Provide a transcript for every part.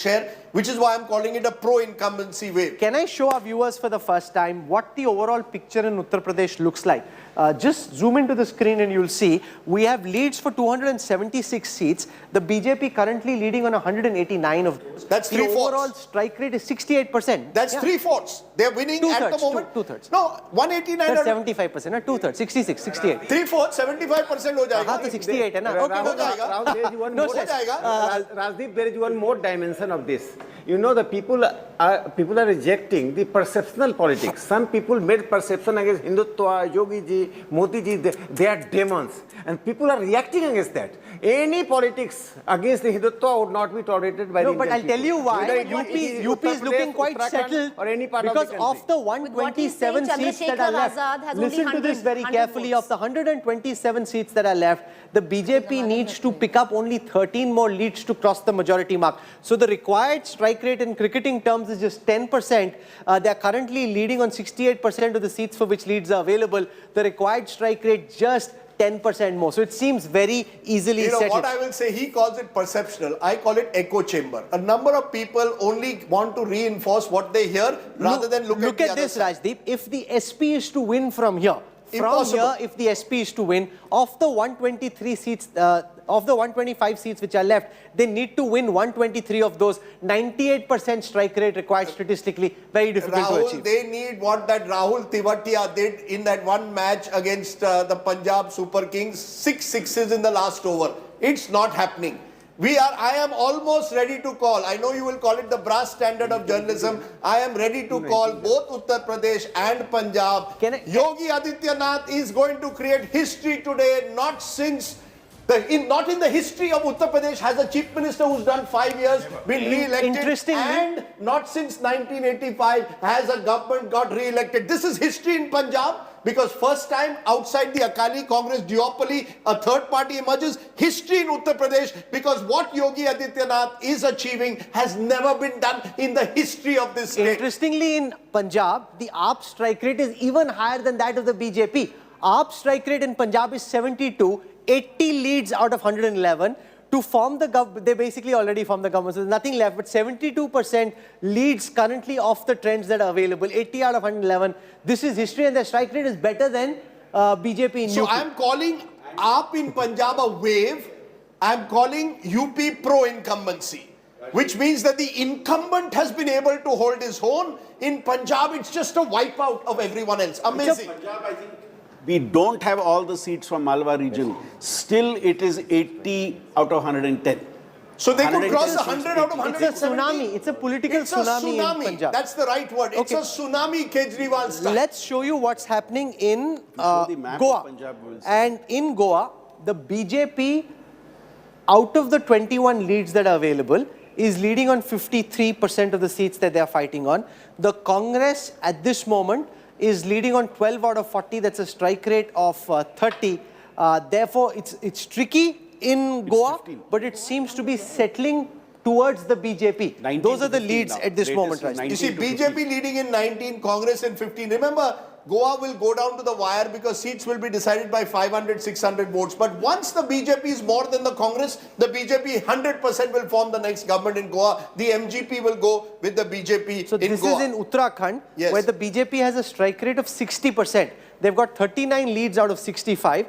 share, which is why I'm calling it a pro-incumbency wave. Can I show our viewers for the first time what the overall picture in Uttar Pradesh looks like? Just zoom into the screen and you'll see we have leads for 276 seats. The BJP currently leading on 189 of those. That's the three-fourths. overall strike rate is 68%. That's three-fourths. They're winning at the moment. Two-thirds. No, 189. That's 75%. No, two-thirds. 66, 68. Three-fourths, 75% हो जाएगा. हाँ तो 68 है ना. Okay, हो जाएगा. There is one No, more. sir. Rajdeep, there is one more dimension of this. You know, the people are rejecting the perceptional politics. Some people made perception against Hindutva, Yogi ji, Modi ji, they are demons. And people are reacting against that. Any politics against the Hindutva would not be tolerated by the but I'll Indian tell you people. why. Whether UP is looking quite Uttarakhand, settled or any part because of the the 127 seats that are left. Listen to this very carefully. Of the 127 seats that are left, the BJP needs to pick up only 13 more leads to cross the majority mark. So the required strike rate in cricketing terms is just 10%. They are currently leading on 68% of the seats for which leads are available. The required strike rate just 10% more. So it seems very easily settled. What I will say, he calls it perceptional. I call it echo chamber. A number of people only want to reinforce what they hear rather than look at this, other side. Rajdeep. If the SP is to win from here, if the SP is to win, of the 123 seats, of the 125 seats which are left, they need to win 123 of those. 98% strike rate required statistically. Very difficult to achieve. They need what that Rahul Tivatia did in that one match against the Punjab Super Kings. 6 sixes in the last over. It's not happening. I am almost ready to call. I know you will call it the brass standard of journalism. I am ready to call both Uttar Pradesh and Punjab. Yogi Adityanath is going to create history today, not in the history of Uttar Pradesh has a chief minister who's done 5 years, been re-elected, and not since 1985 has a government got re-elected. This is history in Punjab. Because first time outside the Akali Congress duopoly, a third party emerges. History in Uttar Pradesh, because what Yogi Adityanath is achieving has never been done in the history of this state. Interestingly, in Punjab, the AAP strike rate is even higher than that of the BJP. AAP strike rate in Punjab is 72, 80 leads out of 111. To form the government, they basically already formed the government, so there's nothing left, but 72% leads currently off the trends that are available, 80 out of 111. This is history, and the strike rate is better than BJP in UP. So I'm calling AAP in Punjab a wave. I'm calling UP pro-incumbency, which means that the incumbent has been able to hold his own. In Punjab, it's just a wipeout of everyone else. Amazing. We don't have all the seats from Malwa region. Still, it is 80 out of 110. So they could cross 100 out of 170. It's a tsunami. It's a political tsunami in Punjab. That's the right word. It's a tsunami Kejriwal style. Let's show you what's happening in Goa. And in Goa, the BJP, out of the 21 leads that are available, is leading on 53% of the seats that they are fighting on. The Congress at this moment is leading on 12 out of 40. That's a strike rate of 30. Therefore, it's tricky in Goa, 15. but it seems to be settling towards the BJP. Those are the leads at this moment, right? You see, BJP leading in 19, Congress in 15. Remember, Goa will go down to the wire because seats will be decided by 500, 600 votes. But once the BJP is more than the Congress, the BJP 100% will form the next government in Goa. The MGP will go with the BJP in Goa. So this is in Uttarakhand, where the BJP has a strike rate of 60%. They've got 39 leads out of 65,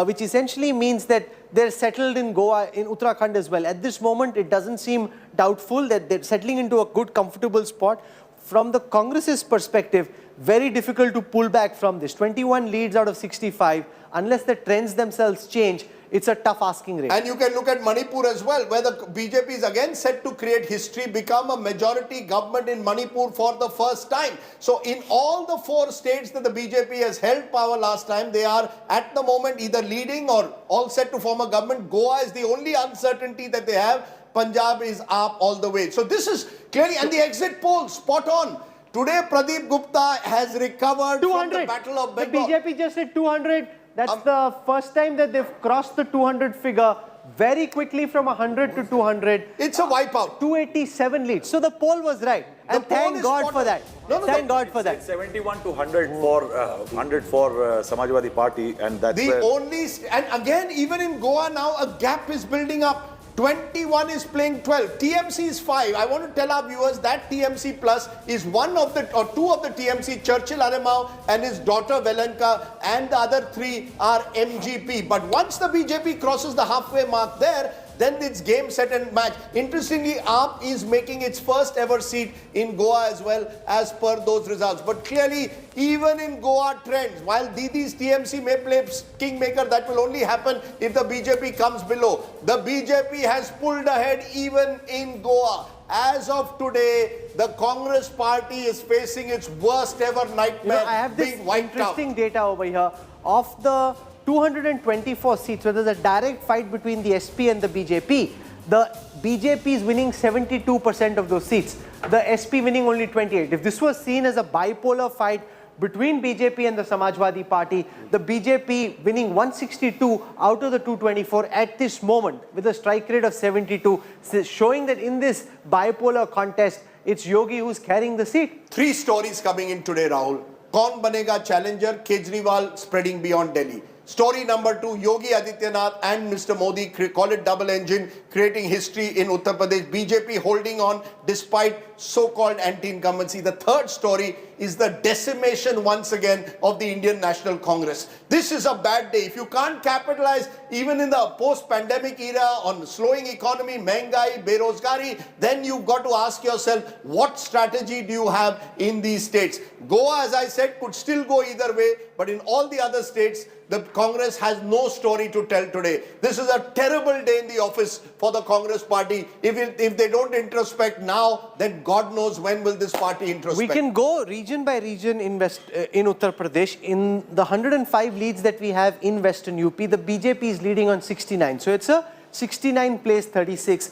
which essentially means that they're settled in Goa, in Uttarakhand as well. At this moment, it doesn't seem doubtful that they're settling into a good, comfortable spot. From the Congress's perspective, very difficult to pull back from this. 21 leads out of 65. Unless the trends themselves change, it's a tough asking rate. And you can look at Manipur as well, where the BJP is again set to create history, become a majority government in Manipur for the first time. So in all the 4 states that the BJP has held power last time, they are at the moment either leading or all set to form a government. Goa is the only uncertainty that they have. Punjab is up all the way. So this is clearly, and the exit polls, spot on. Today, Pradeep Gupta has recovered 200 from the Battle of Bengal. The BJP just hit 200. That's the first time that they've crossed the 200 figure very quickly from 100 to 200. It's a wipeout. 287 leads. So the poll was right. And thank God for that. Thank God for that. 71 to 100 for 100 for Samajwadi Party, and that's the only. And again, even in Goa now, a gap is building up. 21 is playing 12. TMC is 5. I want to tell our viewers that TMC Plus is one of the, or two of the TMC, Churchill Aramau and his daughter Velenka, and the other 3 are MGP. But once the BJP crosses the halfway mark there, then it's game, set and match. Interestingly, AAP is making its first ever seat in Goa as well as per those results. But clearly, even in Goa trends, while Didi's TMC may play kingmaker, that will only happen if the BJP comes below. The BJP has pulled ahead even in Goa. As of today, the Congress party is facing its worst ever nightmare. I have this being wiped out. interesting data over here. Of the 224 seats, where there's a direct fight between the SP and the BJP, the BJP is winning 72% of those seats, the SP winning only 28. If this was seen as a bipolar fight between BJP and the Samajwadi Party, the BJP winning 162 out of the 224 at this moment with a strike rate of 72, showing that in this bipolar contest, it's Yogi who's carrying the seat. 3 stories coming in today, Rahul. Kaun banega challenger? Kejriwal spreading beyond Delhi. Story number 2, Yogi Adityanath and Mr. Modi call it double engine, creating history in Uttar Pradesh. BJP holding on despite so-called anti-incumbency. The third story is the decimation once again of the Indian National Congress. This is a bad day. If you can't capitalize even in the post-pandemic era on slowing economy, mehengai, berozgari, then you've got to ask yourself, what strategy do you have in these states? Goa, as I said, could still go either way, but in all the other states, the Congress has no story to tell today. This is a terrible day in the office for the Congress party. If they don't introspect now, then God knows when will this party introspect. We can go region by region in Uttar Pradesh. In the 105 leads that we have in Western UP, the BJP is leading on 69. So it's a 69 place 36.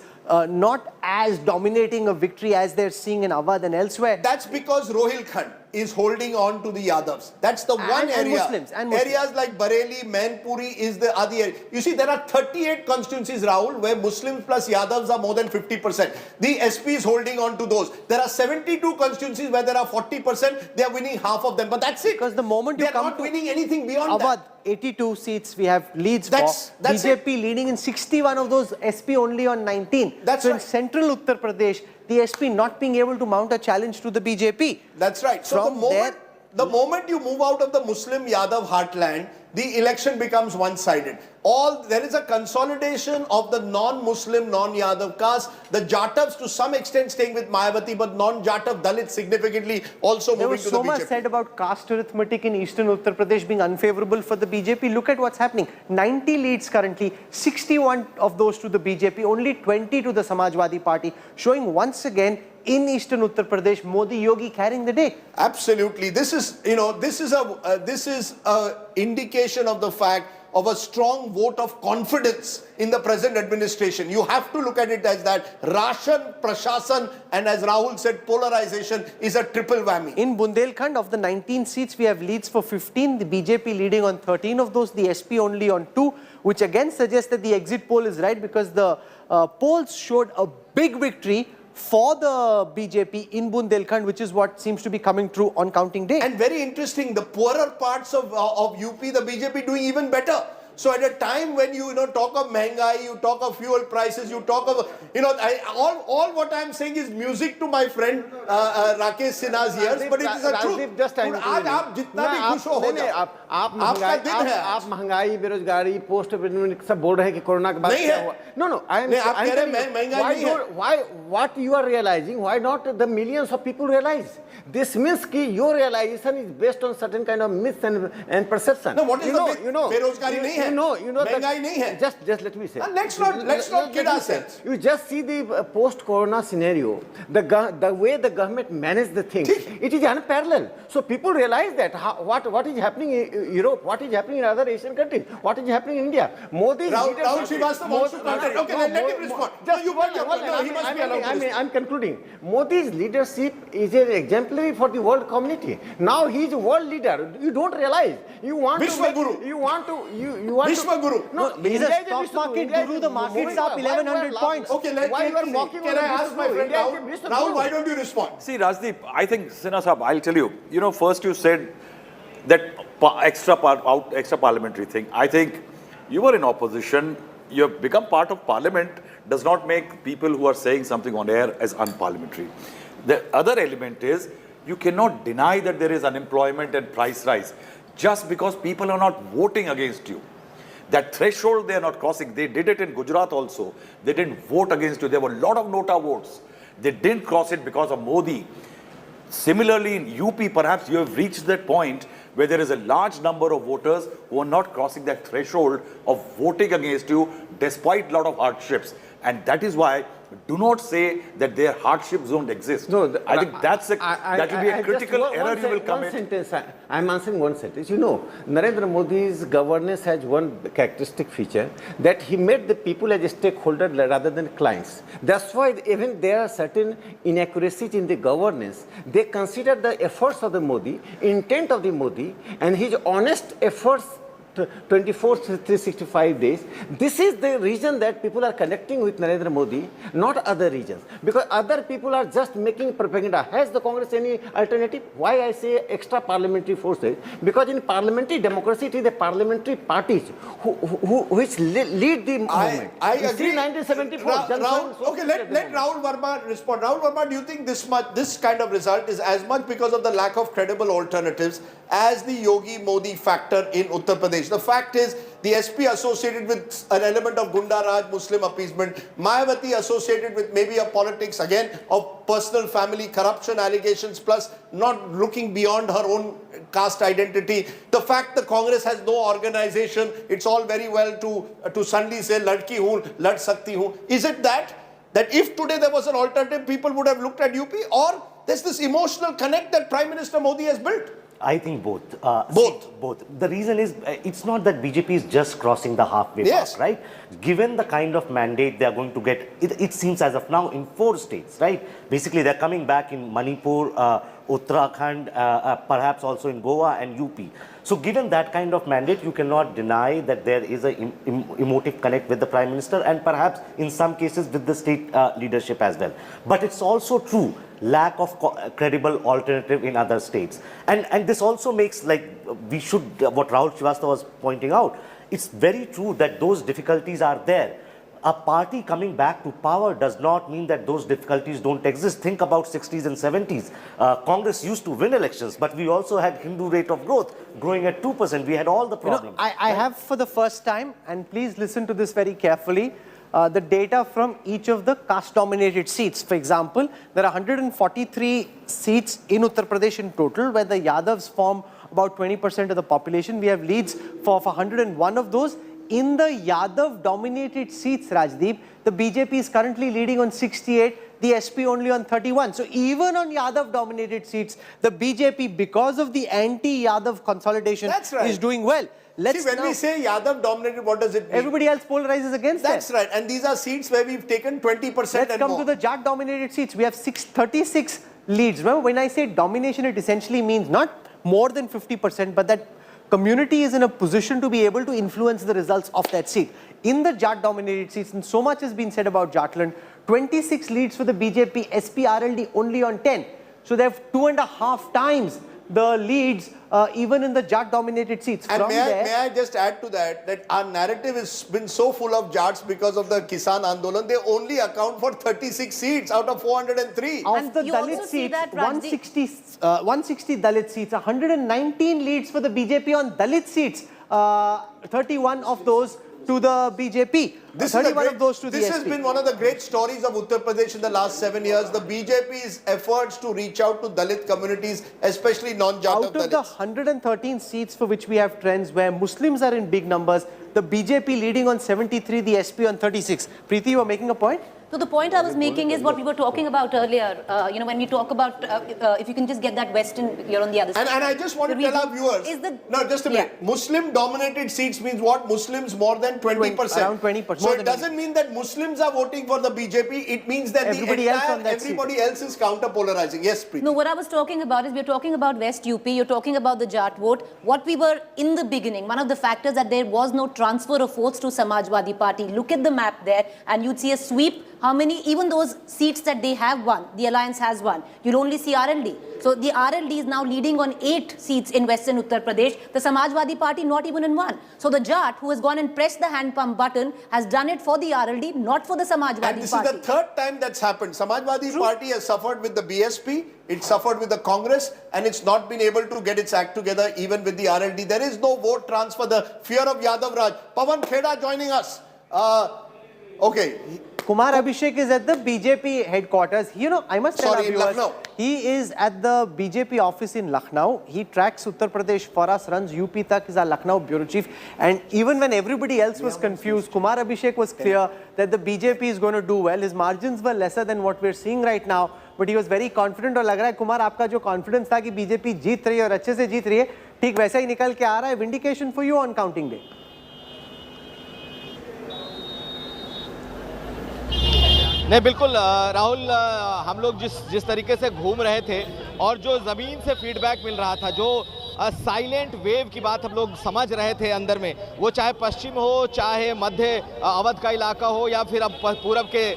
Not as dominating a victory as they're seeing in Awadh and elsewhere. That's because Rohilkhand is holding on to the Yadavs. That's the one area. Muslims. Areas like Bareilly, Mainpuri is the other area. You see, there are 38 constituencies, Rahul, where Muslims plus Yadavs are more than 50%. The SP is holding on to those. There are 72 constituencies where there are 40%. They are winning half of them. But that's it. Because the moment you come to... They are not winning anything beyond Awadh, that. 82 seats we have leads That's BJP it. leading in 61 of those, SP only on 19. That's so right. in central Uttar Pradesh, the SP not being able to mount a challenge to the BJP. That's right. So the moment you move out of the Muslim Yadav heartland, the election becomes one-sided. There is a consolidation of the non-Muslim, non-Yadav caste. The Jatavs to some extent staying with Mayawati, but non-Jatav Dalits significantly also moving to the BJP. There was so much said about caste arithmetic in eastern Uttar Pradesh being unfavorable for the BJP. Look at what's happening. 90 leads currently, 61 of those to the BJP, only 20 to the Samajwadi Party, showing once again in eastern Uttar Pradesh, Modi Yogi carrying the day. Absolutely. This is a indication of the fact of a strong vote of confidence in the present administration. You have to look at it as that. Ration, Prashasan, and as Rahul said, polarization is a triple whammy. In Bundelkhand, of the 19 seats, we have leads for 15. The BJP leading on 13 of those, the SP only on 2, which again suggests that the exit poll is right because the polls showed a big victory for the BJP in Bundelkhand, which is what seems to be coming true on counting day. And very interesting, the poorer parts of UP, the BJP doing even better. So at a time when you talk of mehengai, you talk of fuel prices, you talk of, all what I'm saying is music to my friend Rakesh Sinha's ears, but it is a truth. आप जितना भी खुश हो जाओ, आपका दिन है। आप महंगाई, बेरोजगारी, पोस्ट सब बोल रहे हैं कि कोरोना के बाद क्या हुआ? No, I'm what you are realizing, why not the millions of people realize? This means that your realization is based on certain kind of myths and perception. No, what is the myth? बेरोजगारी नहीं है। महंगाई नहीं है। Just let me say. Let's not kid ourselves. You just see the post-corona scenario, the way the government managed the things. It is unparalleled. So people realize that what is happening in Europe, what is happening in other Asian countries, what is happening in India. Modi's leadership. Rahul Srivastava wants to counter. Okay, let him respond. I'm concluding. Modi's leadership is an exemplary for the world community. Now he is a world leader. You don't realize. You want Vishwaguru. You want to. Vishwaguru. No, he's a stock market guru. The market's up 1100 points. Okay, can I ask my friend Rahul, why don't you respond? See, Rajdeep, I think, Sinha Sahab, I'll tell you. First you said that extra parliamentary thing. I think you were in opposition. You have become part of parliament. does not make people who are saying something on air as unparliamentary. The other element is, you cannot deny that there is unemployment and price rise just because people are not voting against you. That threshold they are not crossing. They did it in Gujarat also. They didn't vote against you. There were a lot of nota votes. They didn't cross it because of Modi. Similarly, in UP, perhaps you have reached that point where there is a large number of voters who are not crossing that threshold of voting against you despite a lot of hardships. And that is why, do not say that their hardships don't exist. No, I think that will be a critical error you will commit. I'm answering one sentence. You know, Narendra Modi's governance has one characteristic feature, that he made the people as a stakeholder rather than clients. That's why even there are certain inaccuracies in the governance. They consider the efforts of the Modi, intent of the Modi, and his honest efforts 24, 365 days. This is the reason that people are connecting with Narendra Modi, not other regions. Because other people are just making propaganda. Has the Congress any alternative? Why I say extra parliamentary forces? Because in parliamentary democracy, it is the parliamentary parties which lead the movement. I agree. 1974. Okay, let Rahul Verma respond. Rahul Verma, do you think this kind of result is as much because of the lack of credible alternatives as the Yogi Modi factor in Uttar Pradesh? The fact is, the SP associated with an element of Gunda Raj, Muslim appeasement, Mayawati associated with maybe a politics again of personal family corruption allegations, plus not looking beyond her own caste identity. The fact the Congress has no organization, it's all very well to suddenly say ladki hoon, lad sakti hoon. Is it that if today there was an alternative, people would have looked at UP, or there's this emotional connect that Prime Minister Modi has built? I think both. Both. The reason is, it's not that BJP is just crossing the halfway mark, right? Given the kind of mandate they are going to get, it seems as of now in 4 states, right? Basically, they're coming back in Manipur, Uttarakhand, perhaps also in Goa and UP. So given that kind of mandate, you cannot deny that there is an emotive connect with the Prime Minister, and perhaps in some cases with the state leadership as well. But it's also true, lack of credible alternative in other states. And this also makes, like, we should, what Rahul Srivastava was pointing out, it's very true that those difficulties are there. A party coming back to power does not mean that those difficulties don't exist. Think about 60s and 70s. Congress used to win elections, but we also had Hindu rate of growth growing at 2%. We had all the problems. I have for the first time, and please listen to this very carefully, the data from each of the caste-dominated seats. For example, there are 143 seats in Uttar Pradesh in total, where the Yadavs form about 20% of the population. We have leads for 101 of those. In the Yadav-dominated seats, Rajdeep, the BJP is currently leading on 68, the SP only on 31. So even on Yadav-dominated seats, the BJP, because of the anti-Yadav consolidation, is doing well. See, when we say Yadav dominated, what does it mean? Everybody else polarizes against them. That's right. And these are seats where we've taken 20% Let's come to the Jat dominated seats. We have 36 leads. Remember, when I say domination, it essentially means not more than 50%, but that community is in a position to be able to influence the results of that seat. In the Jat dominated seats, and so much has been said about Jharkhand, 26 leads for the BJP, SPRLD only on 10. So they have 2.5 times the leads even in the Jat-dominated seats. And may I just add to that our narrative has been so full of Jats because of the Kisan Andolan, they only account for 36 seats out of 403. Of the Dalit seats, 160 Dalit seats, 119 leads for the BJP on Dalit seats, 31 of those to the BJP. This has been one of the great stories of Uttar Pradesh in the last 7 years. The BJP's efforts to reach out to Dalit communities, especially non-Jat Out of the 113 seats for which we have trends where Muslims are in big numbers, the BJP leading on 73, the SP on 36. Preeti, you were making a point? So the point I was making is what we were talking about earlier. When we talk about, if you can just get that Western, you're on the other side. And I just want to tell our viewers, just a minute. Muslim-dominated seats means what? Muslims more than 20%. Around 20%. So it doesn't mean that Muslims are voting for the BJP. It means that everybody else is counter-polarizing. Yes, Preeti. No, what I was talking about is we're talking about West UP. You're talking about the Jat vote. What we were in the beginning, one of the factors that there was no transfer of votes to Samajwadi Party. Look at the map there and you'd see a sweep how many, even those seats that they have won, the alliance has won, you'll only see RLD. So the RLD is now leading on 8 seats in Western Uttar Pradesh. The Samajwadi Party not even in 1. So the Jat, who has gone and pressed the hand pump button, has done it for the RLD, not for the Samajwadi Party. And this is the third time that's happened. Samajwadi Party has suffered with the BSP, it suffered with the Congress, and it's not been able to get its act together even with the RLD. There is no vote transfer, the fear of Yadav Raj. Pawan Kheda joining us. Okay. Kumar Abhishek is at the BJP headquarters. You know, I must tell our viewers, he is at the BJP office in Lucknow. He tracks Uttar Pradesh for us, runs UP Tak, is our Lucknow bureau chief. And even when everybody else was confused, Kumar Abhishek was clear that the BJP is going to do well. His margins were lesser than what we're seeing right now, but he was very confident. और लग रहा है कुमार आपका जो confidence था कि BJP जीत रही है और अच्छे से जीत रही है, ठीक वैसा ही निकल के आ रहा है. Vindication for you on counting day. नहीं बिल्कुल राहुल, हम लोग जिस तरीके से घूम रहे थे और जो ज़मीन से फीडबैक मिल रहा था, जो साइलेंट वेव की बात हम लोग समझ रहे थे अंदर में, वो चाहे पश्चिम हो, चाहे मध्य अवध का इलाका हो, या फिर अब पूरब के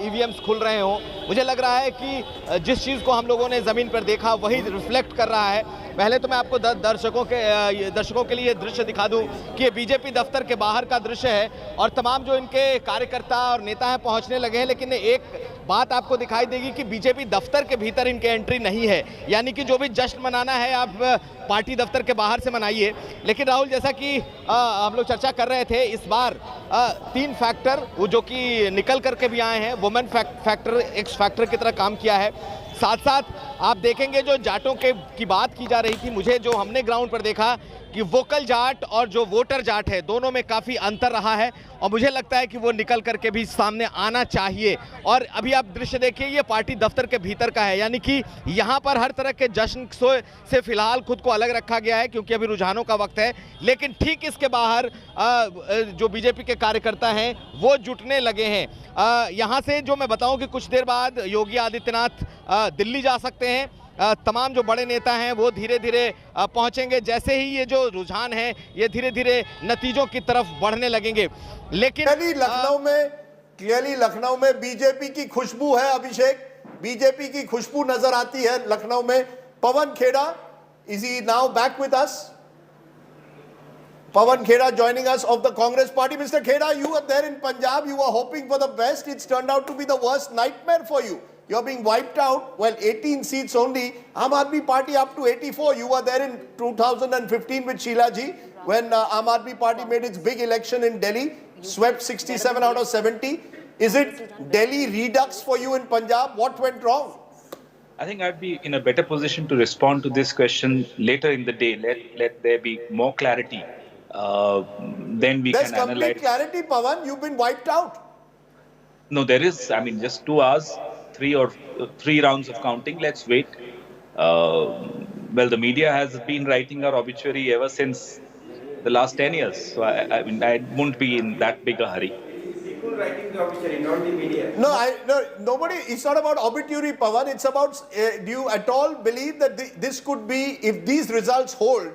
ईवीएम्स खुल रहे हों, मुझे लग रहा है कि जिस चीज़ को हम लोगों ने ज़मीन पर देखा वही रिफ्लेक्ट कर रहा है. पहले तो मैं आपको दर्शकों के लिए ये दृश्य दिखा दूं कि ये बीजेपी दफ्तर के बाहर का दृश्य है और तमाम जो इनके कार्यकर्ता और नेता हैं पहुंचने लगे हैं. लेकिन एक बात आपको दिखाई देगी कि बीजेपी दफ्तर के भीतर इनके एंट्री नहीं है, यानी कि जो भी जश्न मनाना है आप पार्टी दफ्तर के बाहर से मनाइए. लेकिन राहुल, जैसा कि हम लोग चर्चा कर रहे थे, इस बार 3 फैक्टर वो जो कि निकल करके भी आए हैं, वुमेन फैक्टर, एक्स फैक्टर की तरह काम किया है. साथ साथ आप देखेंगे जो जाटों की बात की जा रही थी, मुझे जो हमने ग्राउंड पर देखा कि वोकल जाट और जो वोटर जाट है, दोनों में काफ़ी अंतर रहा है और मुझे लगता है कि वो निकल करके भी सामने आना चाहिए. और अभी आप दृश्य देखिए, ये पार्टी दफ्तर के भीतर का है, यानी कि यहाँ पर हर तरह के जश्न से फिलहाल खुद को अलग रखा गया है क्योंकि अभी रुझानों का वक्त है. लेकिन ठीक इसके बाहर जो बीजेपी के कार्यकर्ता हैं वो जुटने लगे हैं. यहाँ से जो मैं बताऊँ कि कुछ देर बाद योगी आदित्यनाथ दिल्ली जा सकते हैं. तमाम जो बड़े नेता हैं वो धीरे धीरे पहुंचेंगे. जैसे ही ये जो रुझान है ये धीरे धीरे नतीजों की तरफ बढ़ने लगेंगे. लेकिन क्लियरली लखनऊ में बीजेपी की खुशबू है. अभिषेक, बीजेपी की खुशबू नजर आती है लखनऊ में. Pawan Kheda, is he now back with us? Pawan Kheda joining us of the Congress party. Mr. Kheda, you were there in Punjab. You were hoping for the best. It's turned out to be the worst nightmare for you. You're being wiped out. Well, 18 seats only. Aam Aadmi Party up to 84. You were there in 2015 with Sheila Ji when Aam Aadmi Party made its big election in Delhi, swept 67 out of 70. Is it Delhi redux for you in Punjab? What went wrong? I think I'd be in a better position to respond to this question later in the day. Let there be more clarity. Then we There's can analyze. There's complete clarity, Pawan. You've been wiped out. No, there is. I mean, just 2 hours, 3 rounds of counting. Let's wait. Well, the media has been writing our obituary ever since the last 10 years. So I mean, I won't be in that big a hurry. People writing the obituary, not the media. No, nobody. It's not about obituary, Pawan. It's about. Do you at all believe that this could be, if these results hold?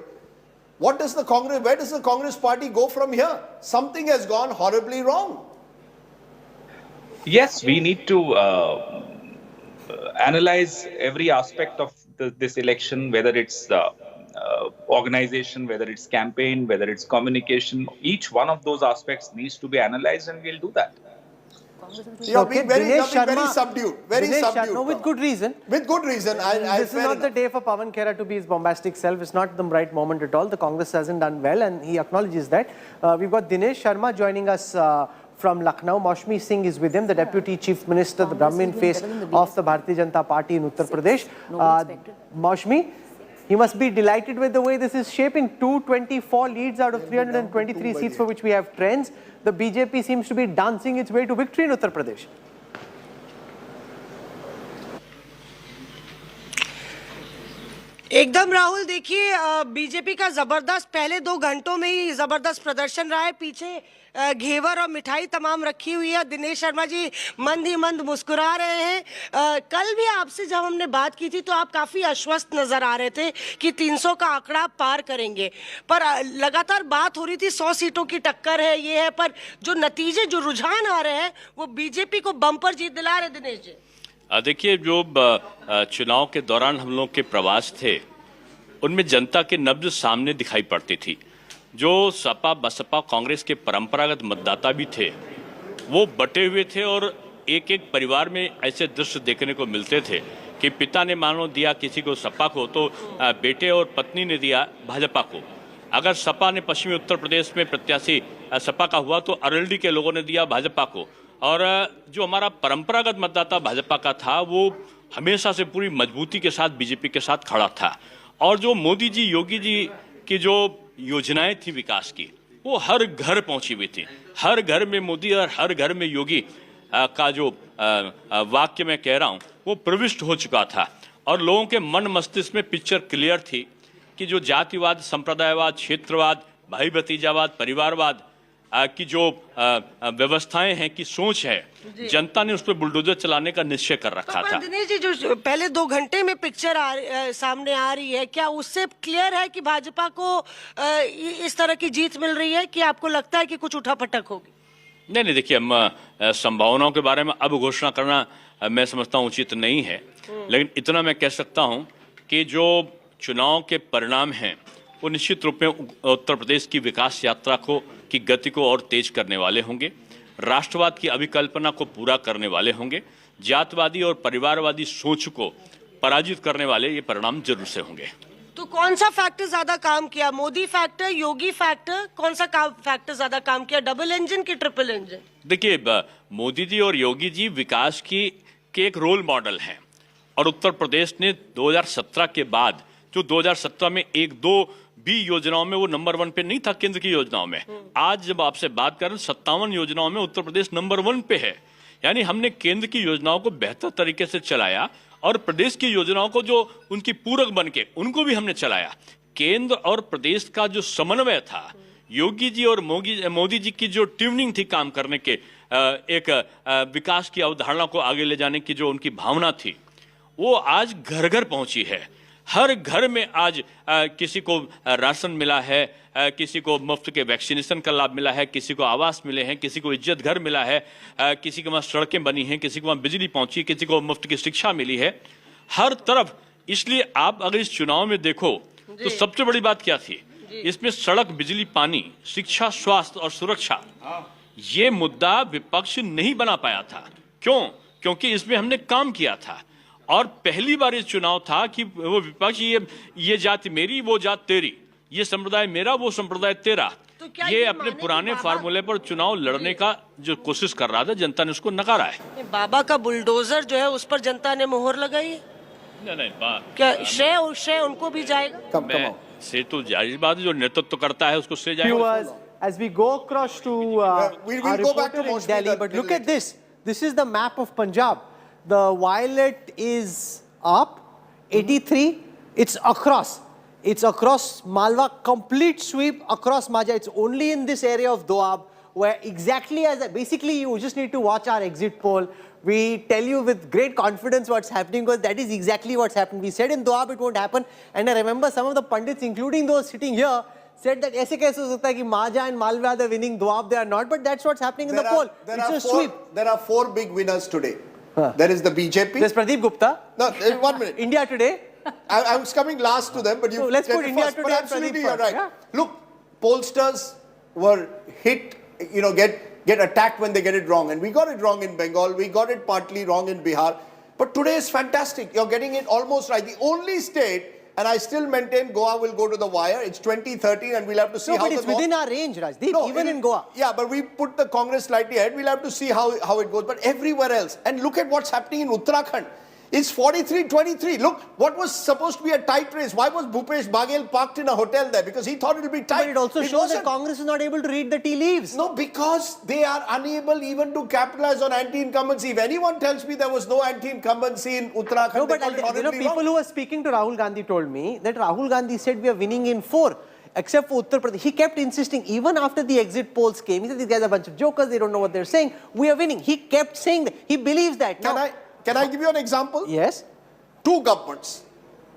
What does the Congress? Where does the Congress party go from here? Something has gone horribly wrong. Yes, we need to analyze every aspect of this election, whether it's organization, whether it's campaign, whether it's communication. Each one of those aspects needs to be analyzed, and we'll do that. You're being very subdued. Very subdued. No, with good reason. With good reason. This is not the day for Pawan Kheda to be his bombastic self. It's not the right moment at all. The Congress hasn't done well, and he acknowledges that. We've got Dinesh Sharma joining us from Lucknow. Maushmi Singh is with him, the Deputy Chief Minister, the Brahmin face of the Bharatiya Janata Party in Uttar Pradesh. Maushmi, he must be delighted with the way this is shaping. 224 leads out of 323 seats for which we have trends. The BJP seems to be dancing its way to victory in Uttar Pradesh. एकदम राहुल, देखिए BJP का जबरदस्त पहले 2 घंटों में ही जबरदस्त प्रदर्शन रहा है। पीछे घेवर और मिठाई तमाम रखी हुई है। दिनेश शर्मा जी मंद ही मंद मुस्कुरा रहे हैं। कल भी आपसे जब हमने बात की थी तो आप काफी आश्वस्त नजर आ रहे थे कि 300 का आंकड़ा पार करेंगे, पर लगातार बात हो रही थी 100 सीटों की टक्कर है, ये है, पर जो नतीजे, जो रुझान आ रहे हैं वो बीजेपी को बम्पर जीत दिला रहे। दिनेश जी देखिए, जो चुनाव के दौरान हम लोग के प्रवास थे उनमें जनता के नब्ज सामने दिखाई पड़ती थी। जो सपा बसपा कांग्रेस के परंपरागत मतदाता भी थे वो बटे हुए थे और एक एक परिवार में ऐसे दृश्य देखने को मिलते थे कि पिता ने मानो दिया किसी को सपा को तो बेटे और पत्नी ने दिया भाजपा को। अगर सपा ने पश्चिमी उत्तर प्रदेश में प्रत्याशी सपा का हुआ तो अरवल्ली के लोगों ने दिया भाजपा को। और जो हमारा परंपरागत मतदाता भाजपा का था वो हमेशा से पूरी मजबूती के साथ बीजेपी के साथ खड़ा था। और जो मोदी जी योगी जी की जो योजनाएं थी विकास की वो हर घर पहुंची हुई थी। हर घर में मोदी और हर घर में योगी का जो वाक्य मैं कह रहा हूं वो प्रविष्ट हो चुका था। और लोगों के मन मस्तिष्क में पिक्चर क्लियर थी कि जो जातिवाद, संप्रदायवाद, क्षेत्रवाद, भाई भतीजावाद, परिवारवाद की जो व्यवस्थाएं हैं, की सोच है, जनता ने उस पर बुलडोजर चलाने का निश्चय कर रखा था। दिनेश जी, जो पहले 2 घंटे में पिक्चर सामने आ रही है, क्या उससे क्लियर है कि भाजपा को इस तरह की जीत मिल रही है कि आपको लगता है कि कुछ उठापटक होगी? नहीं, देखिए, हम संभावनाओं के बारे में अब घोषणा करना मैं समझता हूँ उचित नहीं है, लेकिन इतना मैं कह सकता हूँ कि जो चुनाव के परिणाम हैं वो निश्चित रूप में उत्तर प्रदेश की विकास यात्रा की गति को और तेज करने वाले होंगे, राष्ट्रवाद की अभिकल्पना को पूरा करने वाले होंगे, जातवादी और परिवारवादी सोच को पराजित करने वाले ये परिणाम जरूर से होंगे। तो कौन सा फैक्टर ज्यादा काम किया, मोदी फैक्टर, योगी फैक्टर, कौन सा फैक्टर ज्यादा काम किया, डबल इंजन की ट्रिपल इंजन? देखिए, मोदी जी और योगी जी विकास के एक रोल मॉडल हैं और उत्तर प्रदेश ने 2017 के बाद जो 2017 में 1-2 भी योजनाओं में वो नंबर 1 पे नहीं था केंद्र की योजनाओं में, आज जब आपसे बात करें 57 योजनाओं में उत्तर प्रदेश नंबर 1 पे है। यानी हमने केंद्र की योजनाओं को बेहतर तरीके से चलाया और प्रदेश की योजनाओं को जो उनकी पूरक बन के उनको भी हमने चलाया। केंद्र और प्रदेश का जो समन्वय था, योगी जी और मोदी जी की जो ट्यूनिंग थी काम करने के, एक विकास की अवधारणा को आगे ले जाने की जो उनकी भावना थी, वो आज घर घर पहुंची है। हर घर में आज किसी को राशन मिला है, किसी को मुफ्त के वैक्सीनेशन का लाभ मिला है, किसी को आवास मिले हैं, किसी को इज्जत घर मिला है, किसी के वहाँ सड़कें बनी हैं, किसी को वहाँ बिजली पहुंची, किसी को मुफ्त की शिक्षा मिली है, हर तरफ। इसलिए आप अगर इस चुनाव में देखो तो सबसे बड़ी बात क्या थी, इसमें सड़क, बिजली, पानी, शिक्षा, स्वास्थ्य और सुरक्षा, ये मुद्दा विपक्ष नहीं बना पाया था। क्यों? क्योंकि इसमें हमने काम किया था। और पहली बार ये चुनाव था कि वो विपक्ष ये जाति मेरी, वो जात तेरी, ये संप्रदाय मेरा, वो संप्रदाय तेरा, तो ये अपने पुराने फार्मूले पर चुनाव लड़ने का जो कोशिश कर रहा था, जनता ने उसको नकारा है। बाबा का बुलडोजर जो है उस पर जनता ने मोहर लगाई है। नहीं, क्या श्रेय उनको भी जाएगा? से तो जाहिर बात है, जो नेतृत्व करता है उसको श्रेय जाएगा। As we go across to we'll go back to in Delhi, but look at this. This is the map of Punjab. The violet is up, 83. It's across. It's across Malwa, complete sweep across Majha. It's only in this area of Doab where exactly basically you just need to watch our exit poll. We tell you with great confidence what's happening because that is exactly what's happened. We said in Doab it won't happen, and I remember some of the pundits, including those sitting here, said that ऐसे कैसे हो सकता है कि Majha and Malwa are winning, Doab they are not, but that's what's happening in the poll. It's a sweep. There are 4 big winners today. There is the BJP. There's Pradeep Gupta. No, 1 minute. India Today. I was coming last to them, but you. So let's put India first. Today. But absolutely, you're right. Yeah. Look, pollsters were hit. Get attacked when they get it wrong, and we got it wrong in Bengal. We got it partly wrong in Bihar. But today is fantastic. You're getting it almost right. The only state, and I still maintain Goa will go to the wire. It's 2013, and we'll have to see how. No, but it's within our range, Rajdeep. No, even in Goa. Yeah, but we put the Congress slightly ahead. We'll have to see how it goes. But everywhere else, and look at what's happening in Uttarakhand. It's 43-23. Look, what was supposed to be a tight race? Why was Bhupesh Baghel parked in a hotel there? Because he thought it would be tight. But it also shows that Congress is not able to read the tea leaves. No, because they are unable even to capitalize on anti-incumbency. If anyone tells me there was no anti-incumbency in Uttarakhand, no, but people who were speaking to Rahul Gandhi told me that Rahul Gandhi said we are winning in 4. Except for Uttar Pradesh. He kept insisting, even after the exit polls came, he said these guys are a bunch of jokers, they don't know what they're saying. We are winning. He kept saying that. He believes that. Can I give you an example? Yes. 2 governments.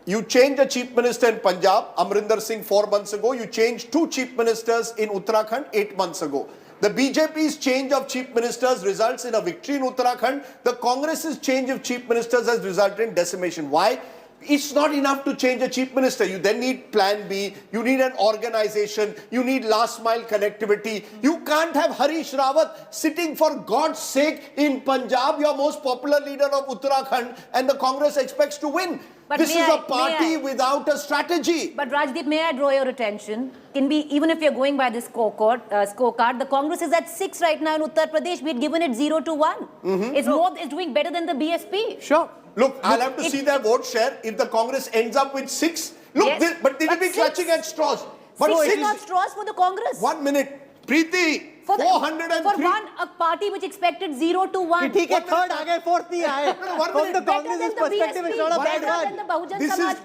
You changed a chief minister in Punjab, Amrinder Singh, 4 months ago. You changed 2 chief ministers in Uttarakhand 8 months ago. The BJP's change of chief ministers results in a victory in Uttarakhand. The Congress's change of chief ministers has resulted in decimation. Why? It's not enough to change a chief minister. You then need plan B, you need an organization, you need last mile connectivity. You can't have Harish Rawat sitting for God's sake in Punjab, your most popular leader of Uttarakhand, and the Congress expects to win. But this is a party without a strategy. But Rajdeep, may I draw your attention? Even if you're going by this scorecard, the Congress is at 6 right now in Uttar Pradesh. We'd given it 0 to 1. It's doing better than the BSP. Sure. Look, I'll have to see their vote share. If the Congress ends up with 6, look, Yes, but they will be clutching at straws. But 6 is not straws for the Congress. 1 minute. Preeti, For 403. a party which expected 0 to 1. Third, aage, fourth nahi aaye. From the Congress's perspective, it's not a bad one.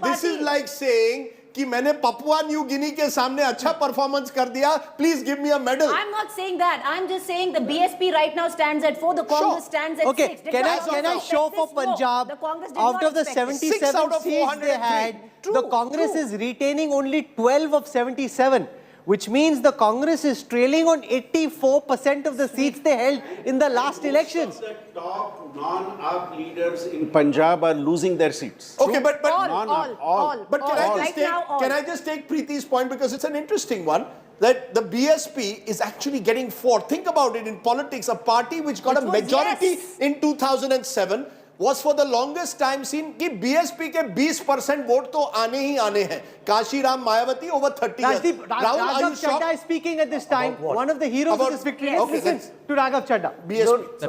This is like saying कि मैंने Papua New Guinea के सामने अच्छा performance कर दिया, please give me a medal. I'm not saying that. I'm just saying the BSP right now stands at 4, the Congress stands at 6. Can I show for Punjab, out of the 77 seats they had, the Congress is retaining only 12 of 77. Which means the Congress is trailing on 84% of the seats they held in the last elections. The top non-AAP leaders in Punjab are losing their seats. Okay, but all. But can I just take Preeti's point, because it's an interesting one, that the BSP is actually getting 4. Think about it in politics. A party which got a majority in 2007 was for the longest time seen कि BSP के 20% vote तो आने ही आने हैं. Kashiram Mayawati over 30 years. Rahul, Raghav Chadda is speaking at this time. One of the heroes of this victory. Listen to Raghav Chadda.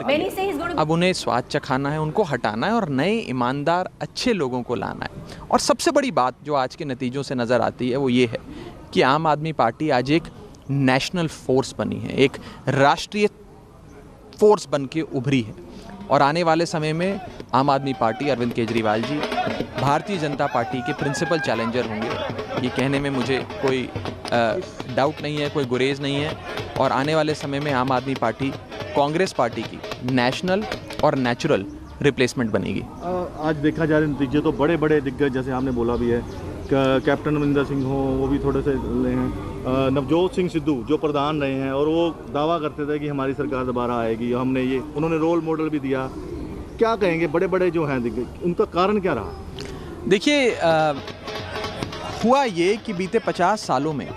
Many say he's going to. अब उन्हें स्वाद चखाना है, उनको हटाना है और नए ईमानदार अच्छे लोगों को लाना है. और सबसे बड़ी बात जो आज के नतीजों से नज़र आती है वो ये है कि आम आदमी पार्टी आज एक नेशनल फोर्स बनी है, एक राष्ट्रीय फोर्स बन के उभरी है. और आने वाले समय में आम आदमी पार्टी, अरविंद केजरीवाल जी भारतीय जनता पार्टी के प्रिंसिपल चैलेंजर होंगे. ये कहने में मुझे कोई डाउट नहीं है, कोई गुरेज नहीं है. और आने वाले समय में आम आदमी पार्टी कांग्रेस पार्टी की नेशनल और नेचुरल रिप्लेसमेंट बनेगी. आज देखा जाए नतीजे तो बड़े बड़े दिग्गज, जैसे आपने बोला भी है, कैप्टन अमरिंदर सिंह हो, वो भी थोड़े से हैं. नवजोत सिंह सिद्धू जो प्रधान रहे हैं और वो दावा करते थे कि हमारी सरकार दोबारा आएगी, हमने ये, उन्होंने रोल मॉडल भी दिया. क्या कहेंगे बड़े बड़े जो हैं दिग्गज, उनका कारण क्या रहा? देखिए, हुआ ये कि बीते 50 सालों में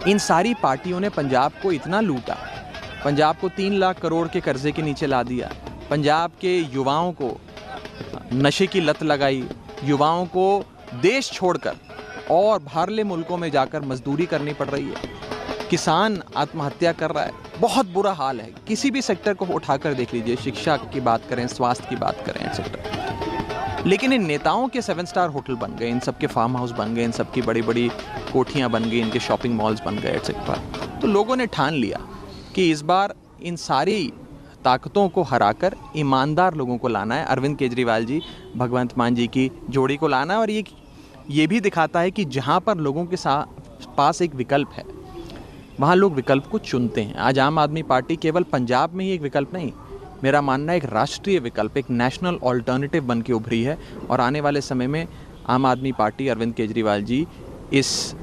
इन सारी पार्टियों ने पंजाब को इतना लूटा, पंजाब को 3 लाख करोड़ के कर्जे के नीचे ला दिया, पंजाब के युवाओं को नशे की लत लगाई, युवाओं को देश छोड़कर और बाहरले मुल्कों में जाकर मजदूरी करनी पड़ रही है, किसान आत्महत्या कर रहा है, बहुत बुरा हाल है. किसी भी सेक्टर को उठाकर देख लीजिए, शिक्षा की बात करें, स्वास्थ्य की बात करें, एक्सेट्रा. लेकिन इन नेताओं के 7 स्टार होटल बन गए, इन सब के फार्म हाउस बन गए, इन सब की बड़ी बड़ी कोठियाँ बन गई, इनके शॉपिंग मॉल्स बन गए, एक्सेट्रा. तो लोगों ने ठान लिया कि इस बार इन सारी ताकतों को हराकर ईमानदार लोगों को लाना है. अरविंद केजरीवाल जी, भगवंत मान जी की जोड़ी को लाना है. और ये भी दिखाता है कि जहाँ पर लोगों के पास एक विकल्प है, वहाँ लोग विकल्प को चुनते हैं. आज आम आदमी पार्टी केवल पंजाब में ही एक विकल्प नहीं, मेरा मानना है एक राष्ट्रीय विकल्प, एक नेशनल ऑल्टरनेटिव बन के उभरी है. और आने वाले समय में आम आदमी पार्टी, अरविंद केजरीवाल जी इस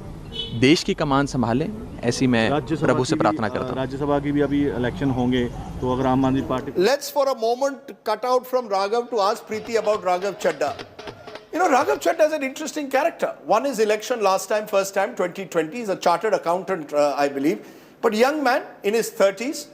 देश की कमान संभालें, ऐसी मैं प्रभु से प्रार्थना करता हूँ. राज्यसभा की भी अभी इलेक्शन होंगे, तो अगर आम Aadmi party. Let's for a moment cut out from Raghav to ask Preeti about Raghav Chadda. You know, Raghav Chadda is an interesting character. Won his election last time, first time, 2020. He's a chartered accountant, I believe. But young man in his 30s,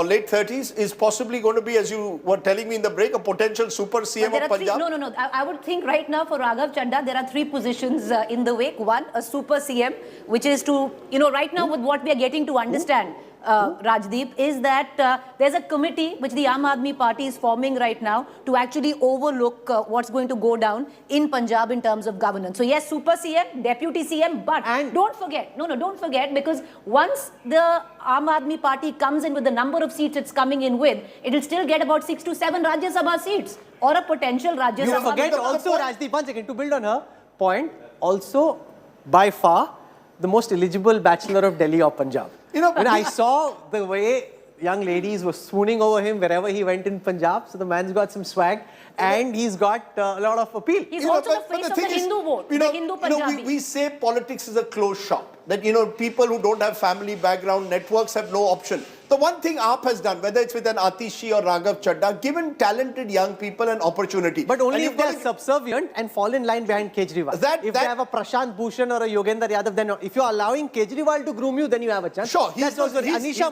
late 30s, is possibly going to be, as you were telling me in the break, a potential super CM of Punjab. No. I would think right now for Raghav Chadda, there are 3 positions in the wake. One, a super CM, which is to, right now with what we are getting to understand, Rajdeep, is that there's a committee which the Aam Aadmi Party is forming right now to actually overlook what's going to go down in Punjab in terms of governance. So yes, Super CM, Deputy CM, but don't forget, don't forget, because once the Aam Aadmi Party comes in with the number of seats it's coming in with, it will still get about 6 to 7 Rajya Sabha seats or a potential Rajya Sabha. You forget also, Rajdeep, 1 second, to build on her point, also by far the most eligible bachelor of Delhi or Punjab. When I saw the way young ladies were swooning over him wherever he went in Punjab, so the man's got some swag and he's got a lot of appeal. He's also the face of the Hindu vote, the Hindu Punjabi. We say politics is a closed shop. That, people who don't have family background, networks have no option. The one thing AAP has done, whether it's with an Atishi or Raghav Chadda, given talented young people an opportunity. But only if they're subservient and fall in line behind Kejriwal. If they have a Prashant Bhushan or a Yogendra Yadav, then if you're allowing Kejriwal to groom you, then you have a chance. Sure, he's Anisha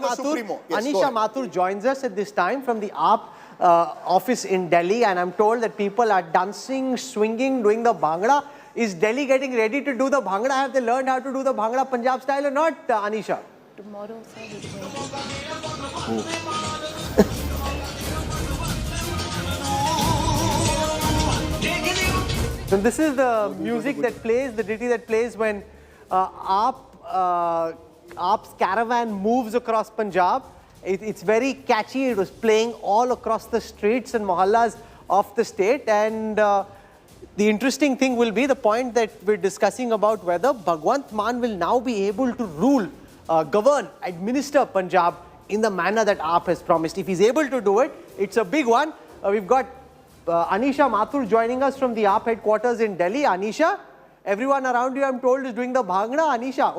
Mathur joins us at this time from the AAP office in Delhi, and I'm told that people are dancing, swinging, doing the Bhangra. Is Delhi getting ready to do the Bhangra? Have they learned how to do the Bhangra Punjab style or not, Anisha? Tomorrow, sir, So this is the music that plays, the ditty that plays when AAP's caravan moves across Punjab. It's very catchy. It was playing all across the streets and mohallas of the state. And the interesting thing will be the point that we're discussing about whether Bhagwant Mann will now be able to rule, govern, administer Punjab in the manner that AAP has promised. If he's able to do it, it's a big one. We've got Anisha Mathur joining us from the AAP headquarters in Delhi. Anisha, everyone around you, I'm told, is doing the Bhangra. Anisha,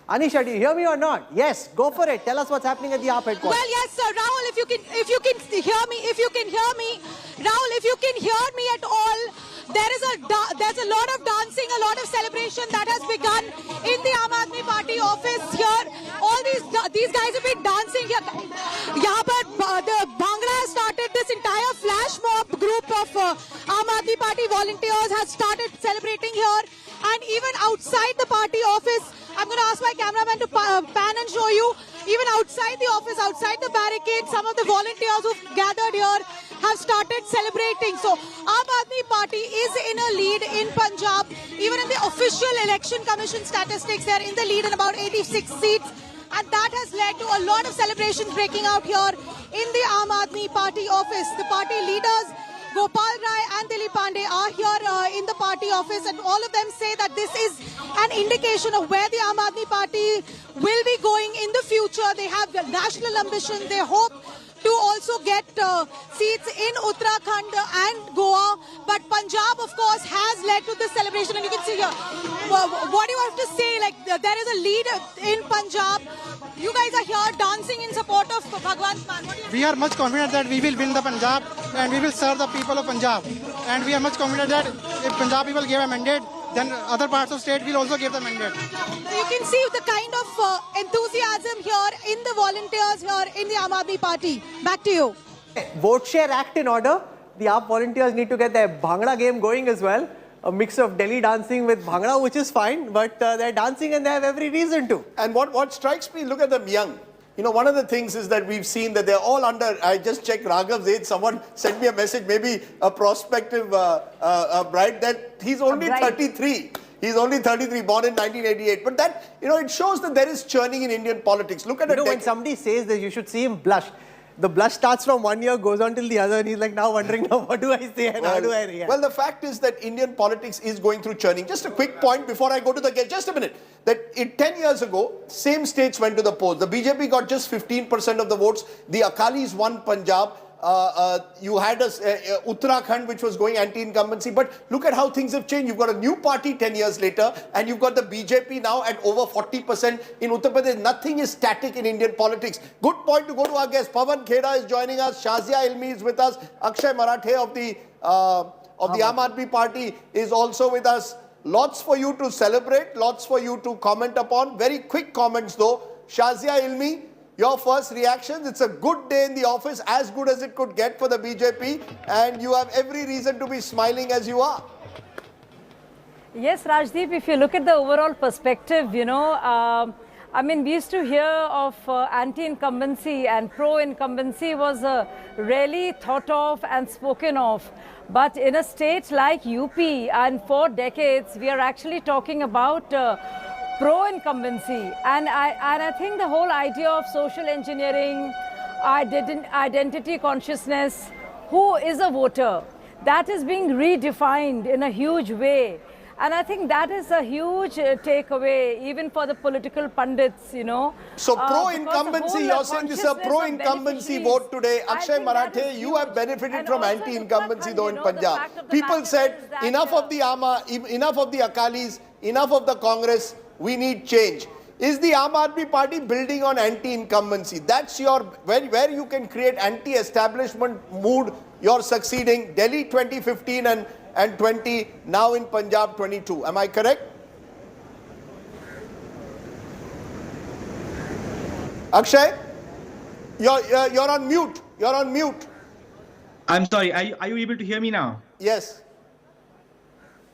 Anisha, do you hear me or not? Yes, go for it. Tell us what's happening at the AAP headquarters. Well, yes, sir. Rahul, if you can hear me, Rahul, if you can hear me at all, there's a lot of dancing, a lot of celebration that has begun in the Aam Aadmi Party office here. All these guys have been dancing here. The Bhangra has started. This entire flash mob group of Aam Aadmi Party volunteers has started celebrating here. And even outside the party office, I'm going to ask my cameraman to pan and show you. Even outside the office, outside the barricade, some of the volunteers who've gathered here have started celebrating. So Aam Aadmi Party is in a lead in Punjab. Even in the official election commission statistics, they're in the lead in about 86 seats. And that has led to a lot of celebrations breaking out here in the Aam Aadmi Party office. The party leaders, Gopal Rai and Dilip Pandey, are here in the party office, and all of them say that this is an indication of where the Aam Aadmi Party will be going in the future. They have national ambition. They hope to also get seats in Uttarakhand and Goa. But Punjab, of course, has led to this celebration. And you can see here, what do you have to say? Like, there is a lead in Punjab. You guys are here dancing in support of Bhagwant Mann. We are much confident that we will win the Punjab and we will serve the people of Punjab. And we are much confident that if Punjab people give a mandate, then other parts of state will also give the mandate. So you can see the kind of enthusiasm here in the volunteers here in the Aam Aadmi Party. Back to you. Vote share act in order. The AAP volunteers need to get their Bhangra game going as well. A mix of Delhi dancing with Bhangra, which is fine, but they're dancing and they have every reason to. And what strikes me, look at them young. One of the things is that we've seen that they're all under, I just checked Raghav's age, someone sent me a message, maybe a prospective bride, that he's only 33. He's only 33, born in 1988. But that, it shows that there is churning in Indian politics. Look at when somebody says that, you should see him blush. The blush starts from one year, goes on till the other, and he's like now wondering, what do I say and how do I react? Well, the fact is that Indian politics is going through churning. Just a quick point before I go to the guest, just a minute. That 10 years ago, same states went to the polls. The BJP got just 15% of the votes. The Akalis won Punjab. You had Uttarakhand, which was going anti-incumbency. But look at how things have changed. You've got a new party 10 years later, and you've got the BJP now at over 40% in Uttar Pradesh. Nothing is static in Indian politics. Good point to go to our guest. Pawan Kheda is joining us. Shazia Ilmi is with us. Akshay Marathe of the Aam Aadmi Party is also with us. Lots for you to celebrate, lots for you to comment upon. Very quick comments though. Shazia Ilmi, your first reactions. It's a good day in the office, as good as it could get for the BJP, and you have every reason to be smiling as you are. Yes, Rajdeep, if you look at the overall perspective, I mean, we used to hear of anti-incumbency, and pro-incumbency was rarely thought of and spoken of. But in a state like UP, and for decades, we are actually talking about pro-incumbency. And I think the whole idea of social engineering, identity consciousness, who is a voter, that is being redefined in a huge way. And I think that is a huge takeaway, even for the political pundits, you know. So pro-incumbency, you're saying this is a pro-incumbency vote today. Akshay Marathe, you have benefited from anti-incumbency though in Punjab. People said, enough of the enough of the Akalis, enough of the Congress, we need change. Is the Aam Aadmi Party building on anti-incumbency? That's your, where you can create anti-establishment mood, you're succeeding. Delhi 2015 and 20, now in Punjab 22. Am I correct? Akshay, you're on mute. You're on mute. I'm sorry, are you able to hear me now? Yes.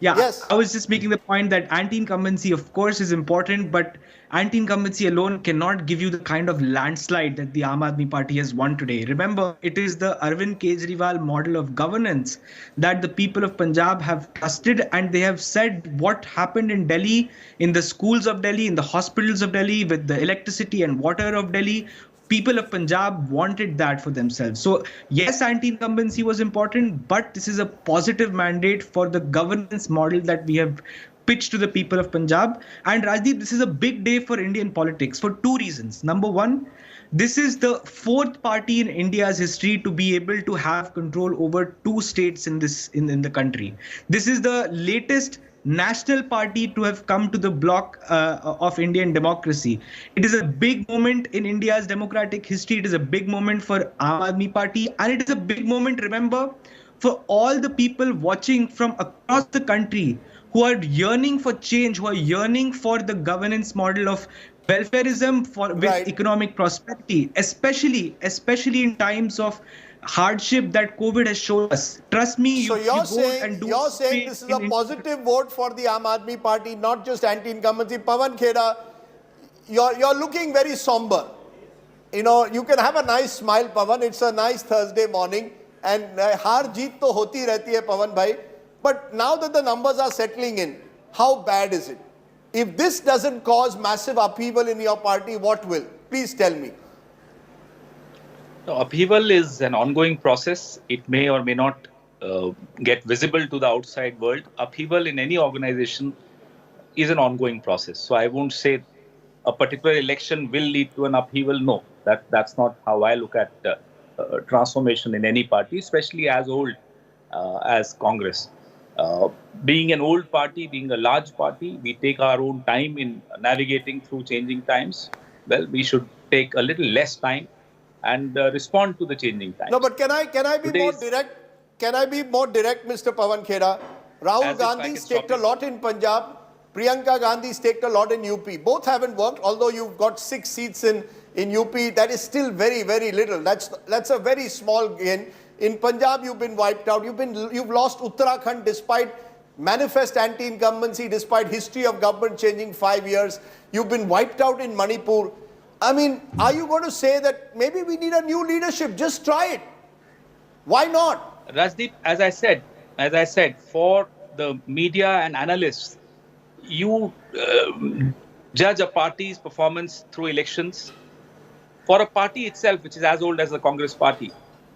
Yeah, yes. I was just making the point that anti-incumbency, of course, is important, but anti-incumbency alone cannot give you the kind of landslide that the Aam Aadmi Party has won today. Remember, it is the Arvind Kejriwal model of governance that the people of Punjab have trusted, and they have said what happened in Delhi, in the schools of Delhi, in the hospitals of Delhi, with the electricity and water of Delhi. People of Punjab wanted that for themselves. So yes, anti-incumbency was important, but this is a positive mandate for the governance model that we have pitched to the people of Punjab. And Rajdeep, this is a big day for Indian politics for two reasons. Number one, this is the fourth party in India's history to be able to have control over two states in the country. This is the latest national party to have come to the block of Indian democracy. It is a big moment in India's democratic history. It is a big moment for Aam Aadmi Party, and it is a big moment, remember, for all the people watching from across the country who are yearning for change, who are yearning for the governance model of welfareism with economic prosperity, especially in times of hardship that COVID has shown us. Trust me, so you're saying this is a positive vote for the Aam Aadmi Party, not just anti-incumbency. Pawan Khera, you're looking very somber. You know, you can have a nice smile, Pawan. It's a nice Thursday morning, and haar jeet to hoti rehti hai, Pawan bhai. But now that the numbers are settling in, how bad is it? If this doesn't cause massive upheaval in your party, what will? Please tell me. No, upheaval is an ongoing process. It may or may not get visible to the outside world. Upheaval in any organization is an ongoing process. So I won't say a particular election will lead to an upheaval. No, that's not how I look at transformation in any party, especially as old as Congress. Being an old party, being a large party, we take our own time in navigating through changing times. Well, we should take a little less time and respond to the changing times. No, but can I be more direct? Can I be more direct, Mr. Pawan Khera? Rahul Gandhi staked a lot in Punjab. Priyanka Gandhi staked a lot in UP. Both haven't worked, although you've got 6 seats in UP. That is still very, very little. That's a very small gain. In Punjab, you've been wiped out. You've lost Uttarakhand despite manifest anti-incumbency, despite history of government changing 5 years. You've been wiped out in Manipur. I mean, are you going to say that maybe we need a new leadership? Just try it. Why not? Rajdeep, as I said, for the media and analysts, you judge a party's performance through elections. For a party itself, which is as old as the Congress party,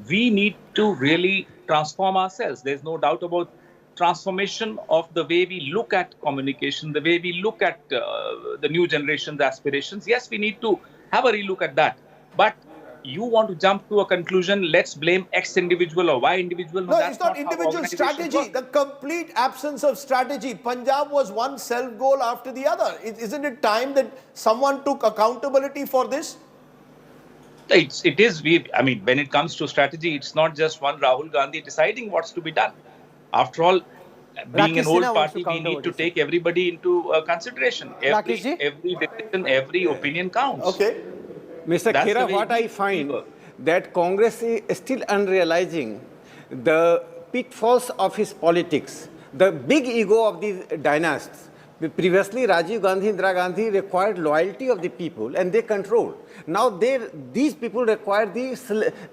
we need to really transform ourselves. There's no doubt about transformation of the way we look at communication, the way we look at the new generation's aspirations. Yes, we need to have a relook at that. But you want to jump to a conclusion, let's blame X individual or Y individual. No, it's not individual strategy. The complete absence of strategy. Punjab was one self-goal after the other. Isn't it time that someone took accountability for this? It is. I mean, when it comes to strategy, it's not just one Rahul Gandhi deciding what's to be done. After all, being an old party, we need to take everybody into consideration. Every decision, every opinion counts. Okay. Mr. Khera, what I find that Congress is still unrealizing the pitfalls of his politics, the big ego of these dynasts. Previously, Rajiv Gandhi, Indira Gandhi required loyalty of the people and they controlled. Now these people require the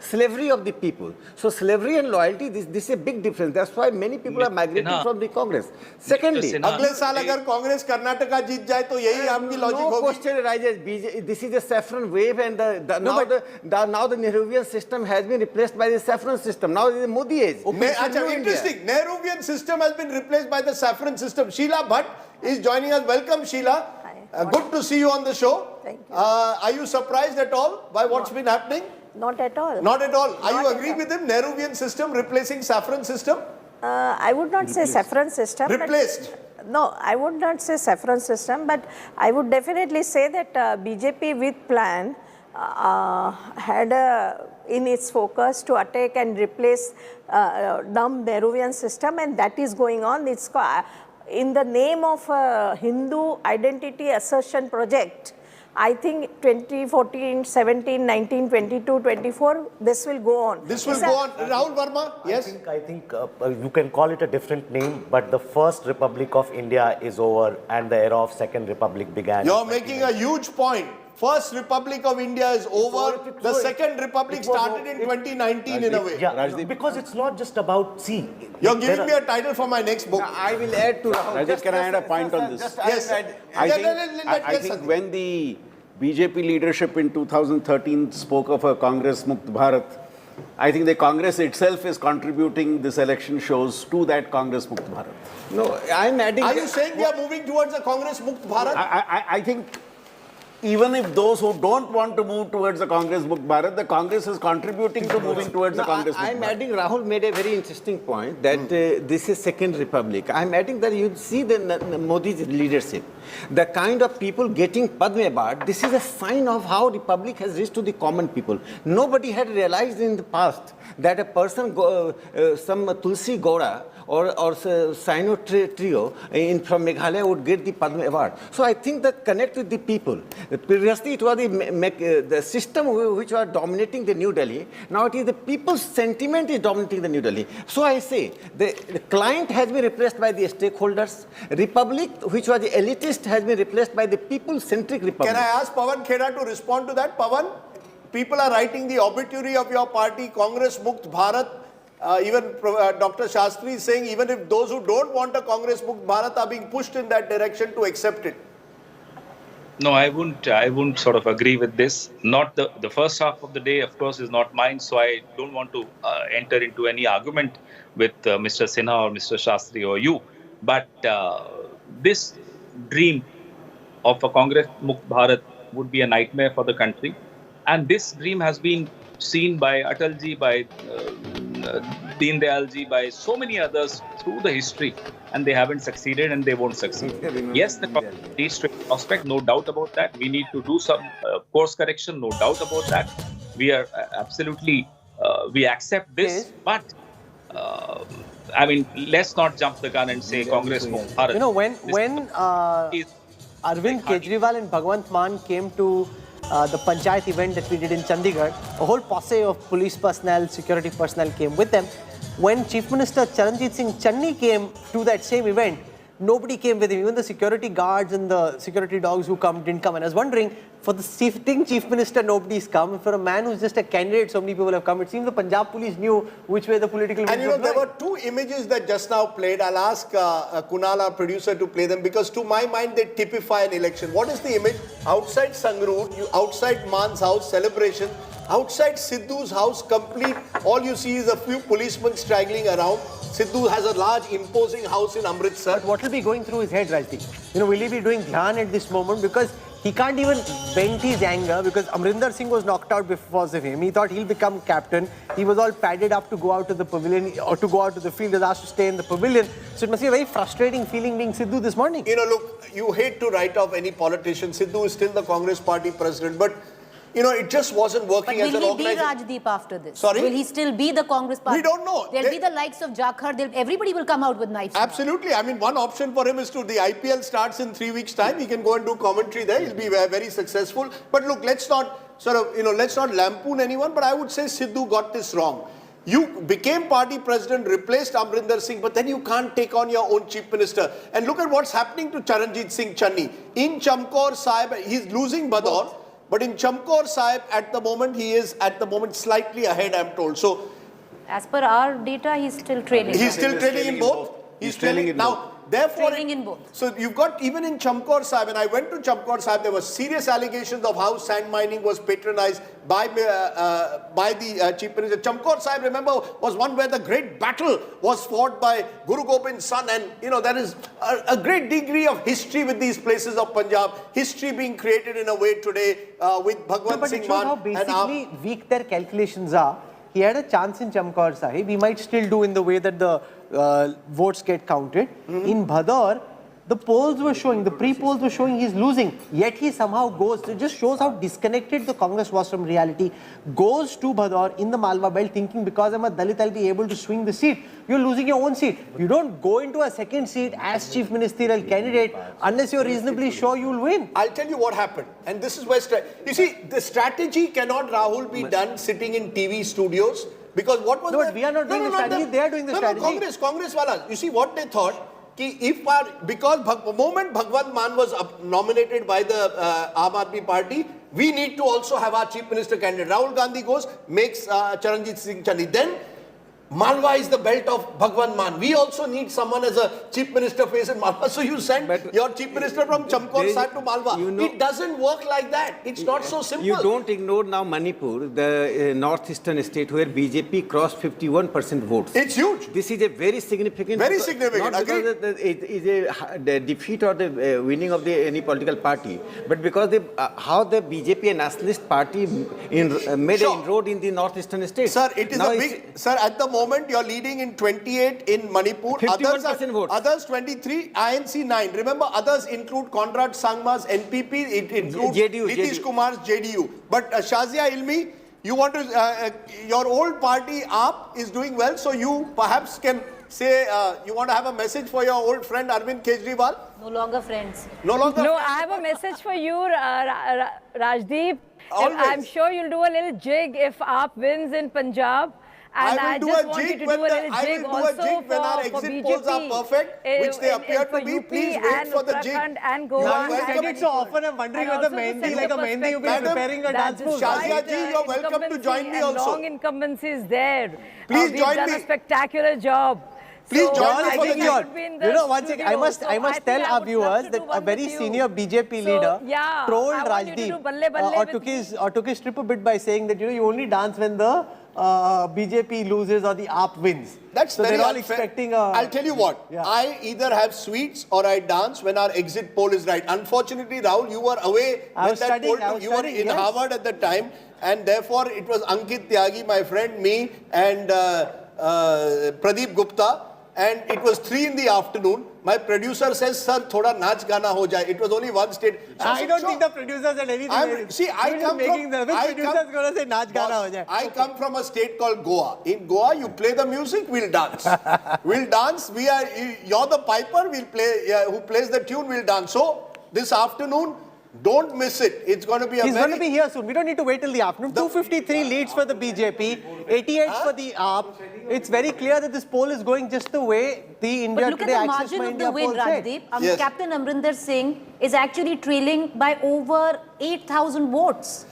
slavery of the people. So slavery and loyalty, this is a big difference. That's why many people are migrating from the Congress. Secondly, अगले साल अगर कांग्रेस कर्नाटका जीत जाए तो यही आपकी logic होगी. No question arises. This is a saffron wave, and now the Nehruvian system has been replaced by the saffron system. Now it is Modi age. Interesting. Nehruvian system has been replaced by the saffron system. Sheila Bhatt is joining us. Welcome, Sheila. Good to see you on the show. Thank you. Are you surprised at all by what's been happening? Not at all. Not at all. Are you agree with him? Nehruvian system replacing saffron system? I would not say saffron system. Replaced. No, I would not say saffron system, but I would definitely say that BJP with plan had in its focus to attack and replace dumb Nehruvian system, and that is going on. It's in the name of Hindu identity assertion project. I think 2014, 17, 19, 22, 24, this will go on. This will go on. Rahul Verma, yes? I think you can call it a different name, but the first Republic of India is over and the era of Second Republic began. You're making a huge point. First Republic of India is over. The Second Republic started in 2019 in a way. Yeah, because it's not just about, see. You're giving me a title for my next book. I will add to Rahul. Rajat, can I add a point on this? Yes. I think when the BJP leadership in 2013 spoke of a Congress Mukt Bharat, I think the Congress itself is contributing, this election shows, to that Congress Mukt Bharat. No, I'm adding... Are you saying we are moving towards a Congress Mukt Bharat? I think even if those who don't want to move towards the Congress Mukt Bharat, the Congress is contributing to moving towards the Congress Mukt Bharat. I'm adding, Rahul made a very interesting point that this is Second Republic. I'm adding that you see the Modi's leadership. The kind of people getting Padma Award, this is a sign of how Republic has reached to the common people. Nobody had realized in the past that a person, some Tulsi Gaura or Sino trio from Meghalaya would get the Padma Award. So I think that connect with the people. Previously it was the system which was dominating the New Delhi. Now it is the people's sentiment is dominating the New Delhi. So I say the client has been replaced by the stakeholders. Republic, which was the elitist, has been replaced by the people-centric Republic. Can I ask Pawan Kheda to respond to that? Pawan, people are writing the obituary of your party, Congress Mukt Bharat. Even Dr. Shastri is saying even if those who don't want a Congress Mukt Bharat are being pushed in that direction to accept it. No, I wouldn't sort of agree with this. Not the first half of the day, of course, is not mine, so I don't want to enter into any argument with Mr. Sinha or Mr. Shastri or you. But this dream of a Congress Mukt Bharat would be a nightmare for the country. And this dream has been seen by Atalji, by Deen Dayalji, by so many others through the history, and they haven't succeeded and they won't succeed. Yes, the needs to prospect, no doubt about that. We need to do some course correction, no doubt about that. We are absolutely, we accept this, but I mean, let's not jump the gun and say Congress Mukt Bharat. You know, when Arvind Kejriwal and Bhagwant Mann came to the Panchayat event that we did in Chandigarh, a whole posse of police personnel, security personnel came with them. When Chief Minister Charanjit Singh Channi came to that same event, nobody came with him. Even the security guards and the security dogs who didn't come. And I was wondering, for the sitting Chief Minister, nobody's come. And for a man who's just a candidate, so many people have come. It seems the Punjab police knew which way the political winds And you know, there were two images that just now played. I'll ask Kunal, our producer, to play them because to my mind, they typify an election. What is the image? Outside Sangrur, outside Man's house, celebration. Outside Sidhu's house, complete. All you see is a few policemen straggling around. Sidhu has a large, imposing house in Amritsar. But what will be going through his head, Rajdeep? You know, will he be doing Dhan at this moment? Because he can't even vent his anger because Amrinder Singh was knocked out because of him. He thought he'll become captain. He was all padded up to go out to the pavilion or to go out to the field. He was asked to stay in the pavilion. So it must be a very frustrating feeling being Sidhu this morning. You know, look, you hate to write off any politician. Sidhu is still the Congress party president. But you know, it just wasn't working as an organization. Will he be Rajdeep after this? Sorry? Will he still be the Congress party? We don't know. There'll be the likes of Jakhar. Everybody will come out with knives. Absolutely. I mean, one option for him is to, the IPL starts in 3 weeks' time. He can go and do commentary there. He'll be very successful. But look, let's not let's not lampoon anyone. But I would say Sidhu got this wrong. You became party president, replaced Amrinder Singh, but then you can't take on your own chief minister. And look at what's happening to Charanjit Singh Channi. In Chamkaur Sahib, he's losing Badaur, but in Chamkaur Sahib, at the moment, he is slightly ahead, I'm told. So, as per our data, he's still trailing. He's still trailing in both? He's trailing in both. Therefore, in both. So you've got, even in Chamkaur Sahib, when I went to Chamkaur Sahib, there were serious allegations of how sand mining was patronized by the chief minister. Chamkaur Sahib, remember, was one where the great battle was fought by Guru Gobind's son, and there is a great degree of history with these places of Punjab. History being created in a way today with Bhagwant Singh Mann. How basically weak their calculations are. He had a chance in Chamkaur Sahib. He might still do in the way that the votes get counted. In Bhador, the polls were showing, the pre-polls were showing he's losing. Yet he somehow goes. It just shows how disconnected the Congress was from reality. Goes to Bhador in the Malwa belt thinking because I'm a Dalit, I'll be able to swing the seat. You're losing your own seat. You don't go into a second seat as chief ministerial candidate unless you're reasonably sure you'll win. I'll tell you what happened. And this is where, you see, the strategy cannot, Rahul, be done sitting in TV studios. Because what was we are not doing the strategy, they are doing the strategy. Congress wala. You see what they thought, because the moment Bhagwant Mann was nominated by the Aam Aadmi Party, we need to also have our chief minister candidate. Rahul Gandhi goes, makes Charanjit Singh Channi. Then Malwa is the belt of Bhagwant Mann. We also need someone as a chief minister face in Malwa. So you send your chief minister from Chamkaur Sahib to Malwa. It doesn't work like that. It's not so simple. You don't ignore now Manipur, the northeastern state where BJP crossed 51% votes. It's huge. This is a very significant. Very significant. Not because it is the defeat or the winning of any political party, but because how the BJP and nationalist party made an inroad in the northeastern states. Sir, it is a big. Sir, at the moment you're leading in 28 in Manipur. 51% votes. Others 23, INC 9. Remember, others include Conrad Sangma's NPP. It includes JDU, Nitish Kumar's JDU. But Shazia Ilmi, you want to, your old party AAP is doing well, so you perhaps can say you want to have a message for your old friend Arvind Kejriwal. No longer friends. No longer. No, I have a message for you, Rajdeep. I'm sure you'll do a little jig if AAP wins in Punjab. And I just want you to do a little jig also when our exit polls are perfect, which they appear to be. Please wait for the jig. And Goa. You said it so often, I'm wondering whether Mehndi, like a Mehndi, you've been preparing a dance move. Shazia ji, you're welcome to join me also. Long incumbency is there. Please we've join done me. A spectacular job. Please join me for the jig. You know, one second, I must tell our viewers that a very senior BJP leader trolled Rajdeep or took his trip a bit by saying that you only dance when the BJP loses or the AAP wins. That's so very they're all unfair. expecting I'll tell you what, I either have sweets or I dance when our exit poll is right. Unfortunately, Rahul, you were away when that poll, you were in Harvard at the time, and therefore it was Ankit Tyagi, my friend, me and Pradeep Gupta, and it was 3 in the afternoon. My producer says, sir, thoda naach gana ho jaye. It was only one state. I don't think the producers had anything. I come from a state called Goa. In Goa, you play the music, we'll dance. We'll dance. You're the piper, we'll play, who plays the tune, we'll dance. So, this afternoon, don't miss it. It's going to be He's going to be here soon. We don't need to wait till the afternoon. 253 leads for the BJP, 88 for the AAP. It's very clear that this poll is going just the way the India Today Access My India poll said. Yes. Captain Amrinder Singh is actually trailing by over 8,000 votes.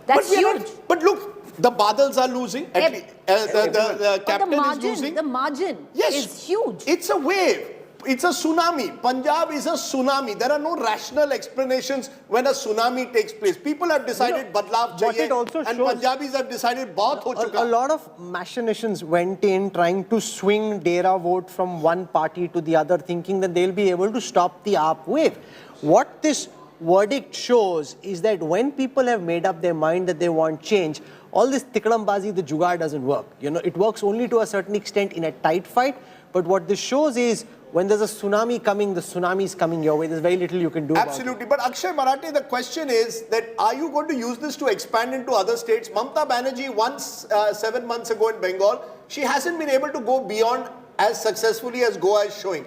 That's huge. But look, the Badals are losing. The captain is losing. The margin is huge. It's a wave. It's a tsunami. Punjab is a tsunami. There are no rational explanations when a tsunami takes place. People have decided badlav chahiye, and Punjabis have decided bahut ho chuka. A lot of machinations went in trying to swing Dera vote from one party to the other, thinking that they'll be able to stop the AAP wave. What this verdict shows is that when people have made up their mind that they want change, all this tikadambazi, the jugaad doesn't work. It works only to a certain extent in a tight fight. But what this shows is, when there's a tsunami coming, the tsunami is coming your way. There's very little you can do Absolutely. About it. But Akshay Marathi, the question is that are you going to use this to expand into other states? Mamta Banerjee once 7 months ago in Bengal, she hasn't been able to go beyond as successfully as Goa is showing.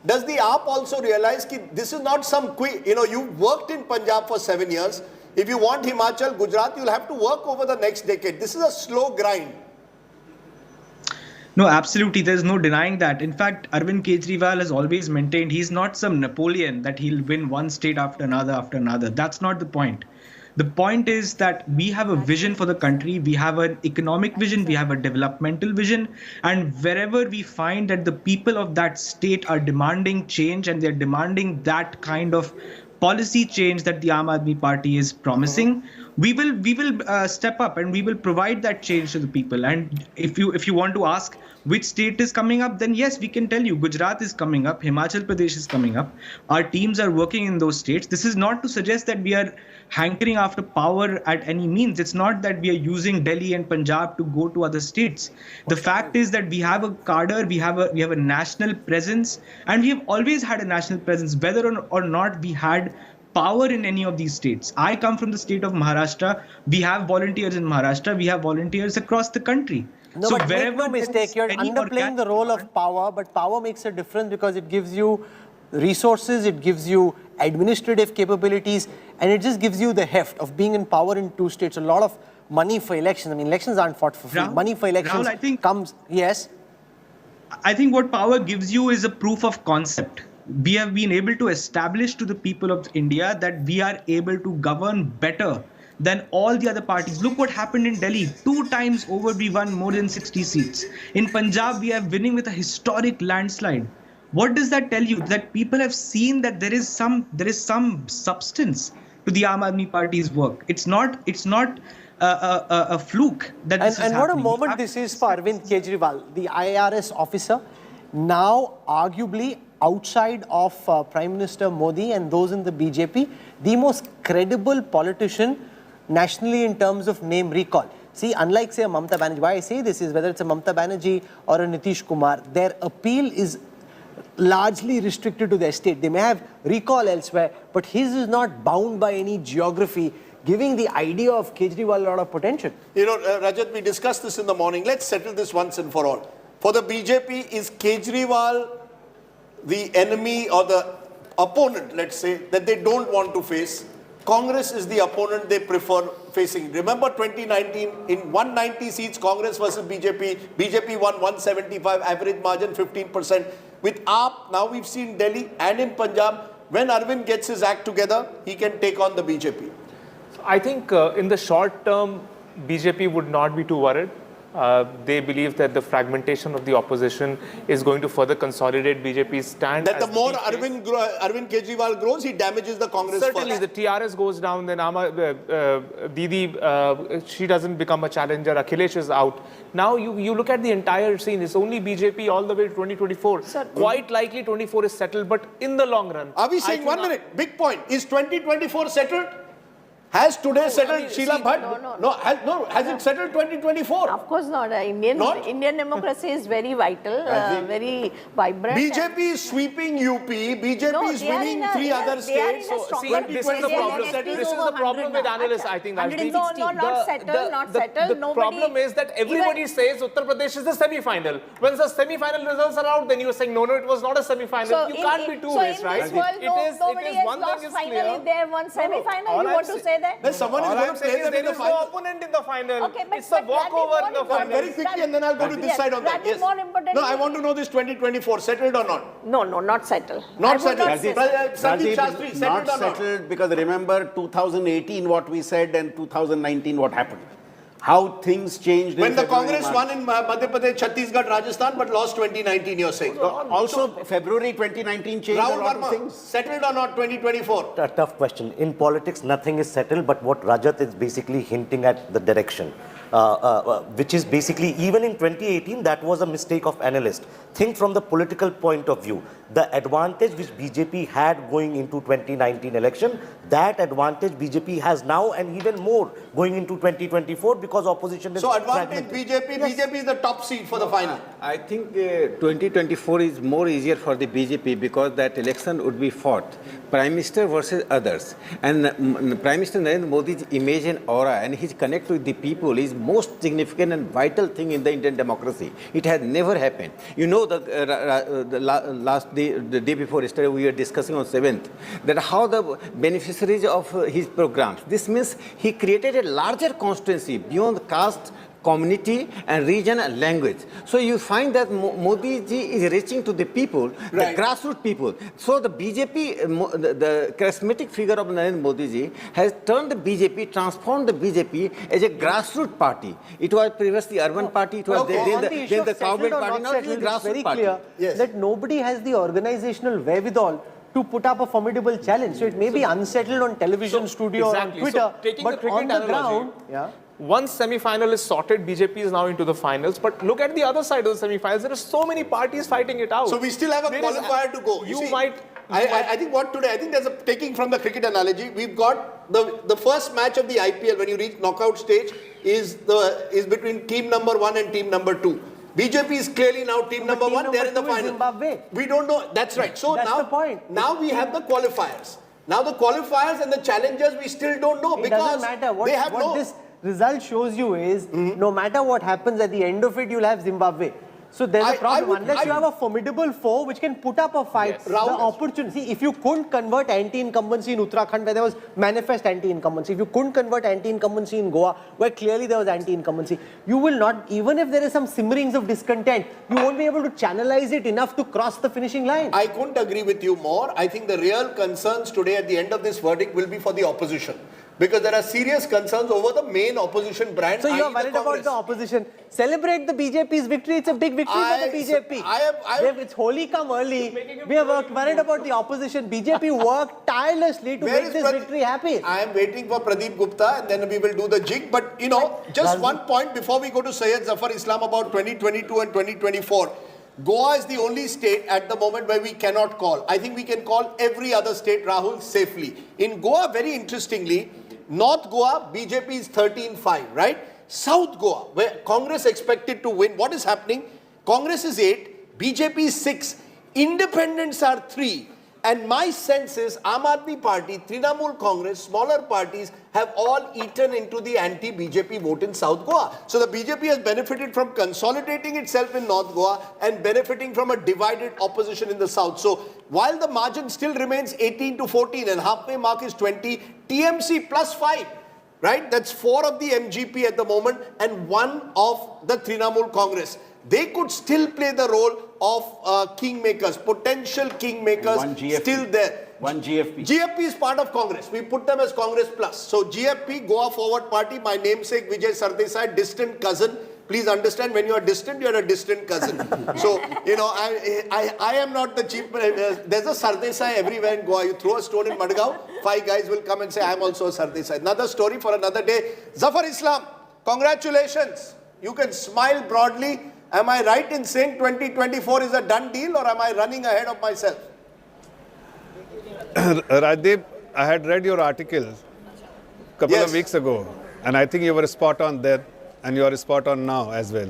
Does the AAP also realize that this is not some quick, you worked in Punjab for 7 years. If you want Himachal, Gujarat, you'll have to work over the next decade. This is a slow grind. No, absolutely. There's no denying that. In fact, Arvind Kejriwal has always maintained he's not some Napoleon that he'll win one state after another after another. That's not the point. The point is that we have a vision for the country. We have an economic vision. We have a developmental vision. And wherever we find that the people of that state are demanding change and they're demanding that kind of policy change that the Aam Aadmi Party is promising, we will step up and we will provide that change to the people. And if you want to ask which state is coming up, then yes, we can tell you Gujarat is coming up, Himachal Pradesh is coming up. Our teams are working in those states. This is not to suggest that we are hankering after power at any means. It's not that we are using Delhi and Punjab to go to other states. The fact is that we have a cadre, we have a national presence, and we have always had a national presence, whether or not we had power in any of these states. I come from the state of Maharashtra. We have volunteers in Maharashtra. We have volunteers across the country. No, so but make no mistake, you're underplaying the role of power, but power makes a difference because it gives you resources, it gives you administrative capabilities, and it just gives you the heft of being in power in two states. A lot of money for elections. I mean, elections aren't fought for free. Rahul, Money for elections comes, yes. I think what power gives you is a proof of concept. We have been able to establish to the people of India that we are able to govern better than all the other parties. Look what happened in Delhi. 2 times over we won more than 60 seats. In Punjab, we are winning with a historic landslide. What does that tell you? That people have seen that there is some substance to the Aam Aadmi Party's work. It's not a fluke that this is happening. And what a moment this is for Arvind Kejriwal, the IRS officer, now arguably outside of Prime Minister Modi and those in the BJP, the most credible politician nationally in terms of name recall. See, unlike say a Mamata Banerjee, why I say this is whether it's a Mamata Banerjee or a Nitish Kumar, their appeal is largely restricted to their state. They may have recall elsewhere, but his is not bound by any geography, giving the idea of Kejriwal a lot of potential. You know, Rajat, we discussed this in the morning. Let's settle this once and for all. For the BJP, is Kejriwal the enemy or the opponent, let's say, that they don't want to face? Congress is the opponent they prefer facing. Remember 2019, in 190 seats, Congress versus BJP. BJP won 175, average margin 15%. With AAP, now we've seen Delhi and in Punjab, when Arvind gets his act together, he can take on the BJP. I think in the short term, BJP would not be too worried. They believe that the fragmentation of the opposition is going to further consolidate BJP's stand. That the more Arvind Kejriwal grows, he damages the Congress. Certainly, the TRS goes down, then Didi, she doesn't become a challenger, Akhilesh is out. Now you look at the entire scene, it's only BJP all the way to 2024. Quite likely 24 is settled, but in the long run. Are we saying, 1 minute, big point, is 2024 settled? Has today settled Sheila Bhatt? No, has it settled 2024? Of course not. Indian democracy is very vital, very vibrant. BJP is sweeping UP, BJP is winning 3 other states. So, this is the problem with analysts, I think. No, not settled. The problem is that everybody says Uttar Pradesh is the semi-final. When the semi-final results are out, then you are saying, no, it was not a semi-final. You can't be two ways, right? Nobody has lost final. If they have won semi-final, you want to say that? Someone is going to play them in the final. There is no opponent in the final. Okay, it's a walkover in the final. Very quickly, and then I'll go to this side on that. Yes. No, I want to know this 2024, settled or not? No, not settled. Not settled. Sandeep Shastri, not settled, because remember 2018 what we said and 2019 what happened. How things changed. When the Congress won in Madhya Pradesh, Chhattisgarh, Rajasthan, but lost 2019, you're saying. Also, February 2019 changed a lot of things. Settled or not 2024? A tough question. In politics, nothing is settled, but what Rajat is basically hinting at the direction. Which is basically, even in 2018, that was a mistake of analysts. Think from the political point of view. The advantage which BJP had going into 2019 election, that advantage BJP has now and even more going into 2024 because opposition is advantage BJP, yes. BJP is the top seed for the final. I think 2024 is more easier for the BJP because that election would be fought. Prime Minister versus others. And Prime Minister Narendra Modi's image and aura and his connect with the people is most significant and vital thing in the Indian democracy. It has never happened. You know, the day before yesterday, we were discussing on 7th, that how the beneficiaries of his programs. This means he created a larger constituency beyond caste, community and region and language. So you find that Modi ji is reaching to the people, the grassroots people. So the BJP, the charismatic figure of Narendra Modi ji has turned the BJP, transformed the BJP as a grassroots party. It was previously urban party, it was then the cowbell party, now it is a grassroots very party. Clear that nobody has the organizational wherewithal to put up a formidable challenge. So it may be unsettled on television, studio, or on Twitter, but on the ground, once semi-final is sorted, BJP is now into the finals. But look at the other side of the semi-finals. There are so many parties fighting it out. So we still have a qualifier to go. I think what today, I think there's a, taking from the cricket analogy, we've got the first match of the IPL when you reach knockout stage is between team number 1 and team number 2. BJP is clearly now team number 1, they're in the final. Zimbabwe. We don't know, that's right. So that's the point. Now we have the qualifiers. Now the qualifiers and the challengers we still don't know it because doesn't matter. they have what this result shows you is no matter what happens at the end of it, you'll have Zimbabwe. So there's a problem. Unless you have a formidable foe which can put up a fight, the opportunity. See, if you couldn't convert anti-incumbency in Uttarakhand where there was manifest anti-incumbency, if you couldn't convert anti-incumbency in Goa where clearly there was anti-incumbency, you will not, even if there is some simmerings of discontent, you won't be able to channelize it enough to cross the finishing line. I couldn't agree with you more. I think the real concerns today at the end of this verdict will be for the opposition. Because there are serious concerns over the main opposition brand. So you are worried about the opposition. Celebrate the BJP's victory. It's a big victory for the BJP. It's holy come early. We are worried about the opposition. BJP worked tirelessly to make this victory happen. I am waiting for Pradeep Gupta and then we will do the jig. But you know, just one point before we go to Syed Zafar Islam about 2022 and 2024. Goa is the only state at the moment where we cannot call. I think we can call every other state, Rahul, safely. In Goa, very interestingly, North Goa, BJP is 13-5, right? South Goa, where Congress expected to win. What is happening? Congress is 8, BJP is 6, independents are 3. And my sense is Aam Aadmi Party, Trinamool Congress, smaller parties have all eaten into the anti-BJP vote in South Goa. So the BJP has benefited from consolidating itself in North Goa and benefiting from a divided opposition in the South. So while the margin still remains 18 to 14 and halfway mark is 20, TMC plus 5, right? That's 4 of the MGP at the moment and 1 of the Trinamool Congress. They could still play the role of kingmakers, potential kingmakers still there. One GFP. GFP is part of Congress. We put them as Congress plus. So GFP, Goa Forward Party, my namesake Vijay Sardesai, distant cousin. Please understand, when you are distant, you are a distant cousin. So, you know, I am not the chief. There's a Sardesai everywhere in Goa. You throw a stone in Madgaon, 5 guys will come and say, I am also a Sardesai. Another story for another day. Zafar Islam, congratulations. You can smile broadly. Am I right in saying 2024 is a done deal or am I running ahead of myself? Rajdeep, I had read your article a couple of weeks ago and I think you were spot on there and you are spot on now as well.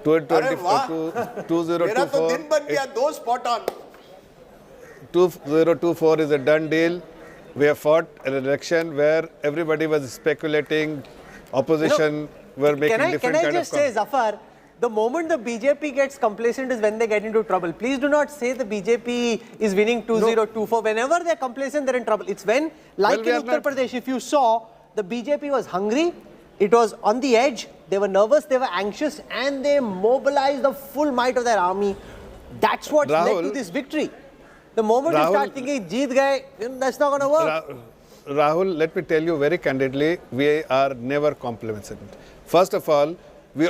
2024 is a done deal. We have fought an election where everybody was speculating, opposition were making different kind of... Can I just say, Zafar, the moment the BJP gets complacent is when they get into trouble. Please do not say the BJP is winning 2024. Whenever they're complacent, they're in trouble. It's when, like in Uttar Pradesh, if you saw, the BJP was hungry, it was on the edge, they were nervous, they were anxious, and they mobilized the full might of their army. That's what led to this victory. The moment you start thinking, jeet gaye, that's not going to work. Rahul, let me tell you very candidly, we are never complacent. First of all, we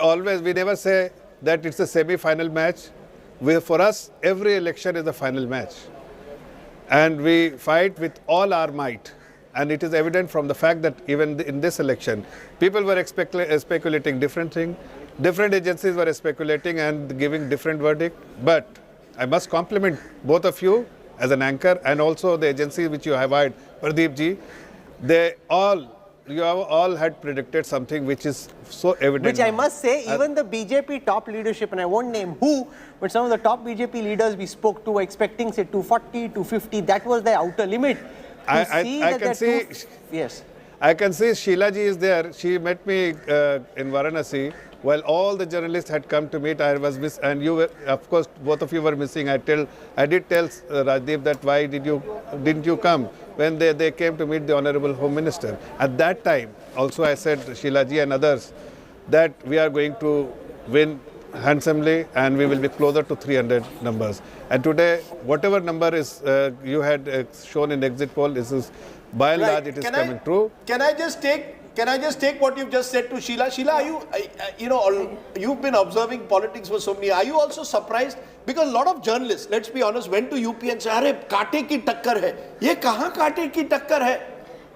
never say that it's a semi-final match. For us, every election is a final match. And we fight with all our might. And it is evident from the fact that even in this election, people were speculating different things. Different agencies were speculating and giving different verdict. But I must compliment both of you as an anchor and also the agencies which you have hired, Pradeep ji. You have all had predicted something which is so evident. Which I must say, even the BJP top leadership, and I won't name who, but some of the top BJP leaders we spoke to were expecting, say, 240, 250. That was the outer limit. I can see Sheila ji is there. She met me in Varanasi. While all the journalists had come to meet, and you were, of course, both of you were missing. I did tell Rajdeep that why didn't you come when they came to meet the Honorable Home Minister. At that time, also I said, Sheila ji and others, that we are going to win handsomely and we will be closer to 300 numbers. And today, whatever number is you had shown in exit poll, this is by and large it is coming true. Can I just take what you've just said to Sheila? Sheila, are you, you've been observing politics for so many. Are you also surprised? Because a lot of journalists, let's be honest, went to UP and said, "Arey, kaate ki takkar hai." Ye kahan kaate ki takkar hai?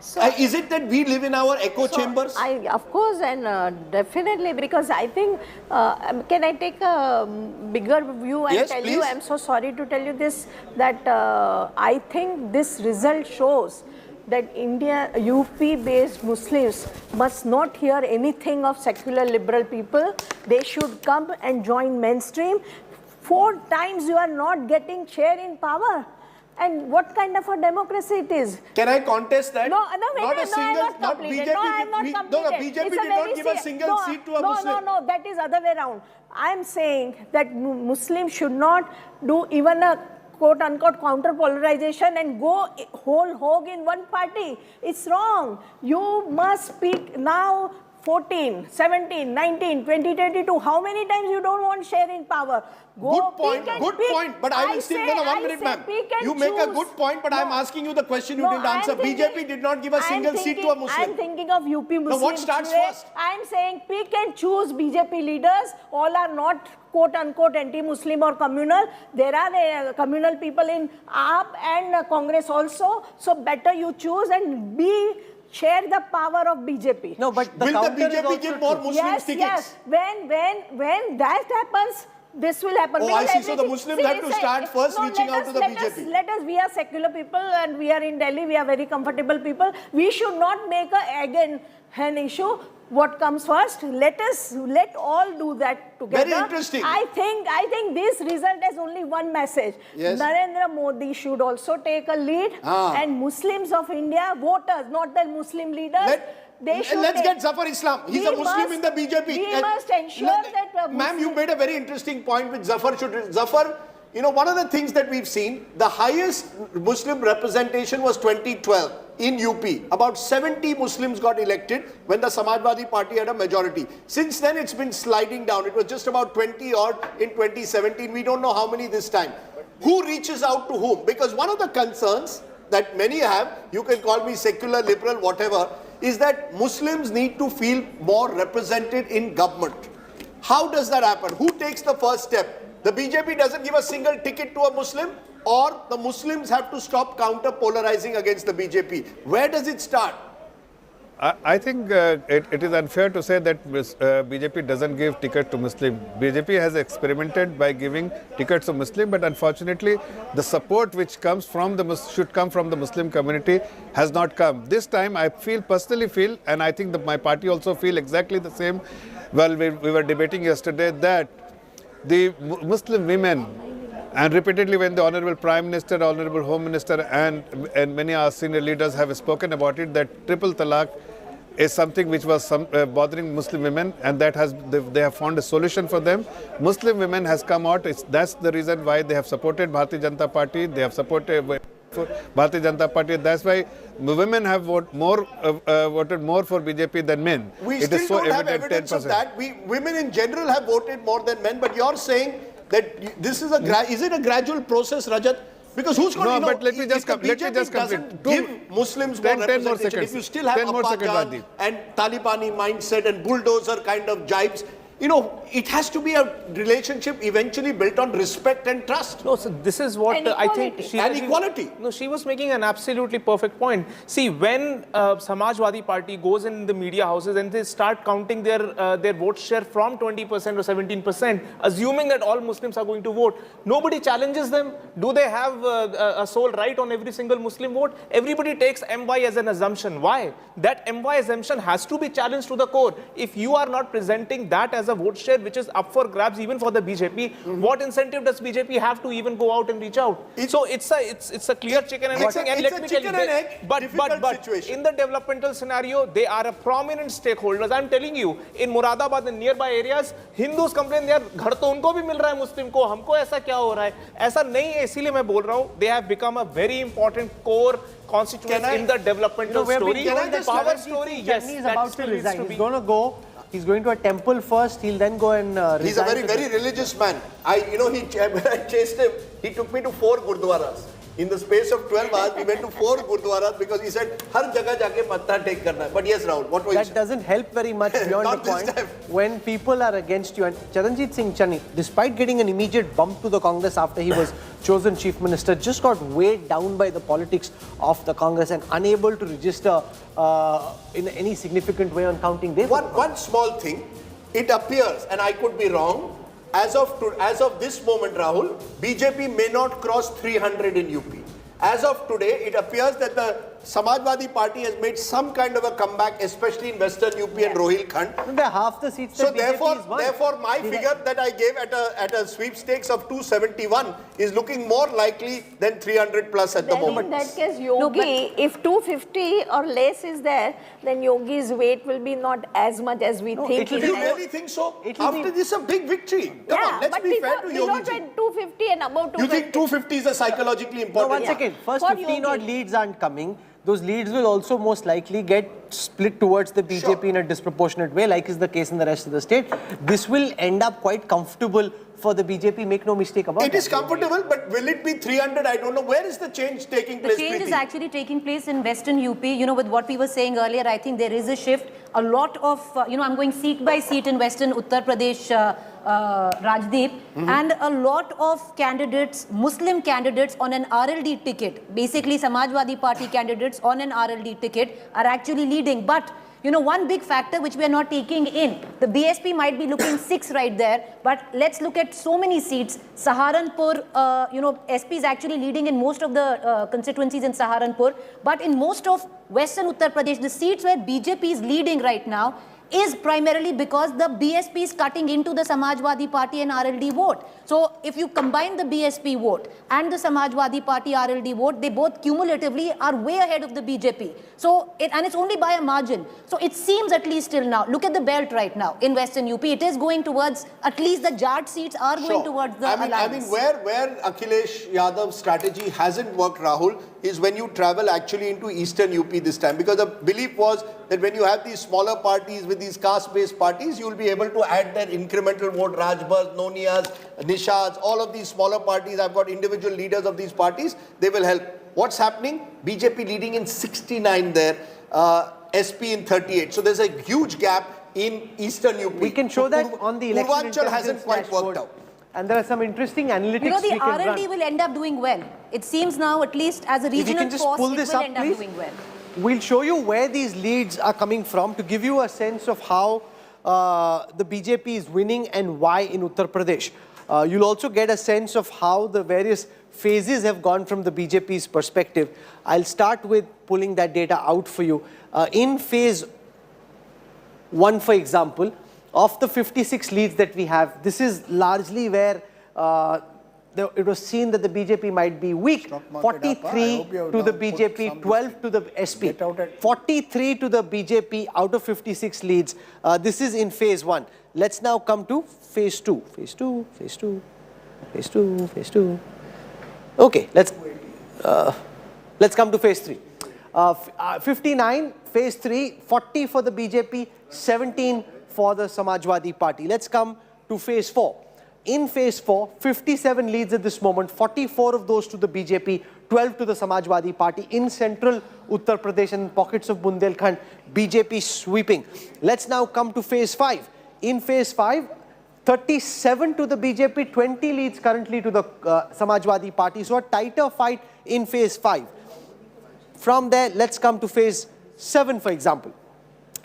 So, is it that we live in our echo chambers? Of course, and definitely, because I think, can I take a bigger view and tell you, I'm so sorry to tell you this, that I think this result shows that UP-based Muslims must not hear anything of secular liberal people. They should come and join mainstream. 4 times you are not getting chair in power. And what kind of a democracy it is? Can I contest that? Not BJP. No, I am not completed. No, BJP did not give a single seat to a Muslim. No, that is other way around. I am saying that Muslims should not do even a quote-unquote counter-polarization and go whole hog in one party. It's wrong. You must speak now. 14, 17, 19, 20, 22. How many times you don't want share in power? Good point. But I will still, 1 minute, ma'am. You make a good point, but I'm asking you the question you didn't answer. BJP did not give a single seat to a Muslim. I'm thinking of UP Muslims. Now what starts first? I'm saying pick and choose BJP leaders. All are not quote-unquote anti-Muslim or communal. There are communal people in Aam and Congress also. So better you choose and share the power of BJP. No, but will the BJP give more Muslims tickets? Yes. When that happens, this will happen. Oh, I see. So the Muslims have to start first reaching out to the BJP. We are secular people and we are in Delhi. We are very comfortable people. We should not make an issue. What comes first? Let all do that together. Very interesting. I think this result has only one message. Yes. Narendra Modi should also take a lead, and Muslims of India, voters, not the Muslim leaders. Let's get Zafar Islam. He's a Muslim in the BJP. We must ensure that... Ma'am, you made a very interesting point with Zafar. Zafar, one of the things that we've seen, the highest Muslim representation was 2012 in UP. About 70 Muslims got elected when the Samajwadi Party had a majority. Since then, it's been sliding down. It was just about 20 odd in 2017. We don't know how many this time. Who reaches out to whom? Because one of the concerns that many have, you can call me secular, liberal, whatever, is that Muslims need to feel more represented in government. How does that happen? Who takes the first step? The BJP doesn't give a single ticket to a Muslim, or the Muslims have to stop counter-polarizing against the BJP. Where does it start? I think it is unfair to say that BJP doesn't give ticket to Muslim. BJP has experimented by giving tickets to Muslim, but unfortunately, the support which comes from should come from the Muslim community has not come. This time, I personally feel, and I think that my party also feel exactly the same. Well, we were debating yesterday that the Muslim women, and repeatedly when the Honorable Prime Minister, Honorable Home Minister and many of our senior leaders have spoken about it, that triple talaq is something which was bothering Muslim women, and that they have found a solution for them. Muslim women has come out. That's the reason why they have supported Bharatiya Janata Party. They have supported Bharatiya Janata Party. That's why women have voted more for BJP than men. We still don't have evidence of that. Women in general have voted more than men, but you're saying that this is is it a gradual process, Rajat? Because who's going to know? But let me just complete. Give Muslims more representation. If you still have apartheid and Talibani mindset and bulldozer kind of jibes, it has to be a relationship eventually built on respect and trust. No, so this is what I think. Equality. No, she was making an absolutely perfect point. See, when Samajwadi Party goes in the media houses and they start counting their vote share from 20% or 17%, assuming that all Muslims are going to vote, nobody challenges them. Do they have a sole right on every single Muslim vote? Everybody takes MY as an assumption. Why? That MY assumption has to be challenged to the core. If you are not presenting that as a vote share which is up for grabs even for the BJP, what incentive does BJP have to even go out and reach out? So it's a clear chicken and egg thing. And let me tell you, but in the developmental scenario, they are a prominent stakeholders. I'm telling you, in Muradabad and nearby areas, Hindus complain यार घर तो उनको भी मिल रहा है मुस्लिम को, हमको ऐसा क्या हो रहा है? ऐसा नहीं है, इसीलिए मैं बोल रहा हूँ. They have become a very important core constituency in the developmental story. Power story, yes, that still needs to be. He's going to go. He's going to a temple first. He'll then go and He's a very religious man. When I chased him, he took me to 4 gurdwaras. In the space of 12 hours, we went to 4 gurdwaras because he said, "Har jagah jaake matha take karna hai." But yes, Rahul, what was that doesn't help very much beyond the point. When people are against you, and Charanjit Singh Channi, despite getting an immediate bump to the Congress after he was chosen Chief Minister, just got weighed down by the politics of the Congress and unable to register in any significant way on counting day. One small thing, it appears, and I could be wrong, as of this moment, Rahul, BJP may not cross 300 in UP. As of today, it appears that the Samajwadi Party has made some kind of a comeback, especially in Western UP and Rohilkhand. Half the seats. So therefore, my figure that I gave at a sweepstakes of 271 is looking more likely than 300 plus at the moment. In that case, Yogi, if 250 or less is there, then Yogi's weight will be not as much as we think. Do you really think so? After this, a big victory. Come on, let's be fair to Yogi. 250 and above 250. You think 250 is a psychologically important? No, one second. First 15 odd leads aren't coming. Those leads will also most likely get split towards the BJP in a disproportionate way, like is the case in the rest of the state. This will end up quite comfortable for the BJP, make no mistake about it. It is comfortable, but will it be 300? I don't know. Where is the change taking place? The change is actually taking place in Western UP. You know, with what we were saying earlier, I think there is a shift. A lot of, I'm going seat by seat in Western Uttar Pradesh, Rajdeep, and a lot of candidates, Muslim candidates on an RLD ticket, basically Samajwadi Party candidates on an RLD ticket are actually leading. But one big factor which we are not taking in, the BSP might be looking 6 right there, but let's look at so many seats. Saharanpur, SP is actually leading in most of the constituencies in Saharanpur, but in most of Western Uttar Pradesh, the seats where BJP is leading right now is primarily because the BSP is cutting into the Samajwadi Party and RLD vote. So if you combine the BSP vote and the Samajwadi Party RLD vote, they both cumulatively are way ahead of the BJP. So and it's only by a margin. So it seems, at least till now, look at the belt right now in Western UP. It is going towards, at least the Jat seats are going towards the alliance. I mean, where Akhilesh Yadav's strategy hasn't worked, Rahul, is when you travel actually into Eastern UP this time. Because the belief was that when you have these smaller parties with these caste-based parties, you will be able to add their incremental vote, Rajbars, Nonias, Nishads, all of these smaller parties. I've got individual leaders of these parties. They will help. What's happening? BJP leading in 69 there, SP in 38. So there's a huge gap in Eastern UP. We can show that on the election Purvanchal hasn't quite worked out. And there are some interesting analytics. The RLD will end up doing well. It seems now, at least as a regional force, it will end up doing well. We'll show you where these leads are coming from to give you a sense of how the BJP is winning and why in Uttar Pradesh. You'll also get a sense of how the various phases have gone from the BJP's perspective. I'll start with pulling that data out for you. In phase 1, for example, of the 56 leads that we have, this is largely where it was seen that the BJP might be weak. 43 to the BJP, 12 to the SP. 43 to the BJP out of 56 leads. This is in phase 1. Let's now come to phase 2. Phase 2, phase 2, phase 2, phase 2. Okay, let's come to phase 3. 59, phase 3, 40 for the BJP, 17 for the Samajwadi Party. Let's come to phase 4. In phase 4, 57 leads at this moment, 44 of those to the BJP, 12 to the Samajwadi Party. In central Uttar Pradesh and pockets of Bundelkhand, BJP sweeping. Let's now come to phase 5. In phase 5, 37 to the BJP, 20 leads currently to the Samajwadi Party. So a tighter fight in phase 5. From there, let's come to phase 7, for example.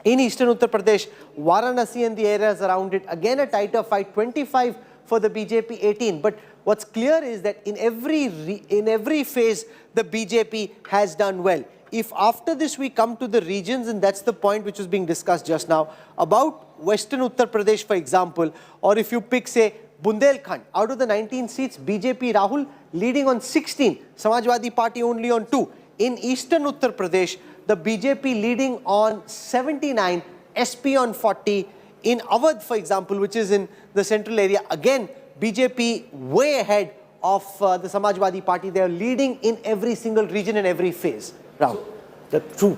In eastern Uttar Pradesh, Varanasi and the areas around it, again a tighter fight, 25 for the BJP, 18. But what's clear is that in every phase, the BJP has done well. If after this we come to the regions, and that's the point which was being discussed just now, about Western Uttar Pradesh, for example, or if you pick, say, Bundelkhand, out of the 19 seats, BJP, Rahul, leading on 16, Samajwadi Party only on 2. In Eastern Uttar Pradesh, the BJP leading on 79, SP on 40. In Awadh, for example, which is in the central area, again, BJP way ahead of the Samajwadi Party. They are leading in every single region and every phase. Rahul. That's true.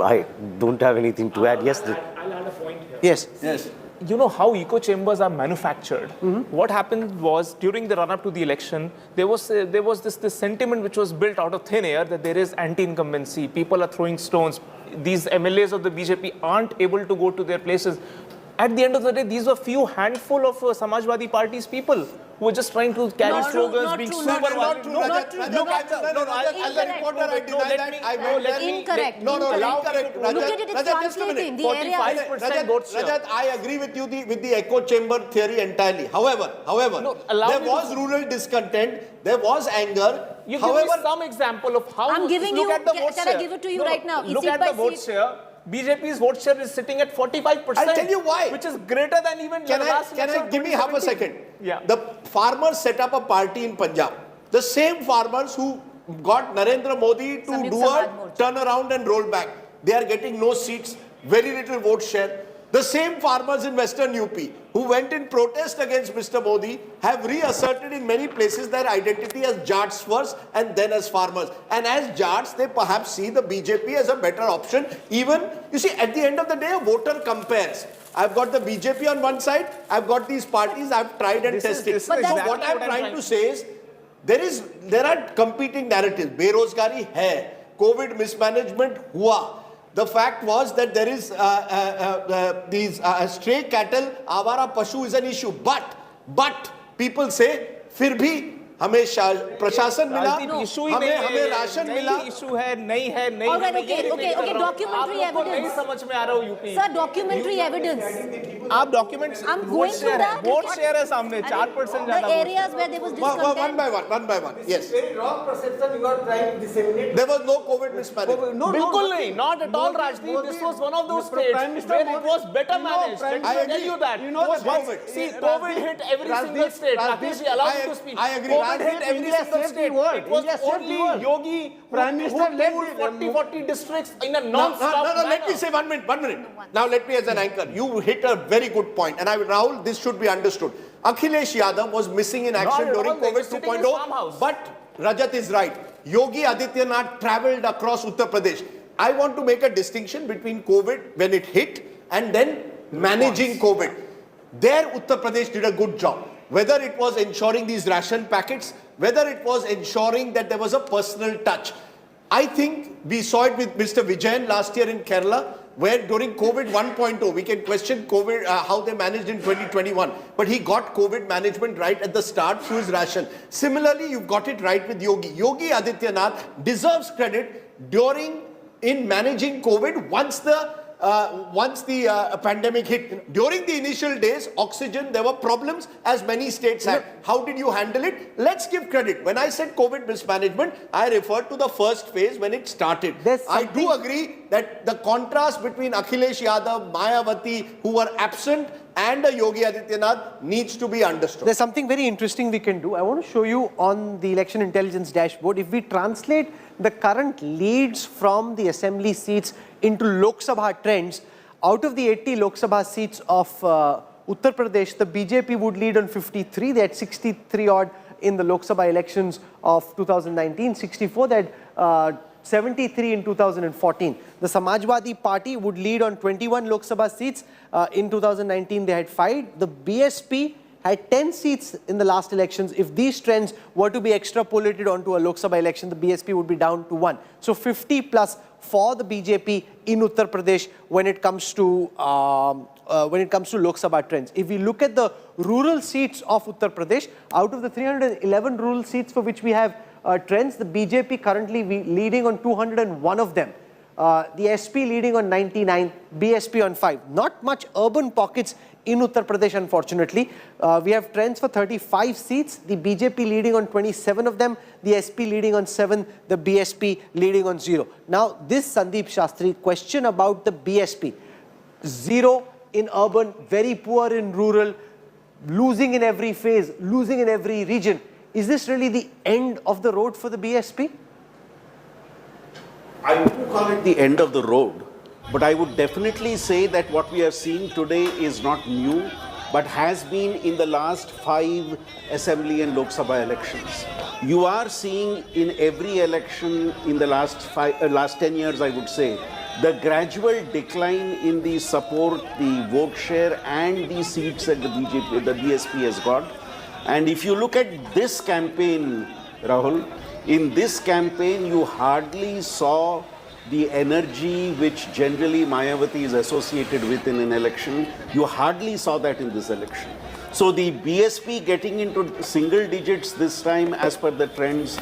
I don't have anything to add. Yes. I'll add a point here. Yes. Yes. You know how echo chambers are manufactured. What happened was during the run-up to the election, there was this sentiment which was built out of thin air that there is anti-incumbency. People are throwing stones. These MLAs of the BJP aren't able to go to their places. At the end of the day, these were few handful of Samajwadi Party's people who were just trying to carry slogans, being super violent. Look, as a reporter, I deny that. Incorrect. Incorrect. Look at it, it's translating. The area. Rajat, I agree with you with the echo chamber theory entirely. However, there was rural discontent, there was anger. You give me some example of how. I'm giving you. Can I give it to you right now? Look at the vote share. BJP's vote share is sitting at 45%. I'll tell you why. Which is greater than even Can I give me half a second? Yeah. The farmers set up a party in Punjab. The same farmers who got Narendra Modi to do a turnaround and roll back. They are getting no seats, very little vote share. The same farmers in Western UP who went in protest against Mr. Modi have reasserted in many places their identity as Jats first and then as farmers. And as Jats, they perhaps see the BJP as a better option. Even, you see, at the end of the day, a voter compares. I've got the BJP on one side, I've got these parties, I've tried and tested. So what I'm trying to say is, there are competing narratives. Berozgari hai, COVID mismanagement hua. The fact was that there is these stray cattle, avara pashu is an issue. But people say, फिर भी हमें प्रशासन मिला, हमें ration मिला. issue है, नहीं है, नहीं है. Okay, documentary evidence. नहीं समझ में आ रहा हूँ यूपी. Sir, documentary evidence. आप documents. I'm going through that. Vote share है सामने 4% The areas where there was discontent. One by one. Yes. Very wrong perception you are trying to disseminate. There was no COVID mismanagement. बिल्कुल नहीं, not at all, Rajdeep. This was one of those states where it was better managed. Let me tell you that. You know the COVID. See, COVID hit every single state. Rakesh ji, allow me to speak. I agree. COVID hit every single state. It was only Yogi who pulled 40 districts in a non-stop manner. Let me say 1 minute. Now let me as an anchor. You hit a very good point. And Rahul, this should be understood. Akhilesh Yadav was missing in action during COVID 2.0. But Rajat is right. Yogi Adityanath travelled across Uttar Pradesh. I want to make a distinction between COVID when it hit and then managing COVID. There Uttar Pradesh did a good job. Whether it was ensuring these ration packets, whether it was ensuring that there was a personal touch. I think we saw it with Mr. Vijayan last year in Kerala, where during COVID 1.0, we can question COVID, how they managed in 2021. But he got COVID management right at the start through his ration. Similarly, you've got it right with Yogi. Yogi Adityanath deserves credit in managing COVID once the pandemic hit. During the initial days, oxygen, there were problems as many states had. How did you handle it? Let's give credit. When I said COVID mismanagement, I referred to the first phase when it started. I do agree that the contrast between Akhilesh Yadav, Mayawati, who were absent, and Yogi Adityanath needs to be understood. There's something very interesting we can do. I want to show you on the election intelligence dashboard. If we translate the current leads from the assembly seats into Lok Sabha trends, out of the 80 Lok Sabha seats of Uttar Pradesh, the BJP would lead on 53. They had 63 odd in the Lok Sabha elections of 2019, 64. They had 73 in 2014. The Samajwadi Party would lead on 21 Lok Sabha seats. In 2019, they had 5. The BSP had 10 seats in the last elections. If these trends were to be extrapolated onto a Lok Sabha election, the BSP would be down to 1. So 50 plus for the BJP in Uttar Pradesh when it comes to Lok Sabha trends. If we look at the rural seats of Uttar Pradesh, out of the 311 rural seats for which we have trends, the BJP currently leading on 201 of them. The SP leading on 99, BSP on 5. Not much urban pockets in Uttar Pradesh, unfortunately. We have trends for 35 seats, the BJP leading on 27 of them, the SP leading on 7, the BSP leading on 0. Now, this Sandeep Shastri question about the BSP, 0 in urban, very poor in rural, losing in every phase, losing in every region. Is this really the end of the road for the BSP? I wouldn't call it the end of the road, but I would definitely say that what we are seeing today is not new, but has been in the last 5 Assembly and Lok Sabha elections. You are seeing in every election in the last 10 years, I would say, the gradual decline in the support, the vote share and the seats that the BSP has got. And if you look at this campaign, Rahul, in this campaign you hardly saw the energy which generally Mayawati is associated with in an election. You hardly saw that in this election. So the BSP getting into single digits this time as per the trends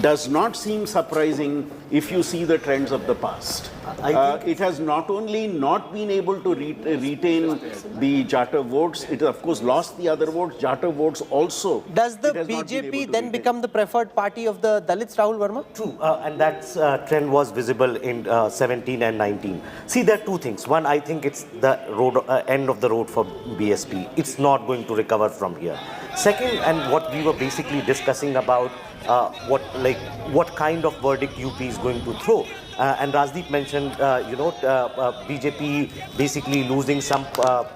does not seem surprising if you see the trends of the past. It has not only not been able to retain the Jata votes, it has of course lost the other votes, Jata votes also. Does the BJP then become the preferred party of the Dalits, Rahul Verma? True, and that trend was visible in 17 and 19. See, there are two things. One, I think it's the road, end of the road for BSP. It's not going to recover from here. Second, and what we were basically discussing about what kind of verdict UP is going to throw. And Rajdeep mentioned, BJP basically losing some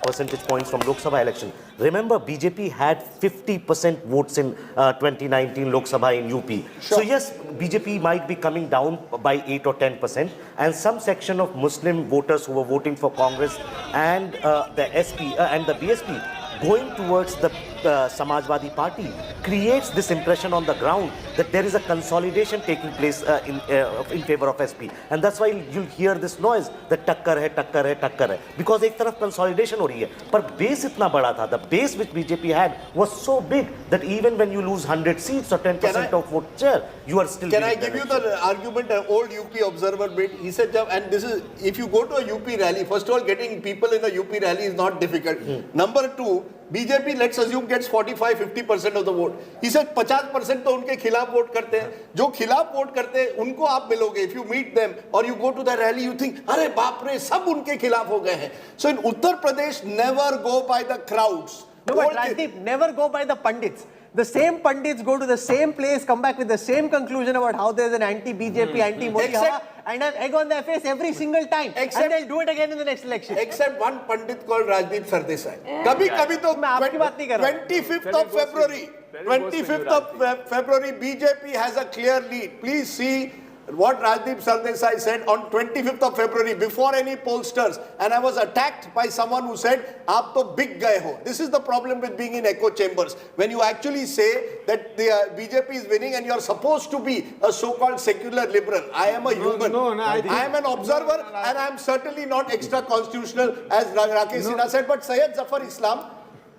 percentage points from Lok Sabha election. Remember, BJP had 50% votes in 2019 Lok Sabha in UP. Sure. So yes, BJP might be coming down by 8 or 10%. And some section of Muslim voters who were voting for Congress and the SP and the BSP going towards the Samajwadi Party creates this impression on the ground that there is a consolidation taking place in favor of SP. And that's why you'll hear this noise that takkar hai, takkar hai, takkar hai. Because ek taraf consolidation ho rahi hai. But base itna bada tha. The base which BJP had was so big that even when you lose 100 seats or 10% of vote share, you are still. Can I give you the argument, an old UP observer made? He said, and this is, if you go to a UP rally, first of all, getting people in a UP rally is not difficult. Number two, BJP, let's assume, gets 45-50% of the vote. He said 50% तो उनके खिलाफ vote करते हैं. जो खिलाफ vote करते हैं उनको आप मिलोगे. If you meet them or you go to the rally, you think, अरे बाप रे, सब उनके खिलाफ हो गए हैं. So in Uttar Pradesh, never go by the crowds. No, but Rajdeep, never go by the pundits. The same pundits go to the same place, come back with the same conclusion about how there's an anti-BJP, anti-Modi hawa, and have egg on their face every single time. And they'll do it again in the next election. Except one pandit called Rajdeep Sardesai. Kabhi to 25th of February. 25th of February, BJP has a clear lead. Please see what Rajdeep Sardesai said on 25th of February before any pollsters, and I was attacked by someone who said, "Aap to big gaye ho." This is the problem with being in echo chambers. When you actually say that the BJP is winning and you are supposed to be a so-called secular liberal. I am a human. I am an observer, and I am certainly not extra-constitutional, as Rakesh Sinha said. But Syed Zafar Islam,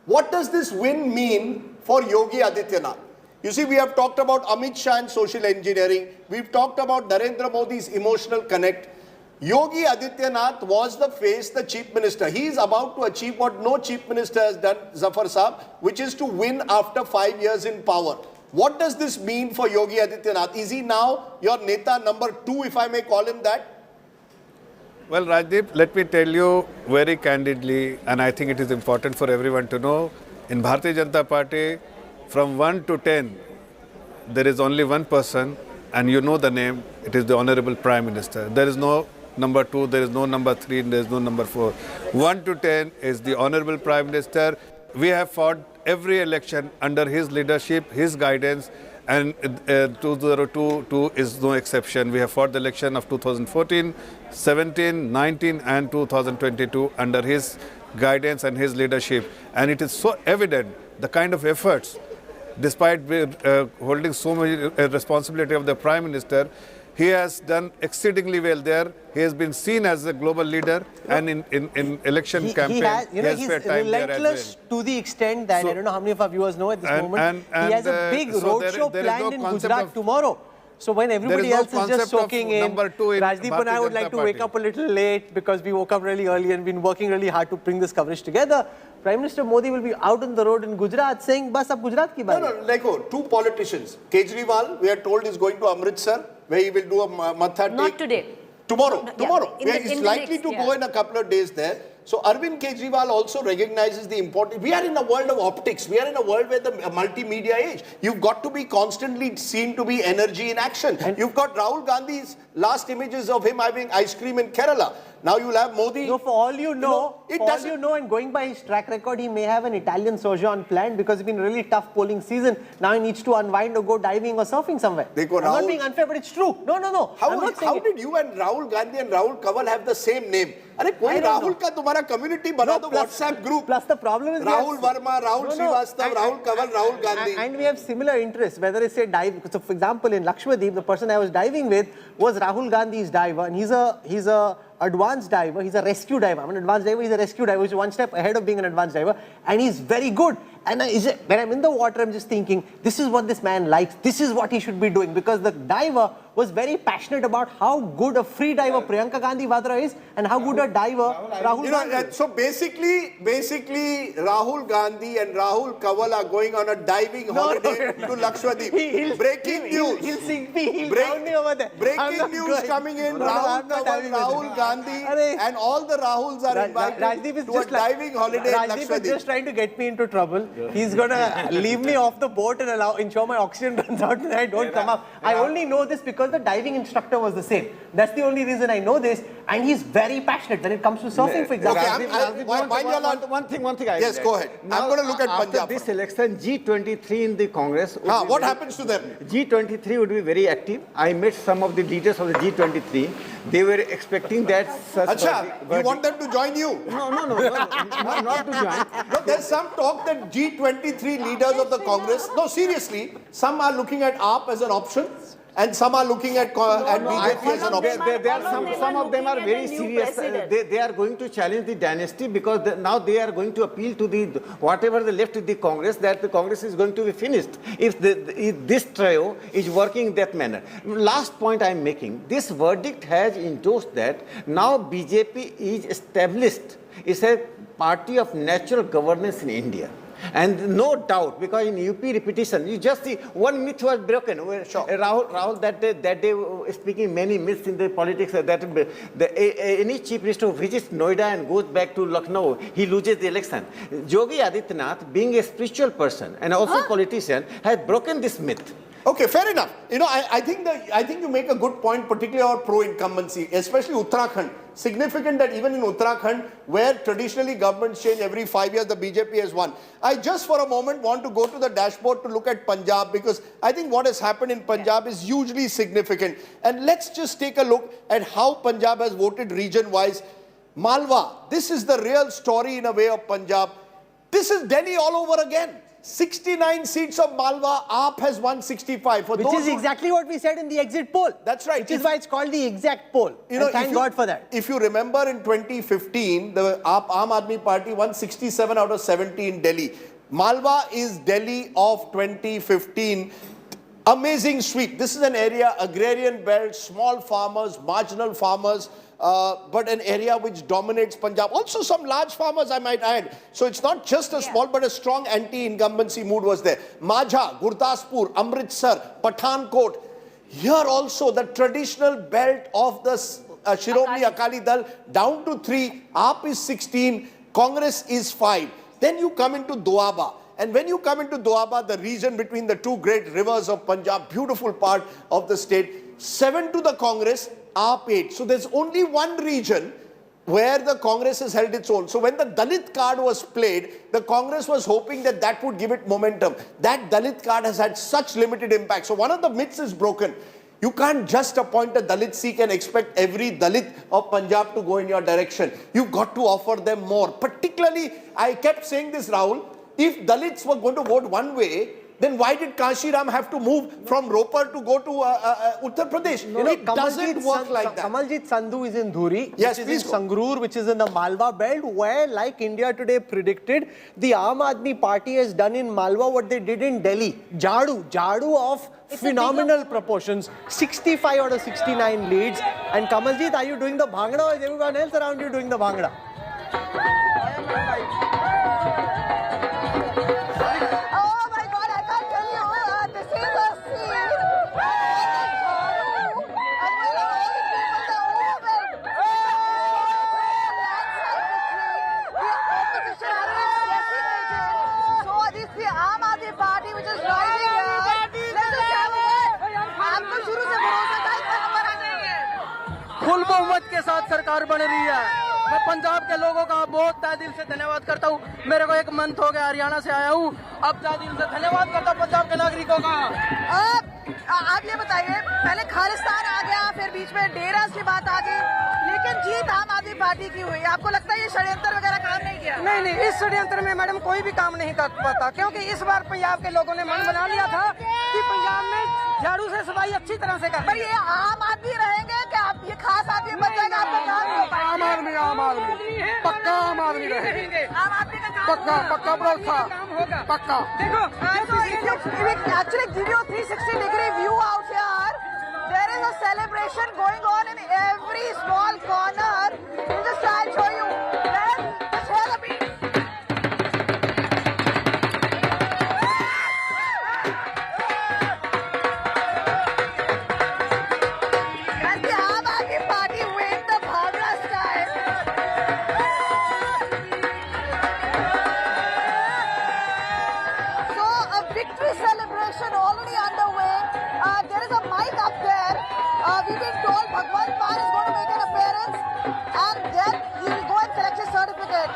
what does this win mean for Yogi Adityanath? You see, we have talked about Amit Shah and social engineering. We've talked about Narendra Modi's emotional connect. Yogi Adityanath was the face, the chief minister. He is about to achieve what no chief minister has done, Zafar Saab, which is to win after 5 years in power. What does this mean for Yogi Adityanath? Is he now your Neta number 2, if I may call him that? Well, Rajdeep, let me tell you very candidly, and I think it is important for everyone to know, in Bharatiya Janata Party, from 1 to 10, there is only one person, and you know the name, it is the Honorable Prime Minister. There is no number 2, there is no number 3, and there is no number 4. 1 to 10 is the Honorable Prime Minister. We have fought every election under his leadership, his guidance, and 2022 is no exception. We have fought the election of 2014, 17, 19, and 2022 under his guidance and his leadership. And it is so evident the kind of efforts, despite holding so much responsibility of the Prime Minister, he has done exceedingly well there. He has been seen as a global leader, and in election campaign, he has spent time there as relentless to the extent that, I don't know how many of our viewers know at this moment, he has a big roadshow planned in Gujarat tomorrow. So when everybody else is just soaking in, Rajdeep and I would like to wake up a little late because we woke up really early and been working really hard to bring this coverage together. Prime Minister Modi will be out on the road in Gujarat saying, "Bas ab Gujarat ki baat." No, like two politicians. Kejriwal, we are told, is going to Amritsar, where he will do a matha take. Not today. Tomorrow. Yeah, He is likely to go in a couple of days there. So Arvind Kejriwal also recognizes the importance. We are in a world of optics. We are in a world where the multimedia age. You've got to be constantly seen to be energy in action. You've got Rahul Gandhi's last images of him having ice cream in Kerala. Now you'll have Modi. No, for all you know, and going by his track record, he may have an Italian sojourn planned because it's been a really tough polling season. Now he needs to unwind or go diving or surfing somewhere. I'm not being unfair, but it's true. No. How did you and Rahul Gandhi and Rahul Kanwal have the same name? अरे कोई राहुल का तुम्हारा community बना दो WhatsApp group. Plus the problem is Rahul Verma, Rahul Srivastava, Rahul Kanwal, Rahul Gandhi. And we have similar interests. Whether it's a dive, so for example, in Lakshadweep, the person I was diving with was Rahul Gandhi's diver, and he's a advanced diver. He's a rescue diver. I'm an advanced diver. He's a rescue diver. He's one step ahead of being an advanced diver, and he's very good. And when I'm in the water, I'm just thinking, this is what this man likes. This is what he should be doing, because the diver was very passionate about how good a free diver Priyanka Gandhi Vadra is and how good a diver Rahul Gandhi is. So basically, Rahul Gandhi and Rahul Kanwal are going on a diving holiday to Lakshadweep. Breaking news. He'll sink me. He'll drown me over there. Breaking news coming in. Rahul Kanwal, Rahul Gandhi, and all the Rahuls are invited to a diving holiday in Rajdeep is just trying to get me into trouble. He's going to leave me off the boat and ensure my oxygen runs out and I don't come up. I only know this because the diving instructor was the same. That's the only reason I know this. And he's very passionate when it comes to surfing, for example. One thing. Yes, go ahead. I'm going to look at Punjab. After this election, G23 in the Congress. What happens to them? G23 would be very active. I met some of the leaders of the G23. They were expecting that. You want them to join you? No, not to join. No, there's some talk that G23 leaders of the Congress. No, seriously, some are looking at AAP as an option. And some are looking at BJP as an option. Some of them are very serious. They are going to challenge the dynasty because now they are going to appeal to the whatever they left with the Congress, that the Congress is going to be finished if this trio is working in that manner. Last point I am making, this verdict has endorsed that now BJP is established. It's a party of natural governance in India. And no doubt, because in UP repetition, you just see one myth was broken. Rahul that day speaking many myths in the politics that any chief minister who visits Noida and goes back to Lucknow, he loses the election. Yogi Adityanath, being a spiritual person and also politician, has broken this myth. Okay, fair enough. I think you make a good point, particularly our pro-incumbency, especially Uttarakhand. Significant that even in Uttarakhand, where traditionally governments change every 5 years, the BJP has won. I just for a moment want to go to the dashboard to look at Punjab, because I think what has happened in Punjab is hugely significant. And let's just take a look at how Punjab has voted region-wise. Malwa, this is the real story in a way of Punjab. This is Delhi all over again. 69 seats of Malwa, AAP has won 65. Which is exactly what we said in the exit poll. That's right. Which is why it's called the exact poll. Thank God for that. If you remember in 2015, the Aam Aadmi Party won 67 out of 70 in Delhi. Malwa is Delhi of 2015. Amazing sweep. This is an area, agrarian belt, small farmers, marginal farmers, but an area which dominates Punjab. Also some large farmers, I might add. So it's not just a small, but a strong anti-incumbency mood was there. Majha, Gurdaspur, Amritsar, Pathankot. Here also the traditional belt of the Shiromani Akali Dal down to 3. AAP is 16. Congress is 5. Then you come into Doaba. And when you come into Doaba, the region between the two great rivers of Punjab, beautiful part of the state, 7 to the Congress, AAP 8. So there's only one region where the Congress has held its own. So when the Dalit card was played, the Congress was hoping that that would give it momentum. That Dalit card has had such limited impact. So one of the myths is broken. You can't just appoint a Dalit Sikh and expect every Dalit of Punjab to go in your direction. You've got to offer them more. Particularly, I kept saying this, Rahul, if Dalits were going to vote one way, then why did Kanshi Ram have to move from Ropar to go to Uttar Pradesh? It doesn't work like that. Kamaljit Sandhu is in Dhuri, yes, which is in Sangrur, which is in the Malwa belt, where, like India Today predicted, the Aam Aadmi Party has done in Malwa what they did in Delhi. Jadu of phenomenal proportions, 65 out of 69 leads. And Kamaljit, are you doing the Bhangra, or is everyone else around you doing the Bhangra? Full बहुमत के साथ सरकार बन रही है। मैं पंजाब के लोगों का बहुत तहे दिल से धन्यवाद करता हूँ। मेरे को 1 मंथ हो गया हरियाणा से आया हूँ, अब तहे दिल से धन्यवाद करता हूँ पंजाब के नागरिकों का। आप ये बताइए, पहले खालिस्तान आ गया, फिर बीच में डेरा की बात आ गई, लेकिन जीत आम आदमी पार्टी की हुई। आपको लगता है ये षड्यंत्र वगैरह काम नहीं किया? नहीं, इस षड्यंत्र में मैडम कोई भी काम नहीं कर पाता, क्योंकि इस बार पंजाब के लोगों ने मन बना लिया था कि पंजाब में झाड़ू से सफाई अच्छी तरह से कर। पर ये आम आदमी रहेंगे क्या? आप ये खास आदमी बन जाएगा आपका काम? आम आदमी पक्का आम आदमी रहेंगे। आम आदमी का काम पक्का भरोसा, पक्का। देखो, actually give you a 360-degree view out here. There is a celebration going on in every small corner. We'll just try and show you. Just hear the beat. Can the Aam Aadmi Party win the Bhangra style? So a victory celebration already underway. There is a mic up there. We've been told Bhagwant Maan is going to make an appearance, and then he will go and collect his certificate.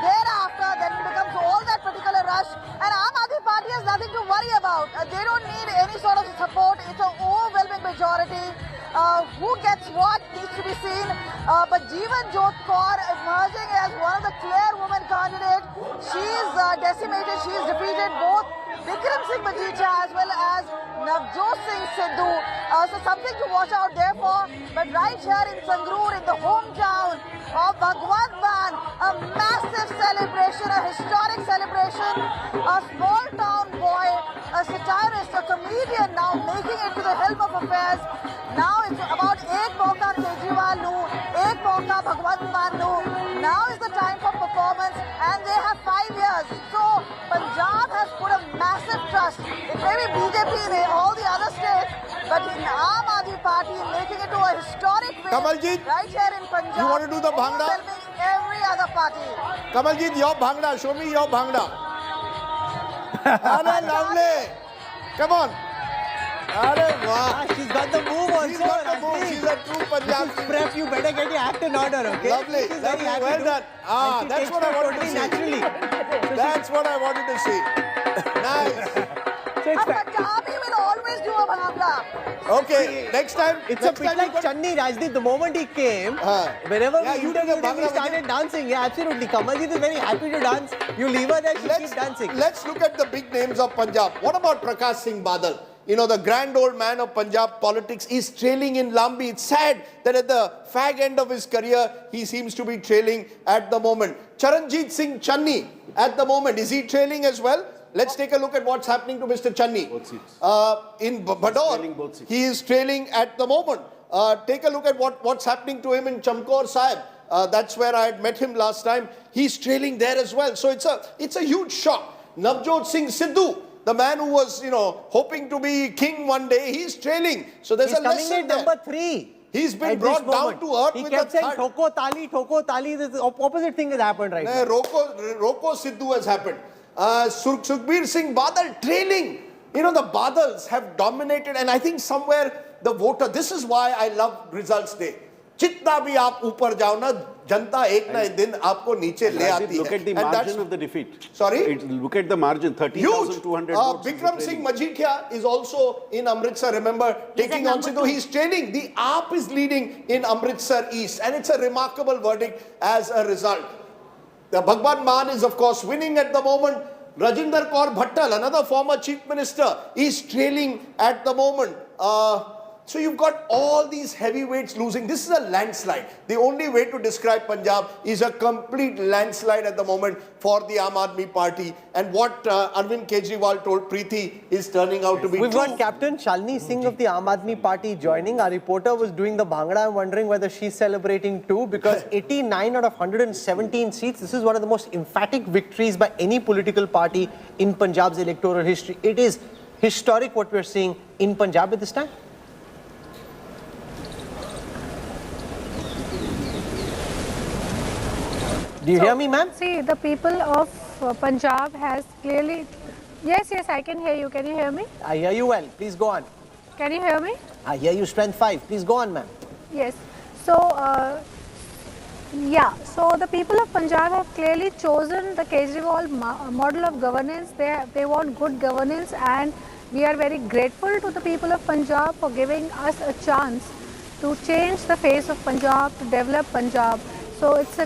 Thereafter, then it becomes all that particular rush, and Aam Aadmi Party has nothing to worry about. They don't need any sort of support. It's an overwhelming majority. Who gets what needs to be seen. But Jeevan Jyot Kaur emerging as one of the clear women candidates. She is decimated. She is defeated both Pritam Singh Dhami as well as Navjot Singh Sidhu. So something to watch out there for. But right here in Sangrur, in the hometown of Bhagwant Maan, a massive celebration, a historic celebration. A small town boy, a satirist, a comedian now making it to the helm of affairs. Now it's about ek mauka Kejriwal nu, ek mauka Bhagwant Maan nu. Now is the time for performance, and they have 5 years. So Punjab has put a massive trust. It may be BJP in all the other states, but in Aam Aadmi Party making it to a historic win Kamaljeet, right here in Punjab. you want to do the Bhangra? Overwhelming every other party. Kamaljeet, your Bhangra. Show me your Bhangra. Are lovely. Come on. Are wow. She's got the move also. She's got the move. She's a true Punjabi. Prep, you better get your act in order, okay? Lovely. She's very happy Well to. done. And she That's takes what I it wanted to totally see. naturally. That's what I wanted to see. Nice. A Punjabi will always do a Bhangra. Okay, next time. It's a bit like Channi Rajdeep. The moment he came, wherever we interviewed him, he started dancing. Yeah, absolutely. Kamaljeet is very happy to dance. You leave her there, she keeps dancing. Let's look at the big names of Punjab. What about Prakash Singh Badal? You know, the grand old man of Punjab politics is trailing in Lambi. It's sad that at the fag end of his career, he seems to be trailing at the moment. Charanjit Singh Channi, at the moment, is he trailing as well? Let's take a look at what's happening to Mr. Channi. In Bador, he is trailing at the moment. Take a look at what's happening to him in Chamkaur Sahib. That's where I had met him last time. He's trailing there as well. So it's a huge shock. Navjot Singh Sidhu, the man who was, hoping to be king one day, he's trailing. So there's a lesson there. He's coming in number 3. He's been brought down to earth he with kept a saying Thoko Tali. The opposite thing has happened right now. Roko Sidhu has happened. Sukhbir Singh Badal trailing. The Badals have dominated, and I think somewhere the voter, this is why I love results day. Jitna bhi aap upar jao na, janta ek na ek din aapko niche le aati hai. Look at the margin of the defeat. Sorry? Look at the margin, 30,200 votes. Bikram Singh Majithia is also in Amritsar, remember, taking on Sidhu. He's trailing. The AAP is leading in Amritsar East, and it's a remarkable verdict as a result. The Bhagwant Maan is, of course, winning at the moment. Rajinder Kaur Bhattal, another former chief minister, is trailing at the moment. So you've got all these heavyweights losing. This is a landslide. The only way to describe Punjab is a complete landslide at the moment for the Aam Aadmi Party. And what Arvind Kejriwal told Preeti is turning out to be We've true. got Captain Shalini Singh of the Aam Aadmi Party joining. Our reporter was doing the Bhangra. I'm wondering whether she's celebrating too, because 89 out of 117 seats. This is one of the most emphatic victories by any political party in Punjab's electoral history. It is historic what we're seeing in Punjab at this time. Do you hear me, ma'am? See, the people of Punjab has clearly... Yes, I can hear you. Can you hear me? I hear you well. Please go on. Can you hear me? I hear you strength 5. Please go on, ma'am. Yes. So, yeah, so the people of Punjab have clearly chosen the Kejriwal model of governance. They want good governance, and we are very grateful to the people of Punjab for giving us a chance to change the face of Punjab, to develop Punjab. So it's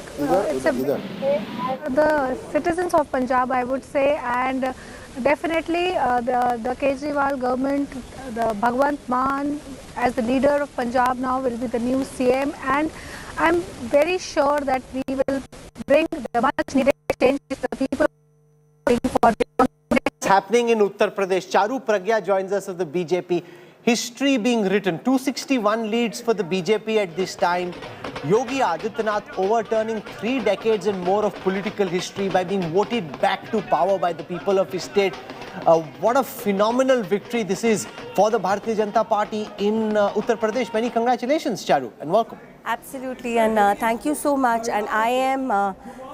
the citizens of Punjab, I would say, and definitely the Kejriwal government, the Bhagwant Mann as the leader of Punjab now will be the new CM, and I'm very sure that we will bring the much needed change to the people. What's happening in Uttar Pradesh? Charu Pragya joins us of the BJP. History being written. 261 leads for the BJP at this time. Yogi Adityanath overturning 3 decades and more of political history by being voted back to power by the people of his state. What a phenomenal victory this is for the Bharatiya Janata Party in Uttar Pradesh. Many congratulations, Charu, and welcome. Absolutely, and thank you so much. And I am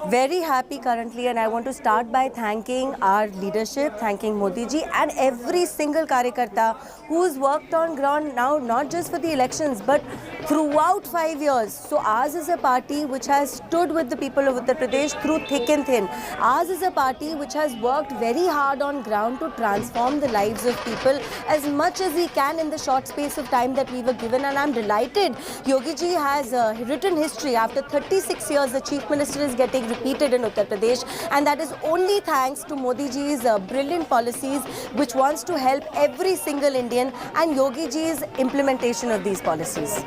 very happy currently, and I want to start by thanking our leadership, thanking Modi ji and every single Karyakarta who's worked on ground now, not just for the elections, but throughout 5 years. So ours is a party which has stood with the people of Uttar Pradesh through thick and thin. Ours is a party which has worked very hard on ground to transform the lives of people as much as we can in the short space of time that we were given. And I'm delighted Yogi ji has written history. After 36 years, the Chief Minister is getting repeated in Uttar Pradesh, and that is only thanks to Modi ji's brilliant policies, which wants to help every single Indian, and Yogi ji's implementation of these policies.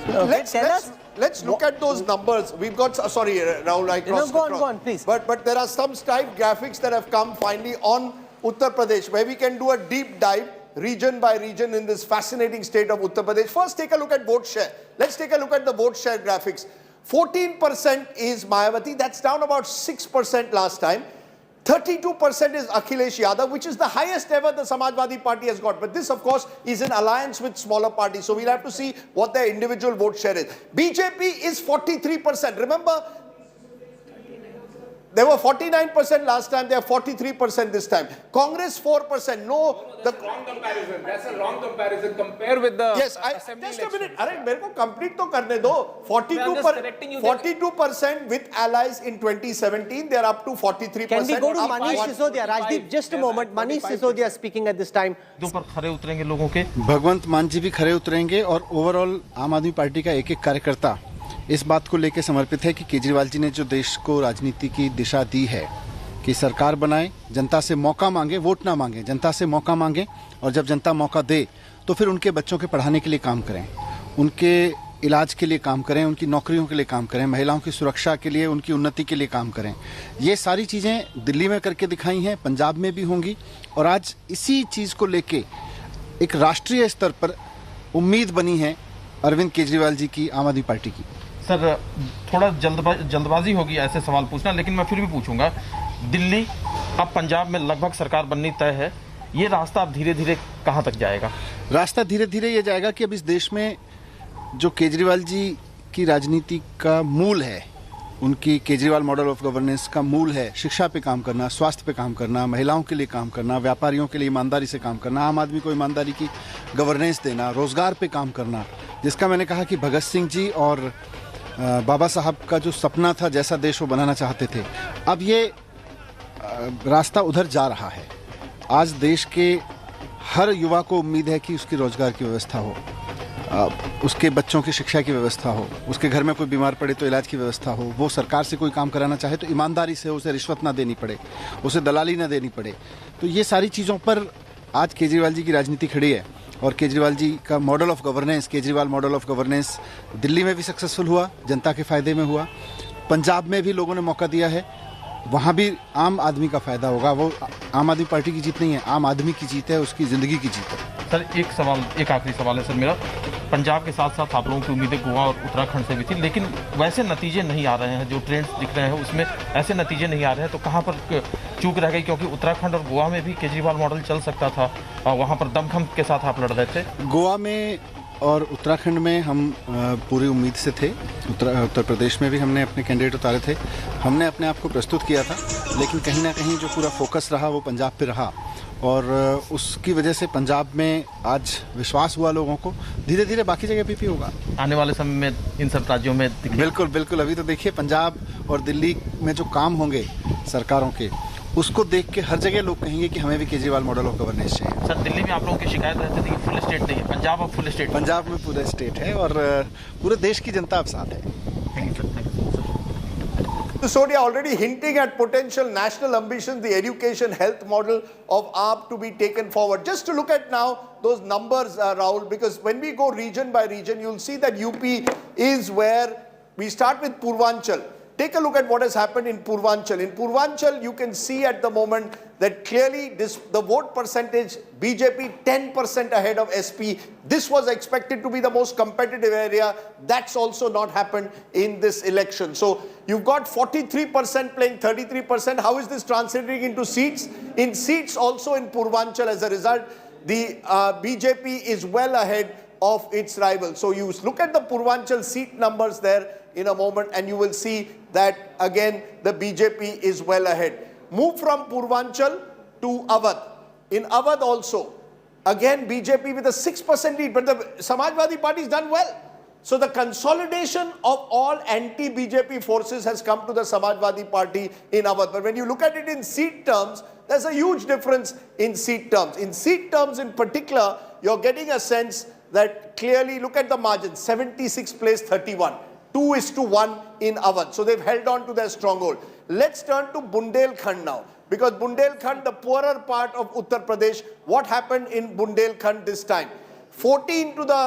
Let's look at those numbers. We've got, sorry, Rahul, I crossed Go on, please. But there are some style graphics that have come finally on Uttar Pradesh, where we can do a deep dive region by region in this fascinating state of Uttar Pradesh. First, take a look at vote share. Let's take a look at the vote share graphics. 14% is Mayawati. That's down about 6% last time. 32% is Akhilesh Yadav, which is the highest ever the Samajwadi Party has got. But this, of course, is an alliance with smaller parties. So we'll have to see what their individual vote share is. BJP is 43%. Remember, they were 49% last time, they are 43% this time. Congress 4%. No, the wrong comparison. That's a wrong comparison. Compare with the just a minute. Arey, mere ko complete to karne do. 42% with allies in 2017. They are up to 43%. Can we go to Manish Sisodia? Rajdeep, just a moment. Manish Sisodia speaking at this time. भगवंत मान जी भी खरे उतरेंगे और overall आम Aadmi party का एक-एक कार्यकर्ता इस बात को लेकर समर्पित है कि केजरीवाल जी ने जो देश को राजनीति की दिशा दी है कि सरकार बनाए, जनता से मौका मांगे, वोट ना मांगे, जनता से मौका मांगे, और जब जनता मौका दे तो फिर उनके बच्चों के पढ़ाने के लिए काम करें, उनके इलाज के लिए काम करें, उनकी नौकरियों के लिए काम करें, महिलाओं की सुरक्षा के लिए, उनकी उन्नति के लिए काम करें। ये सारी चीज़ें दिल्ली में करके दिखाई हैं, पंजाब में भी होंगी, और आज इसी चीज़ को लेके एक राष्ट्रीय स्तर पर उम्मीद बनी है अरविंद केजरीवाल जी की, आम आदमी पार्टी की। सर, थोड़ा जल्दबाजी होगी ऐसे सवाल पूछना, लेकिन मैं फिर भी पूछूंगा। दिल्ली अब पंजाब में लगभग सरकार बननी तय है, ये रास्ता अब धीरे धीरे कहाँ तक जाएगा? रास्ता धीरे धीरे ये जाएगा कि अब इस देश में जो केजरीवाल जी की राजनीति का मूल है, उनकी केजरीवाल मॉडल ऑफ गवर्नेंस का मूल है शिक्षा पे काम करना, स्वास्थ्य पे काम करना, महिलाओं के लिए काम करना, व्यापारियों के लिए ईमानदारी से काम करना, आम आदमी को ईमानदारी की गवर्नेंस देना, रोजगार पे काम करना, जिसका मैंने कहा कि भगत सिंह जी और बाबा साहब का जो सपना था, जैसा देश वो बनाना चाहते थे, अब ये रास्ता उधर जा रहा है। आज देश के हर युवा को उम्मीद है कि उसकी रोजगार की व्यवस्था हो, उसके बच्चों की शिक्षा की व्यवस्था हो, उसके घर में कोई बीमार पड़े तो इलाज की व्यवस्था हो, वो सरकार से कोई काम कराना चाहे तो ईमानदारी से, उसे रिश्वत ना देनी पड़े, उसे दलाली ना देनी पड़े। तो ये सारी चीज़ों पर आज केजरीवाल जी की राजनीति खड़ी है, और केजरीवाल जी का model of governance, Kejriwal model of governance Delhi में भी सक्सेसफुल हुआ, जनता के फ़ायदे में हुआ, पंजाब में भी लोगों ने मौका दिया है, वहाँ भी आम आदमी का फ़ायदा होगा। वो आम आदमी पार्टी की जीत नहीं है, आम आदमी की जीत है, उसकी ज़िंदगी की जीत है। सर, एक आखिरी सवाल है सर मेरा। पंजाब के साथ साथ आप लोगों की उम्मीदें गोवा और उत्तराखंड से भी थी, लेकिन वैसे नतीजे नहीं आ रहे हैं, जो ट्रेंड्स दिख रहे हैं उसमें ऐसे नतीजे नहीं आ रहे हैं, तो कहाँ पर चूक रह गई? क्योंकि उत्तराखंड और गोवा में भी केजरीवाल मॉडल चल सकता था, और वहाँ पर दमखम के साथ आप लड़ रहे थे। गोवा में और उत्तराखंड में हम पूरी उम्मीद से थे, उत्तर प्रदेश में भी हमने अपने कैंडिडेट उतारे थे, हमने अपने आप को प्रस्तुत किया था, लेकिन कहीं ना कहीं जो पूरा फोकस रहा वो पंजाब पे रहा, और उसकी वजह से पंजाब में आज विश्वास हुआ लोगों को, धीरे धीरे बाकी जगह भी होगा आने वाले समय में इन सब राज्यों में बिल्कुल बिल्कुल। अभी तो देखिए पंजाब और दिल्ली में जो काम होंगे सरकारों के, उसको देख के हर जगह लोग कहेंगे कि हमें भी केजरीवाल मॉडल ऑफ गवर्नेंस चाहिए। सर दिल्ली में आप लोगों की शिकायत रहती थी कि फुल स्टेट नहीं है, पंजाब अब फुल स्टेट, पंजाब में पूरा स्टेट है और पूरे देश की जनता अब साथ है। Sonia already hinting at potential national ambitions, the education health model of AAP to be taken forward. Just to look at now those numbers, Rahul, because when we go region by region, you'll see that UP is where we start with Purvanchal. Take a look at what has happened in Purvanchal. In Purvanchal, you can see at the moment that clearly the vote percentage, BJP 10% ahead of SP. This was expected to be the most competitive area. That's also not happened in this election. So you've got 43% playing 33%. How is this translating into seats? In seats also in Purvanchal, as a result, the BJP is well ahead of its rival. So you look at the Purvanchal seat numbers there in a moment and you will see that again the BJP is well ahead. Move from Purvanchal to Awadh. In Awadh also, again BJP with a 6% lead, but the Samajwadi Party has done well. So the consolidation of all anti-BJP forces has come to the Samajwadi Party in Awadh. But when you look at it in seat terms, there's a huge difference in seat terms. In seat terms in particular, you're getting a sense that clearly, look at the margin, 76 place 31. 2:1 in Awadh. So they've held on to their stronghold. Let's turn to Bundelkhand now. Because Bundelkhand, the poorer part of Uttar Pradesh, what happened in Bundelkhand this time? 14 to the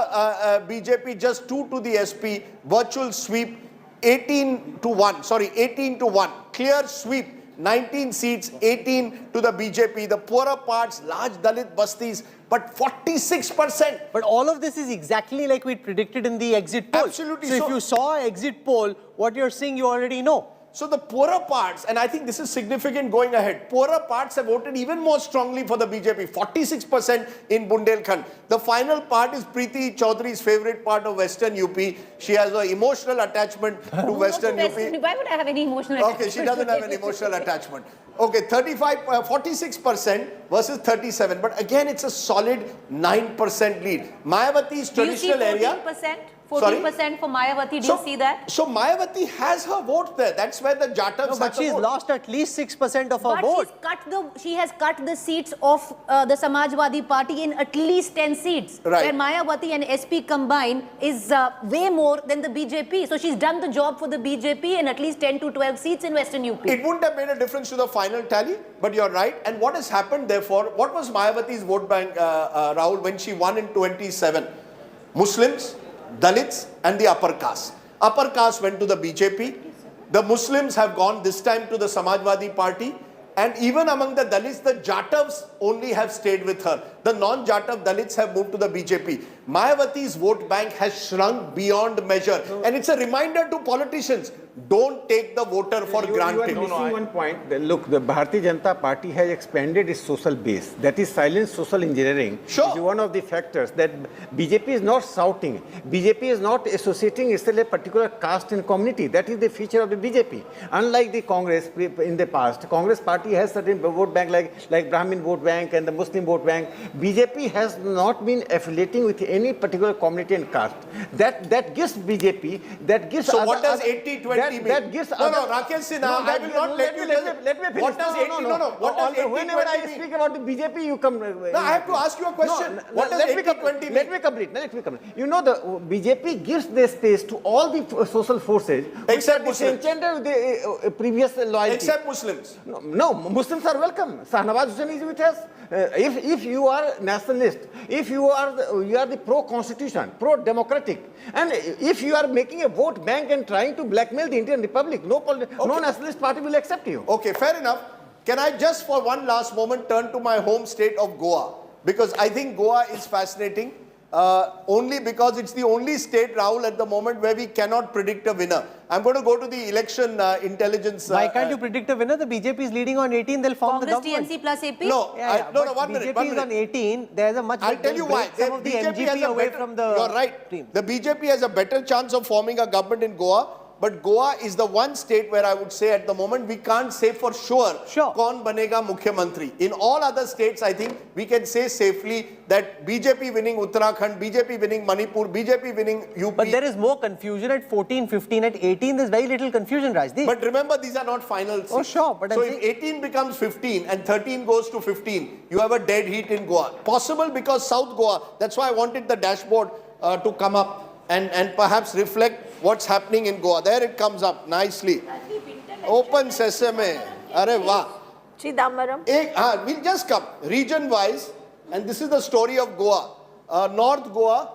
BJP, just 2 to the SP, virtual sweep, 18 to 1. Clear sweep, 19 seats, 18 to the BJP. The poorer parts, large Dalit bastis, but 46%. But all of this is exactly like we predicted in the exit poll. Absolutely. So if you saw an exit poll, what you're seeing, you already know. So the poorer parts, and I think this is significant going ahead, poorer parts have voted even more strongly for the BJP, 46% in Bundelkhand. The final part is Preeti Chaudhary's favorite part of Western UP. She has an emotional attachment to Western UP. Why would I have any emotional attachment? Okay, she doesn't have an emotional attachment. Okay, 46% versus 37. But again, it's a solid 9% lead. Mayawati's traditional area. 14% for Mayawati, do you see that? So Mayawati has her vote there. That's where the Jatavs but she's lost at least 6% of her vote. She has cut the seats of the Samajwadi Party in at least 10 seats. Right. Where Mayawati and SP combined is way more than the BJP. So she's done the job for the BJP in at least 10 to 12 seats in Western UP. It wouldn't have made a difference to the final tally, but you're right. And what has happened therefore, what was Mayawati's vote bank, Rahul, when she won in 27? Muslims, Dalits and the upper caste. Upper caste went to the BJP. The Muslims have gone this time to the Samajwadi Party. And even among the Dalits, the Jatavs only have stayed with her. The non-Jatav Dalits have moved to the BJP. Mayawati's vote bank has shrunk beyond measure. And it's a reminder to politicians, don't take the voter for granted. You are missing one point. Look, the Bharatiya Janata Party has expanded its social base. That is silent social engineering. Sure. Is one of the factors that BJP is not shouting. BJP is not associating itself a particular caste and community. That is the feature of the BJP. Unlike the Congress in the past, Congress party has certain vote bank like Brahmin vote bank and the Muslim vote bank. BJP has not been affiliating with any particular community and caste. That gives BJP, that gives. So what does 80-20 mean? That gives. Rakesh Sinha, I will not let you. Let me finish. What does 80? What does 80-20 Whenever I speak about the BJP, you come. No, I have to ask you a question. What does 80-20 mean? Let me complete. You know, the BJP gives the space to all the social forces, except Muslims. With the previous loyalty. Except Muslims. No, Muslims are welcome. Shahnawaz Hussain is with us. If you are nationalist, if you are the pro-constitution, pro-democratic, and if you are making a vote bank and trying to blackmail the Indian Republic, no nationalist party will accept you. Okay, fair enough. Can I just for one last moment turn to my home state of Goa? Because I think Goa is fascinating. Only because it's the only state, Rahul, at the moment where we cannot predict a winner. I'm going to go to the election intelligence. Why can't you predict a winner? The BJP is leading on 18. They'll form Congress, the government. TNC plus AP? No, no, 1 minute. BJP is on 18. There's a much. I'll tell you why. Some of the MGP away from the. You're right. team. The BJP has a better chance of forming a government in Goa but Goa is the one state where I would say at the moment we can't say for sure kaun banega Mukhyamantri. In all other states, I think we can say safely that BJP winning Uttarakhand, BJP winning Manipur, BJP winning UP. But there is more confusion at 14, 15, at 18. There's very little confusion, Rajdeep. But remember, these are not final seats. Oh, sure. But so if 18 becomes 15 and 13 goes to 15, you have a dead heat in Goa. Possible because South Goa, that's why I wanted the dashboard to come up and perhaps reflect what's happening in Goa. There it comes up nicely. Open sesame. Arre wah. Chidambaram. We'll just come region wise, and this is the story of Goa. North Goa,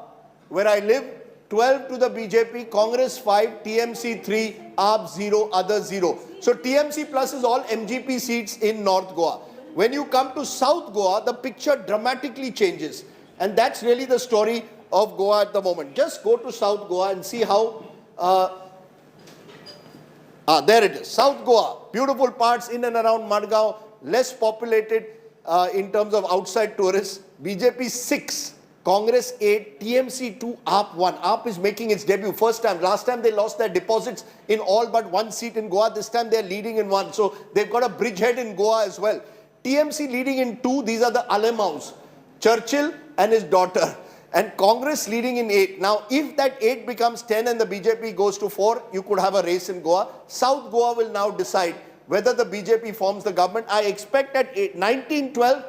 where I live, 12 to the BJP, Congress 5, TMC 3, AAP 0, others 0. So TMC plus is all MGP seats in North Goa. When you come to South Goa, the picture dramatically changes. And that's really the story of Goa at the moment. Just go to South Goa and see how... there it is. South Goa. Beautiful parts in and around Madgaon. Less populated in terms of outside tourists. BJP 6. Congress 8. TMC 2. AAP 1. AAP is making its debut. First time. Last time they lost their deposits in all but one seat in Goa. This time they're leading in one. So they've got a bridgehead in Goa as well. TMC leading in 2. These are the Alemaus. Churchill and his daughter. And Congress leading in 8. Now, if that 8 becomes 10 and the BJP goes to 4, you could have a race in Goa. South Goa will now decide whether the BJP forms the government. I expect at 8, 19, 12,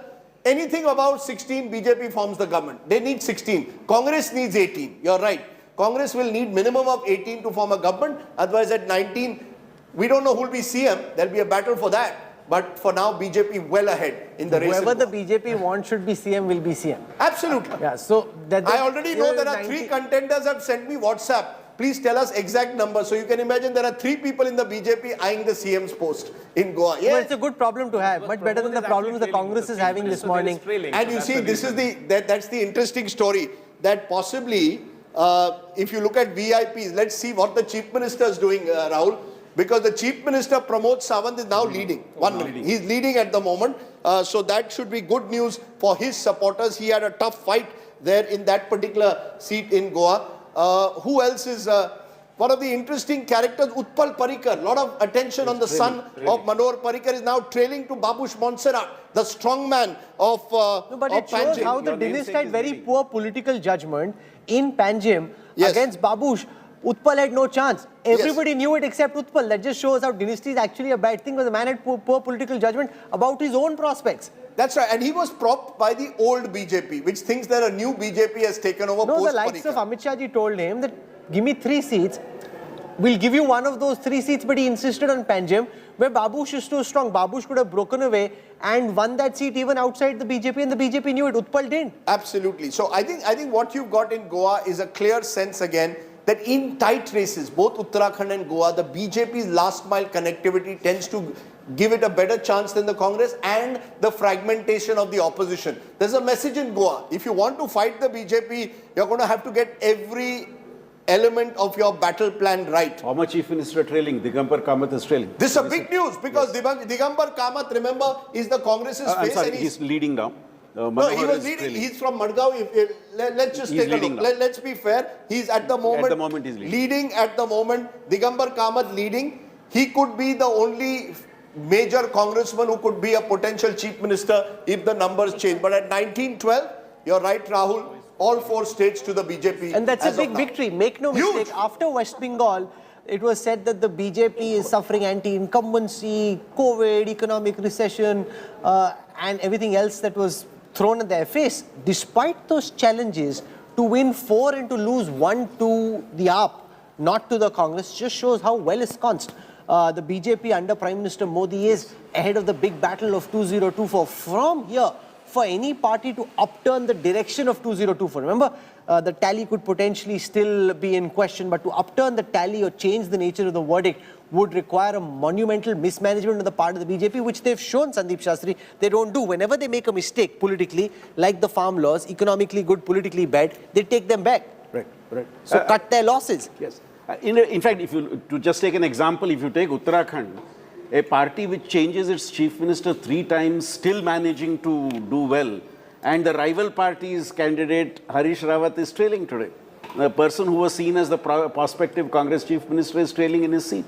anything about 16, BJP forms the government. They need 16. Congress needs 18. You're right. Congress will need minimum of 18 to form a government. Otherwise, at 19, we don't know who will be CM. There'll be a battle for that. But for now, BJP well ahead in the race. Whoever the BJP wants should be CM will be CM. Absolutely. Yeah. So I already know there are 3 contenders have sent me WhatsApp. Please tell us exact numbers. So you can imagine there are 3 people in the BJP eyeing the CM's post in Goa. Well, it's a good problem to have. Much better than the problems the Congress is having this morning. And you see, this is that's the interesting story. That possibly, if you look at VIPs, let's see what the Chief Minister is doing, Rahul. Because the Chief Minister Pramod Sawant is now leading. 1 minute. He's leading at the moment. So that should be good news for his supporters. He had a tough fight there in that particular seat in Goa. Who else is one of the interesting characters? Utpal Parikar. A lot of attention on the son of Manohar Parikar is now trailing to Babush Montserrat, the strongman of but it shows how the dynasty had very poor political judgment in Panjim against Babush. Utpal had no chance. Everybody knew it except Utpal. That just shows how dynasty is actually a bad thing, because the man had poor political judgment about his own prospects. That's right. And he was propped by the old BJP, which thinks that a new BJP has taken over. No, the likes of Amit Shah ji told him that give me 3 seats. We'll give you one of those 3 seats, but he insisted on Panjim, where Babush is too strong. Babush could have broken away and won that seat even outside the BJP, and the BJP knew it. Utpal didn't. Absolutely. So I think what you've got in Goa is a clear sense again that in tight races, both Uttarakhand and Goa, the BJP's last mile connectivity tends to give it a better chance than the Congress, and the fragmentation of the opposition. There's a message in Goa. If you want to fight the BJP, you're going to have to get every element of your battle plan right. Former Chief Minister trailing, Digambar Kamath is trailing. This is a big news because Digambar Kamath, remember, is the Congress's face. I'm sorry, he's leading now. No, he was leading. He's from Madgaon. Let's just take a look. Let's be fair. He's at the moment. He's leading at the moment. Digambar Kamath leading. He could be the only major congressman who could be a potential chief minister if the numbers change. But at 1912, you're right, Rahul. All 4 states to the BJP. And that's a big victory. Make no mistake. After West Bengal, it was said that the BJP is suffering anti-incumbency, COVID, economic recession, and everything else that was thrown at their face. Despite those challenges, to win 4 and to lose 1 to the AAP, not to the Congress, just shows how well ensconced the BJP under Prime Minister Modi is ahead of the big battle of 2024. From here, for any party to upturn the direction of 2024, remember, the tally could potentially still be in question, but to upturn the tally or change the nature of the verdict would require a monumental mismanagement on the part of the BJP, which they've shown, Sandeep Shastri, they don't do. Whenever they make a mistake politically, like the farm laws, economically good, politically bad, they take them back. Right. So cut their losses. Yes. In fact, if you to just take an example, if you take Uttarakhand, a party which changes its chief minister 3 times, still managing to do well, and the rival party's candidate Harish Rawat is trailing today. a person who was seen as the prospective Congress chief minister is trailing in his seat.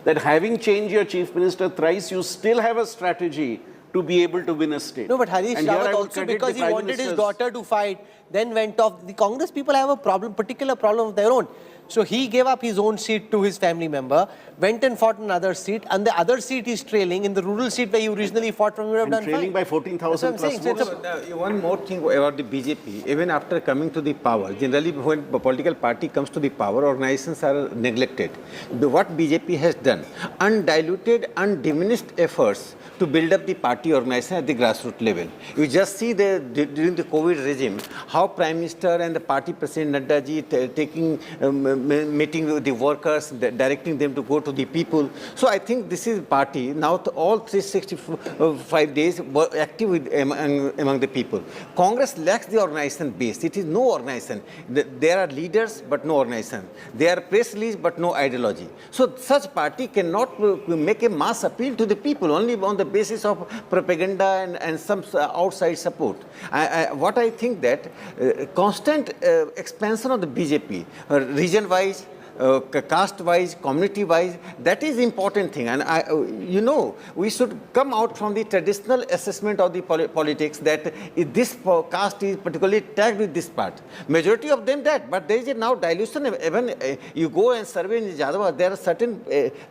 That having changed your chief minister thrice, you still have a strategy to be able to win a state. No, but Harish And here Rawat I would also, credit because the he Prime wanted his Minister's- daughter to fight, then went off. The Congress people have a particular problem of their own. So he gave up his own seat to his family member, went and fought another seat, and the other seat is trailing. In the rural seat where you originally fought from, you would have done trailing fine. by 14,000 plus That's what I'm votes. saying. So One more thing about the BJP, even after coming to the power, generally when a political party comes to the power, organizations are neglected. What BJP has done, undiluted, undiminished efforts to build up the party organization at the grassroots level. You just see during the COVID regime, how Prime Minister and the party President Nadda ji taking meeting with the workers, directing them to go to the people. So I think this is party now all 365 days were active among the people. Congress lacks the organization base. It is no organization. There are leaders but no organization. There are press release but no ideology. So such party cannot make a mass appeal to the people only on the basis of propaganda and some outside support. What I think that constant expansion of the BJP, region-wise, caste-wise, community-wise, that is important thing. And we should come out from the traditional assessment of the politics that this caste is particularly tagged with this part. Majority of them that, but there is now dilution. Even you go and survey in Jadava, there are certain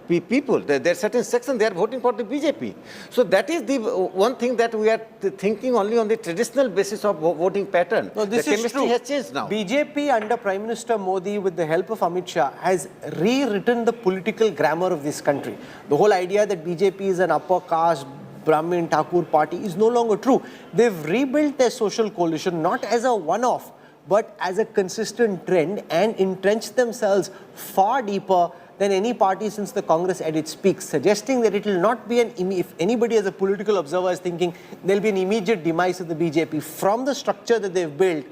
people, there are certain sections, they are voting for the BJP. So that is the one thing that we are thinking only on the traditional basis of voting pattern. No, this the is chemistry true. has changed now. BJP under Prime Minister Modi, with the help of Amit Shah, has rewritten the political grammar of this country. The whole idea that BJP is an upper caste, Brahmin, Thakur party is no longer true. They've rebuilt their social coalition not as a one-off, but as a consistent trend, and entrenched themselves far deeper than any party since the Congress at its peak, suggesting that it will not be if anybody as a political observer is thinking there will be an immediate demise of the BJP, from the structure that they've built,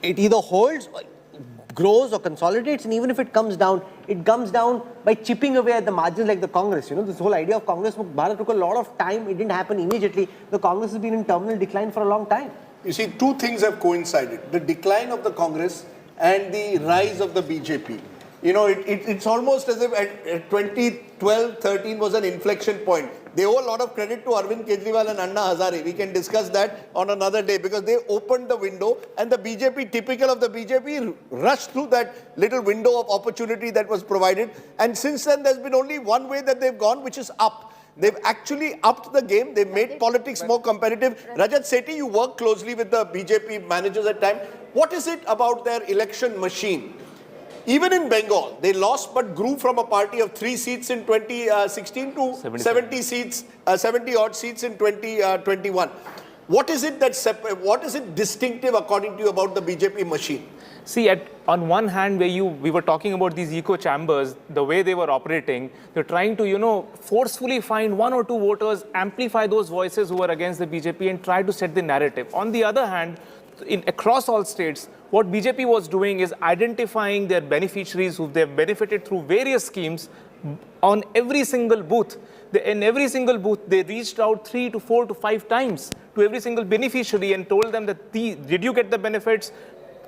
it either holds, grows or consolidates, and even if it comes down by chipping away at the margins like the Congress. This whole idea of Congress Mukht Bharat took a lot of time. It didn't happen immediately. The Congress has been in terminal decline for a long time. You see, two things have coincided. The decline of the Congress and the rise of the BJP. It's almost as if at 2012-13 was an inflection point. They owe a lot of credit to Arvind Kejriwal and Anna Hazare. We can discuss that on another day, because they opened the window, and the BJP, typical of the BJP, rushed through that little window of opportunity that was provided. And since then, there's been only one way that they've gone, which is up. They've actually upped the game. They've made politics more competitive. Rajat Sethi, you work closely with the BJP managers at times. What is it about their election machine? Even in Bengal, they lost but grew from a party of 3 seats in 2016 to 70 odd seats in 2021. What is it what is it distinctive according to you about the BJP machine? See, on one hand, we were talking about these echo chambers, the way they were operating, they're trying to, forcefully find one or two voters, amplify those voices who are against the BJP and try to set the narrative. On the other hand, across all states, what BJP was doing is identifying their beneficiaries who they've benefited through various schemes on every single booth. In every single booth, they reached out 3 to 4 to 5 times to every single beneficiary and told them that, did you get the benefits?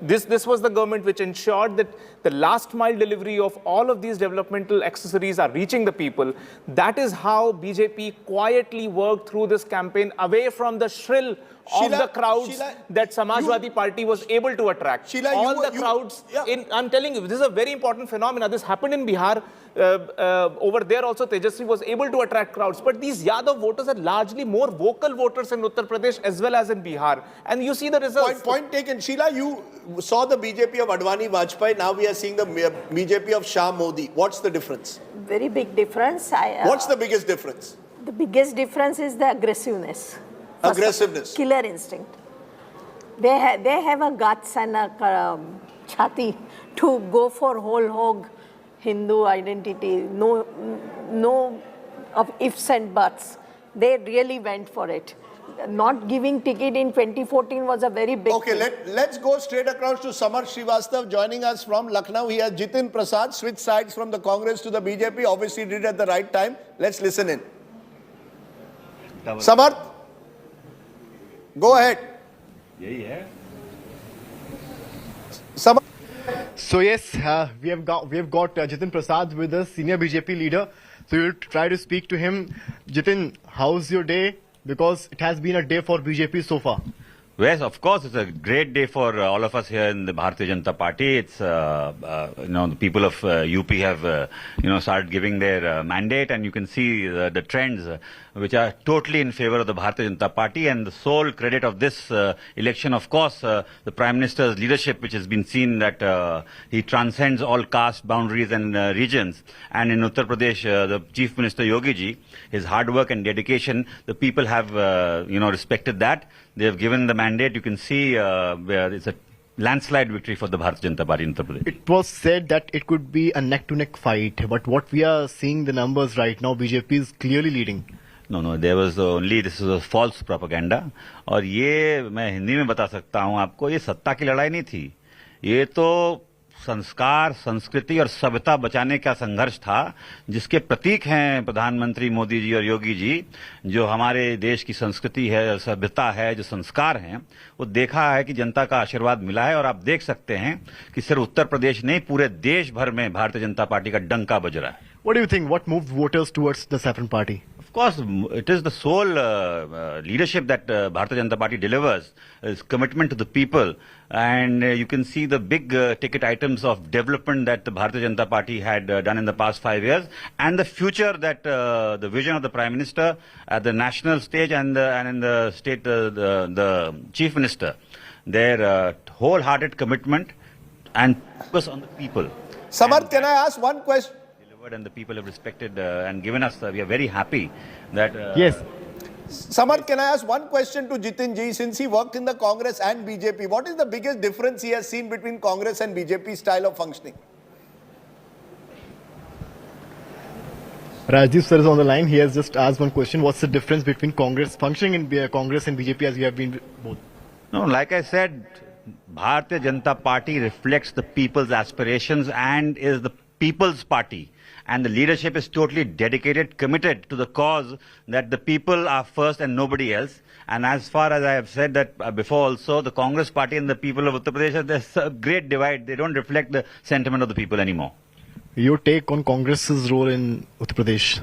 This was the government which ensured that the last mile delivery of all of these developmental accessories are reaching the people. That is how BJP quietly worked through this campaign away from the shrill of the crowds that Samajwadi Party was able to attract. I'm telling you, this is a very important phenomenon. This happened in Bihar. Over there also Tejasvi was able to attract crowds. But these Yadav voters are largely more vocal voters in Uttar Pradesh as well as in Bihar. And you see the results. Point taken. Sheila, you saw the BJP of Advani Vajpayee. Now we are seeing the BJP of Shah Modi. What's the difference? Very big difference. What's the biggest difference? The biggest difference is the aggressiveness. Aggressiveness. Killer instinct. They have a guts and a chati to go for whole hog Hindu identity. No of ifs and buts. They really went for it. Not giving ticket in 2014 was a very big thing. Let's go straight across to Samar Srivastav joining us from Lucknow. He has Jitin Prasad, switched sides from the Congress to the BJP. Obviously did it at the right time. Let's listen in. Samar, go ahead. यही है Samar, So yes, we have got Jitin Prasad with us, senior BJP leader. So we'll try to speak to him. Jitin, how's your day? Because it has been a day for BJP so far. Yes, of course, it's a great day for all of us here in the Bharatiya Janata Party. It's, the people of UP have, started giving their mandate, and you can see the trends which are totally in favor of the Bharatiya Janata Party. And the sole credit of this election, of course, the Prime Minister's leadership, which has been seen that he transcends all caste boundaries and regions. And in Uttar Pradesh, the Chief Minister Yogi Ji, his hard work and dedication, the people have, respected that. They have given the mandate. You can see where it's a landslide victory for the Bharatiya Janata Party in Uttar Pradesh. It was said that it could be a neck-to-neck fight, but what we are seeing the numbers right now, BJP is clearly leading. No, this is a false propaganda. और ये मैं हिंदी में बता सकता हूँ आपको, ये सत्ता की लड़ाई नहीं थी. ये तो संस्कार, संस्कृति और सभ्यता बचाने का संघर्ष था, जिसके प्रतीक हैं प्रधानमंत्री मोदी जी और योगी जी. जो हमारे देश की संस्कृति है, सभ्यता है, जो संस्कार हैं, वो देखा है कि जनता का आशीर्वाद मिला है. और आप देख सकते हैं कि सिर्फ उत्तर प्रदेश नहीं, पूरे देश भर में भारतीय जनता पार्टी का डंका बज रहा है. What do you think? What moved voters towards the Saffron Party? Of course, it is the sole leadership that Bharatiya Janata Party delivers, is commitment to the people. And you can see the big ticket items of development that the Bharatiya Janata Party had done in the past 5 years, and the future that the vision of the Prime Minister at the national stage and in the state, the Chief Minister, their wholehearted commitment and focus on the people. Samarth, can I ask one question? And the people have respected and given us, we are very happy that... yes. Samarth, can I ask one question to Jitin ji? Since he worked in the Congress and BJP, what is the biggest difference he has seen between Congress and BJP style of functioning? Rajdeep sir is on the line. He has just asked one question. What's the difference between Congress functioning in Congress and BJP, as we have been both? No, like I said, Bharatiya Janata Party reflects the people's aspirations and is the people's party. And the leadership is totally dedicated, committed to the cause that the people are first and nobody else. And as far as I have said that before also, the Congress party and the people of Uttar Pradesh, there's a great divide. They don't reflect the sentiment of the people anymore. Your take on Congress's role in Uttar Pradesh?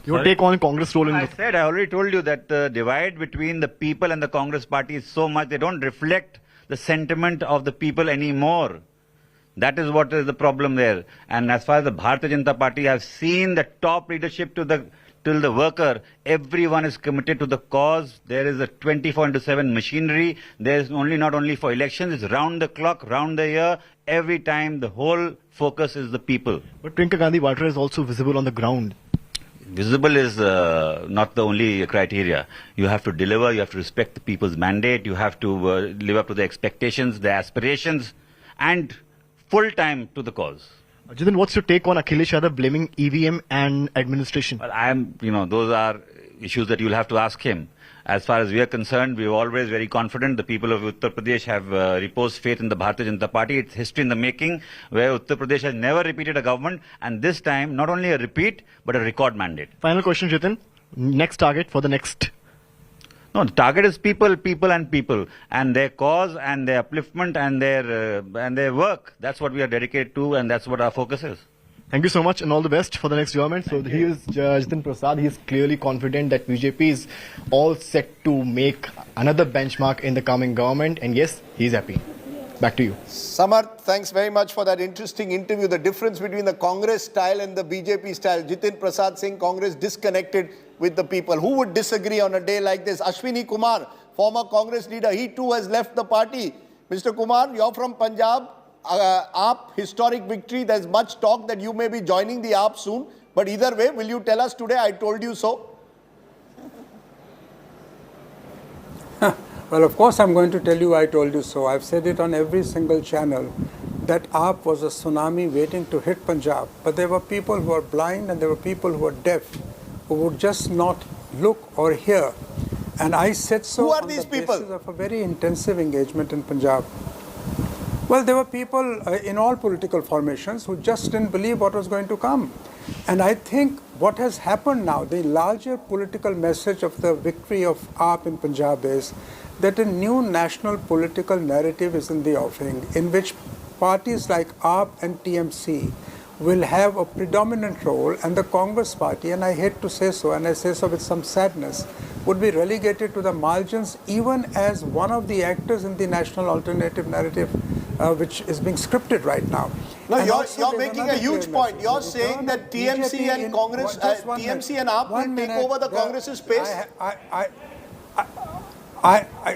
Your take on Congress role in... I already told you that the divide between the people and the Congress party is so much, they don't reflect the sentiment of the people anymore. That is what is the problem there. And as far as the Bharatiya Janata Party, I have seen the top leadership till the worker. Everyone is committed to the cause. There is a 24/7 machinery. There is not only for elections, it's round the clock, round the year. Every time the whole focus is the people. But Priyanka Gandhi Vadra is also visible on the ground. Visible is not the only criteria. You have to deliver, you have to respect the people's mandate, you have to live up to the expectations, the aspirations, and full time to the cause. Jitin, what's your take on Akhilesh Yadav blaming EVM and administration? Well, those are issues that you'll have to ask him. As far as we are concerned, we are always very confident. The people of Uttar Pradesh have reposed faith in the Bharatiya Janata Party. It's history in the making, where Uttar Pradesh has never repeated a government, and this time, not only a repeat, but a record mandate. Final question, Jitin. Next target for the next... No, the target is people, and their cause and their upliftment and their work. That's what we are dedicated to, and that's what our focus is. Thank you so much, and all the best for the next government. So he is Jitin Prasad. He is clearly confident that BJP is all set to make another benchmark in the coming government, and yes, he is happy. Back to you. Samarth, thanks very much for that interesting interview. The difference between the Congress style and the BJP style. Jitin Prasad saying Congress disconnected with the people. Who would disagree on a day like this? Ashwini Kumar, former Congress leader, he too has left the party. Mr. Kumar, you're from Punjab. AAP, historic victory. There's much talk that you may be joining the AAP soon. But either way, will you tell us today, I told you so? Well, of course, I'm going to tell you I told you so. I've said it on every single channel that AAP was a tsunami waiting to hit Punjab. But there were people who were blind and there were people who were deaf, who would just not look or hear. And I said so. Who are these people? Basis of a very intensive engagement in Punjab. Well, there were people in all political formations who just didn't believe what was going to come. And I think what has happened now, the larger political message of the victory of AAP in Punjab is that a new national political narrative is in the offing, in which parties like AAP and TMC will have a predominant role, and the Congress party, and I hate to say so, and I say so with some sadness, would be relegated to the margins, even as one of the actors in the national alternative narrative, which is being scripted right now. No, And you're also making a huge point. You're saying that TMC and Congress, TMC and AAP will take over the Congress's space?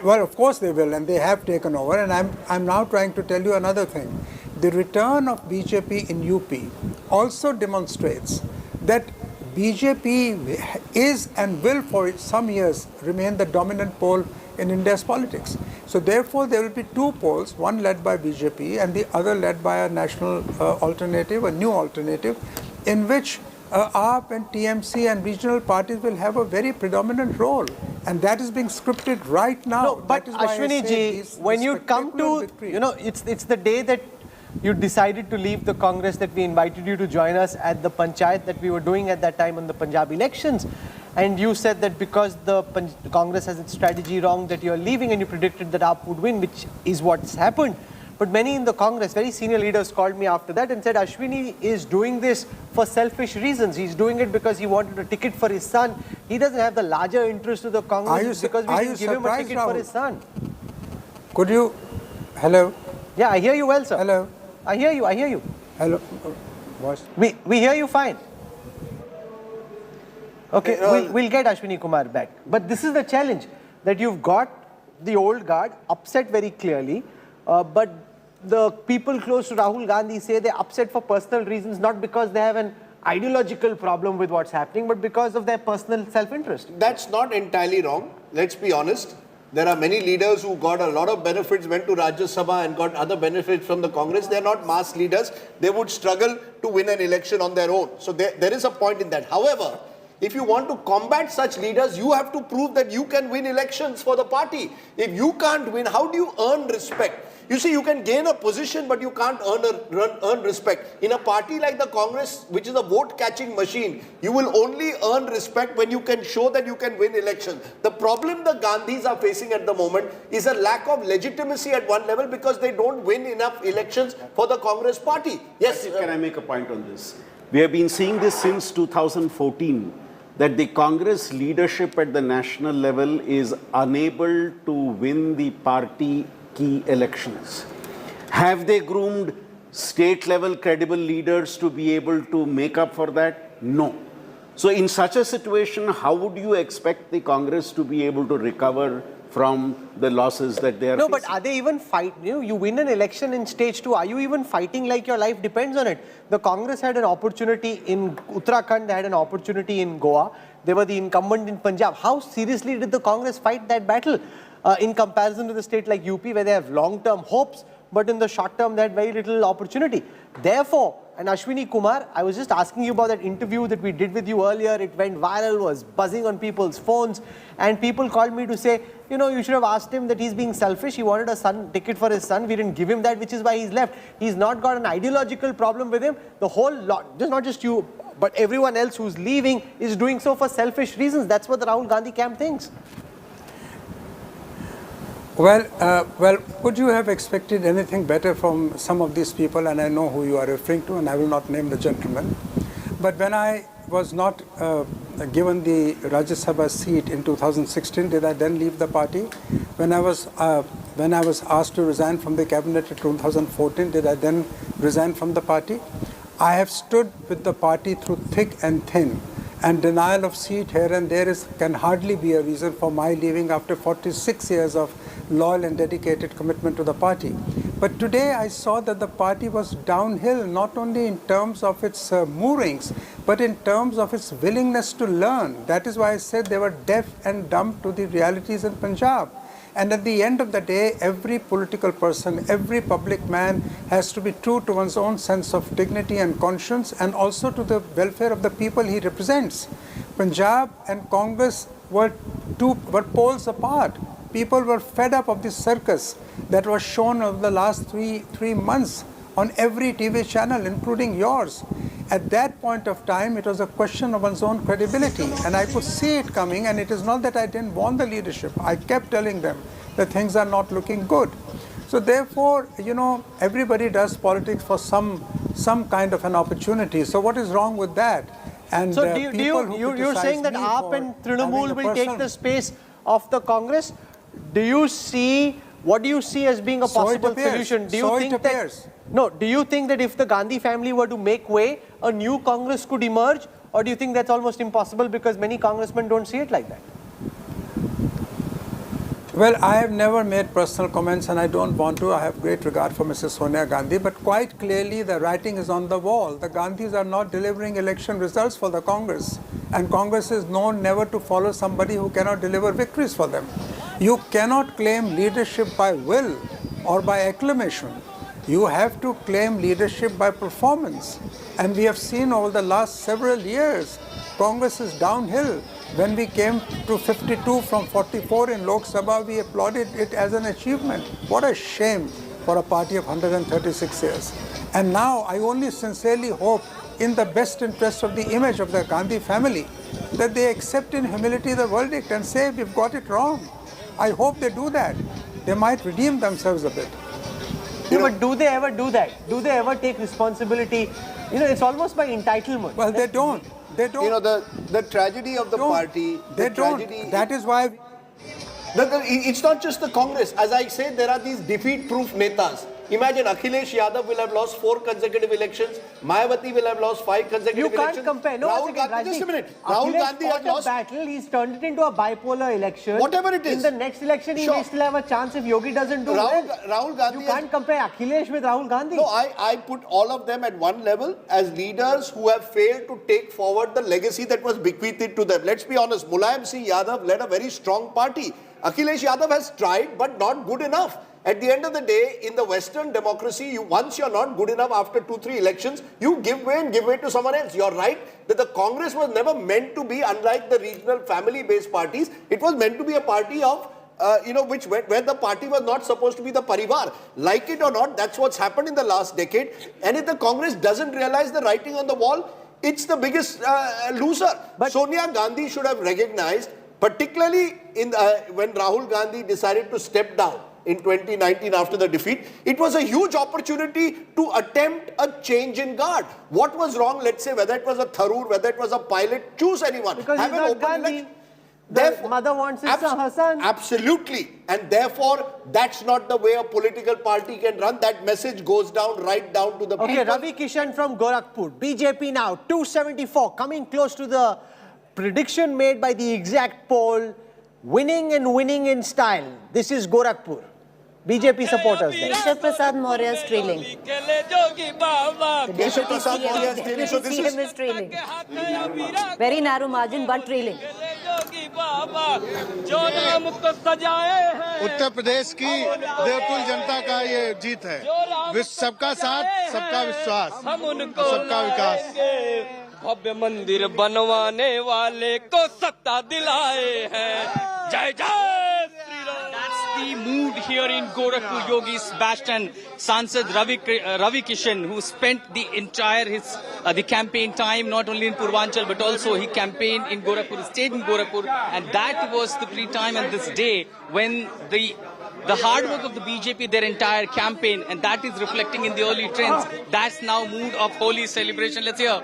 Well, of course they will, and they have taken over. And I'm now trying to tell you another thing. The return of BJP in UP also demonstrates that BJP is and will for some years remain the dominant pole in India's politics. So therefore, there will be two poles, one led by BJP and the other led by a national alternative, a new alternative, in which AAP and TMC and regional parties will have a very predominant role. And that is being scripted right now. No, but Ashwini ji, when you come to, it's the day that you decided to leave the Congress that we invited you to join us at the Panchayat that we were doing at that time on the Punjab elections. And you said that because the Congress has its strategy wrong that you're leaving, and you predicted that AAP would win, which is what's happened. But many in the Congress, very senior leaders called me after that and said Ashwini is doing this for selfish reasons. He's doing it because he wanted a ticket for his son. He doesn't have the larger interest of the Congress because we didn't give him a ticket for his son. Could you, hello? Yeah, I hear you well, sir. Hello? I hear you. Hello? Voice? We hear you fine. Okay, we'll get Ashwini Kumar back. But this is the challenge, that you've got the old guard upset very clearly, but the people close to Rahul Gandhi say they're upset for personal reasons, not because they have an ideological problem with what's happening, but because of their personal self-interest. That's not entirely wrong. Let's be honest. There are many leaders who got a lot of benefits, went to Rajya Sabha and got other benefits from the Congress. They're not mass leaders. They would struggle to win an election on their own. So there is a point in that. However, if you want to combat such leaders, you have to prove that you can win elections for the party. If you can't win, how do you earn respect? You see, you can gain a position, but you can't earn respect. In a party like the Congress, which is a vote-catching machine, you will only earn respect when you can show that you can win elections. The problem the Gandhis are facing at the moment is a lack of legitimacy at one level because they don't win enough elections for the Congress party. Yes. Can I make a point on this? We have been seeing this since 2014, that the Congress leadership at the national level is unable to win the party key elections. Have they groomed state-level credible leaders to be able to make up for that? No. So in such a situation, how would you expect the Congress to be able to recover from the losses that they are facing? But are they even fighting? You win an election in stage 2. Are you even fighting like your life depends on it? The Congress had an opportunity in Uttarakhand, they had an opportunity in Goa. They were the incumbent in Punjab. How seriously did the Congress fight that battle in comparison to the state like UP, where they have long-term hopes, but in the short term they had very little opportunity? Therefore, and Ashwini Kumar, I was just asking you about that interview that we did with you earlier. It went viral, was buzzing on people's phones, and people called me to say, you should have asked him that he's being selfish. He wanted a ticket for his son. We didn't give him that, which is why he's left. He's not got an ideological problem with him. The whole lot, just not just you, but everyone else who's leaving is doing so for selfish reasons. That's what the Rahul Gandhi camp thinks. Well, could you have expected anything better from some of these people? And I know who you are referring to, and I will not name the gentleman. But when I was not given the Rajya Sabha seat in 2016, did I then leave the party? When I was asked to resign from the cabinet in 2014, did I then resign from the party? I have stood with the party through thick and thin, and denial of seat here and there can hardly be a reason for my leaving after 46 years of loyal and dedicated commitment to the party. But today I saw that the party was downhill, not only in terms of its moorings, but in terms of its willingness to learn. That is why I said they were deaf and dumb to the realities in Punjab. And at the end of the day, every political person, every public man has to be true to one's own sense of dignity and conscience, and also to the welfare of the people he represents. Punjab and Congress were poles apart. People were fed up of this circus that was shown over the last three months on every TV channel, including yours. At that point of time, it was a question of one's own credibility, and I could see it coming. And it is not that I didn't want the leadership. I kept telling them that things are not looking good. So therefore, you know, everybody does politics for some kind of an opportunity. So what is wrong with that? And so you're saying that AAP and Trinamool will take the space of the Congress? What do you see as being a possible solution? Do you think that, no, do you think that if the Gandhi family were to make way, a new Congress could emerge? Or do you think that's almost impossible because many congressmen don't see it like that? Well, I have never made personal comments and I don't want to. I have great regard for Mrs. Sonia Gandhi, but quite clearly the writing is on the wall. The Gandhis are not delivering election results for the Congress, and Congress is known never to follow somebody who cannot deliver victories for them. You cannot claim leadership by will or by acclamation. You have to claim leadership by performance. And we have seen over the last several years, Congress is downhill. When we came to 52 from 44 in Lok Sabha, we applauded it as an achievement. What a shame for a party of 136 years. And now I only sincerely hope, in the best interest of the image of the Gandhi family, that they accept in humility the verdict and say, we've got it wrong. I hope they do that. They might redeem themselves a bit. But do they ever do that? Do they ever take responsibility? You know, it's almost by entitlement. Well, they don't. They don't. You know, the tragedy of the party... They don't. That is why... It's not just the Congress. As I said, there are these defeat-proof netas. Imagine Akhilesh Yadav will have lost 4 consecutive elections. Mayawati will have lost 5 consecutive elections. You can't compare. No, Rahul Gandhi, just a minute. Rahul Gandhi has lost... battle. He's turned it into a bipolar election. Whatever it is. In the next election, he may still have a chance if Yogi doesn't do Rahul Gandhi... You can't compare Akhilesh with Rahul Gandhi. No, I put all of them at one level as leaders who have failed to take forward the legacy that was bequeathed to them. Let's be honest, Mulayam Singh Yadav led a very strong party. Akhilesh Yadav has tried, but not good enough. At the end of the day, in the Western democracy, once you're not good enough after 2-3 elections, you give way and give way to someone else. You're right that the Congress was never meant to be, unlike the regional family-based parties, it was meant to be a party of, where the party was not supposed to be the parivar. Like it or not, that's what's happened in the last decade. And if the Congress doesn't realize the writing on the wall, it's the biggest loser. But Sonia Gandhi should have recognized, particularly when Rahul Gandhi decided to step down in 2019 after the defeat, it was a huge opportunity to attempt a change in guard. What was wrong, let's say, whether it was a Tharoor, whether it was a pilot, choose anyone. Because have he's an not open Gandhi. election. The mother wants his son. Absolutely. And therefore, that's not the way a political party can run. That message goes down, right down to the people. Okay, Ravi Kishan from Gorakhpur. BJP now, 274, coming close to the prediction made by the exact poll. Winning and winning in style. This is Gorakhpur. BJP supporters there. Keshav Prasad Maurya is trailing. Keshav Prasad Maurya is trailing. So this is trailing. Very narrow margin, but trailing. Uttar Pradesh की देवतुल जनता का ये जीत है. सबका साथ, सबका विश्वास, सबका विकास. भव्य मंदिर बनवाने वाले को सत्ता दिलाए हैं. जय जय Shri Ram. That's the mood here in Gorakhpur. Yogi's bastion, Sansad Ravi Kishan, who spent the entire the campaign time not only in Purvanchal but also he campaigned in Gorakhpur, stayed in Gorakhpur, and that was the free time and this day when the hard work of the BJP, their entire campaign, and that is reflecting in the early trends. That's now mood of Holi celebration. Let's hear.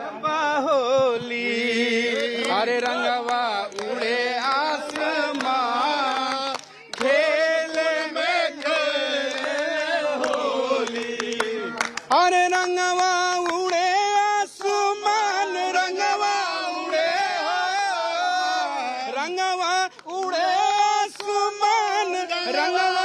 Holi, Hare Rangava, Ude Asma, Khele mein khele Holi, Hare Rangava, Ude Asman, Rangava, Ude Rangava, Ude Asman, Rangava.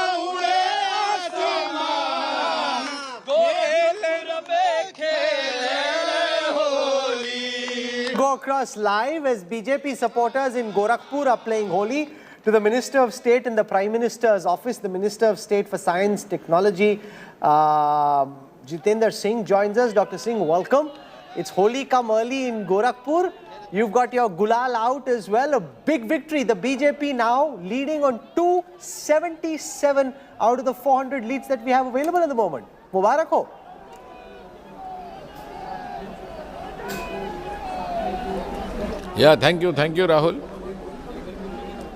Go across live as BJP supporters in Gorakhpur are playing Holi to the Minister of State in the Prime Minister's office. The Minister of State for Science, Technology, Jitendra Singh joins us. Dr. Singh, welcome. It's Holi come early in Gorakhpur. You've got your Gulal out as well. A big victory. The BJP now leading on 277 out of the 400 leads that we have available at the moment. Mubarak ho. Yeah, thank you, Rahul.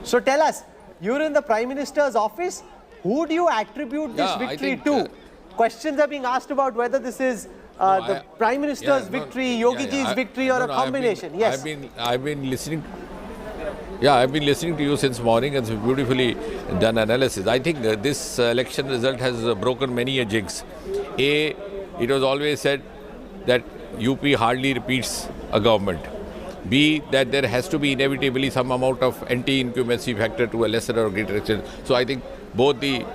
So tell us, you're in the Prime Minister's office. Who do you attribute this victory to? Questions are being asked about whether this is the Prime Minister's victory, Yogi Ji's victory, or a combination. I've been listening. Yeah, I've been listening to you since morning, and it's beautifully done analysis. I think this election result has broken many jinx. A, it was always said that UP hardly repeats a government. B, that there has to be inevitably some amount of anti-incumbency factor to a lesser or greater extent. So I think both the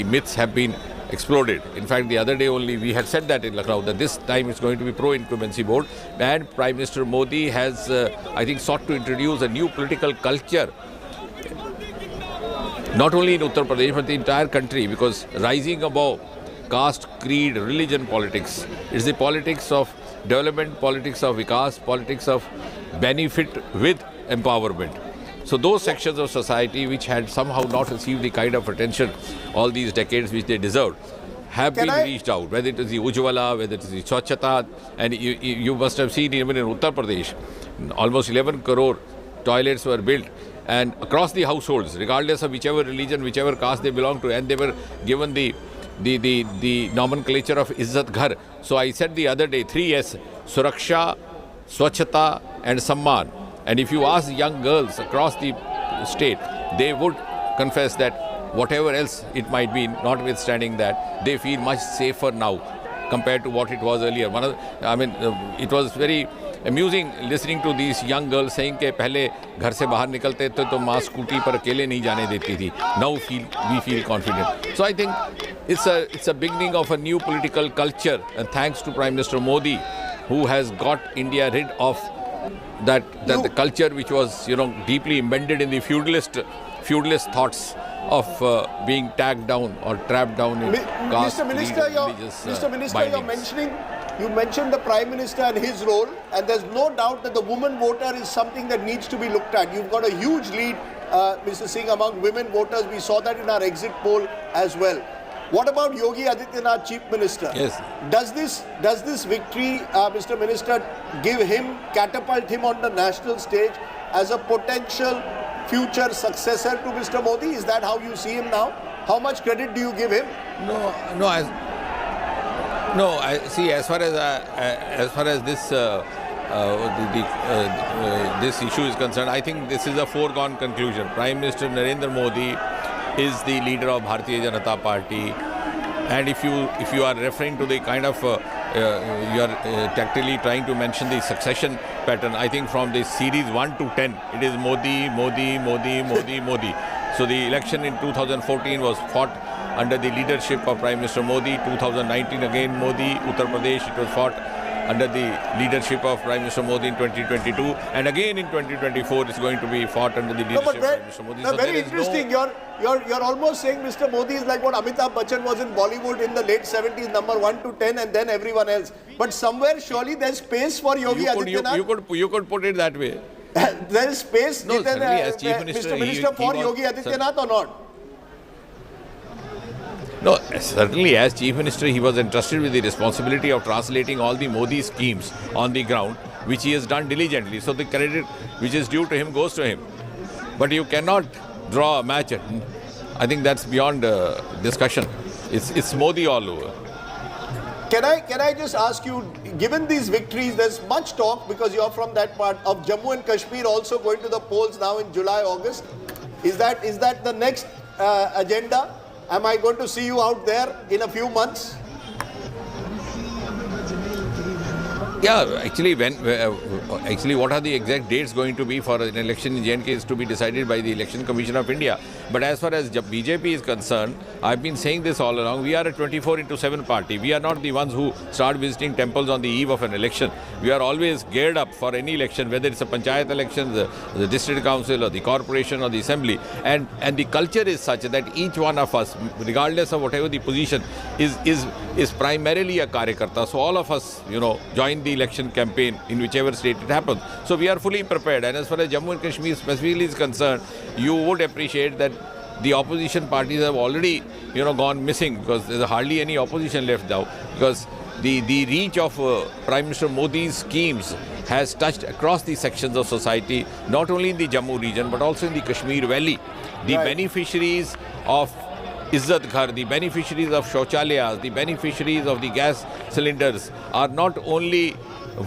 myths have been exploded. In fact, the other day only we had said that in Lucknow, that this time it's going to be pro-incumbency board, and Prime Minister Modi has, I think, sought to introduce a new political culture, not only in Uttar Pradesh but the entire country, because rising above caste, creed, religion politics, it's the politics of development, politics of vikas, politics of benefit with empowerment. So those sections of society which had somehow not received the kind of attention all these decades which they deserved have been reached out, whether it is the Ujjwala, whether it is the Chakrata, and you must have seen even in Uttar Pradesh, almost 11 crore toilets were built, and across the households, regardless of whichever religion, whichever caste they belong to, and they were given the nomenclature of Izzat Ghar. So I said the other day, 3S, Suraksha, Swachhata and Samman. And if you ask young girls across the state, they would confess that whatever else it might be, notwithstanding that, they feel much safer now compared to what it was earlier. It was very amusing listening to these young girls saying कि पहले घर से बाहर निकलते थे तो माँ scooty पर अकेले नहीं जाने देती थी. Now we feel confident. So I think it's a beginning of a new political culture, and thanks to Prime Minister Modi, who has got India rid of that the culture which was deeply embedded in the feudalist thoughts of being tagged down or trapped down in caste, Mr. Minister, you mentioned the Prime Minister and his role, and there's no doubt that the woman voter is something that needs to be looked at. You've got a huge lead, Mr. Singh, among women voters. We saw that in our exit poll as well. What about Yogi Adityanath, Chief Minister? Yes. Does this victory, Mr. Minister, catapult him on the national stage as a potential future successor to Mr. Modi? Is that how you see him now? How much credit do you give him? As far as this issue is concerned, I think this is a foregone conclusion. Prime Minister Narendra Modi is the leader of Bharatiya Janata Party, and if you are referring to the kind of you are tactically trying to mention the succession pattern, I think from the series 1 to 10 it is Modi, Modi, Modi, Modi, Modi. So the election in 2014 was fought under the leadership of Prime Minister Modi. 2019 again Modi. Uttar Pradesh, it was fought under the leadership of Prime Minister Modi in 2022, and again in 2024 it's going to be fought under the leadership of Prime Minister Modi. So very interesting. You're almost saying Mr. Modi is like what Amitabh Bachchan was in Bollywood in the late 70s, number 1 to 10, and then everyone else. But somewhere surely there's space for Yogi Adityanath. You could put it that way. There is space, as Chief Minister, Mr. Minister, for Yogi Adityanath or not? No, certainly as Chief Minister he was entrusted with the responsibility of translating all the Modi schemes on the ground, which he has done diligently. So the credit which is due to him goes to him. But you cannot draw a match. I think that's beyond discussion. It's Modi all over. Can I just ask you, given these victories, there's much talk because you're from that part of Jammu and Kashmir also going to the polls now in July, August. Is that the next agenda? Am I going to see you out there in a few months? Yeah, actually, what are the exact dates going to be for an election in J&K is to be decided by the Election Commission of India. But as far as BJP is concerned, I've been saying this all along, we are a 24/7 party. We are not the ones who start visiting temples on the eve of an election. We are always geared up for any election, whether it's a panchayat election, the district council or the corporation or the assembly. And the culture is such that each one of us, regardless of whatever the position, is primarily a karyakarta. So all of us, join the election campaign in whichever state it happens. So we are fully prepared. And as far as Jammu and Kashmir specifically is concerned, you would appreciate that the opposition parties have already, gone missing because there's hardly any opposition left now. Because the reach of Prime Minister Modi's schemes has touched across the sections of society, not only in the Jammu region, but also in the Kashmir Valley. The beneficiaries of Izzat Ghar, the beneficiaries of Shauchalayas, the beneficiaries of the gas cylinders are not only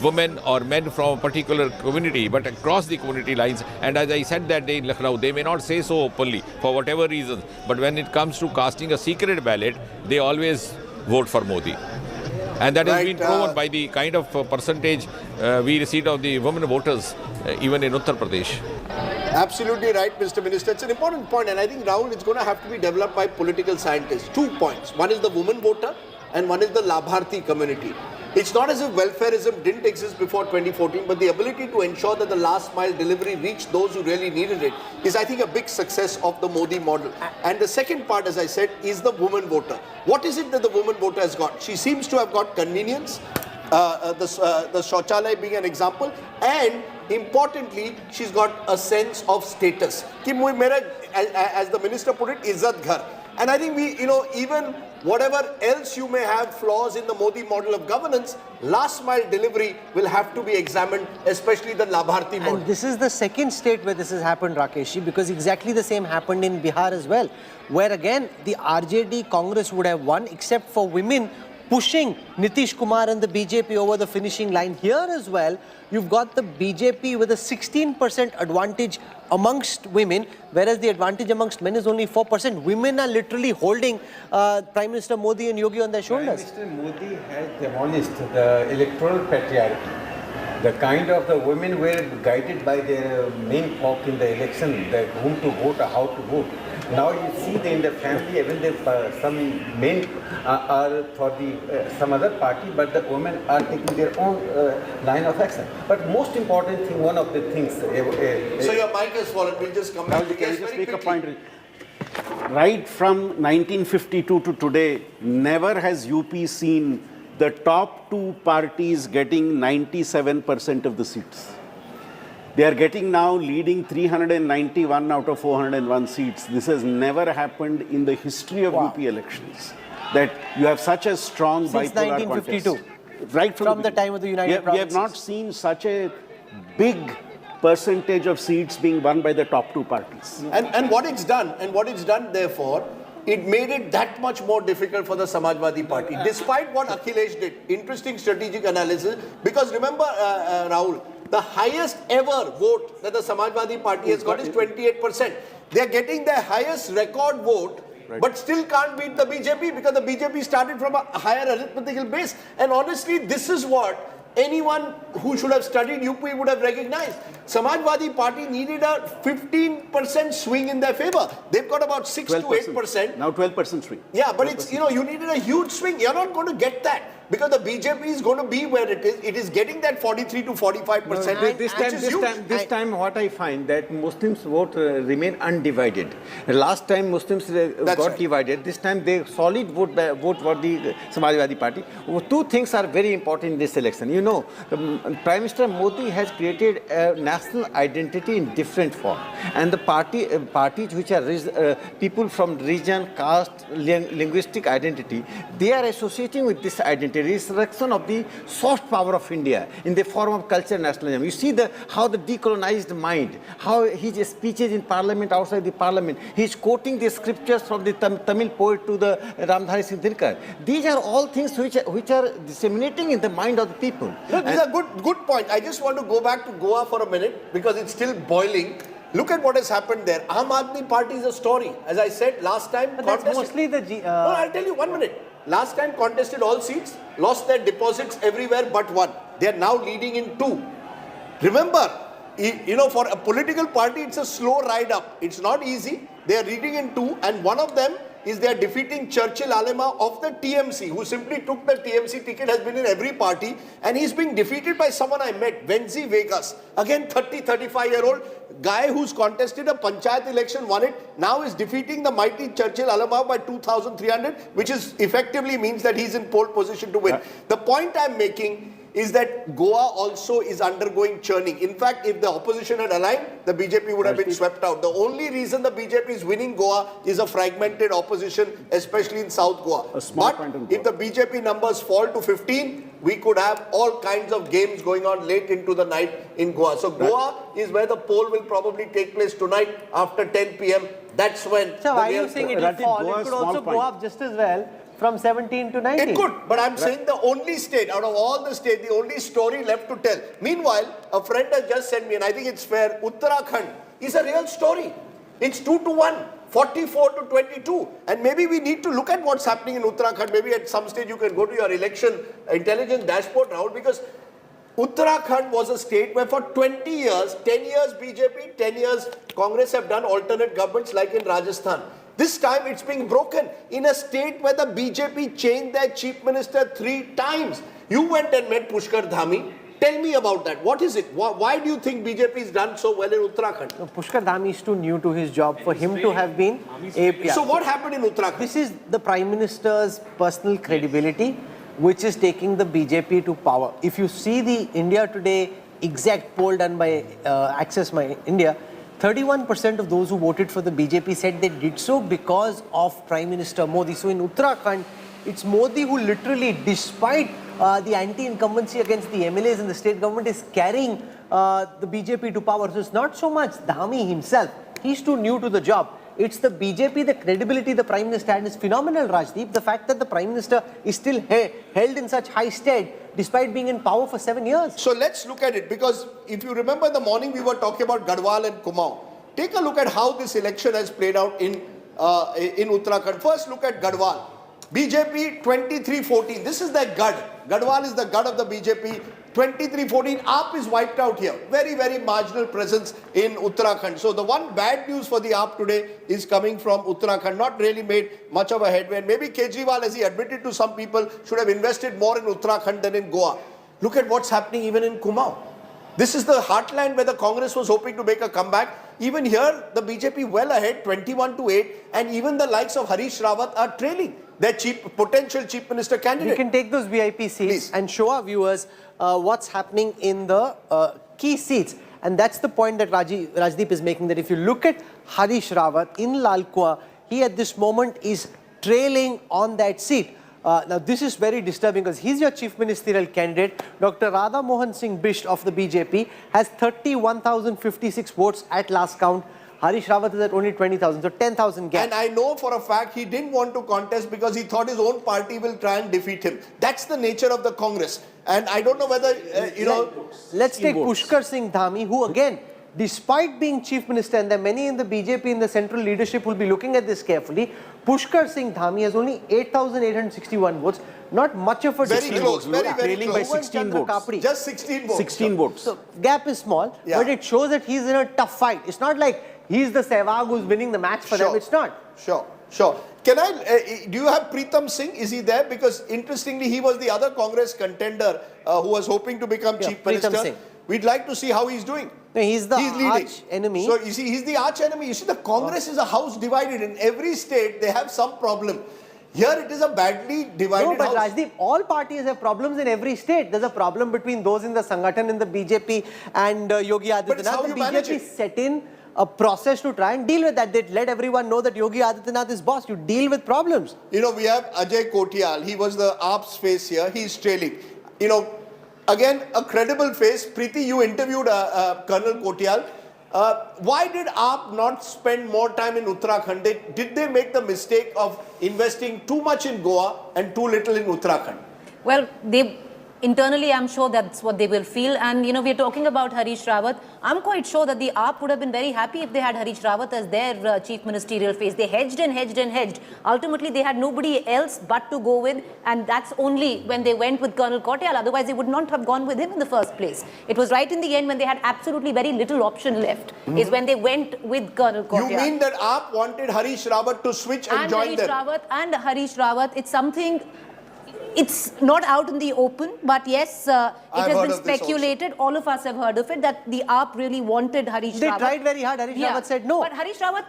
women or men from a particular community, but across the community lines. And as I said that day in Lucknow, they may not say so openly for whatever reasons, but when it comes to casting a secret ballot, they always vote for Modi. And that has been proven by the kind of percentage we received of the women voters, even in Uttar Pradesh. Absolutely right, Mr. Minister. It's an important point, and I think, Rahul, it's going to have to be developed by political scientists. 2 points. One is the woman voter, and one is the Labharthi community. It's not as if welfareism didn't exist before 2014, but the ability to ensure that the last mile delivery reached those who really needed it is, I think, a big success of the Modi model. And the second part, as I said, is the woman voter. What is it that the woman voter has got? She seems to have got convenience, the Shauchalaya being an example, and importantly, she's got a sense of status. As the minister put it, Izzat Ghar. And I think we, even whatever else you may have flaws in the Modi model of governance, last mile delivery will have to be examined, especially the Labharthi model. And this is the second state where this has happened, Rakeshji, because exactly the same happened in Bihar as well, where again the RJD Congress would have won, except for women pushing Nitish Kumar and the BJP over the finishing line. Here as well, you've got the BJP with a 16% advantage amongst women, whereas the advantage amongst men is only 4%. Women are literally holding Prime Minister Modi and Yogi on their shoulders. Prime Minister Modi has demolished the electoral patriarchy. The kind of the women were guided by their main folk in the election, whom to vote or how to vote. Now you see in the family, even some men are for some other party, but the women are taking their own line of action. But most important thing, one of the things... so your mic has fallen, we'll just come back. Can I just make a point? Right from 1952 to today, never has UP seen the top 2 parties getting 97% of the seats. They are getting now leading 391 out of 401 seats. This has never happened in the history of UP elections, that you have such a strong bipolar 1952. contest. Right from the time of the United Provinces. We have not seen such a big percentage of seats being won by the top 2 parties. And what it's done, therefore, it made it that much more difficult for the Samajwadi Party, despite what Akhilesh did. Interesting strategic analysis, because remember, Rahul, the highest ever vote that the Samajwadi Party has got is 28%. They are getting their highest record vote, but still can't beat the BJP because the BJP started from a higher arithmetical base. And honestly, this is what anyone who should have studied UP would have recognized. Samajwadi Party needed a 15% swing in their favor. They've got about 6 to 8%. Now 12% swing. Yeah, but it's, you needed a huge swing. You're not going to get that because the BJP is going to be where it is. It is getting that 43 to 45%. This time what I find that Muslims vote remain undivided. Last time Muslims got divided. This time they solid vote for the Samajwadi Party. 2 things are very important in this election. Prime Minister Modi has created a national identity in different form, and the parties which are people from region, caste, linguistic identity, they are associating with this identity. Resurrection of the soft power of India in the form of culture nationalism. You see how the decolonized mind, how his speeches in parliament, outside the parliament, he's quoting the scriptures from the Tamil poet to the Ramdhari Singh Dinkar. These are all things which are disseminating in the mind of the people. Look, these are good point. I just want to go back to Goa for a minute because it's still boiling. Look at what has happened there. Aam Aadmi Party is a story. As I said last time, but that's mostly the... No, I'll tell you 1 minute. Last time contested all seats, lost their deposits everywhere but 1. They are now leading in 2. Remember, for a political party, it's a slow ride up. It's not easy. They are leading in 2, and one of them is they are defeating Churchill Alema of the TMC, who simply took the TMC ticket, has been in every party, and he's being defeated by someone I met, Venzi Vegas. Again, 35-year-old guy who's contested a panchayat election, won it, now is defeating the mighty Churchill Alema by 2,300, which is effectively means that he's in pole position to win. The point I'm making is that Goa also is undergoing churning. In fact, if the opposition had aligned, the BJP would have been swept out. The only reason the BJP is winning Goa is a fragmented opposition, especially in South Goa. But if the BJP numbers fall to 15, we could have all kinds of games going on late into the night in Goa. So Goa is where the poll will probably take place tonight after 10 p.m. That's when. So why are you saying it will fall? It could also go up just as well from 17 to 19. It could, but I'm saying the only state, out of all the states, the only story left to tell. Meanwhile, a friend has just sent me, and I think it's fair, Uttarakhand is a real story. It's 2-1. 44 to 22, and maybe we need to look at what's happening in Uttarakhand. Maybe at some stage you can go to your election intelligence dashboard now, because Uttarakhand was a state where for 20 years, 10 years BJP, 10 years Congress have done alternate governments like in Rajasthan. This time it's being broken in a state where the BJP changed their chief minister 3 times. You went and met Pushkar Dhami. Tell me about that. What is it? Why do you think BJP has done so well in Uttarakhand? No, Pushkar Dhami is too new to his job for him to have been a... So what happened in Uttarakhand? This is the Prime Minister's personal credibility which is taking the BJP to power. If you see the India Today exact poll done by Access My India, 31% of those who voted for the BJP said they did so because of Prime Minister Modi. So in Uttarakhand, it's Modi who literally, despite the anti-incumbency against the MLAs in the state government, is carrying the BJP to power. So it's not so much Dhami himself. He's too new to the job. It's the BJP, the credibility the Prime Minister had is phenomenal, Rajdeep. The fact that the Prime Minister is still held in such high stead despite being in power for 7 years. So let's look at it, because if you remember in the morning we were talking about Garhwal and Kumaon. Take a look at how this election has played out in Uttarakhand. First look at Garhwal. BJP 23-14. This is their Gad. Garhwal is the Gad of the BJP. 23-14. AAP is wiped out here. Very, very marginal presence in Uttarakhand. So the one bad news for the AAP today is coming from Uttarakhand. Not really made much of a headway. And maybe Kejriwal, as he admitted to some people, should have invested more in Uttarakhand than in Goa. Look at what's happening even in Kumaon. This is the heartland where the Congress was hoping to make a comeback. Even here, the BJP well ahead, 21-8, and even the likes of Harish Rawat are trailing their potential chief minister candidate. We can take those VIP seats and show our viewers what's happening in the key seats. And that's the point that Rajdeep is making, that if you look at Harish Rawat in Lalkuwa, he at this moment is trailing on that seat. Now, this is very disturbing because he's your chief ministerial candidate. Dr. Radha Mohan Singh Bisht of the BJP has 31,056 votes at last count. Harish Rawat is at only 20,000, so 10,000 gap. And I know for a fact he didn't want to contest because he thought his own party will try and defeat him. That's the nature of the Congress. And I don't know whether, Let's take Pushkar Singh Dhami, who again, despite being chief minister, and there are many in the BJP in the central leadership will be looking at this carefully, Pushkar Singh Dhami has only 8,861 votes. Not much of a very close, very trailing by 16 votes. Kapri. Just 16 votes. 16 votes. So gap is small, but it shows that he's in a tough fight. It's not like he's the Sehwag who's winning the match for them. It's not. Sure. Can I, do you have Pritam Singh? Is he there? Because interestingly, he was the other Congress contender who was hoping to become chief minister. Singh. We'd like to see how he's doing. No, he's the arch enemy. So you see, he's the arch enemy. You see, the Congress is a house divided. In every state, they have some problem. Here it is a badly divided No, but house. Rajdeep, all parties have problems in every state. There's a problem between those in the Sangathan in the BJP and Yogi Adityanath. The BJP set in a process to try and deal with that. They let everyone know that Yogi Adityanath is boss. You deal with problems. You know, we have Ajay Kotial. He was the AAP's face here. He's trailing. You know, again, a credible face. Preeti, you interviewed Colonel Kotial. Why did AAP not spend more time in Uttarakhand? Did they make the mistake of investing too much in Goa and too little in Uttarakhand? Well, internally, I'm sure that's what they will feel. And, we're talking about Harish Rawat. I'm quite sure that the AAP would have been very happy if they had Harish Rawat as their chief ministerial face. They hedged and hedged and hedged. Ultimately, they had nobody else but to go with. And that's only when they went with Colonel Kotial. Otherwise, they would not have gone with him in the first place. It was right in the end when they had absolutely very little option left, is when they went with Colonel Kotial. You mean that AAP wanted Harish Rawat to switch and join them? And Harish Rawat, it's something... It's not out in the open, but yes, it has been speculated. All of us have heard of it, that the AAP really wanted Harish Rawat. They tried very hard. Harish Rawat said no. But Harish Rawat,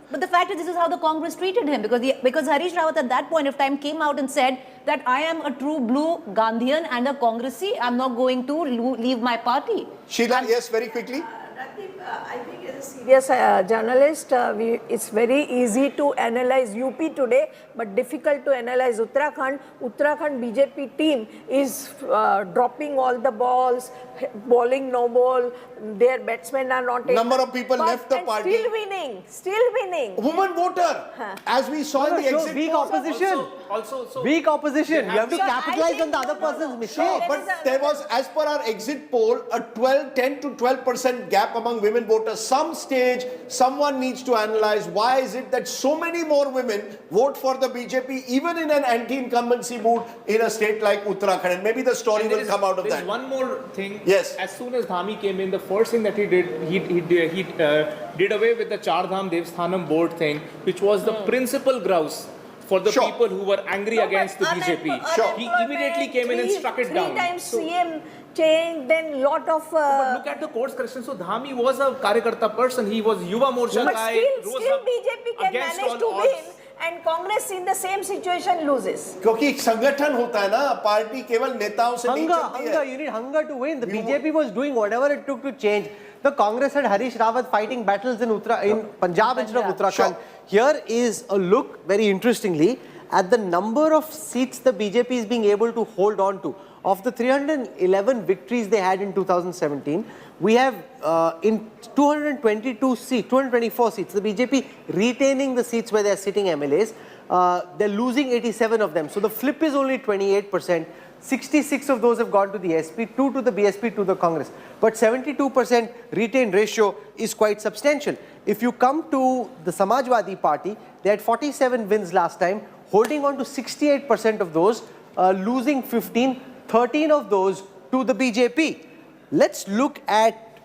but the fact is, this is how the Congress treated him, because Harish Rawat at that point of time came out and said that I am a true blue Gandhian and a Congressi. I'm not going to leave my party. Sheila, yes, very quickly. I think as a serious journalist, it's very easy to analyze UP today, but difficult to analyze Uttarakhand. Uttarakhand BJP team is dropping all the balls, bowling no ball, their batsmen are not... Number of people left the party. Still winning. Woman voter, as we saw in the exit weak poll. opposition. Weak opposition. You have to capitalize on the other person's mistake. Sure, but there was, as per our exit poll, a 10 to 12% gap among women voters. Some stage, someone needs to analyze why is it that so many more women vote for the BJP, even in an anti-incumbency mood in a state like Uttarakhand. And maybe the story will come out of that. There's one more thing. Yes. As soon as Dhami came in, the first thing that he did, he did away with the Char Dham Devsthanam board thing, which was the principal grouse for the people who were angry against the BJP. He immediately came in and struck it down. 3 times CM change, then lot of... but look at the course correction. So Dhami was a Karyakarta person. He was Yuva Morcha guy. But still BJP can manage to win, and Congress in the same situation loses. क्योंकि संगठन होता है ना, party केवल नेताओं से नहीं चलती है. You need hunger to win. The BJP was doing whatever it took to change. The Congress had Harish Rawat fighting battles in Punjab instead of Uttarakhand. Sure. Here is a look, very interestingly, at the number of seats the BJP is being able to hold on to. Of the 311 victories they had in 2017, we have in 224 seats, the BJP retaining the seats where they are sitting MLAs. They're losing 87 of them. So the flip is only 28%. 66 of those have gone to the SP, 2 to the BSP, 2 to the Congress. But 72% retained ratio is quite substantial. If you come to the Samajwadi Party, they had 47 wins last time, holding on to 68% of those, losing 15, 13 of those to the BJP. Let's look at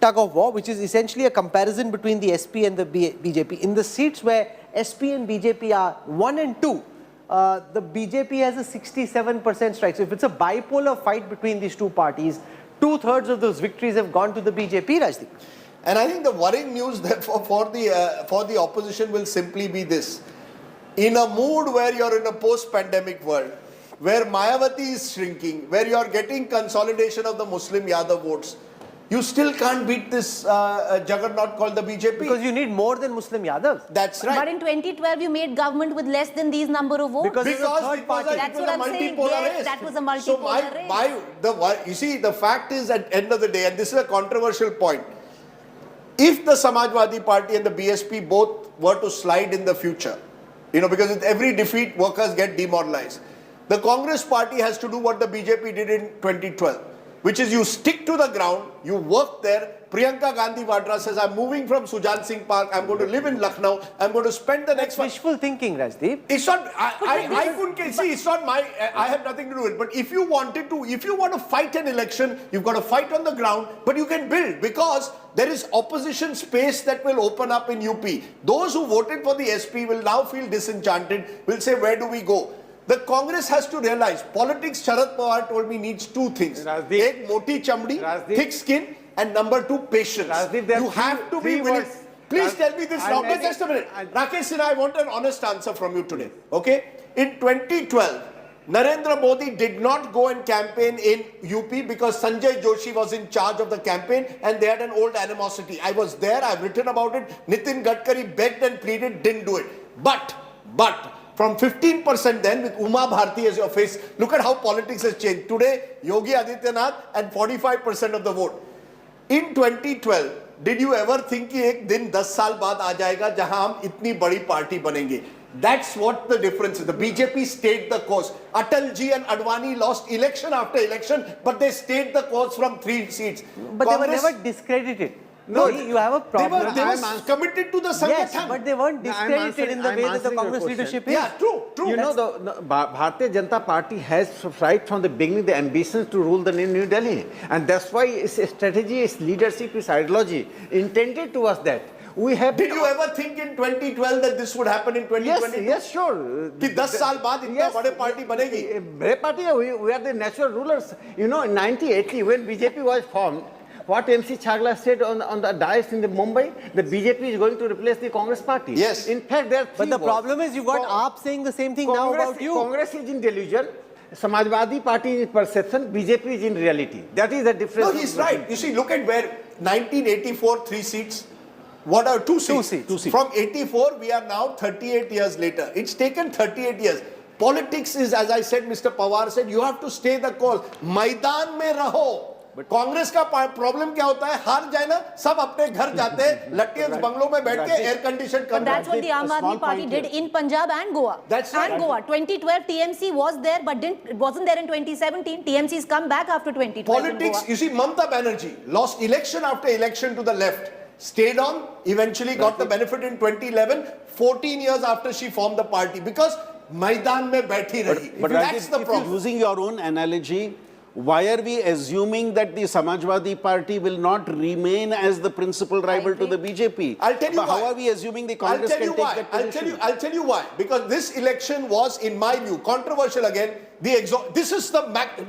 tug of war, which is essentially a comparison between the SP and the BJP. In the seats where SP and BJP are 1 and 2, the BJP has a 67% strike. So if it's a bipolar fight between these two parties, 2/3 of those victories have gone to the BJP, Rajdeep. And I think the worrying news that for the opposition will simply be this. In a mood where you're in a post-pandemic world, where Mayawati is shrinking, where you're getting consolidation of the Muslim Yadav votes, you still can't beat this juggernaut called the BJP. Because you need more than Muslim Yadavs. That's right. But in 2012, you made government with less than these number of votes. Because it was a multipolar race. That was a multipolar race. You see, the fact is, at the end of the day, and this is a controversial point, if the Samajwadi Party and the BSP both were to slide in the future, because with every defeat, workers get demoralized. The Congress Party has to do what the BJP did in 2012, which is you stick to the ground, you work there. Priyanka Gandhi Vadra says, I'm moving from Sujan Singh Park, I'm going to live in Lucknow, I'm going to spend the next... wishful thinking, Rajdeep. It's not, I couldn't see, it's not my, I have nothing to do with it. But if you want to fight an election, you've got to fight on the ground, but you can build, because there is opposition space that will open up in UP. Those who voted for the SP will now feel disenchanted, will say, where do we go? The Congress has to realize, politics, Sharad Pawar told me, needs 2 things. Ek moti chamdi, thick skin, and number 2, patience. You have to be willing. Please tell me this now. Just a minute. Rakesh Sinha, I want an honest answer from you today. Okay? In 2012, Narendra Modi did not go and campaign in UP because Sanjay Joshi was in charge of the campaign and they had an old animosity. I was there, I've written about it. Nitin Gadkari begged and pleaded, didn't do it. But, from 15% then with Uma Bharti as your face, look at how politics has changed. Today, Yogi Adityanath and 45% of the vote. In 2012, did you ever think कि एक दिन 10 साल बाद आ जाएगा जहां हम इतनी बड़ी पार्टी बनेंगे? That's what the difference is. The BJP stayed the course. Atalji and Advani lost election after election, but they stayed the course from 3 seats. But they were never discredited. No, you have a problem. They were committed to the Sangathan. Yes, but they weren't discredited in the way that the Congress leadership is. Yeah, true. The Bharatiya Janata Party has right from the beginning the ambitions to rule the New Delhi. And that's why its strategy, its leadership, its ideology intended towards that. Did you ever think in 2012 that this would happen in 2022? Yes, sure. कि 10 साल बाद इतना बड़े party बनेगी? बड़े party है, we are the natural rulers. You know, in 1980 when BJP was formed, what MC Chagla said on the dais in the Mumbai, the BJP is going to replace the Congress party. Yes. In fact, there are three But the votes. problem is you've got AAP saying the same thing now about you. Congress is in delusion. Samajwadi Party is in perception. BJP is in reality. That is the difference. No, he's right. You see, look at where 1984, 3 seats. What are 2 seats? 2 seats. From 84, we are now 38 years later. It's taken 38 years. Politics is, as I said, Mr. Pawar said, you have to stay the call. मैदान में रहो. कांग्रेस का problem क्या होता है, हार जाए ना, सब अपने घर जाते हैं, लट्टियंस बंगलों में बैठ के एयर कंडीशन कर. But that's what the Aam Aadmi Party did in Punjab and Goa. That's right. And Goa. 2012 TMC was there, but wasn't there in 2017. TMC's come back after 2012. Politics, you see, Mamata Banerjee lost election after election to the left, stayed on, eventually got the benefit in 2011, 14 years after she formed the party, because Maidan mein baithi rahi. But That's the problem. Using your own analogy, why are we assuming that the Samajwadi Party will not remain as the principal rival to the BJP? I'll tell you why. How are we assuming the Congress can take that position? I'll tell you why. Because this election was, in my view, controversial again. This is the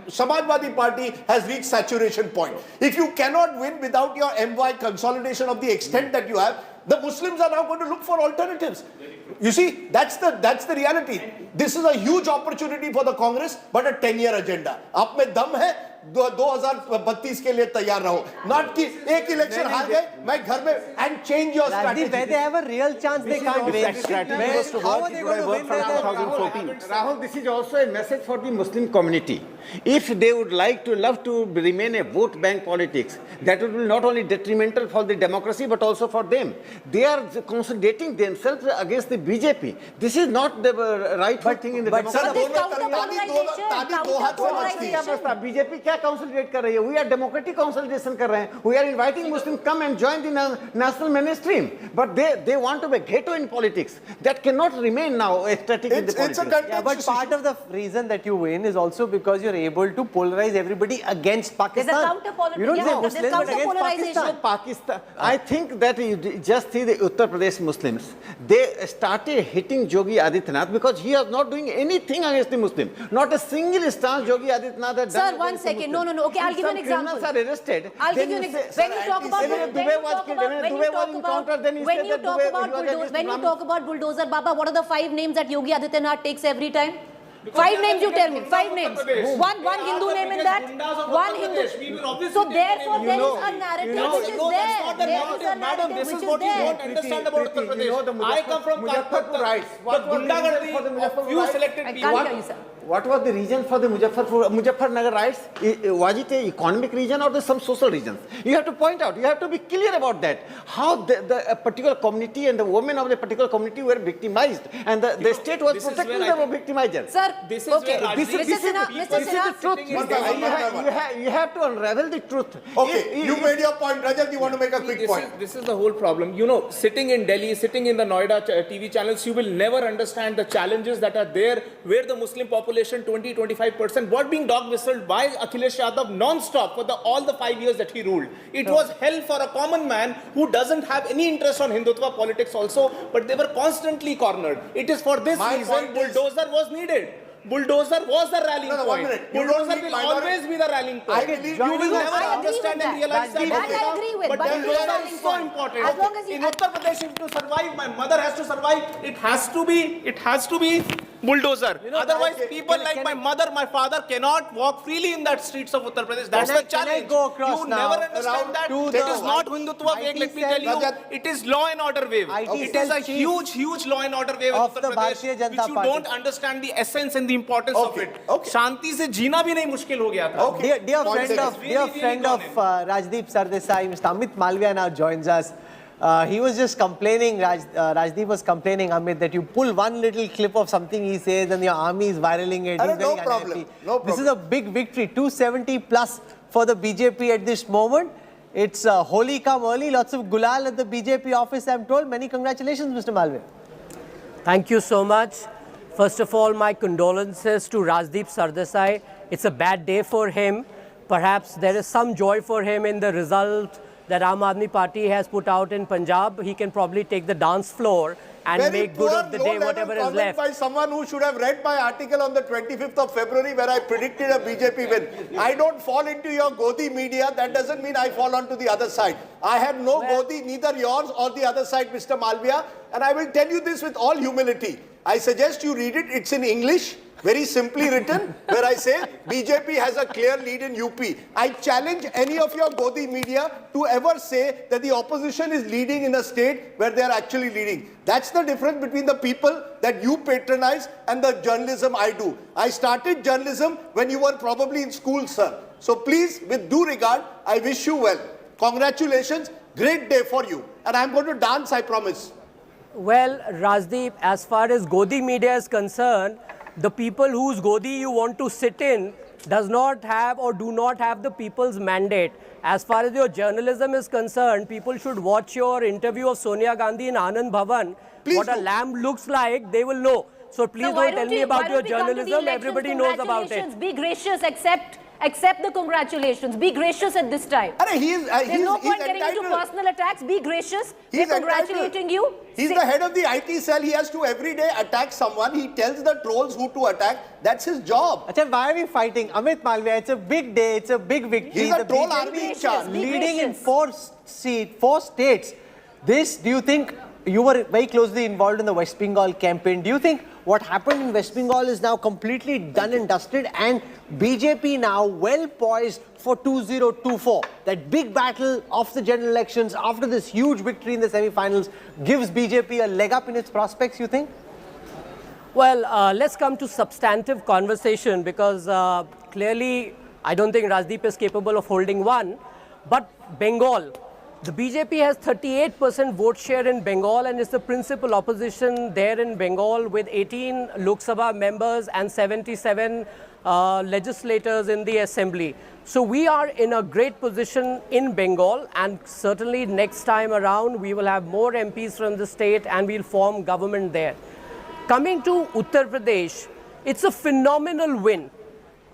Samajwadi Party has reached saturation point. If you cannot win without your MY consolidation of the extent that you have, the Muslims are now going to look for alternatives. You see, that's the reality. This is a huge opportunity for the Congress, but a 10-year agenda. आप में दम है, 2032 के लिए तैयार रहो. Not कि एक election हार गए, मैं घर में and change your strategy. Where they have a real chance, they can't win. How are they going to win? Rahul, this is also a message for the Muslim community. If they would love to remain a vote bank politics, that would be not only detrimental for the democracy but also for them. They are consolidating themselves against the BJP. This is not the right thing in the democracy. BJP क्या consolidate कर रही है? We are democratic consolidation कर रहे हैं. We are inviting Muslims come and join the national mainstream. But they want to be ghetto in politics. That cannot remain now static in the politics. But part of the reason that you win is also because you're able to polarize everybody against Pakistan. There's a counter-polarization. You don't say Muslims, but against Pakistan. I think that you just see the Uttar Pradesh Muslims. They started hitting Yogi Adityanath because he was not doing anything against the Muslim. Not a single stance Yogi Adityanath had done. Sir, one second. No. Okay, I'll give you an example. Criminals are arrested. I'll give you an example. When you talk about bulldozer, Baba, what are the 5 names that Yogi Adityanath takes every time? 5 names, you tell me. 5 names. One Hindu name in that. One Hindu. So therefore, there is a narrative which is there. There is a narrative which is there. This is what you don't understand about Uttar Pradesh. I come from Calcutta. The Gundagardi of few selected people. I can't hear you, sir. What was the reason for the Muzaffarnagar riots? Was it an economic reason or some social reasons? You have to point out. You have to be clear about that. How the particular community and the women of the particular community were victimized, and the state was protecting the victimizers. Sir, this is okay. This is the truth. You have to unravel the truth. Okay, you made your point. Rajat, you want to make a quick point? This is the whole problem. You know, sitting in Delhi, sitting in the Noida TV channels, you will never understand the challenges that are there where the Muslim population 20-25% were being dog whistled by Akhilesh Yadav non-stop for all the 5 years that he ruled. It was hell for a common man who doesn't have any interest on Hindutva politics also, but they were constantly cornered. It is for this reason bulldozer was needed. Bulldozer was the rallying point. Bulldozer will always be the rallying point. You will never understand and realize that. I agree with but bulldozer is so important. As long as in Uttar Pradesh, to survive, my mother has to survive. It has to be bulldozer. Otherwise, people like my mother, my father cannot walk freely in that streets of Uttar Pradesh. That's the challenge. You never understand that. It is not Hindutva wave. Let me tell you, it is law and order wave. It is a huge law and order wave of Uttar Pradesh, which you don't understand the essence and the importance of it. शांति से जीना भी नहीं मुश्किल हो गया था. Dear friend of Rajdeep Sardesai, Mr. Amit Malviya now joins us. He was just complaining, Rajdeep was complaining, Amit, that you pull one little clip of something he says and your army is viraling it. He's very unhappy. This is a big victory, 270 plus for the BJP at this moment. It's Holi come early, lots of gulal at the BJP office, I'm told. Many congratulations, Mr. Malviya. Thank you so much. First of all, my condolences to Rajdeep Sardesai. It's a bad day for him. Perhaps there is some joy for him in the result that Aam Aadmi Party has put out in Punjab, he can probably take the dance floor and Very make good of the day whatever is left. By someone who should have read my article on the 25th of February where I predicted a BJP win. I don't fall into your Godi media. That doesn't mean I fall onto the other side. I have no Godi, neither yours or the other side, Mr. Malviya. And I will tell you this with all humility. I suggest you read it. It's in English, very simply written, where I say BJP has a clear lead in UP. I challenge any of your Godi media to ever say that the opposition is leading in a state where they are actually leading. That's the difference between the people that you patronize and the journalism I do. I started journalism when you were probably in school, sir. So please, with due regard, I wish you well. Congratulations. Great day for you. And I'm going to dance, I promise. Well, Rajdeep, as far as Godi media is concerned, the people whose Godi you want to sit in does not have or do not have the people's mandate. As far as your journalism is concerned, people should watch your interview of Sonia Gandhi in Anand Bhavan. What a lamb looks like, they will know. So please don't tell me about your journalism. Everybody knows about it. Be gracious, accept the congratulations. Be gracious at this time. There's no point getting into personal attacks. Be gracious. They're congratulating you. He's the head of the IT cell. He has to every day attack someone. He tells the trolls who to attack. That's his job. Achha, why are we fighting? Amit Malviya, it's a big day. It's a big victory. He's a troll army in charge. Leading in 4 states. This, do you think, you were very closely involved in the West Bengal campaign. Do you think what happened in West Bengal is now completely done and dusted and BJP now well poised for 2024? That big battle of the general elections after this huge victory in the semi-finals gives BJP a leg up in its prospects, you think? Well, let's come to substantive conversation because clearly I don't think Rajdeep is capable of holding one. But Bengal, the BJP has 38% vote share in Bengal and is the principal opposition there in Bengal with 18 Lok Sabha members and 77 legislators in the assembly. So we are in a great position in Bengal and certainly next time around we will have more MPs from the state and we'll form government there. Coming to Uttar Pradesh, it's a phenomenal win.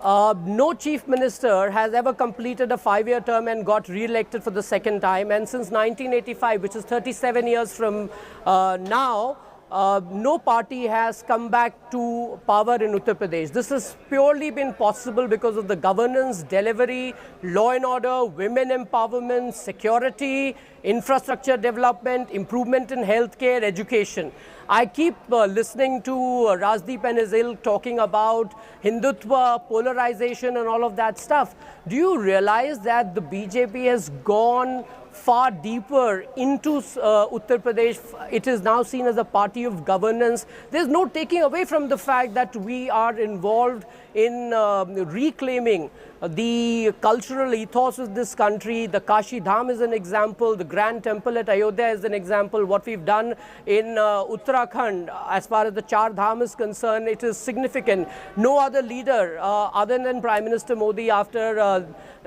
No chief minister has ever completed a 5-year term and got re-elected for the second time. And since 1985, which is 37 years from now, no party has come back to power in Uttar Pradesh. This has purely been possible because of the governance, delivery, law and order, women empowerment, security, infrastructure development, improvement in healthcare, education. I keep listening to Rajdeep and his ilk talking about Hindutva, polarization and all of that stuff. Do you realize that the BJP has gone far deeper into Uttar Pradesh? It is now seen as a party of governance. There's no taking away from the fact that we are involved in reclaiming the cultural ethos of this country. The Kashi Dham is an example. The Grand Temple at Ayodhya is an example. What we've done in Uttarakhand, as far as the Char Dham is concerned, it is significant. No other leader other than Prime Minister Modi after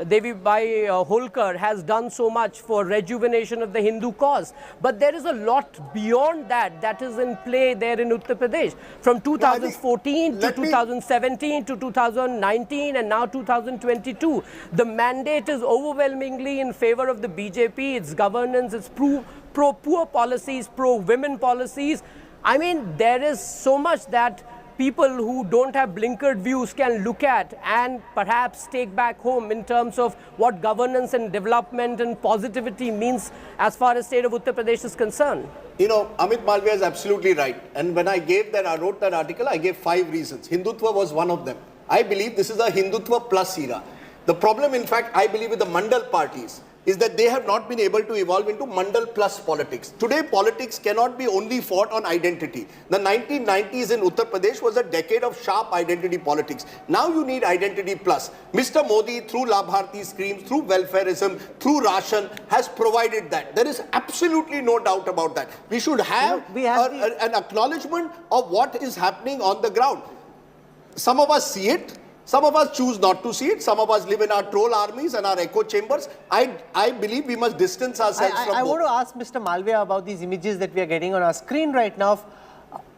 Devi Bai Holkar has done so much for rejuvenation of the Hindu cause. But there is a lot beyond that that is in play there in Uttar Pradesh. From 2014 to 2017 to 2019 and now 2022, the mandate is overwhelmingly in favor of the BJP, its governance, its pro-poor policies, pro-women policies. I mean, there is so much that people who don't have blinkered views can look at and perhaps take back home in terms of what governance and development and positivity means as far as state of Uttar Pradesh is concerned. You know, Amit Malviya is absolutely right. And when I wrote that article, I gave 5 reasons. Hindutva was one of them. I believe this is a Hindutva plus era. The problem, in fact, I believe with the Mandal parties is that they have not been able to evolve into Mandal plus politics. Today, politics cannot be only fought on identity. The 1990s in Uttar Pradesh was a decade of sharp identity politics. Now you need identity plus. Mr. Modi, through Labharti schemes, through welfareism, through ration, has provided that. There is absolutely no doubt about that. We should have, an acknowledgement of what is happening on the ground. Some of us see it. Some of us choose not to see it. Some of us live in our troll armies and our echo chambers. I believe we must distance ourselves from both. I want to ask Mr. Malviya about these images that we are getting on our screen right now of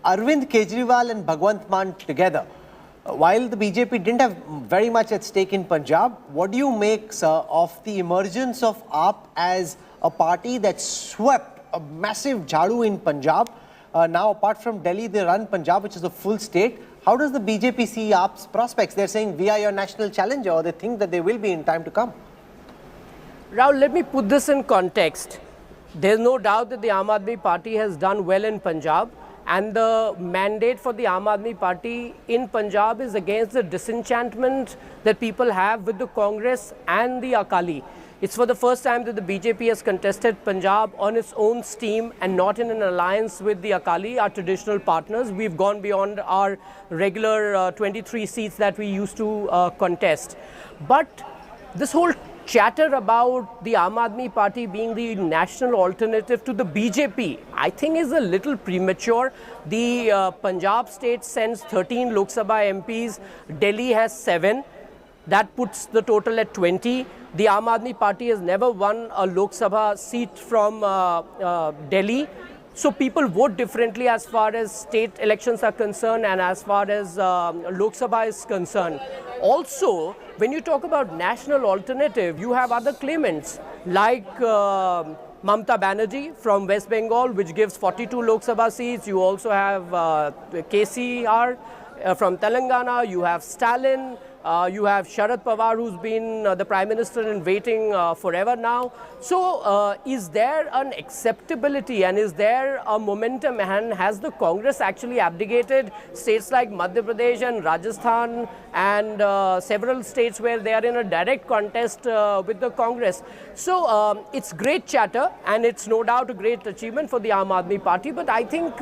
Arvind Kejriwal and Bhagwant Mann together. While the BJP didn't have very much at stake in Punjab, what do you make, sir, of the emergence of AAP as a party that swept a massive jhadu in Punjab? Now, apart from Delhi, they run Punjab, which is a full state. How does the BJP see AAP's prospects? They're saying we are your national challenger, or they think that they will be in time to come. Rahul, let me put this in context. There's no doubt that the Aam Aadmi Party has done well in Punjab, and the mandate for the Aam Aadmi Party in Punjab is against the disenchantment that people have with the Congress and the Akali. It's for the first time that the BJP has contested Punjab on its own steam and not in an alliance with the Akali, our traditional partners. We've gone beyond our regular 23 seats that we used to contest. But this whole chatter about the Aam Aadmi Party being the national alternative to the BJP, I think is a little premature. The Punjab state sends 13 Lok Sabha MPs, Delhi has 7. That puts the total at 20. The Aam Aadmi Party has never won a Lok Sabha seat from Delhi. So people vote differently as far as state elections are concerned and as far as Lok Sabha is concerned. Also, when you talk about national alternative, you have other claimants like Mamata Banerjee from West Bengal, which gives 42 Lok Sabha seats. You also have KCR from Telangana. You have Stalin. You have Sharad Pawar, who's been the Prime Minister in waiting forever now. So is there an acceptability and is there a momentum, and has the Congress actually abdicated states like Madhya Pradesh and Rajasthan and several states where they are in a direct contest with the Congress? So it's great chatter and it's no doubt a great achievement for the Aam Aadmi Party, but I think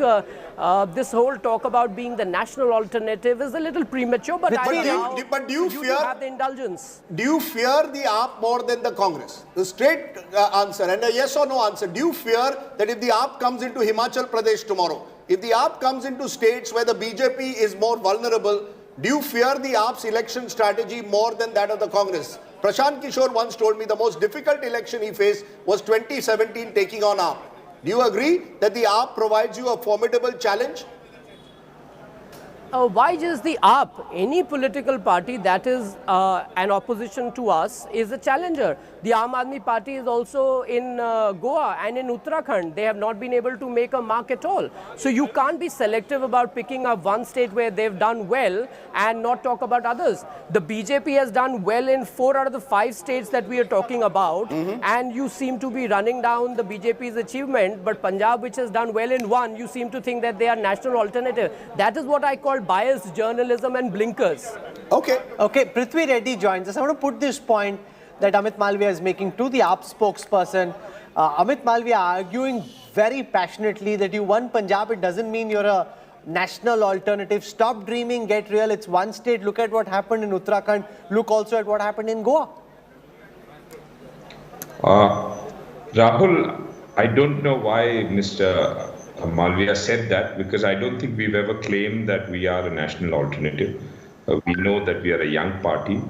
this whole talk about being the national alternative is a little premature, but do you fear have the indulgence? Do you fear the AAP more than the Congress? The straight answer and a yes or no answer. Do you fear that if the AAP comes into Himachal Pradesh tomorrow, if the AAP comes into states where the BJP is more vulnerable, do you fear the AAP's election strategy more than that of the Congress? Prashant Kishore once told me the most difficult election he faced was 2017 taking on AAP. Do you agree that the AAP provides you a formidable challenge? Why just the AAP? Any political party that is an opposition to us is a challenger. The Aam Aadmi Party is also in Goa and in Uttarakhand. They have not been able to make a mark at all. So you can't be selective about picking up one state where they've done well and not talk about others. The BJP has done well in 4 out of the 5 states that we are talking about, and you seem to be running down the BJP's achievement, but Punjab, which has done well in 1, you seem to think that they are national alternative. That is what I call biased journalism and blinkers. Okay. Okay, Prithvi Reddy joins us. I want to put this point that Amit Malviya is making to the AAP spokesperson. Amit Malviya arguing very passionately that you won Punjab, it doesn't mean you're a national alternative. Stop dreaming, get real. It's one state. Look at what happened in Uttarakhand. Look also at what happened in Goa. Rahul, I don't know why Mr. Malviya said that, because I don't think we've ever claimed that we are a national alternative. We know that we are a young party.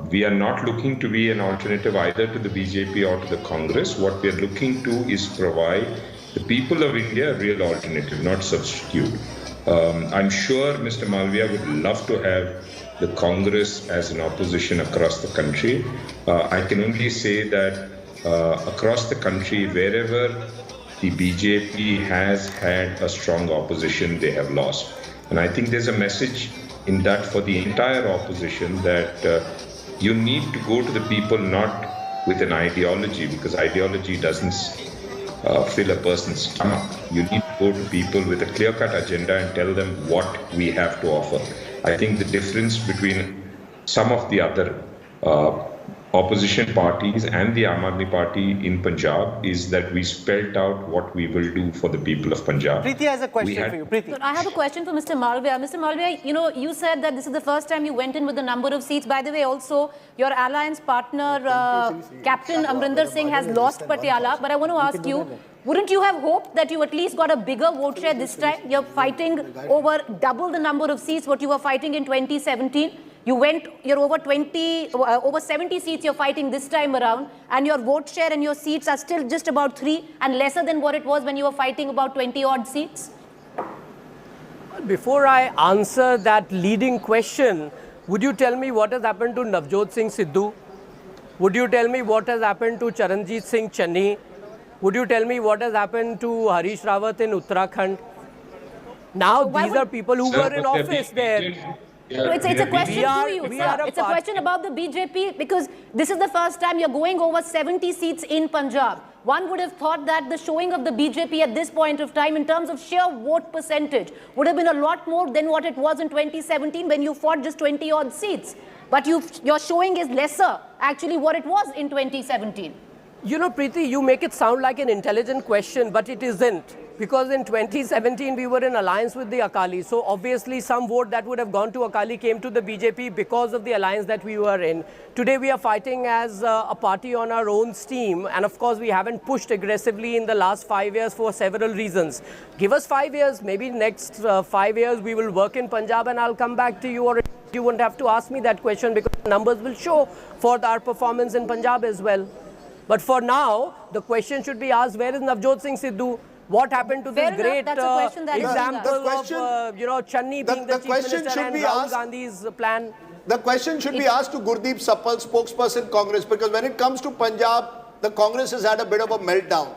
We are not looking to be an alternative either to the BJP or to the Congress. What we are looking to is provide the people of India a real alternative, not substitute. I'm sure Mr. Malviya would love to have the Congress as an opposition across the country. I can only say that across the country, wherever the BJP has had a strong opposition, they have lost. And I think there's a message in that for the entire opposition that you need to go to the people not with an ideology, because ideology doesn't fill a person's stomach. You need to go to people with a clear-cut agenda and tell them what we have to offer. I think the difference between some of the other opposition parties and the Aam Aadmi Party in Punjab is that we spelled out what we will do for the people of Punjab. Preeti has a question for you. Preeti. So I have a question for Mr. Malviya. Mr. Malviya, you said that this is the first time you went in with the number of seats. By the way, also, your alliance partner, Captain Amrinder Singh, has lost Patiala. But I want to ask you, wouldn't you have hoped that you at least got a bigger vote share this time? You're fighting over double the number of seats what you were fighting in 2017. You're over 70 seats you're fighting this time around, and your vote share and your seats are still just about 3 and lesser than what it was when you were fighting about 20 odd seats? Before I answer that leading question, would you tell me what has happened to Navjot Singh Sidhu? Would you tell me what has happened to Charanjit Singh Channi? Would you tell me what has happened to Harish Rawat in Uttarakhand? Now these are people who were in office there. So it's a question to you, sir. It's a question about the BJP because this is the first time you're going over 70 seats in Punjab. One would have thought that the showing of the BJP at this point of time in terms of sheer vote percentage would have been a lot more than what it was in 2017 when you fought just 20 odd seats. But your showing is lesser actually what it was in 2017. You know, Preeti, you make it sound like an intelligent question, but it isn't. Because in 2017, we were in alliance with the Akali. So obviously, some vote that would have gone to Akali came to the BJP because of the alliance that we were in. Today, we are fighting as a party on our own steam. And of course, we haven't pushed aggressively in the last 5 years for several reasons. Give us 5 years, maybe next 5 years, we will work in Punjab and I'll come back to you. Or you won't have to ask me that question because numbers will show for our performance in Punjab as well. But for now, the question should be asked, where is Navjot Singh Sidhu? What happened to this great example of, Channi being the chief minister and Rahul Gandhi's plan? The question should be asked to Gurdeep Sappal, spokesperson Congress, because when it comes to Punjab, the Congress has had a bit of a meltdown.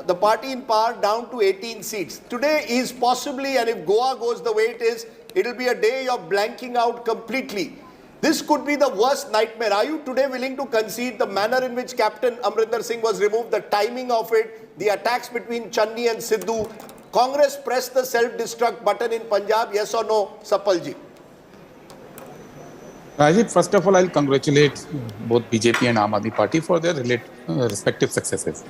The party in power down to 18 seats. Today is possibly, and if Goa goes the way it is, it will be a day of blanking out completely. This could be the worst nightmare. Are you today willing to concede the manner in which Captain Amrinder Singh was removed, the timing of it, the attacks between Channi and Sidhu? Congress pressed the self-destruct button in Punjab, yes or no, Sappalji? Rajiv, first of all, I'll congratulate both BJP and Aam Aadmi Party for their respective successes.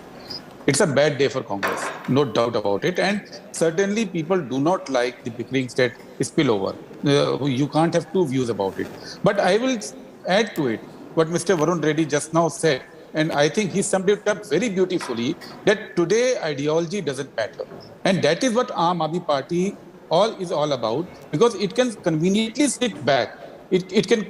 It's a bad day for Congress, no doubt about it. And certainly people do not like the bickering state spillover. You can't have two views about it. But I will add to it what Mr. Varun Reddy just now said. And I think he summed it up very beautifully that today ideology doesn't matter. And that is what Aam Aadmi Party is all about, because it can conveniently sit back. It can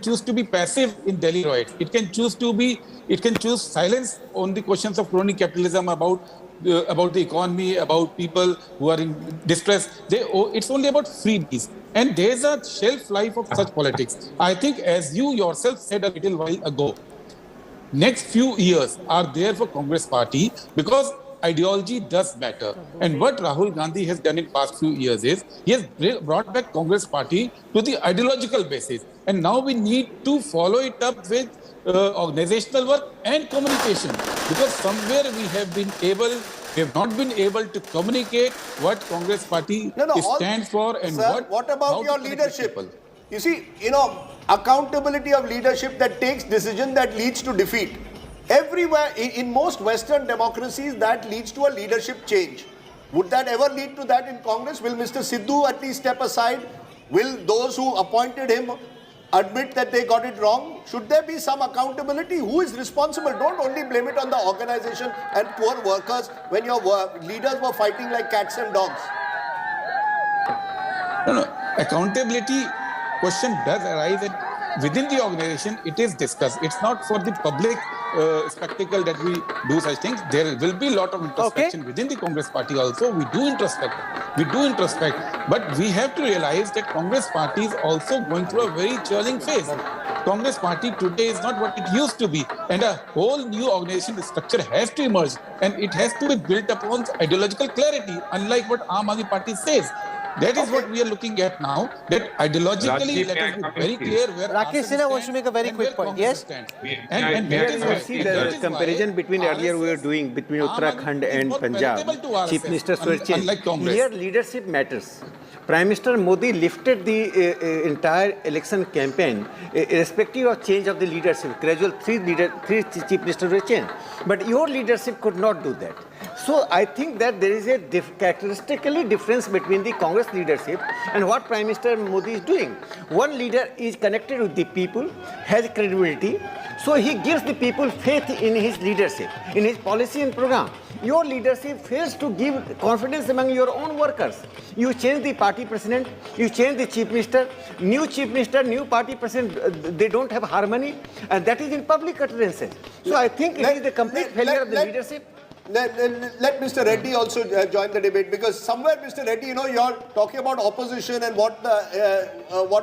choose to be passive in Delhi riots. It can choose silence on the questions of crony capitalism, about the economy, about people who are in distress. It's only about freebies. And there's a shelf life of such politics. I think, as you yourself said a little while ago, next few years are there for Congress party because ideology does matter. And what Rahul Gandhi has done in past few years is he has brought back Congress party to the ideological basis. And now we need to follow it up with organizational work and communication, because somewhere we have not been able to communicate what Congress party stands for and sir, what about your leadership? You see, accountability of leadership that takes decision that leads to defeat. Everywhere, in most Western democracies, that leads to a leadership change. Would that ever lead to that in Congress? Will Mr. Sidhu at least step aside? Will those who appointed him admit that they got it wrong? Should there be some accountability? Who is responsible? Don't only blame it on the organization and poor workers when your leaders were fighting like cats and dogs. No. Accountability question does arise, and within the organization it is discussed. It's not for the public spectacle that we do such things. There will be a lot of introspection within the Congress party also. We do introspect. But we have to realize that Congress party is also going through a very challenging phase. Congress party today is not what it used to be. And a whole new organization structure has to emerge. And it has to be built upon ideological clarity, unlike what Aam Aadmi Party says. That is what we are looking at now, that ideologically, let us be very clear where Rakesh Sinha wants to make a very quick point. Yes? And that is why, see the comparison between earlier we were doing between Uttarakhand and Punjab. Chief ministers were changed. Here leadership matters. Prime Minister Modi lifted the entire election campaign, irrespective of change of the leadership. Gradual three chief ministers were changed. But your leadership could not do that. So I think that there is a characteristically difference between the Congress leadership and what Prime Minister Modi is doing. One leader is connected with the people, has credibility, so he gives the people faith in his leadership, in his policy and program. Your leadership fails to give confidence among your own workers. You change the party president, you change the chief minister, new party president, they don't have harmony, and that is in public utterances. So I think it is the complete failure of the leadership. Let Mr. Reddy also join the debate, because somewhere, Mr. Reddy, you're talking about opposition and what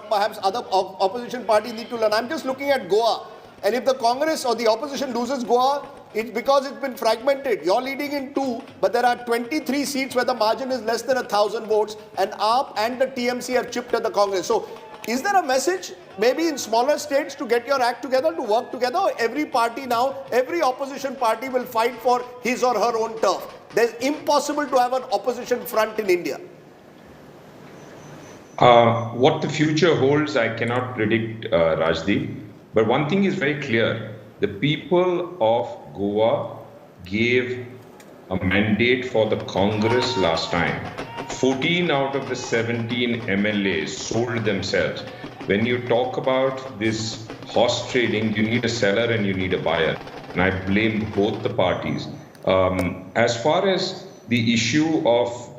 perhaps other opposition parties need to learn. I'm just looking at Goa, and if the Congress or the opposition loses Goa, it's because it's been fragmented. You're leading in 2, but there are 23 seats where the margin is less than 1,000 votes, and AAP and the TMC have chipped at the Congress. So, is there a message, maybe in smaller states, to get your act together, to work together? Or every party now, every opposition party will fight for his or her own turf? There's impossible to have an opposition front in India. What the future holds, I cannot predict, Rajdeep. But one thing is very clear. The people of Goa gave a mandate for the Congress last time. 14 out of the 17 MLAs sold themselves. When you talk about this horse trading, you need a seller and you need a buyer. And I blame both the parties. As far as the issue of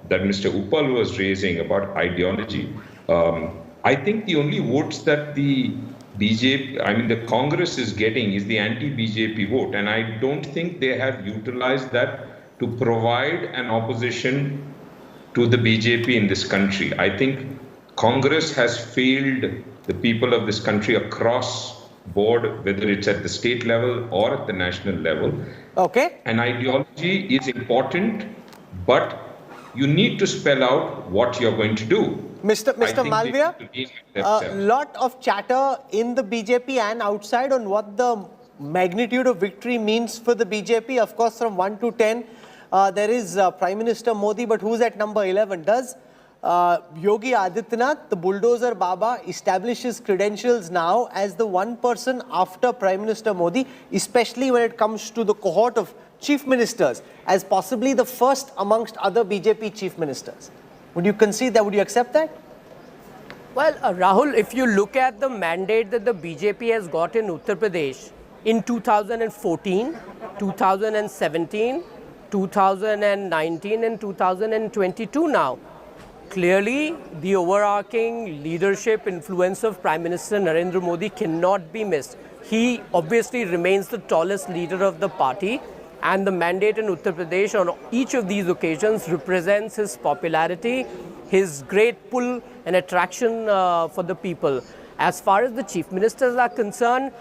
that Mr. Uppal was raising about ideology, I think the only votes that the the Congress is getting is the anti-BJP vote. And I don't think they have utilized that to provide an opposition to the BJP in this country. I think Congress has failed the people of this country across board, whether it's at the state level or at the national level. Okay. And ideology is important, but you need to spell out what you're going to do. Mr. Malviya, a lot of chatter in the BJP and outside on what the magnitude of victory means for the BJP. Of course, from 1 to 10, there is Prime Minister Modi, but who's at number 11? Does Yogi Adityanath, the bulldozer Baba, establish his credentials now as the one person after Prime Minister Modi, especially when it comes to the cohort of chief ministers, as possibly the first amongst other BJP chief ministers? Would you concede that? Would you accept that? Well, Rahul, if you look at the mandate that the BJP has got in Uttar Pradesh in 2014, 2017, 2019 and 2022 now, clearly the overarching leadership influence of Prime Minister Narendra Modi cannot be missed. He obviously remains the tallest leader of the party, and the mandate in Uttar Pradesh on each of these occasions represents his popularity, his great pull and attraction for the people. As far as the chief ministers are concerned,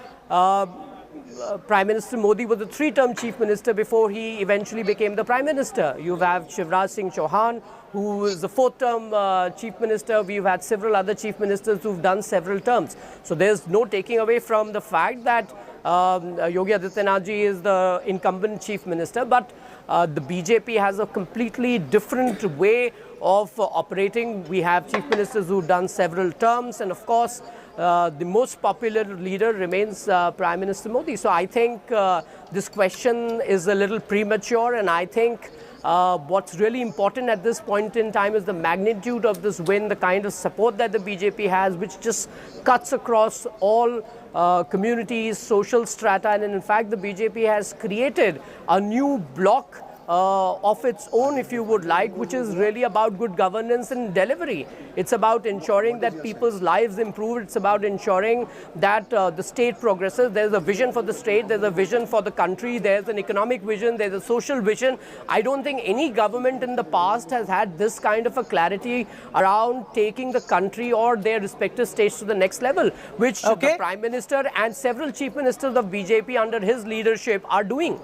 Prime Minister Modi was a 3-term chief minister before he eventually became the prime minister. You have Shivraj Singh Chauhan, who is the 4th-term chief minister. We've had several other chief ministers who've done several terms. So there's no taking away from the fact that Yogi Adityanath ji is the incumbent chief minister, but the BJP has a completely different way of operating. We have chief ministers who've done several terms, and of course, the most popular leader remains Prime Minister Modi. So I think this question is a little premature, and I think what's really important at this point in time is the magnitude of this win, the kind of support that the BJP has, which just cuts across all communities, social strata, and in fact the BJP has created a new bloc of its own, if you would like, which is really about good governance and delivery. It's about ensuring that people's lives improve. It's about ensuring that the state progresses. There's a vision for the state. There's a vision for the country. There's an economic vision. There's a social vision. I don't think any government in the past has had this kind of a clarity around taking the country or their respective states to the next level, which the Prime Minister and several chief ministers of BJP under his leadership are doing.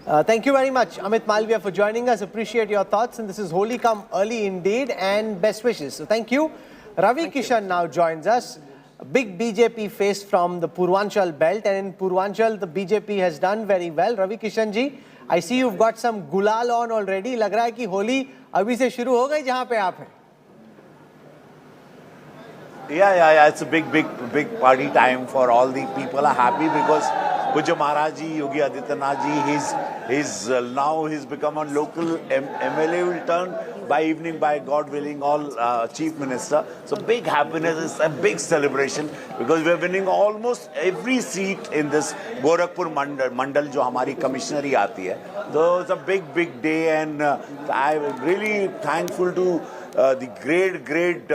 Thank you very much, Amit Malviya, for joining us. Appreciate your thoughts, and this is wholly come early indeed, and best wishes. So thank you. Ravi Kishan now joins us. A big BJP face from the Purvanchal belt, and in Purvanchal the BJP has done very well. Ravi Kishan ji, I see you've got some gulal on already. लग रहा है कि होली अभी से शुरू हो गई जहाँ पे आप हैं. Yeah. It's a big party time for all the people are happy because Pushkar Maharaj ji, Yogi Adityanath ji, now he's become a local MLA, will turn by evening, by God willing, all chief minister. So big happiness, it's a big celebration because we're winning almost every seat in this Gorakhpur Mandal, jo hamari commissionery aati hai. So it's a big day, and I'm really thankful to the great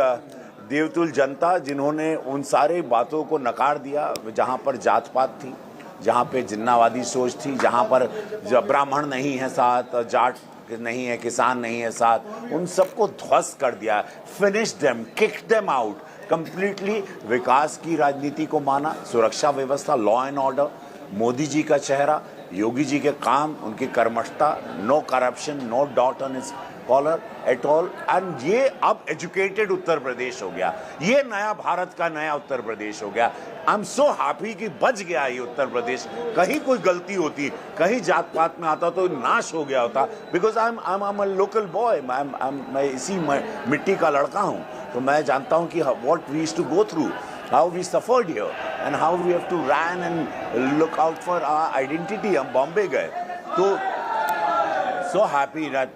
देवतुल जनता जिन्होंने उन सारे बातों को नकार दिया जहां पर जात पात थी. जहाँ पे जिन्नावादी सोच थी, जहाँ पर ब्राह्मण नहीं है साथ, जाट नहीं है, किसान नहीं है साथ, उन सबको ध्वस्त कर दिया, finish them, kick them out completely. विकास की राजनीति को माना, सुरक्षा व्यवस्था, law and order, Modi ji का चेहरा, योगी जी के काम, उनकी कर्मठता, no corruption, no dot on his collar at all. And ये अब एजुकेटेड उत्तर प्रदेश हो गया, ये नया भारत का नया उत्तर प्रदेश हो गया। आई एम सो हैप्पी कि बच गया ये उत्तर प्रदेश। कहीं कोई गलती होती, कहीं जात पात में आता तो नाश हो गया होता। Because I am a local boy, मैं इसी मिट्टी का लड़का हूँ, तो मैं जानता हूँ कि what we used to go through, how we suffered here and how we have to ran and look out for our identity. हम बॉम्बे गए तो so happy that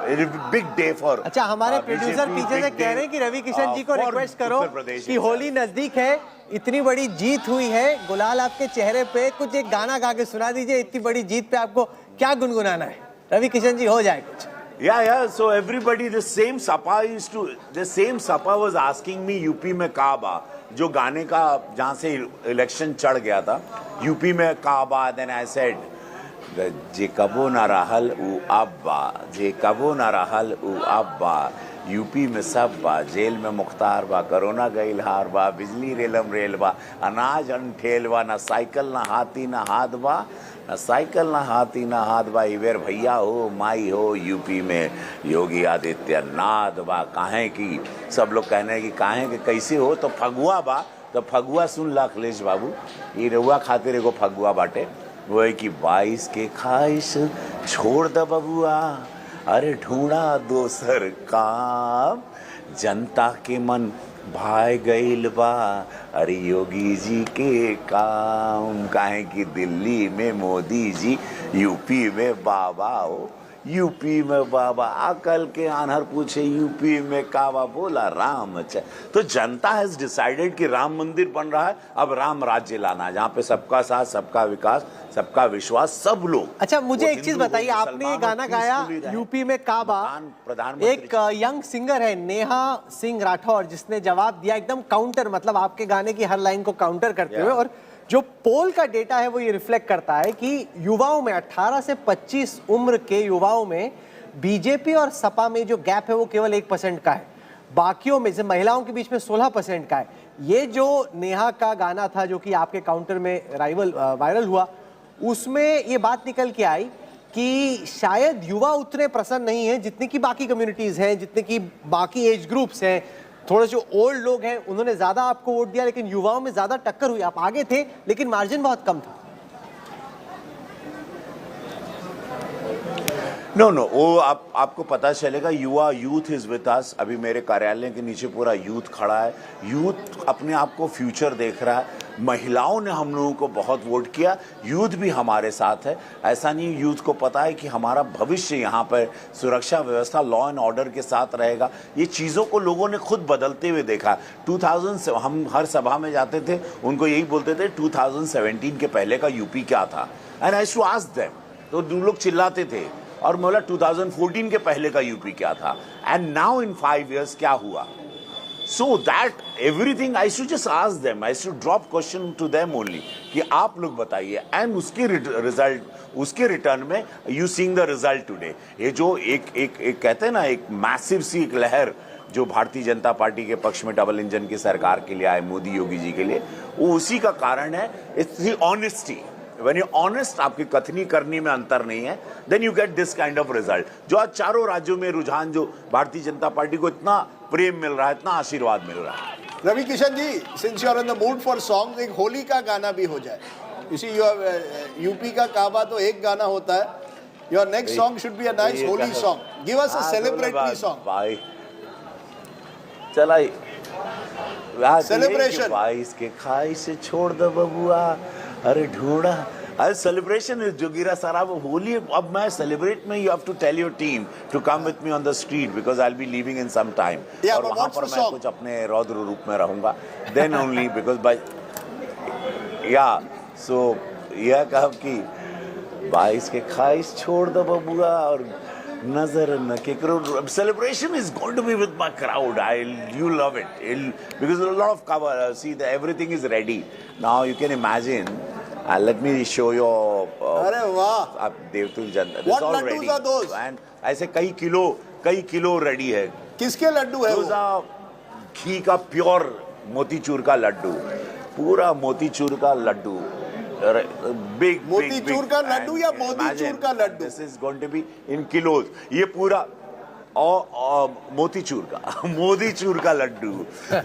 it is a big day for। अच्छा, हमारे producer पीछे से कह रहे हैं कि रवि किशन जी को रिक्वेस्ट करो कि होली नजदीक है, इतनी बड़ी जीत हुई है, गुलाल आपके चेहरे पे, कुछ एक गाना गा के सुना दीजिए। इतनी बड़ी जीत पे आपको क्या गुनगुनाना है? रवि किशन जी, हो जाए कुछ। Yeah. So everybody, the same Sapa was asking me UP में काबा, जो गाने का जहाँ से इलेक्शन चढ़ गया था, यूपी में काबा। देन आई सेड जे कबो न रहल उ अब्बा, जे कबो न रहल उ अब्बा, यूपी में सब बा, जेल में मुख्तार बा, कोरोना गईल हार बा, बिजली रेलम रेल बा, अनाज अनठेल बा, ना साइकिल ना हाथी ना हाथ बा, ना साइकिल ना हाथी ना हाथ बा, इवेर भैया हो माई हो, यूपी में योगी आदित्यनाथ बा। काहे की सब लोग कहने हैं कि काहे के कैसे हो, तो फगुआ बा, तो फगुआ सुन ला अखिलेश बाबू, ये रउआ खातिर एगो फगुआ बाटे, वो है कि 22 के ख्वाहिश छोड़ द बबुआ, अरे ढूंढा दोसर काम, जनता के मन भाई गईल बा, अरे योगी जी के काम। काहे कि दिल्ली में मोदी जी, यूपी में बाबा हो, यूपी में बाबा। अकल के आन्हर पूछे यूपी में काबा, बोला राम। तो जनता हैज डिसाइडेड कि राम मंदिर बन रहा है, अब राम राज्य लाना है, जहाँ पे सबका साथ, सबका विकास, सबका विश्वास, सब लोग। अच्छा, मुझे एक चीज बताइए, आपने ये गाना गाया यूपी में काबा, एक यंग सिंगर है नेहा सिंह राठौर, जिसने जवाब दिया एकदम काउंटर, मतलब आपके गाने की हर लाइन को काउंटर करते हुए। और जो पोल का डेटा है वो ये रिफ्लेक्ट करता है कि युवाओं में 18 से 25 उम्र के युवाओं में बीजेपी और सपा में जो गैप है वो केवल 1% का है, बाकियों में से महिलाओं के बीच में 16% का है। ये जो नेहा का गाना था जो कि आपके काउंटर में वायरल हुआ, उसमें ये बात निकल के आई कि शायद युवा उतने प्रसन्न नहीं है जितनी की बाकी कम्युनिटीज हैं, जितने की बाकी एज ग्रुप्स हैं। थोड़े जो ओल्ड लोग हैं उन्होंने ज्यादा आपको वोट दिया, लेकिन युवाओं में ज्यादा टक्कर हुई। आप आगे थे लेकिन मार्जिन बहुत कम था। नो वो आपको पता चलेगा, युवा यूथ इज विद अस। अभी मेरे कार्यालय के नीचे पूरा यूथ खड़ा है, यूथ अपने आप को फ्यूचर देख रहा है। महिलाओं ने हम लोगों को बहुत वोट किया, यूथ भी हमारे साथ है। ऐसा नहीं, यूथ को पता है कि हमारा भविष्य यहाँ पर सुरक्षा व्यवस्था, लॉ एंड ऑर्डर के साथ रहेगा। ये चीज़ों को लोगों ने खुद बदलते हुए देखा। 2000 से हम हर सभा में जाते थे, उनको यही बोलते थे 2017 के पहले का यूपी क्या था, and I to ask them, तो लोग चिल्लाते थे। और मैं बोला 2014 के पहले का यूपी क्या था, एंड नाउ इन 5 years क्या हुआ। So that everything I should just ask them, I should drop question to them only कि आप लोग बताइए, and उसके रिजल्ट, उसके रिटर्न में you seeing the result today। ये जो एक कहते हैं ना, एक मैसिव सी एक लहर जो भारतीय जनता पार्टी के पक्ष में डबल इंजन की सरकार के लिए आए, मोदी योगी जी के लिए, वो उसी का कारण है। It's the honesty. When you're honest, आपकी कथनी करनी में अंतर नहीं है, then you get this kind of result। जो आज चारों राज्यों में रुझान, जो भारतीय जनता पार्टी को इतना प्रेम मिल रहा है, इतना आशीर्वाद मिल रहा है। Ravi Kishan ji, since you are in the mood for songs, एक होली का गाना भी हो जाए। You see, यूपी का काबा तो एक गाना होता है, your next song should be a nice holy song। Give us a celebratory song। भाई चला celebration। 22 के ख्वाहिश से छोड़ दो बबुआ, अरे ढूंढा। अरे सेलिब्रेशन इज जोगीरा सराब होली। अब मैं सेलिब्रेट में, you have to tell your team to come with me on the street, because I will be living in some time, और वहाँ पर मैं कुछ अपने रौद्र रूप में रहूंगा, देन ओनली, बिकॉज बाय या सो यह कहा कि 22 के ख्वाहिश छोड़ दो बबुआ, और नजर न के करो। Celebration is going to be with my crowd. You love it. Because a lot of cover. See, everything is ready. Now you can imagine, Let me show you. अरे वाह! आप देवतुल जनता. What laddus are those? And ऐसे कई kilo ready है. किसके लड्डू है वो? घी का प्योर मोतीचूर का लड्डू, पूरा मोतीचूर का लड्डू. Big. मोतीचूर का लड्डू या मोतीचूर का Laddu? This is going to be in kilos. ये पूरा मोतीचूर का लड्डू,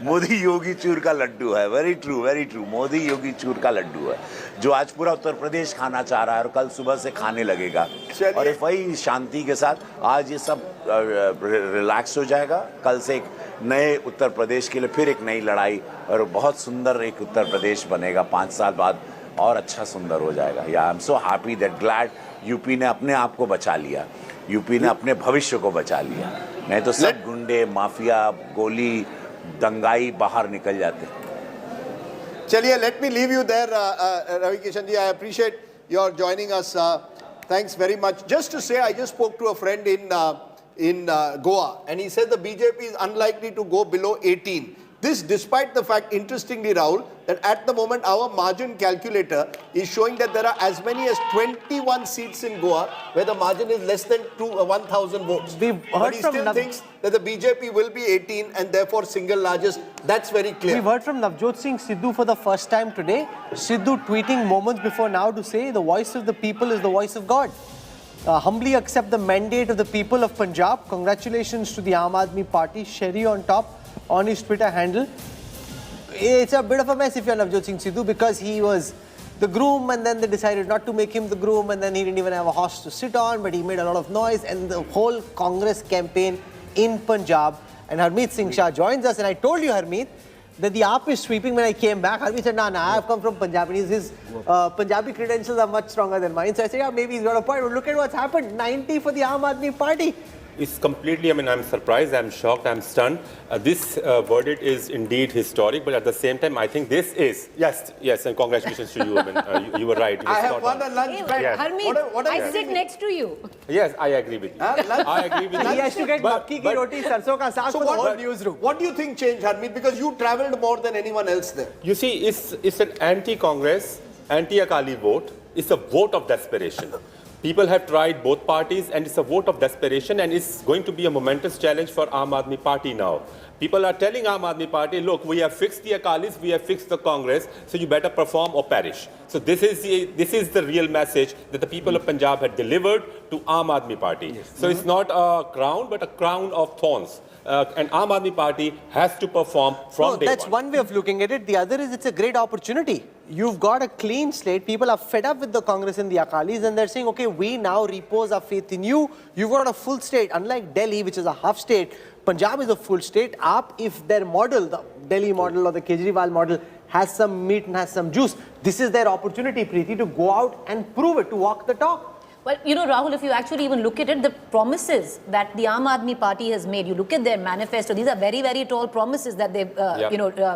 मोदी योगी चूर का लड्डू है. Very true. मोदी योगी चूर का लड्डू है जो आज पूरा उत्तर प्रदेश खाना चाह रहा है और कल सुबह से खाने लगेगा. और वही शांति के साथ आज ये सब रिलैक्स हो जाएगा. कल से एक नए उत्तर प्रदेश के लिए फिर एक नई लड़ाई और बहुत सुंदर एक उत्तर प्रदेश बनेगा. 5 साल बाद और अच्छा सुंदर हो जाएगा. या I am so happy that glad UP ने अपने आप को बचा लिया, यूपी ने अपने भविष्य को बचा लिया. नहीं तो सब गुंडे, माफिया, गोली, दंगाई बाहर निकल जाते. चलिए, let me leave you there, Ravi Kishan ji. I appreciate your joining us. Thanks very much. Just to say, I just spoke to a friend in Goa, and he said the BJP is unlikely to go below 18. This despite the fact, interestingly, Rahul, that at the moment our margin calculator is showing that there are as many as 21 seats in Goa where the margin is less than 1,000 votes. But he still thinks that the BJP will be 18 and therefore single largest. That's very clear. We've heard from Navjot Singh Sidhu for the first time today. Sidhu tweeting moments before now to say the voice of the people is the voice of God. Humbly accept the mandate of the people of Punjab. Congratulations to the Aam Aadmi Party. Sherry on top on his Twitter handle. It's a bit of a mess if you're Navjot Singh Sidhu, because he was the groom and then they decided not to make him the groom, and then he didn't even have a horse to sit on, but he made a lot of noise, and the whole Congress campaign in Punjab. And Harmeet Singh Shah joins us, and I told you, Harmeet, that the AAP is sweeping. When I came back, Harmeet said, nah, I've come from Punjab, and his Punjabi credentials are much stronger than mine. So I said, yeah, maybe he's got a point, but look at what's happened. 90 for the Aam Aadmi Party. It's completely, I'm surprised, I'm shocked, I'm stunned. This verdict is indeed historic, but at the same time, I think this is, yes, and congratulations to you. You were right. I have won a lunch bet. Hey, Harmeet, I sit next to you. Yes, I agree with you. I agree with you. He has to get makki ki roti, sarson ka saag for the whole newsroom. What do you think changed, Harmeet? Because you travelled more than anyone else there. You see, it's an anti-Congress, anti-Akali vote. It's a vote of desperation. People have tried both parties, and it's a vote of desperation, and it's going to be a momentous challenge for Aam Aadmi Party now. People are telling Aam Aadmi Party, look, we have fixed the Akalis, we have fixed the Congress, so you better perform or perish. So this is the real message that the people of Punjab had delivered to Aam Aadmi Party. Yes. So it's not a crown, but a crown of thorns. And Aam Aadmi Party has to perform from day one. That's one way of looking at it. The other is it's a great opportunity. You've got a clean slate. People are fed up with the Congress and the Akalis, and they're saying, okay, we now repose our faith in you. You've got a full state. Unlike Delhi, which is a half state, Punjab is a full state. If their model, the Delhi model or the Kejriwal model, has some meat and has some juice, this is their opportunity, Preeti, to go out and prove it, to walk the talk. Well, you know, Rahul, if you actually even look at it, the promises that the Aam Aadmi Party has made, you look at their manifesto, these are very, very tall promises that they've,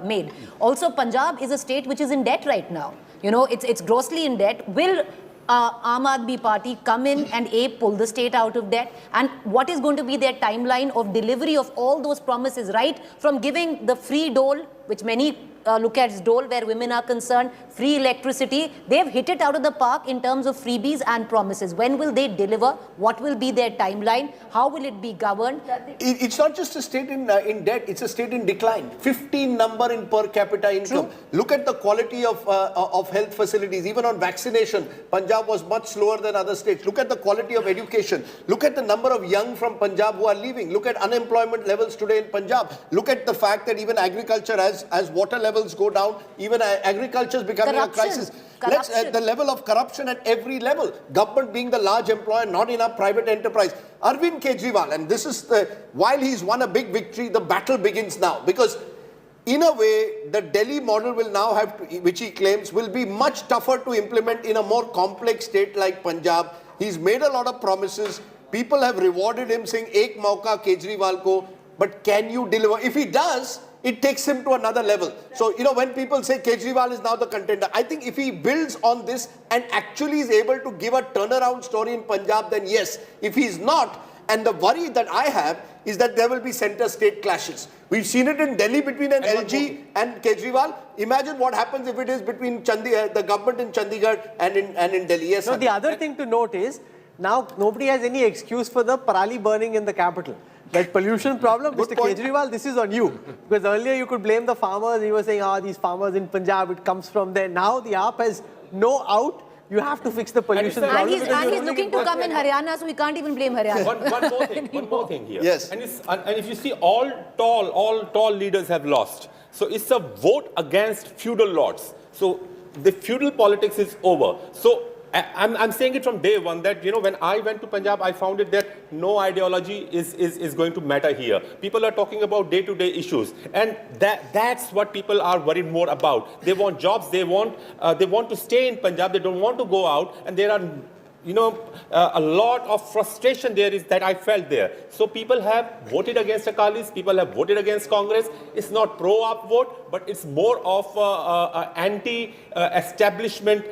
made. Also, Punjab is a state which is in debt right now. You know, it's grossly in debt. Will Aam Aadmi Party come in and pull the state out of debt? And what is going to be their timeline of delivery of all those promises, right? From giving the free dole, which many look at as dole where women are concerned, free electricity. They've hit it out of the park in terms of freebies and promises. When will they deliver? What will be their timeline? How will it be governed? It's not just a state in debt, it's a state in decline. 15 number in per capita income. True. Look at the quality of health facilities. Even on vaccination, Punjab was much slower than other states. Look at the quality of education. Look at the number of young from Punjab who are leaving. Look at unemployment levels today in Punjab. Look at the fact that even agriculture, as water levels go down, even agriculture is becoming a crisis. The level of corruption at every level. Government being the large employer, not enough private enterprise. Arvind Kejriwal, and this is while he's won a big victory, the battle begins now. Because in a way, the Delhi model will now have to, which he claims will be much tougher to implement in a more complex state like Punjab. He's made a lot of promises. People have rewarded him saying, "Ek mauka Kejriwal ko," but can you deliver? If he does, it takes him to another level. So, you know, when people say Kejriwal is now the contender, I think if he builds on this and actually is able to give a turnaround story in Punjab, then yes. If he's not, And the worry that I have is that there will be center-state clashes. We've seen it in Delhi between an LG and Kejriwal. Imagine what happens if it is between the government in Chandigarh and in Delhi. Yes, no, the other thing to note is, now nobody has any excuse for the parali burning in the capital. That pollution problem, Mr. Kejriwal, this is on you. Because earlier you could blame the farmers. You were saying, these farmers in Punjab, it comes from there. Now the AAP has no out. You have to fix the pollution problem. And he's looking to come in Haryana, so we can't even blame Haryana. One more thing here. Yes. And if you see, all tall leaders have lost. So it's a vote against feudal lords. So the feudal politics is over. So I'm saying it from day one that, when I went to Punjab, I found it that no ideology is going to matter here. People are talking about day-to-day issues. And that's what people are worried more about. They want jobs. They want to stay in Punjab. They don't want to go out. And there are a lot of frustration there is that I felt there. So people have voted against Akalis, people have voted against Congress. It's not pro-AAP vote, but it's more of anti-establishment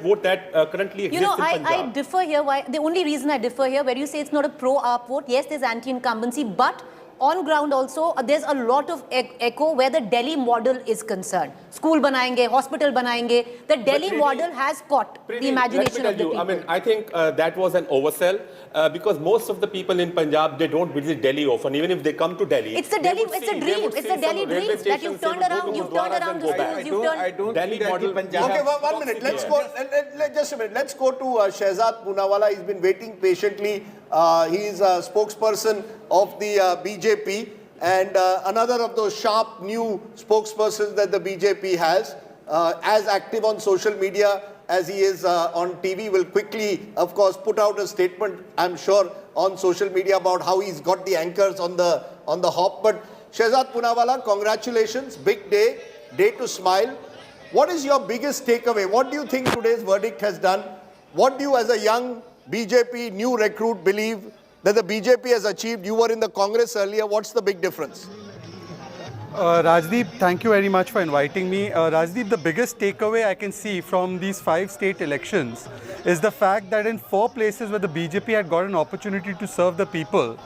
vote that currently exists in Punjab. I differ here. The only reason I differ here, where you say it's not a pro-AAP vote, yes, there's anti-incumbency, but on ground also, there's a lot of echo where the Delhi model is concerned. School banayenge, hospital banayenge. The Delhi model has caught the imagination of the people. I think that was an oversell because most of the people in Punjab, they don't visit Delhi often, even if they come to Delhi. It's a Delhi, it's a dream. It's a Delhi dream that you've turned around. You've turned around the schools. You've turned Delhi model. Okay, 1 minute. Let's go. Just a minute. Let's go to Shehzad Poonawalla. He's been waiting patiently. He is a spokesperson of the BJP and another of those sharp new spokespersons that the BJP has, as active on social media as he is on TV, will quickly, of course, put out a statement, I'm sure, on social media about how he's got the anchors on the hop. But Shehzad Poonawalla, congratulations, big day to smile. What is your biggest takeaway? What do you think today's verdict has done? What do you, as a young BJP new recruit, believe that the BJP has achieved? You were in the Congress earlier. What's the big difference? Rajdeep, thank you very much for inviting me. Rajdeep, the biggest takeaway I can see from these 5 state elections is the fact that in 4 places where the BJP had got an opportunity to serve the people,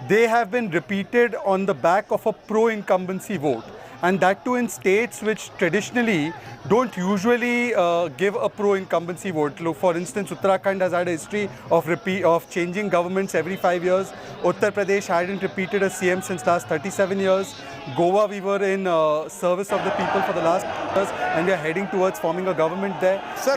they have been repeated on the back of a pro-incumbency vote. And that too in states which traditionally don't usually give a pro-incumbency vote. Look, for instance, Uttarakhand has had a history of changing governments every 5 years. Uttar Pradesh hadn't repeated a CM since last 37 years. Goa, we were in service of the people for the last years, and we are heading towards forming a government there. Sir,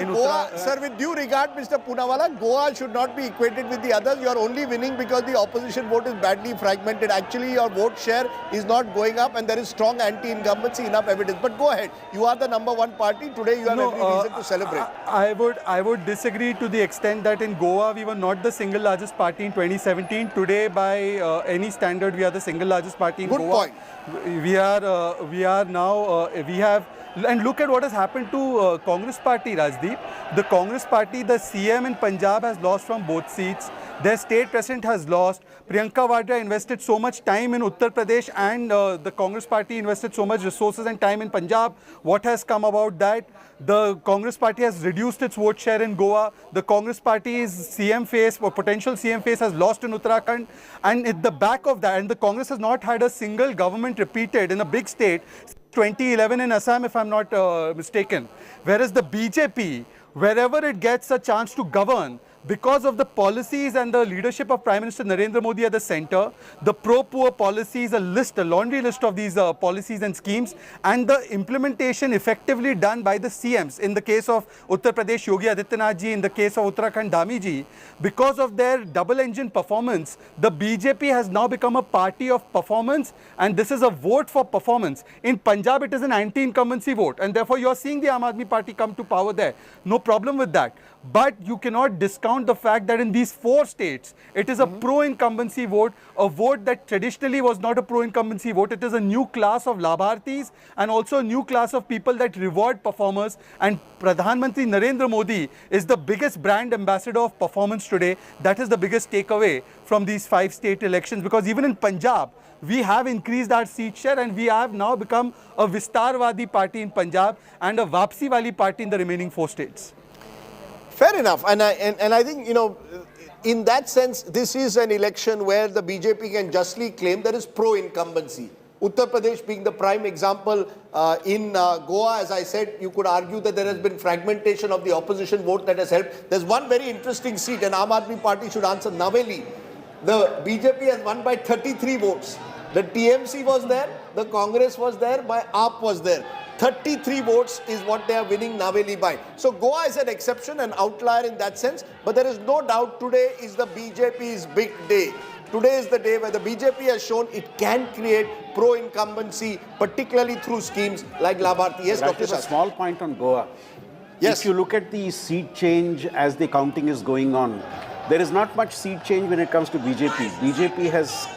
sir, with due regard, Mr. Poonawalla, Goa should not be equated with the others. You are only winning because the opposition vote is badly fragmented. Actually, your vote share is not going up, and there is strong anti-incumbency, enough evidence. But go ahead. You are the #1 party. Today, you have every reason to celebrate. I would disagree to the extent that in Goa, we were not the single largest party in 2017. Today, by any standard, we are the single largest party in Goa. Good point. We are now, we have, and look at what has happened to Congress party, Rajdeep. The Congress party, the CM in Punjab has lost from both seats. Their state president has lost. Priyanka Vadra invested so much time in Uttar Pradesh, and the Congress party invested so much resources and time in Punjab. What has come about that? The Congress party has reduced its vote share in Goa. The Congress party's CM face or potential CM face has lost in Uttarakhand. And at the back of that, and the Congress has not had a single government repeated in a big state, 2011 in Assam, if I'm not mistaken. Whereas the BJP, wherever it gets a chance to govern, because of the policies and the leadership of Prime Minister Narendra Modi at the center, the pro-poor policies, a laundry list of these policies and schemes, and the implementation effectively done by the CMs. In the case of Uttar Pradesh, Yogi Adityanath ji, in the case of Uttarakhand, Dhami ji, because of their double-engine performance, the BJP has now become a party of performance, and this is a vote for performance. In Punjab, it is an anti-incumbency vote, and therefore you are seeing the Aam Aadmi Party come to power there. No problem with that. But you cannot discount the fact that in these 4 states, it is a pro-incumbency vote, a vote that traditionally was not a pro-incumbency vote. It is a new class of Labhartis and also a new class of people that reward performers. And Pradhan Mantri Narendra Modi is the biggest brand ambassador of performance today. That is the biggest takeaway from these 5 state elections, because even in Punjab, we have increased our seat share and we have now become a Vistarwadi party in Punjab and a Vapsi Wali party in the remaining 4 states. Fair enough, and I think, in that sense, this is an election where the BJP can justly claim there is pro-incumbency. Uttar Pradesh being the prime example. In Goa, as I said, you could argue that there has been fragmentation of the opposition vote that has helped. There's one very interesting seat, and Aam Aadmi Party should answer, Naveli. The BJP has won by 33 votes. The TMC was there, the Congress was there, my AAP was there. 33 votes is what they are winning Naveli by. So Goa is an exception, an outlier in that sense. But there is no doubt today is the BJP's big day. Today is the day where the BJP has shown it can create pro-incumbency, particularly through schemes like Labharti. Yes, Dr. A small point on Goa. Yes. If you look at the seat change as the counting is going on, there is not much seat change when it comes to BJP. BJP has,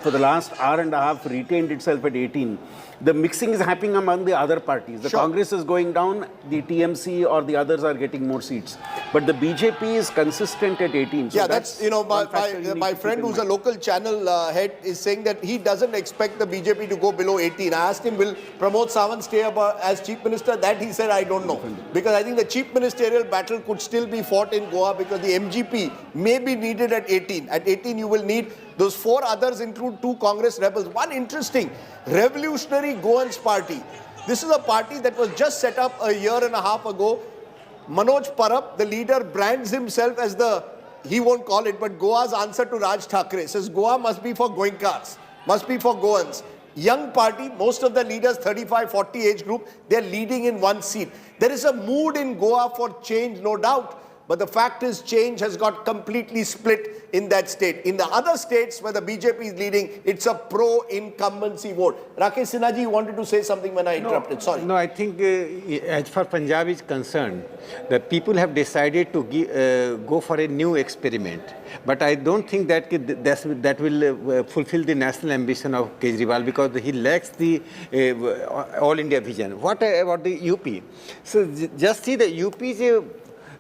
for the last hour and a half, retained itself at 18. The mixing is happening among the other parties. The Congress is going down, the TMC or the others are getting more seats. But the BJP is consistent at 18. So yeah, that's, you know, my friend who's a local channel head is saying that he doesn't expect the BJP to go below 18. I asked him, will Pramod Sawant stay as Chief Minister? That he said, I don't know. Because I think the Chief Ministerial battle could still be fought in Goa because the MGP may be needed at 18. At 18, you will need those 4 others include 2 Congress rebels. One interesting, Revolutionary Goans Party. This is a party that was just set up a year and a half ago. Manoj Parab, the leader, brands himself as the, he won't call it, but Goa's answer to Raj Thackeray. Says Goa must be for Goenkas, must be for Goans. Young party, most of the leaders, 35-40 age group, they're leading in 1 seat. There is a mood in Goa for change, no doubt. But the fact is change has got completely split in that state. In the other states where the BJP is leading, it's a pro-incumbency vote. Rakesh Sinha ji, you wanted to say something when I interrupted. Sorry. No, I think as far as Punjab is concerned, the people have decided to go for a new experiment. But I don't think that that will fulfill the national ambition of Kejriwal because he lacks the all India vision. What about the UP? So just see the UP's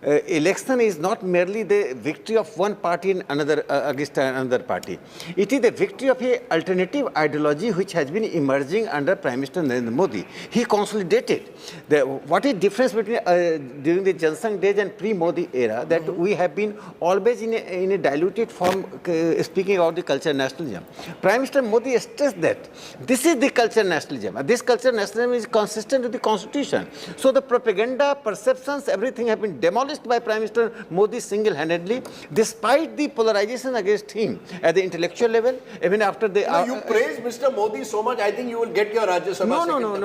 election is not merely the victory of one party in another against another party. It is the victory of an alternative ideology which has been emerging under Prime Minister Narendra Modi. He consolidated. What is the difference between during the Jansang days and pre-Modi era that we have been always in a diluted form speaking about the cultural nationalism. Prime Minister Modi stressed that this is the cultural nationalism. This cultural nationalism is consistent with the constitution. So the propaganda, perceptions, everything have been demolished by Prime Minister Modi single-handedly, despite the polarization against him at the intellectual level, even after the... you praise Mr. Modi so much, I think you will get your Rajya Sabha No.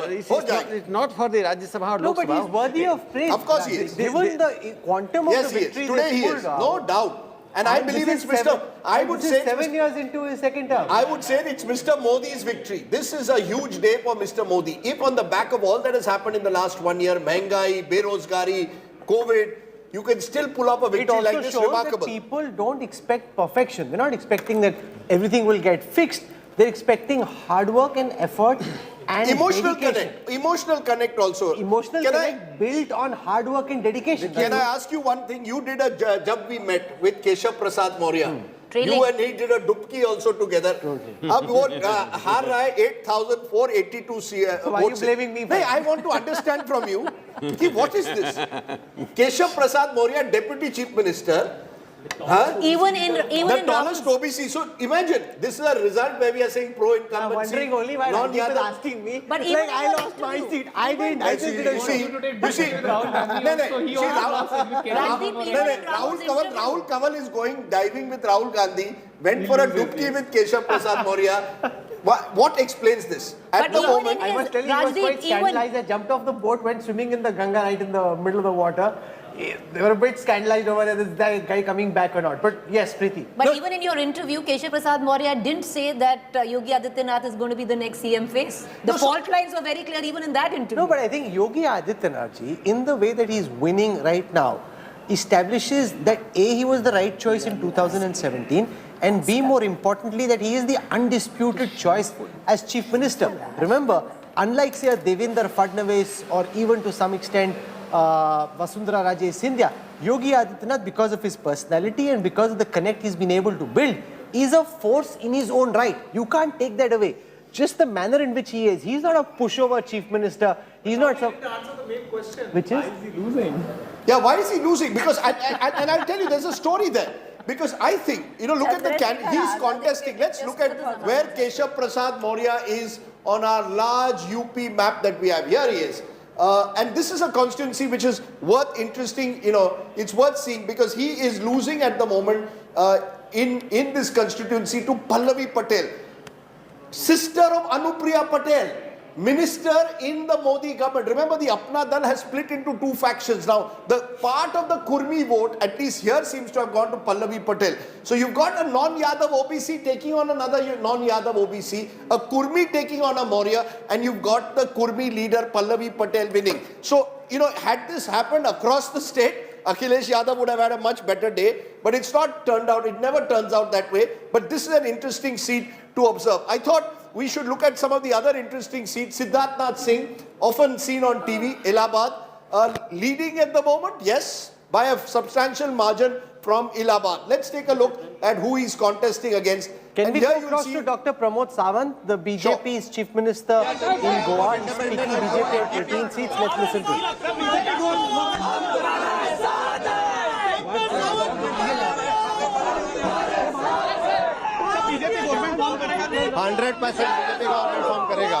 It's not for the Rajya Sabha or No, Lok but Sabha. he's worthy of praise. Of course he is. Given the quantum of the victory Today he is, no doubt. And I believe it's Mr. I would say 7 years into his second term. I would say it's Mr. Modi's victory. This is a huge day for Mr. Modi. If on the back of all that has happened in the last 1 year, Mehngai, Berozgari, COVID, you can still pull up a victory like this. Remarkable. That people don't expect perfection. They're not expecting that everything will get fixed. They're expecting hard work and effort and emotional dedication. connect. Emotional connect also. Emotional connect built on hard work and dedication. Can I ask you one thing? You did a Jab We Met with Keshav Prasad Maurya. Trailing. You and he did a dupki also together. अब वो हार रहा है 8,482 So why are you blaming me? I want to understand from you. What is this? Keshav Prasad Maurya, Deputy Chief Minister. Even the tallest OBC. So imagine, this is a result where we are saying pro-incumbency. I'm wondering only why Rajdeep is asking me. But it's like I lost my seat. I didn't. I just did a Rahul Kanwal is going diving with Rahul Gandhi. Went for a dupki with Keshav Prasad Maurya. What explains this? At the moment, I must tell you, he was quite scandalized. I jumped off the boat, went swimming in the Ganga right in the middle of the water. They were a bit scandalized over this guy coming back or not. But yes, Preeti. But even in your interview, Keshav Prasad Maurya didn't say that Yogi Adityanath is going to be the next CM face. The fault lines were very clear even in that interview. No, but I think Yogi Adityanath ji, in the way that he's winning right now, establishes that A, he was the right choice in 2017, and B, more importantly, that he is the undisputed choice as Chief Minister. Remember, unlike say a Devendra Fadnavis or even to some extent Vasundhara Raje Scindia, Yogi Adityanath, because of his personality and because of the connect he's been able to build, is a force in his own right. You can't take that away. Just the manner in which he is. He's not a pushover Chief Minister. He's not some... to answer the main question. Which is? Why is he losing? Yeah, why is he losing? Because, and I'll tell you, there's a story there. because I think, look at the he's contesting. Let's look at where Keshav Prasad Maurya is on our large UP map that we have. Here he is. And this is a constituency which is worth it's worth seeing, because he is losing at the moment in this constituency to Pallavi Patel, sister of Anupriya Patel, minister in the Modi government. Remember, the Apna Dal has split into two factions. Now, the part of the Kurmi vote, at least here, seems to have gone to Pallavi Patel. So you've got a non-Yadav OBC taking on another non-Yadav OBC, a Kurmi taking on a Maurya, and you've got the Kurmi leader Pallavi Patel winning. So, had this happened across the state, Akhilesh Yadav would have had a much better day, but it's not turned out. It never turns out that way. But this is an interesting seat to observe. I thought we should look at some of the other interesting seats. Siddharth Singh, often seen on TV, Allahabad, leading at the moment, yes, by a substantial margin from Allahabad. Let's take a look at who he's contesting against. Can we go across to Dr. Pramod Sawant, the BJP's Chief Minister in Goa? He's speaking BJP at 13 seats. Let's listen to him. 100% BJP government form करेगा।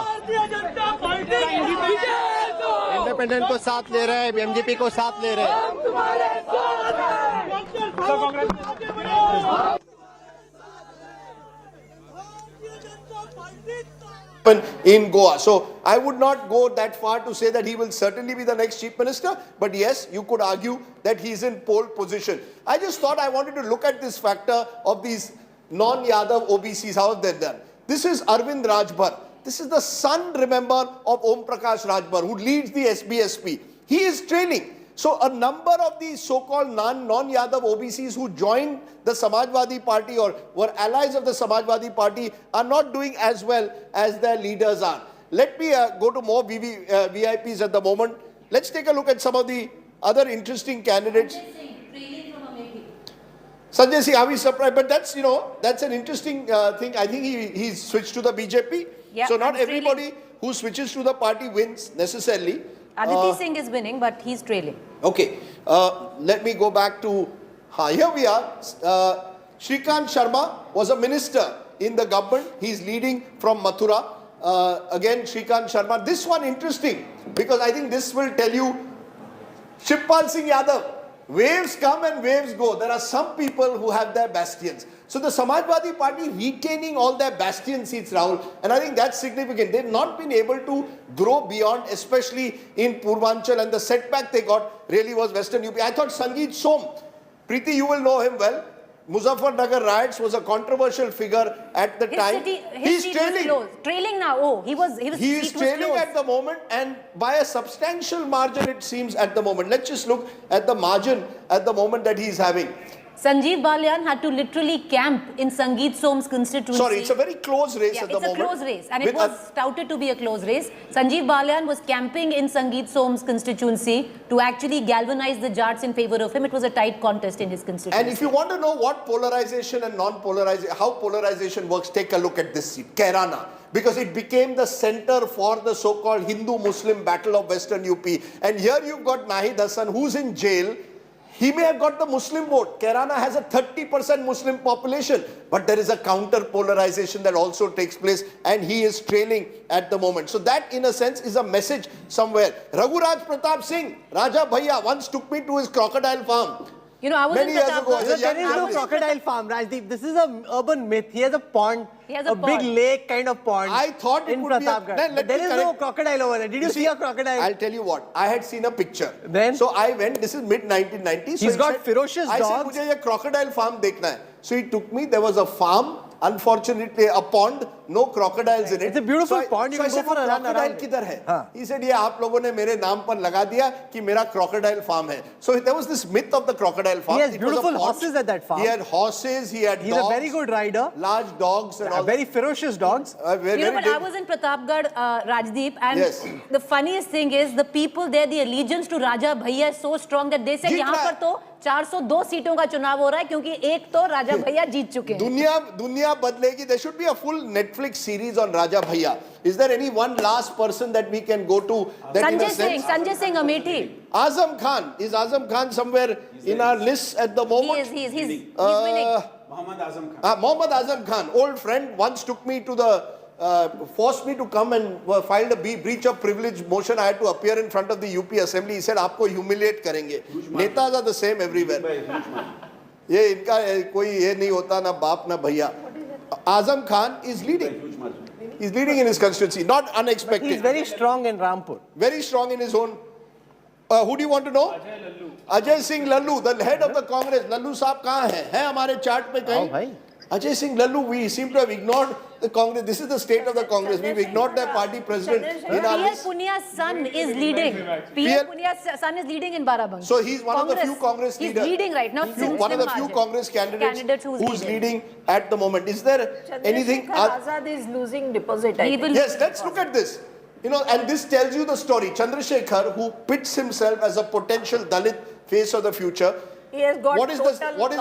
Independent को साथ ले रहे हैं, BJP को साथ ले रहे हैं। In Goa. So I would not go that far to say that he will certainly be the next chief minister, but yes, you could argue that he's in pole position. I just thought I wanted to look at this factor of these non-Yadav OBCs, how have they done? This is Arvind Rajbhar. This is the son, remember, of Om Prakash Rajbhar, who leads the SBSP. He is trailing. So a number of these so-called non-Yadav OBCs who joined the Samajwadi Party or were allies of the Samajwadi Party are not doing as well as their leaders are. Let me go to more VIPs at the moment. Let's take a look at some of the other interesting candidates. Sanjay Singh, are we surprised? But that's, that's an interesting thing. I think he's switched to the BJP. Yeah, so not everybody who switches to the party wins necessarily. Aditi Singh is winning, but he's trailing. Okay. Let me go back to, here we are. Shrikant Sharma was a minister in the government. He's leading from Mathura. Again, Shrikant Sharma. This one interesting, because I think this will tell you Yashpal Singh Yadav. Waves come and waves go. There are some people who have their bastions. So the Samajwadi Party retaining all their bastion seats, Rahul, and I think that's significant. They've not been able to grow beyond, especially in Purvanchal, and the setback they got really was Western UP. I thought Sangeet Som, Preeti, you will know him well. Muzaffarnagar riots was a controversial figure at the time. He's trailing. Trailing now. Oh, he is trailing at the moment, and by a substantial margin, it seems, at the moment. Let's just look at the margin at the moment that he's having. Sanjeev Balyan had to literally camp in Sangeet Som's constituency. Sorry, it's a very close race at the moment. It's a close race, and it was touted to be a close race. Sanjeev Balyan was camping in Sangeet Som's constituency to actually galvanize the Jats in favor of him. It was a tight contest in his constituency. And if you want to know what polarization and non-polarization, how polarization works, take a look at this seat, Kairana. Because it became the center for the so-called Hindu-Muslim battle of Western UP. And here you've got Nahid Hassan, who's in jail. He may have got the Muslim vote. Kairana has a 30% Muslim population, but there is a counter polarization that also takes place, and he is trailing at the moment. So that, in a sense, is a message somewhere. Raghuraj Pratap Singh, Raja Bhaiya, once took me to his crocodile farm. I was many in years ago. There is no crocodile farm, Rajdeep. This is an urban myth. He has a pond, a big lake kind of pond. I thought it in would Pratapgarh. Be there is no crocodile over there. Did you see a crocodile? I'll tell you what. I had seen a picture. Then? So I went. This is mid-1990s. He's got ferocious dogs. I said, "Mujhe ye crocodile farm dekhna hai." So he took me. There was a farm. Unfortunately, a pond, no crocodiles in it. It's a beautiful pond. You So I can said, go for a run crocodile around. किधर है? He said, ये आप लोगों ने मेरे नाम पर लगा दिया कि मेरा crocodile farm है. So there was this myth of the crocodile farm. He has beautiful horses at that farm. He had horses. He had He's dogs. a very good rider. Large dogs and all. Very ferocious dogs. But I was in Pratapgarh, Rajdeep, and the funniest thing is the people there, the allegiance to Raja Bhaiya is so strong that they said, यहाँ पर तो 402 सीटों का चुनाव हो रहा है क्योंकि एक तो राजा भैया जीत चुके हैं. दुनिया बदलेगी. There should be a full Netflix Netflix series on Raja Bhaiya. Is there any one last person that we can go to? That Sanjay Singh Amethi. Azam Khan. Is Azam Khan somewhere in our list at the moment? He is. He's winning. Mohammad Azam Khan. Mohammad Azam Khan, old friend, once took me to the, forced me to come and filed a breach of privilege motion. I had to appear in front of the UP Assembly. He said, "Aapko humiliate karenge." Netas are the same everywhere. ये इनका कोई ये नहीं होता ना बाप ना भैया. Azam Khan is leading. He's leading in his constituency, not unexpected. He's very strong in Rampur. Very strong in his own. Who do you want to know? Ajay Singh Lallu, the head of the Congress. Lallu साहब कहाँ हैं? हैं हमारे chart पे कहीं? Ajay Singh Lallu, we seem to have ignored the Congress. This is the state of the Congress. We've ignored their party president. P.L. Punia's son is leading. P.L. Punia's son is leading in Barabanki. So he's one of the few Congress leaders. He's leading right now. One of the few Congress candidates who's leading at the moment. Is there anything? Azad is losing deposit. Yes, let's look at this. You know, and this tells you the story. Chandrasekhar, who pits himself as a potential Dalit face of the future. He has got what is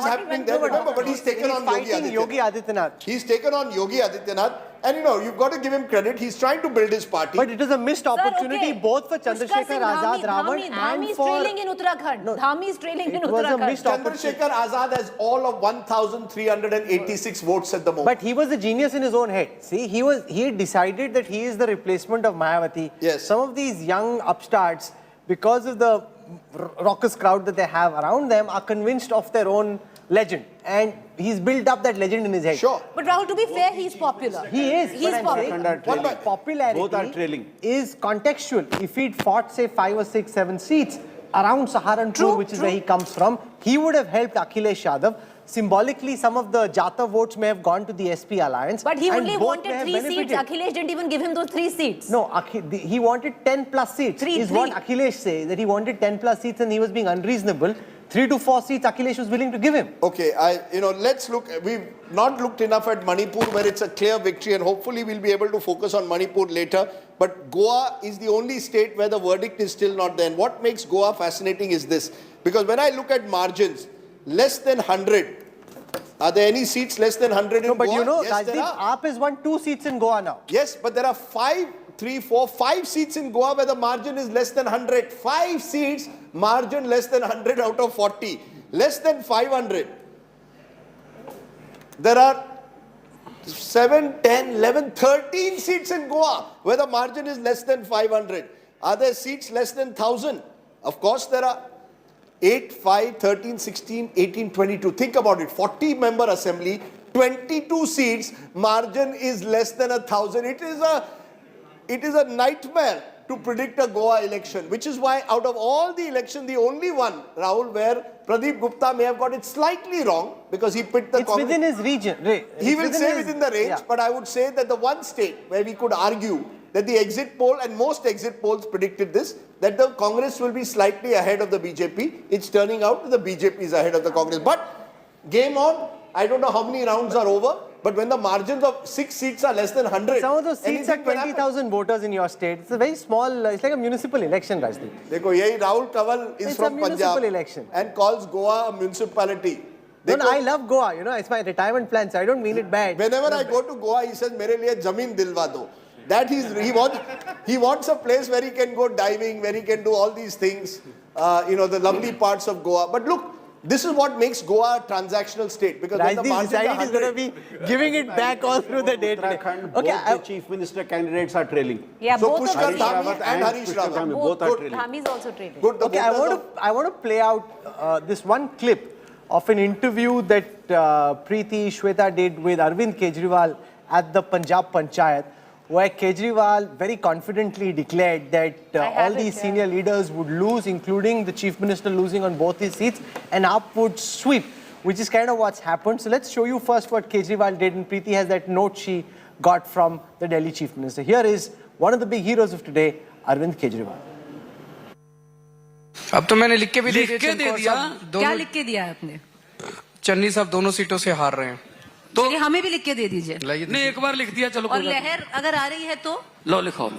happening there? Remember, but he's taken on Yogi Adityanath. He's taken on Yogi Adityanath, and you know, you've got to give him credit. He's trying to build his party. But it is a missed opportunity both for Chandrasekhar Azad Raman and Dhami for... trailing in Uttarakhand. Dhami is trailing in Uttarakhand. It was a missed opportunity. Chandrasekhar Azad has all of 1,386 votes at the moment. But he was a genius in his own head. See, he decided that he is the replacement of Mayawati. Yes. Some of these young upstarts, because of the raucous crowd that they have around them, are convinced of their own legend, and he's built up that legend in his head. Sure. But Rahul, to be fair, he's popular. He is. He's popular. Popularity Both are trailing. Is contextual. If he'd fought, say, 5 or 6, 7 seats around Saharanpur, which is where he comes from, he would have helped Akhilesh Yadav. Symbolically, some of the Jata votes may have gone to the SP alliance. But he only wanted 3 seats. Akhilesh didn't even give him those 3 seats. No, he wanted 10 plus seats. What Akhilesh says, that he wanted 10 plus seats and he was being unreasonable. 3 to 4 seats Akhilesh was willing to give him. Okay, let's look. We've not looked enough at Manipur, where it's a clear victory, and hopefully we'll be able to focus on Manipur later. But Goa is the only state where the verdict is still not there. And what makes Goa fascinating is this. Because when I look at margins, less than 100. Are there any seats less than 100 in Goa? No, but you know, yes, Rajdeep, AAP has won 2 seats in Goa now. Yes, but there are 5 seats in Goa where the margin is less than 100. 5 seats, margin less than 100 out of 40. Less than 500. There are 7, 10, 11, 13 seats in Goa where the margin is less than 500. Are there seats less than 1,000? Of course there are. 8, 5, 13, 16, 18, 22. Think about it. 40-member assembly, 22 seats, margin is less than 1,000. It is a nightmare to predict a Goa election, which is why out of all the election, the only one, Rahul, where Pradeep Gupta may have got it slightly wrong because he picked the It's within his region. He will say within the range, but I would say that the one state where we could argue that the exit poll, and most exit polls predicted this, that the Congress will be slightly ahead of the BJP. It's turning out that the BJP is ahead of the Congress. But game on. I don't know how many rounds are over, but when the margins of 6 seats are less than 100. Some of those seats are 20,000 voters in your state. It's a very small, it's like a municipal election, Rajdeep. Dekho, yahi Rahul Kanwal is from Punjab election. And calls Goa a municipality. No, I love Goa, you know, it's my retirement plan, so I don't mean it bad. Whenever I go to Goa, he says, "Mere liye zameen dilwa do." That he wants a place where he can go diving, where he can do all these things, the lovely parts of Goa. But look, this is what makes Goa a transactional state, because when the margins are 100, is going to be giving it back all through the day today. Both the chief minister candidates are trailing. Yeah, so both Pushkar Dhami and Harish Rawat. Both are trailing. Dhami is also trailing. Good. Okay, I want to play out this one clip of an interview that Preeti Shweta did with Arvind Kejriwal at the Punjab Panchayat, where Kejriwal very confidently declared that all these senior leaders would lose, including the chief minister losing on both his seats, and AAP would sweep, which is kind of what's happened. So let's show you first what Kejriwal did, and Preeti has that note she got from the Delhi chief minister. Here is one of the big heroes of today, Arvind Kejriwal. अब तो मैंने लिख के भी दे दिया। क्या लिख के दिया है आपने? चन्नी साहब दोनों सीटों से हार रहे हैं। तो हमें भी लिख के दे दीजिए। नहीं, एक बार लिख दिया, चलो। और लहर अगर आ रही है तो लो, लिखाओ।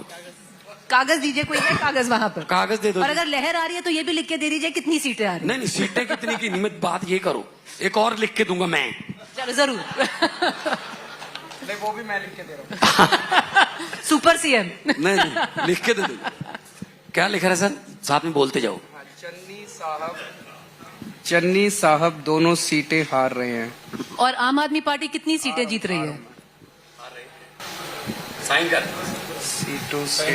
कागज दीजिए, कोई है कागज वहां पर? कागज दे दो। और अगर लहर आ रही है तो ये भी लिख के दे दीजिए कितनी सीटें आ रही हैं। नहीं, सीटें कितनी की नहीं, बात ये करो, एक और लिख के दूंगा मैं। चलो जरूर। नहीं वो भी मैं लिख के दे रहा हूँ सुपर सीएम नहीं लिख के दे दो क्या लिखा है सर साथ में बोलते जाओ चन्नी साहब दोनों सीटें हार रहे हैं और आम आदमी पार्टी कितनी सीटें जीत रही है साइन कर सीटों से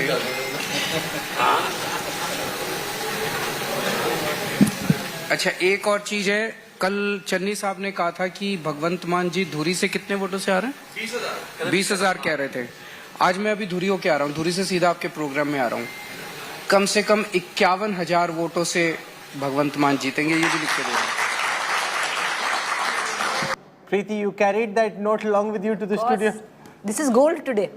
अच्छा एक और चीज है कल चन्नी साहब ने कहा था कि भगवंत मान जी धुरी से कितने वोटों से आ रहे हैं 20,000 कह रहे थे आज मैं अभी धुरी होके आ रहा हूँ धुरी से सीधा आपके प्रोग्राम में आ रहा हूँ कम से कम 51,000 वोटों से भगवंत मान जीतेंगे ये भी लिख के दे रहे हैं Preeti, you carried that note along with you to the studio. This is gold today.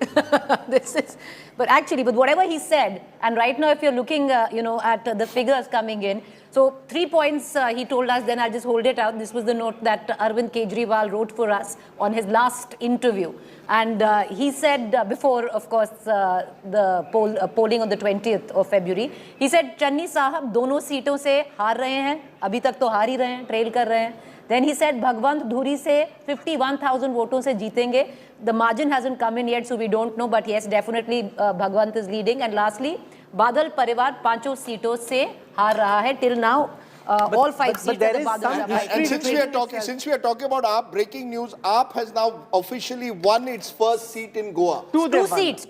But whatever he said, and right now if you're looking, at the figures coming in, so 3 points he told us, then I'll just hold it out. This was the note that Arvind Kejriwal wrote for us on his last interview. And he said before, of course, the polling on the 20th of February, he said, Channi Sahab, dono seeton se haar rahe hain, abhi tak to haar hi rahe hain, trail kar rahe hain. Then he said, Bhagwant Dhuri se 51,000 votos se jeetenge. The margin hasn't come in yet, so we don't know. But yes, definitely Bhagwant is leading. And lastly, Badal Parivar 5 seeton se haar raha hai till now. All 5 seats. But and since we are talking about AAP, breaking news, AAP has now officially won its first seat in Goa. Two seats.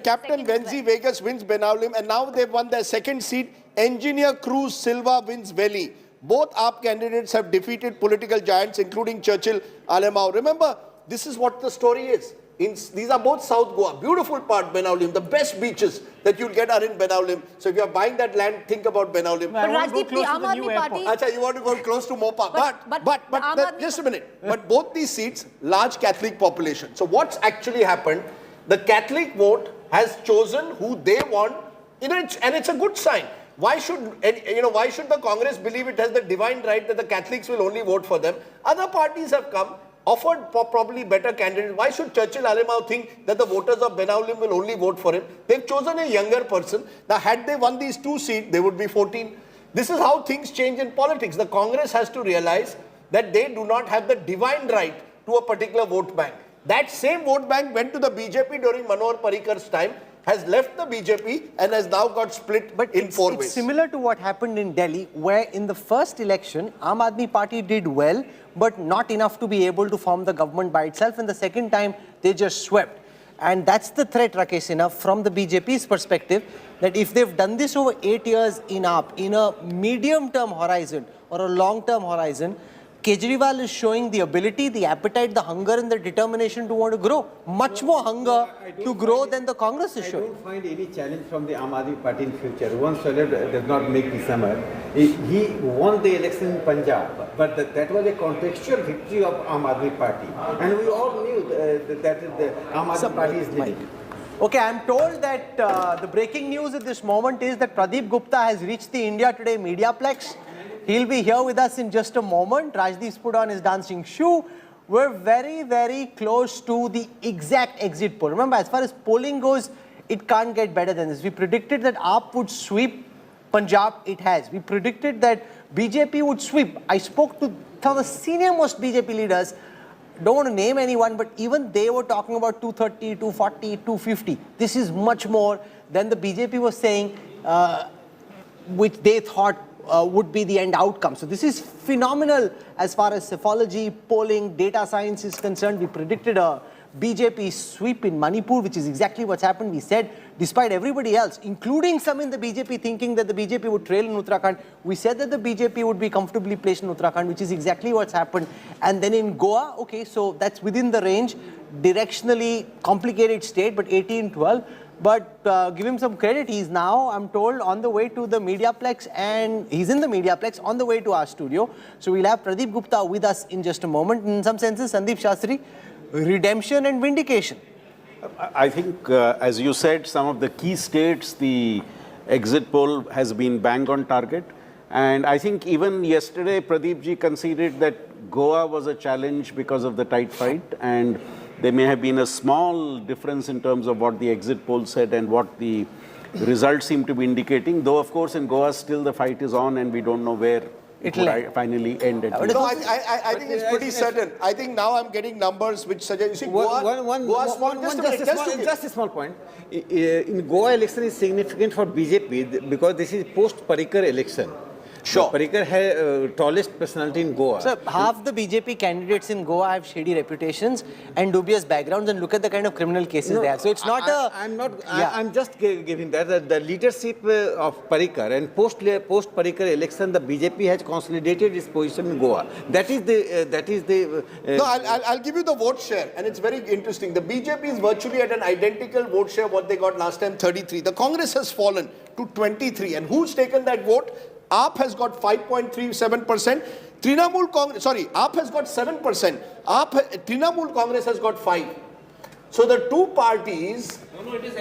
Captain Venzi Vegas wins Benaulim, and now they've won their second seat. Engineer Cruz Silva wins Valley. Both AAP candidates have defeated political giants, including Churchill Alemao. Remember, this is what the story is. These are both South Goa. Beautiful part, Benaulim. The best beaches that you'll get are in Benaulim. So if you're buying that land, think about Benaulim. But Rajdeep, the Aam Aadmi Party... Achha, you want to go close to Mopa. But just a minute. But both these seats, large Catholic population. So what's actually happened, the Catholic vote has chosen who they want, and it's a good sign. Why should the Congress believe it has the divine right that the Catholics will only vote for them? Other parties have come, offered probably better candidates. Why should Churchill Alemao think that the voters of Benaulim will only vote for him? They've chosen a younger person. Now, had they won these 2 seats, they would be 14. This is how things change in politics. The Congress has to realize that they do not have the divine right to a particular vote bank. That same vote bank went to the BJP during Manohar Parrikar's time, has left the BJP and has now got split in 4 ways. It's similar to what happened in Delhi, where in the first election, Aam Aadmi Party did well, but not enough to be able to form the government by itself. And the second time, they just swept. And that's the threat, Rakesh Sinha, from the BJP's perspective, that if they've done this over 8 years in a medium-term horizon or a long-term horizon, Kejriwal is showing the ability, the appetite, the hunger and the determination to want to grow. Much more hunger to grow than the Congress is showing. I don't find any challenge from the Aam Aadmi Party in future. Once Shalad does not make the summer, he won the election in Punjab, but that was a contextual victory of Aam Aadmi Party. And we all knew that the Aam Aadmi Party is leading. Okay, I'm told that the breaking news at this moment is that Pradeep Gupta has reached the India Today Mediaplex. He'll be here with us in just a moment. Rajdeep's put on his dancing shoe. We're very, very close to the exact exit poll. Remember, as far as polling goes, it can't get better than this. We predicted that AAP would sweep Punjab. It has. We predicted that BJP would sweep. I spoke to some of the senior-most BJP leaders. Don't want to name anyone, but even they were talking about 230, 240, 250. This is much more than the BJP was saying, which they thought would be the end outcome. So this is phenomenal as far as psephology, polling, data science is concerned. We predicted a BJP sweep in Manipur, which is exactly what's happened. We said, despite everybody else, including some in the BJP thinking that the BJP would trail in Uttarakhand, we said that the BJP would be comfortably placed in Uttarakhand, which is exactly what's happened. And then in Goa, okay, so that's within the range, directionally complicated state, but 18-12. But give him some credit. He's now, I'm told, on the way to the Mediaplex, and he's in the Mediaplex on the way to our studio. So we'll have Pradeep Gupta with us in just a moment. In some senses, Sandeep Shastri, redemption and vindication. I think, as you said, some of the key states, the exit poll has been bang on target. And I think even yesterday, Pradeep ji conceded that Goa was a challenge because of the tight fight. And there may have been a small difference in terms of what the exit poll said and what the results seem to be indicating. Though, of course, in Goa, still the fight is on and we don't know where it would finally end at No, I think it's pretty certain. I think now I'm getting numbers which suggest, you see, just a small point. In Goa election is significant for BJP because this is post-Parrikar election. Sure. Parrikar has tallest personality in Goa. So half the BJP candidates in Goa have shady reputations and dubious backgrounds, and look at the kind of criminal cases they have. So it's not I'm just giving that the leadership of Parrikar and post-Parrikar election, the BJP has consolidated its position in Goa. That is the. No, I'll give you the vote share, and it's very interesting. The BJP is virtually at an identical vote share what they got last time, 33. The Congress has fallen to 23, and who's taken that vote? AAP has got 5.37%. Trinamool Congress, sorry, AAP has got 7%. Trinamool Congress has got 5%. So the two parties. No, it is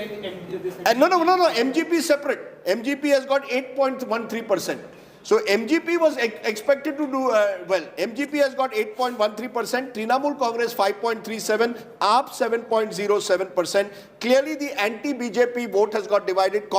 No, MGP is separate. MGP has got 8.13%. So MGP was expected to do well. MGP has got 8.13%, Trinamool Congress 5.37%, AAP 7.07%. Clearly the anti-BJP vote has got divided.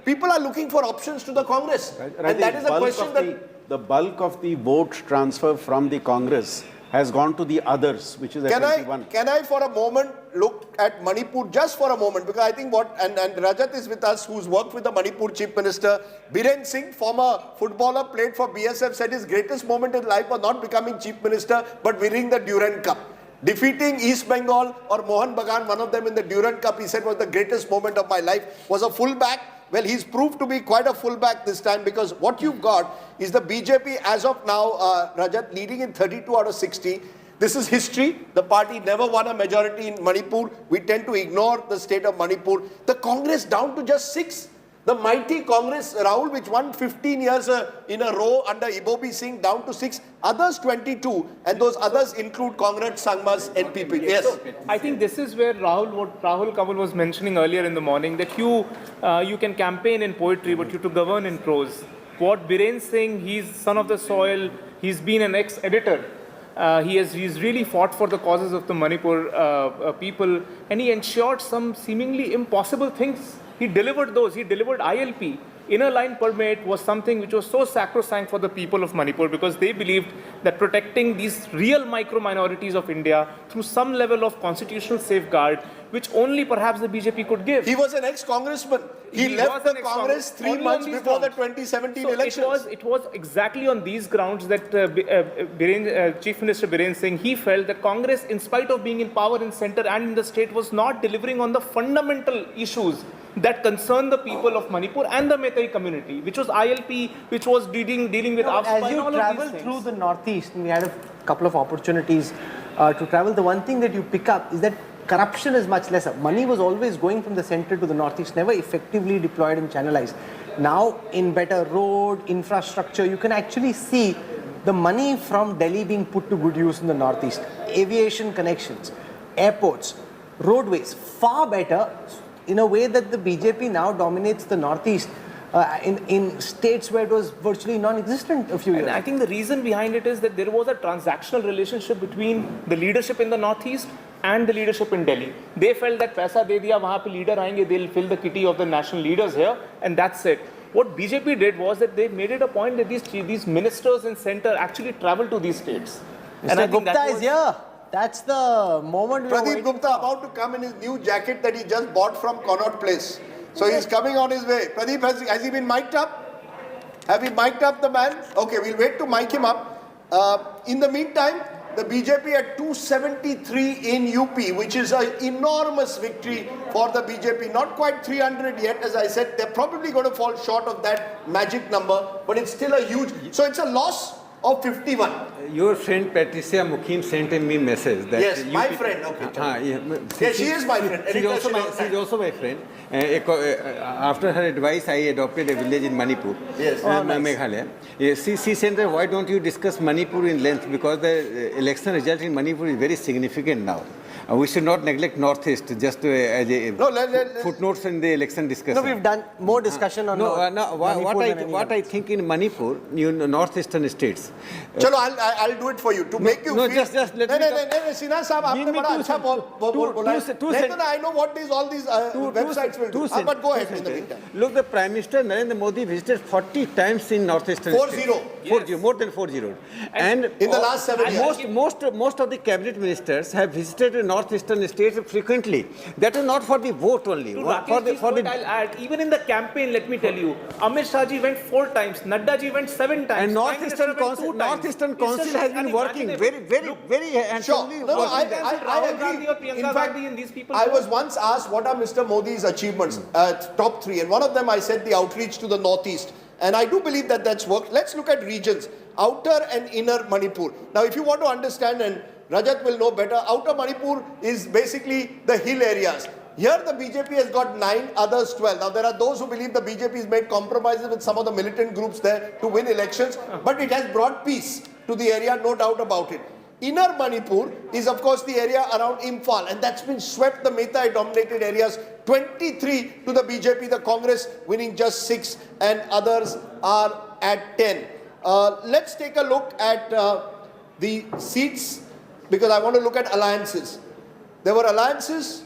People are looking for options to the Congress. And that is a question that... The bulk of the vote transfer from the Congress has gone to the others, which is at 21. Can I for a moment look at Manipur, just for a moment, because I think and Rajat is with us, who's worked with the Manipur Chief Minister. Biren Singh, former footballer, played for BSF, said his greatest moment in life was not becoming Chief Minister, but winning the Durand Cup. Defeating East Bengal or Mohan Bagan, one of them in the Durand Cup, he said was the greatest moment of my life, was a fullback. Well, he's proved to be quite a fullback this time, because what you've got is the BJP as of now, Rajat, leading in 32 out of 60. This is history. The party never won a majority in Manipur. We tend to ignore the state of Manipur. The Congress down to just 6. The mighty Congress, Rahul, which won 15 years in a row under Ibobi Singh, down to 6. Others 22. And those others include Congress, Sangmas, NPP. Yes. So, I think this is where what Rahul Kamal was mentioning earlier in the morning, that you can campaign in poetry, but you have to govern in prose. What Biren Singh, he's son of the soil. He's been an ex-editor. He's really fought for the causes of the Manipur people, and he ensured some seemingly impossible things. He delivered those. He delivered ILP. Inner line permit was something which was so sacrosanct for the people of Manipur, because they believed that protecting these real micro-minorities of India through some level of constitutional safeguard, which only perhaps the BJP could give. He was an ex-congressman. He left the Congress 3 months before the 2017 elections. It was exactly on these grounds that Chief Minister Biren Singh, he felt that Congress, in spite of being in power in centre and in the state, was not delivering on the fundamental issues that concern the people of Manipur and the Meitei community, which was ILP, which was dealing with AFSPA. As you travel through the northeast, and we had a couple of opportunities to travel, the one thing that you pick up is that corruption is much lesser. Money was always going from the centre to the northeast, never effectively deployed and channelized. Now, in better road, infrastructure, you can actually see the money from Delhi being put to good use in the northeast. Aviation connections, airports, roadways, far better, in a way that the BJP now dominates the northeast in states where it was virtually non-existent a few years ago. And I think the reason behind it is that there was a transactional relationship between the leadership in the northeast and the leadership in Delhi. They felt that paisa de diya, wahan pe leader aayenge, they'll fill the kitty of the national leaders here, and that's it. What BJP did was that they made it a point that these ministers in centre actually travel to these states. And I think Gupta is here. That's the moment. Pradeep Gupta about to come in his new jacket that he just bought from Connaught Place. So he's coming on his way. Pradeep, has he been mic'd up? Have we mic'd up the man? Okay, we'll wait to mic him up. In the meantime, the BJP at 273 in UP, which is an enormous victory for the BJP. Not quite 300 yet, as I said. They're probably going to fall short of that magic number, but it's still a huge... So it's a loss of 51. Your friend Patricia Mukim sent me a message that... Yes, my friend. Okay. Yes, she is my friend. She's also my friend. After her advice, I adopted a village in Manipur. Yes. Meghalaya. She said that why don't you discuss Manipur in length, because the election result in Manipur is very significant now. We should not neglect Northeast just as a footnotes in the election discussion. No, we've done more discussion on what I think in Manipur, northeastern states. Chalo, I'll do it for you to make you feel. Just let me. Sinha Sahab, aapne bada acha bola hai. I know what all these websites will do. But go ahead in the meantime. Look, the Prime Minister Narendra Modi visited 40 times in northeastern states. 40, more than 40. And in the last 7 years. Most of the cabinet ministers have visited northeastern states frequently. That is not for the vote only. I'll add, even in the campaign, let me tell you, Amit Shah ji went 4 times, Nadda ji went 7 times. And Northeastern Council has been working very handsomely. Sure. No, I agree. In fact, I was once asked what are Mr. Modi's achievements, top 3, and one of them I said the outreach to the northeast. And I do believe that that's worked. Let's look at regions, outer and inner Manipur. Now, if you want to understand, and Rajat will know better, outer Manipur is basically the hill areas. Here the BJP has got 9, others 12. Now there are those who believe the BJP has made compromises with some of the militant groups there to win elections, but it has brought peace to the area, no doubt about it. Inner Manipur is of course the area around Imphal, and that's been swept, the Meitei dominated areas, 23 to the BJP, the Congress winning just 6 and others are at 10. Let's take a look at the seats, because I want to look at alliances. There were alliances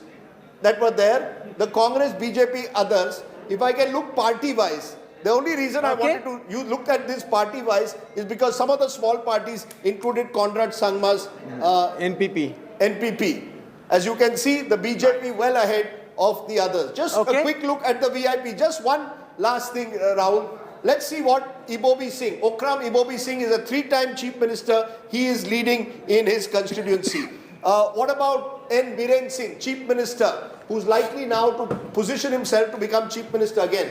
that were there, the Congress, BJP, others. If I can look party-wise, the only reason I wanted to, you looked at this party-wise is because some of the small parties included Conrad Sangma's NPP. As you can see, the BJP well ahead of the others. Just a quick look at the VIP. Just one last thing, Rahul. Let's see what Ibobi Singh, Okram Ibobi Singh is a 3-time Chief Minister. He is leading in his constituency. What about N. Biren Singh, Chief Minister, who's likely now to position himself to become Chief Minister again?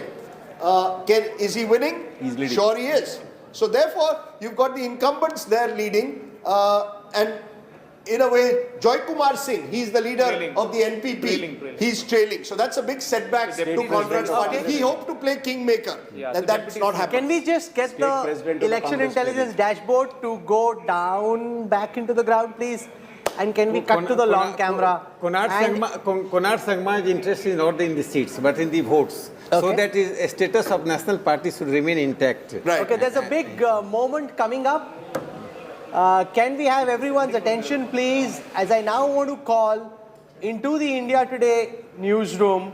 Is he winning? He's leading. Sure he is. So therefore, you've got the incumbents there leading, and in a way, Joy Kumar Singh, he's the leader of the NPP. He's trailing. So that's a big setback to Conrad's party. He hoped to play kingmaker, and that's not happening. Can we just get the election intelligence dashboard to go down back into the ground, please? And can we cut to the long camera? Konark Sangma's interest is not in the seats, but in the votes. So that is a status of national party should remain intact. Right. Okay, there's a big moment coming up. Can we have everyone's attention, please, as I now want to call into the India Today newsroom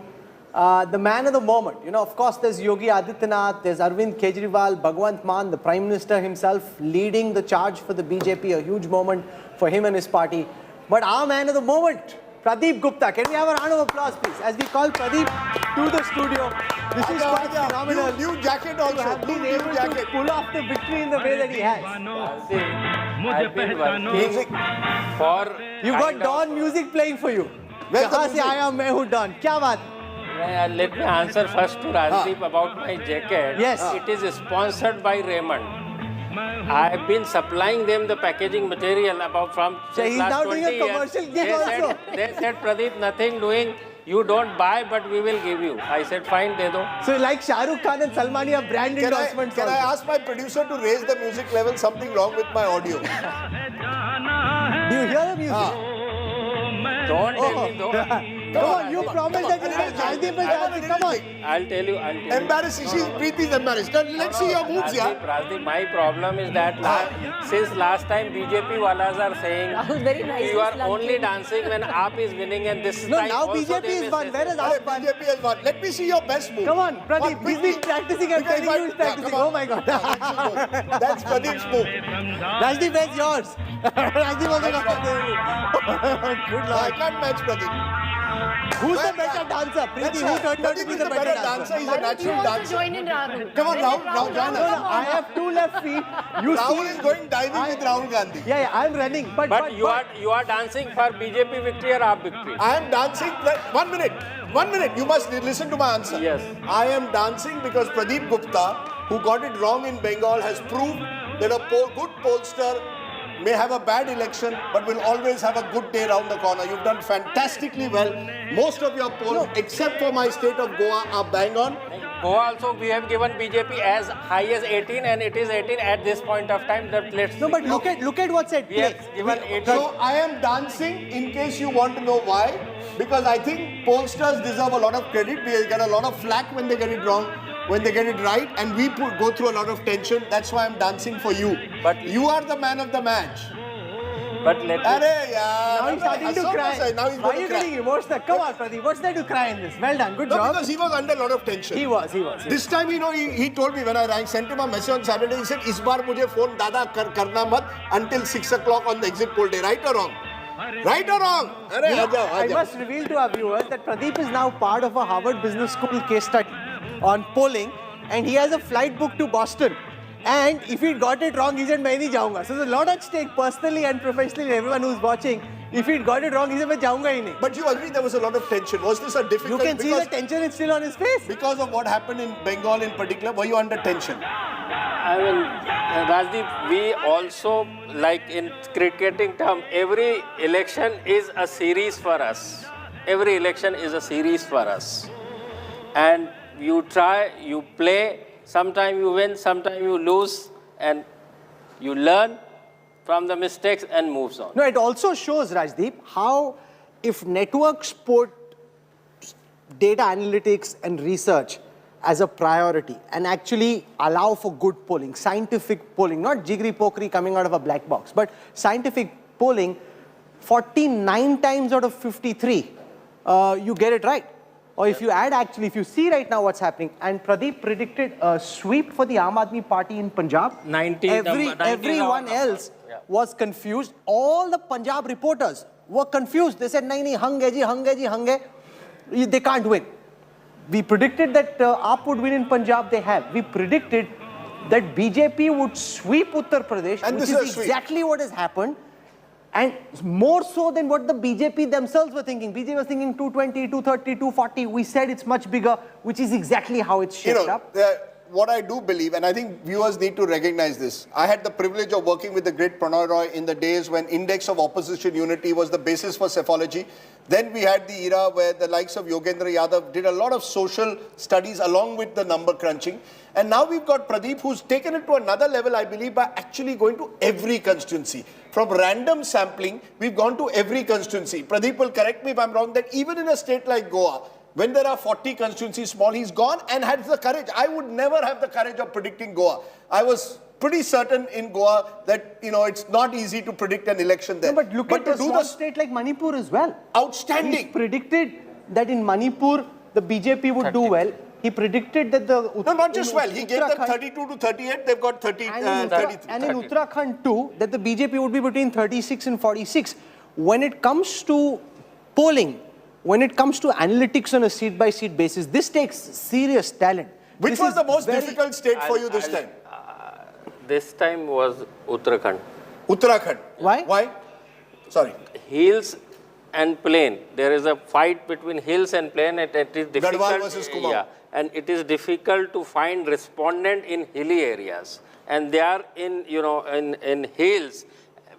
the man of the moment. You know, of course, there's Yogi Adityanath, there's Arvind Kejriwal, Bhagwant Mann, the Prime Minister himself leading the charge for the BJP, a huge moment for him and his party. But our man of the moment, Pradeep Gupta. Can we have a round of applause, please, as we call Pradeep to the studio. This is quite phenomenal. New jacket also. To have been able to pull off the victory in the way that he has. I've been working for... You've got Dawn music playing for you. Kahan se aaya main hu Dawn. Kya baat? Let me answer first to Rajdeep about my jacket. Yes. It is sponsored by Raymond. I have been supplying them the packaging material from he's last now 20 doing a years. commercial gig also. They said, Pradeep, nothing doing. You don't buy, but we will give you. I said, fine, de do. So like Shah Rukh Khan and Salman have brand endorsements. Can I ask my producer to raise the music level? Something wrong with my audio. Do you hear the music? Don't tell me, don't. Come on, you promised that you'll get Rajdeep and Rajdeep. Come on. I'll tell you. Embarrassing. Preeti is embarrassed. Let's see your moves, yeah. Rajdeep, my problem is that since last time BJP walas are saying you are only dancing when AAP is winning, and this time now also BJP is won. Where is AAP won? BJP has won. Let me see your best move. Come on, Pradeep. He's been practicing and telling you he's practicing. Oh my God. That's Pradeep's move. Rajdeep, where's yours? Rajdeep also got it. Good luck. I can't match Pradeep. Who's the better dancer? Preeti, who turned out to be the better dancer? He's a natural dancer. Join in, Rahul. Come on, Rahul, join us. I have 2 left feet. Rahul is going diving with Rahul Gandhi. Yeah, I'm running. But you are dancing for BJP victory or AAP victory? I am dancing. 1 minute. 1 minute. You must listen to my answer. Yes. I am dancing because Pradeep Gupta, who got it wrong in Bengal, has proved that a good pollster may have a bad election, but will always have a good day around the corner. You've done fantastically well. Most of your polls, except for my state of Goa, are bang on. Goa also, we have given BJP as high as 18, and it is 18 at this point of time. Let's no, but look at what's at play. Given 18. So I am dancing in case you want to know why. Because I think pollsters deserve a lot of credit. We get a lot of flack when they get it wrong, when they get it right, and we go through a lot of tension. That's why I'm dancing for you. But you are the man of the match. But let me... Now he's starting to cry. Now he's Why are you getting emotional? Come on, Pradeep. What's there to cry in this? Well done. Good no, job. because he was under a lot of tension. He was. This time, you know, he told me when I sent him a message on Saturday, he said, "Is baar mujhe phone dada karna mat until 6 o'clock on the exit poll day." Right or wrong? Right or wrong? I must reveal to our viewers that Pradeep is now part of a Harvard Business School case study on polling, and he has a flight booked to Boston. And if he got it wrong, he said, "Main nahi jaunga." So there's a lot at stake personally and professionally. Everyone who's watching, if he got it wrong, he said, "Main jaunga hi nahi." But you agree there was a lot of tension. Was this a difficult? You can see the tension is still on his face. Because of what happened in Bengal in particular, were you under tension? I mean, Rajdeep, we also, like in cricketing term, every election is a series for us. Every election is a series for us. And you try, you play, sometimes you win, sometimes you lose, and you learn from the mistakes and moves on. No, it also shows, Rajdeep, how if networks put data analytics and research as a priority and actually allow for good polling, scientific polling, not jiggery pokery coming out of a black box, but scientific polling, 49 times out of 53, you get it right. Or if you add actually, if you see right now what's happening, and Pradeep predicted a sweep for the Aam Aadmi Party in Punjab. Everyone else was confused. All the Punjab reporters were confused. They said, nahi, hung hai ji, hung hai ji, hung hai. They can't win. We predicted that AAP would win in Punjab, they have. We predicted that BJP would sweep Uttar Pradesh, and which is exactly what has happened. And more so than what the BJP themselves were thinking. BJP was thinking 220, 230, 240. We said it's much bigger, which is exactly how it's shaped up. What I do believe, and I think viewers need to recognize this, I had the privilege of working with the great Prannoy Roy in the days when index of opposition unity was the basis for psephology. Then we had the era where the likes of Yogendra Yadav did a lot of social studies along with the number crunching. And now we've got Pradeep, who's taken it to another level, I believe, by actually going to every constituency. From random sampling, we've gone to every constituency. Pradeep will correct me if I'm wrong, that even in a state like Goa, when there are 40 constituencies small, he's gone and had the courage. I would never have the courage of predicting Goa. I was pretty certain in Goa that, it's not easy to predict an election there. No, but look at a small state like Manipur as well. Outstanding. He predicted that in Manipur, the BJP would do well. He predicted that the... No, not just well. He gave them 32 to 38. They've got 33. And in Uttarakhand too, that the BJP would be between 36 and 46. When it comes to polling, when it comes to analytics on a seat-by-seat basis, this takes serious talent. Which was the most difficult state for you this time? This time was Uttarakhand. Uttarakhand. Why? Why? Sorry. Hills and plain. There is a fight between hills and plain. It is difficult. Garhwal versus Kumaon. Yeah, and it is difficult to find respondent in hilly areas. And they are in hills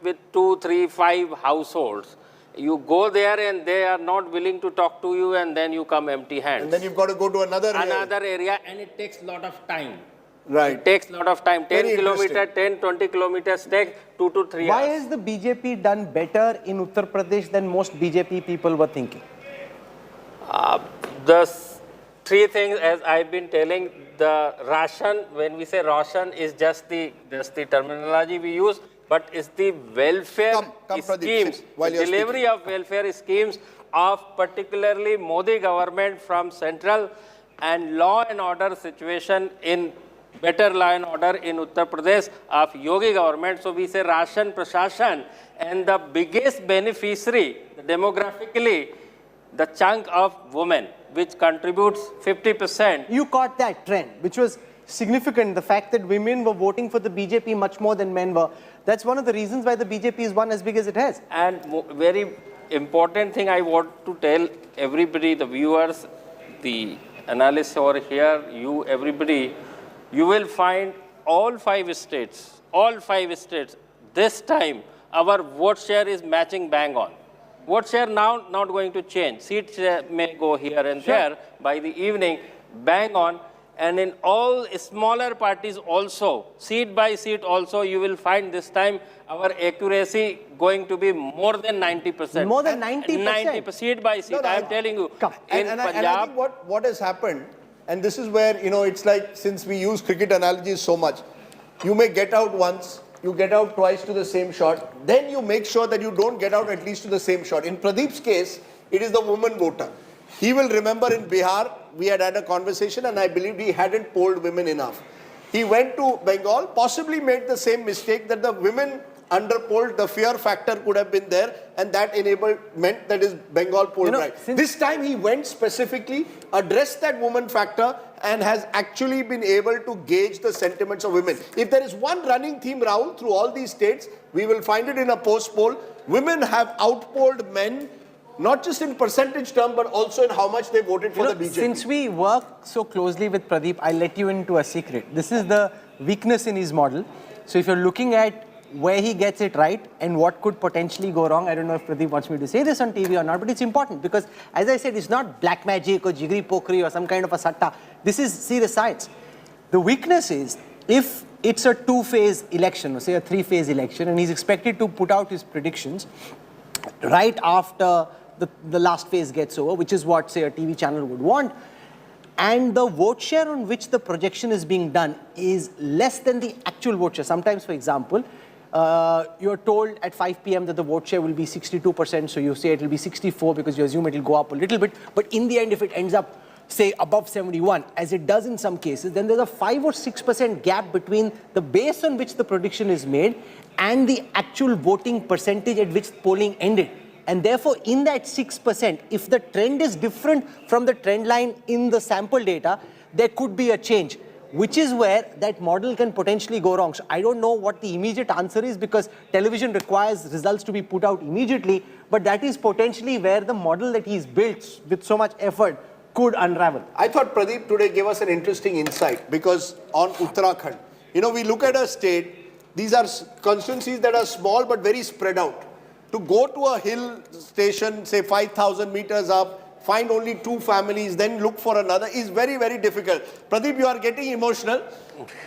with 2, 3, 5 households. You go there and they are not willing to talk to you, and then you come empty hands. And then you've got to go to another area, and it takes a lot of time. Right. It takes a lot of time. 10 kilometers, 10, 20 kilometers takes 2 to 3 hours. Why has the BJP done better in Uttar Pradesh than most BJP people were thinking? The 3 things, as I've been telling, the ration, when we say ration, is just the terminology we use. But it's the welfare schemes, delivery of welfare schemes of particularly Modi government from central, and law and order situation in better law and order in Uttar Pradesh of Yogi government. So we say Ration Prashashan, and the biggest beneficiary demographically, the chunk of women, which contributes 50%. You caught that trend, which was significant, the fact that women were voting for the BJP much more than men were. That's one of the reasons why the BJP is won as big as it has. And very important thing I want to tell everybody, the viewers, the analysts over here, you, everybody, you will find all 5 states, this time our vote share is matching bang on. Vote share now not going to change. Seats may go here and there by the evening, bang on. And in all smaller parties also, seat by seat also, you will find this time our accuracy going to be more than 90%. More than 90%? 90%, seat by seat, I am telling you. And I think what has happened, and this is where, you know, it's like, since we use cricket analogies so much, you may get out once, you get out twice to the same shot, then you make sure that you don't get out at least to the same shot. In Pradeep's case, it is the woman voter. He will remember in Bihar, we had a conversation and I believed he hadn't polled women enough. He went to Bengal, possibly made the same mistake that the women underpolled, the fear factor could have been there, and that meant that his Bengal polled right. This time he went specifically, addressed that woman factor, and has actually been able to gauge the sentiments of women. If there is one running theme, Rahul, through all these states, we will find it in a post-poll. Women have outpolled men, not just in percentage term, but also in how much they voted for the BJP. Since we work so closely with Pradeep, I'll let you into a secret. This is the weakness in his model. So if you're looking at where he gets it right and what could potentially go wrong, I don't know if Pradeep wants me to say this on TV or not, but it's important because, as I said, it's not black magic or jigri pokri or some kind of a satta. This is serious science. The weakness is, if it's a two-phase election, or say a three-phase election, and he's expected to put out his predictions right after the last phase gets over, which is what, say, a TV channel would want, and the vote share on which the projection is being done is less than the actual vote share. Sometimes, for example, you're told at 5 p.m. that the vote share will be 62%, so you say it will be 64 because you assume it will go up a little bit, but in the end, if it ends up, say, above 71, as it does in some cases, then there's a 5 or 6% gap between the base on which the prediction is made and the actual voting percentage at which polling ended. And therefore, in that 6%, if the trend is different from the trend line in the sample data, there could be a change, which is where that model can potentially go wrong. So I don't know what the immediate answer is because television requires results to be put out immediately, but that is potentially where the model that he's built with so much effort could unravel. I thought Pradeep today gave us an interesting insight because on Uttarakhand, you know, we look at a state, these are constituencies that are small but very spread out. To go to a hill station, say 5,000 meters up, find only 2 families, then look for another is very, very difficult. Pradeep, you are getting emotional.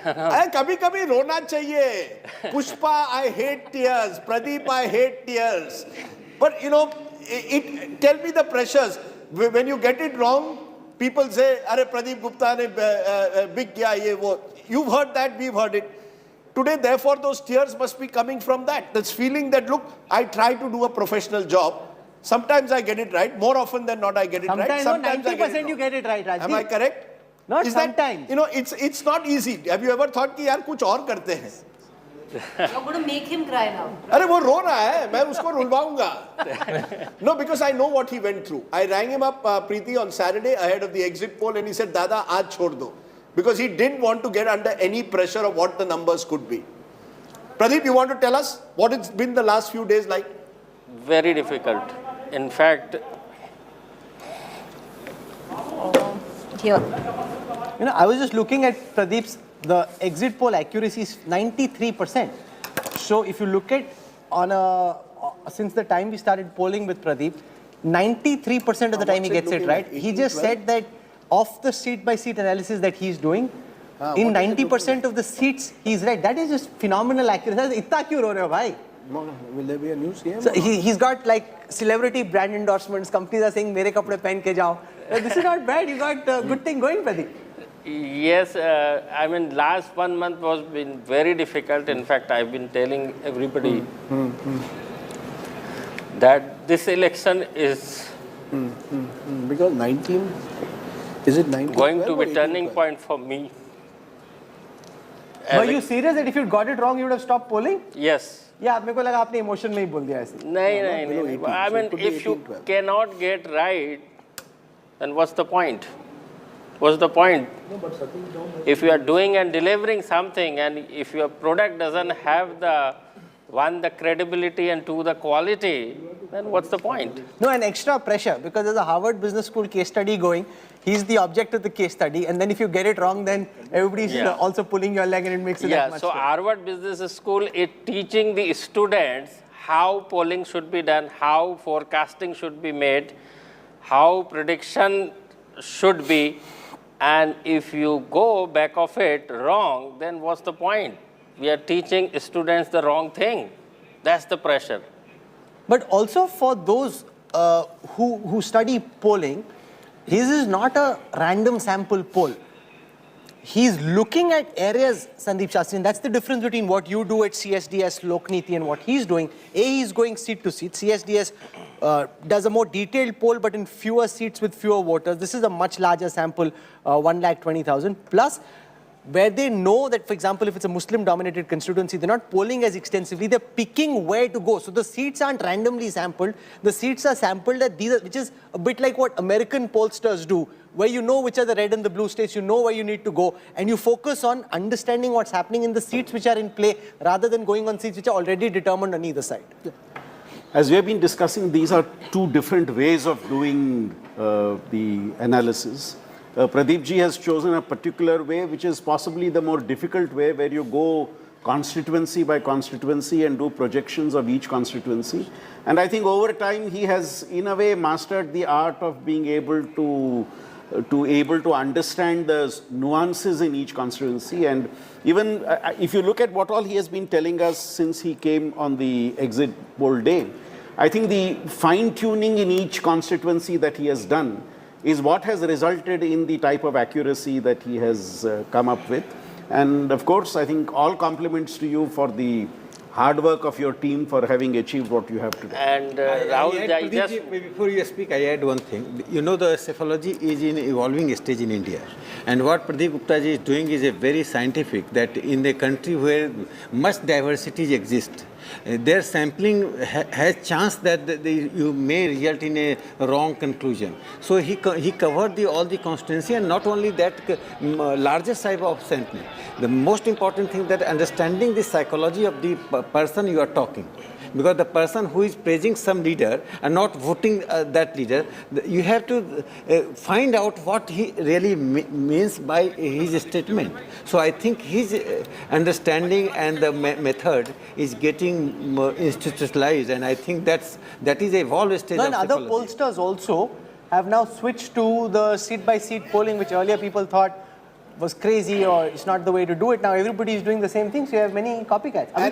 Kabhi-kabhi rona chahiye. Pushpa, I hate tears. Pradeep, I hate tears. But, you know, tell me the pressures. When you get it wrong, people say, Are Pradeep Gupta ne big kiya ye wo. You've heard that, we've heard it. Today, therefore, those tears must be coming from that. This feeling that, look, I try to do a professional job. Sometimes I get it right. More often than not, I get it right. Sometimes 90% you get it right, Rajdeep. Am I correct? Not is sometimes. That, you know, it's not easy. Have you ever thought कि यार कुछ और करते हैं? You're going to make him cry now. अरे वो रो रहा है, मैं उसको रुलवाऊंगा. No, because I know what he went through. I rang him up, Preeti, on Saturday ahead of the exit poll, and he said, "Dada, aaj chhod do." Because he didn't want to get under any pressure of what the numbers could be. Pradeep, you want to tell us what it's been the last few days like? Very difficult. In fact, here. You know, I was just looking at Pradeep's, the exit poll accuracy is 93%. So if you look at since the time we started polling with Pradeep, 93% of the time he gets it right. He just said that of the seat-by-seat analysis that he's doing, in 90% of the seats, he's right. That is just phenomenal accuracy. Itna kyun ro rahe ho, bhai? Will there be a new CM? So he's got like celebrity brand endorsements. Companies are saying, "Mere kapde pehen ke jao." This is not bad. You got a good thing going, Pradeep. yes, I mean, last 1 month was been very difficult. In fact, I've been telling everybody that this election is because 19. Is it 19? Going to be turning point for me. Were you serious that if you got it wrong, you would have stopped polling? Yes. Yeah, मेरे को लगा आपने emotion में ही बोल दिया ऐसे. नहीं. I mean, if you cannot get right, then what's the point? What's the point? If you are doing and delivering something, and if your product doesn't have the credibility and the quality, then what's the point? No, and extra pressure because there's a Harvard Business School case study going. he's the object of the case study, and then if you get it wrong, then everybody's also pulling your leg, and it makes it that much. So Harvard Business School is teaching the students how polling should be done, how forecasting should be made, how prediction should be, and if you go back of it wrong, then what's the point? We are teaching students the wrong thing. That's the pressure. But also for those who study polling, his is not a random sample poll. He's looking at areas, Sandeep Shastri, and that's the difference between what you do at CSDS, Lokniti, and what he's doing. He's going seat to seat. CSDS does a more detailed poll, but in fewer seats with fewer voters. This is a much larger sample, 1,20,000. Plus, where they know that, for example, if it's a Muslim-dominated constituency, they're not polling as extensively, they're picking where to go. So the seats aren't randomly sampled. The seats are sampled at these, which is a bit like what American pollsters do, where you know which are the red and the blue states, you know where you need to go, and you focus on understanding what's happening in the seats which are in play, rather than going on seats which are already determined on either side. As we have been discussing, these are two different ways of doing the analysis. Pradeep ji has chosen a particular way, which is possibly the more difficult way, where you go constituency by constituency and do projections of each constituency. And I think over time he has, in a way, mastered the art of being able to understand the nuances in each constituency. And even if you look at what all he has been telling us since he came on the exit poll day, I think the fine-tuning in each constituency that he has done is what has resulted in the type of accuracy that he has come up with. And of course, I think all compliments to you for the hard work of your team for having achieved what you have today. And Rahul, before you speak, I add one thing. You know, the cephalology is in evolving stage in India. And what Pradeep Gupta ji is doing is a very scientific, that in a country where much diversities exist, their sampling has chance that you may result in a wrong conclusion. So he covered all the constituency, and not only that, largest type of sampling. The most important thing that understanding the psychology of the person you are talking. Because the person who is praising some leader and not voting that leader, you have to find out what he really means by his statement. So I think his understanding and the method is getting institutionalized, and I think that is a evolved stage of and psychology. other pollsters also have now switched to the seat-by-seat polling, which earlier people thought was crazy or it's not the way to do it. Now everybody is doing the same thing, so you have many copycats. I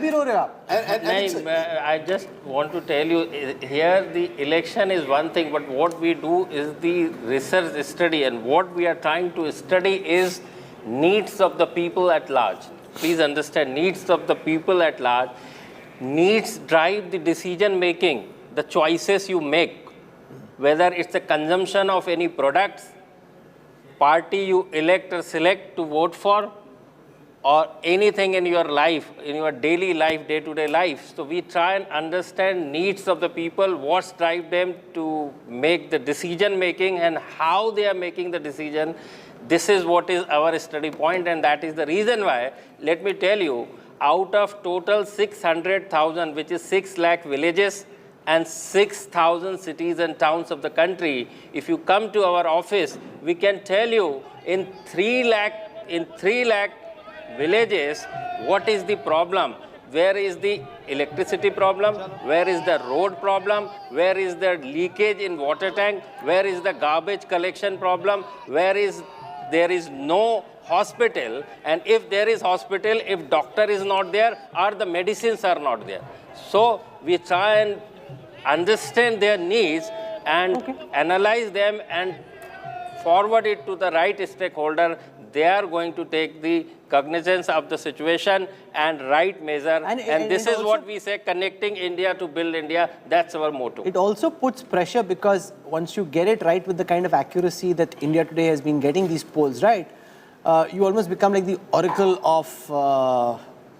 just want to tell you, here the election is one thing, but what we do is the research study, and what we are trying to study is needs of the people at large. Please understand, needs of the people at large. Needs drive the decision making, the choices you make, whether it's the consumption of any products, party you elect or select to vote for, or anything in your life, in your daily life, day-to-day life. So we try and understand needs of the people, what drives them to make the decision making and how they are making the decision. This is what is our study point, and that is the reason why, let me tell you, out of total 600,000, which is 6 lakh villages, and 6,000 cities and towns of the country, if you come to our office, we can tell you in 3 lakh villages, what is the problem? Where is the electricity problem? Where is the road problem? Where is the leakage in water tank? Where is the garbage collection problem? Where is there is no hospital? And if there is hospital, if doctor is not there, or the medicines are not there. So we try and understand their needs and analyze them and forward it to the right stakeholder. They are going to take the cognizance of the situation and right measure. And this is what we say, connecting India to build India. That's our motto. It also puts pressure, because once you get it right with the kind of accuracy that India today has been getting these polls right, you almost become like the oracle of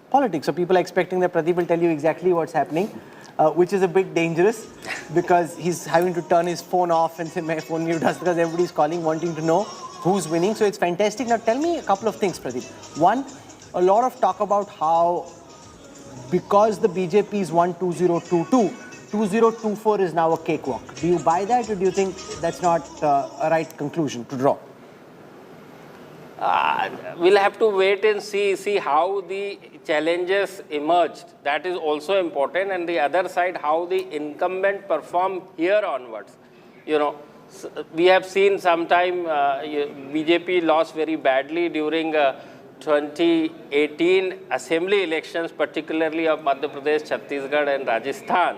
politics. So people are expecting that Pradeep will tell you exactly what's happening. Which is a bit dangerous, because he's having to turn his phone off and say, my phone mute us, because everybody's calling, wanting to know who's winning. So it's fantastic. Now tell me a couple of things, Pradeep. One, a lot of talk about how, because the BJP is won 2022, 2024 is now a cakewalk. Do you buy that, or do you think that's not a right conclusion to draw? We'll have to wait and see how the challenges emerged. That is also important. And the other side, how the incumbent perform here onwards. You know, we have seen sometime BJP lost very badly during 2018 assembly elections, particularly of Madhya Pradesh, Chhattisgarh and Rajasthan.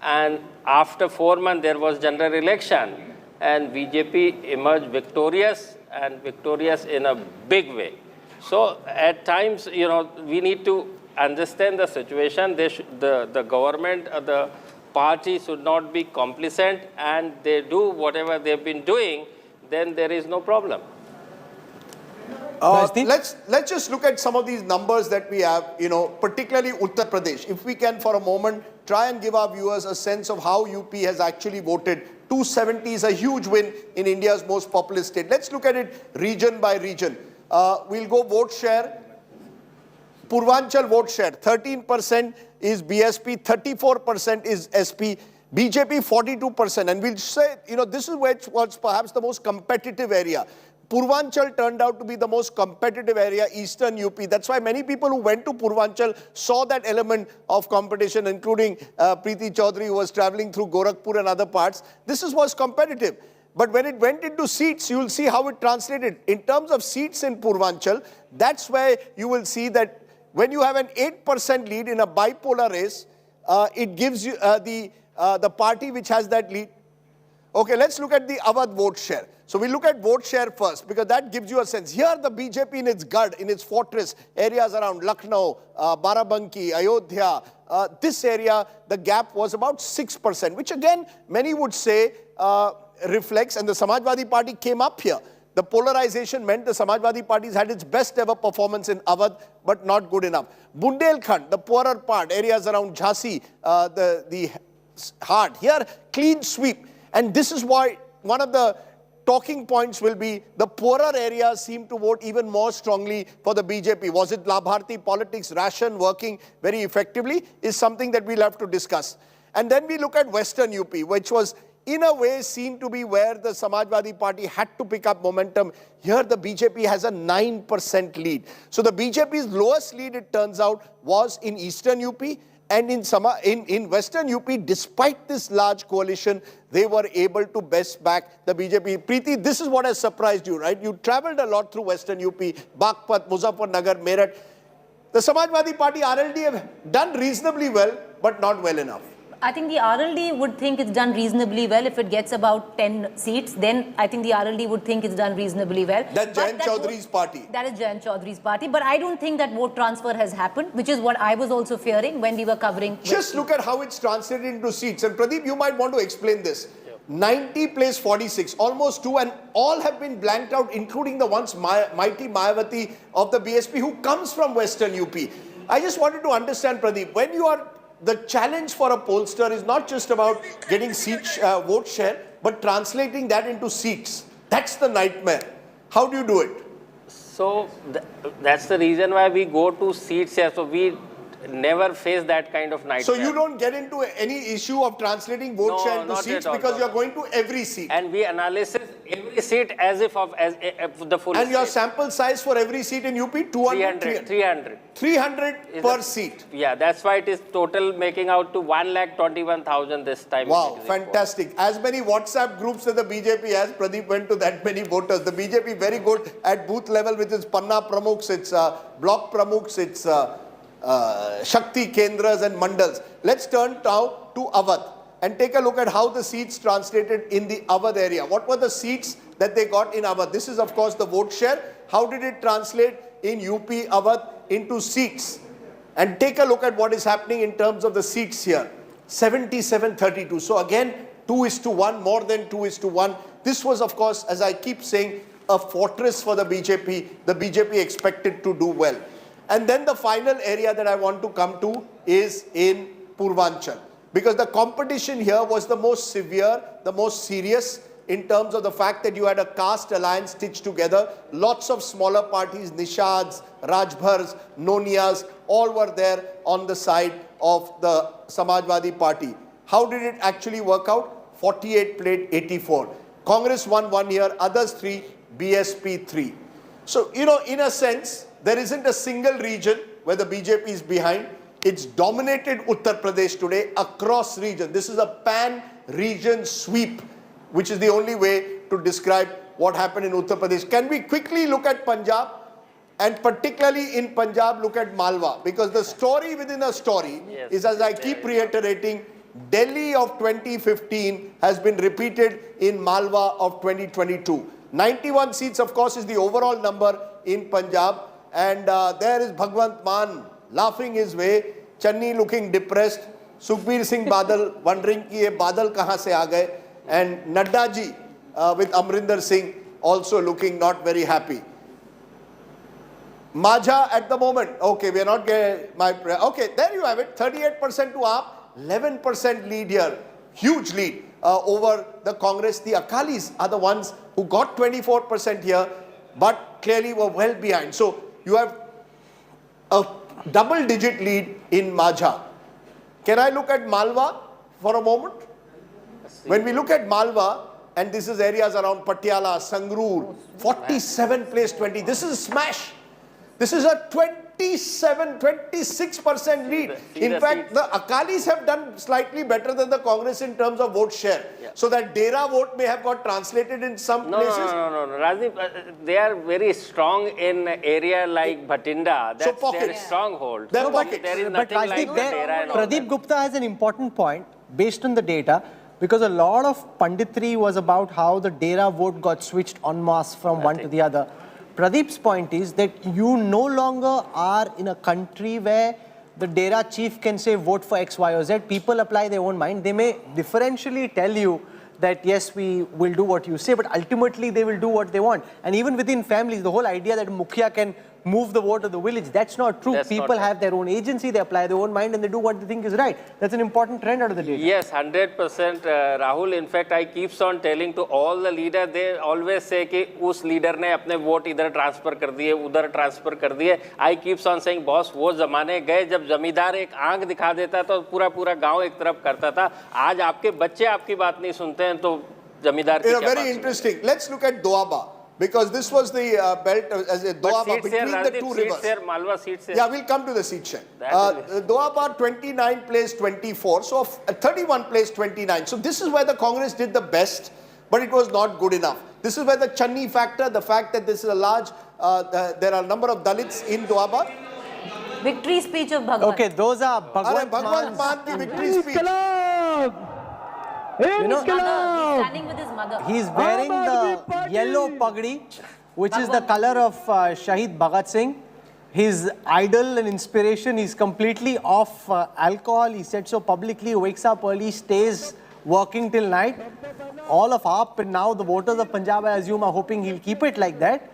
And after 4 months, there was general election and BJP emerged victorious, and victorious in a big way. So at times, you know, we need to understand the situation. The government, the party should not be complacent, and they do whatever they've been doing, then there is no problem. Let's just look at some of these numbers that we have, you know, particularly Uttar Pradesh. If we can for a moment try and give our viewers a sense of how UP has actually voted. 270 is a huge win in India's most populous state. Let's look at it region by region. We'll go vote share. Purvanchal vote share, 13% is BSP, 34% is SP, BJP 42%. And we'll say, you know, this is which was perhaps the most competitive area. Purvanchal turned out to be the most competitive area, Eastern UP. That's why many people who went to Purvanchal saw that element of competition, including Preeti Chaudhary, who was traveling through Gorakhpur and other parts. This was competitive. But when it went into seats, you will see how it translated. In terms of seats in Purvanchal, that's where you will see that when you have an 8% lead in a bipolar race, it gives you the party which has that lead. Okay, let's look at the Awadh vote share. So we look at vote share first, because that gives you a sense. Here the BJP in its gud, in its fortress areas around Lucknow, Barabanki, Ayodhya, this area, the gap was about 6%, which again, many would say reflects, and the Samajwadi Party came up here. The polarization meant the Samajwadi Party had its best ever performance in Awadh, but not good enough. Bundelkhand, the poorer part, areas around Jhansi, the heart, here clean sweep. And this is why one of the talking points will be the poorer areas seem to vote even more strongly for the BJP. Was it Labharti politics, ration working very effectively, is something that we'll have to discuss. And then we look at Western UP, which was in a way seen to be where the Samajwadi Party had to pick up momentum. Here the BJP has a 9% lead. So the BJP's lowest lead, it turns out, was in Eastern UP. And in Western UP, despite this large coalition, they were able to best back the BJP. Preeti, this is what has surprised you, right? You traveled a lot through Western UP, Baghpat, Muzaffarnagar, Meerut. The Samajwadi Party, RLD, have done reasonably well, but not well enough. I think the RLD would think it's done reasonably well if it gets about 10 seats. Then I think the RLD would think it's done reasonably well. That's Jayant Chaudhary's party. That is Jayant Chaudhary's party. But I don't think that vote transfer has happened, which is what I was also fearing when we were covering. Just look at how it's translated into seats. And Pradeep, you might want to explain this. 90 plays 46, almost 2, and all have been blanked out, including the once mighty Mayawati of the BSP, who comes from Western UP. I just wanted to understand, Pradeep, when you are the challenge for a pollster is not just about getting vote share, but translating that into seats. That's the nightmare. How do you do it? So that's the reason why we go to seats here. So we never face that kind of nightmare. So you don't get into any issue of translating vote share into seats because you're going to every seat. And we analyze every seat as if as the full And state. your sample size for every seat in UP? 200? 300. 300 per seat. Yeah, that's why it is total making out to 1,21,000 this time. Wow, fantastic. As many WhatsApp groups as the BJP has, Pradeep went to that many voters. The BJP very good at booth level with its Panna Pramukhs, its block Pramukhs, its Shakti Kendras and Mandals. Let's turn now to Awadh and take a look at how the seats translated in the Awadh area. What were the seats that they got in Awadh? This is of course the vote share. How did it translate in UP Awadh into seats? And take a look at what is happening in terms of the seats here. 77-32. So again, 2:1, more than 2:1. This was of course, as I keep saying, a fortress for the BJP. The BJP expected to do well. And then the final area that I want to come to is in Purvanchal. Because the competition here was the most severe, the most serious in terms of the fact that you had a caste alliance stitched together. Lots of smaller parties, Nishads, Rajbhars, Nonias, all were there on the side of the Samajwadi Party. How did it actually work out? 48 played 84. Congress won 1 year, others 3, BSP 3. So, you know, in a sense, there isn't a single region where the BJP is behind. It's dominated Uttar Pradesh today across region. This is a pan-region sweep, which is the only way to describe what happened in Uttar Pradesh. Can we quickly look at Punjab? And particularly in Punjab, look at Malwa. Because the story within a story is, as I keep reiterating, Delhi of 2015 has been repeated in Malwa of 2022. 91 seats, of course, is the overall number in Punjab. And there is Bhagwant Mann laughing his way, Channi looking depressed, Sukhbir Singh Badal wondering ki ye Badal kahan se aa gaye, and Nadda ji with Amrinder Singh also looking not very happy. Majha at the moment, okay, we are not getting okay, there you have it, 38% to Aap, 11% lead here, huge lead over the Congress. The Akalis are the ones who got 24% here, but clearly were well behind. So you have a double-digit lead in Majha. Can I look at Malwa for a moment? When we look at Malwa, and this is areas around Patiala, Sangrur, 47 place 20. This is a smash. This is a 26% lead. In fact, the Akalis have done slightly better than the Congress in terms of vote share. Yeah. So that Dera vote may have got translated in some places. No. Rajdeep, they are very strong in area like Bhatinda. That's their stronghold. There is nothing like Dera. Pradeep Gupta has an important point based on the data, because a lot of panditry was about how the Dera vote got switched en masse from one to the other. Pradeep's point is that you no longer are in a country where the Dera chief can say vote for X, Y or Z. People apply their own mind. They may differentially tell you that yes, we will do what you say, but ultimately they will do what they want. And even within families, the whole idea that Mukhya can move the vote of the village, that's not true. People have their own agency, they apply their own mind and they do what they think is right. That's an important trend out of the data. Yes, 100% Rahul. In fact, I keeps on telling to all the leaders, they always say कि उस leader ने अपने vote इधर transfer कर दिए, उधर transfer कर दिए. I keeps on saying, boss, वो ज़माने गए जब जमींदार एक आंख दिखा देता तो पूरा गांव एक तरफ करता था. आज आपके बच्चे आपकी बात नहीं सुनते हैं तो जमींदार की क्या बात सुनेंगे? Very interesting. Let's look at Doaba. Because this was the belt as a Doaba between the two rivers. Malwa seats here. Yeah, we'll come to the seat share. Doaba 29 place 24, so 31 place 29. So this is where the Congress did the best, but it was not good enough. This is where the Channi factor, the fact that this is a large, there are a number of Dalits in Doaba. Victory speech of Bhagwan. Okay, those are Bhagwan Man's victory speech. You know, he's standing with his mother. He's wearing the yellow pagdi, which is the color of Shahid Bhagat Singh. His idol and inspiration is completely off alcohol. He said so publicly, wakes up early, stays working till night. All of AAP and now the voters of Punjab, I assume, are hoping he'll keep it like that.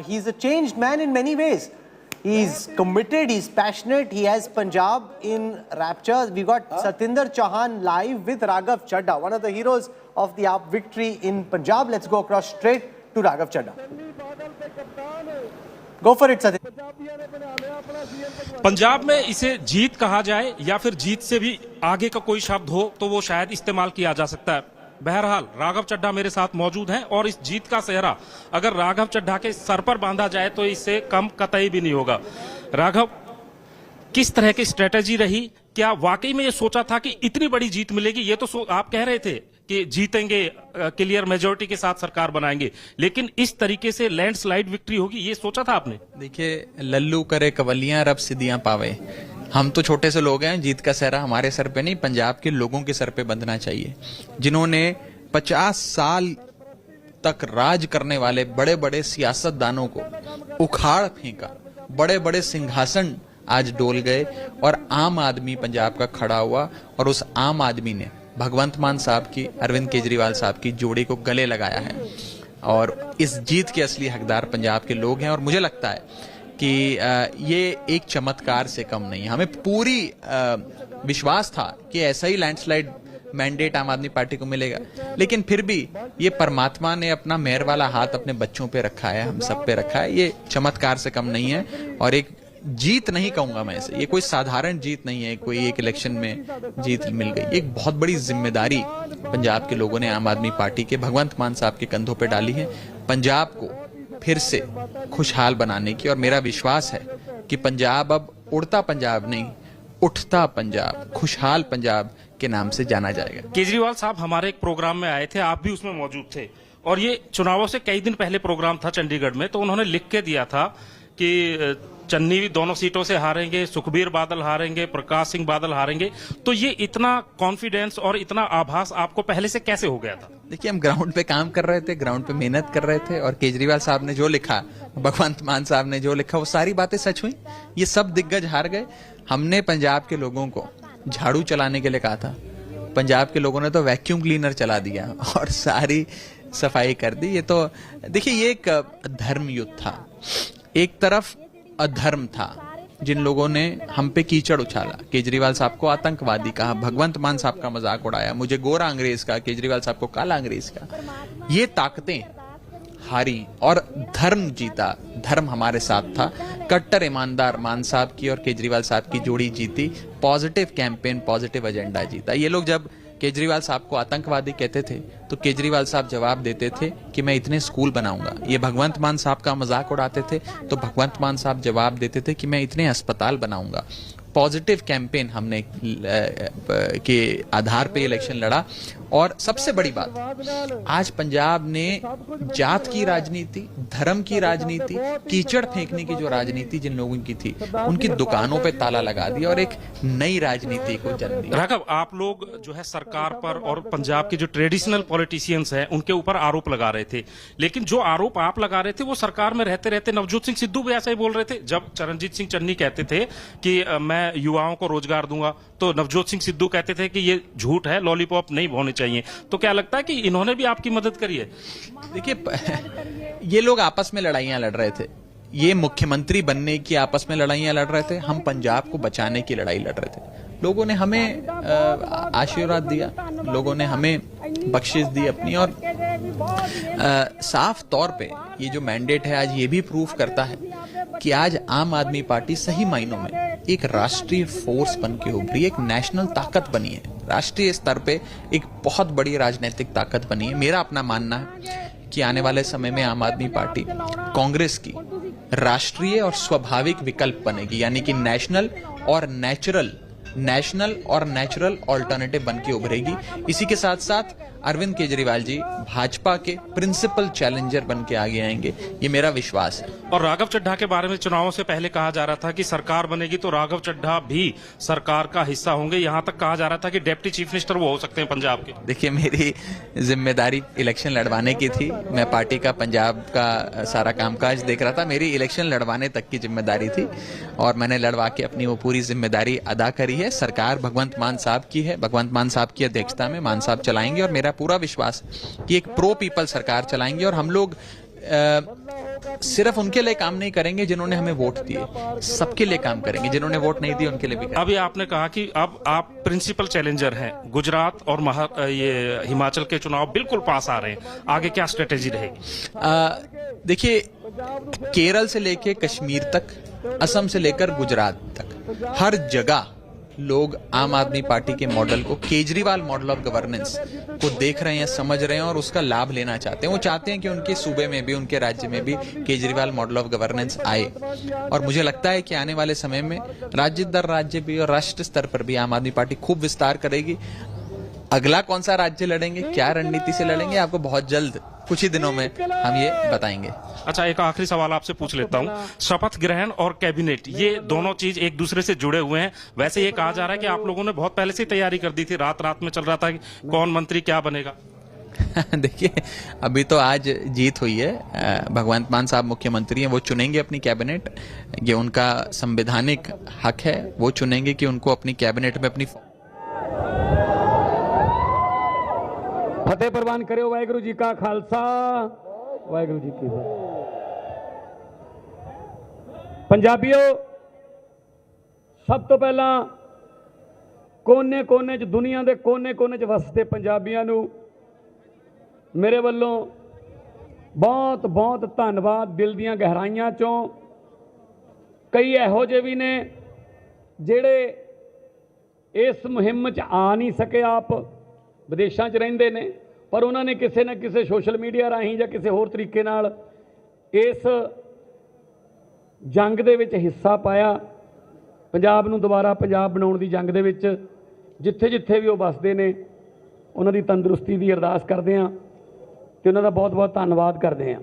He's a changed man in many ways. He's committed, he's passionate, he has Punjab in rapture. We got Satinder Chauhan live with Raghav Chadha, one of the heroes of the AAP victory in Punjab. Let's go across straight to Raghav Chadha. Go for it, Satinder. Punjab में इसे जीत कहा जाए या फिर जीत से भी आगे का कोई शब्द हो तो वो शायद इस्तेमाल किया जा सकता है. बहरहाल राघव चड्ढा मेरे साथ मौजूद हैं और इस जीत का सेहरा अगर राघव चड्ढा के सर पर बांधा जाए तो इससे कम कतई भी नहीं होगा. राघव, किस तरह की स्ट्रेटेजी रही? क्या वाकई में ये सोचा था कि इतनी बड़ी जीत मिलेगी? ये तो आप कह रहे थे कि जीतेंगे, क्लियर मेजोरिटी के साथ सरकार बनाएंगे, लेकिन इस तरीके से लैंडस्लाइड विक्ट्री होगी, ये सोचा था आपने? देखिए, लल्लू करे कवलियां रब सिद्धियां पावे. हम तो छोटे से लोग हैं, जीत का सेहरा हमारे सर पे नहीं, पंजाब के लोगों के सर पे बंधना चाहिए, जिन्होंने 50 साल तक राज करने वाले बड़े बड़े सियासतदानों को उखाड़ फेंका. बड़े बड़े सिंहासन आज डोल गए और आम आदमी पंजाब का खड़ा हुआ और उस आम आदमी ने भगवंत मान साहब की, अरविंद केजरीवाल साहब की जोड़ी को गले लगाया है. और इस जीत के असली हकदार पंजाब के लोग हैं. और मुझे लगता है कि ये एक चमत्कार से कम नहीं है. हमें पूरी विश्वास था कि ऐसा ही लैंडस्लाइड मैंडेट आम आदमी पार्टी को मिलेगा, लेकिन फिर भी ये परमात्मा ने अपना मेहर वाला हाथ अपने बच्चों पे रखा है, हम सब पे रखा है. ये चमत्कार से कम नहीं है और एक जीत नहीं कहूंगा मैं इसे, ये कोई साधारण जीत नहीं है, कोई एक इलेक्शन में जीत मिल गई। एक बहुत बड़ी जिम्मेदारी पंजाब के लोगों ने आम आदमी पार्टी के भगवंत मान साहब के कंधों पे डाली है, पंजाब को फिर से खुशहाल बनाने की। और मेरा विश्वास है कि पंजाब अब उड़ता पंजाब नहीं, उठता पंजाब, खुशहाल पंजाब के नाम से जाना जाएगा। केजरीवाल साहब हमारे एक प्रोग्राम में आए थे, आप भी उसमें मौजूद थे, और ये चुनावों से कई दिन पहले प्रोग्राम था चंडीगढ़ में, तो उन्होंने लिख के दिया था कि चन्नी भी दोनों सीटों से हारेंगे, सुखबीर बादल हारेंगे, प्रकाश सिंह बादल हारेंगे। तो ये इतना कॉन्फिडेंस और इतना आभास आपको पहले से कैसे हो गया था? देखिए, हम ग्राउंड पे काम कर रहे थे, ग्राउंड पे मेहनत कर रहे थे, और केजरीवाल साहब ने जो लिखा, भगवंत मान साहब ने जो लिखा, वो सारी बातें सच हुई। ये सब दिग्गज हार गए। हमने पंजाब के लोगों को झाड़ू चलाने के लिए कहा था, पंजाब के लोगों ने तो वैक्यूम क्लीनर चला दिया और सारी सफाई कर दी। ये तो देखिए, ये एक धर्म युद्ध था, एक तरफ अधर्म था, जिन लोगों ने हम पे कीचड़ उछाला, केजरीवाल साहब को आतंकवादी कहा, भगवंत मान साहब का मजाक उड़ाया, मुझे गोरा अंग्रेज कहा, केजरीवाल साहब को काला अंग्रेज कहा। ये ताकतें हारी और धर्म जीता, धर्म हमारे साथ था। कट्टर ईमानदार मान साहब की और केजरीवाल साहब की जोड़ी जीती, पॉजिटिव कैंपेन, पॉजिटिव एजेंडा जीता। ये लोग जब केजरीवाल साहब को आतंकवादी कहते थे तो केजरीवाल साहब जवाब देते थे कि मैं इतने स्कूल बनाऊंगा। ये भगवंत मान साहब का मजाक उड़ाते थे तो भगवंत मान साहब जवाब देते थे कि मैं इतने अस्पताल बनाऊंगा। पॉजिटिव कैंपेन हमने के आधार पे इलेक्शन लड़ा। और सबसे बड़ी बात, आज पंजाब ने जात की राजनीति, धर्म की राजनीति, कीचड़ फेंकने की जो राजनीति जिन लोगों की थी, उनकी दुकानों पे ताला लगा दिया और एक नई राजनीति को जन्म दिया। राघव, आप लोग जो है सरकार पर और पंजाब के जो ट्रेडिशनल पॉलिटिशियंस हैं उनके ऊपर आरोप लगा रहे थे, लेकिन जो आरोप आप लगा रहे थे वो सरकार में रहते रहते नवजोत सिंह सिद्धू भी ऐसा ही बोल रहे थे। जब चरणजीत सिंह चन्नी कहते थे कि मैं युवाओं को रोजगार दूंगा, तो नवजोत सिंह सिद्धू कहते थे कि ये झूठ है, लॉलीपॉप नहीं होने चाहिए। तो क्या लगता है कि इन्होंने भी आपकी मदद करी है? देखिए, ये लोग आपस में लड़ाइयां लड़ रहे थे, ये मुख्यमंत्री बनने की आपस में लड़ाइयां लड़ रहे थे, हम पंजाब को बचाने की लड़ाई लड़ रहे थे। लोगों ने हमें आशीर्वाद दिया, लोगों ने हमें बख्शिश दी अपनी। और साफ तौर पे ये जो मैंडेट है आज ये भी प्रूफ करता है कि आज आम आदमी पार्टी सही मायनों में एक राष्ट्रीय फोर्स बन के उभरी, एक नेशनल ताकत बनी है, राष्ट्रीय स्तर पे एक बहुत बड़ी राजनीतिक ताकत बनी है। मेरा अपना मानना है कि आने वाले समय में आम आदमी पार्टी कांग्रेस की राष्ट्रीय और स्वाभाविक विकल्प बनेगी, यानी कि नेशनल और नेचुरल ऑल्टरनेटिव बन के उभरेगी। इसी के साथ साथ अरविंद केजरीवाल जी भाजपा के प्रिंसिपल चैलेंजर बन के आगे आएंगे, ये मेरा विश्वास है। और राघव चड्ढा के बारे में चुनावों से पहले कहा जा रहा था कि सरकार बनेगी तो राघव चड्ढा भी सरकार का हिस्सा होंगे, यहां तक कहा जा रहा था कि डिप्टी चीफ मिनिस्टर वो हो सकते हैं पंजाब के। देखिए, मेरी जिम्मेदारी इलेक्शन लड़वाने की थी, मैं पार्टी का पंजाब का सारा कामकाज देख रहा था, मेरी इलेक्शन लड़वाने तक की जिम्मेदारी थी और मैंने लड़वा के अपनी वो पूरी जिम्मेदारी अदा करी है। सरकार भगवंत मान साहब की है, भगवंत मान साहब की अध्यक्षता में मान साहब चलाएंगे और मेरा पूरा विश्वास कि एक प्रो पीपल सरकार चलाएंगे। और हम लोग सिर्फ उनके लिए काम नहीं करेंगे जिन्होंने हमें वोट दिए, सबके लिए काम करेंगे, जिन्होंने वोट नहीं दिए उनके लिए भी करेंगे। अभी आपने कहा कि अब आप प्रिंसिपल चैलेंजर हैं, गुजरात और ये हिमाचल के चुनाव बिल्कुल पास आ रहे हैं, आगे क्या स्ट्रेटेजी रहेगी? देखिए, केरल से लेके कश्मीर तक, असम से लेकर गुजरात तक, हर जगह लोग आम आदमी पार्टी के मॉडल को, केजरीवाल मॉडल ऑफ गवर्नेंस को देख रहे हैं, समझ रहे हैं और उसका लाभ लेना चाहते हैं। वो चाहते हैं कि उनके सूबे में भी, उनके राज्य में भी केजरीवाल मॉडल ऑफ गवर्नेंस आए। और मुझे लगता है कि आने वाले समय में राज्य दर राज्य भी और राष्ट्र स्तर पर भी आम आदमी पार्टी खूब विस्तार करेगी। अगला कौन सा राज्य लड़ेंगे, क्या रणनीति से लड़ेंगे, आपको बहुत जल्द कुछ ही दिनों में हम ये बताएंगे। अच्छा, एक आखिरी सवाल आपसे पूछ लेता हूँ, शपथ ग्रहण और कैबिनेट, ये दोनों चीज एक दूसरे से जुड़े हुए हैं। वैसे ये कहा जा रहा है कि आप लोगों ने बहुत पहले से तैयारी कर दी थी, रात में चल रहा था कि कौन मंत्री क्या बनेगा। देखिए, अभी तो आज जीत हुई है, भगवंत मान साहब मुख्यमंत्री हैं, वो चुनेंगे अपनी कैबिनेट, ये उनका संवैधानिक हक है, वो चुनेंगे कि उनको अपनी कैबिनेट में अपनी फतेह प्रवान करे। वाहिगुरु जी का खालसा, वाहिगुरु जी की फतेह। पंजाबियों, सब तो पहला कोने-कोने च, दुनिया के कोने-कोने च वसते पंजाबियों नू मेरे वालों बहुत बहुत धन्यवाद, दिल दीआं गहराइयां चों। ਕਈ ਇਹੋ ਜਿਹੇ ਵੀ ਨੇ ਜਿਹੜੇ ਇਸ ਮੁਹਿੰਮ 'ਚ ਆ ਨਹੀਂ ਸਕੇ, ਆਪ ਵਿਦੇਸ਼ਾਂ 'ਚ ਰਹਿੰਦੇ ਨੇ, ਪਰ ਉਹਨਾਂ ਨੇ ਕਿਸੇ ਨਾ ਕਿਸੇ ਸੋਸ਼ਲ ਮੀਡੀਆ ਰਾਹੀਂ ਜਾਂ ਕਿਸੇ ਹੋਰ ਤਰੀਕੇ ਨਾਲ ਇਸ ਜੰਗ ਦੇ ਵਿੱਚ ਹਿੱਸਾ ਪਾਇਆ। ਪੰਜਾਬ ਨੂੰ ਦੁਬਾਰਾ ਪੰਜਾਬ ਬਣਾਉਣ ਦੀ ਜੰਗ ਦੇ ਵਿੱਚ ਜਿੱਥੇ ਜਿੱਥੇ ਵੀ ਉਹ ਵੱਸਦੇ ਨੇ ਉਹਨਾਂ ਦੀ ਤੰਦਰੁਸਤੀ ਦੀ ਅਰਦਾਸ ਕਰਦੇ ਹਾਂ ਤੇ ਉਹਨਾਂ ਦਾ ਬਹੁਤ ਬਹੁਤ ਧੰਨਵਾਦ ਕਰਦੇ ਹਾਂ।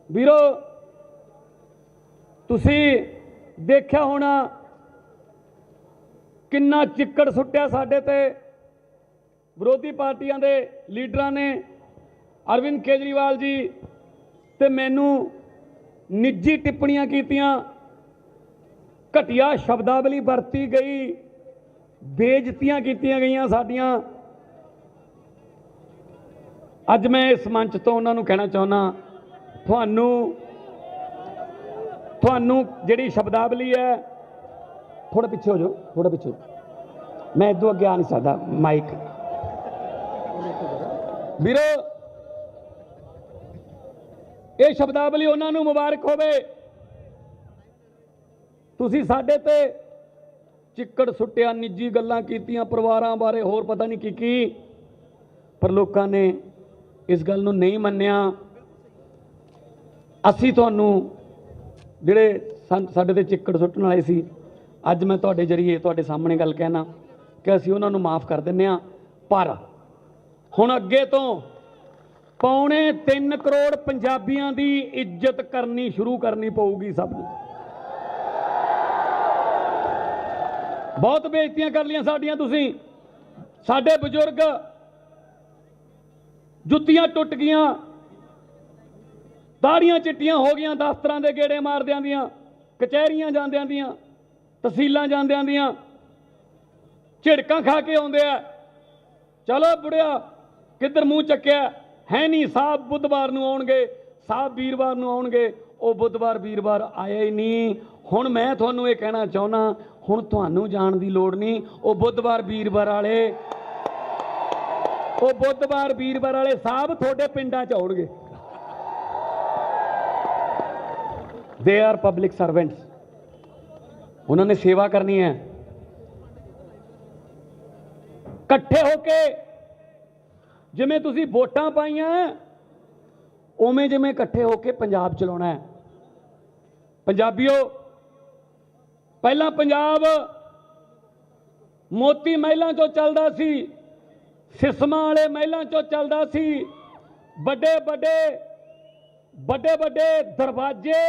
ਵੀਰੋ, ਤੁਸੀਂ ਦੇਖਿਆ ਹੋਣਾ ਕਿੰਨਾ ਚਿੱਕੜ ਸੁੱਟਿਆ ਸਾਡੇ ਤੇ ਵਿਰੋਧੀ ਪਾਰਟੀਆਂ ਦੇ ਲੀਡਰਾਂ ਨੇ। ਅਰਵਿੰਦ ਕੇਜਰੀਵਾਲ ਜੀ ਤੇ ਮੈਨੂੰ ਨਿੱਜੀ ਟਿੱਪਣੀਆਂ ਕੀਤੀਆਂ, ਘਟੀਆ ਸ਼ਬਦਾਵਲੀ ਵਰਤੀ ਗਈ, ਬੇਇੱਜ਼ਤੀਆਂ ਕੀਤੀਆਂ ਗਈਆਂ ਸਾਡੀਆਂ। ਅੱਜ ਮੈਂ ਇਸ ਮੰਚ ਤੋਂ ਉਹਨਾਂ ਨੂੰ ਕਹਿਣਾ ਚਾਹੁੰਦਾ, ਤੁਹਾਨੂੰ ਜਿਹੜੀ ਸ਼ਬਦਾਵਲੀ ਹੈ, ਥੋੜਾ ਪਿੱਛੇ ਹੋ ਜਾਓ, ਥੋੜਾ ਪਿੱਛੇ, ਮੈਂ ਇਦੋਂ ਅੱਗੇ ਆ ਨਹੀਂ ਸਕਦਾ ਮਾਈਕ। ਵੀਰੋ, ਇਹ ਸ਼ਬਦਾਵਲੀ ਉਹਨਾਂ ਨੂੰ ਮੁਬਾਰਕ ਹੋਵੇ। ਤੁਸੀਂ ਸਾਡੇ ਤੇ ਚਿੱਕੜ ਸੁੱਟਿਆ, ਨਿੱਜੀ ਗੱਲਾਂ ਕੀਤੀਆਂ, ਪਰਿਵਾਰਾਂ ਬਾਰੇ ਹੋਰ ਪਤਾ ਨਹੀਂ ਕੀ, ਪਰ ਲੋਕਾਂ ਨੇ ਇਸ ਗੱਲ ਨੂੰ ਨਹੀਂ ਮੰਨਿਆ। ਅਸੀਂ ਤੁਹਾਨੂੰ ਜਿਹੜੇ ਸਾਡੇ ਤੇ ਚਿੱਕੜ ਸੁੱਟਣ ਵਾਲੇ ਸੀ, ਅੱਜ ਮੈਂ ਤੁਹਾਡੇ ਜਰੀਏ ਤੁਹਾਡੇ ਸਾਹਮਣੇ ਗੱਲ ਕਹਿਣਾ ਕਿ ਅਸੀਂ ਉਹਨਾਂ ਨੂੰ ਮਾਫ ਕਰ ਦਿੰਦੇ ਹਾਂ। ਪਰ ਹੁਣ ਅੱਗੇ ਤੋਂ 3.25 ਕਰੋੜ ਪੰਜਾਬੀਆਂ ਦੀ ਇੱਜ਼ਤ ਕਰਨੀ ਸ਼ੁਰੂ ਕਰਨੀ ਪਊਗੀ ਸਭ ਨੂੰ। ਬਹੁਤ ਬੇਇੱਜ਼ਤੀਆਂ ਕਰ ਲਈਆਂ ਸਾਡੀਆਂ ਤੁਸੀਂ, ਸਾਡੇ ਬਜ਼ੁਰਗ ਜੁੱਤੀਆਂ ਟੁੱਟ ਗਈਆਂ, ਦਾੜੀਆਂ ਚਿੱਟੀਆਂ ਹੋ ਗਈਆਂ, ਦਫ਼ਤਰਾਂ ਦੇ ਗੇੜੇ ਮਾਰਦਿਆਂ ਦੀਆਂ, ਕਚਹਿਰੀਆਂ ਜਾਂਦਿਆਂ ਦੀਆਂ, ਤਹਿਸੀਲਾਂ ਜਾਂਦਿਆਂ ਦੀਆਂ, ਝਿੜਕਾਂ ਖਾ ਕੇ ਆਉਂਦੇ ਆ। ਚਲੋ ਬੁੜਿਆ ਕਿੱਧਰ ਮੂੰਹ ਚੱਕਿਆ ਹੈ ਨਹੀਂ, ਸਾਹਿਬ ਬੁੱਧਵਾਰ ਨੂੰ ਆਉਣਗੇ, ਸਾਹਿਬ ਵੀਰਵਾਰ ਨੂੰ ਆਉਣਗੇ, ਉਹ ਬੁੱਧਵਾਰ ਵੀਰਵਾਰ ਆਇਆ ਹੀ ਨਹੀਂ। ਹੁਣ ਮੈਂ ਤੁਹਾਨੂੰ ਇਹ ਕਹਿਣਾ ਚਾਹੁੰਦਾ, ਹੁਣ ਤੁਹਾਨੂੰ ਜਾਣ ਦੀ ਲੋੜ ਨਹੀਂ। ਉਹ ਬੁੱਧਵਾਰ ਵੀਰਵਾਰ ਵਾਲੇ ਸਾਹਿਬ ਤੁਹਾਡੇ ਪਿੰਡਾਂ 'ਚ ਆਉਣਗੇ। ਦੇ ਆਰ ਪਬਲਿਕ ਸਰਵੈਂਟਸ, ਉਹਨਾਂ ਨੇ ਸੇਵਾ ਕਰਨੀ ਹੈ। ਇਕੱਠੇ ਹੋ ਕੇ ਜਿਵੇਂ ਤੁਸੀਂ ਵੋਟਾਂ ਪਾਈਆਂ, ਉਵੇਂ ਜਿਵੇਂ ਇਕੱਠੇ ਹੋ ਕੇ ਪੰਜਾਬ ਚਲਾਉਣਾ ਹੈ। ਪੰਜਾਬੀਓ, ਪਹਿਲਾਂ ਪੰਜਾਬ ਮੋਤੀ ਮਹਿਲਾਂ ਚੋਂ ਚੱਲਦਾ ਸੀ, ਸਿਸਮਾਂ ਵਾਲੇ ਮਹਿਲਾਂ ਚੋਂ ਚੱਲਦਾ ਸੀ, ਵੱਡੇ ਵੱਡੇ ਦਰਵਾਜ਼ੇ,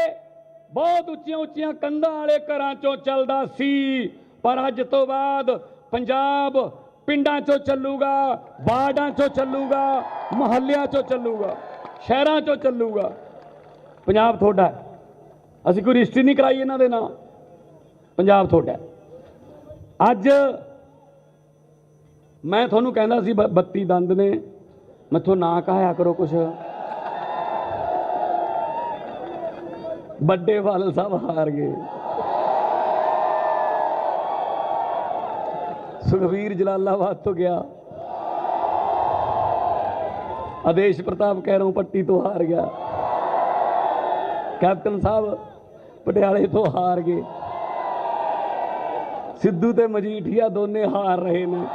ਬਹੁਤ ਉੱਚੀਆਂ ਉੱਚੀਆਂ ਕੰਧਾਂ ਵਾਲੇ ਘਰਾਂ ਚੋਂ ਚੱਲਦਾ ਸੀ। ਪਰ ਅੱਜ ਤੋਂ ਬਾਅਦ ਪੰਜਾਬ ਪਿੰਡਾਂ ਚੋਂ ਚੱਲੂਗਾ, ਵਾਰਡਾਂ ਚੋਂ ਚੱਲੂਗਾ, ਮੁਹੱਲਿਆਂ ਚੋਂ ਚੱਲੂਗਾ, ਸ਼ਹਿਰਾਂ ਚੋਂ ਚੱਲੂਗਾ। ਪੰਜਾਬ ਤੁਹਾਡਾ, ਅਸੀਂ ਕੋਈ ਰਜਿਸਟਰੀ ਨਹੀਂ ਕਰਾਈ ਇਹਨਾਂ ਦੇ ਨਾਲ, ਪੰਜਾਬ ਤੁਹਾਡਾ। ਅੱਜ ਮੈਂ ਤੁਹਾਨੂੰ ਕਹਿੰਦਾ ਸੀ 32 ਦੰਦ ਨੇ, ਮੈਥੋਂ ਨਾ ਕਹਾਇਆ ਕਰੋ ਕੁਛ। ਵੱਡੇ ਬਾਦਲ ਸਾਹਿਬ ਹਾਰ ਗਏ, ਸੁਖਬੀਰ ਜਲਾਲਾਬਾਦ ਤੋਂ ਗਿਆ, ਆਦੇਸ਼ ਪ੍ਰਤਾਪ ਕੈਰੋਂ ਪੱਟੀ ਤੋਂ ਹਾਰ ਗਿਆ, ਕੈਪਟਨ ਸਾਹਿਬ ਪਟਿਆਲੇ ਤੋਂ ਹਾਰ ਗਏ, ਸਿੱਧੂ ਤੇ ਮਜੀਠੀਆ ਦੋਨੇ ਹਾਰ ਰਹੇ ਨੇ,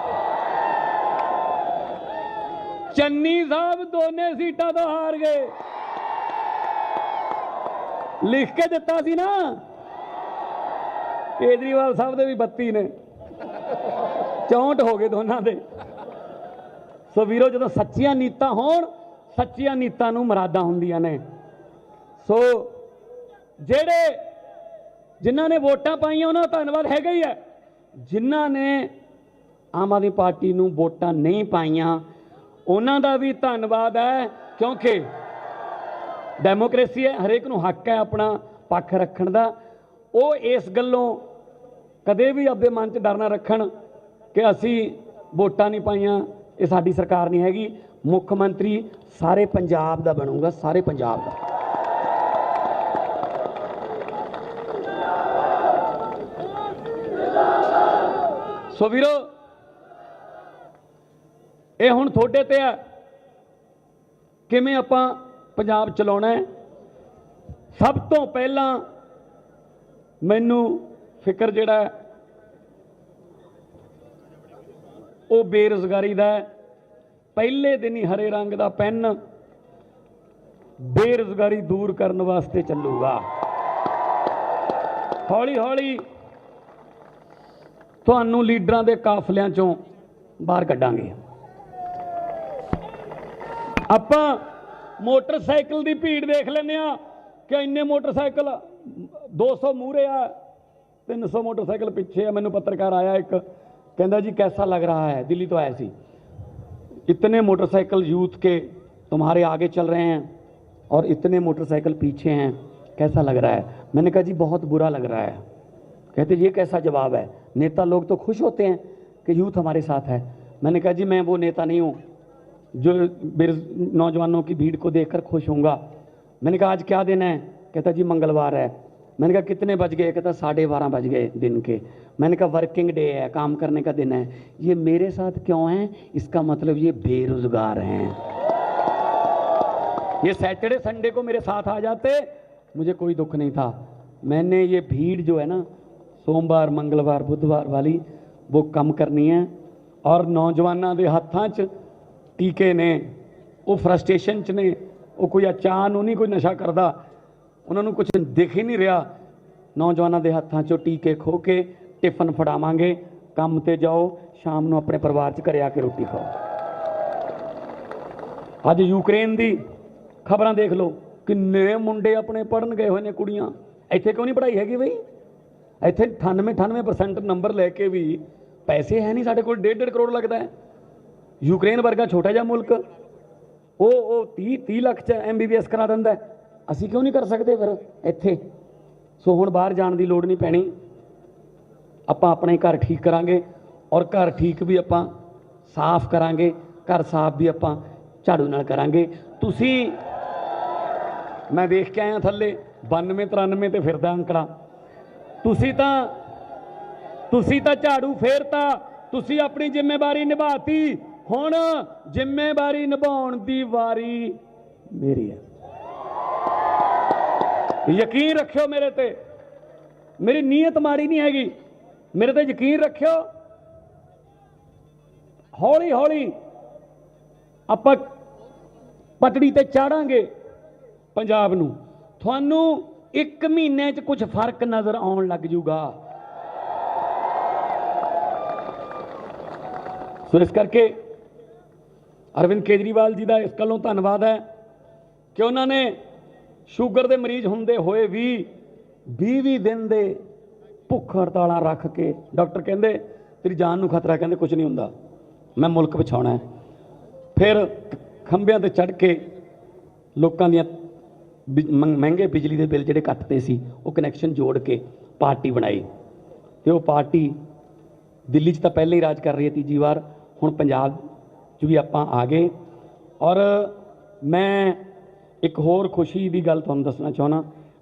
ਚੰਨੀ ਸਾਹਿਬ ਦੋਨੇ ਸੀਟਾਂ ਤੋਂ ਹਾਰ ਗਏ। ਲਿਖ ਕੇ ਦਿੱਤਾ ਸੀ ਨਾ, ਕੇਜਰੀਵਾਲ ਸਾਹਿਬ ਦੇ ਵੀ 32 ਨੇ, 64 ਹੋ ਗਏ ਦੋਨਾਂ ਦੇ। ਸੋ ਵੀਰੋ, ਜਦੋਂ ਸੱਚੀਆਂ ਨੀਤਾਂ ਹੋਣ, ਸੱਚੀਆਂ ਨੀਤਾਂ ਨੂੰ ਮੁਰਾਦਾਂ ਹੁੰਦੀਆਂ ਨੇ। ਸੋ ਜਿਨ੍ਹਾਂ ਨੇ ਵੋਟਾਂ ਪਾਈਆਂ ਉਹਨਾਂ ਦਾ ਧੰਨਵਾਦ ਹੈਗਾ ਹੀ ਹੈ। ਜਿਨ੍ਹਾਂ ਨੇ ਆਮ ਆਦਮੀ ਪਾਰਟੀ ਨੂੰ ਵੋਟਾਂ ਨਹੀਂ ਪਾਈਆਂ ਉਹਨਾਂ ਦਾ ਵੀ ਧੰਨਵਾਦ ਹੈ, ਕਿਉਂਕਿ ਡੈਮੋਕ੍ਰੇਸੀ ਹੈ, ਹਰੇਕ ਨੂੰ ਹੱਕ ਹੈ ਆਪਣਾ ਪੱਖ ਰੱਖਣ ਦਾ। ਉਹ ਇਸ ਗੱਲੋਂ ਕਦੇ ਵੀ ਆਪਣੇ ਮਨ 'ਚ ਡਰ ਨਾ ਰੱਖਣ ਕਿ ਅਸੀਂ ਵੋਟਾਂ ਨਹੀਂ ਪਾਈਆਂ, ਇਹ ਸਾਡੀ ਸਰਕਾਰ ਨਹੀਂ ਹੈਗੀ। ਮੁੱਖ ਮੰਤਰੀ ਸਾਰੇ ਪੰਜਾਬ ਦਾ ਬਣੂਗਾ, ਸਾਰੇ ਪੰਜਾਬ ਦਾ। ਸੋ ਵੀਰੋ, ਇਹ ਹੁਣ ਤੁਹਾਡੇ ਤੇ ਹੈ ਕਿਵੇਂ ਆਪਾਂ ਪੰਜਾਬ ਚਲਾਉਣਾ ਹੈ। ਸਭ ਤੋਂ ਪਹਿਲਾਂ ਮੈਨੂੰ ਫਿਕਰ ਜਿਹੜਾ ਉਹ ਬੇਰੁਜ਼ਗਾਰੀ ਦਾ ਹੈ। ਪਹਿਲੇ ਦਿਨ ਹੀ ਹਰੇ ਰੰਗ ਦਾ ਪੈਨ ਬੇਰੁਜ਼ਗਾਰੀ ਦੂਰ ਕਰਨ ਵਾਸਤੇ ਚੱਲੂਗਾ। ਹੌਲੀ ਹੌਲੀ ਤੁਹਾਨੂੰ ਲੀਡਰਾਂ ਦੇ ਕਾਫਲਿਆਂ ਚੋਂ ਬਾਹਰ ਕੱਢਾਂਗੇ। ਆਪਾਂ ਮੋਟਰਸਾਈਕਲ ਦੀ ਭੀੜ ਦੇਖ ਲੈਂਦੇ ਆ ਕਿ ਇੰਨੇ ਮੋਟਰਸਾਈਕਲ 200 ਮੂਹਰੇ ਆ, 300 मोटरसाइकिल पीछे है। मैंने पत्रकार आया एक, कहता जी कैसा लग रहा है, दिल्ली तो आया सी, इतने मोटरसाइकिल यूथ के तुम्हारे आगे चल रहे हैं और इतने मोटरसाइकिल पीछे हैं, कैसा लग रहा है? मैंने कहा जी बहुत बुरा लग रहा है। कहते ये कैसा जवाब है, नेता लोग तो खुश होते हैं कि यूथ हमारे साथ है। मैंने कहा जी मैं वो नेता नहीं हूँ जो नौजवानों की भीड़ को देखकर खुश होऊंगा। मैंने कहा आज क्या दिन है? कहता जी मंगलवार है। मैंने कहा कितने बज गए? कहता 12:30 बज गए दिन के। मैंने कहा वर्किंग डे है, काम करने का दिन है। ये मेरे साथ क्यों है? इसका मतलब ये बेरोजगार हैं। ये सैटरडे संडे को मेरे साथ आ जाते मुझे कोई दुख नहीं था। मैंने ये भीड़ जो है ना सोमवार मंगलवार बुधवार वाली वो कम करनी है। और नौजवानों के हाथों च टीके ने, वो फ्रस्ट्रेशन च ने, वो कोई अचान नहीं कोई नशा करता, उन्होंने कुछ दिख ही नहीं रहा। नौजवानों के हाथों चो टीके खो के टिफन फड़ावांगे, काम ते जाओ, शाम को अपने परिवार च घरे आके रोटी खाओ। अज यूक्रेन की खबर देख लो, किन्ने मुंडे अपने पढ़न गए हुए ने, कुड़ियाँ इत्थे क्यों नहीं पढ़ाई हैगी बई? इत्थे 98% नंबर लैके भी पैसे है नहीं, साढ़े कोल 1.5 करोड़ लगता है। यूक्रेन वर्गा छोटा जा मुल्क वो 30 लाख च MBBS करा दिंदा है, असी क्यों नहीं कर सकते फिर इत्थे? सो हुण बाहर जाण दी लोड़ नहीं पैनी, आपां अपने घर ठीक करांगे और घर ठीक भी आपां साफ करांगे, घर साफ भी आपां झाड़ू नाल करांगे। तुसी मैं देख के आया थल्ले 92-93 ते फिरदा अंकड़ा, तुसी तां झाड़ू फेरता, तुसी अपनी जिम्मेवारी निभाती, हुण जिम्मेवारी निभाउण दी वारी मेरी है। यकीन रखियो मेरे ते, मेरी नीयत माड़ी नहीं हैगी, मेरे ते यकीन रखियो। हौली हौली आपां पटड़ी ते चाड़ांगे पंजाब नूं, तुहानूं 1 महीने च कुछ फर्क नज़र आउण लग जूगा। सो इस करके अरविंद केजरीवाल जी का इस गल्लों धन्नवाद है कि उन्होंने ਸ਼ੂਗਰ ਦੇ ਮਰੀਜ਼ ਹੁੰਦੇ ਹੋਏ ਵੀ 20 दिन ਦੇ ਭੁੱਖ ਹੜਤਾਲਾਂ ਰੱਖ ਕੇ, ਡਾਕਟਰ ਕਹਿੰਦੇ ਤੇਰੀ ਜਾਨ ਨੂੰ ਖਤਰਾ, ਕਹਿੰਦੇ ਕੁਝ ਨਹੀਂ ਹੁੰਦਾ, ਮੈਂ ਮੁਲਕ ਬਚਾਉਣਾ ਹੈ। ਫਿਰ ਖੰਭਿਆਂ ਤੇ ਚੜ੍ਹ ਕੇ ਲੋਕਾਂ ਦੀਆਂ ਮਹਿੰਗੇ ਬਿਜਲੀ ਦੇ ਬਿੱਲ ਜਿਹੜੇ ਕੱਟਦੇ ਸੀ ਉਹ ਕਨੈਕਸ਼ਨ ਜੋੜ ਕੇ ਪਾਰਟੀ ਬਣਾਈ, ਤੇ ਉਹ ਪਾਰਟੀ ਦਿੱਲੀ 'ਚ ਤਾਂ ਪਹਿਲਾਂ ਹੀ ਰਾਜ ਕਰ ਰਹੀ ਹੈ ਤੀਜੀ ਵਾਰ, ਹੁਣ ਪੰਜਾਬ 'ਚ ਵੀ ਆਪਾਂ ਆ ਗਏ। ਔਰ ਮੈਂ एक होर खुशी की गल तुहानूं दसना चाहना,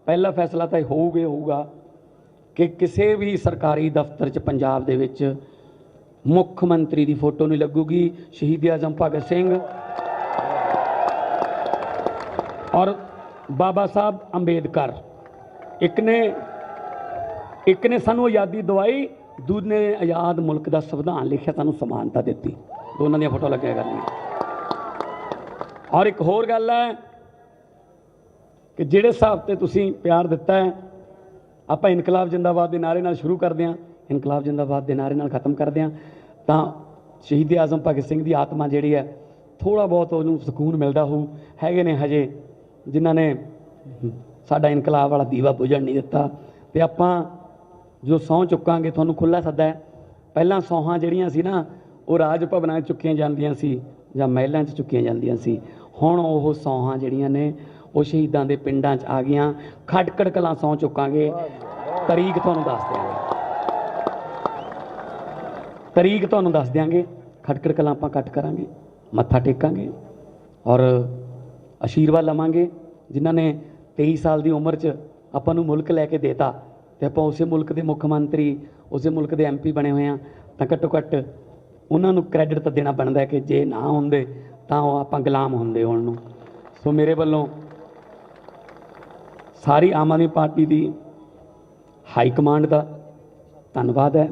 पहला फैसला तो होऊगा कि किसी भी सरकारी दफ्तर च पंजाब दे विच मुख मंत्री की फोटो नहीं लगूगी, शहीद आजम भगत सिंह और बाबा साहब अंबेडकर, एक ने सानू आज़ादी दवाई, दूजे ने आज़ाद मुल्क का संविधान लिखिया, सानू समानता दी, दोनों दी फोटो लग्या करनी। और एक होर गल है कि जिहड़े हिसाब से तुसीं प्यार दिता है, आपां इनकलाब जिंदाबाद के नारे नाल शुरू करते हैं, इनकलाब जिंदाबाद के नारे नाल खत्म करते हैं, तो शहीद आजम भगत सिंह की आत्मा जिहड़ी है थोड़ा बहुत उन्होंने सुकून मिलता हो। हैगे ने हजे जिन्हां ने साडा इनकलाब वाला दीवा बुझण नहीं दिता, तो आपां जो सौं चुकांगे, तुहानूं खुला सद्दा है। पहलां सौहां जिहड़ियां सी ना वो राज भवनां चुक्कियां जांदियां सी जां महलां च चुक्कियां जांदियां सी, हुण ओह सौहां जिहड़ियां ने वो शहीदों के पिंडां च आ गई। खटकड़ कलां सौं चुकांगे, तरीक तुहानूं दस देंगे, तरीक तुहानूं दस देंगे, खटकड़ कलां आपां कट करांगे, मत्था टेकांगे और आशीर्वाद लवांगे। जिन्हां ने 23 साल की उम्र च आपां नूं मुल्क लैके देता, तो आपां उस मुल्क के मुख मंत्री, उस मुल्क के MP बने हुए हैं, तो घट्टो घट्ट उन्होंने क्रैडिट तो देना बनता है कि जे ना होंदे तां आपां गुलाम होंदे उन्होंने। सो मेरे वालों सारी आम आदमी पार्टी की ਹਾਈ ਕਮਾਂਡ ਦਾ ਧੰਨਵਾਦ ਹੈ,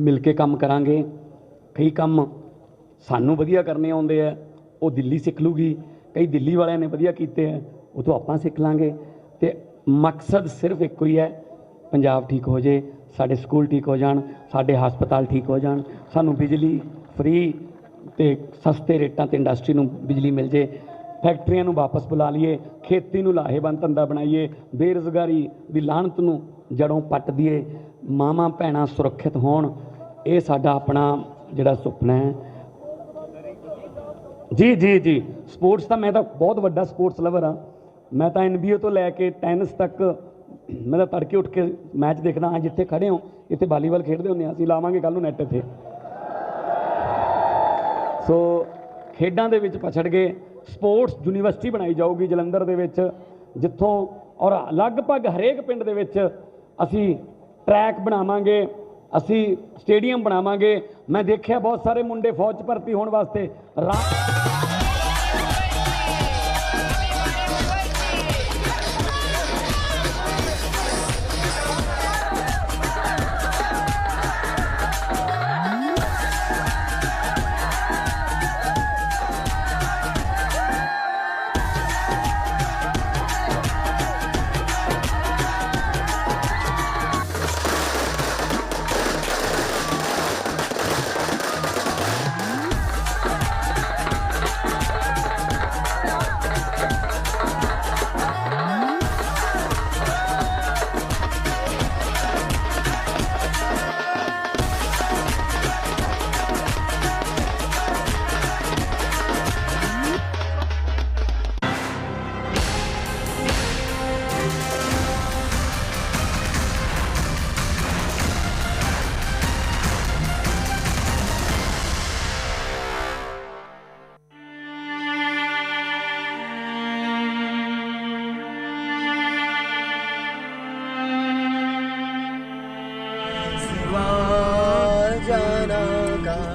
ਮਿਲ ਕੇ ਕੰਮ ਕਰਾਂਗੇ। ਕਈ ਕੰਮ ਸਾਨੂੰ ਵਧੀਆ ਕਰਨੇ ਆਉਂਦੇ ਆ, ਉਹ ਦਿੱਲੀ ਸਿੱਖ ਲੂਗੀ, ਕਈ ਦਿੱਲੀ ਵਾਲਿਆਂ ਨੇ ਵਧੀਆ ਕੀਤੇ ਆ, ਉਹ ਤੋਂ ਆਪਾਂ ਸਿੱਖ ਲਾਂਗੇ। ਤੇ ਮਕਸਦ ਸਿਰਫ ਇੱਕੋ ਹੀ ਹੈ, ਪੰਜਾਬ ਠੀਕ ਹੋ ਜੇ, ਸਾਡੇ ਸਕੂਲ ਠੀਕ ਹੋ ਜਾਣ, ਸਾਡੇ ਹਸਪਤਾਲ ਠੀਕ ਹੋ ਜਾਣ, ਸਾਨੂੰ ਬਿਜਲੀ ਫ੍ਰੀ ਤੇ ਸਸਤੇ ਰੇਟਾਂ ਤੇ ਇੰਡਸਟਰੀ ਨੂੰ ਬਿਜਲੀ ਮਿਲ ਜੇ, ਫੈਕਟਰੀਆਂ ਨੂੰ ਵਾਪਸ ਬੁਲਾ ਲਈਏ, ਖੇਤੀ ਨੂੰ ਲਾਹੇਵੰਦ ਧੰਦਾ ਬਣਾਈਏ, ਬੇਰੁਜ਼ਗਾਰੀ ਦੀ ਲਾਹਨਤ ਨੂੰ ਜੜੋਂ ਪੱਟ ਦਈਏ, ਮਾਵਾਂ ਭੈਣਾਂ ਸੁਰੱਖਿਅਤ ਹੋਣ। ਇਹ ਸਾਡਾ ਆਪਣਾ ਜਿਹੜਾ ਸੁਪਨਾ ਹੈ। ਜੀ ਜੀ ਜੀ ਸਪੋਰਟਸ ਤਾਂ ਮੈਂ ਤਾਂ ਬਹੁਤ ਵੱਡਾ ਸਪੋਰਟਸ ਲਵਰ ਹਾਂ। ਮੈਂ ਤਾਂ NBA ਤੋਂ ਲੈ ਕੇ ਟੈਨਿਸ ਤੱਕ ਮੈਂ ਤਾਂ ਤੜਕੇ ਉੱਠ ਕੇ ਮੈਚ ਦੇਖਦਾ ਹਾਂ। ਜਿੱਥੇ ਖੜੇ ਹੋ ਇੱਥੇ ਵਾਲੀਬਾਲ ਖੇਡਦੇ ਹੁੰਦੇ ਹਾਂ, ਅਸੀਂ ਲਾਵਾਂਗੇ ਕੱਲ੍ਹ ਨੂੰ ਨੈੱਟ ਇੱਥੇ। ਸੋ ਖੇਡਾਂ ਦੇ ਵਿੱਚ ਪਛੜ ਗਏ। ਸਪੋਰਟਸ ਯੂਨੀਵਰਸਿਟੀ ਬਣਾਈ ਜਾਊਗੀ ਜਲੰਧਰ ਦੇ ਵਿੱਚ, ਜਿੱਥੋਂ ਔਰ ਲਗਭਗ ਹਰੇਕ ਪਿੰਡ ਦੇ ਵਿੱਚ ਅਸੀਂ ਟਰੈਕ ਬਣਾਵਾਂਗੇ, ਅਸੀਂ ਸਟੇਡੀਅਮ ਬਣਾਵਾਂਗੇ। ਮੈਂ ਦੇਖਿਆ ਬਹੁਤ ਸਾਰੇ ਮੁੰਡੇ ਫੌਜ 'ਚ ਭਰਤੀ ਹੋਣ ਵਾਸਤੇ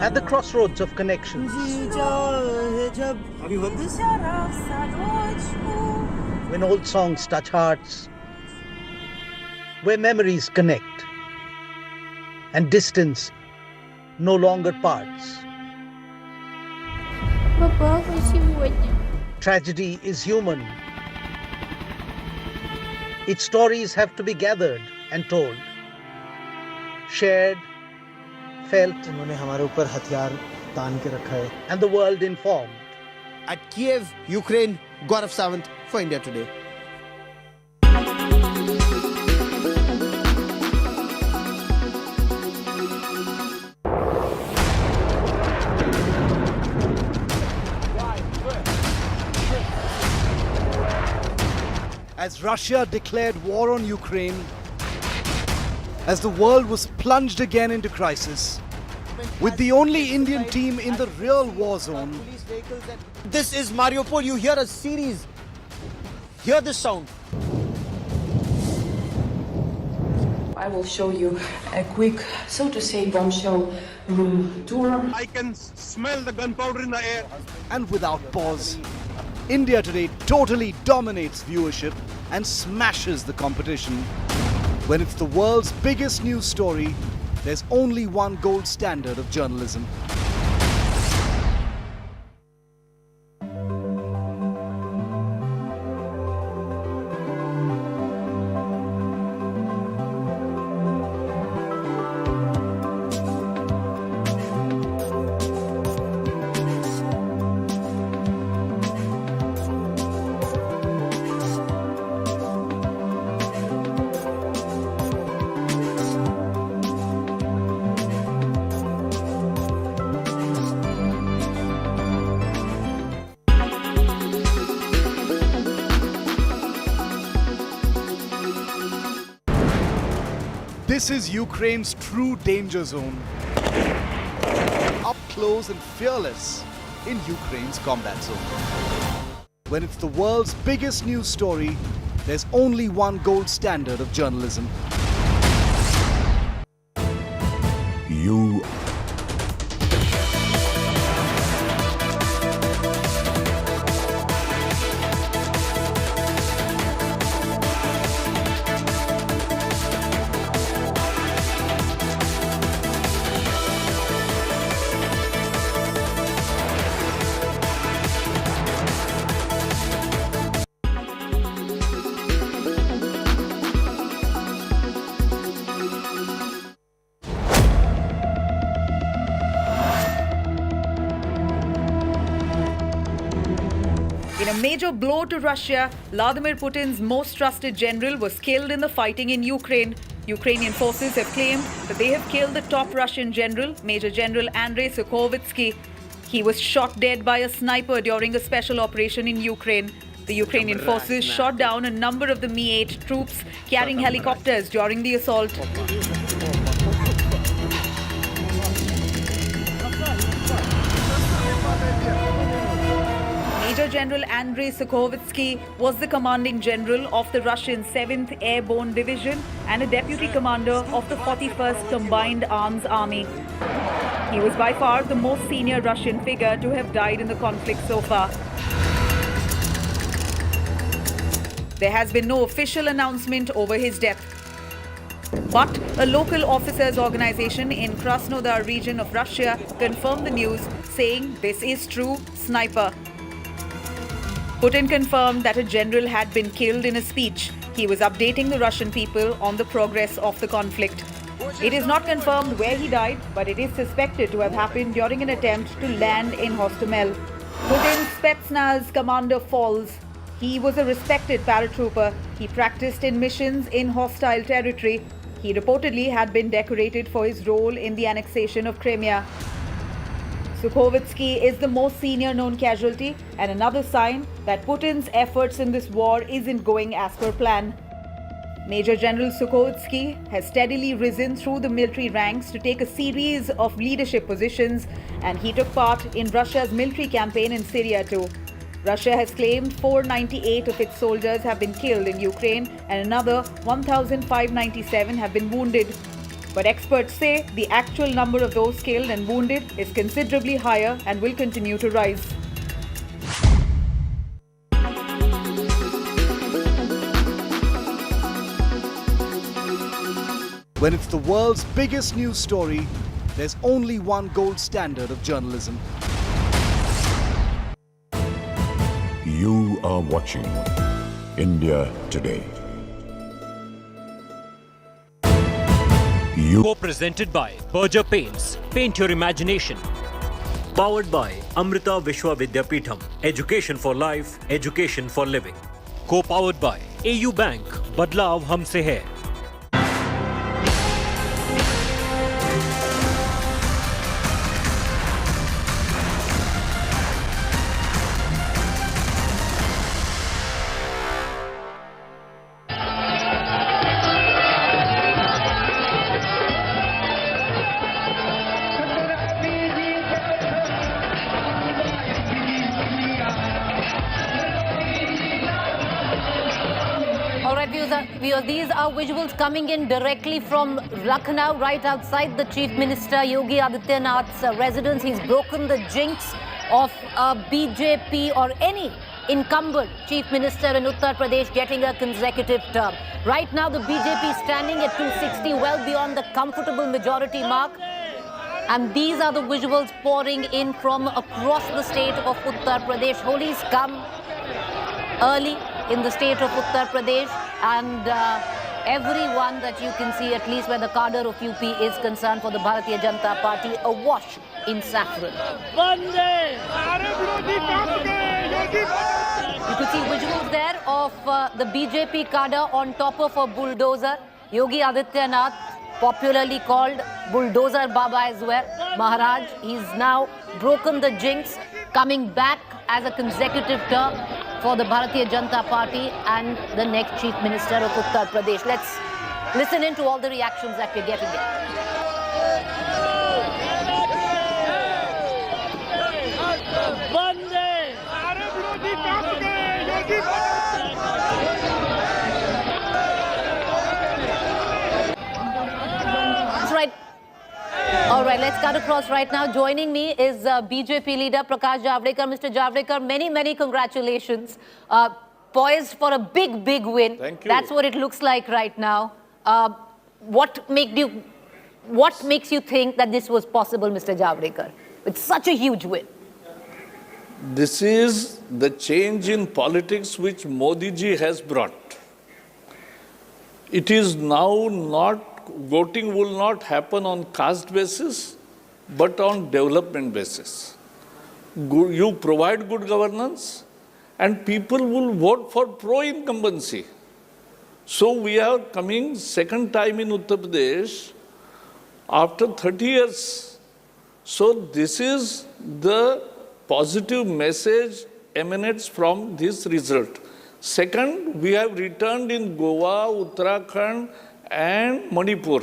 at the crossroads of connections. Have you heard this? When old songs touch hearts, where memories connect and distance no longer parts. Tragedy is human. Its stories have to be gathered and told, shared, felt, उन्होंने हमारे ऊपर हथियार तान के रखा है, and the world informed. At Kiev, Ukraine, Gaurav Sawant for India Today. As Russia declared war on Ukraine, as the world was plunged again into crisis, with the only Indian team in the real war zone. This is Mariupol. You hear a series. Hear this sound. I will show you a quick, so to say, bombshell room tour. I can smell the gunpowder in the air. And without pause, India Today totally dominates viewership and smashes the competition. When it's the world's biggest news story, there's only one gold standard of journalism. This is Ukraine's true danger zone. Up close and fearless in Ukraine's combat zone. When it's the world's biggest news story, there's only one gold standard of journalism. You In a major blow to Russia, Vladimir Putin's most trusted general was killed in the fighting in Ukraine. Ukrainian forces have claimed that they have killed the top Russian general, Major General Andrei Sukhovitsky. He was shot dead by a sniper during a special operation in Ukraine. The Ukrainian forces shot down a number of the Mi-8 troops carrying helicopters during the assault. Major General Andrei Sukhovitsky was the commanding general of the Russian 7th Airborne Division and a deputy commander of the 41st Combined Arms Army. He was by far the most senior Russian figure to have died in the conflict so far. There has been no official announcement over his death. But a local officers' organization in Krasnodar region of Russia confirmed the news, saying this is true, sniper. Putin confirmed that a general had been killed in a speech. He was updating the Russian people on the progress of the conflict. It is not confirmed where he died, but it is suspected to have happened during an attempt to land in Hostomel. Putin's Spetsnaz commander falls. He was a respected paratrooper. He practiced in missions in hostile territory. He reportedly had been decorated for his role in the annexation of Crimea. Sukhovitsky is the most senior known casualty and another sign that Putin's efforts in this war isn't going as per plan. Major General Sukhovitsky has steadily risen through the military ranks to take a series of leadership positions, and he took part in Russia's military campaign in Syria too. Russia has claimed 498 of its soldiers have been killed in Ukraine and another 1,597 have been wounded. But experts say the actual number of those killed and wounded is considerably higher and will continue to rise. When it's the world's biggest news story, there's only one gold standard of journalism. You are watching India Today. Co-presented by Berger Paints. Paint your imagination. Powered by Amrita Vishwa Vidyapeetham. Education for life, education for living. Co-powered by AU Bank. Badlaav humse hai. These are visuals coming in directly from Lucknow, right outside the Chief Minister Yogi Adityanath's residence. He's broken the jinx of BJP or any incumbent Chief Minister in Uttar Pradesh getting a consecutive term. Right now, the BJP is standing at 260, well beyond the comfortable majority mark. And these are the visuals pouring in from across the state of Uttar Pradesh. Holi's come early in the state of Uttar Pradesh, and everyone that you can see, at least where the cadre of UP is concerned, for the Bharatiya Janata Party, awash in saffron. You could see visuals there of the BJP cadre on top of a bulldozer. Yogi Adityanath, popularly called Bulldozer Baba as well, Maharaj, he's now broken the jinx, coming back as a consecutive term for the Bharatiya Janata Party and the next Chief Minister of Uttar Pradesh. Let's listen in to all the reactions that we're getting That's right. All right, let's cut across right now. Joining me is BJP leader Prakash Javadekar. Mr. Javadekar, many congratulations. Poised for a big win. Thank you. That's what it looks like right now. What makes you think that this was possible, Mr. Javadekar? It's such a huge win. This is the change in politics which Modi ji has brought. It is now not, voting will not happen on caste basis, but on development basis. You provide good governance, and people will vote for pro-incumbency. So we are coming second time in Uttar Pradesh after 30 years. So this is the positive message emanates from this result. Second, we have returned in Goa, Uttarakhand and Manipur.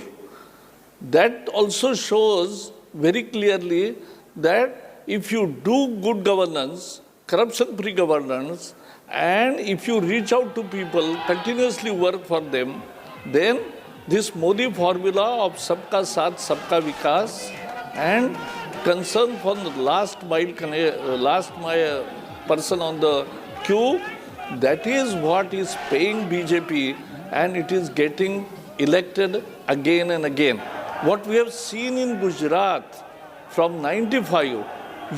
That also shows very clearly that if you do good governance, corruption-free governance, and if you reach out to people, continuously work for them, then this Modi formula of Sabka Saath, Sabka Vikas and concern for the last mile person on the queue, that is what is paying BJP, and it is getting elected again and again. What we have seen in Gujarat from 95,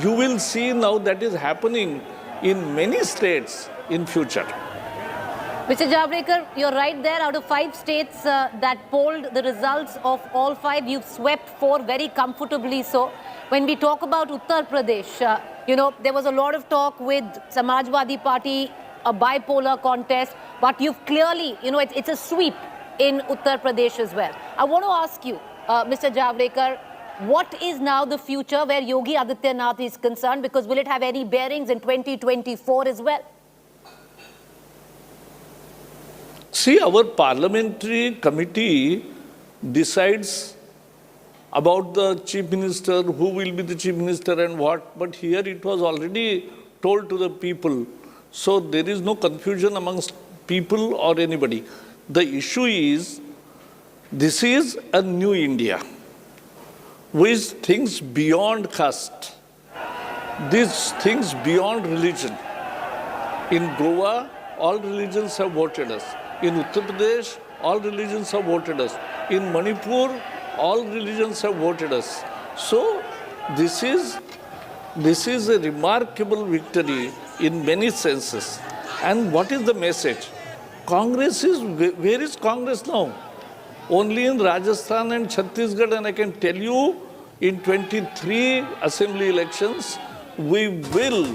you will see now that is happening in many states in future. Mr. Javadekar, you're right there. Out of 5 states that polled the results of all 5, you've swept 4 very comfortably. So when we talk about Uttar Pradesh, there was a lot of talk with Samajwadi Party, a bipolar contest, but you've clearly, it's a sweep in Uttar Pradesh as well. I want to ask you, Mr. Javadekar, what is now the future where Yogi Adityanath is concerned? Because will it have any bearings in 2024 as well? See, our parliamentary committee decides about the chief minister, who will be the chief minister and what, but here it was already told to the people. So there is no confusion amongst people or anybody. The issue is, this is a new India, which thinks beyond caste, these things beyond religion. In Goa, all religions have voted us. In Uttar Pradesh, all religions have voted us. In Manipur, all religions have voted us. So this is a remarkable victory in many senses. And what is the message? Congress is, where is Congress now? Only in Rajasthan and Chhattisgarh, and I can tell you, in 23 assembly elections, we will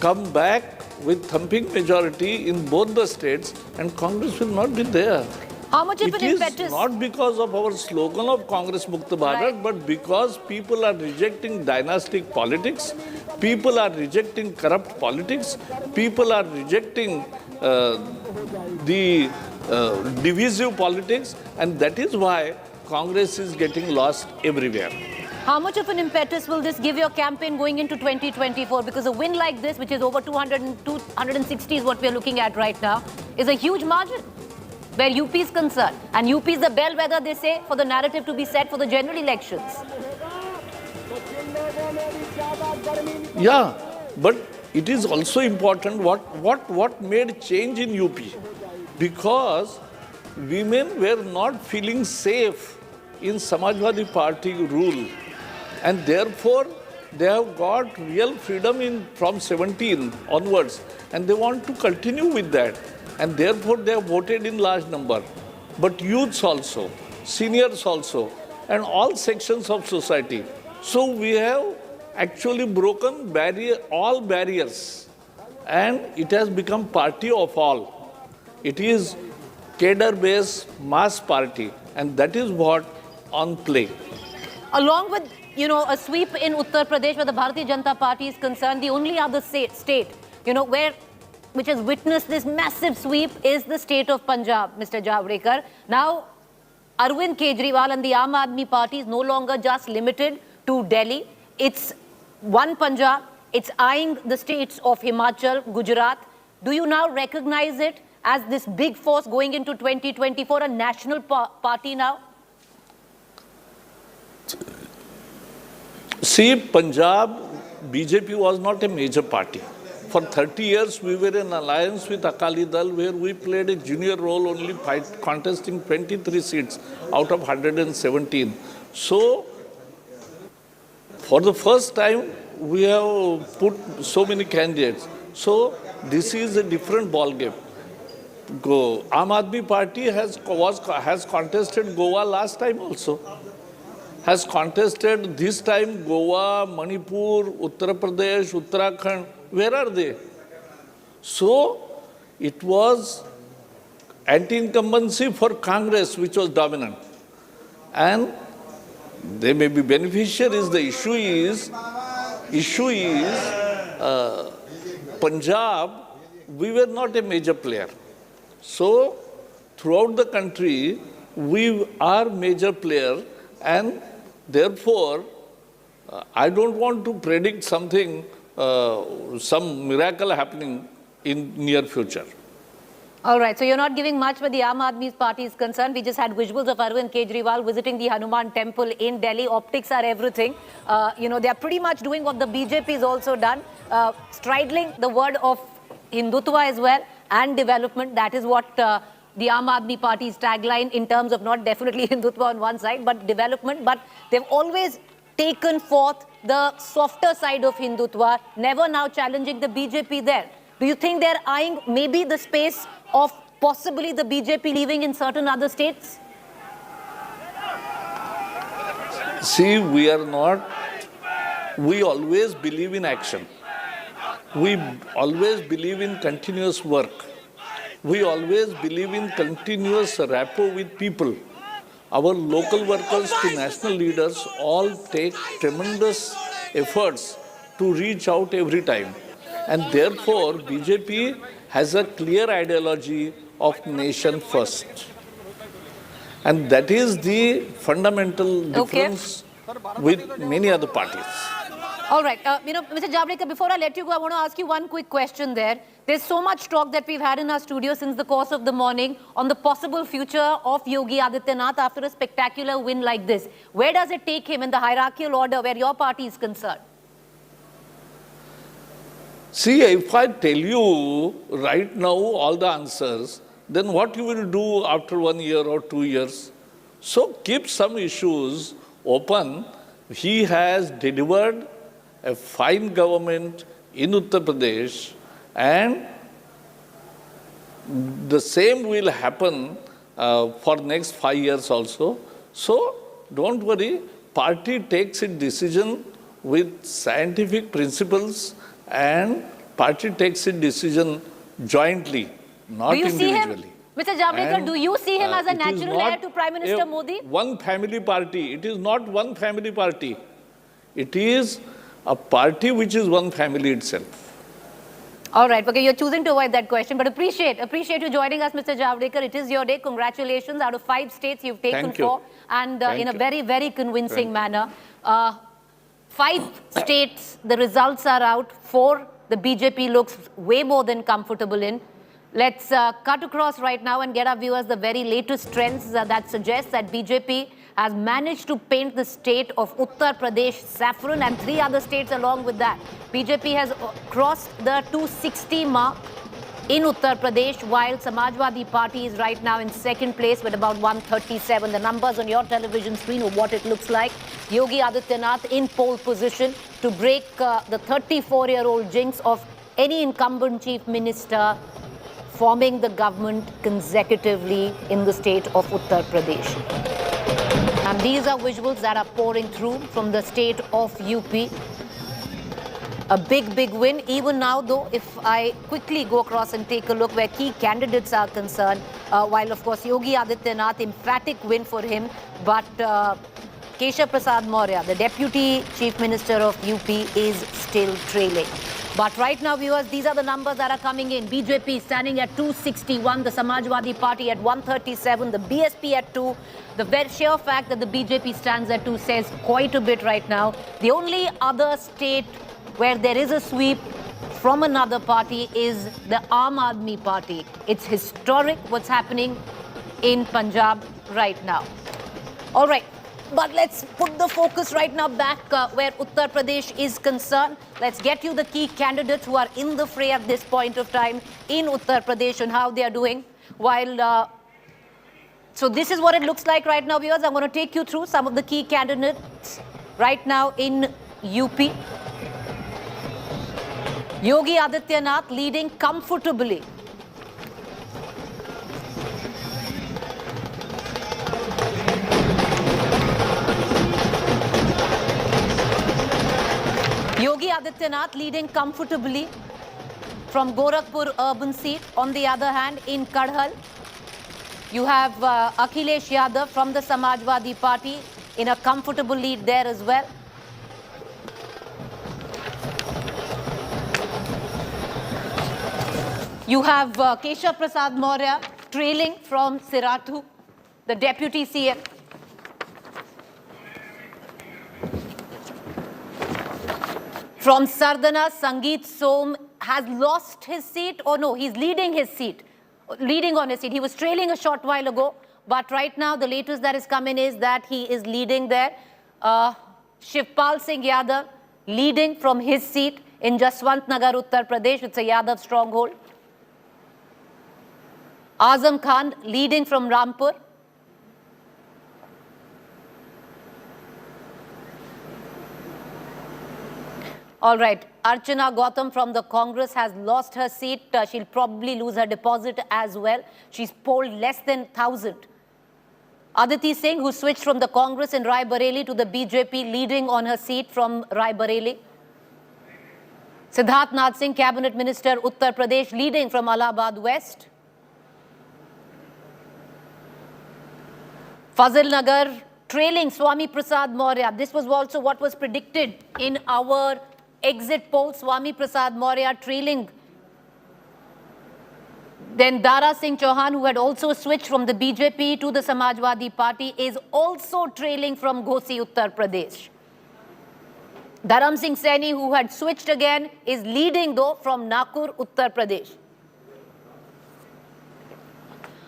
come back with thumping majority in both the states, and Congress will not be there. How much of an impetus? It is not because of our slogan of Congress Mukta Bharat, but because people are rejecting dynastic politics, people are rejecting corrupt politics, people are rejecting the divisive politics, and that is why Congress is getting lost everywhere. How much of an impetus will this give your campaign going into 2024? Because a win like this, which is over 260 is what we're looking at right now, is a huge margin where UP is concerned. And UP is the bellwether, they say, for the narrative to be set for the general elections. Yeah, but it is also important what made change in UP. Because women were not feeling safe in Samajwadi Party rule. And therefore, they have got real freedom from 17 onwards. And they want to continue with that. And therefore, they have voted in large number. But youths also, seniors also, and all sections of society. So we have actually broken all barriers. And it has become party of all. It is cadre-based mass party. And that is what on play. Along with, a sweep in Uttar Pradesh where the Bharatiya Janata Party is concerned, the only other state, which has witnessed this massive sweep is the state of Punjab, Mr. Javadekar. Now, Arvind Kejriwal and the Aam Aadmi Party is no longer just limited to Delhi. It's one Punjab. It's eyeing the states of Himachal, Gujarat. Do you now recognize it as this big force going into 2024, a national party now? See, Punjab, BJP was not a major party. For 30 years, we were in alliance with Akali Dal, where we played a junior role, only contesting 23 seats out of 117. So, for the first time, we have put so many candidates. So, this is a different ballgame. Aam Aadmi Party has contested Goa last time also. Has contested this time Goa, Manipur, Uttar Pradesh, Uttarakhand. Where are they? So it was anti-incumbency for Congress which was dominant. And they may be beneficiaries. The issue is Punjab, we were not a major player. So throughout the country, we are major player, and therefore, I don't want to predict something, some miracle happening in near future. All right, so you're not giving much where the Aam Aadmi Party is concerned. We just had visuals of Arvind Kejriwal visiting the Hanuman temple in Delhi. Optics are everything. They are pretty much doing what the BJP has also done, straddling the word of Hindutva as well and development. That is what the Aam Aadmi Party's tagline in terms of not definitely Hindutva on one side, but development. But they've always taken forth the softer side of Hindutva, never now challenging the BJP there. Do you think they're eyeing maybe the space of possibly the BJP leaving in certain other states? See, we always believe in action. We always believe in continuous work. We always believe in continuous rapport with people. Our local workers to national leaders all take tremendous efforts to reach out every time. And therefore, BJP has a clear ideology of nation first. And that is the fundamental difference with many other parties. All right. Mr. Javadekar, before I let you go, I want to ask you one quick question there. There's so much talk that we've had in our studio since the course of the morning on the possible future of Yogi Adityanath after a spectacular win like this. Where does it take him in the hierarchical order where your party is concerned? See, if I tell you right now all the answers, then what you will do after 1 year or 2 years? So keep some issues open. He has delivered a fine government in Uttar Pradesh, and the same will happen for next 5 years also. So don't worry, party takes its decision with scientific principles, and party takes its decision jointly, not individually. Mr. Javadekar, do you see him as a natural heir to Prime Minister Modi? One family party. It is not one family party. It is a party which is one family itself. All right. Okay, you're choosing to avoid that question, but appreciate you joining us, Mr. Javadekar. It is your day. Congratulations. Out of 5 states, you've taken 4, and in a very, very convincing manner. 5 states, the results are out. 4, the BJP looks way more than comfortable in. Let's cut across right now and get our viewers the very latest trends that suggest that BJP has managed to paint the state of Uttar Pradesh saffron and 3 other states along with that. BJP has crossed the 260 mark in Uttar Pradesh, while Samajwadi Party is right now in 2nd place with about 137. The numbers on your television screen of what it looks like. Yogi Adityanath in pole position to break the 34-year-old jinx of any incumbent chief minister forming the government consecutively in the state of Uttar Pradesh. And these are visuals that are pouring through from the state of UP. A big, big win. Even now, though, if I quickly go across and take a look where key candidates are concerned, while, of course, Yogi Adityanath, emphatic win for him, but Keshav Prasad Maurya, the Deputy Chief Minister of UP, is still trailing. But right now, viewers, these are the numbers that are coming in. BJP standing at 261, the Samajwadi Party at 137, the BSP at 2. The very sheer fact that the BJP stands at 2 says quite a bit right now. The only other state where there is a sweep from another party is the Aam Aadmi Party. It's historic what's happening in Punjab right now. All right. But let's put the focus right now back where Uttar Pradesh is concerned. Let's get you the key candidates who are in the fray at this point of time in Uttar Pradesh and how they are doing. So this is what it looks like right now, viewers. I'm going to take you through some of the key candidates right now in UP. Yogi Adityanath leading comfortably. Yogi Adityanath leading comfortably from Gorakhpur urban seat. On the other hand, in Kadhal, you have Akhilesh Yadav from the Samajwadi Party in a comfortable lead there as well. You have Keshav Prasad Maurya trailing from Siratu, the Deputy CM. From Sardana, Sangeet Som has lost his seat, or no, he's leading his seat. Leading on his seat. He was trailing a short while ago, but right now the latest that is coming is that he is leading there. Yashpal Singh Yadav leading from his seat in Jaswant Nagar, Uttar Pradesh. It's a Yadav stronghold. Azam Khan leading from Rampur. All right, Archana Gautam from the Congress has lost her seat. She'll probably lose her deposit as well. She's polled less than 1,000. Aditi Singh, who switched from the Congress in Rai Bareli to the BJP, leading on her seat from Rai Bareli. Siddharth Nath Singh, Cabinet Minister, Uttar Pradesh, leading from Allahabad West. Fazil Nagar trailing Swami Prasad Maurya. This was also what was predicted in our exit poll. Swami Prasad Maurya trailing. Then Dara Singh Chauhan, who had also switched from the BJP to the Samajwadi Party, is also trailing from Ghosi, Uttar Pradesh. Dharam Singh Saini, who had switched again, is leading though from Nagpur, Uttar Pradesh.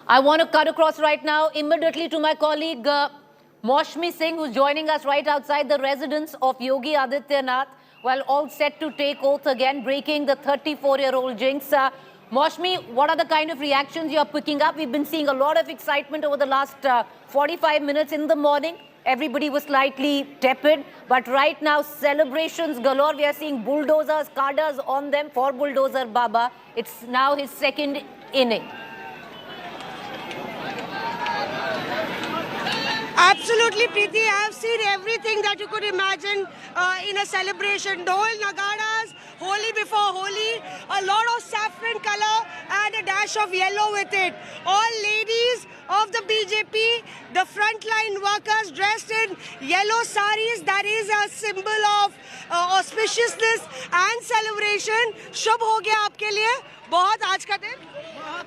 I want to cut across right now immediately to my colleague Maushmi Singh, who's joining us right outside the residence of Yogi Adityanath, while all set to take oath again, breaking the 34-year-old jinx. Maushmi, what are the kind of reactions you're picking up? We've been seeing a lot of excitement over the last 45 minutes in the morning. Everybody was slightly tepid, but right now celebrations galore. We are seeing bulldozers, cardas on them for Bulldozer Baba. It's now his second inning. Absolutely, Preeti. I have seen everything that you could imagine in a celebration. Dhol, nagaras, Holi before Holi, a lot of saffron color and a dash of yellow with it. All ladies of the BJP, the frontline workers dressed in yellow saris. That is a symbol of auspiciousness and celebration. शुभ हो गया आपके लिए बहुत आज का दिन.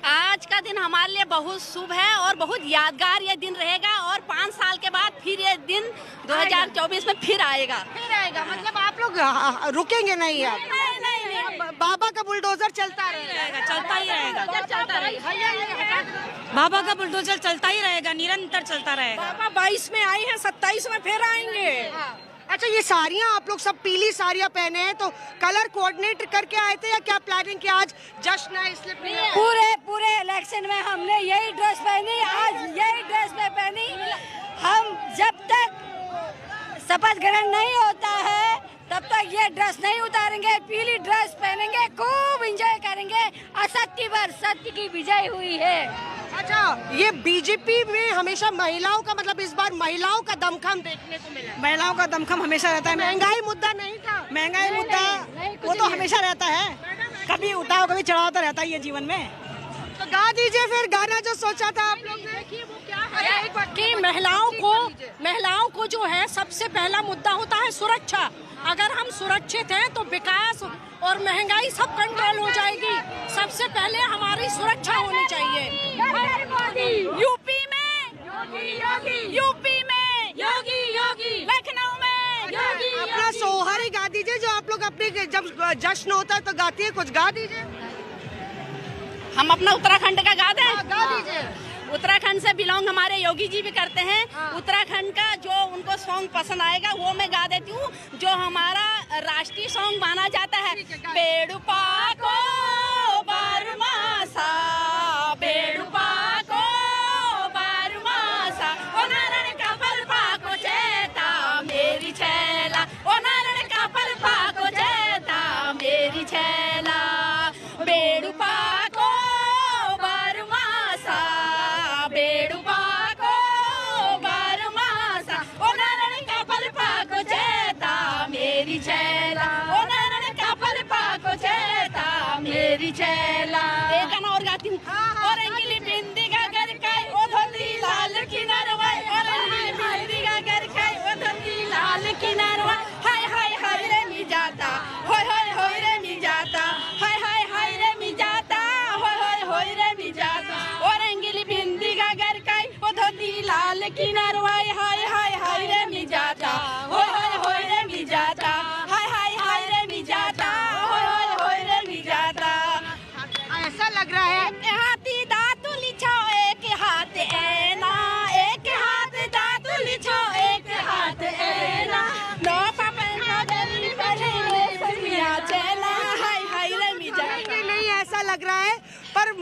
आज का दिन हमारे लिए बहुत शुभ है और बहुत यादगार ये दिन रहेगा और 5 साल के बाद फिर ये दिन 2024 में फिर आएगा. मतलब आप लोग रुकेंगे नहीं अब. नहीं. बाबा का बुलडोजर चलता रहेगा. चलता ही रहेगा. बाबा का बुलडोजर चलता ही रहेगा, निरंतर चलता रहेगा. बाबा 22 में आए हैं, 27 में फिर आएंगे. अच्छा, ये साड़ियाँ आप लोग सब पीली साड़ियाँ पहने हैं, तो कलर कोऑर्डिनेट करके आए थे या क्या प्लानिंग किया? आज जश्न है इसलिए पूरे इलेक्शन में हमने यही ड्रेस पहनी, आज यही ड्रेस में पहनी. हम जब तक शपथ ग्रहण नहीं होता है तब तक ये ड्रेस नहीं उतारेंगे, पीली ड्रेस पहनेंगे, खूब एंजॉय करेंगे. असत्य पर सत्य की विजय हुई है. अच्छा, ये बीजेपी में हमेशा महिलाओं का, मतलब इस बार महिलाओं का दमखम देखने को मिला. महिलाओं का दमखम हमेशा रहता है. महंगाई मुद्दा नहीं था. महंगाई मुद्दा वो तो हमेशा रहता है, कभी उतार कभी चढ़ाव तो रहता ही है जीवन में. तो गा दीजिए फिर गाना जो सोचा था आप लोग ने. वो क्या है कि महिलाओं को जो है सबसे पहला मुद्दा होता है सुरक्षा. अगर हम सुरक्षित हैं तो विकास और महंगाई सब कंट्रोल हो जाएगी. सबसे पहले हमारी सुरक्षा होनी चाहिए. यूपी में योगी, लखनऊ में योगी. अपना सोहर ही गा दीजिए जो आप लोग अपने जब जश्न होता है तो गाती है. कुछ गा दीजिए. हम अपना उत्तराखंड का गा दें. गा दीजिए. उत्तराखंड से बिलोंग हमारे योगी जी भी करते हैं. उत्तराखंड का जो उनको सॉन्ग पसंद आएगा वो मैं गा देती हूँ, जो हमारा राष्ट्रीय सॉन्ग माना जाता है. पेड़ पाको बारमासा, पेड़ पाको बारमासा, ओ नारायण का फल पाको चेता मेरी छैला, ओ नारायण का फल पाको चेता मेरी छैला. पेड़ पाको बारमासा, पेड़ पाको बारमासा, ओ नारायण का फल पाको चेता मेरी छैला, ओ नारायण का फल पाको चेता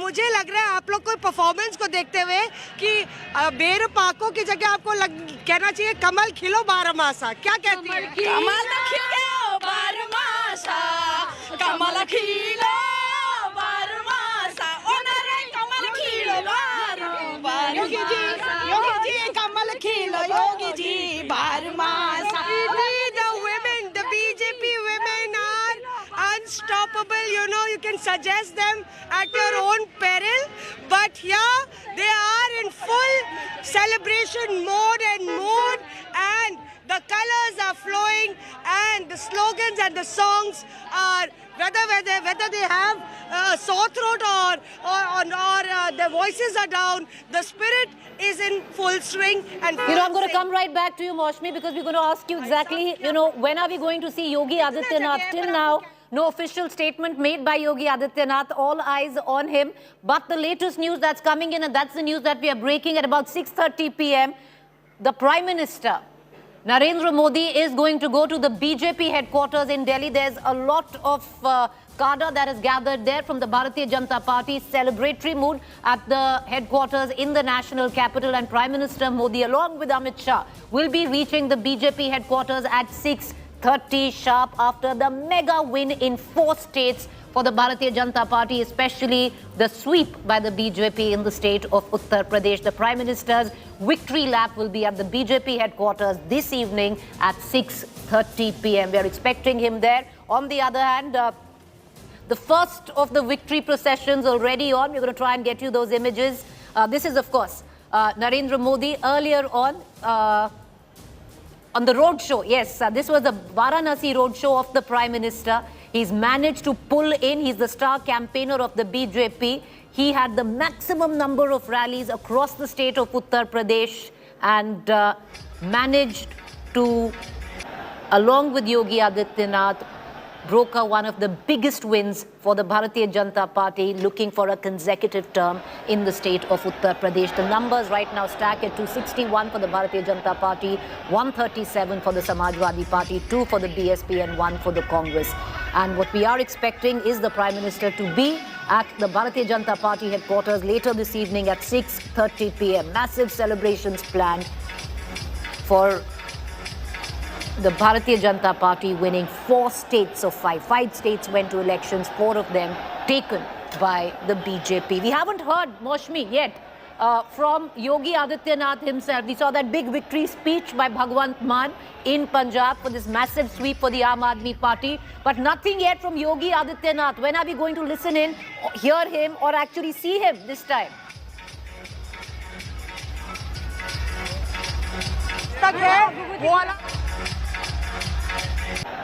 मुझे लग रहा है आप लोग को परफॉर्मेंस को देखते हुए कि बेर पाकों की जगह आपको कहना चाहिए कमल खिलो बारहमासा। क्या कहती है? कमल खिलो बारहमासा, कमल खिलो बारहमासा, ओनरे कमल खिलो बारहमासा, योगी जी कमल खिलो, योगी जी बारहमासा। The women, the BJP women are unstoppable. You know, you can suggest them at your own peril, but here they are in full celebration mode and mood, and the colors are flowing, and the slogans and the songs are whether they have a sore throat or their voices are down, the spirit is in full swing. And You know, I'm going to come right back to you, Maushmi, because we're going to ask you exactly, you know, when are we going to see Yogi Adityanath? Till now, no official statement made by Yogi Adityanath, all eyes on him. But the latest news that's coming in, and that's the news that we are breaking at about 6:30 p.m., the Prime Minister, Narendra Modi, is going to go to the BJP headquarters in Delhi. There's a lot of cadre that has gathered there from the Bharatiya Janata Party, celebratory mood at the headquarters in the national capital, and Prime Minister Modi, along with Amit Shah, will be reaching the BJP headquarters at 6:30 sharp after the mega win in 4 states for the Bharatiya Janata Party, especially the sweep by the BJP in the state of Uttar Pradesh. The Prime Minister's victory lap will be at the BJP headquarters this evening at 6:30 p.m. We are expecting him there. On the other hand, the first of the victory processions already on. We're going to try and get you those images. This is, of course, Narendra Modi earlier on the road show. Yes, this was the Varanasi road show of the Prime Minister. He's managed to pull in. He's the star campaigner of the BJP. He had the maximum number of rallies across the state of Uttar Pradesh and managed to, along with Yogi Adityanath, broker one of the biggest wins for the Bharatiya Janata Party, looking for a consecutive term in the state of Uttar Pradesh. The numbers right now stack at 261 for the Bharatiya Janata Party, 137 for the Samajwadi Party, 2 for the BSP and 1 for the Congress. And what we are expecting is the Prime Minister to be at the Bharatiya Janata Party headquarters later this evening at 6:30 p.m. Massive celebrations planned for the Bharatiya Janata Party winning 4 states of 5. 5 states went to elections, 4 of them taken by the BJP. We haven't heard, Maushmi, yet from Yogi Adityanath himself. We saw that big victory speech by Bhagwant Mann in Punjab for this massive sweep for the Aam Aadmi Party, but nothing yet from Yogi Adityanath. When are we going to listen in, hear him, or actually see him this time?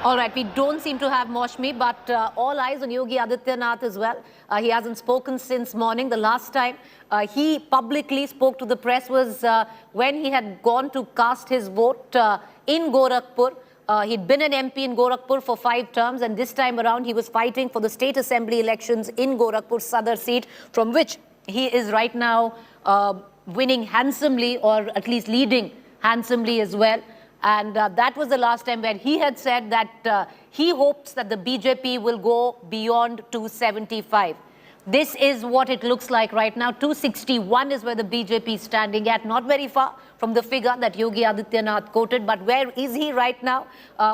All right, we don't seem to have Maushmi, but all eyes on Yogi Adityanath as well. He hasn't spoken since morning. The last time he publicly spoke to the press was when he had gone to cast his vote in Gorakhpur. He'd been an MP in Gorakhpur for 5 terms, and this time around he was fighting for the state assembly elections in Gorakhpur Sadar seat, from which he is right now winning handsomely, or at least leading handsomely as well. And that was the last time when he had said that he hopes that the BJP will go beyond 275. This is what it looks like right now. 261 is where the BJP is standing at, not very far from the figure that Yogi Adityanath quoted. But where is he right now?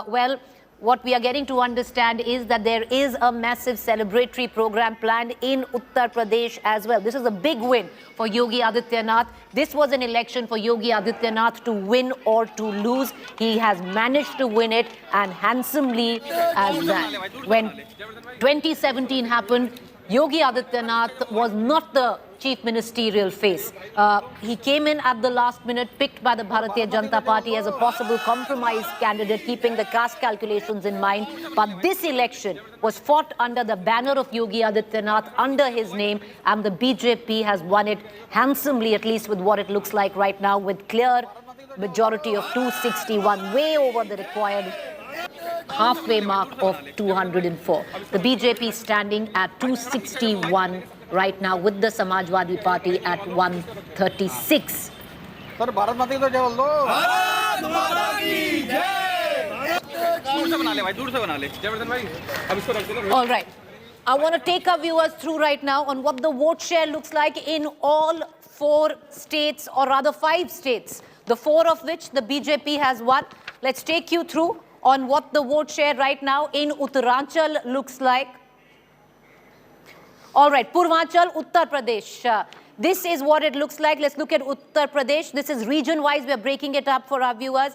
Well, what we are getting to understand is that there is a massive celebratory program planned in Uttar Pradesh as well. This is a big win for Yogi Adityanath. This was an election for Yogi Adityanath to win or to lose. He has managed to win it, and handsomely as that. When 2017 happened, Yogi Adityanath was not the chief ministerial face. He came in at the last minute, picked by the Bharatiya Janata Party as a possible compromise candidate, keeping the caste calculations in mind. But this election was fought under the banner of Yogi Adityanath, under his name, and the BJP has won it handsomely, at least with what it looks like right now, with clear majority of 261, way over the required halfway mark of 204. The BJP standing at 261 right now, with the Samajwadi Party at 136. All right. I want to take our viewers through right now on what the vote share looks like in all 4 states, or rather 5 states, the 4 of which the BJP has won. Let's take you through on what the vote share right now in Uttaranchal looks like. All right, Purvanchal, Uttar Pradesh. This is what it looks like. Let's look at Uttar Pradesh. This is region-wise. We're breaking it up for our viewers.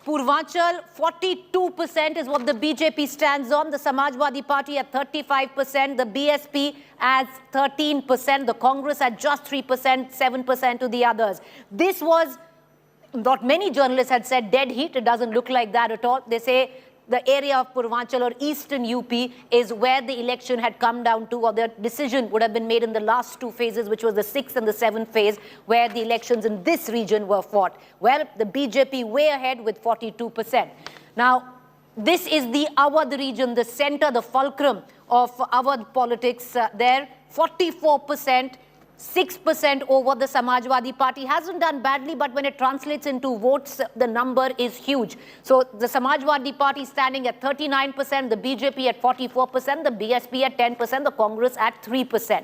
Purvanchal, 42% is what the BJP stands on. The Samajwadi Party at 35%. The BSP as 13%. The Congress at just 3%, 7% to the others. This was what many journalists had said, dead heat. It doesn't look like that at all. They say the area of Purvanchal or eastern UP is where the election had come down to, or the decision would have been made in the last 2 phases, which was the 6th and the 7th phase, where the elections in this region were fought. Well, the BJP way ahead with 42%. Now, this is the Awadh region, the center, the fulcrum of Awadh politics there. 44%. 6% over the Samajwadi Party. Hasn't done badly, but when it translates into votes, the number is huge. So the Samajwadi Party standing at 39%, the BJP at 44%, the BSP at 10%, the Congress at 3%.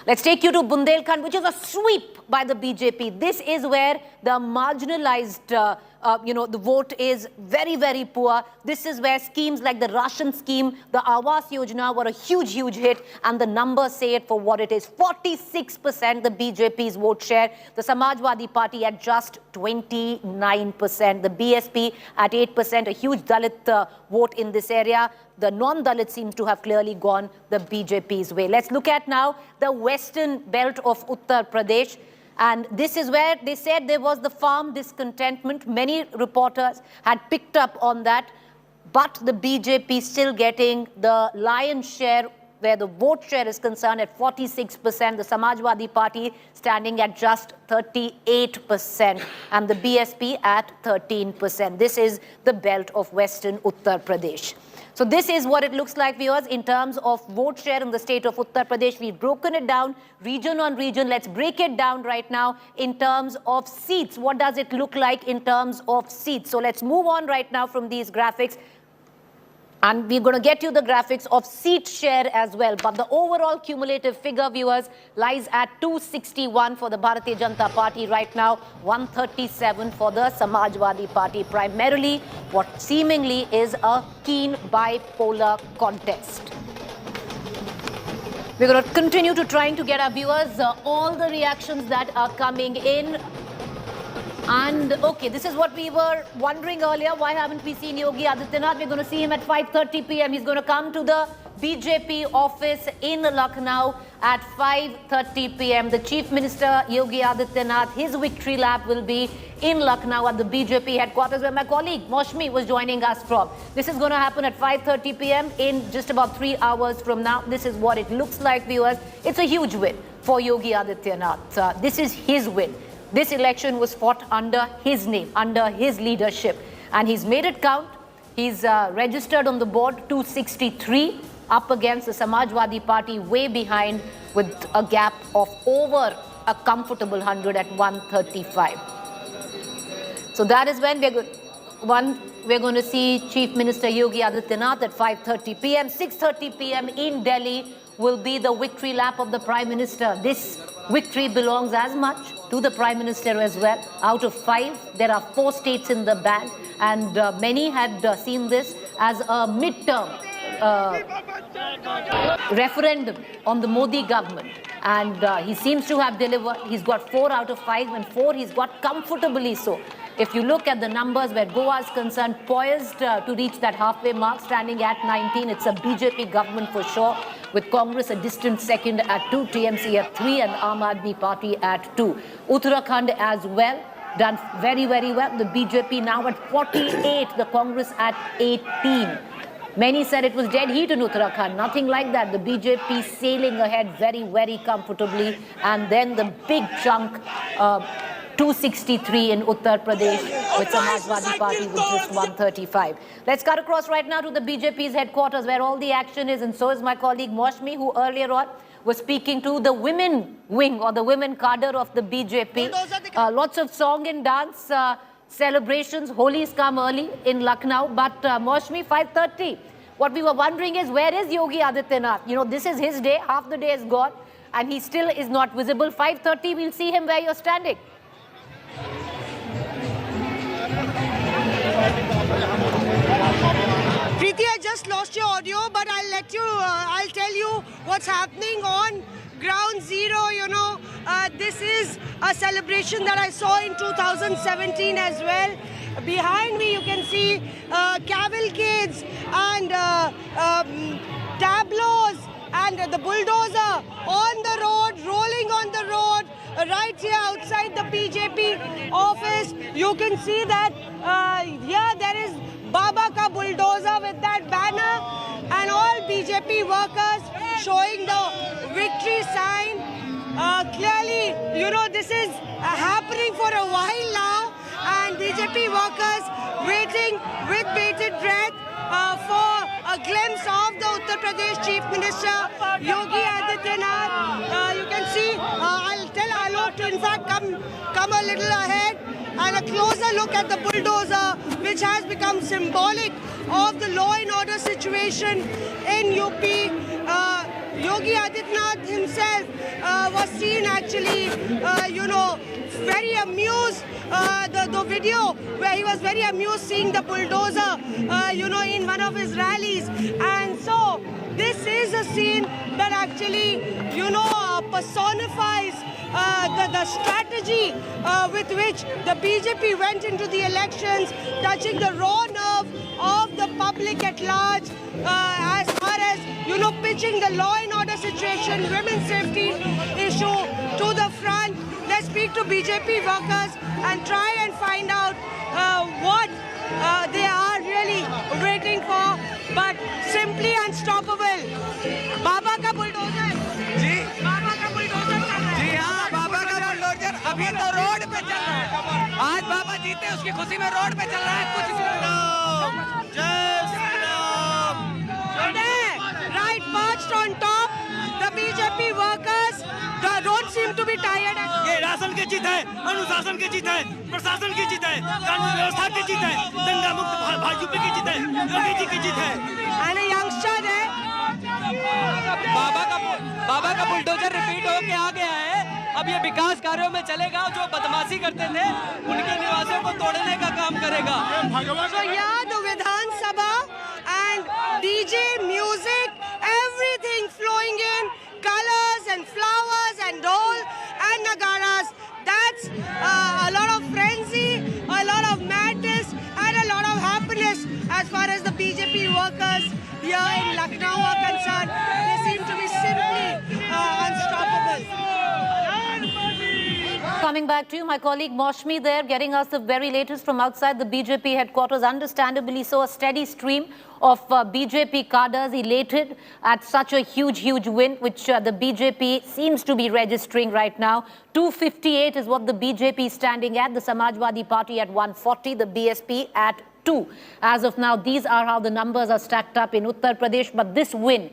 Let's take you to Bundelkhand, which is a sweep by the BJP. This is where the marginalized, the vote is very, very poor. This is where schemes like the Ration scheme, the Awas Yojana were a huge, huge hit. And the numbers say it for what it is. 46% the BJP's vote share. The Samajwadi Party at just 29%. The BSP at 8%. A huge Dalit vote in this area. The non-Dalit seems to have clearly gone the BJP's way. Let's look at now the western belt of Uttar Pradesh. And this is where they said there was the farm discontentment. Many reporters had picked up on that. But the BJP still getting the lion's share where the vote share is concerned at 46%. The Samajwadi Party standing at just 38%. And the BSP at 13%. This is the belt of western Uttar Pradesh. So this is what it looks like, viewers, in terms of vote share in the state of Uttar Pradesh. We've broken it down region on region. Let's break it down right now in terms of seats. What does it look like in terms of seats? So let's move on right now from these graphics. And we're going to get you the graphics of seat share as well. But the overall cumulative figure, viewers, lies at 261 for the Bharatiya Janata Party right now, 137 for the Samajwadi Party. Primarily, what seemingly is a keen bipolar contest. We're going to continue to trying to get our viewers all the reactions that are coming in. And okay, this is what we were wondering earlier. Why haven't we seen Yogi Adityanath? We're going to see him at 5:30 p.m. He's going to come to the BJP office in Lucknow at 5:30 p.m. The Chief Minister Yogi Adityanath, his victory lap will be in Lucknow at the BJP headquarters where my colleague Moshmi was joining us from. This is going to happen at 5:30 p.m. in just about 3 hours from now. This is what it looks like, viewers. It's a huge win for Yogi Adityanath. This is his win. This election was fought under his name, under his leadership. And he's made it count. He's registered on the board 263 up against the Samajwadi Party way behind with a gap of over a comfortable 100 at 135. So that is when we're going to see Chief Minister Yogi Adityanath at 5:30 p.m. 6:30 p.m. in Delhi will be the victory lap of the Prime Minister. This victory belongs as much to the Prime Minister as well. Out of 5, there are 4 states in the bag, and many had seen this as a midterm referendum on the Modi government. And he seems to have delivered. He's got 4 out of 5, and 4 he's got comfortably so. If you look at the numbers where Goa is concerned, poised to reach that halfway mark, standing at 19. It's a BJP government for sure, with Congress a distant second at 2, TMC at 3, and Aam Aadmi Party at 2. Uttarakhand as well, done very, very well. The BJP now at 48, the Congress at 18. Many said it was dead heat in Uttarakhand. Nothing like that. The BJP sailing ahead very, very comfortably. And then the big chunk, 263 in Uttar Pradesh with Samajwadi Party with just 135. Let's cut across right now to the BJP's headquarters where all the action is, and so is my colleague Moshmi, who earlier on was speaking to the women wing or the women cadre of the BJP. Lots of song and dance celebrations. Holi's come early in Lucknow, but Moshmi, 5:30. What we were wondering is, where is Yogi Adityanath? You know, this is his day, half the day is gone, and he still is not visible. 5:30, we'll see him where you're standing. Preeti, I just lost your audio, but I'll tell you what's happening on ground zero. You know, this is a celebration that I saw in 2017 as well. Behind me, you can see cavalcades and tableaus and the bulldozer on the road, rolling on the road. Right here outside the BJP office, you can see that here there is Baba ka bulldozer with that banner, and all BJP workers showing the victory sign. Clearly, you know, this is happening for a while now, and BJP workers waiting with bated breath for a glimpse of the Uttar Pradesh Chief Minister Yogi Adityanath. You can see, I'll tell Alok to in fact come a little ahead, and a closer look at the bulldozer, which has become symbolic of the law and order situation in UP. Yogi Adityanath himself was seen actually, you know, very amused. The video where he was very amused seeing the bulldozer, you know, in one of his rallies. And so this is a scene that actually, you know, personifies the strategy with which the BJP went into the elections, touching the raw nerve of the public at large, as far as, you know, pitching the law and order situation, women's safety issue to the front. Let's speak to BJP workers and try and find out what they are really waiting for. But simply unstoppable. Baba ka bulldozer. जी बाबा का bulldozer जी हाँ बाबा का bulldozer अभी तो road पे चल रहा है आज बाबा जीते उसकी खुशी में रोड पे चल रहा है कुछ जय Shri Ram right perched on top the BJP workers don't seem to be tired. ये राशन की जीत है अनुशासन की जीत है प्रशासन की जीत है कानून व्यवस्था की जीत है दंगा मुक्त यूपी की जीत है योगी जी की जीत है and a youngster there बाबा का बुलडोजर रिपीट होके आ गया है अब ये विकास कार्यों में चलेगा जो बदमाशी करते थे उनके निवासों को तोड़ने का काम करेगा So yeah, the Vidhan Sabha and DJ music, everything flowing in, colors and flowers and dole and nagaras. That's a lot of frenzy, a lot of madness and a lot of happiness as far as the BJP workers here in Lucknow are concerned. They seem to be simply unstoppable. Coming back to you, my colleague Moshmi there, getting us the very latest from outside the BJP headquarters. Understandably so, a steady stream of BJP cadres elated at such a huge win, which the BJP seems to be registering right now. 258 is what the BJP is standing at, the Samajwadi Party at 140, the BSP at 2. As of now, these are how the numbers are stacked up in Uttar Pradesh. But this win,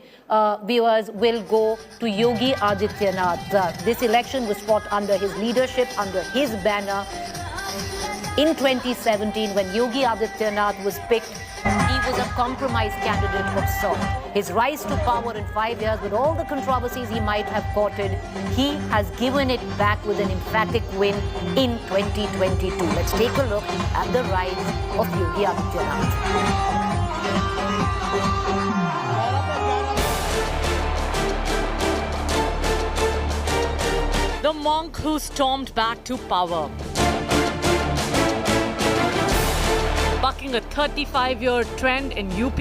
viewers, will go to Yogi Adityanath. This election was fought under his leadership, under his banner. In 2017, when Yogi Adityanath was picked, he was a compromise candidate of sort. His rise to power in 5 years, with all the controversies he might have courted, he has given it back with an emphatic win in 2022. Let's take a look at the rise of Yogi Adityanath. The monk who stormed back to power, bucking a 35-year trend in UP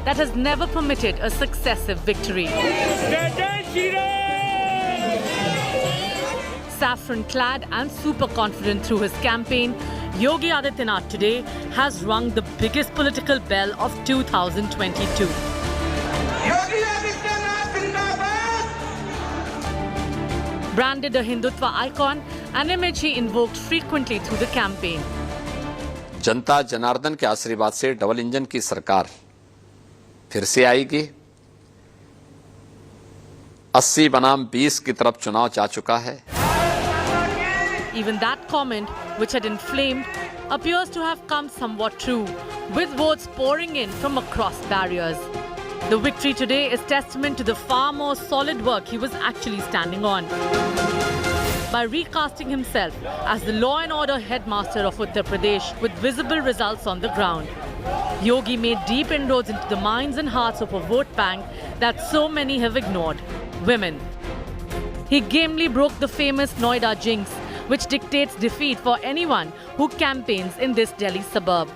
that has never permitted a successive victory. Saffron-clad and super confident through his campaign, Yogi Adityanath today has rung the biggest political bell of 2022. Branded a Hindutva icon, an image he invoked frequently through the campaign. जनता जनार्दन के आशीर्वाद से double engine की सरकार फिर से आएगी। 80 बनाम 20 की तरफ चुनाव जा चुका है। Even that comment, which had inflamed, appears to have come somewhat true, with votes pouring in from across barriers. The victory today is testament to the far more solid work he was actually standing on. By recasting himself as the law and order headmaster of Uttar Pradesh with visible results on the ground, Yogi made deep inroads into the minds and hearts of a vote bank that so many have ignored: women. He gamely broke the famous Noida jinx, which dictates defeat for anyone who campaigns in this Delhi suburb,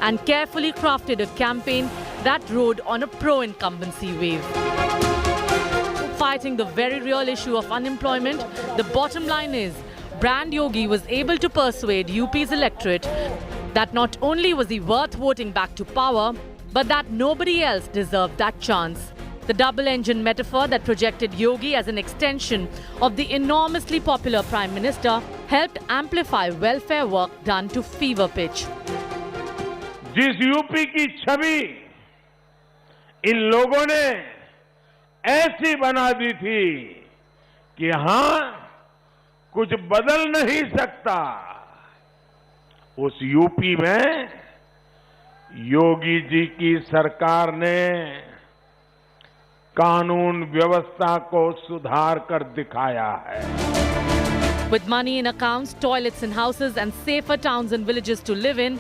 and carefully crafted a campaign that rode on a pro-incumbency wave. Fighting the very real issue of unemployment, the bottom line is, Brand Yogi was able to persuade UP's electorate that not only was he worth voting back to power, but that nobody else deserved that chance. The double-engine metaphor that projected Yogi as an extension of the enormously popular Prime Minister helped amplify welfare work done to fever pitch. जिस UP की छवि इन लोगों ने ऐसी बना दी थी कि यहां कुछ बदल नहीं सकता, उस यूपी में योगी जी की सरकार ने कानून व्यवस्था को सुधार कर दिखाया है. With money in accounts, toilets in houses and safer towns and villages to live in,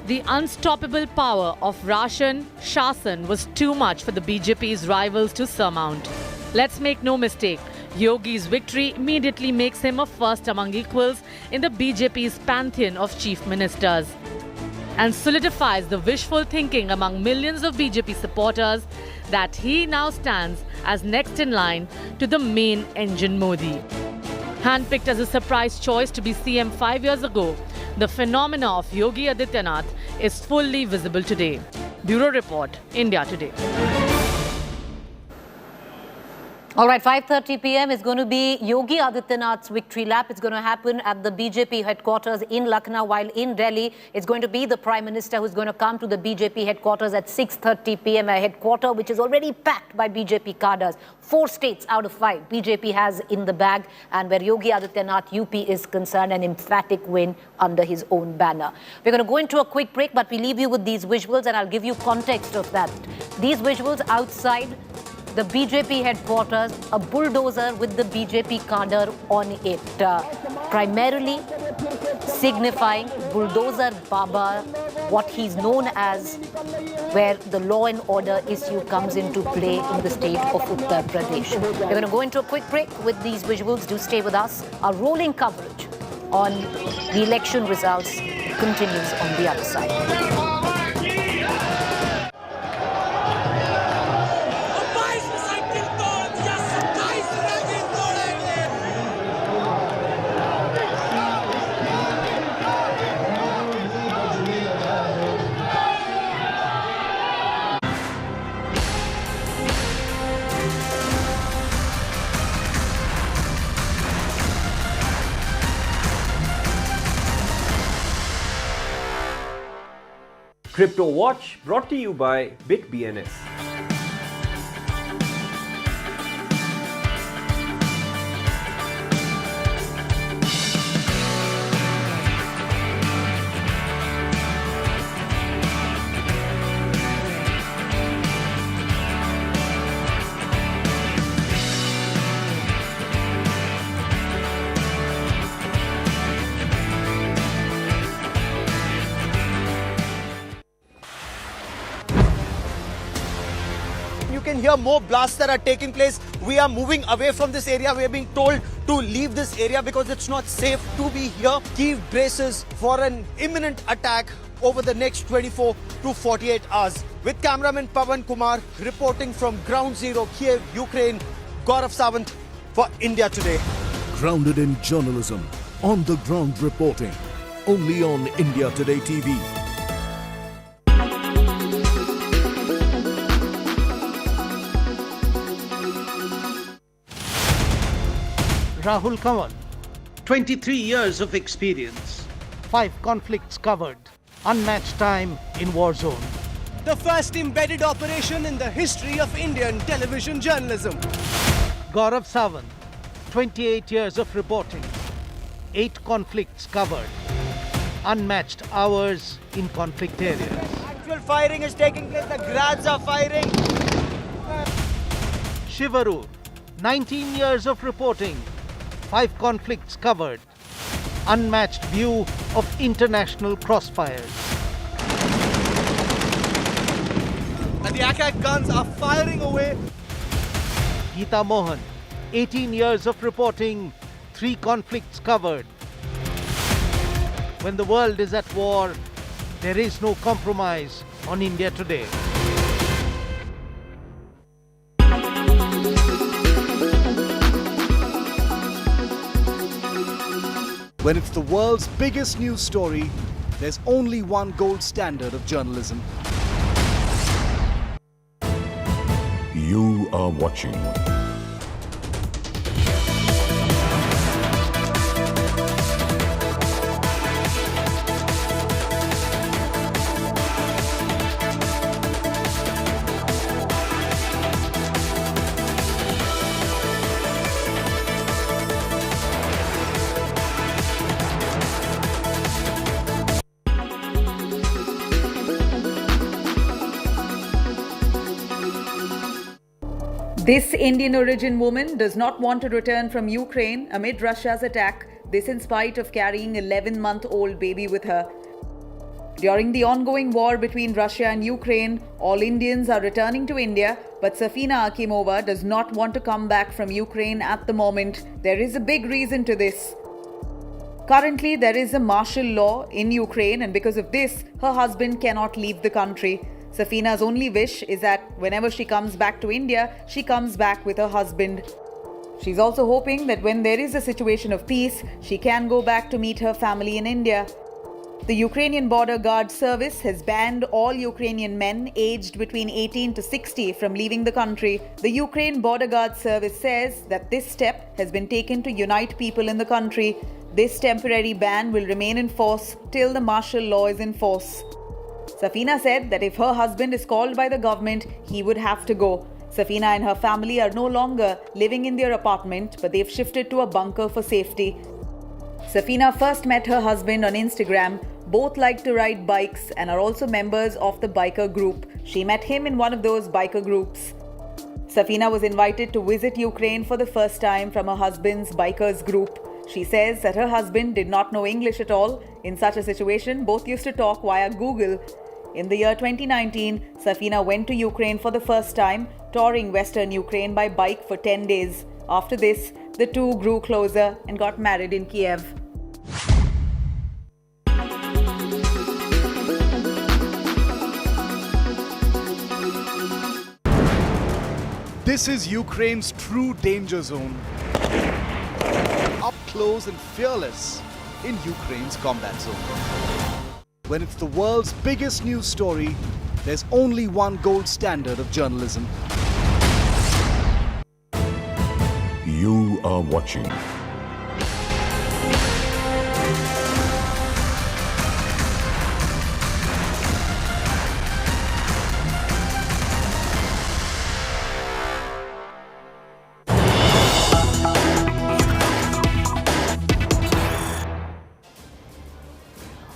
the unstoppable power of Ration Shasan was too much for the BJP's rivals to surmount. Let's make no mistake, Yogi's victory immediately makes him a first among equals in the BJP's pantheon of chief ministers, and solidifies the wishful thinking among millions of BJP supporters that he now stands as next in line to the main engine Modi. Handpicked as a surprise choice to be CM 5 years ago, the phenomena of Yogi Adityanath is fully visible today. Bureau Report, India Today. All right, 5:30 p.m. is going to be Yogi Adityanath's victory lap. It's going to happen at the BJP headquarters in Lucknow, while in Delhi, it's going to be the Prime Minister who's going to come to the BJP headquarters at 6:30 p.m. A headquarter which is already packed by BJP cadres. 4 states out of 5 BJP has in the bag, and where Yogi Adityanath, UP, is concerned, an emphatic win under his own banner. We're going to go into a quick break, but we leave you with these visuals, and I'll give you context of that. These visuals outside the BJP headquarters, a bulldozer with the BJP cadre on it, primarily signifying Bulldozer Baba, what he's known as, where the law and order issue comes into play in the state of Uttar Pradesh. We're going to go into a quick break with these visuals. Do stay with us. Our rolling coverage on the election results continues on the other side. Crypto Watch brought to you by BitBNS. Here more blasts that are taking place. We are moving away from this area. We are being told to leave this area because it's not safe to be here. Kyiv braces for an imminent attack over the next 24 to 48 hours. With cameraman Pawan Kumar reporting from Ground Zero, Kiev, Ukraine, Gaurav Sawant for India Today. Grounded in journalism, on the ground reporting, only on India Today TV. Rahul Kanwal, 23 years of experience, 5 conflicts covered, unmatched time in war zone. The first embedded operation in the history of Indian television journalism. Gaurav Sawant, 28 years of reporting, 8 conflicts covered, unmatched hours in conflict areas. Actual firing is taking place. The grads are firing. Shivarur, 19 years of reporting, 5 conflicts covered, unmatched view of international crossfires. And the ack guns are firing away. Geeta Mohan, 18 years of reporting, 3 conflicts covered. When the world is at war, there is no compromise on India today. When it's the world's biggest news story, there's only one gold standard of journalism. You are watching This Indian origin woman does not want to return from Ukraine amid Russia's attack, this in spite of carrying 11-month-old baby with her. During the ongoing war between Russia and Ukraine, all Indians are returning to India, but Safina Akimova does not want to come back from Ukraine at the moment. There is a big reason to this. Currently, there is a martial law in Ukraine, and because of this, her husband cannot leave the country. Safina's only wish is that whenever she comes back to India, she comes back with her husband. She's also hoping that when there is a situation of peace, she can go back to meet her family in India. The Ukrainian Border Guard Service has banned all Ukrainian men aged between 18 to 60 from leaving the country. The Ukraine Border Guard Service says that this step has been taken to unite people in the country. This temporary ban will remain in force till the martial law is in force. Safina said that if her husband is called by the government, he would have to go. Safina and her family are no longer living in their apartment, but they've shifted to a bunker for safety. Safina first met her husband on Instagram. Both like to ride bikes and are also members of the biker group. She met him in one of those biker groups. Safina was invited to visit Ukraine for the first time from her husband's bikers group. She says that her husband did not know English at all. In such a situation, both used to talk via Google. In the year 2019, Safina went to Ukraine for the first time, touring Western Ukraine by bike for 10 days. After this, the two grew closer and got married in Kiev. This is Ukraine's true danger zone. Up close and fearless in Ukraine's combat zone. When it's the world's biggest news story, there's only one gold standard of journalism. You are watching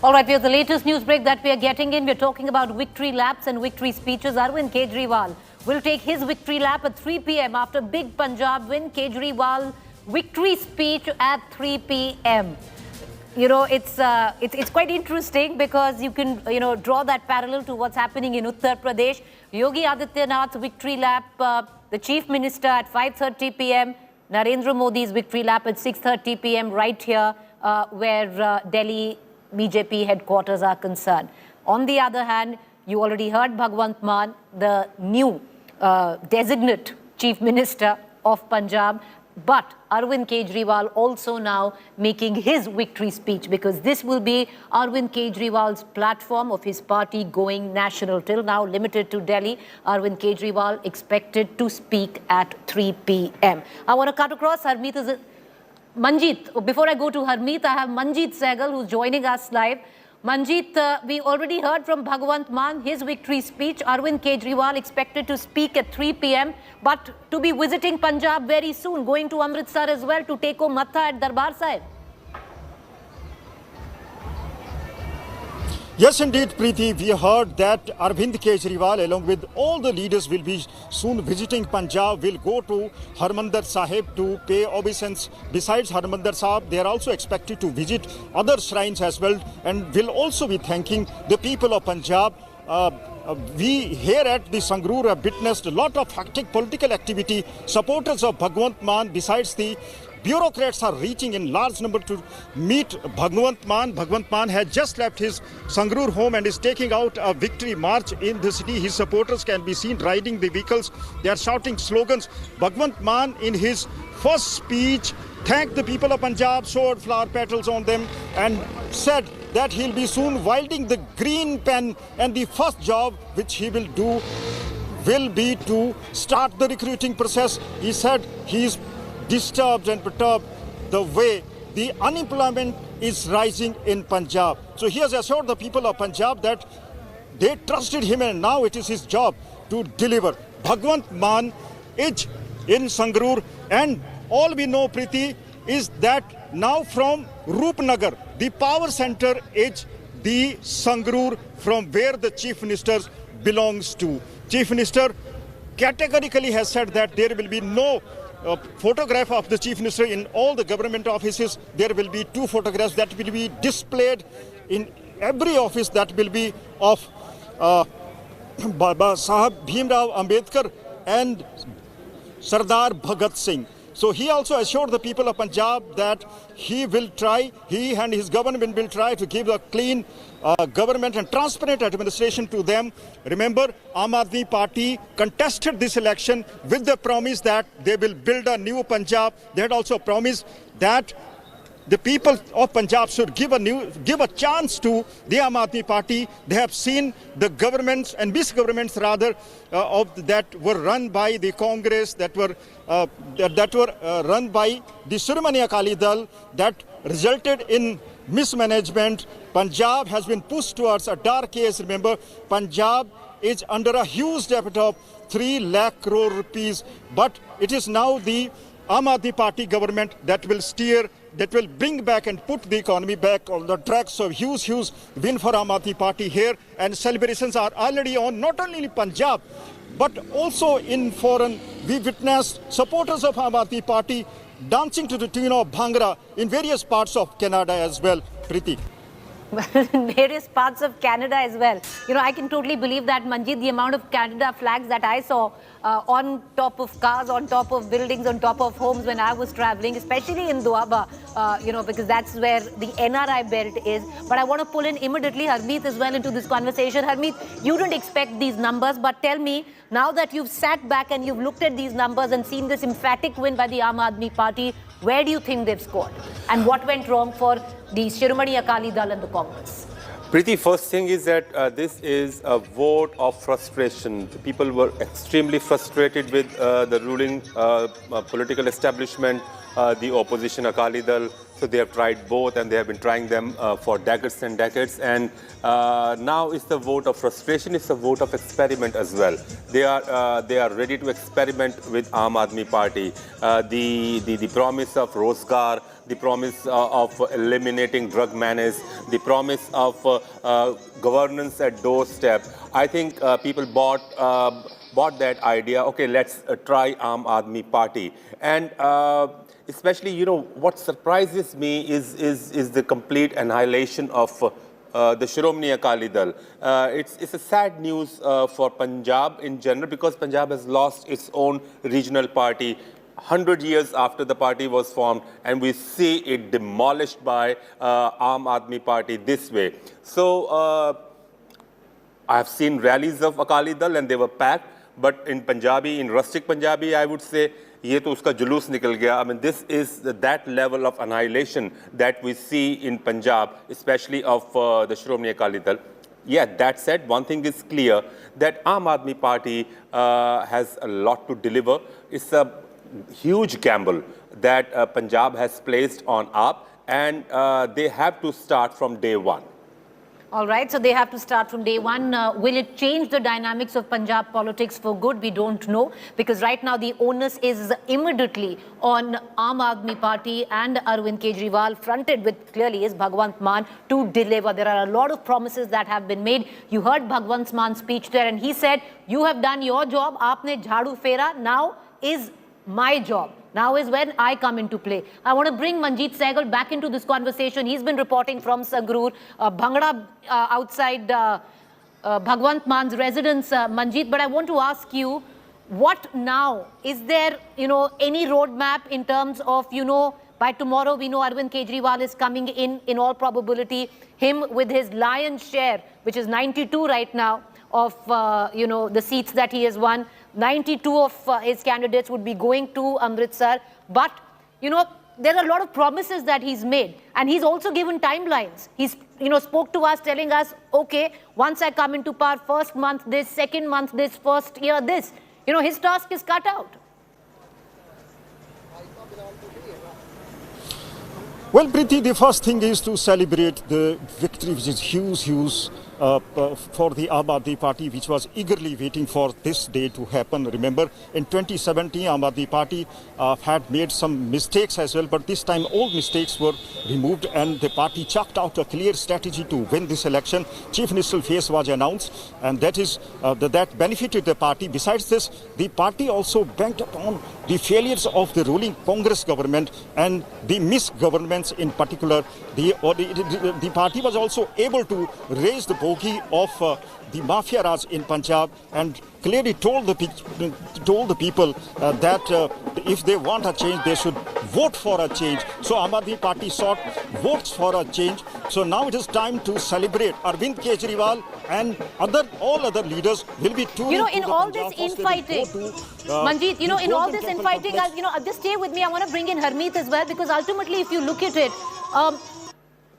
All right, we have the latest news break that we are getting in. We're talking about victory laps and victory speeches. Arvind Kejriwal will take his victory lap at 3 p.m. after big Punjab win. Kejriwal victory speech at 3 p.m. You know, it's quite interesting because you can, draw that parallel to what's happening in Uttar Pradesh. Yogi Adityanath's victory lap, the Chief Minister at 5:30 p.m. Narendra Modi's victory lap at 6:30 p.m. right here where Delhi BJP headquarters are concerned. On the other hand, you already heard Bhagwant Mann, the new designate Chief Minister of Punjab, but Arvind Kejriwal also now making his victory speech because this will be Arvind Kejriwal's platform of his party going national. Till now limited to Delhi, Arvind Kejriwal expected to speak at 3 p.m. I want to cut across. Harmeet is Manjeet, before I go to Harmeet, I have Manjeet Sehgal who's joining us live. Manjeet, we already heard from Bhagwant Mann, his victory speech. Arvind Kejriwal expected to speak at 3 p.m. but to be visiting Punjab very soon, going to Amritsar as well to take matha at Darbar Sahib. Yes, indeed, Preeti. We heard that Arvind Kejriwal, along with all the leaders, will be soon visiting Punjab, will go to Harmandir Sahib to pay obeisance. Besides Harmandir Sahib, they are also expected to visit other shrines as well and will also be thanking the people of Punjab. We here at the Sangrur have witnessed a lot of hectic political activity. Supporters of Bhagwant Mann, besides the bureaucrats, are reaching in large number to meet Bhagwant Mann. Bhagwant Mann has just left his Sangrur home and is taking out a victory march in the city. His supporters can be seen riding the vehicles. They are shouting slogans. Bhagwant Mann, in his first speech, thanked the people of Punjab, showed flower petals on them and said that he'll be soon wielding the green pen, and the first job which he will do will be to start the recruiting process. He said he is disturbed and perturbed the way the unemployment is rising in Punjab. So he has assured the people of Punjab that they trusted him and now it is his job to deliver. Bhagwant Mann is in Sangrur, and all we know, Preeti, is that now from Roopnagar, the power center is the Sangrur from where the Chief Minister belongs to. Chief Minister categorically has said that there will be no photograph of the Chief Minister in all the government offices. There will be 2 photographs that will be displayed in every office that will be of Baba Sahib Bhimrao Ambedkar and Sardar Bhagat Singh. So he also assured the people of Punjab that he and his government will try to give a clean government and transparent administration to them. Remember, Aam Aadmi Party contested this election with the promise that they will build a new Punjab. They had also promised that the people of Punjab should give a chance to the Aam Aadmi Party. They have seen the governments and misgovernments rather that were run by the Congress, that were run by the Shiromani Akali Dal, that resulted in mismanagement. Punjab has been pushed towards a dark age. Remember, Punjab is under a huge debt of 3 lakh crore rupees, but it is now the Aam Aadmi Party government that will steer, that will bring back and put the economy back on the track. So huge win for Aam Aadmi Party here, and celebrations are already on, not only in Punjab but also in foreign. We witnessed supporters of Aam Aadmi Party dancing to the tune of Bhangra in various parts of Canada as well. Preeti. In various parts of Canada as well. You know, I can totally believe that, Manjeet, the amount of Canada flags that I saw on top of cars, on top of buildings, on top of homes when I was traveling, especially in Doaba, because that's where the NRI belt is. But I want to pull in immediately Harmeet as well into this conversation. Harmeet, you didn't expect these numbers, but tell me, now that you've sat back and you've looked at these numbers and seen this emphatic win by the Aam Aadmi Party, where do you think they've scored? And what went wrong for the Shiromani Akali Dal and the Congress? Preeti, first thing is that this is a vote of frustration. The people were extremely frustrated with the ruling political establishment, the opposition Akali Dal. So they have tried both, and they have been trying them for decades and decades. And now it's the vote of frustration. It's a vote of experiment as well. They are ready to experiment with Aam Aadmi Party. The promise of Rozgar, the promise of eliminating drug menace, the promise of governance at doorstep. I think people bought that idea. Okay, let's try Aam Aadmi Party. And especially, you know, what surprises me is the complete annihilation of the Shiromani Akali Dal. It's a sad news for Punjab in general, because Punjab has lost its own regional party 100 years after the party was formed, and we see it demolished by Aam Aadmi Party this way. So I have seen rallies of Akali Dal and they were packed, but in Punjabi, in rustic Punjabi, I would say, ये तो उसका जुलूस निकल गया. I mean, this is that level of annihilation that we see in Punjab, especially of the Shiromani Akali Dal. Yeah, that said, one thing is clear, that Aam Aadmi Party has a lot to deliver. It's a huge gamble that Punjab has placed on AAP, and they have to start from day one. All right, so they have to start from day one. Will it change the dynamics of Punjab politics for good? We don't know, because right now the onus is immediately on Aam Aadmi Party and Arvind Kejriwal, fronted with clearly is Bhagwant Mann, to deliver. There are a lot of promises that have been made. You heard Bhagwant Mann's speech there, and he said, you have done your job, aapne jhadu fera, now is my job. Now is when I come into play. I want to bring Manjeet Sehgal back into this conversation. He's been reporting from Sangrur, Bhangra, outside Bhagwant Mann's residence, Manjeet. But I want to ask you, what now? Is there, any roadmap in terms of, by tomorrow we know Arvind Kejriwal is coming in all probability, him with his lion's share, which is 92 right now, of, the seats that he has won. 92 of his candidates would be going to Amritsar. But, there are a lot of promises that he's made. And he's also given timelines. He's, spoke to us telling us, okay, once I come into power, first month this, second month this, first year this. His task is cut out. Well, Preeti, the first thing is to celebrate the victory, which is huge, for the Aam Aadmi Party, which was eagerly waiting for this day to happen. Remember, in 2017, Aam Aadmi Party had made some mistakes as well, but this time all mistakes were removed and the party chalked out a clear strategy to win this election. Chief Ministerial face was announced, and that benefited the party. Besides this, the party also banked upon the failures of the ruling Congress government and the misgovernments in particular. The party was also able to raise the bogey of the Mafia Raj in Punjab and clearly told the people that if they want a change, they should vote for a change. So Aam Aadmi Party sought votes for a change. So now it is time to celebrate. Arvind Kejriwal and all other leaders will be touring in all this infighting, Manjeet, in all this infighting, just stay with me. I want to bring in Harmeet as well, because ultimately, if you look at it,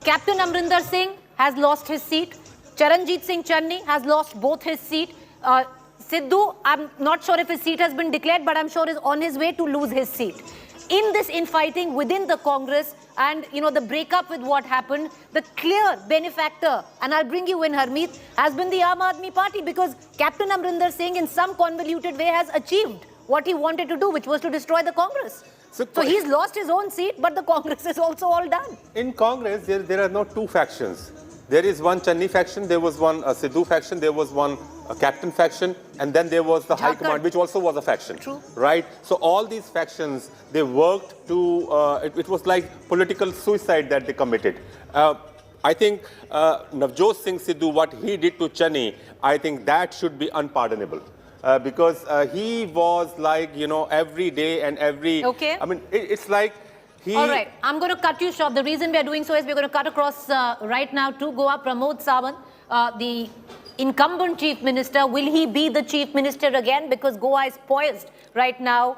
Captain Amrinder Singh has lost his seat. Charanjit Singh Channi has lost both his seat. Sidhu, I'm not sure if his seat has been declared, but I'm sure is on his way to lose his seat. In this infighting within the Congress and, the breakup with what happened, the clear benefactor, and I'll bring you in, Harmeet, has been the Aam Aadmi Party, because Captain Amrinder Singh in some convoluted way has achieved what he wanted to do, which was to destroy the Congress. So he's lost his own seat, but the Congress is also all done. In Congress, there are not two factions. There is one Channi faction, there was one Sidhu faction, there was one Captain faction, and then there was the High Command, which also was a faction. True. Right? So all these factions, they worked to, it was like political suicide that they committed. I think Navjot Singh Sidhu, what he did to Channi, I think that should be unpardonable. Because he was like, every day and every... Okay. I mean, it's like... All right, I'm going to cut you short. The reason we are doing so is we're going to cut across right now to Goa. Pramod Sawant, the incumbent chief minister, will he be the chief minister again? Because Goa is poised right now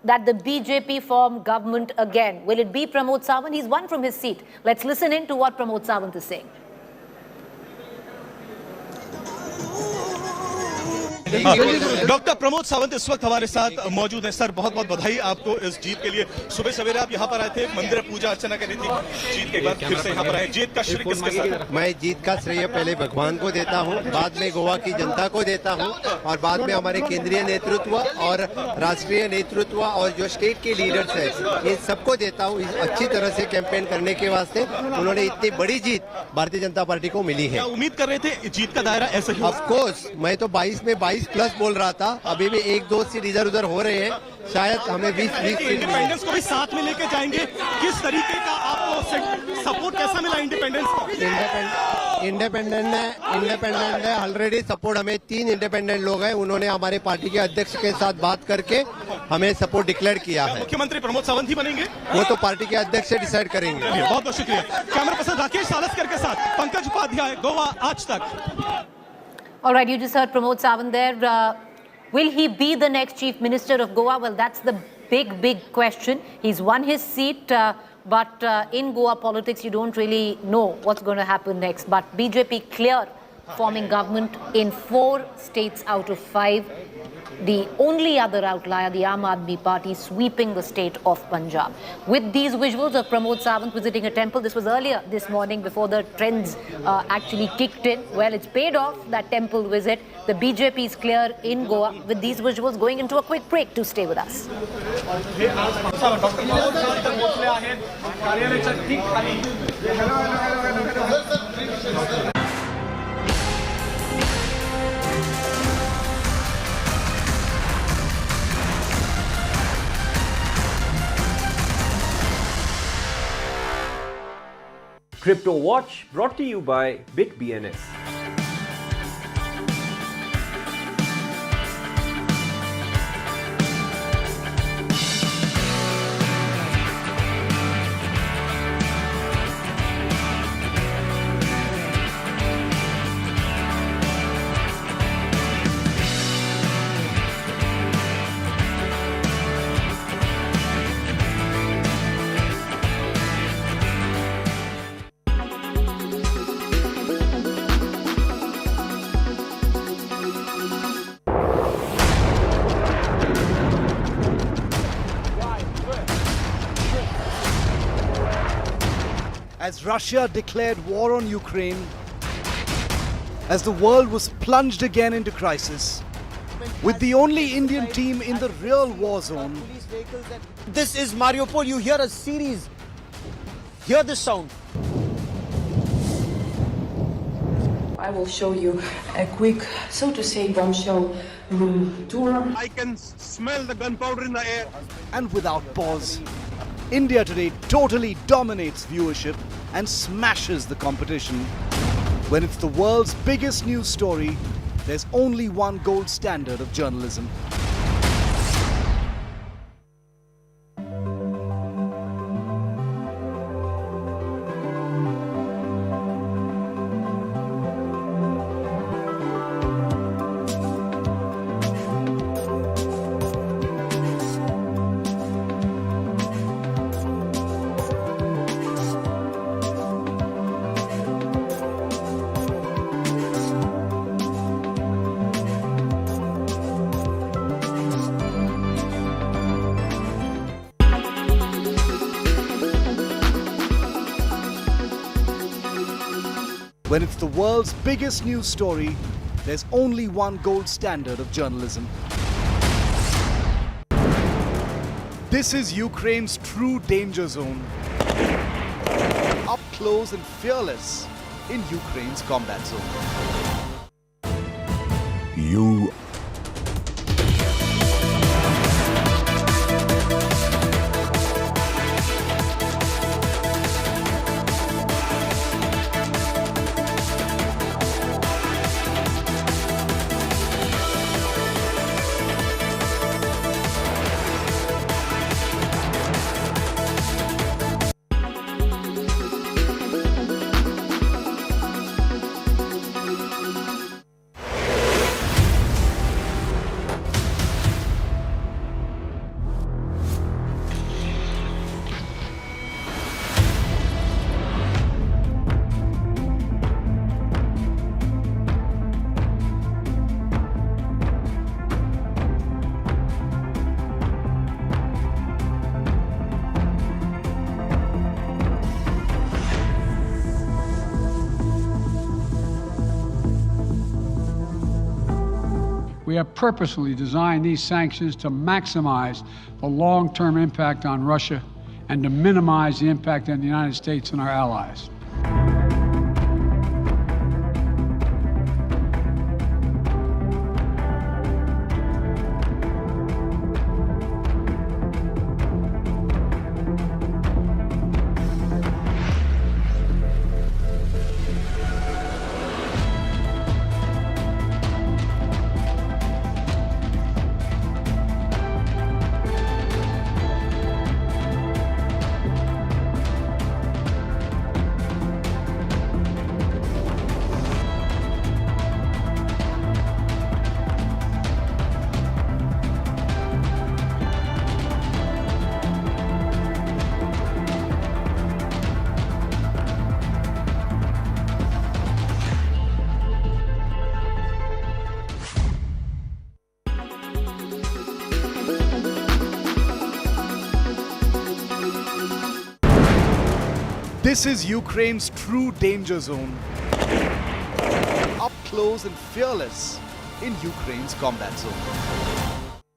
that the BJP form government again. Will it be Pramod Sawant? He's won from his seat. Let's listen in to what Pramod Sawant is saying. Doctor Pramod Sawant इस वक्त हमारे साथ मौजूद हैं। Sir, बहुत बहुत बधाई आपको इस जीत के लिए। सुबह सवेरे आप यहाँ पर आए थे, मंदिर पूजा अर्चना करनी थी, जीत के बाद फिर से यहाँ पर आए। जीत का श्रेय किसके साथ? मैं जीत का श्रेय पहले भगवान को देता हूँ, बाद में गोवा की जनता को देता हूँ, और बाद में हमारे केंद्रीय नेतृत्व और राष्ट्रीय नेतृत्व और जो स्टेट के लीडर्स हैं, इन सबको देता हूँ। अच्छी तरह से कैंपेन करने के वास्ते उन्होंने इतनी बड़ी जीत भारतीय जनता पार्टी को मिली है। उम्मीद कर रहे थे जीत का दायरा ऐसा ही? ऑफ कोर्स, मैं तो 22 में 22 प्लस बोल रहा था। अभी भी 1-2 सीट इधर उधर हो रहे हैं, शायद हमें 20 इंडिपेंडेंस को भी साथ में लेके जाएंगे। किस तरीके का आपको सपोर्ट कैसा मिला इंडिपेंडेंस को? इंडिपेंडेंट है ऑलरेडी सपोर्ट। हमें 3 इंडिपेंडेंट लोग हैं, उन्होंने हमारे पार्टी के अध्यक्ष के साथ बात करके हमें सपोर्ट डिक्लेयर किया है। मुख्यमंत्री प्रमोद सावंत ही बनेंगे? वो तो पार्टी के अध्यक्ष से डिसाइड करेंगे। बहुत बहुत शुक्रिया। कैमरा पर्सन राकेश सालस्कर के साथ पंकज उपाध्याय, गोवा आज तक। All right, you just heard Pramod Sawant there. Will he be the next chief minister of Goa? Well, that's the big question. He's won his seat, but in Goa politics, you don't really know what's going to happen next. But BJP clear forming government in 4 states out of 5. The only other outlier, the Aam Aadmi Party, sweeping the state of Punjab. With these visuals of Pramod Sawant visiting a temple, this was earlier this morning before the trends actually kicked in. Well, it's paid off, that temple visit. The BJP is clear in Goa. With these visuals, going into a quick break. To stay with us. Crypto Watch brought to you by BitBNS. As Russia declared war on Ukraine, as the world was plunged again into crisis, with the only Indian team in the real war zone. This is Mariupol. You hear a series. Hear this sound. I will show you a quick, so to say, bombshell room tour. I can smell the gunpowder in the air. And without pause, India Today totally dominates viewership and smashes the competition. When it's the world's biggest news story, there's only one gold standard of journalism. When it's the world's biggest news story, there's only one gold standard of journalism. This is Ukraine's true danger zone. Up close and fearless in Ukraine's combat zone. You We have purposely designed these sanctions to maximize the long-term impact on Russia and to minimize the impact on the United States and our allies. This is Ukraine's true danger zone. Up close and fearless in Ukraine's combat zone.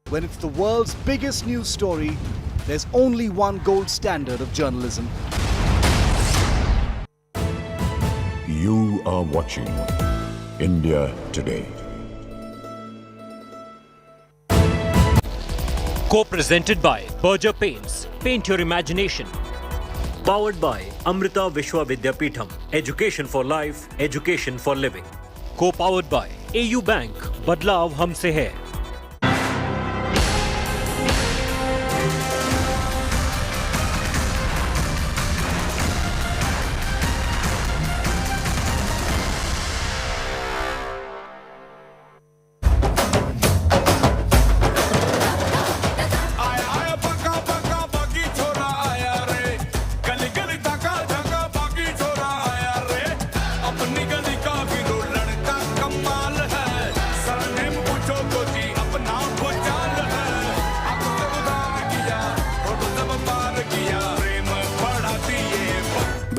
When it's the world's biggest news story, there's only one gold standard of journalism. You are watching India Today. Co-presented by Berger Paints. Paint your imagination. Powered by Amrita Vishwa Vidyapeetham. Education for life, education for living. Co-powered by AU Bank. Badlaav humse hai.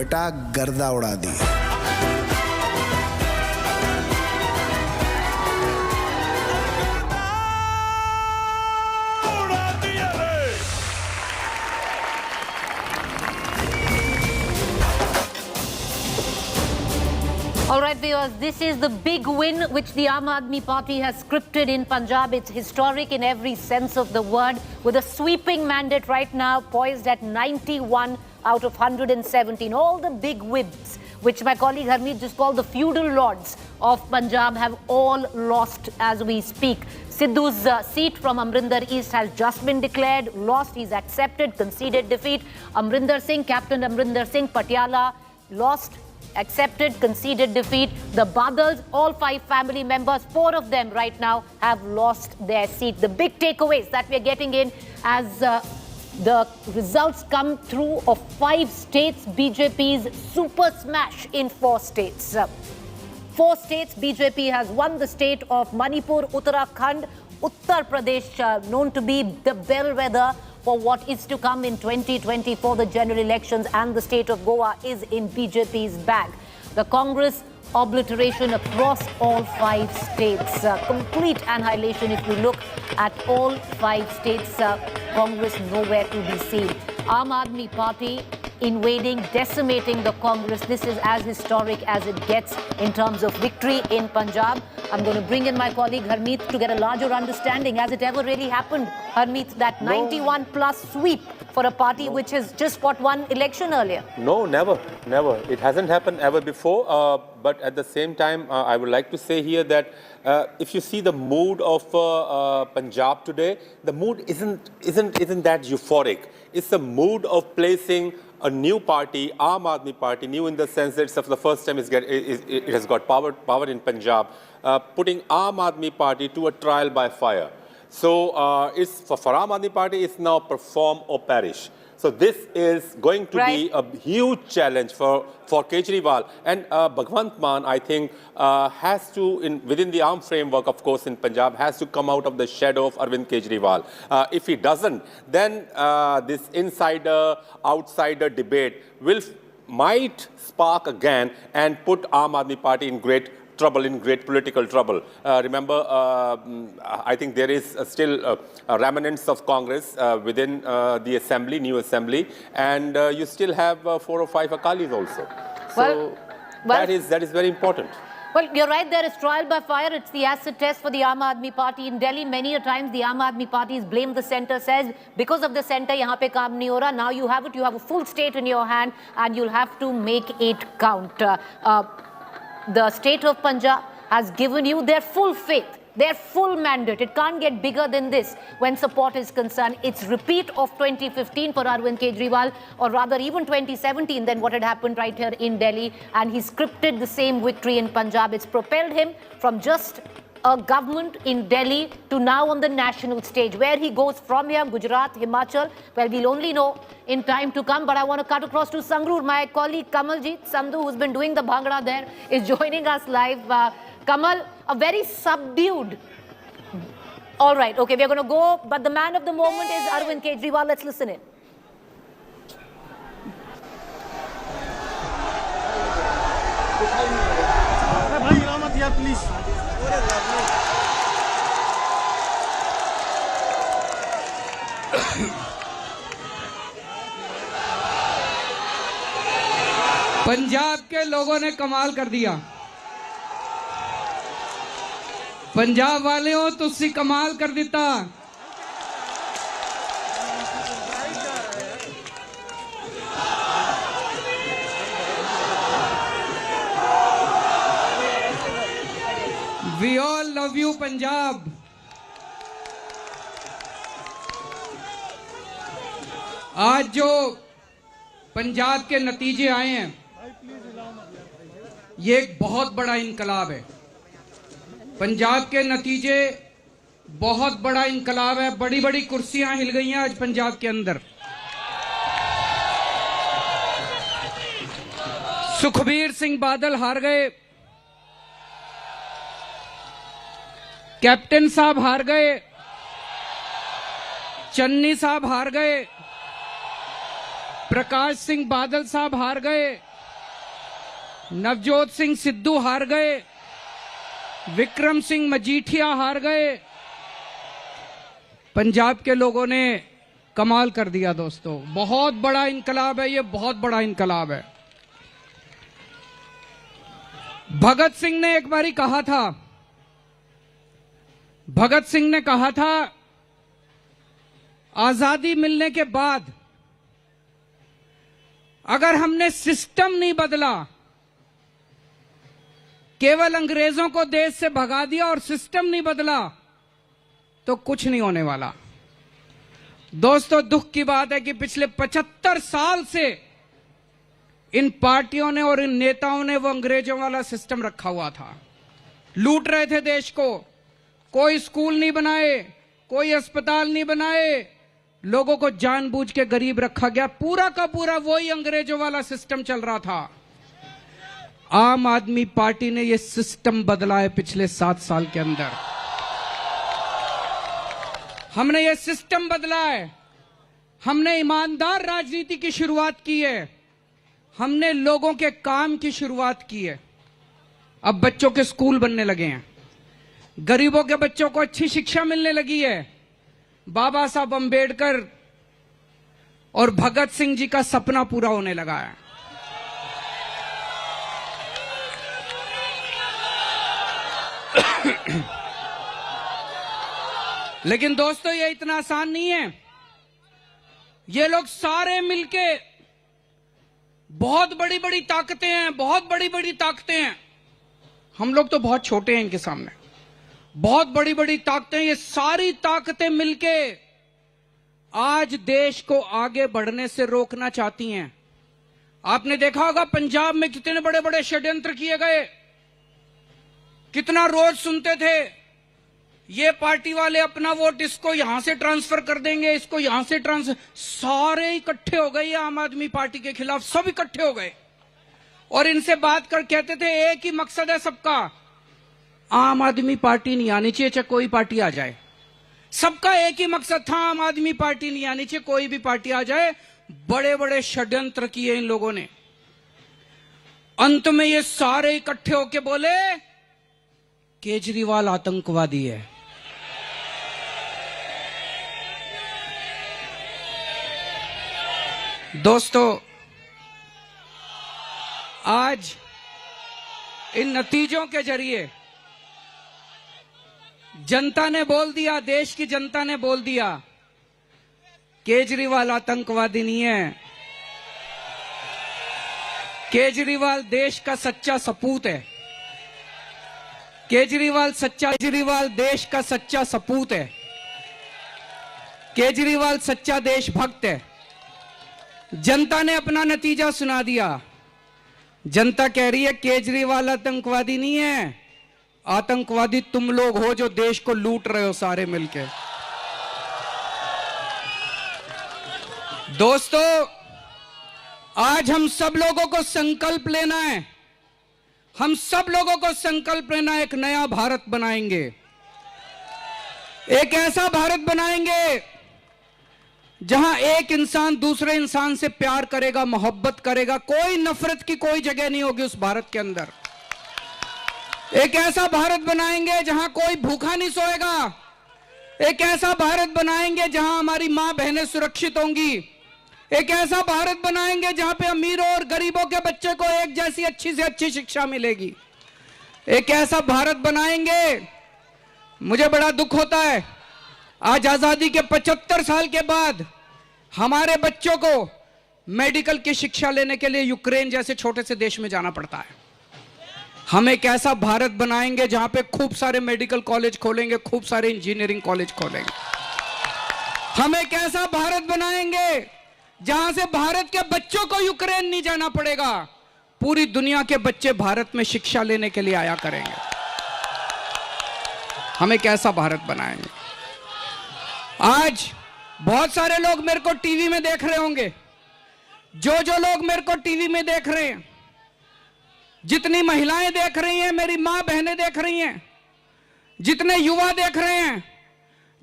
बेटा गर्दा उड़ा दी। All right, viewers, this is the big win which the Aam Aadmi Party has scripted in Punjab. It's historic in every sense of the word, with a sweeping mandate right now poised at 91 out of 117. All the big whips, which my colleague Harmeet just called the feudal lords of Punjab, have all lost as we speak. Sidhu's seat from Amrinder East has just been declared lost. He's accepted, conceded defeat. Amrinder Singh, Captain Amrinder Singh, Patiala, lost, accepted, conceded defeat. The Badals, all 5 family members, 4 of them right now have lost their seat. The big takeaways that we're getting in as the results come through of 5 states, BJP's super smash in 4 states. 4 states, BJP has won the state of Manipur, Uttarakhand, Uttar Pradesh, known to be the bellwether for what is to come in 2024, the general elections, and the state of Goa is in BJP's bag. The Congress obliteration across all 5 states. Complete annihilation if you look at all 5 states. Congress nowhere to be seen. Aam Aadmi Party invading, decimating the Congress. This is as historic as it gets in terms of victory in Punjab. I'm going to bring in my colleague Harmeet to get a larger understanding. Has it ever really happened, Harmeet, that 91 plus sweep for a party which has just got one election earlier? No, never. It hasn't happened ever before. But at the same time, I would like to say here that if you see the mood of Punjab today, the mood isn't that euphoric. It's the mood of placing a new party, Aam Aadmi Party, new in the sense that it's for the first time it has got power in Punjab, putting Aam Aadmi Party to a trial by fire. So it's for Aam Aadmi Party, it's now perform or perish. So this is going to be a huge challenge for Kejriwal. And Bhagwant Mann, I think, has to, within the arm framework, of course, in Punjab, has to come out of the shadow of Arvind Kejriwal. If he doesn't, then this insider-outsider debate might spark again and put Aam Aadmi Party in great political trouble. Remember, I think there is still remnants of Congress within the assembly, new assembly, and you still have 4 or 5 Akalis also. So that is very important. Well, you're right, there is trial by fire. It's the acid test for the Aam Aadmi Party in Delhi. Many a times the Aam Aadmi Party is blamed the centre, says, because of the centre, yahan pe kaam nahi ho raha. Now you have it, you have a full state in your hand, and you'll have to make it count. The state of Punjab has given you their full faith, their full mandate. It can't get bigger than this when support is concerned. It's repeat of 2015 for Arvind Kejriwal, or rather even 2017 than what had happened right here in Delhi. And he scripted the same victory in Punjab. It's propelled him from just a government in Delhi to now on the national stage. Where he goes from here, Gujarat, Himachal, well, we'll only know in time to come. But I want to cut across to Sangrur. My colleague Kamaljeet Sandhu, who's been doing the Bhangra there, is joining us live. Kamal, a very subdued. All right, okay, we're going to go. But the man of the moment is Arvind Kejriwal. Let's listen in. Punjab के लोगों ने कमाल कर दिया। पंजाब वाले हो तुसी कमाल कर दिता। We all love you Punjab. आज जो पंजाब के नतीजे आए हैं, ये एक बहुत बड़ा इनकलाब है। पंजाब के नतीजे बहुत बड़ा इनकलाब है। बड़ी बड़ी कुर्सियां हिल गई हैं आज पंजाब के अंदर। सुखबीर सिंह बादल हार गए, कैप्टन साहब हार गए, चन्नी साहब हार गए, प्रकाश सिंह बादल साहब हार गए, नवजोत सिंह सिद्धू हार गए, विक्रम सिंह मजीठिया हार गए। पंजाब के लोगों ने कमाल कर दिया दोस्तों। बहुत बड़ा इनकलाब है ये, बहुत बड़ा इनकलाब है। भगत सिंह ने एक बारी कहा था, भगत सिंह ने कहा था, आजादी मिलने के बाद अगर हमने सिस्टम नहीं बदला, केवल अंग्रेजों को देश से भगा दिया और सिस्टम नहीं बदला, तो कुछ नहीं होने वाला। दोस्तों, दुख की बात है कि पिछले 75 साल से इन पार्टियों ने और इन नेताओं ने वो अंग्रेजों वाला सिस्टम रखा हुआ था। लूट रहे थे देश को। कोई स्कूल नहीं बनाए, कोई अस्पताल नहीं बनाए, लोगों को जानबूझ के गरीब रखा गया। पूरा का पूरा वही अंग्रेजों वाला सिस्टम चल रहा था। आम आदमी पार्टी ने यह सिस्टम बदला है पिछले 7 साल के अंदर। हमने ये सिस्टम बदला है। हमने ईमानदार राजनीति की शुरुआत की है। हमने लोगों के काम की शुरुआत की है। अब बच्चों के स्कूल बनने लगे हैं, गरीबों के बच्चों को अच्छी शिक्षा मिलने लगी है। बाबा साहब अंबेडकर और भगत सिंह जी का सपना पूरा होने लगा है। लेकिन दोस्तों, ये इतना आसान नहीं है। ये लोग सारे मिलके, बहुत बड़ी बड़ी ताकतें हैं, बहुत बड़ी बड़ी ताकतें हैं। हम लोग तो बहुत छोटे हैं इनके सामने। बहुत बड़ी बड़ी ताकतें, ये सारी ताकतें मिलके आज देश को आगे बढ़ने से रोकना चाहती हैं। आपने देखा होगा पंजाब में कितने बड़े बड़े षड्यंत्र किए गए। कितना रोज सुनते थे, ये पार्टी वाले अपना वोट इसको यहां से ट्रांसफर कर देंगे, इसको यहां से ट्रांसफर। सारे इकट्ठे हो गए आम आदमी पार्टी के खिलाफ, सब इकट्ठे हो गए और इनसे बात कर कहते थे एक ही मकसद है सबका, आम आदमी पार्टी नहीं आनी चाहिए, चाहे कोई पार्टी आ जाए। सबका एक ही मकसद था, आम आदमी पार्टी नहीं आनी चाहिए, कोई भी पार्टी आ जाए। बड़े बड़े षड्यंत्र किए इन लोगों ने। अंत में ये सारे इकट्ठे होके बोले केजरीवाल आतंकवादी है। दोस्तों, आज इन नतीजों के जरिए जनता ने बोल दिया, देश की जनता ने बोल दिया, केजरीवाल आतंकवादी नहीं है। केजरीवाल देश का सच्चा सपूत है। केजरीवाल देश का सच्चा सपूत है। केजरीवाल सच्चा देशभक्त है। जनता ने अपना नतीजा सुना दिया। जनता कह रही है केजरीवाल आतंकवादी नहीं है, आतंकवादी तुम लोग हो जो देश को लूट रहे हो सारे मिलके। दोस्तों, आज हम सब लोगों को संकल्प लेना है। हम सब लोगों को संकल्प लेना है, एक नया भारत बनाएंगे। एक ऐसा भारत बनाएंगे जहां एक इंसान दूसरे इंसान से प्यार करेगा, मोहब्बत करेगा, कोई नफरत की कोई जगह नहीं होगी उस भारत के अंदर। एक ऐसा भारत बनाएंगे जहां कोई भूखा नहीं सोएगा। एक ऐसा भारत बनाएंगे जहां हमारी मां बहनें सुरक्षित होंगी। एक ऐसा भारत बनाएंगे जहां पे अमीरों और गरीबों के बच्चे को एक जैसी अच्छी से अच्छी शिक्षा मिलेगी। एक ऐसा भारत बनाएंगे। मुझे बड़ा दुख होता है, आज आजादी के 75 साल के बाद हमारे बच्चों को मेडिकल की शिक्षा लेने के लिए यूक्रेन जैसे छोटे से देश में जाना पड़ता है। हम एक ऐसा भारत बनाएंगे जहां पे खूब सारे मेडिकल कॉलेज खोलेंगे, खूब सारे इंजीनियरिंग कॉलेज खोलेंगे। हम एक ऐसा भारत बनाएंगे जहां से भारत के बच्चों को यूक्रेन नहीं जाना पड़ेगा, पूरी दुनिया के बच्चे भारत में शिक्षा लेने के लिए आया करेंगे। हम एक ऐसा भारत बनाएंगे। आज बहुत सारे लोग मेरे को टीवी में देख रहे होंगे, जो लोग मेरे को टीवी में देख रहे हैं, जितनी महिलाएं देख रही हैं, मेरी मां बहनें देख रही हैं, जितने युवा देख रहे हैं,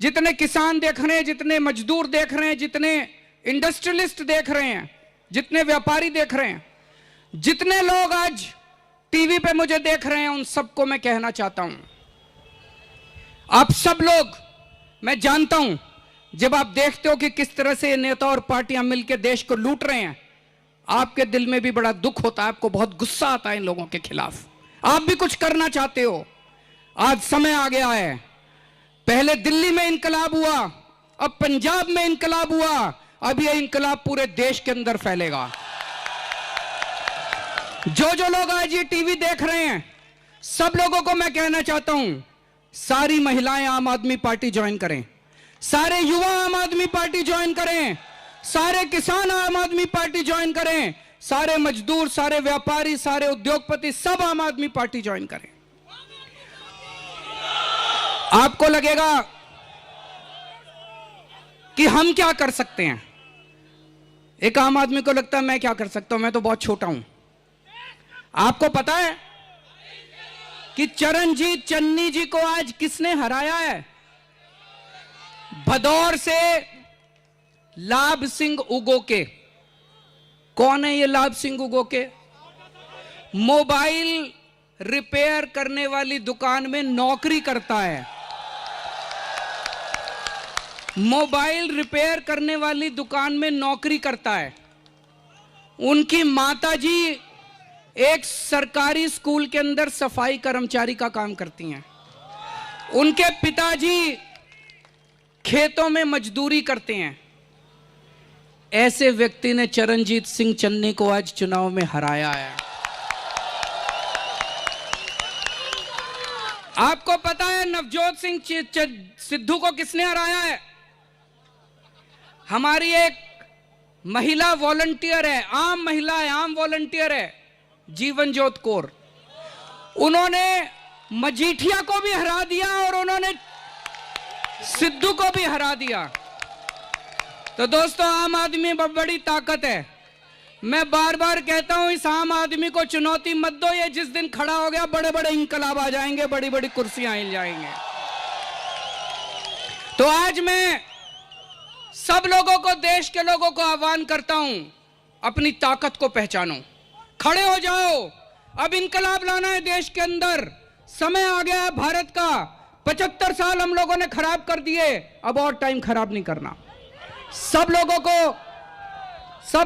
जितने किसान देख रहे हैं, जितने मजदूर देख रहे हैं, जितने इंडस्ट्रियलिस्ट देख रहे हैं, जितने व्यापारी देख रहे हैं, जितने लोग आज टीवी पे मुझे देख रहे हैं, उन सबको मैं कहना चाहता हूं, आप सब लोग, मैं जानता हूं जब आप देखते हो कि किस तरह से नेता और पार्टियां मिलकर देश को लूट रहे हैं, आपके दिल में भी बड़ा दुख होता है, आपको बहुत गुस्सा आता है इन लोगों के खिलाफ। आप भी कुछ करना चाहते हो। आज समय आ गया है। पहले दिल्ली में इंकलाब हुआ, अब पंजाब में इंकलाब हुआ, अब यह इंकलाब पूरे देश के अंदर फैलेगा। जो लोग आज ये टीवी देख रहे हैं, सब लोगों को मैं कहना चाहता हूं, सारी महिलाएं आम आदमी पार्टी ज्वाइन करें, सारे युवा आम आदमी पार्टी ज्वाइन करें, सारे किसान आम आदमी पार्टी ज्वाइन करें, सारे मजदूर, सारे व्यापारी, सारे उद्योगपति सब आम आदमी पार्टी ज्वाइन करें। आपको लगेगा कि हम क्या कर सकते हैं। एक आम आदमी को लगता है मैं क्या कर सकता हूं, मैं तो बहुत छोटा हूं। आपको पता है कि चरणजीत चन्नी जी को आज किसने हराया है? भदौर से लाभ सिंह उगोके। कौन है ये लाभ सिंह उगोके? मोबाइल रिपेयर करने वाली दुकान में नौकरी करता है। मोबाइल रिपेयर करने वाली दुकान में नौकरी करता है। उनकी माताजी एक सरकारी स्कूल के अंदर सफाई कर्मचारी का काम करती हैं। उनके पिताजी खेतों में मजदूरी करते हैं। ऐसे व्यक्ति ने चरणजीत सिंह चन्नी को आज चुनाव में हराया है। आपको पता है नवजोत सिंह सिद्धू को किसने हराया है? हमारी एक महिला वॉलंटियर है, आम महिला है, आम वॉलंटियर है, जीवनजोत कौर। उन्होंने मजीठिया को भी हरा दिया और उन्होंने सिद्धू को भी हरा दिया। तो दोस्तों, आम आदमी में बड़ी ताकत है। मैं बार बार कहता हूं, इस आम आदमी को चुनौती मत दो। ये जिस दिन खड़ा हो गया, बड़े बड़े इंकलाब आ जाएंगे, बड़ी बड़ी कुर्सियां हिल जाएंगे। तो आज मैं सब लोगों को, देश के लोगों को आह्वान करता हूं, अपनी ताकत को पहचानो, खड़े हो जाओ। अब इंकलाब लाना है देश के अंदर। समय आ गया है भारत का। 75 साल हम लोगों ने खराब कर दिए, अब और टाइम खराब नहीं करना। सब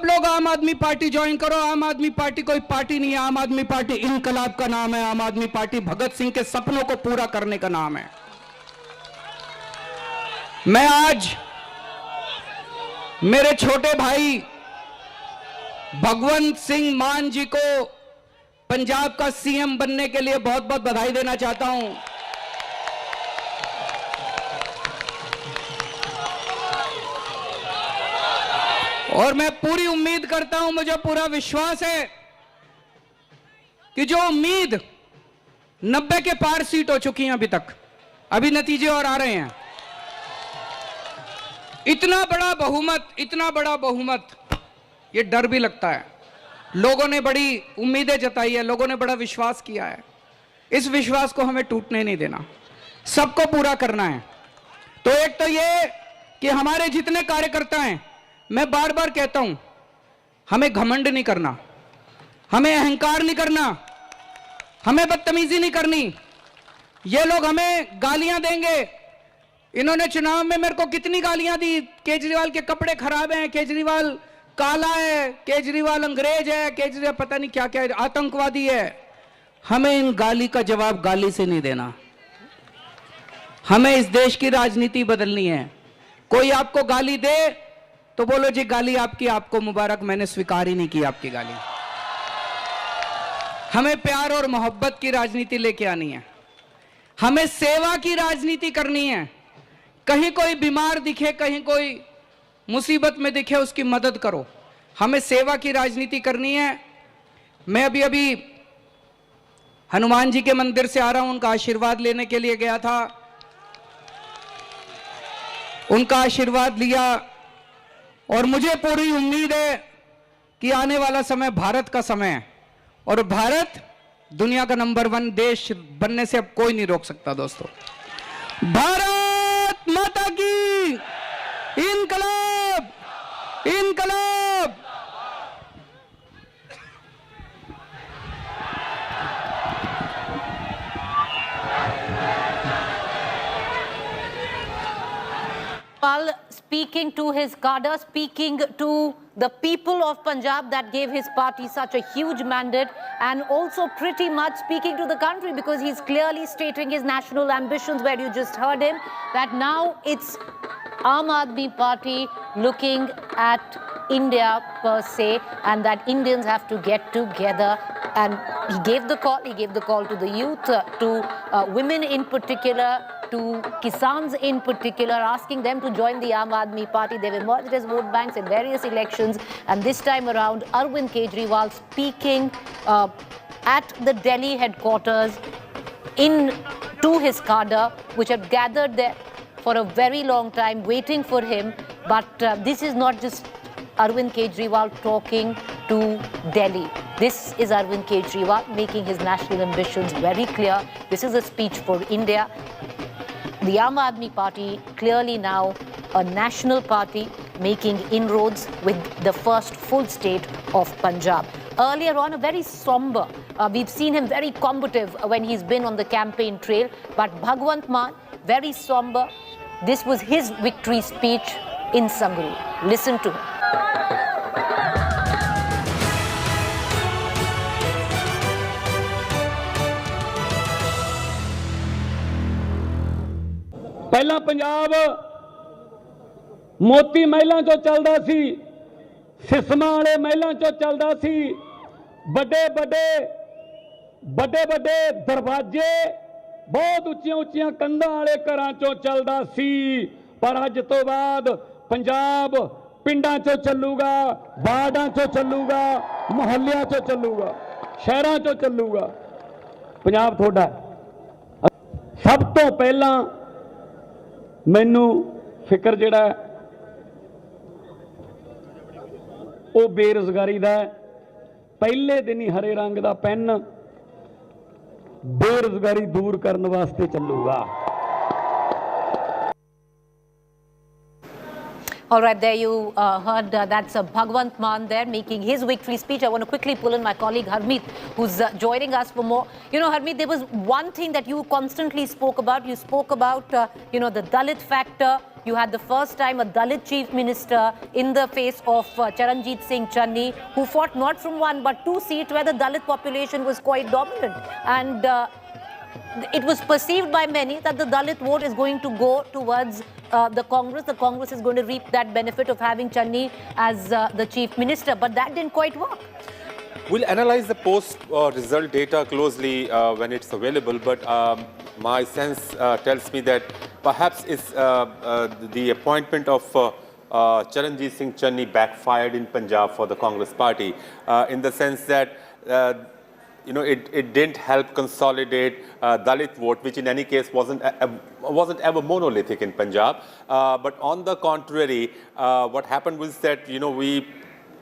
लोग आम आदमी पार्टी ज्वाइन करो। आम आदमी पार्टी कोई पार्टी नहीं है, आम आदमी पार्टी इंकलाब का नाम है। आम आदमी पार्टी भगत सिंह के सपनों को पूरा करने का नाम है। मैं आज मेरे छोटे भाई भगवंत सिंह मान जी को पंजाब का सीएम बनने के लिए बहुत बहुत बधाई देना चाहता हूं। और मैं पूरी उम्मीद करता हूं, मुझे पूरा विश्वास है कि जो उम्मीद 90 के पार सीट हो चुकी हैं अभी तक, अभी नतीजे और आ रहे हैं। इतना बड़ा बहुमत, ये डर भी लगता है। लोगों ने बड़ी उम्मीदें जताई है, लोगों ने बड़ा विश्वास किया है। इस विश्वास को हमें टूटने नहीं देना, सबको पूरा करना है। तो एक तो ये कि हमारे जितने कार्यकर्ता हैं, मैं बार बार कहता हूं, हमें घमंड नहीं करना, हमें अहंकार नहीं करना, हमें बदतमीजी नहीं करनी। ये लोग हमें गालियां देंगे, इन्होंने चुनाव में मेरे को कितनी गालियां दी, केजरीवाल के कपड़े खराब हैं, केजरीवाल काला है, केजरीवाल अंग्रेज है, केजरीवाल पता नहीं क्या क्या आतंकवादी है। हमें इन गाली का जवाब गाली से नहीं देना, हमें इस देश की राजनीति बदलनी है। कोई आपको गाली दे तो बोलो जी गाली आपकी, आपको मुबारक, मैंने स्वीकार ही नहीं की आपकी गाली। हमें प्यार और मोहब्बत की राजनीति लेके आनी है, हमें सेवा की राजनीति करनी है। कहीं कोई बीमार दिखे, कहीं कोई मुसीबत में दिखे, उसकी मदद करो। हमें सेवा की राजनीति करनी है। मैं अभी हनुमान जी के मंदिर से आ रहा हूं, उनका आशीर्वाद लेने के लिए गया था, उनका आशीर्वाद लिया और मुझे पूरी उम्मीद है कि आने वाला समय भारत का समय है और भारत दुनिया का नंबर 1 देश बनने से अब कोई नहीं रोक सकता। दोस्तों, भारत माता की इनकलाब, इनकलाब। Speaking to his cadre, speaking to the people of Punjab that gave his party such a huge mandate, and also pretty much speaking to the country, because he's clearly stating his national ambitions, where you just heard him, that now it's Aam Aadmi Party looking at India per se, and that Indians have to get together. And he gave the call to the youth, to women in particular, to Kisans in particular, asking them to join the Aam Aadmi Party. They've emerged as vote banks in various elections, and this time around, Arvind Kejriwal speaking at the Delhi headquarters to his cadre, which have gathered there for a very long time, waiting for him. But this is not just Arvind Kejriwal talking to Delhi. This is Arvind Kejriwal making his national ambitions very clear. This is a speech for India. The Aam Aadmi Party clearly now a national party making inroads with the first full state of Punjab. Earlier on, a very somber, we've seen him very combative when he's been on the campaign trail, but Bhagwant Mann, very somber. This was his victory speech in Sangrur. Listen to him. ਪਹਿਲਾਂ ਪੰਜਾਬ ਮੋਤੀ ਮਹਿਲਾਂ ਚੋਂ ਚੱਲਦਾ ਸੀ, ਸਿਸਮਾਂ ਵਾਲੇ ਮਹਿਲਾਂ ਚੋਂ ਚੱਲਦਾ ਸੀ, ਵੱਡੇ ਵੱਡੇ ਦਰਵਾਜ਼ੇ, ਬਹੁਤ ਉੱਚੀਆਂ ਉੱਚੀਆਂ ਕੰਧਾਂ ਵਾਲੇ ਘਰਾਂ ਚੋਂ ਚੱਲਦਾ ਸੀ। ਪਰ ਅੱਜ ਤੋਂ ਬਾਅਦ ਪੰਜਾਬ ਪਿੰਡਾਂ ਚੋਂ ਚੱਲੂਗਾ, ਵਾਰਡਾਂ ਚੋਂ ਚੱਲੂਗਾ, ਮੁਹੱਲਿਆਂ ਚੋਂ ਚੱਲੂਗਾ, ਸ਼ਹਿਰਾਂ ਚੋਂ ਚੱਲੂਗਾ। ਪੰਜਾਬ ਤੁਹਾਡਾ ਸਭ ਤੋਂ ਪਹਿਲਾਂ ਮੈਨੂੰ ਫਿਕਰ ਜਿਹੜਾ ਉਹ ਬੇਰੁਜ਼ਗਾਰੀ ਦਾ। ਪਹਿਲੇ ਦਿਨ ਹੀ ਹਰੇ ਰੰਗ ਦਾ ਪੈਨ ਬੇਰੁਜ਼ਗਾਰੀ ਦੂਰ ਕਰਨ ਵਾਸਤੇ ਚੱਲੂਗਾ। All right, there you heard that's Bhagwant Mann there making his victory speech. I want to quickly pull in my colleague Harmeet, who's joining us for more. You know, Harmeet, there was one thing that you constantly spoke about. You spoke about, the Dalit factor. You had the first time a Dalit chief minister in the face of Charanjit Singh Channi, who fought not from 1 but 2 seats where the Dalit population was quite dominant. And it was perceived by many that the Dalit vote is going to go towards the Congress. The Congress is going to reap that benefit of having Channi as the chief minister. But that didn't quite work. We'll analyze the post-result data closely when it's available. But my sense tells me that perhaps it's the appointment of Charanjit Singh Channi backfired in Punjab for the Congress party, in the sense that it didn't help consolidate Dalit vote, which in any case wasn't ever monolithic in Punjab. But on the contrary, what happened was that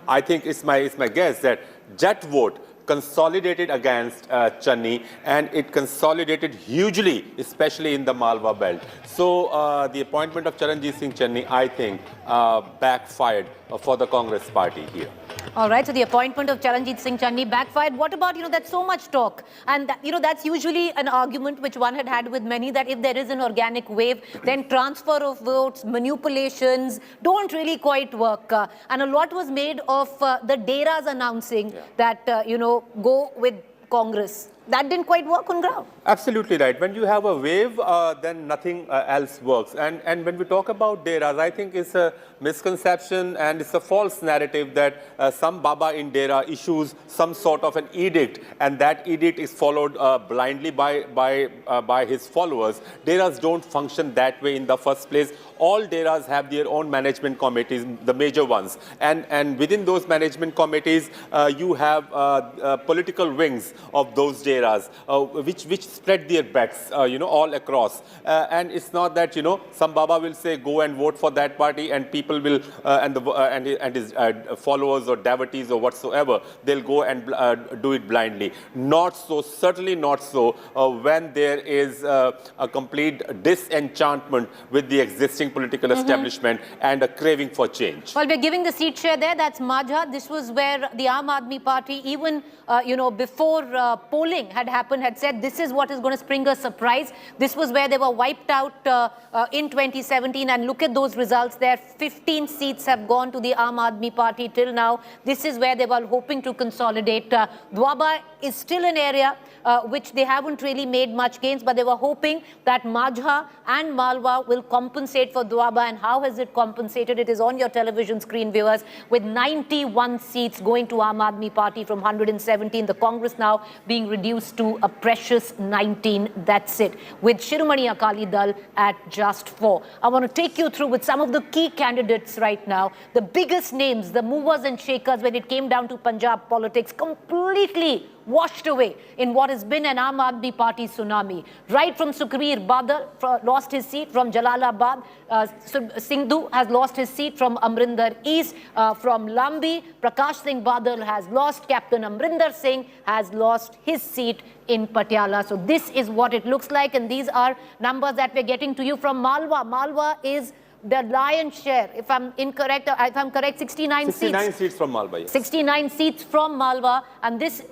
I think it's my guess that Jet vote consolidated against Channi, and it consolidated hugely, especially in the Malwa belt. So the appointment of Charanjit Singh Channi, I think, backfired for the Congress party here. All right, so the appointment of Charanjit Singh Channi backfired. What about, that's so much talk. And, that's usually an argument which one had with many, that if there is an organic wave, then transfer of votes, manipulations don't really quite work. And a lot was made of the Deras announcing that, go with Congress. That didn't quite work on ground. Absolutely right. When you have a wave, then nothing else works. And when we talk about Deras, I think it's a misconception and it's a false narrative that some Baba in Dera issues some sort of an edict, and that edict is followed blindly by his followers. Deras don't function that way in the first place. All Deras have their own management committees, the major ones. And within those management committees, you have political wings of those Deras, which spread their bets, all across. And it's not that, some Baba will say, go and vote for that party, and people will, and his followers or devotees or whatsoever, they'll go and do it blindly. Not so, certainly not so, when there is a complete disenchantment with the existing political establishment and a craving for change. Well, we're giving the seat share there. That's Majha. This was where the Aam Aadmi Party, even, before polling had happened, had said this is what is going to spring a surprise. This was where they were wiped out in 2017. And look at those results there. 15 seats have gone to the Aam Aadmi Party till now. This is where they were hoping to consolidate. Doaba is still an area which they haven't really made much gains, but they were hoping that Majha and Malwa will compensate for Doaba. And how has it compensated? It is on your television screen, viewers, with 91 seats going to Aam Aadmi Party from 117. The Congress now being reduced to a precious 19. That's it, with Shiromani Akali Dal at just 4. I want to take you through with some of the key candidates right now. The biggest names, the movers and shakers when it came down to Punjab politics, completely washed away in what has been an Aam Aadmi Party tsunami. Right from Sukhbir Badal lost his seat from Jalalabad. Sindhu has lost his seat from Amrinder East. From Lambi, Prakash Singh Badal has lost. Captain Amrinder Singh has lost his seat in Patiala. So this is what it looks like, and these are numbers that we're getting to you from Malwa. Malwa is the lion's share, if I'm incorrect, if I'm correct, 69 seats from Malwa. Yes. 69 seats from Malwa, and this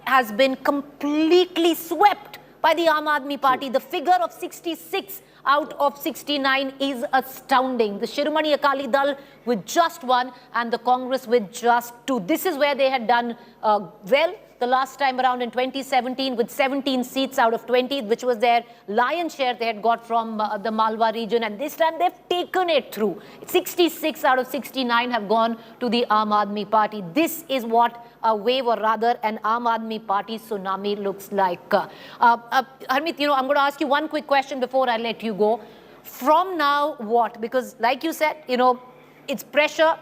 has been completely swept by the Aam Aadmi Party. The figure of 66 out of 69 is astounding. The Shiromani Akali Dal with just 1 and the Congress with just 2. This is where they had done well the last time around in 2017 with 17 seats out of 20, which was their lion's share they had got from the Malwa region. And this time they've taken it through. 66 out of 69 have gone to the Aam Aadmi Party. This is what a wave, or rather an Aam Aadmi Party tsunami looks like. Harmeet, I'm going to ask you one quick question before I let you go. From now, what? Because like you said, it's pressure.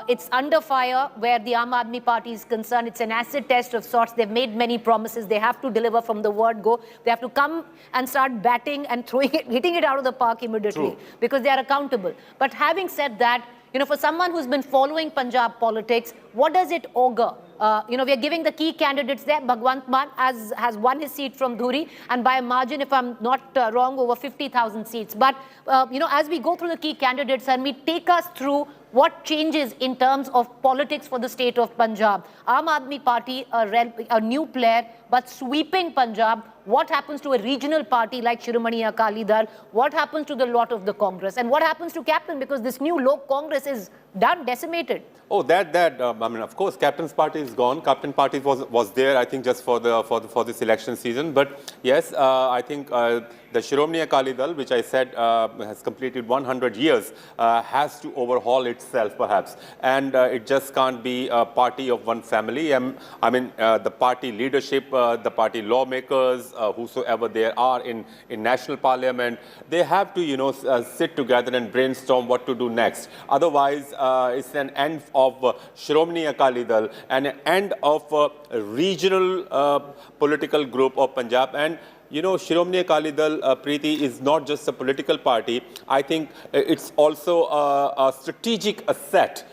It's under fire where the Aam Aadmi Party is concerned. It's an acid test of sorts. They've made many promises. They have to deliver from the word go. They have to come and start batting and throwing it, hitting it out of the park immediately. True. Because they are accountable. But having said that, for someone who's been following Punjab politics, what does it augur? We are giving the key candidates there. Bhagwant Mann has won his seat from Dhuri, and by a margin, if I'm not wrong, over 50,000 seats. But, as we go through the key candidates, Harmeet, take us through what changes in terms of politics for the state of Punjab. Aam Aadmi Party, a new player, but sweeping Punjab. What happens to a regional party like Shiromani Akali Dal? What happens to the lot of the Congress? And what happens to Captain? Because this new Lok Congress is done, decimated. Oh, of course, Captain's Party is gone. Captain Party was there, I think, just for this election season. But yes, I think the Shiromani Akali Dal, which I said has completed 100 years, has to overhaul itself, perhaps. And it just can't be a party of one family. The party leadership, the party lawmakers, whosoever there are in national parliament, they have to, sit together and brainstorm what to do next. Otherwise, it's an end of Shiromani Akali Dal and an end of a regional political group of Punjab. And Shiromani Akali Dal, Preeti, is not just a political party. I think it's also a strategic asset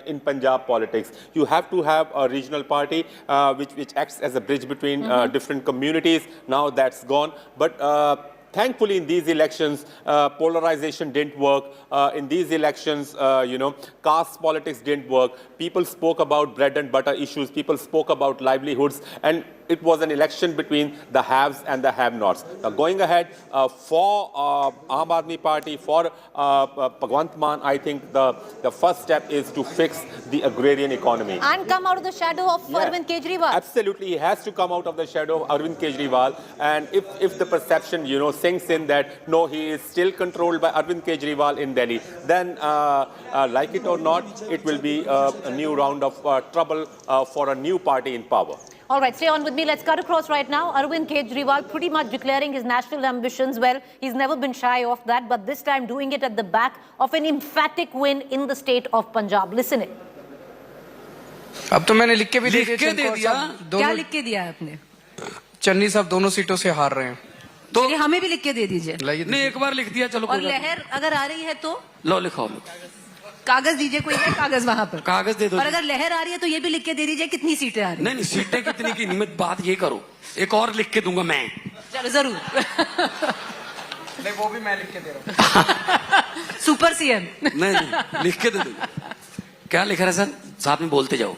in Punjab politics. You have to have a regional party which acts as a bridge between different communities. Now that's gone. But thankfully, in these elections, polarization didn't work. In these elections, caste politics didn't work. People spoke about bread and butter issues. People spoke about livelihoods. And it was an election between the haves and the have-nots. Now, going ahead, for Aam Aadmi Party, for Bhagwant Mann, I think the first step is to fix the agrarian economy. And come out of the shadow of Arvind Kejriwal. Absolutely, he has to come out of the shadow of Arvind Kejriwal. And if the perception, sinks in that, no, he is still controlled by Arvind Kejriwal in Delhi, then, like it or not, it will be a new round of trouble for a new party in power. All right, stay on with me. Let's cut across right now. Arvind Kejriwal pretty much declaring his national ambitions. Well, he's never been shy of that, but this time doing it at the back of an emphatic win in the state of Punjab. Listen it. अब तो मैंने लिख के भी दे दिया। क्या लिख के दिया है आपने? चन्नी साहब दोनों सीटों से हार रहे हैं। तो हमें भी लिख के दे दीजिए। नहीं, एक बार लिख दिया, चलो। और लहर अगर आ रही है तो लो, लिखाओ। कागज दीजिए, कोई है कागज वहाँ पर? कागज दे दो। और अगर लहर आ रही है तो ये भी लिख के दे दीजिए कितनी सीटें आ रही हैं। नहीं, सीटें कितनी की नहीं, बात ये करो, एक और लिख के दूंगा मैं। चलो जरूर। नहीं, वो भी मैं लिख के दे रहा हूँ। Super CM. नहीं, लिख के दे दूंगा। क्या लिखा है सर? साथ में बोलते जाओ।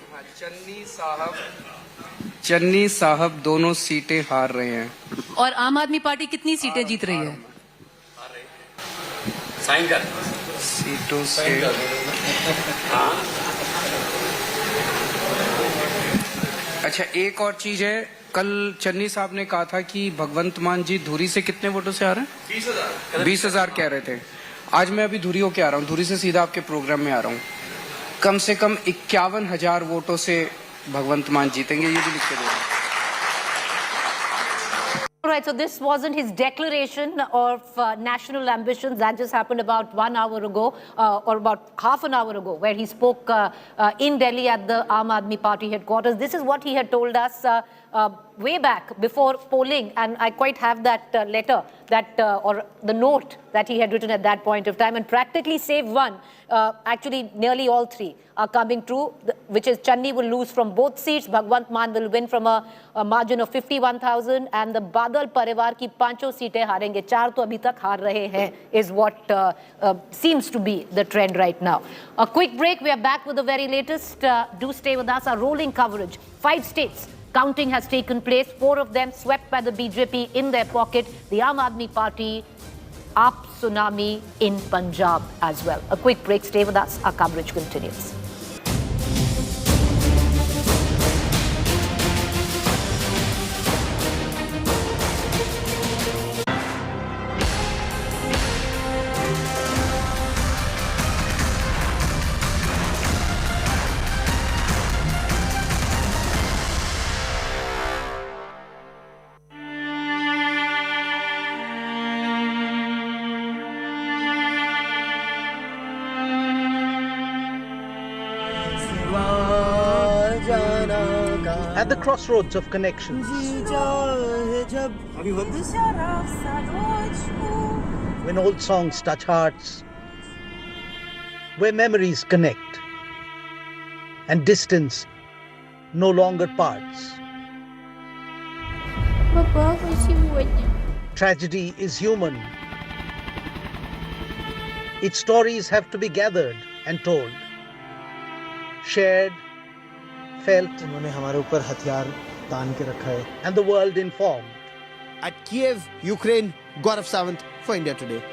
चन्नी साहब दोनों सीटें हार रहे हैं। और आम आदमी पार्टी कितनी सीटें जीत रही है? साइन कर। सीटों से अच्छा, एक और चीज है, कल चन्नी साहब ने कहा था कि भगवंत मान जी धुरी से कितने वोटों से आ रहे हैं? 20,000 कह रहे थे। आज मैं अभी धुरी होके आ रहा हूँ, धुरी से सीधा आपके प्रोग्राम में आ रहा हूँ। कम से कम 51,000 वोटों से भगवंत मान जीतेंगे, ये भी लिख के दे रहे हैं। All right, so this wasn't his declaration of national ambitions. That just happened about 1 hour ago, or about half an hour ago, where he spoke in Delhi at the Aam Aadmi Party headquarters. This is what he had told us way back before polling, and I quite have that letter, or the note that he had written at that point of time, and practically save one. Actually, nearly all three are coming true, which is Channi will lose from both seats, Bhagwant Mann will win from a margin of 51,000, and the Badal Parivar की 5 सीटें हारेंगे, 4 तो अभी तक हार रहे हैं, is what seems to be the trend right now. A quick break, we are back with the very latest. Do stay with us, our rolling coverage. 5 states. Counting has taken place, 4 of them swept by the BJP in their pocket. The Aam Aadmi Party, Aap Tsunami in Punjab as well. A quick break, stay with us, our coverage continues. At the crossroads of connections, when old songs touch hearts, where memories connect and distance no longer parts. Tragedy is human. Its stories have to be gathered and told, shared, felt, and the world informed. At Kiev, Ukraine, Gaurav Sawant for India Today.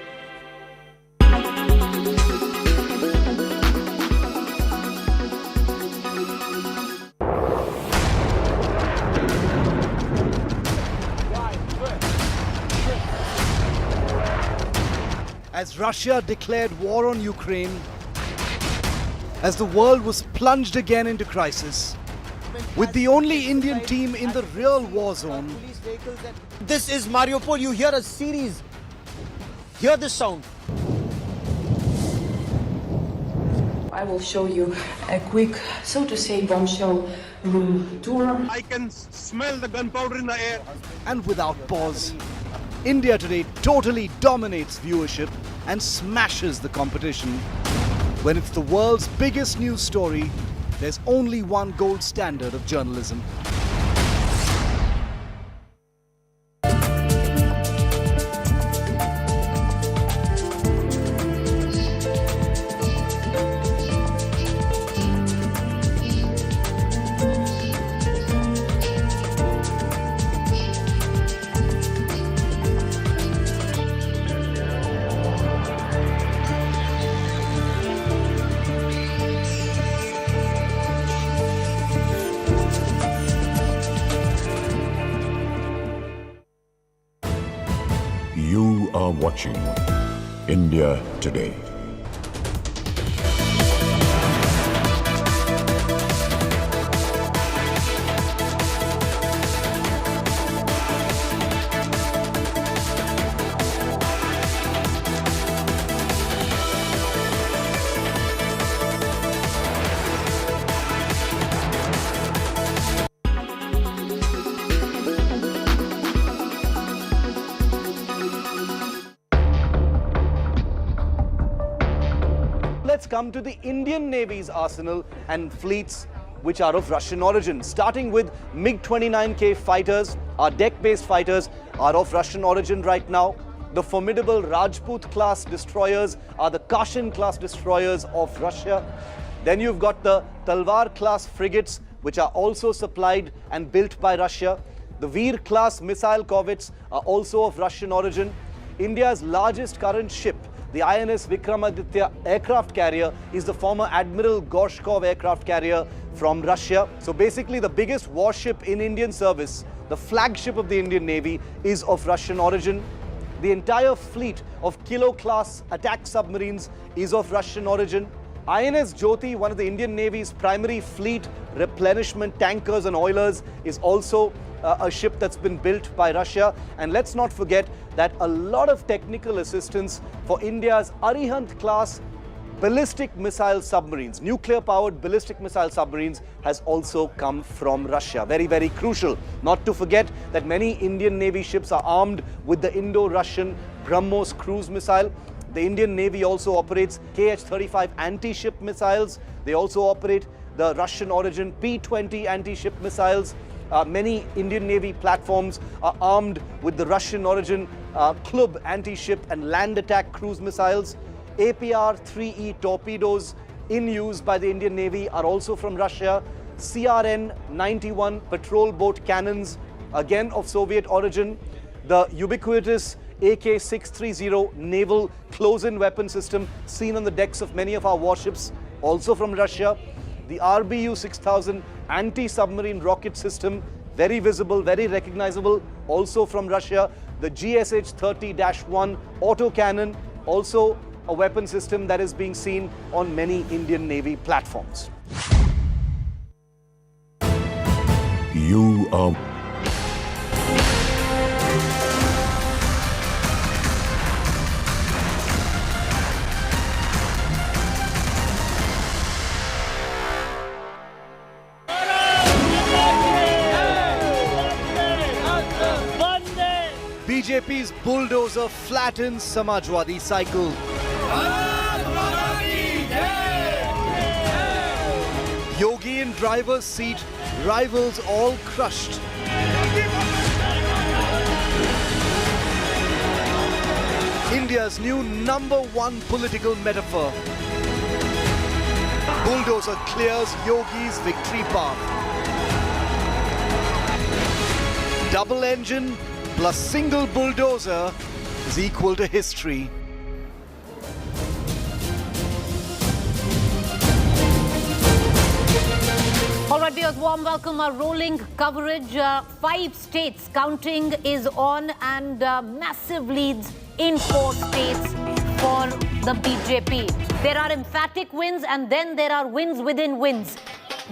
As Russia declared war on Ukraine, as the world was plunged again into crisis, with the only Indian team in the real war zone. This is Mariupol. You hear a series. Hear this sound. I will show you a quick, so to say, bombshell room tour. I can smell the gunpowder in the air. And without pause, India Today totally dominates viewership and smashes the competition. When it's the world's biggest news story, there's only one gold standard of journalism. watching India Today. Let's come to the Indian Navy's arsenal and fleets which are of Russian origin. Starting with MiG-29K fighters, our deck-based fighters are of Russian origin right now. The formidable Rajput-class destroyers are the Kashin-class destroyers of Russia. Then you've got the Talwar-class frigates, which are also supplied and built by Russia. The Veer-class missile corvettes are also of Russian origin. India's largest current ship, the INS Vikramaditya aircraft carrier, is the former Admiral Gorshkov aircraft carrier from Russia. So basically the biggest warship in Indian service, the flagship of the Indian Navy, is of Russian origin. The entire fleet of Kilo-class attack submarines is of Russian origin. INS Jyoti, one of the Indian Navy's primary fleet replenishment tankers and oilers, is also a ship that's been built by Russia. And let's not forget that a lot of technical assistance for India's Arihant-class ballistic missile submarines, nuclear-powered ballistic missile submarines, has also come from Russia. Very, very crucial. Not to forget that many Indian Navy ships are armed with the Indo-Russian BrahMos cruise missile. The Indian Navy also operates KH-35 anti-ship missiles. They also operate the Russian origin P-20 anti-ship missiles. Many Indian Navy platforms are armed with the Russian origin Klub anti-ship and land attack cruise missiles. APR-3E torpedoes in use by the Indian Navy are also from Russia. CRN-91 patrol boat cannons, again of Soviet origin. The ubiquitous AK-630 naval close-in weapon system seen on the decks of many of our warships, also from Russia. The RBU-6000 anti-submarine rocket system, very visible, very recognizable, also from Russia. The GSH-30-1 autocannon, also a weapon system that is being seen on many Indian Navy platforms. You are BJP's bulldozer flattens Samajwadi cycle. Yogi in driver's seat, rivals all crushed. India's new #1 political metaphor. Bulldozer clears Yogi's victory path. Double engine plus single bulldozer is equal to history. All right, viewers, warm welcome. Our rolling coverage. 5 states counting is on, and massive leads in 4 states for the BJP. There are emphatic wins, and then there are wins within wins.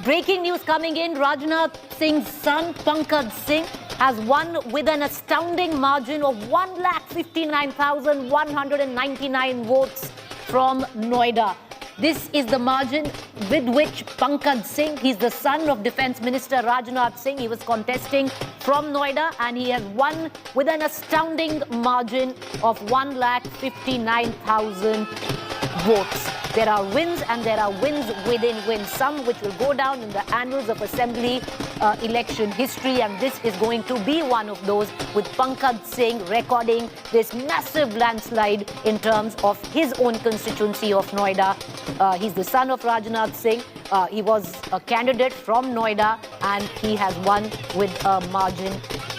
Breaking news coming in: Rajnath Singh's son, Pankaj Singh, has won with an astounding margin of 1,59,199 votes from Noida. This is the margin with which Pankaj Singh, he's the son of Defence Minister Rajnath Singh, he was contesting from Noida, and he has won with an astounding margin of 1,59,000 votes. There are wins and there are wins within wins, some which will go down in the annals of assembly election history, and this is going to be one of those, with Pankaj Singh recording this massive landslide in terms of his own constituency of Noida. He's the son of Rajnath Singh. He was a candidate from Noida, and he has won with a margin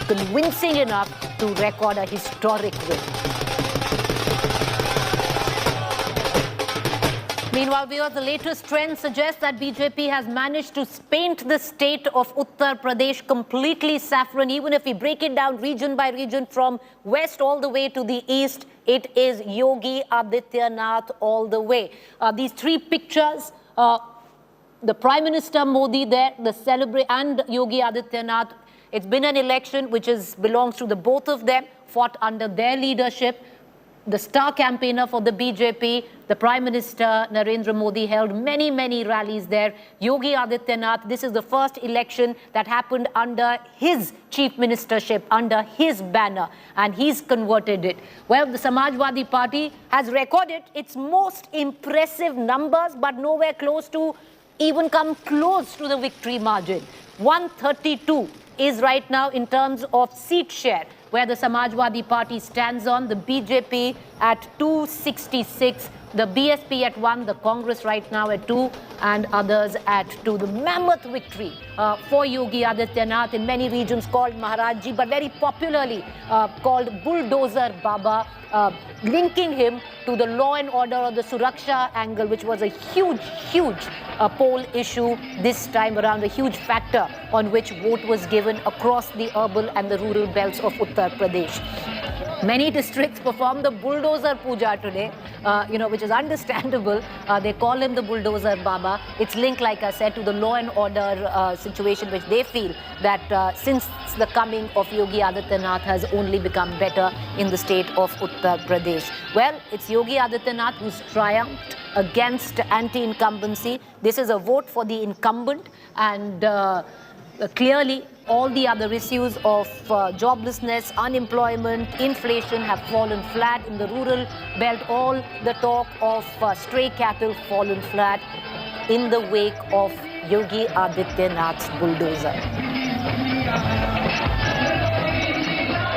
convincing enough to record a historic win. Meanwhile, viewers, the latest trend suggests that BJP has managed to paint the state of Uttar Pradesh completely saffron. Even if we break it down region by region, from west all the way to the east, It is Yogi Adityanath all the way. These three pictures, the Prime Minister Modi there, and Yogi Adityanath. It's been an election which belongs to the both of them, fought under their leadership. The star campaigner for the BJP, the Prime Minister Narendra Modi, held many, many rallies there. Yogi Adityanath, this is the first election that happened under his chief ministership, under his banner, and he's converted it. Well, the Samajwadi Party has recorded its most impressive numbers, but nowhere close to even come close to the victory margin. 132 is right now in terms of seat share, where the Samajwadi Party stands on, the BJP at 266, the BSP at 1, the Congress right now at 2, and others at 2. The mammoth victory for Yogi Adityanath, in many regions called Maharajji, but very popularly called Bulldozer Baba, linking him to the law and order or the Suraksha angle, which was a huge poll issue this time around, a huge factor on which vote was given across the urban and the rural belts of Uttar Pradesh. Many districts performed the bulldozer puja today, which is understandable. They call him the Bulldozer Baba. It's linked, like I said, to the law and order situation, which they feel that since the coming of Yogi Adityanath has only become better in the state of Uttar Pradesh. Well, it's Yogi Adityanath who's triumphed against anti-incumbency. This is a vote for the incumbent, and clearly all the other issues of joblessness, unemployment, inflation have fallen flat in the rural belt. All the talk of stray cattle fallen flat in the wake of Yogi Adityanath's bulldozer.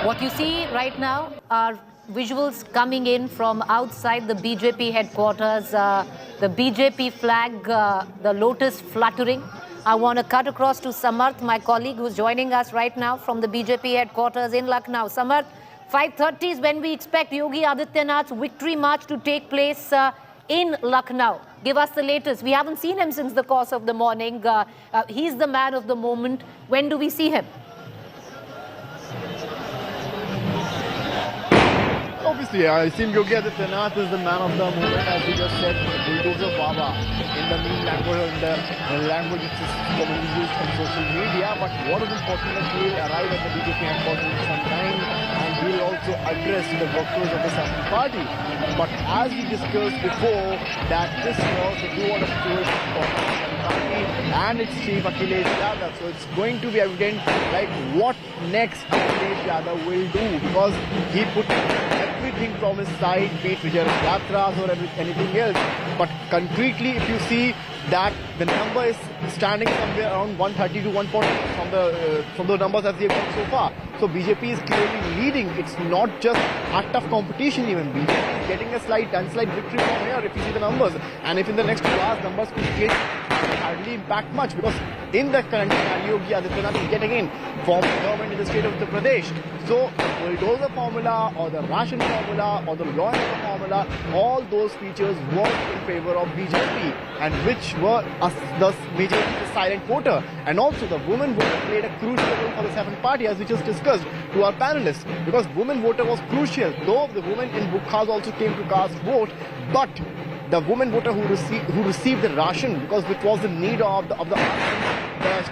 What you see right now are visuals coming in from outside the BJP headquarters, the BJP flag, the lotus fluttering. I want to cut across to Samarth, my colleague who's joining us right now from the BJP headquarters in Lucknow. Samarth, 5:30 is when we expect Yogi Adityanath's victory march to take place in Lucknow. Give us the latest. We haven't seen him since the course of the morning. He's the man of the moment. When do we see him? Obviously, I think Yogi Adityanath is the man of the moment, as you just said, Bulldozer Baba, in the mean language, in the language which is commonly used on social media. But what is important is he will arrive at the BJP headquarters in some time, and he will also address the workers of the Satpal Party. But as we discussed before, that this was the do-or situation for the Satpal Party and its chief Akhilesh Yadav. So it's going to be evident like what next Akhilesh Yadav will do, because he put everything from his side, be it Vijay Yatras or anything else. But concretely, if you see that the number is standing somewhere around 130 to 140 from the numbers that they've got so far. So BJP is clearly leading. It's not just a tough competition even. BJP is getting a slight landslide victory from here if you see the numbers. And if in the next 2 hours numbers could change, it will hardly impact much, because in the current scenario, Yogi Adityanath is getting in from the government in the state of Uttar Pradesh. So the bulldozer formula or the ration formula or the law and order formula, all those features work in favor of BJP, and which were thus BJP's silent voter. And also the women voter played a crucial role for the Satpal Party, as we just discussed to our panelists, because women voter was crucial. Though the women in Bukhas also came to cast vote, but the woman voter who received the ration, because which was the need of the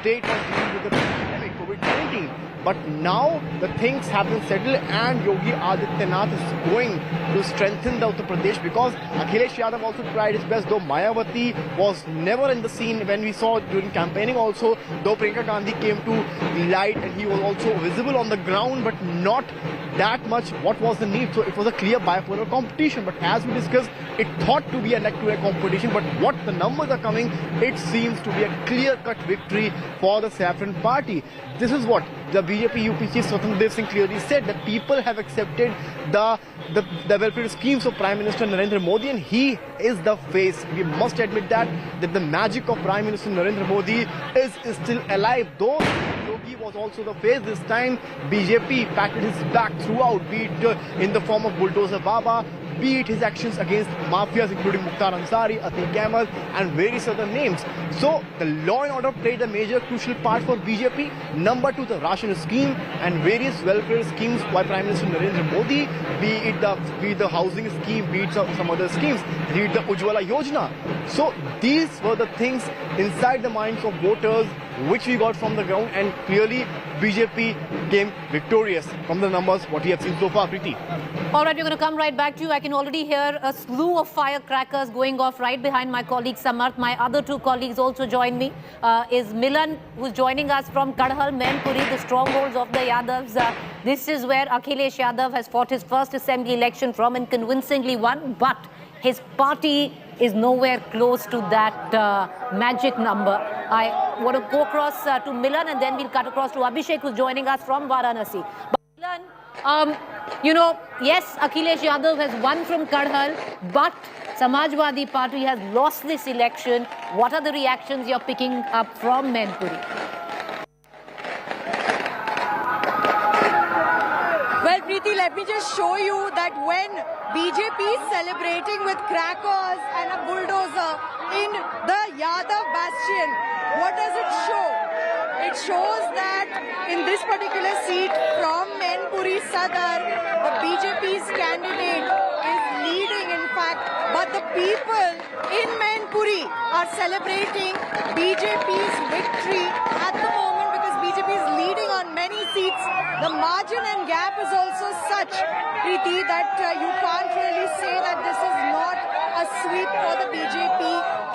state was dealing with the pandemic, COVID-19. But now the things have been settled, and Yogi Adityanath is going to strengthen the Uttar Pradesh, because Akhilesh Yadav also tried his best, though Mayawati was never in the scene when we saw during campaigning also, though Priyanka Gandhi came to light and he was also visible on the ground, but not that much what was the need. So it was a clear bipolar competition, but as we discussed, it thought to be a neck-to-neck competition, but what the numbers are coming, it seems to be a clear-cut victory for the Saffron Party. This is what the BJP UP Chief Swatantr Singh clearly said, that people have accepted the welfare schemes of Prime Minister Narendra Modi, and he is the face. We must admit that the magic of Prime Minister Narendra Modi is still alive. Though Yogi was also the face, this time BJP patted his back throughout, be it in the form of Bulldozer Baba, be it his actions against mafias including Mukhtar Ansari, Atiq Ahmed and various other names. So the law and order played a major crucial part for BJP. Number 2, the ration scheme and various welfare schemes by Prime Minister Narendra Modi, be it the housing scheme, be it some other schemes, be it the Ujjwala Yojana. So these were the things inside the minds of voters which we got from the ground, and clearly BJP came victorious from the numbers what we have seen so far, Preeti. All right, we're going to come right back to you. I can already hear a slew of firecrackers going off right behind my colleague Samarth. My other 2 colleagues also join me. Is Milan, who's joining us from Kadhal, Mainpuri, the strongholds of the Yadavs. This is where Akhilesh Yadav has fought his first assembly election from and convincingly won, but his party is nowhere close to that magic number. I want to go across to Milan and then we'll cut across to Abhishek, who's joining us from Varanasi. But Milan, you know, yes, Akhilesh Yadav has won from Kadhal, but Samajwadi Party has lost this election. What are the reactions you're picking up from Mainpuri? Well, Preeti, let me just show you that when BJP is celebrating with crackers and a bulldozer in the Yadav bastion, what does it show? It shows that in this particular seat from Mainpuri Sadar, the BJP's candidate is leading, in fact, but the people in Mainpuri are celebrating BJP's victory at the moment because BJP is leading on many seats. The margin and gap is also such, Preeti, that you can't really say that this is not a sweep for the BJP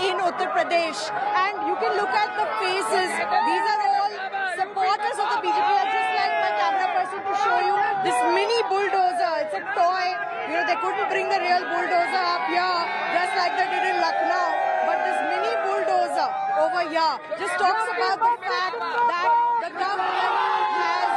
in Uttar Pradesh. And you can look at the faces. These are all supporters of the BJP. I'd just like my camera person to show you this mini bulldozer. It's a toy. You know, they couldn't bring the real bulldozer up here, just like they did in Lucknow. But this mini bulldozer over here just talks about the fact that the government has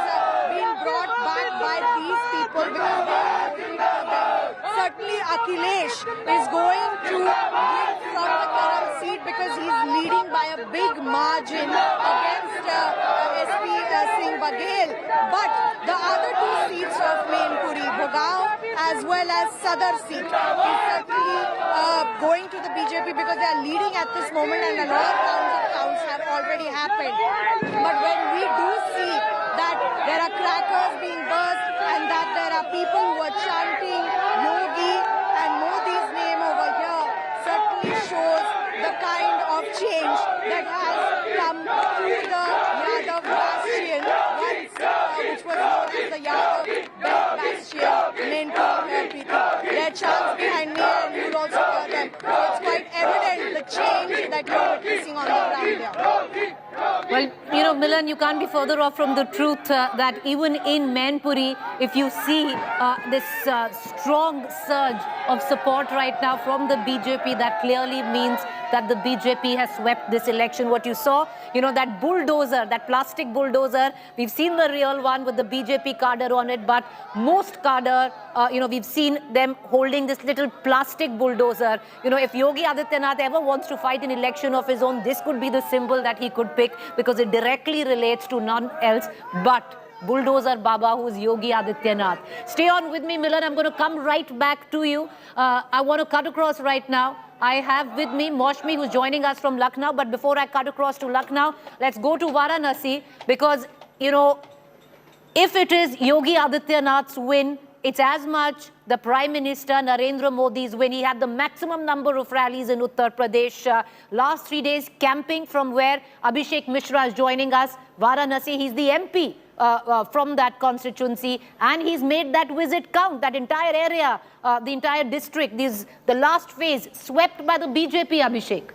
been brought back by these people because they are looking for them. Certainly Akhilesh is going to win from the current seat because he's leading by a big margin against SP Singh Baghel. But the other 2 seats of Mainpuri, Bhogao as well as Sadar seat, is certainly going to the BJP because they are leading at this moment and a lot of rounds of counts have already happened. But when we do see that there are crackers being burst and that there are people who are chanting Yogi and Modi's name over here, certainly shows the kind of change that has come through the Yadav bastion once, which was known as the Yadav bastion, Mainpuri. There are chants behind me and you'll also hear them. So it's quite evident the change that you're witnessing on the ground here. Well, you know, Milan, you can't be further off from the truth that even in Mainpuri, if you see this strong surge of support right now from the BJP, that clearly means that the BJP has swept this election. What you saw, you know, that bulldozer, that plastic bulldozer, we've seen the real one with the BJP cadre on it, but most cadre, you know, we've seen them holding this little plastic bulldozer. You know, if Yogi Adityanath ever wants to fight an election of his own, this could be the symbol that he could pick because it directly relates to none else but Bulldozer Baba, who is Yogi Adityanath. Stay on with me, Milan. I'm going to come right back to you. I want to cut across right now. I have with me Maushmi, who's joining us from Lucknow. But before I cut across to Lucknow, let's go to Varanasi because, you know, if it is Yogi Adityanath's win, it's as much the Prime Minister Narendra Modi's win. He had the maximum number of rallies in Uttar Pradesh. Last 3 days camping from where Abhishek Mishra is joining us, Varanasi. He's the MP from that constituency and he's made that visit count, that entire area, the entire district, the last phase swept by the BJP, Abhishek.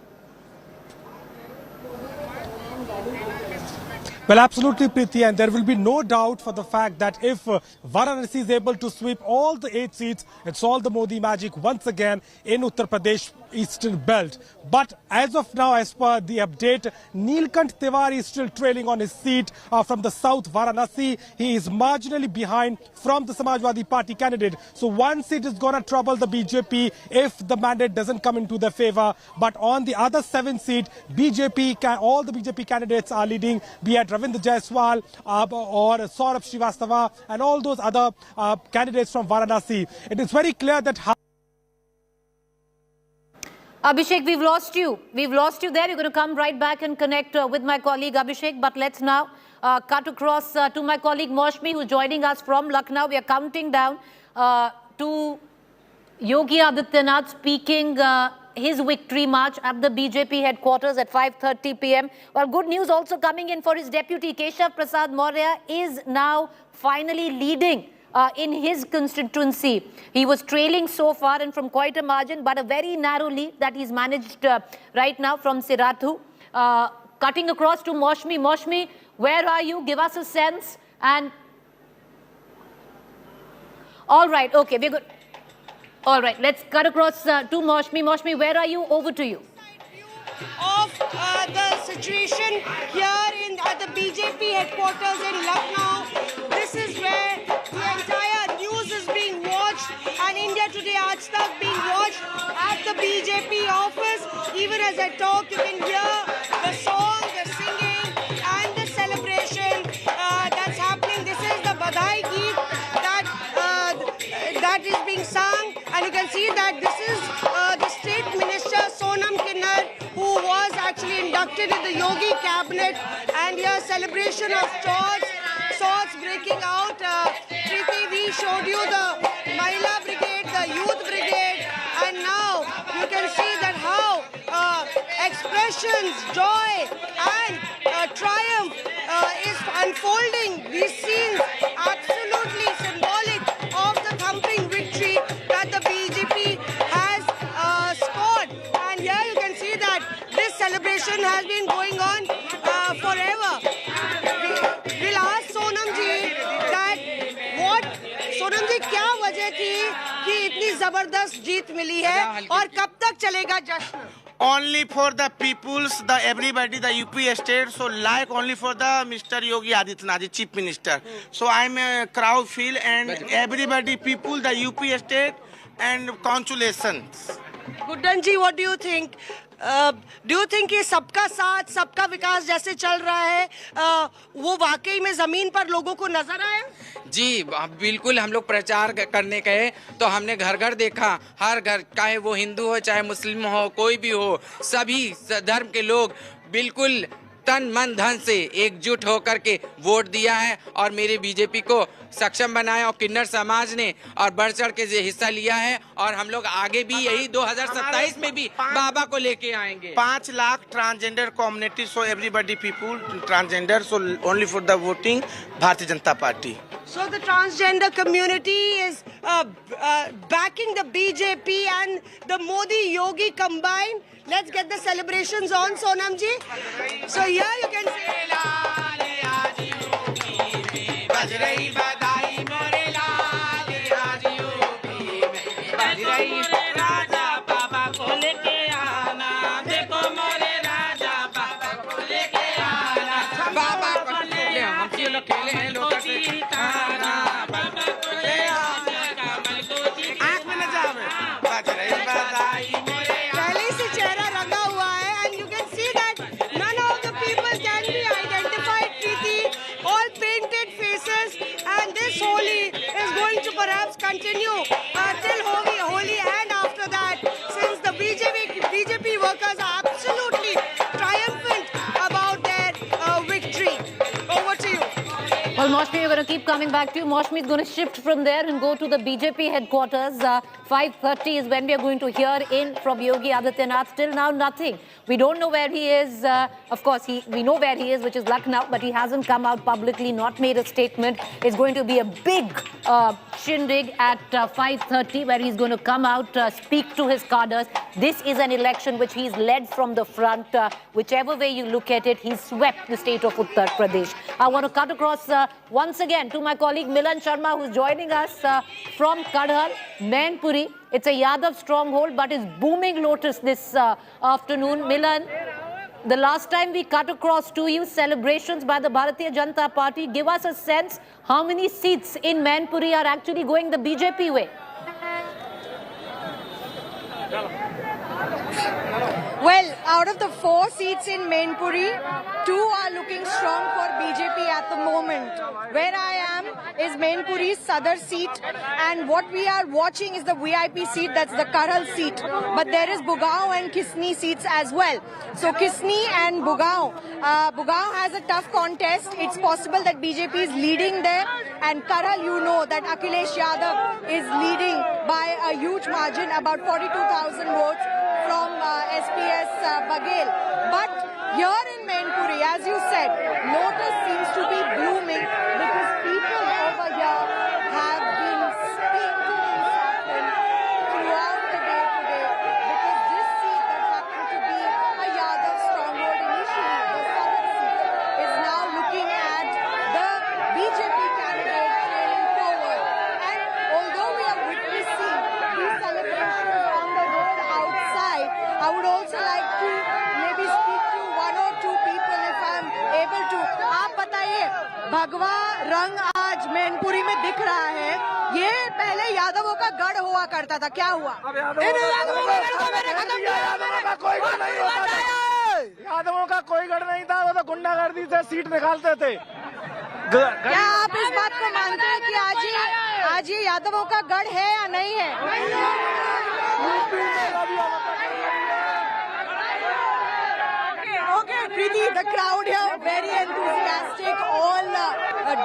Well, absolutely, Preeti, and there will be no doubt for the fact that if Varanasi is able to sweep all the 8 seats, it's all the Modi magic once again in Uttar Pradesh Eastern Belt. But as of now, as per the update, Neelkant Tiwari is still trailing on his seat from the south Varanasi. He is marginally behind from the Samajwadi Party candidate. So one seat is going to trouble the BJP if the mandate doesn't come into their favor. But on the other 7 seats, all the BJP candidates are leading, be it Ravindra Jaiswal or Saurabh Srivastava and all those other candidates from Varanasi. It is very clear that Abhishek, we've lost you. We've lost you there. You're going to come right back and connect with my colleague Abhishek. But let's now cut across to my colleague Maushmi, who's joining us from Lucknow. We are counting down to Yogi Adityanath speaking his victory march at the BJP headquarters at 5:30 p.m. Well, good news also coming in for his deputy. Keshav Prasad Maurya is now finally leading in his constituency. He was trailing so far and from quite a margin, but a very narrow lead that he's managed right now from Sirathu. Cutting across to Maushmi. Maushmi, where are you? Give us a sense. And all right, okay, we're good. All right, let's cut across to Maushmi. Maushmi, where are you? Over to you. Of the situation here at the BJP headquarters in Lucknow. This is where the entire news is being watched, and India Today Aaj Tak being watched at the BJP office. Even as I talk, you can hear the song, the singing and the celebration that's happening. This is the Badhai Geet that is being sung, and you can see that this is the State Minister Sonam Kinnar, who was actually inducted in the Yogi cabinet, and here celebration of swords breaking out. Preeti, we showed you the Mahila Brigade, the Youth Brigade, and now you can see that how expressions, joy and triumph is unfolding. These scenes absolutely symbolic of the thumping victory that the BJP has scored. And here you can see that this celebration has been going on forever. We'll ask Sonam ji that Sonam ji, क्या वजह थी कि इतनी जबरदस्त जीत मिली है और कब तक चलेगा जश्न? Only for the peoples, everybody, the UP state, so like only for the Mr. Yogi Adityanath, the Chief Minister. So I'm a crowd feel and everybody, people, the UP state and congratulations. Guddan ji, what do you think? Do you think ये सबका साथ, सबका विकास जैसे चल रहा है, वो वाकई में जमीन पर लोगों को नजर आया? जी बिल्कुल, हम लोग प्रचार करने गए तो हमने घर घर देखा, हर घर, चाहे वो हिंदू हो चाहे मुस्लिम हो, कोई भी हो, सभी धर्म के लोग बिल्कुल तन मन धन से एकजुट होकर के वोट दिया है और मेरे बीजेपी को सक्षम बनाया और किन्नर समाज ने और बढ़ चढ़ के हिस्सा लिया है और हम लोग आगे भी यही 2027 में भी बाबा को लेके आएंगे। 5 lakh transgender community, so everybody people transgender, so only for the voting Bharatiya Janata party. So the transgender community is backing the BJP and the Modi Yogi combined. Let's get the celebrations on, Sonam ji. So here you can continue till Holi, and after that, since the BJP workers are absolutely triumphant about their victory. Over to you. Well, Maushmi, we're going to keep coming back to you. Maushmi is going to shift from there and go to the BJP headquarters. 5:30 is when we are going to hear in from Yogi Adityanath. Till now, nothing. We don't know where he is. Of course, we know where he is, which is Lucknow, but he hasn't come out publicly, not made a statement. It's going to be a big shindig at 5:30 where he's going to come out, speak to his cadres. This is an election which he's led from the front. Whichever way you look at it, he's swept the state of Uttar Pradesh. I want to cut across once again to my colleague Milan Sharma, who's joining us from Kadhal, Mainpuri. It's a Yadav stronghold, but it's booming lotus this afternoon. Milan, the last time we cut across to you, celebrations by the Bharatiya Janata Party. Give us a sense, how many seats in Mainpuri are actually going the BJP way? Well, out of the 4 seats in Mainpuri, 2 are looking strong for BJP at the moment. Where I am is Mainpuri's Sadar seat, and what we are watching is the VIP seat, that's the Karal seat. But there is Bugao and Kisni seats as well. So Kisni and Bugao. Bugao has a tough contest. It's possible that BJP is leading there, and Karal, you know that Akhilesh Yadav is leading by a huge margin, about 42,000 votes from SPS Baghel. But here in Mainpuri, as you said, lotus seems to be blooming because people over here have been painted in saffron throughout the day today, because this seat that happened to be a Yadav stronghold initially, the southern seat, is now looking at the BJP candidate trailing forward. And although we are witnessing these celebrations on the road outside, I would also like to maybe speak to 1 or 2 people if I am able to. आप बताइए, भगवा रंग आज मैनपुरी में दिख रहा है, ये पहले यादवों का गढ़ हुआ करता था, क्या हुआ? यादवों का कोई गढ़ नहीं था, वो तो गुंडागर्दी से सीट निकालते थे। क्या आप इस बात को मानते हैं कि आज ये यादवों का गढ़ है या नहीं है? Okay, Preeti, the crowd here very enthusiastic, all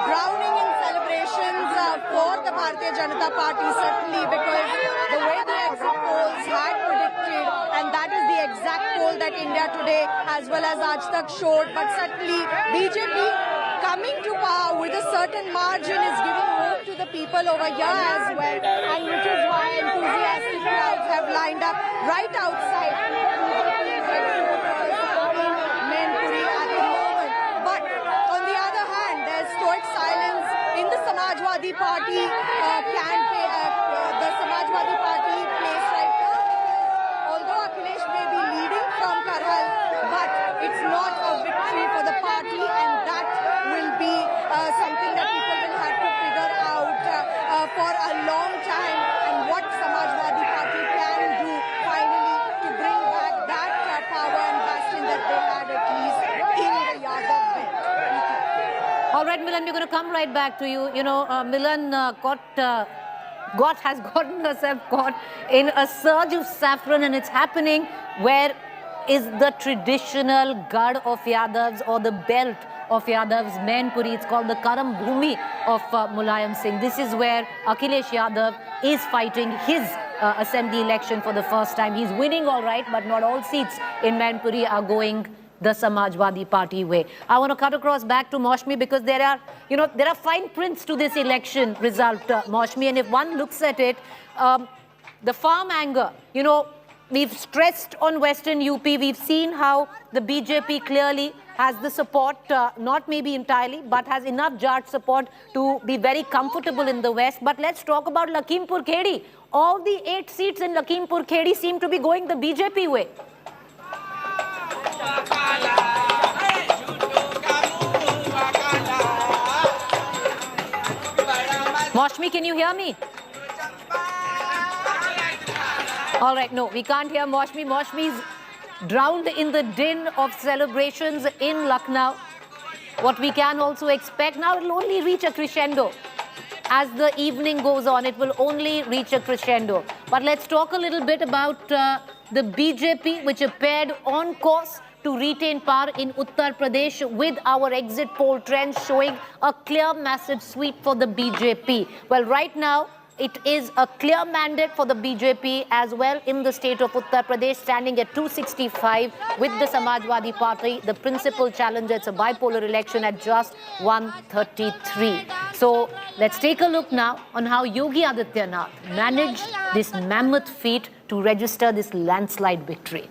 drowning in celebrations for the Bharatiya Janata Party, certainly, because the way the exit polls had predicted, and that is the exact poll that India Today as well as Aaj Tak showed, but certainly BJP coming to power with a certain margin is giving hope to the people over here as well, and which is why enthusiastic crowds have lined up right outside Mainpuri at the moment. But on the other hand, there's stoic silence in the Samajwadi Party campaign, the Samajwadi Party place right now. Although Akhilesh may be leading from Karhal, but it's not a victory for the party, and that will be something that people will have to figure out for a long time, and what Samajwadi Party can do finally to bring back that power and bastion that they had at least in the Yadav belt. All right, Milan, we're going to come right back to you. You know, Milan has gotten herself caught in a surge of saffron, and it's happening where is the traditional Gad of Yadavs, or the belt of Yadav's Mainpuri. It's called the Karam Bhumi of Mulayam Singh. This is where Akhilesh Yadav is fighting his assembly election for the first time. He's winning all right, but not all seats in Mainpuri are going the Samajwadi Party way. I want to cut across back to Maushmi, because there are fine prints to this election result, Maushmi, and if one looks at it, the farm anger, we've stressed on Western UP. We've seen how the BJP clearly has the support, not maybe entirely, but has enough Jat support to be very comfortable in the West. But let's talk about Lakhimpur Khedi. All the 8 seats in Lakhimpur Khedi seem to be going the BJP way. Maushmi, can you hear me? All right, no, we can't hear Maushmi. Maushmi's drowned in the din of celebrations in Lucknow. What we can also expect now, it will only reach a crescendo. As the evening goes on, it will only reach a crescendo. But let's talk a little bit about the BJP, which appeared on course to retain power in Uttar Pradesh, with our exit poll trends showing a clear massive sweep for the BJP. Well, right now, it is a clear mandate for the BJP as well in the state of Uttar Pradesh, standing at 265 with the Samajwadi Party, the principal challenger. It's a bipolar election at just 133. So let's take a look now on how Yogi Adityanath managed this mammoth feat to register this landslide victory.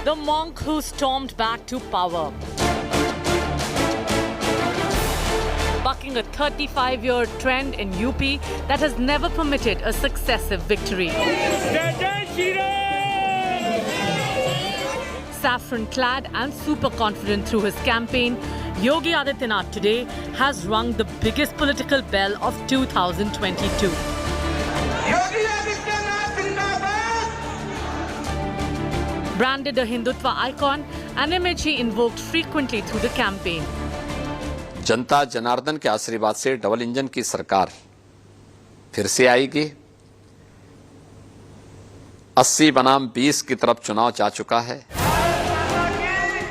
The monk who stormed back to power, bucking a 35-year trend in UP that has never permitted a successive victory. Saffron-clad and super confident through his campaign, Yogi Adityanath today has rung the biggest political bell of 2022. Branded a Hindutva icon, an image he invoked frequently through the campaign. जनता जनार्दन के आशीर्वाद से double engine की सरकार फिर से आएगी। 80 बनाम 20 की तरफ चुनाव जा चुका है।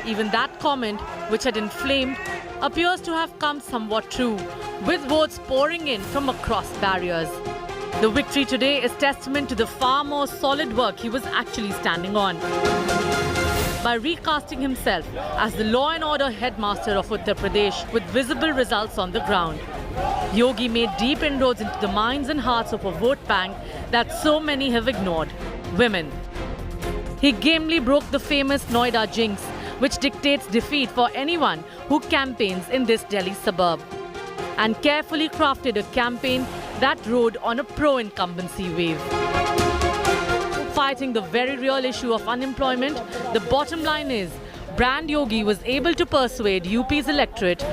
Even that comment, which had inflamed, appears to have come somewhat true, with votes pouring in from across barriers. The victory today is testament to the far more solid work he was actually standing on. By recasting himself as the law and order headmaster of Uttar Pradesh with visible results on the ground, Yogi made deep inroads into the minds and hearts of a vote bank that so many have ignored: women. He gamely broke the famous Noida jinx, which dictates defeat for anyone who campaigns in this Delhi suburb, and carefully crafted a campaign that rode on a pro-incumbency wave. Fighting the very real issue of unemployment, the bottom line is, Brand Yogi was able to persuade UP's electorate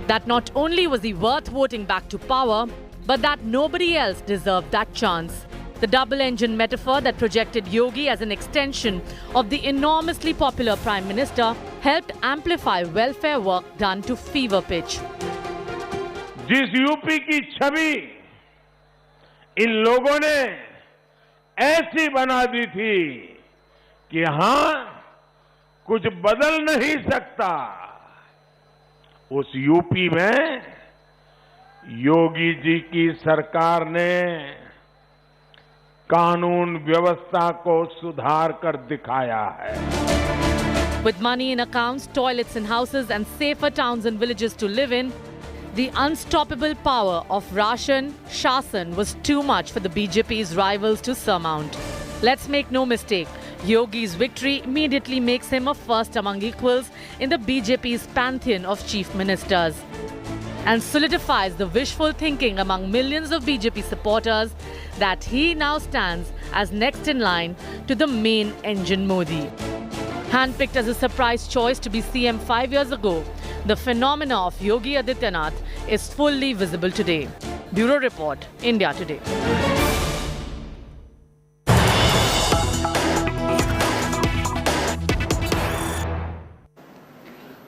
that not only was he worth voting back to power, but that nobody else deserved that chance. The double-engine metaphor that projected Yogi as an extension of the enormously popular Prime Minister helped amplify welfare work done to fever pitch. जिस UP की छवि इन लोगों ने ऐसी बना दी थी कि हां कुछ बदल नहीं सकता, उस यूपी में योगी जी की सरकार ने कानून व्यवस्था को सुधार कर दिखाया है. With money in accounts, toilets in houses and safer towns and villages to live in, the unstoppable power of Rashan Shasan was too much for the BJP's rivals to surmount. Let's make no mistake, Yogi's victory immediately makes him a first among equals in the BJP's pantheon of chief ministers, and solidifies the wishful thinking among millions of BJP supporters that he now stands as next in line to the main engine Modi. Handpicked as a surprise choice to be CM 5 years ago, the phenomena of Yogi Adityanath is fully visible today. Bureau Report, India Today.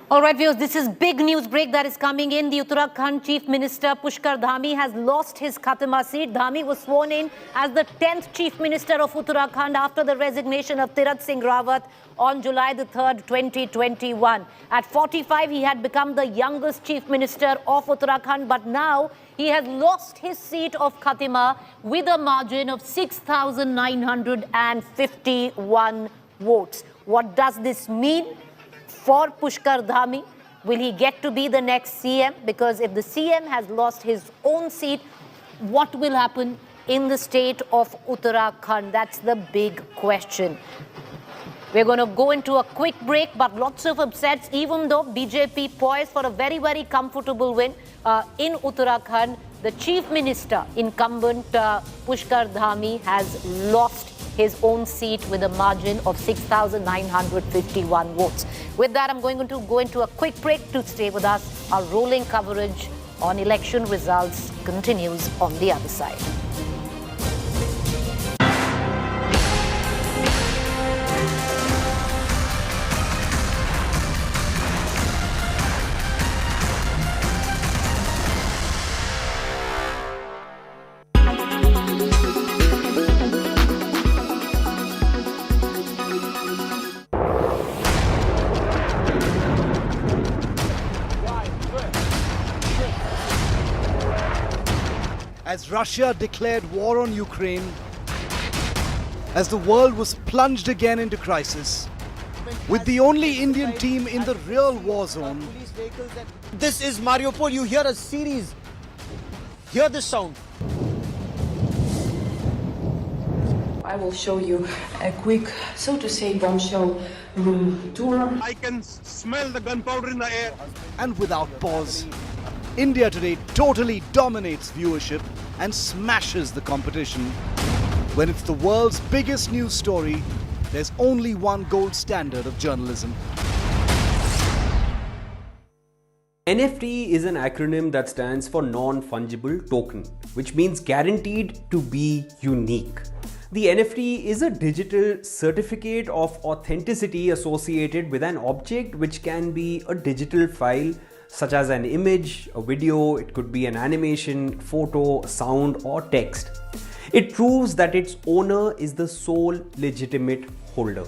All right, viewers, this is big news break that is coming in. The Uttarakhand Chief Minister Pushkar Dhami has lost his Khatima seat. Dhami was sworn in as the 10th Chief Minister of Uttarakhand after the resignation of Pritam Singh Rawat on July the 3rd, 2021. At 45, he had become the youngest Chief Minister of Uttarakhand, but now he has lost his seat of Khatima with a margin of 6,951 votes. What does this mean for Pushkar Dhami? Will he get to be the next CM? Because if the CM has lost his own seat, what will happen in the state of Uttarakhand? That's the big question. We're going to go into a quick break, but lots of upsets, even though BJP poised for a very, very comfortable win in Uttarakhand. The Chief Minister, incumbent Pushkar Dhami, has lost his own seat with a margin of 6,951 votes. With that, I'm going to go into a quick break. To stay with us. Our rolling coverage on election results continues on the other side. As Russia declared war on Ukraine, as the world was plunged again into crisis, with the only Indian team in the real war zone. This is Mariupol. You hear a series. Hear this sound. I will show you a quick, so to say, bombshell room tour. I can smell the gunpowder in the air. And without pause, India Today totally dominates viewership and smashes the competition. When it's the world's biggest news story, there's only one gold standard of journalism. NFT is an acronym that stands for non-fungible token. which means guaranteed to be unique. The NFT is a digital certificate of authenticity associated with an object, which can be a digital file such as an image, a video, it could be an animation, photo, sound or text. It proves that its owner is the sole legitimate holder.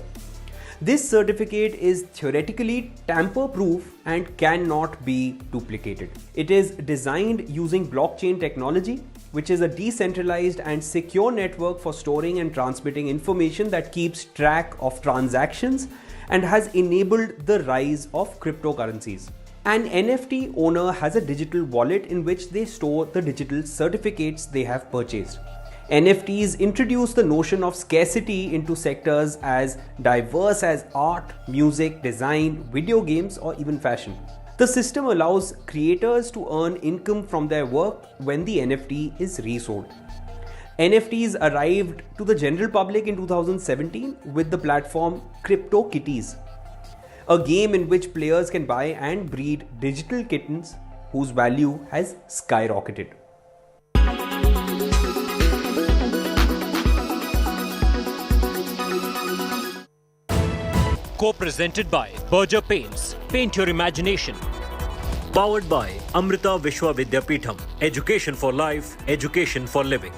This certificate is theoretically tamper-proof and cannot be duplicated. It is designed using blockchain technology, which is a decentralized and secure network for storing and transmitting information that keeps track of transactions and has enabled the rise of cryptocurrencies. An NFT owner has a digital wallet in which they store the digital certificates they have purchased. NFTs introduce the notion of scarcity into sectors as diverse as art, music, design, video games, or even fashion. The system allows creators to earn income from their work when the NFT is resold. NFTs arrived to the general public in 2017 with the platform CryptoKitties, a game in which players can buy and breed digital kittens whose value has skyrocketed. Co-presented by Berger Paints. Paint your imagination. Powered by Amrita Vishwa Vidyapeetham. Education for life, education for living.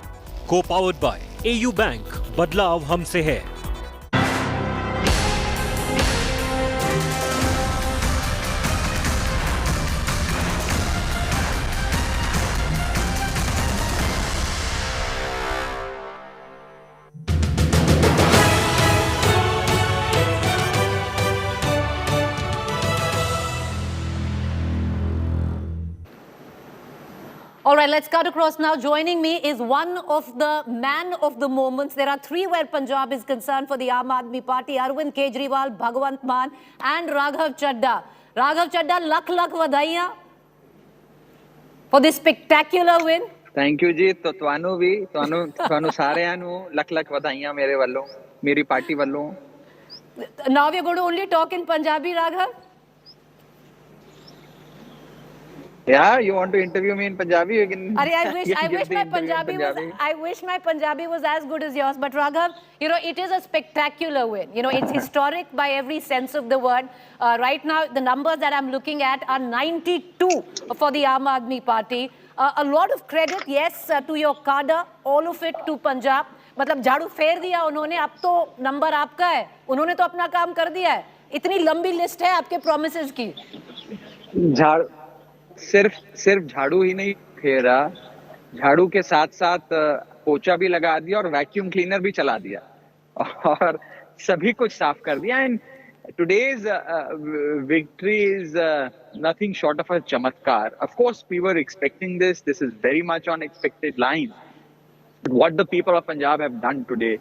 Co-powered by AU Bank. Badlaav humse hai. All right, let's cut across now. Joining me is one of the man of the moments. There are three where Punjab is concerned for the Aam Aadmi Party: Arvind Kejriwal, Bhagwant Mann and Raghav Chadha. Raghav Chadha, lakh vadaiyan for this spectacular win. Thank you ji. तो ਤੁਹਾਨੂੰ ਵੀ ਤੁਹਾਨੂੰ ਸਾਰਿਆਂ ਨੂੰ ਲੱਖ ਵਧਾਈਆਂ ਮੇਰੇ ਵੱਲੋਂ, ਮੇਰੀ party ਵੱਲੋਂ. Now we're going to only talk in Punjabi, Raghav. Yeah, you want to interview me in Punjabi? You can. I wish my Punjabi was as good as yours. But Raghav, you know, it is a spectacular win. You know, it's historic by every sense of the word. Right now, the numbers that I'm looking at are 92 for the Aam Aadmi Party. A lot of credit, yes, to your cadre, all of it to Punjab. मतलब झाड़ू फेर दिया उन्होंने, अब तो number आपका है. उन्होंने तो अपना काम कर दिया है. इतनी लंबी लिस्ट है आपके प्रोमिसेस की. सिर्फ झाड़ू ही नहीं फेरा, झाड़ू के साथ साथ पोछा भी लगा दिया और वैक्यूम क्लीनर भी चला दिया और सभी कुछ साफ कर दिया. And today's victory is nothing short of a chamatkar. Of course, we were expecting this. This is very much on expected lines. But what the people of Punjab have done today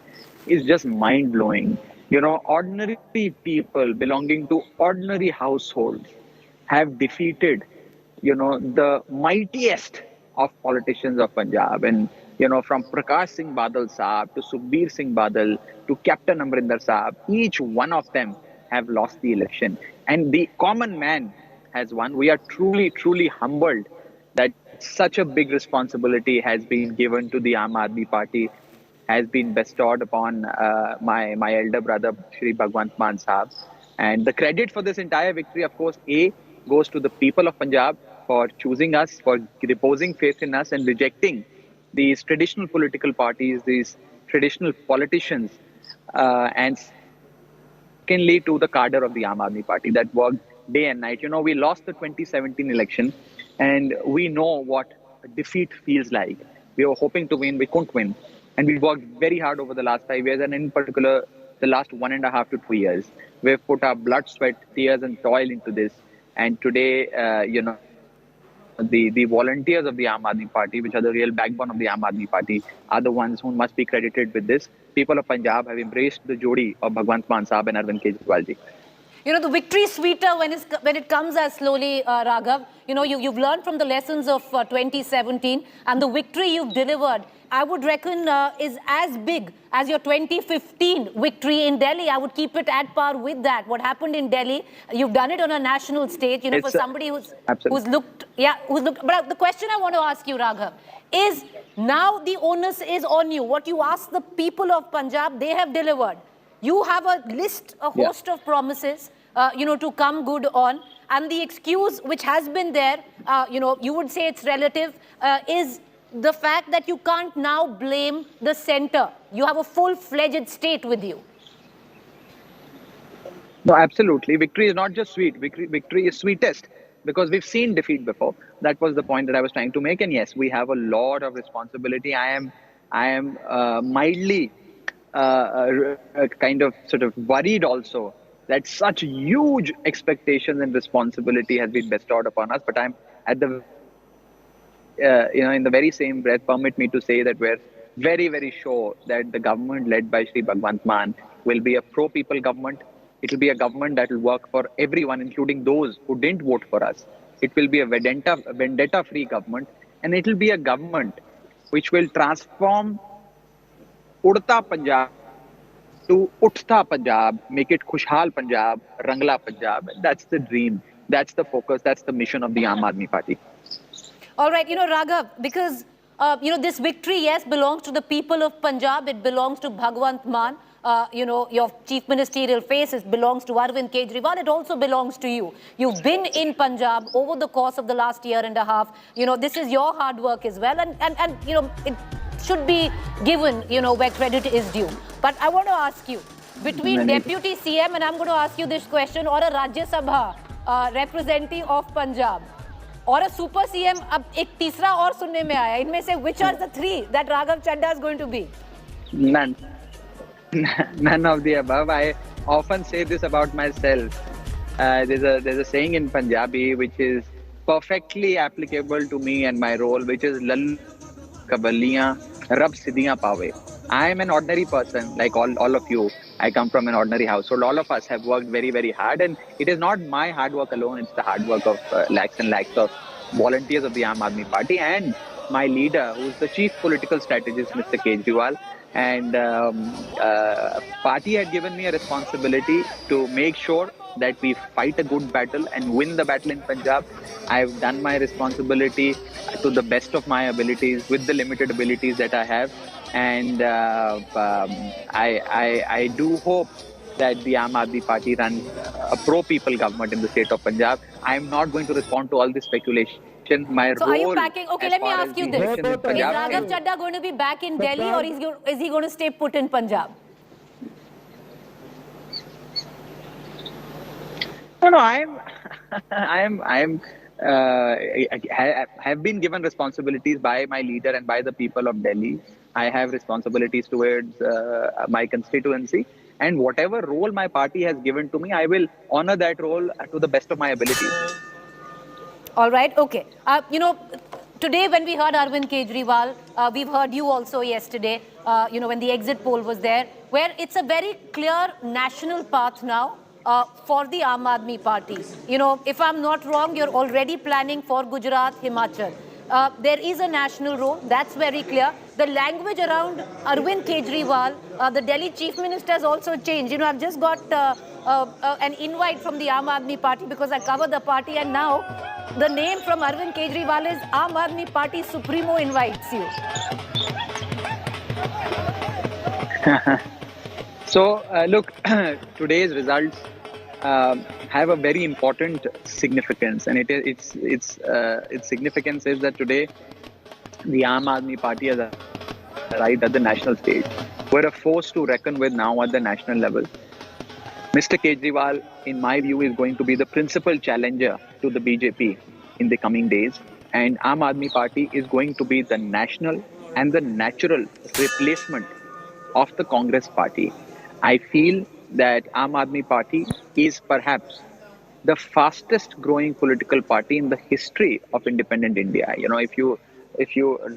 is just mind-blowing. You know, ordinary people belonging to ordinary households have defeated, you know, the mightiest of politicians of Punjab. And, you know, from Prakash Singh Badal Saab to Sukhbir Singh Badal to Captain Amrinder Saab, each one of them have lost the election. And the common man has won. We are truly, truly humbled that such a big responsibility has been given to the Aam Aadmi Party, has been bestowed upon my elder brother, Shri Bhagwant Mann Saab. And the credit for this entire victory, of course, goes to the people of Punjab for choosing us, for reposing faith in us and rejecting these traditional political parties, these traditional politicians, and secondly to the cadre of the Aam Aadmi Party that worked day and night. You know, we lost the 2017 election and we know what defeat feels like. We were hoping to win, we couldn't win. And we worked very hard over the last 5 years, and in particular, the last 1.5 to 2 years. We've put our blood, sweat, tears and toil into this. And today, you know, the volunteers of the Aam Aadmi Party, which are the real backbone of the Aam Aadmi Party, are the ones who must be credited with this. People of Punjab have embraced the jodi of Bhagwant Mann Saab and Arvind Kejriwal ji. You know, the victory is sweeter when it comes as slowly, Raghav. You know, you've learned from the lessons of 2017, and the victory you've delivered, I would reckon, is as big as your 2015 victory in Delhi. I would keep it at par with that. What happened in Delhi, you've done it on a national stage, you know, for somebody who's looked. But the question I want to ask you, Raghav, is now the onus is on you. What you asked the people of Punjab, they have delivered. You have a list, a host of promises, you know, to come good on. And the excuse which has been there, you know, you would say it's relative, is the fact that you can't now blame the centre. You have a full-fledged state with you. No, absolutely. Victory is not just sweet. Victory is sweetest because we've seen defeat before. That was the point that I was trying to make. And yes, we have a lot of responsibility. I am mildly kind of sort of worried also that such huge expectations and responsibility has been bestowed upon us. But I'm at the, you know, in the very same breath, permit me to say that we're very, very sure that the government led by Shri Bhagwant Mann will be a pro-people government. It will be a government that will work for everyone, including those who didn't vote for us. It will be a vendetta-free government, and it will be a government which will transform Udta Punjab to Uttha Punjab, make it Khushhal Punjab, Rangla Punjab. That's the dream. That's the focus. That's the mission of the Aam Aadmi Party. All right, you know, Raghav, because, you know, this victory, yes, belongs to the people of Punjab. It belongs to Bhagwant Mann. You know, your chief ministerial face, it belongs to Arvind Kejriwal. It also belongs to you. You've been in Punjab over the course of the last year and a half. You know, this is your hard work as well. And you know, it should be given, you know, where credit is due. But I want to ask you, between Deputy CM, and I'm going to ask you this question, or a Rajya Sabha representative of Punjab, or a Super CM, ab ek teesra aur sunne mein aaya. Inme se which are the three that Raghav Chadha is going to be? None of the above. I often say this about myself. There's a saying in Punjabi which is perfectly applicable to me and my role, which is Lal Kabaliyan Rab Sidiyan Pawe. I am an ordinary person like all of you. I come from an ordinary household. All of us have worked very, very hard, and it is not my hard work alone. It's the hard work of lakhs and lakhs of volunteers of the Aam Aadmi Party and my leader, who is the chief political strategist, Mr. Kejriwal. And party had given me a responsibility to make sure that we fight a good battle and win the battle in Punjab. I've done my responsibility to the best of my abilities with the limited abilities that I have. And I do hope that the Aam Aadmi Party runs a pro-people government in the state of Punjab. I'm not going to respond to all this speculation. My so role, are you packing? Okay, let me ask you this. Is Raghav Chadha going to be back in Delhi, or is he going to stay put in Punjab? No, I have been given responsibilities by my leader and by the people of Delhi. I have responsibilities towards my constituency, and whatever role my party has given to me, I will honor that role to the best of my abilities. All right, okay. You know, today when we heard Arvind Kejriwal, we've heard you also yesterday, you know, when the exit poll was there, where it's a very clear national path now for the Aam Aadmi Party. You know, if I'm not wrong, you're already planning for Gujarat, Himachal. There is a national role, that's very clear. The language around Arvind Kejriwal, the Delhi Chief Minister, has also changed. You know, I've just got an invite from the Aam Aadmi Party because I cover the party, and now the name from Arvind Kejriwal is Aam Aadmi Party Supremo invites you. So, look, today's results have a very important significance, and its significance is that today the Aam Aadmi Party has arrived at the national stage. We're a force to reckon with now at the national level. Mr. Kejriwal, in my view, is going to be the principal challenger to the BJP in the coming days, and Aam Aadmi Party is going to be the national and the natural replacement of the Congress party. I feel that Aam Aadmi Party is perhaps the fastest growing political party in the history of independent India. You know, if you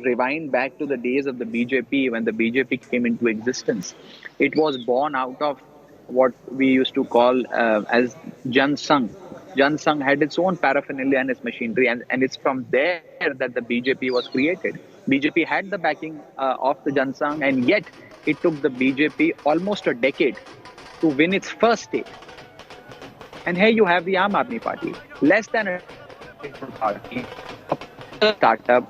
rewind back to the days of the BJP, when the BJP came into existence, it was born out of what we used to call as Jan Sangh. Jan Sangh had its own paraphernalia and its machinery, and it's from there that the BJP was created. BJP had the backing of the Jan Sangh, and yet it took the BJP almost a decade to win its first state. And here you have the Aam Aadmi Party, less than a party, a startup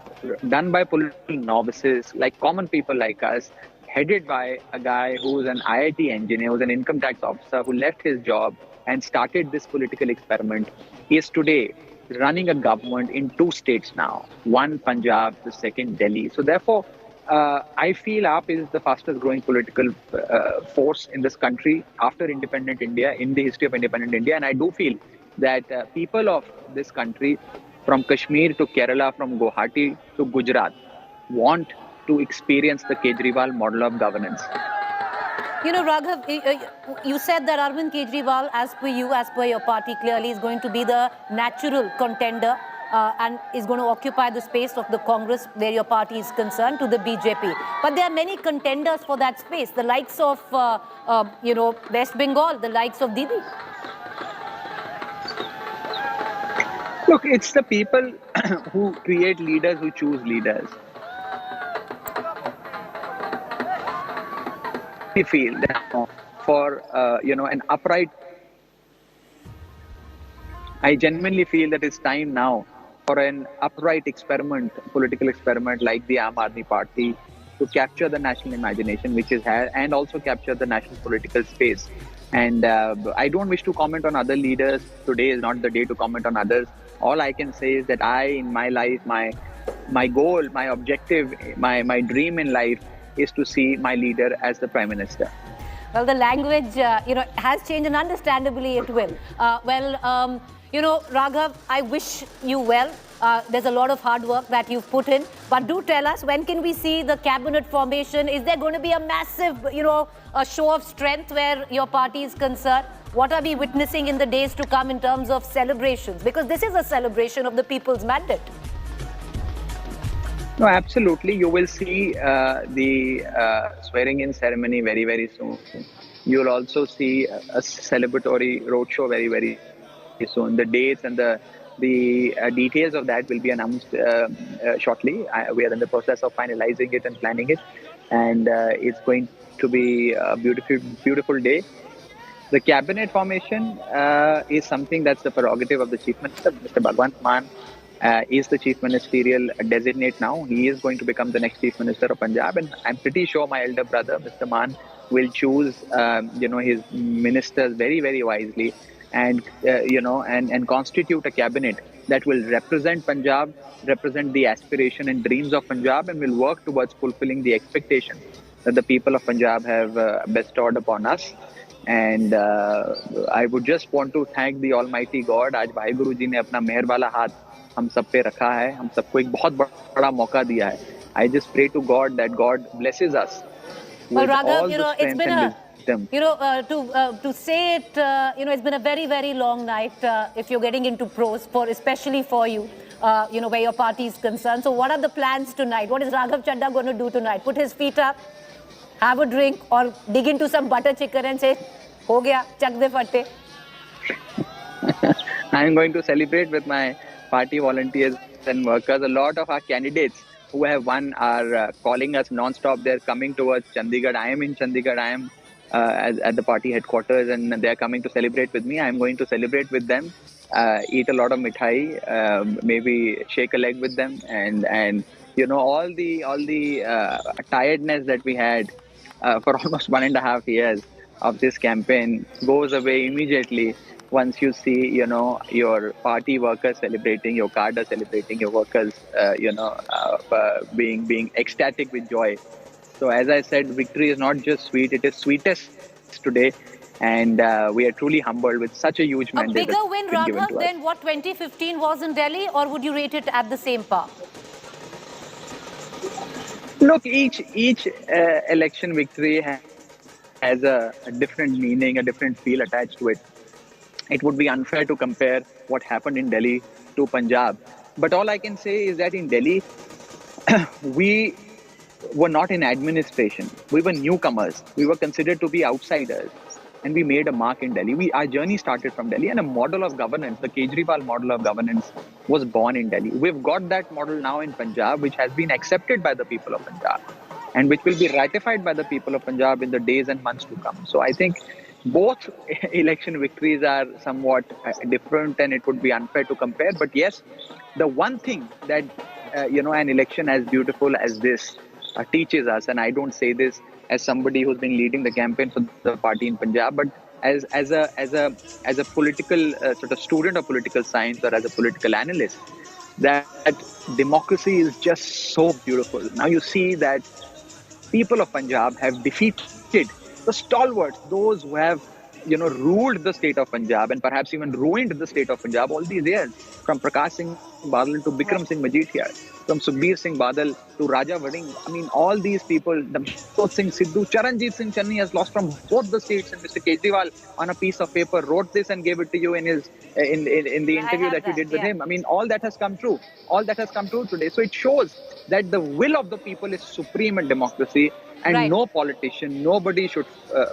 done by political novices, like common people like us, headed by a guy who's an IIT engineer, who's an income tax officer, who left his job and started this political experiment, is today running a government in 2 states now, one Punjab, the second Delhi. So therefore, I feel AAP is the fastest growing political force in this country after independent India, in the history of independent India. And I do feel that people of this country, from Kashmir to Kerala, from Guwahati to Gujarat, want to experience the Kejriwal model of governance. You know, Raghav, you said that Arvind Kejriwal, as per you, as per your party, clearly is going to be the natural contender and is going to occupy the space of the Congress where your party is concerned to the BJP. But there are many contenders for that space, the likes of, West Bengal, the likes of Didi. Look, it's the people who create leaders who choose leaders. I feel that for an upright, I genuinely feel that it's time now for an upright experiment, political experiment like the Aam Aadmi Party, to capture the national imagination, which is here, and also capture the national political space. And I don't wish to comment on other leaders. Today is not the day to comment on others. All I can say is that in my life, my goal, my objective, my dream in life is to see my leader as the Prime Minister. Well, the language, has changed, and understandably it will. Raghav, I wish you well. There's a lot of hard work that you've put in. But do tell us, when can we see the cabinet formation? Is there going to be a massive, a show of strength where your party is concerned? What are we witnessing in the days to come in terms of celebrations? Because this is a celebration of the people's mandate. No, absolutely. You will see the swearing-in ceremony very, very soon. You'll also see a celebratory roadshow very, very soon. The dates and the details of that will be announced shortly. We are in the process of finalizing it and planning it. And it's going to be a beautiful, beautiful day. The cabinet formation is something that's the prerogative of the Chief Minister. Mr. Bhagwant Mann is the Chief Ministerial designate now. He is going to become the next Chief Minister of Punjab, and I'm pretty sure my elder brother, Mr. Mann, will choose, his ministers very, very wisely, and constitute a cabinet that will represent Punjab, represent the aspiration and dreams of Punjab, and will work towards fulfilling the expectation that the people of Punjab have bestowed upon us. And I would just want to thank the Almighty God. आज भाई गुरु जी ने अपना मेहर वाला हाथ हम सब पे रखा है, हम सबको एक बहुत बड़ा मौका दिया है. I just pray to God that God blesses us with all the strength and wisdom. To say it, it's been a very, very long night if you're getting into prose, especially for you, where your party is concerned. So what are the plans tonight? What is Raghav Chadha going to do tonight? Put his feet up, have a drink, or dig into some butter chicken and say, "Ho gaya, chak de fatte." I'm going to celebrate with my party volunteers and workers. A lot of our candidates who have won are calling us non-stop. They're coming towards Chandigarh. I am in Chandigarh. I am at the party headquarters, and they're coming to celebrate with me. I'm going to celebrate with them, eat a lot of mithai, maybe shake a leg with them, and all the tiredness that we had for almost 1.5 years of this campaign goes away immediately once you see, your party workers celebrating, your cadre celebrating, your workers, being ecstatic with joy. So as I said, victory is not just sweet, it is sweetest today. And we are truly humbled with such a huge mandate. A bigger win, Raghav, than what 2015 was in Delhi, or would you rate it at the same par? Look, each election victory has a different meaning, a different feel attached to it. It would be unfair to compare what happened in Delhi to Punjab. But all I can say is that in Delhi, we were not in administration. We were newcomers. We were considered to be outsiders. and we made a mark in Delhi. Our journey started from Delhi, and a model of governance, the Kejriwal model of governance, was born in Delhi. We've got that model now in Punjab, which has been accepted by the people of Punjab, and which will be ratified by the people of Punjab in the days and months to come. So I think both election victories are somewhat different, and it would be unfair to compare. But yes, the one thing that an election as beautiful as this teaches us, and I don't say this as somebody who's been leading the campaign for the party in Punjab, but as a political sort of student of political science or as a political analyst, that democracy is just so beautiful. Now you see that people of Punjab have defeated the stalwarts, those who have ruled the state of Punjab and perhaps even ruined the state of Punjab all these years, from Prakash Singh Badal to Bikram Singh Majithia, from Sukhbir Singh Badal to Raja Vading. I mean, all these people, Damshod Singh Sidhu, Charanjit Singh Channi has lost from both the states, and Mr. Kejriwal on a piece of paper wrote this and gave it to you in his in the interview that you did with him. I mean, all that has come true. All that has come true today. So it shows that the will of the people is supreme in democracy. And no politician, nobody should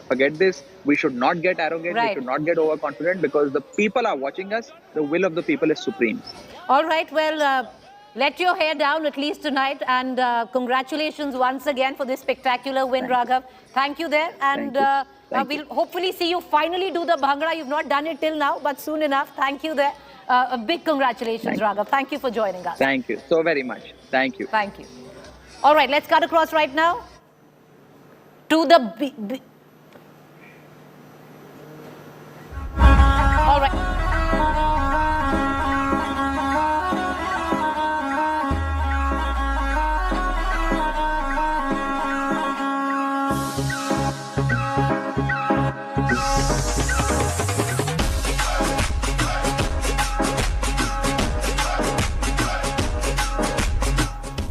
forget this. We should not get arrogant. We should not get overconfident, because the people are watching us. The will of the people is supreme. All right. Well, let your hair down at least tonight. And congratulations once again for this spectacular win, Raghav. Thank you there. And we'll hopefully see you finally do the Bhangra. You've not done it till now, but soon enough. Thank you there. A big congratulations, Raghav. Thank you for joining us. Thank you so very much. Thank you. Thank you. All right. Let's cut across right now to the all right.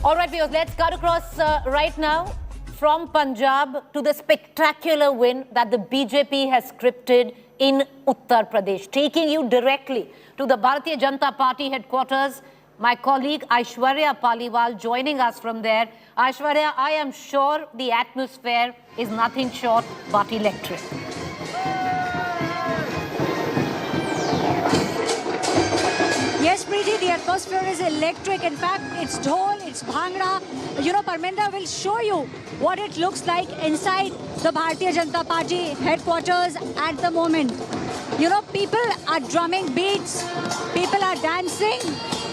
All right, viewers, let's cut across right now from Punjab to the spectacular win that the BJP has scripted in Uttar Pradesh. Taking you directly to the Bharatiya Janata Party headquarters, my colleague Aishwarya Paliwal joining us from there. Aishwarya, I am sure the atmosphere is nothing short but electric. Yes, Preeti, the atmosphere is electric. In fact, it's dhol, it's bhangra. Parminder will show you what it looks like inside the Bharatiya Janata Party headquarters at the moment. People are drumming beats, people are dancing,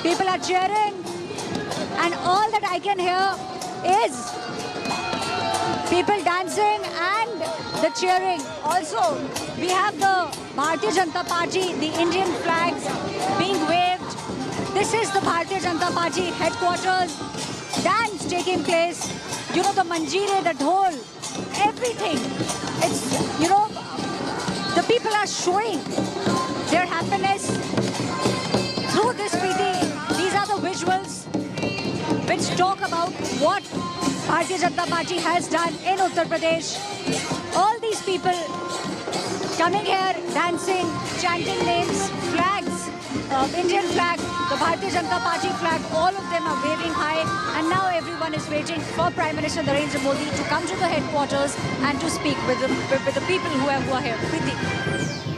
people are cheering, and all that I can hear is people dancing and the cheering. Also, we have the Bharatiya Janata Party, the Indian flags being waved. This is the Bharatiya Janata Party headquarters. Dance taking place. The manjire, the dhol, everything. It's, the people are showing their happiness through this Preeti. These are the visuals which talk about what Bharatiya Janata Party has done in Uttar Pradesh. All these people coming here, dancing, chanting names, flags, Indian flag, the Bharatiya Janata Party flag, all of them are waving high, and now everyone is waiting for Prime Minister Narendra Modi to come to the headquarters and to speak with the people who are here. Preeti.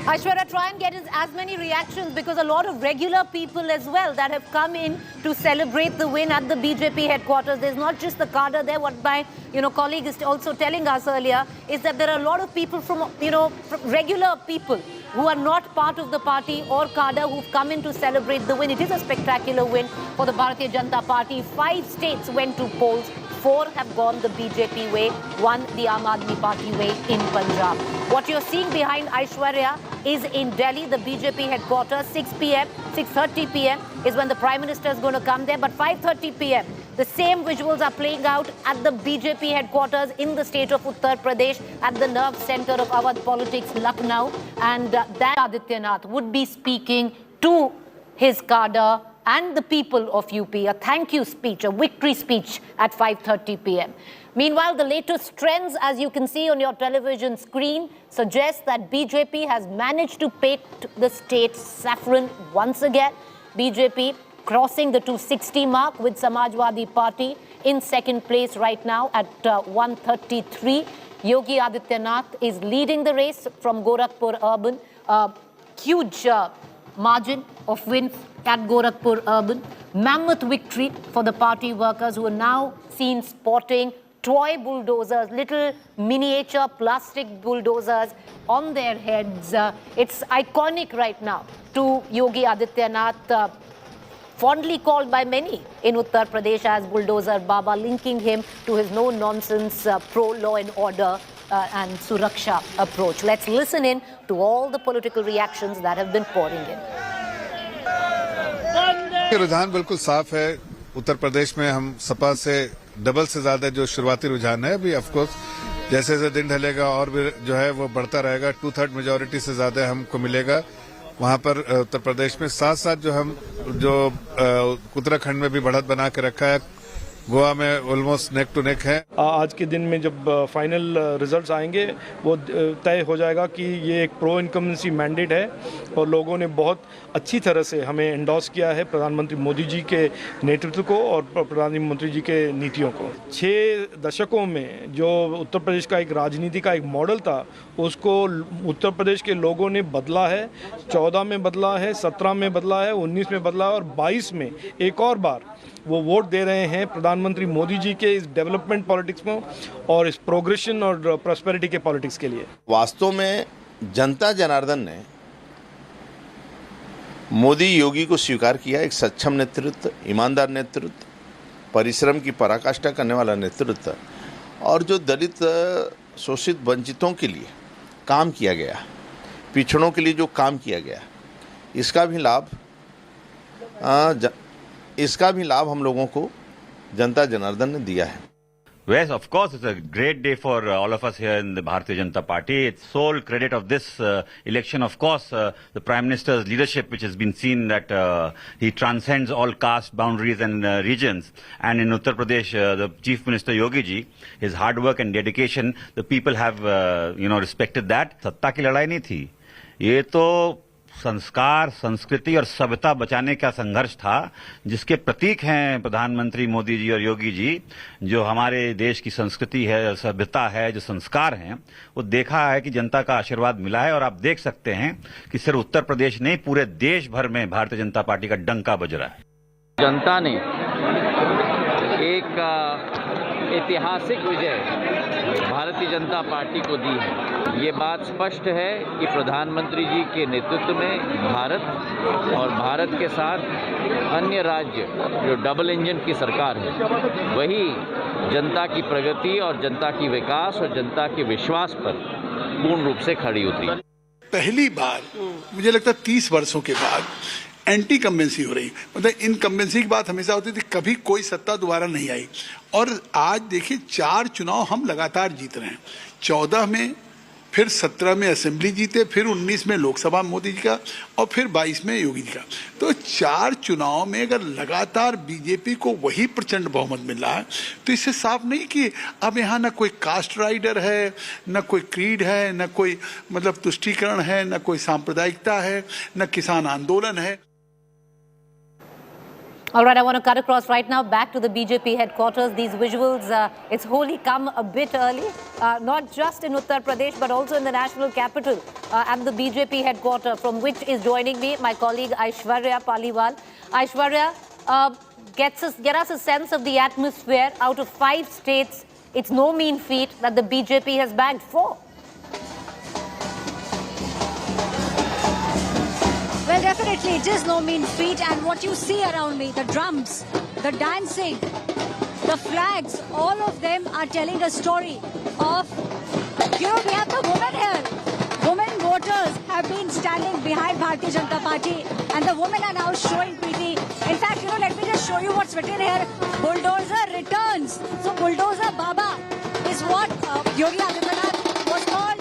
Aishwarya, try and get as many reactions, because a lot of regular people as well that have come in to celebrate the win at the BJP headquarters. There's not just the cadre there. What my colleague is also telling us earlier is that there are a lot of people from regular people who are not part of the party or cadre who've come in to celebrate the win. It is a spectacular win for the Bharatiya Janata Party. 5 states went to polls. 4 have gone the BJP way, 1 the Aam Aadmi Party way in Punjab. What you're seeing behind Aishwarya is in Delhi, the BJP headquarters. 6 p.m., 6:30 p.m. is when the Prime Minister is going to come there. But 5:30 p.m., the same visuals are playing out at the BJP headquarters in the state of Uttar Pradesh, at the nerve center of Awadh politics, Lucknow. And that Adityanath would be speaking to his cadre and the people of UP, a thank you speech, a victory speech at 5:30 p.m. Meanwhile, the latest trends, as you can see on your television screen, suggest that BJP has managed to paint the state saffron once again. BJP crossing the 260 mark, with Samajwadi Party in second place right now at 133. Yogi Adityanath is leading the race from Gorakhpur Urban. Huge margin of wins at Gorakhpur Urban. Mammoth victory for the party workers who are now seen sporting toy bulldozers, little miniature plastic bulldozers on their heads. It's iconic right now to Yogi Adityanath, fondly called by many in Uttar Pradesh as Bulldozer Baba, linking him to his no-nonsense pro-law and order and Suraksha approach. Let's listen in to all the political reactions that have been pouring in. रुझान बिल्कुल साफ है। उत्तर प्रदेश में हम सपा से double से ज्यादा जो शुरुआती रुझान है, अभी ऑफ कोर्स जैसे जैसे दिन ढलेगा और भी जो है वो बढ़ता रहेगा। 2/3 मेजोरिटी से ज्यादा हमको मिलेगा वहां पर उत्तर प्रदेश में। साथ साथ जो उत्तराखंड में भी बढ़त बना के रखा है, गोवा में ऑलमोस्ट नेक टू नेक है। आज के दिन में जब फाइनल रिजल्ट्स आएंगे वो तय हो जाएगा कि ये एक प्रो इनकम्बेंसी मैंडेट है और लोगों ने बहुत अच्छी तरह से हमें एंडोर्स किया है प्रधानमंत्री मोदी जी के नेतृत्व को और प्रधानमंत्री जी के नीतियों को। 6 दशकों में जो उत्तर प्रदेश का एक राजनीति का एक मॉडल था, उसको उत्तर प्रदेश के लोगों ने बदला है। 14 में बदला है, 17 में बदला है, 19 में बदला है और 22 में एक और बार वो वोट दे रहे हैं प्रधानमंत्री मोदी जी के इस डेवलपमेंट पॉलिटिक्स में और इस प्रोग्रेशन और प्रॉस्पेरिटी के पॉलिटिक्स के लिए। वास्तव में जनता जनार्दन ने मोदी योगी को स्वीकार किया, एक सक्षम नेतृत्व, ईमानदार नेतृत्व, परिश्रम की पराकाष्ठा करने वाला नेतृत्व और जो दलित शोषित वंचितों के लिए काम किया गया, पिछड़ों के लिए जो काम किया गया, इसका भी लाभ हम लोगों को जनता जनार्दन ने दिया है। Yes, of course, it's a great day for all of us here in the Bharatiya Janata Party. It's sole credit of this election, of course, the Prime Minister's leadership, which has been seen that he transcends all caste boundaries and regions. And in Uttar Pradesh, the Chief Minister Yogi ji, his hard work and dedication, the people have, respected that. सत्ता की लड़ाई नहीं थी, ये तो संस्कार, संस्कृति और सभ्यता बचाने का संघर्ष था, जिसके प्रतीक हैं प्रधानमंत्री मोदी जी और योगी जी। जो हमारे देश की संस्कृति है, सभ्यता है, जो संस्कार हैं, वो देखा है कि जनता का आशीर्वाद मिला है। और आप देख सकते हैं कि सिर्फ उत्तर प्रदेश नहीं, पूरे देश भर में भारतीय जनता पार्टी का डंका बज रहा है। जनता ने एक ऐतिहासिक विजय भारतीय जनता पार्टी को दी है। ये बात स्पष्ट है कि प्रधानमंत्री जी के नेतृत्व में भारत और भारत के साथ अन्य राज्य जो डबल इंजन की सरकार है, वही जनता की प्रगति और जनता की विकास और जनता के विश्वास पर पूर्ण रूप से खड़ी उतरी। पहली बार मुझे लगता है 30 वर्षों के बाद एंटी कम्बेंसी हो रही। मतलब इनकम्बेंसी की बात हमेशा होती थी, कभी कोई सत्ता दोबारा नहीं आई। और आज देखिए 4 चुनाव हम लगातार जीत रहे हैं। 14 में, फिर 17 में असेंबली जीते, फिर 19 में लोकसभा मोदी जी का और फिर 22 में योगी जी का। तो 4 चुनाव में अगर लगातार बीजेपी को वही प्रचंड बहुमत मिल रहा है, तो इससे साफ नहीं कि अब यहाँ न कोई कास्ट राइडर है, न कोई क्रीड है, न कोई मतलब तुष्टीकरण है, न कोई सांप्रदायिकता है, न किसान आंदोलन है। All right, I want to cut across right now back to the BJP headquarters. These visuals, it's wholly come a bit early, not just in Uttar Pradesh, but also in the national capital at the BJP headquarters, from which is joining me my colleague Aishwarya Paliwal. Aishwarya, get us a sense of the atmosphere. Out of 5 states, it's no mean feat that the BJP has bagged 4. Well, definitely, it is no mean feat. And what you see around me, the drums, the dancing, the flags, all of them are telling a story of, we have the women here. Women voters have been standing behind Bharatiya Janata Party and the women are now showing Preeti. In fact, let me just show you what's written here. Bulldozer returns. So Bulldozer Baba is what Yogi Adityanath was called.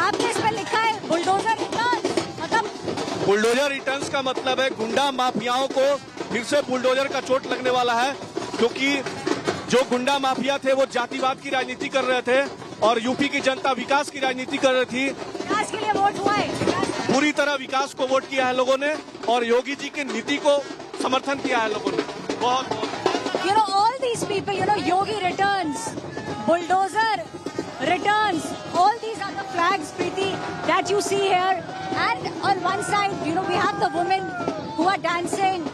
आपने इस पर लिखा है bulldozer returns. Bulldozer returns का मतलब है गुंडा माफियाओं को फिर से बुलडोजर का चोट लगने वाला है, क्योंकि जो गुंडा माफिया थे वो जातिवाद की राजनीति कर रहे थे और यूपी की जनता विकास की राजनीति कर रही थी। विकास के लिए वोट हुआ है, पूरी तरह विकास को वोट किया है लोगों ने और योगी जी की नीति को समर्थन किया है लोगों ने। बहुत all these people, Yogi returns, bulldozer returns. All these are the flags, Preeti, that you see here. And on one side, we have the women who are dancing.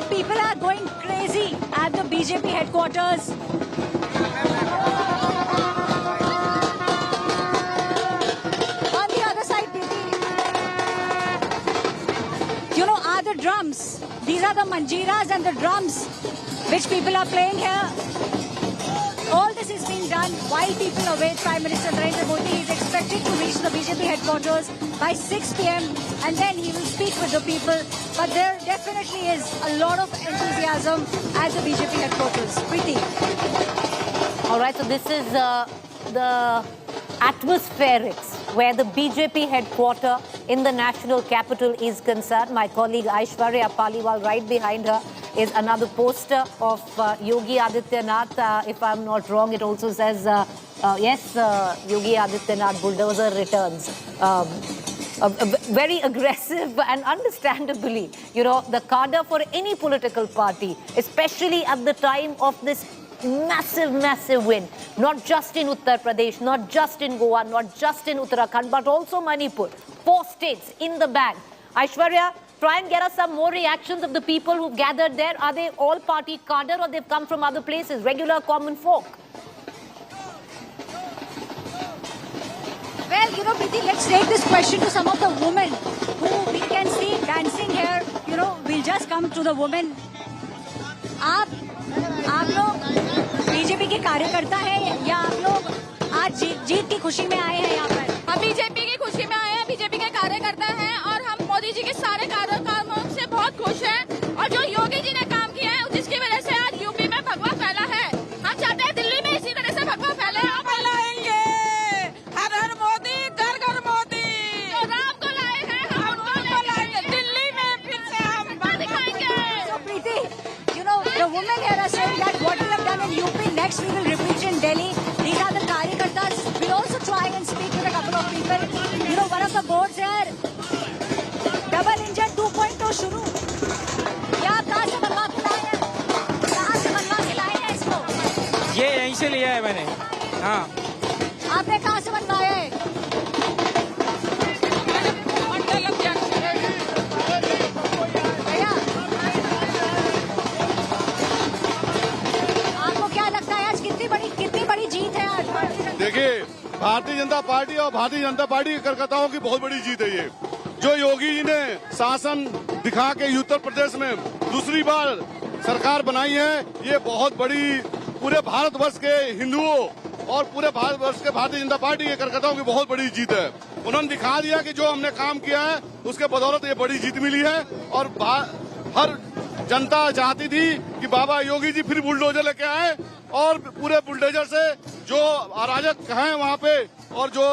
People are going crazy at the BJP headquarters. On the other side, Preeti, are the drums. These are the manjiras and the drums which people are playing here. All this is being done while people await Prime Minister Narendra Modi. Is expected to reach the BJP headquarters by 6 p.m. and then he will speak with the people. But there definitely is a lot of enthusiasm at the BJP headquarters. Preeti. All right, so this is the atmospherics where the BJP headquarter in the national capital is concerned. My colleague Aishwarya Paliwal right behind her is another poster of Yogi Adityanath. If I'm not wrong, it also says, yes, Yogi Adityanath bulldozer returns. Very aggressive and understandably, the cadre for any political party, especially at the time of this massive win, not just in Uttar Pradesh, not just in Goa, not just in Uttarakhand, but also Manipur. 4 states in the bag. Aishwarya, try and get us some more reactions of the people who've gathered there. Are they all party cadre or they've come from other places, regular common folk? Well, Preeti, let's take this question to some of the women who we can see dancing here. We'll just come to the women. आप लोग BJP के कार्यकर्ता हैं या आप लोग आज जीत की खुशी में आए हैं यहाँ पर? हम बीजेपी की खुशी में आए हैं, बीजेपी के कार्यकर्ता हैं और हम मोदी जी के सारे कामों से बहुत खुश हैं और जो योगी जी ने काम किया है जिसकी वजह से आज यूपी में भगवा फैला है। हम चाहते हैं दिल्ली में इसी तरह से भगवा फैले। हम फैलाएंगे हर हर मोदी घर घर मोदी, तो राम को लाए हैं हम उनको लाएंगे दिल्ली में, फिर से हम दिखाएंगे। So Preeti, the women here are saying that what we have done in UP, next we will repeat in Delhi. These are the karyakartas. We'll also try and speak with a couple of people. One of the boards here, double engine 2.0 शुरू। ये आप कहाँ से बनवा के लाए हैं? कहाँ से बनवा के लाए हैं इसको? ये यहीं से लिया है मैंने। हाँ। आपने कहाँ से बनवाया है? देखिए, भारतीय जनता पार्टी और भारतीय जनता पार्टी के कार्यकर्ताओं की बहुत बड़ी जीत है ये। जो योगी जी ने शासन दिखा के उत्तर प्रदेश में दूसरी बार सरकार बनाई है, ये बहुत बड़ी पूरे भारतवर्ष के हिंदुओं और पूरे भारतवर्ष के भारतीय जनता पार्टी के कार्यकर्ताओं की बहुत बड़ी जीत है। उन्होंने दिखा दिया कि जो हमने काम किया है उसके बदौलत ये बड़ी जीत मिली है और हर जनता चाहती थी कि बाबा योगी जी फिर बुलडोजर लेके आए और पूरे बुलडोजर से जो अराजक हैं वहाँ पे और जो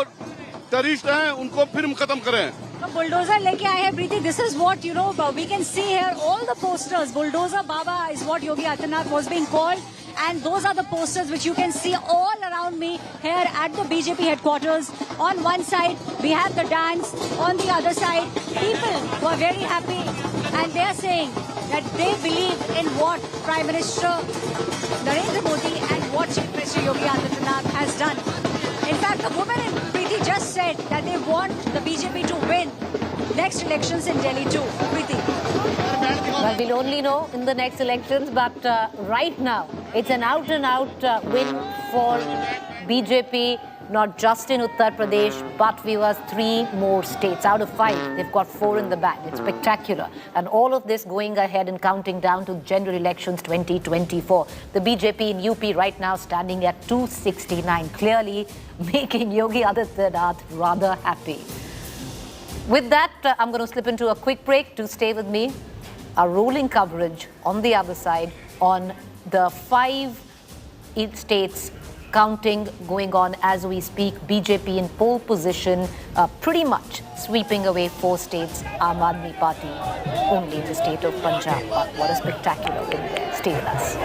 टेररिस्ट हैं उनको फिर खत्म करें। तो बुलडोजर लेके आए हैं प्रीति। This is what we can see here. All the posters. Bulldozer Baba is what Yogi Adityanath was being called, and those are the posters which you can see all around me here at the BJP headquarters. On one side we have the dance. On the other side, people who are very happy, and they are saying that they believe in what Prime Minister Narendra Modi and what Chief Minister Yogi Adityanath has done. In fact, the woman in Preeti just said that they want the BJP to win next elections in Delhi too. Preeti. Well, we'll only know in the next elections, but right now it's an out-and-out win for BJP, not just in Uttar Pradesh, but viewers, 3 more states. Out of 5, they've got 4 in the bag. It's spectacular. And all of this going ahead and counting down to general elections 2024. The BJP in UP right now standing at 269, clearly making Yogi Adityanath rather happy. With that, I'm going to slip into a quick break. To stay with me. Our rolling coverage on the other side on the 5 states counting going on as we speak. BJP in pole position, pretty much sweeping away 4 states. Aam Aadmi Party only in the state of Punjab. But what a spectacular win there. Stay with us.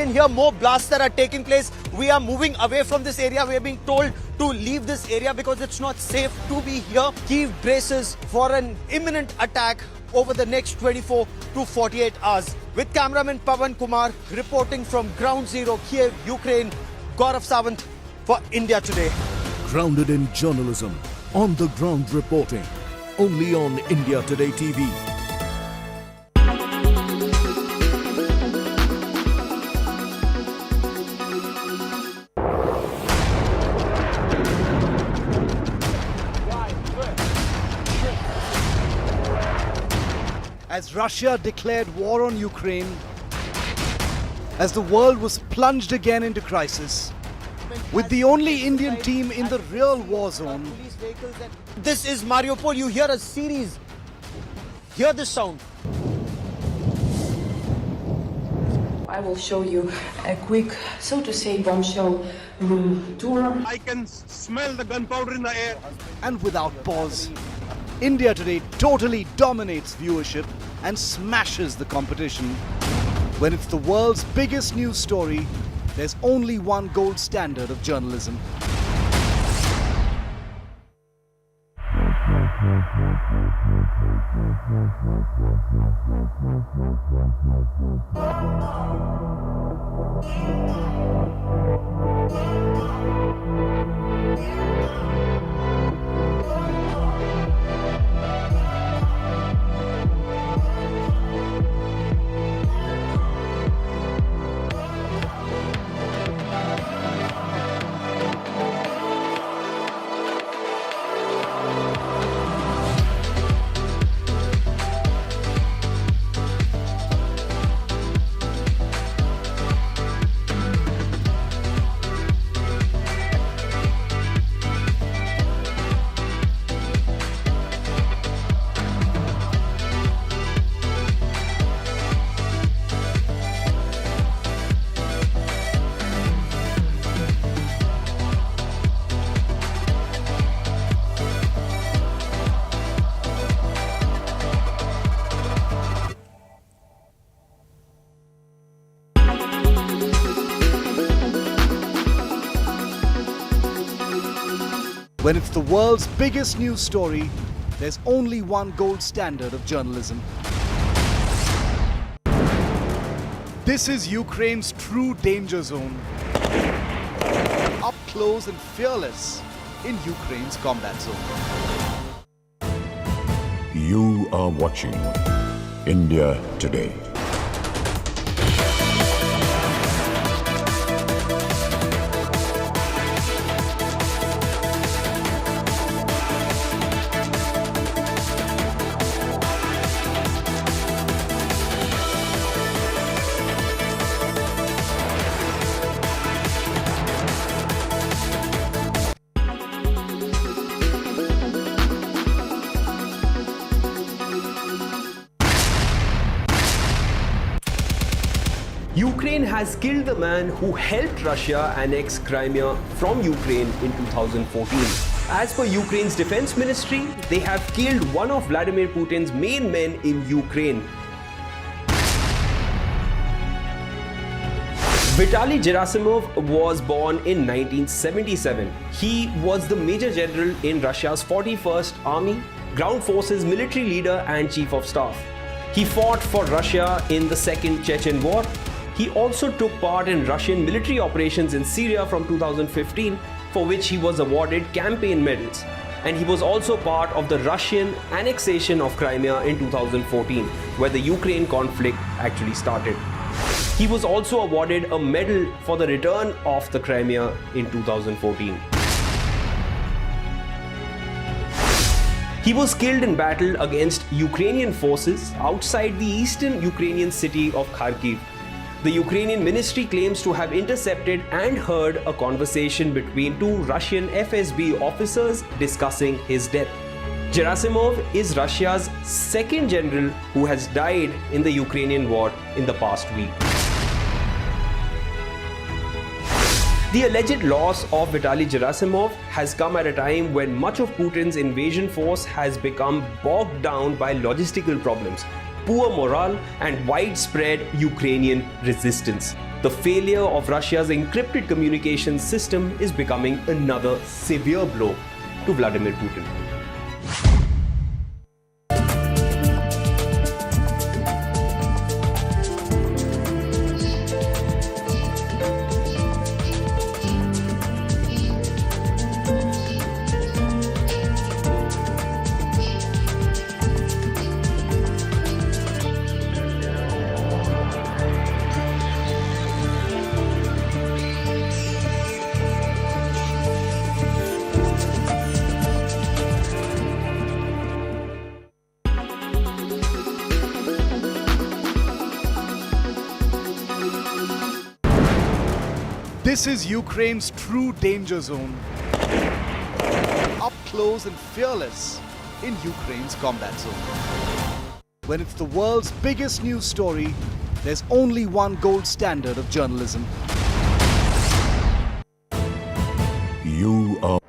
can hear more blasts that are taking place. We are moving away from this area. We are being told to leave this area because it's not safe to be here. Kyiv braces for an imminent attack over the next 24 to 48 hours. With cameraman Pawan Kumar reporting from Ground Zero, Kiev, Ukraine, Gaurav Sawant for India Today. Grounded in journalism, on the ground reporting, only on India Today TV. As Russia declared war on Ukraine, as the world was plunged again into crisis, with the only Indian team in the real war zone. This is Mariupol. You hear a series. Hear this sound. I will show you a quick, so to say, bombshell room tour. I can smell the gunpowder in the air. And without pause, India Today totally dominates viewership and smashes the competition. When it's the world's biggest news story, there's only one gold standard of journalism. When it's the world's biggest news story, there's only one gold standard of journalism. This is Ukraine's true danger zone. Up close and fearless in Ukraine's combat zone. You are watching India Today. Ukraine has killed the man who helped Russia annex Crimea from Ukraine in 2014. As per Ukraine's defense ministry, they have killed one of Vladimir Putin's main men in Ukraine. Vitaly Gerasimov was born in 1977. He was the Major General in Russia's 41st Army, Ground Forces military leader and Chief of Staff. He fought for Russia in the Second Chechen War. He also took part in Russian military operations in Syria from 2015, for which he was awarded campaign medals. And he was also part of the Russian annexation of Crimea in 2014, where the Ukraine conflict actually started. He was also awarded a medal for the return of the Crimea in 2014. He was killed in battle against Ukrainian forces outside the eastern Ukrainian city of Kharkiv. The Ukrainian ministry claims to have intercepted and heard a conversation between two Russian FSB officers discussing his death. Gerasimov is Russia's second general who has died in the Ukrainian war in the past week. The alleged loss of Vitaly Gerasimov has come at a time when much of Putin's invasion force has become bogged down by logistical problems, poor morale, and widespread Ukrainian resistance. The failure of Russia's encrypted communications system is becoming another severe blow to Vladimir Putin. This is Ukraine's true danger zone. Up close and fearless in Ukraine's combat zone. When it's the world's biggest news story, there's only one gold standard of journalism. You are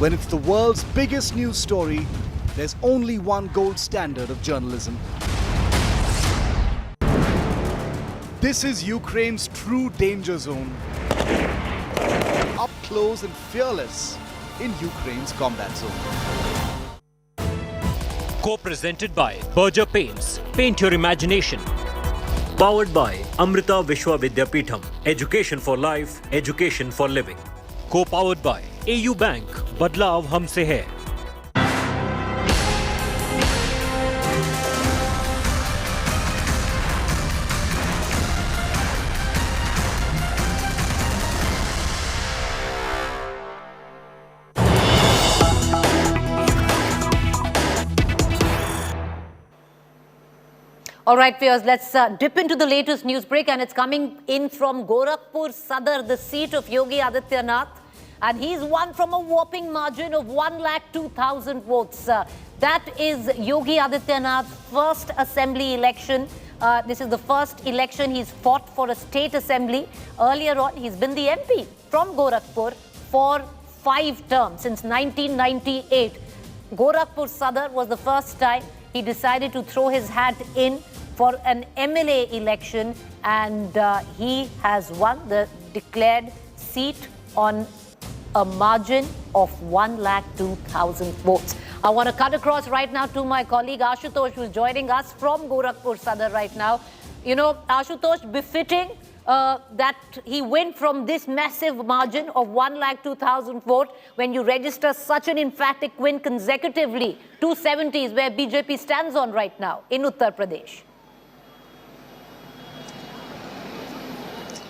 When it's the world's biggest news story, there's only one gold standard of journalism. This is Ukraine's true danger zone. Up close and fearless in Ukraine's combat zone. Co-presented by Berger Paints. Paint your imagination. Powered by Amrita Vishwa Vidyapeetham. Education for life, education for living. Co-powered by AU Bank. बदलाव हमसे है. All right, viewers, let's dip into the latest news break, and it's coming in from Gorakhpur Sadar, the seat of Yogi Adityanath. And he's won from a whopping margin of 1,02,000 votes. That is Yogi Adityanath's first assembly election. This is the first election he's fought for a state assembly. Earlier on, he's been the MP from Gorakhpur for 5 terms since 1998. Gorakhpur Sadar was the first time he decided to throw his hat in for an MLA election, and he has won the declared seat on a margin of 1,02,000 votes. I want to cut across right now to my colleague Ashutosh, who is joining us from Gorakhpur Sadar right now. You know, Ashutosh, befitting that he win from this massive margin of 1,02,000 votes when you register such an emphatic win consecutively, 270s where BJP stands on right now in Uttar Pradesh.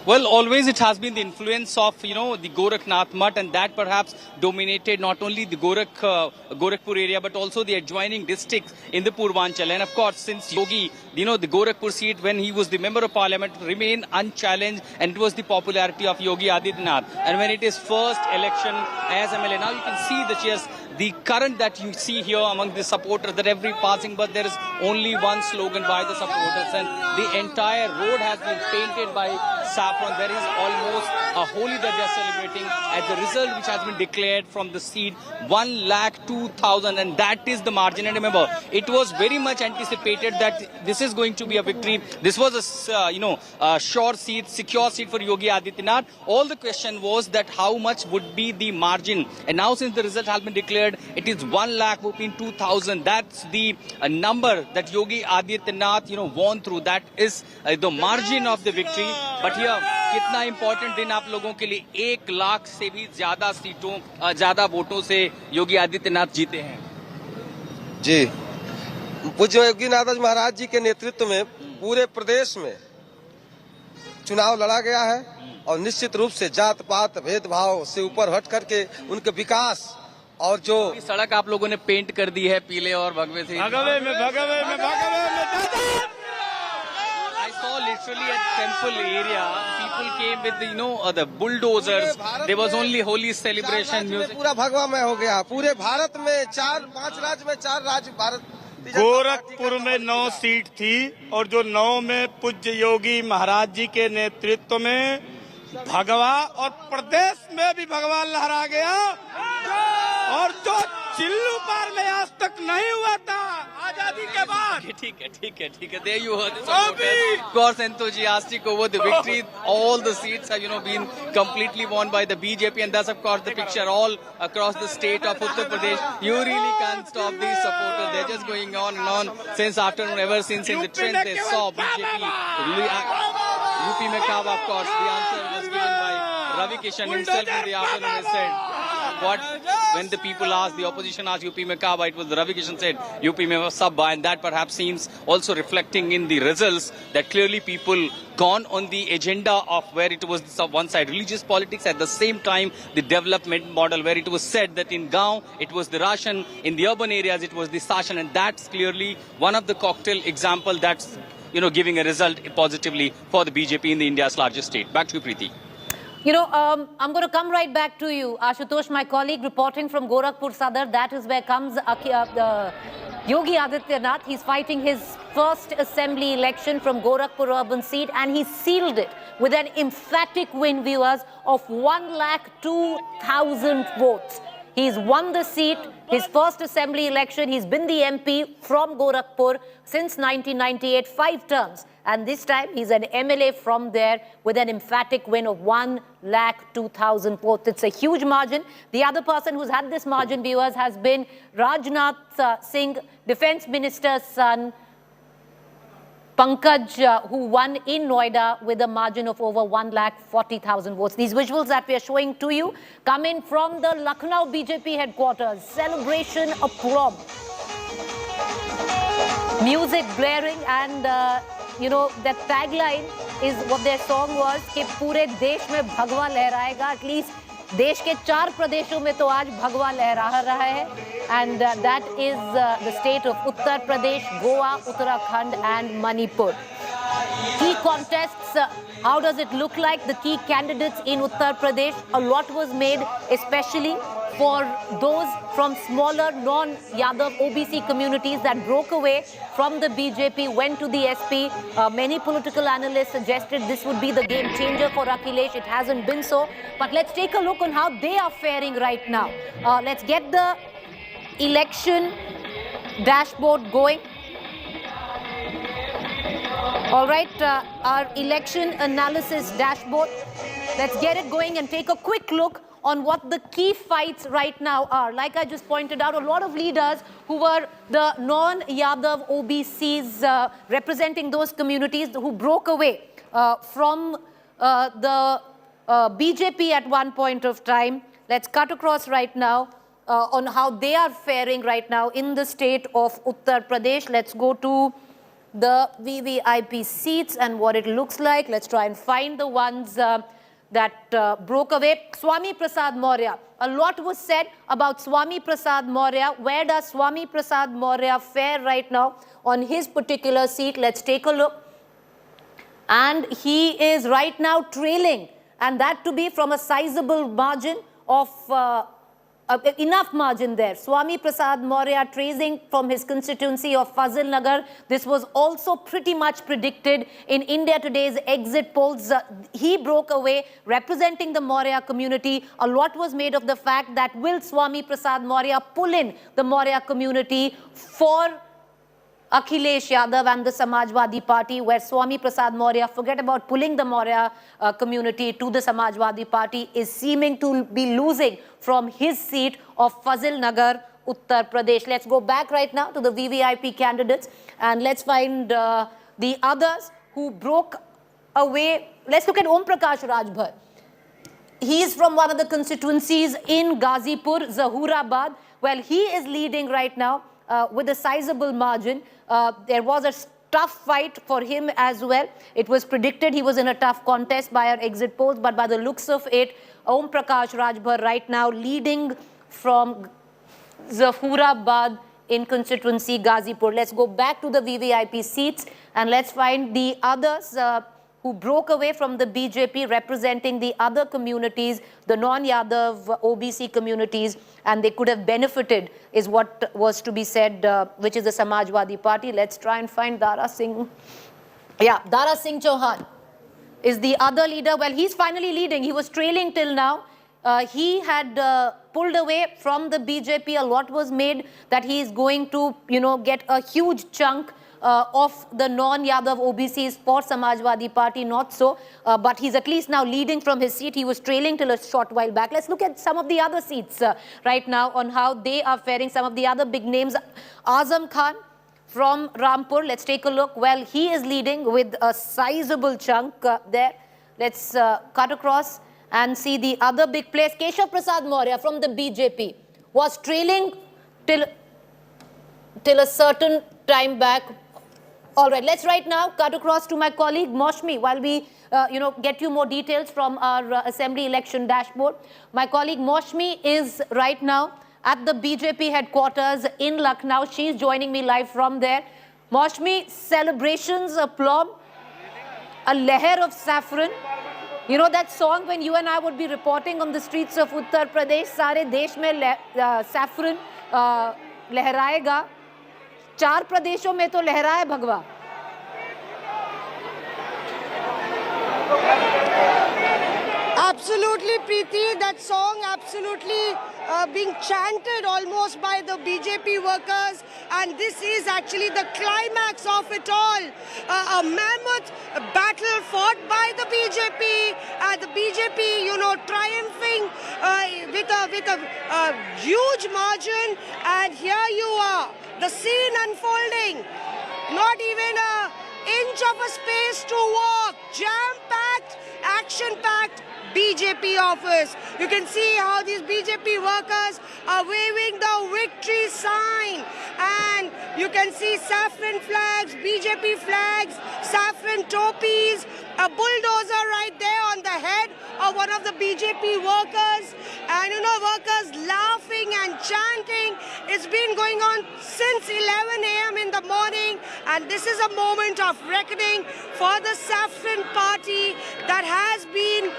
Well, always it has been the influence of, the Gorakhnath Mutt, and that perhaps dominated not only the Gorakhpur area, but also the adjoining districts in the Purvanchal. And of course, since Yogi, the Gorakhpur seat, when he was the member of parliament, remained unchallenged, and it was the popularity of Yogi Adityanath. And when it is first election as MLA, now you can see the cheers, the current that you see here among the supporters, that every passing, but there is only one slogan by the supporters, and the entire road has been painted by saffron. There is almost a Holi that they are celebrating as the result which has been declared from the seat, 1,02,000, and that is the margin. And remember, it was very much anticipated that this is going to be a victory. This was a sure seat, secure seat for Yogi Adityanath. All the question was that how much would be the margin, and now since the result has been declared, it is 1,02,000. That's the number that Yogi Adityanath won through. That is the margin of the victory. But here, कितना important दिन आप लोगों के लिए, 1 लाख से भी ज्यादा सीटों, ज्यादा वोटों से योगी आदित्यनाथ जीते हैं। जी, पूज्य योगी नाथ महाराज जी के नेतृत्व में पूरे प्रदेश में चुनाव लड़ा गया है, और निश्चित रूप से जात पात भेदभाव से ऊपर हट करके उनके विकास और जो सड़क आप लोगों ने पेंट कर दी है पीले और भगवे से। I saw literally at temple area, people came with the bulldozers. There was only holy celebration music. पूरा भगवामय हो गया। पूरे भारत में 4-5 राज्य में 4 राज्य भारत। गोरखपुर में 9 सीट थी, और जो 9 में पूज्य योगी महाराज जी के नेतृत्व में भगवा, और प्रदेश में भी भगवा लहरा गया, और जो चिल्लू पार में आज तक नहीं हुआ था आजादी के बाद। ठीक है। There you heard the supporters. Of course, enthusiastic over the victory. All the seats have, been completely won by the BJP, and that's of course the picture all across the state of Uttar Pradesh. You really can't stop these supporters. They're just going on and on since afternoon, ever since in the trend they saw BJP. UP में कब, of course, the answer was given by Ravi Kishan himself in the afternoon. He said, when the people asked, the opposition asked UP में कब, it was Ravi Kishan said UP में was sab, and that perhaps seems also reflecting in the results that clearly people gone on the agenda of where it was one side religious politics, at the same time the development model, where it was said that in Gaon it was the Ration, in the urban areas it was the Sashan, and that's clearly one of the cocktail example that's giving a result positively for the BJP in the India's largest state. Back to you, Preeti. I'm going to come right back to you, Ashutosh, my colleague reporting from Gorakhpur Sadar. That is where comes Yogi Adityanath. He's fighting his first assembly election from Gorakhpur urban seat, and he sealed it with an emphatic win, viewers, of 1,02,000 votes. He's won the seat, his first assembly election. He's been the MP from Gorakhpur since 1998, 5 terms. And this time, he's an MLA from there with an emphatic win of 1,02,000 votes. It's a huge margin. The other person who's had this margin, viewers, has been Rajnath Singh, Defense Minister's son, Pankaj, who won in Noida with a margin of over 1,40,000 votes. These visuals that we are showing to you come in from the Lucknow BJP headquarters. Celebration abroad. Music blaring, and that tagline is what their song was, कि पूरे देश में भगवा लहराएगा. At least देश के 4 प्रदेशों में तो आज भगवा लहरा रहा है. And that is the state of Uttar Pradesh, Goa, Uttarakhand and Manipur. Key contests, how does it look like? The key candidates in Uttar Pradesh, a lot was made especially for those from smaller non-Yadav OBC communities that broke away from the BJP, went to the SP. Many political analysts suggested this would be the game changer for Akhilesh. It hasn't been so. But let's take a look on how they are faring right now. Let's get the election dashboard going. All right, our election analysis dashboard. Let's get it going and take a quick look on what the key fights right now are. Like I just pointed out, a lot of leaders who were the non-Yadav OBCs representing those communities who broke away from the BJP at one point of time. Let's cut across right now on how they are faring right now in the state of Uttar Pradesh. Let's go to the VVIP seats and what it looks like. Let's try and find the ones that broke away. Swami Prasad Maurya. A lot was said about Swami Prasad Maurya. Where does Swami Prasad Maurya fare right now on his particular seat? Let's take a look. And he is right now trailing, and that to be from a sizable margin of enough margin there. Swami Prasad Maurya tracing from his constituency of Fazilnagar. This was also pretty much predicted in India Today's exit polls. He broke away representing the Maurya community. A lot was made of the fact that will Swami Prasad Maurya pull in the Maurya community for Akhilesh Yadav and the Samajwadi Party, where Swami Prasad Maurya, forget about pulling the Maurya community to the Samajwadi Party, is seeming to be losing from his seat of Fazilnagar, Uttar Pradesh. Let's go back right now to the VVIP candidates and let's find the others who broke away. Let's look at Om Prakash Rajbhar. He is from one of the constituencies in Ghazipur, Zahurabad. Well, he is leading right now with a sizable margin. There was a tough fight for him as well. It was predicted he was in a tough contest by our exit polls, but by the looks of it, Om Prakash Rajbhar right now leading from Zahurabad in constituency Ghazipur. Let's go back to the VVIP seats and let's find the others who broke away from the BJP representing the other communities, the non-Yadav OBC communities, and they could have benefited is what was to be said, which is the Samajwadi Party. Let's try and find Dara Singh. Yeah, Dara Singh Chauhan is the other leader. Well, he's finally leading. He was trailing till now. He had pulled away from the BJP. A lot was made that he is going to, get a huge chunk of the non-Yadav OBCs for Samajwadi Party, not so. But he's at least now leading from his seat. He was trailing till a short while back. Let's look at some of the other seats right now on how they are faring. Some of the other big names. Azam Khan from Rampur. Let's take a look. Well, he is leading with a sizable chunk there. Let's cut across and see the other big place. Keshav Prasad Maurya from the BJP was trailing till a certain time back. All right, let's right now cut across to my colleague Moshmi while we, get you more details from our assembly election dashboard. My colleague Moshmi is right now at the BJP headquarters in Lucknow. She's joining me live from there. Moshmi, celebrations, aplomb, a leher of saffron. You know that song when you and I would be reporting on the streets of Uttar Pradesh, सारे देश में saffron लहराएगा. 4 प्रदेशों में तो लहराए भगवा. Absolutely, Preeti, that song absolutely being chanted almost by the BJP workers, and this is actually the climax of it all. A mammoth battle fought by the BJP, and the BJP, triumphing with a huge margin, and here you are, the scene unfolding, not even an inch of a space to walk, jam-packed, action-packed BJP office. You can see how these BJP workers are waving the victory sign, and you can see saffron flags, BJP flags, saffron topis, a bulldozer right there on the head of one of the BJP workers, and workers laughing and chanting. It's been going on since 11 a.m. in the morning, and this is a moment of reckoning for the saffron party that has been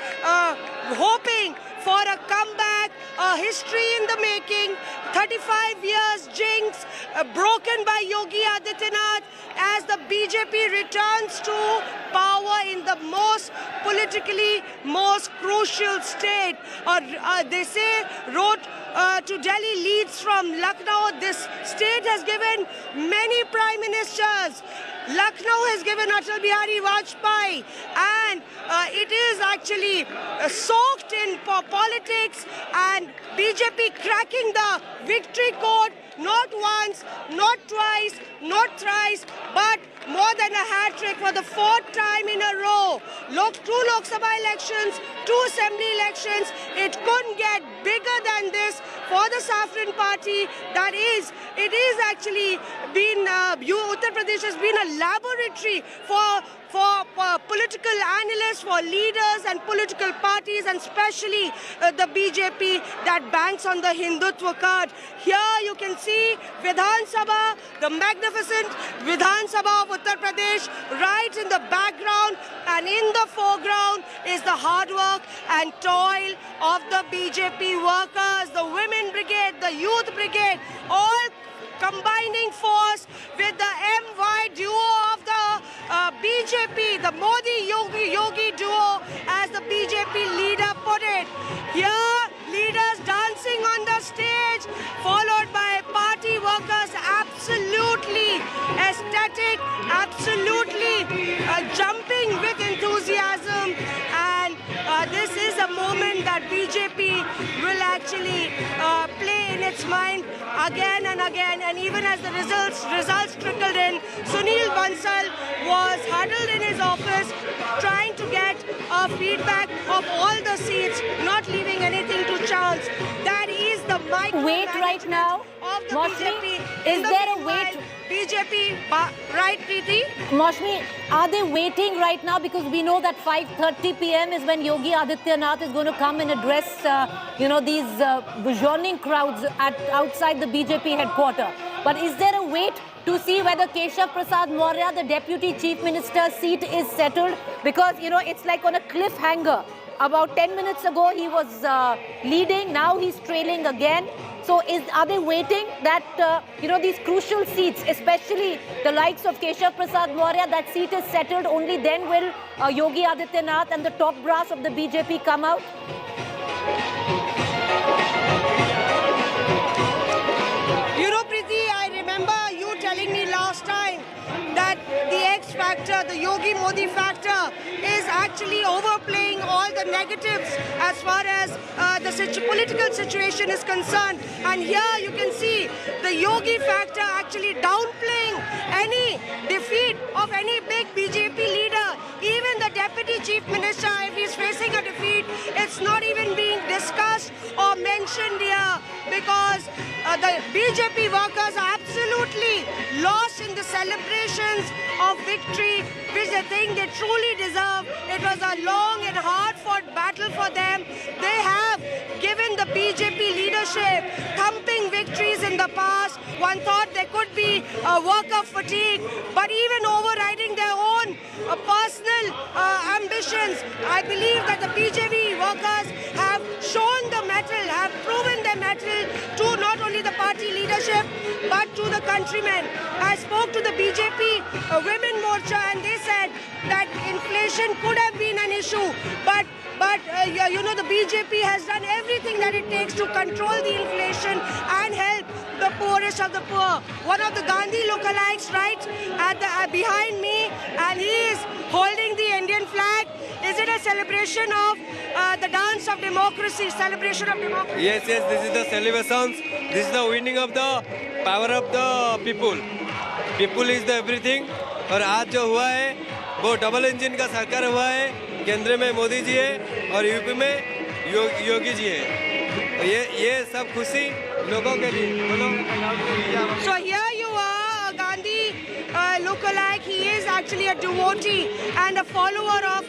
hoping for a comeback, a history in the making, 35 years jinx broken by Yogi Adityanath as the BJP returns to power in the politically most crucial state. They say road to Delhi leads from Lucknow. This state has given many prime ministers. Lucknow has given Atal Bihari Vajpayee, and it is actually soaked in politics, and BJP cracking the victory code not once, not twice, not thrice, but more than a hat-trick for the fourth time in a row. Two Lok Sabha elections, 2 assembly elections. It couldn't get bigger than this for the Saffron Party. It is actually been, Uttar Pradesh has been a laboratory for political analysts, for leaders and political parties, and especially the BJP that banks on the Hindutva card. Here you can see Vidhan Sabha, the magnificent Vidhan Sabha of Uttar Pradesh, right in the background, and in the foreground is the hard work and toil of the BJP workers, the women brigade, the youth brigade, all combining force with the MY duo of the BJP, the Modi-Yogi duo, as the BJP leader put it. Here, leaders dancing on the stage, followed by party workers absolutely ecstatic, absolutely jumping with enthusiasm. And this is a moment that BJP will actually play in its mind again and again. And even as the results trickled in, Sunil Bansal was huddled in his office trying to get feedback of all the seats, not leaving anything to chance. That is the wait right now of the Maushmi, BJP. is there a wait? BJP, right, Preeti? Maushmi, are they waiting right now? Because we know that 5:30 p.m. is when Yogi Adityanath is going to come and address, these burgeoning crowds outside the BJP headquarters. But is there a wait to see whether Keshav Prasad Maurya, the Deputy Chief Minister's seat, is settled? Because, it's like on a cliffhanger. About 10 minutes ago, he was leading. Now he's trailing again. So are they waiting that, these crucial seats, especially the likes of Keshav Prasad Maurya, that seat is settled? Only then will Yogi Adityanath and the top brass of the BJP come out? Preeti, I remember you telling me last time that the X factor, the Yogi Modi factor, is actually overplaying all the negatives as far as the political situation is concerned. And here you can see the Yogi factor actually downplaying any defeat of any big BJP leader. Even the Deputy Chief Minister, if he's facing a defeat, it's not even being discussed or mentioned here, because the BJP workers are absolutely lost in the celebrations of victory, which they think they truly deserve. It was a long and hard-fought battle for them. They have given the BJP leadership thumping victories in the past. One thought there could be a worker fatigue, but even overriding their own personal ambitions, I believe that the BJP workers have shown the mettle, have proven their mettle to not only the party leadership, but to the countrymen. I spoke to the BJP Women Morcha, and they said that inflation could have been an issue, but the BJP has done everything that it takes to control the inflation and help the poorest of the poor. One of the Gandhi lookalikes right behind me, and he is holding the Indian flag. Is it a celebration of the dance of democracy, celebration of democracy? Yes, this is the celebrations. This is the winning of the power of the people. People is the everything. और आज जो हुआ है वो double engine का सरकार हुआ है. केंद्र में मोदी जी है और यूपी में योगी जी है. ये सब खुशी लोगों के लिए. So here you are, Gandhi lookalike. He is actually a devotee and a follower of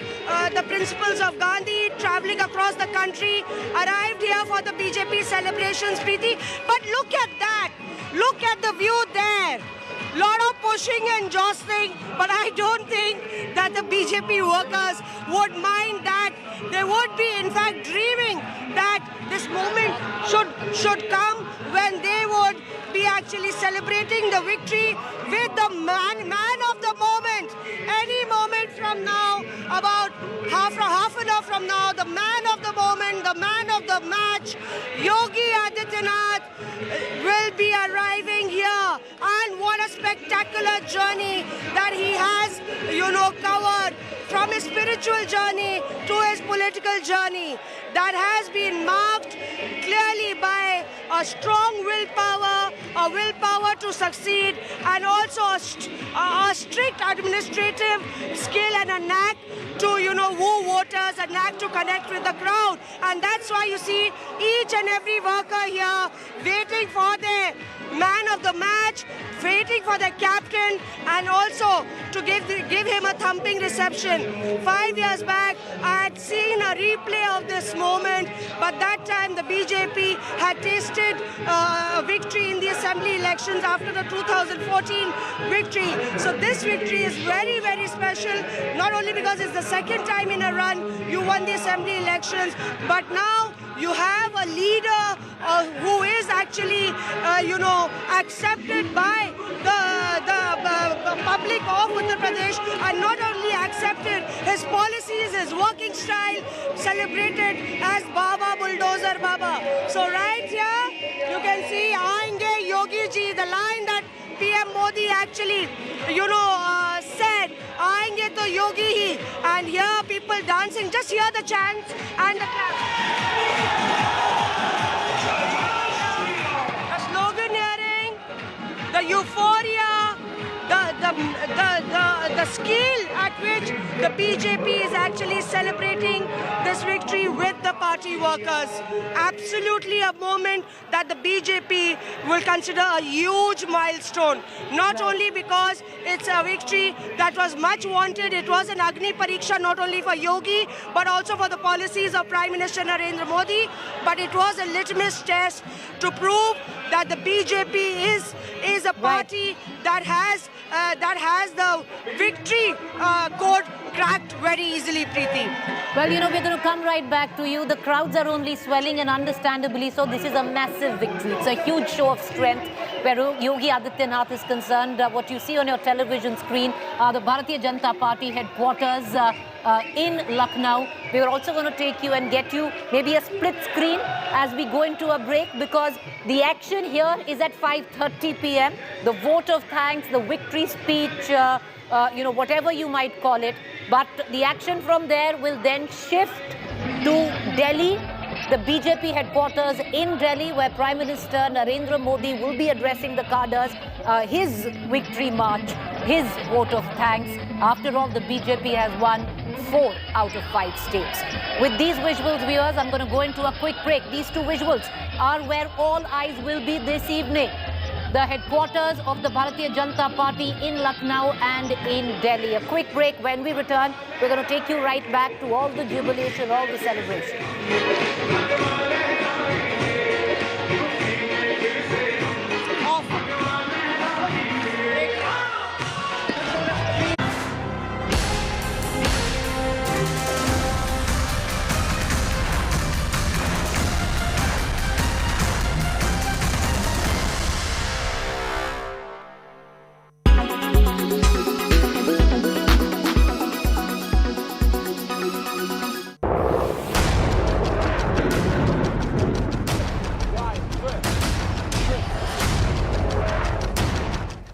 the principles of Gandhi, traveling across the country, arrived here for the BJP celebrations, Preeti. But look at that. Look at the view there. Lot of pushing and jostling, but I don't think that the BJP workers would mind that. They would be, in fact, dreaming that this moment should come when they would be actually celebrating the victory with the man of the moment. Any moment from now, about half an hour from now, the man of the moment, the man of the match, Yogi Adityanath will be arriving here. And what a spectacular journey that he has, covered, from his spiritual journey to his political journey, that has been marked clearly by a strong willpower, a willpower to succeed, and also a strict administrative skill and a knack to, woo voters, a knack to connect with the crowd. And that's why you see each and every worker here waiting for their man of the match, waiting for the captain, and also to give him a thumping reception. 5 years back, I had seen a replay of this moment, but that time the BJP had tasted victory in the assembly elections after the 2014 victory. So this victory is very, very special, not only because it's the second time in a run you won the assembly elections, but now you have a leader who is actually, accepted by the public of Uttar Pradesh, and not only accepted, his policies, his working style celebrated as Baba Bulldozer Baba. So right here, you can see Aayenge Yogi Ji, the line that PM Modi actually, said, Aayenge to Yogi Hi. And here people dancing, just hear the chants and the clap. The sloganeering, the euphoria, the skill at which the BJP is actually celebrating this victory with the party workers. Absolutely a moment that the BJP will consider a huge milestone. Not only because it's a victory that was much wanted, it was an Agni Pariksha not only for Yogi, but also for the policies of Prime Minister Narendra Modi. But it was a litmus test to prove that the BJP is a party that has the victory code cracked very easily, Preeti. Well, we're going to come right back to you. The crowds are only swelling, and understandably so. This is a massive victory. It's a huge show of strength where Yogi Adityanath is concerned. What you see on your television screen are the Bharatiya Janata Party headquarters in Lucknow. We are also going to take you and get you maybe a split screen as we go into a break, because the action here is at 5:30 p.m. The vote of thanks, the victory speech, whatever you might call it. But the action from there will then shift to Delhi, the BJP headquarters in Delhi, where Prime Minister Narendra Modi will be addressing the cadres, his victory march, his vote of thanks. After all, the BJP has won 4 out of 5 states. With these visuals, viewers, I'm going to go into a quick break. These 2 visuals are where all eyes will be this evening. The headquarters of the Bharatiya Janata Party in Lucknow and in Delhi. A quick break. When we return, we're going to take you right back to all the jubilation, all the celebration.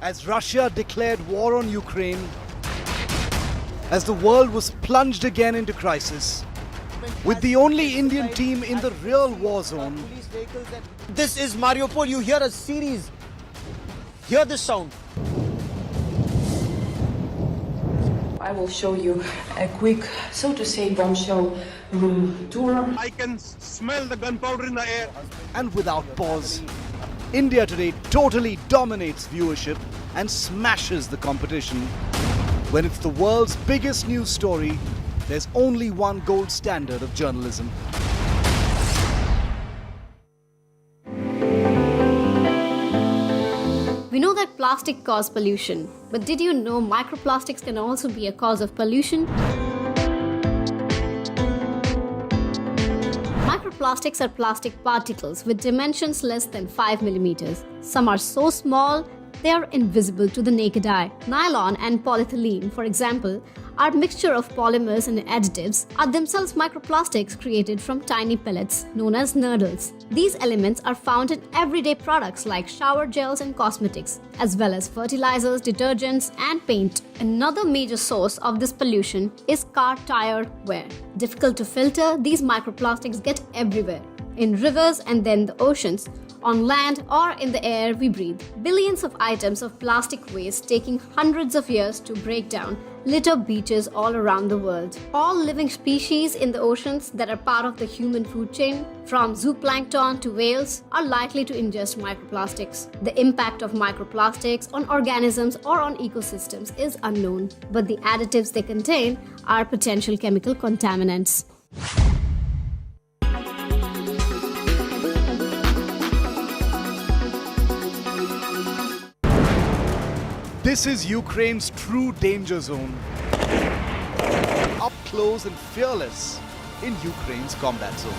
As Russia declared war on Ukraine, as the world was plunged again into crisis, with the only Indian team in the real war zone. This is Mariupol. You hear a series. Hear this sound. I will show you a quick, so to say, bombshell room tour. I can smell the gunpowder in the air. And without pause, India Today totally dominates viewership and smashes the competition. When it's the world's biggest news story, there's only one gold standard of journalism. We know that plastic causes pollution, but did you know microplastics can also be a cause of pollution? Microplastics are plastic particles with dimensions less than 5 millimeters. Some are so small they are invisible to the naked eye. Nylon and polyethylene, for example, are mixture of polymers and additives, are themselves microplastics created from tiny pellets known as nurdles. These elements are found in everyday products like shower gels and cosmetics, as well as fertilizers, detergents, and paint. Another major source of this pollution is car tire wear. Difficult to filter, these microplastics get everywhere, in rivers and then the oceans, on land or in the air we breathe. Billions of items of plastic waste taking hundreds of years to break down litter beaches all around the world. All living species in the oceans that are part of the human food chain, from zooplankton to whales, are likely to ingest microplastics. The impact of microplastics on organisms or on ecosystems is unknown, but the additives they contain are potential chemical contaminants. This is Ukraine's true danger zone. Up close and fearless in Ukraine's combat zone.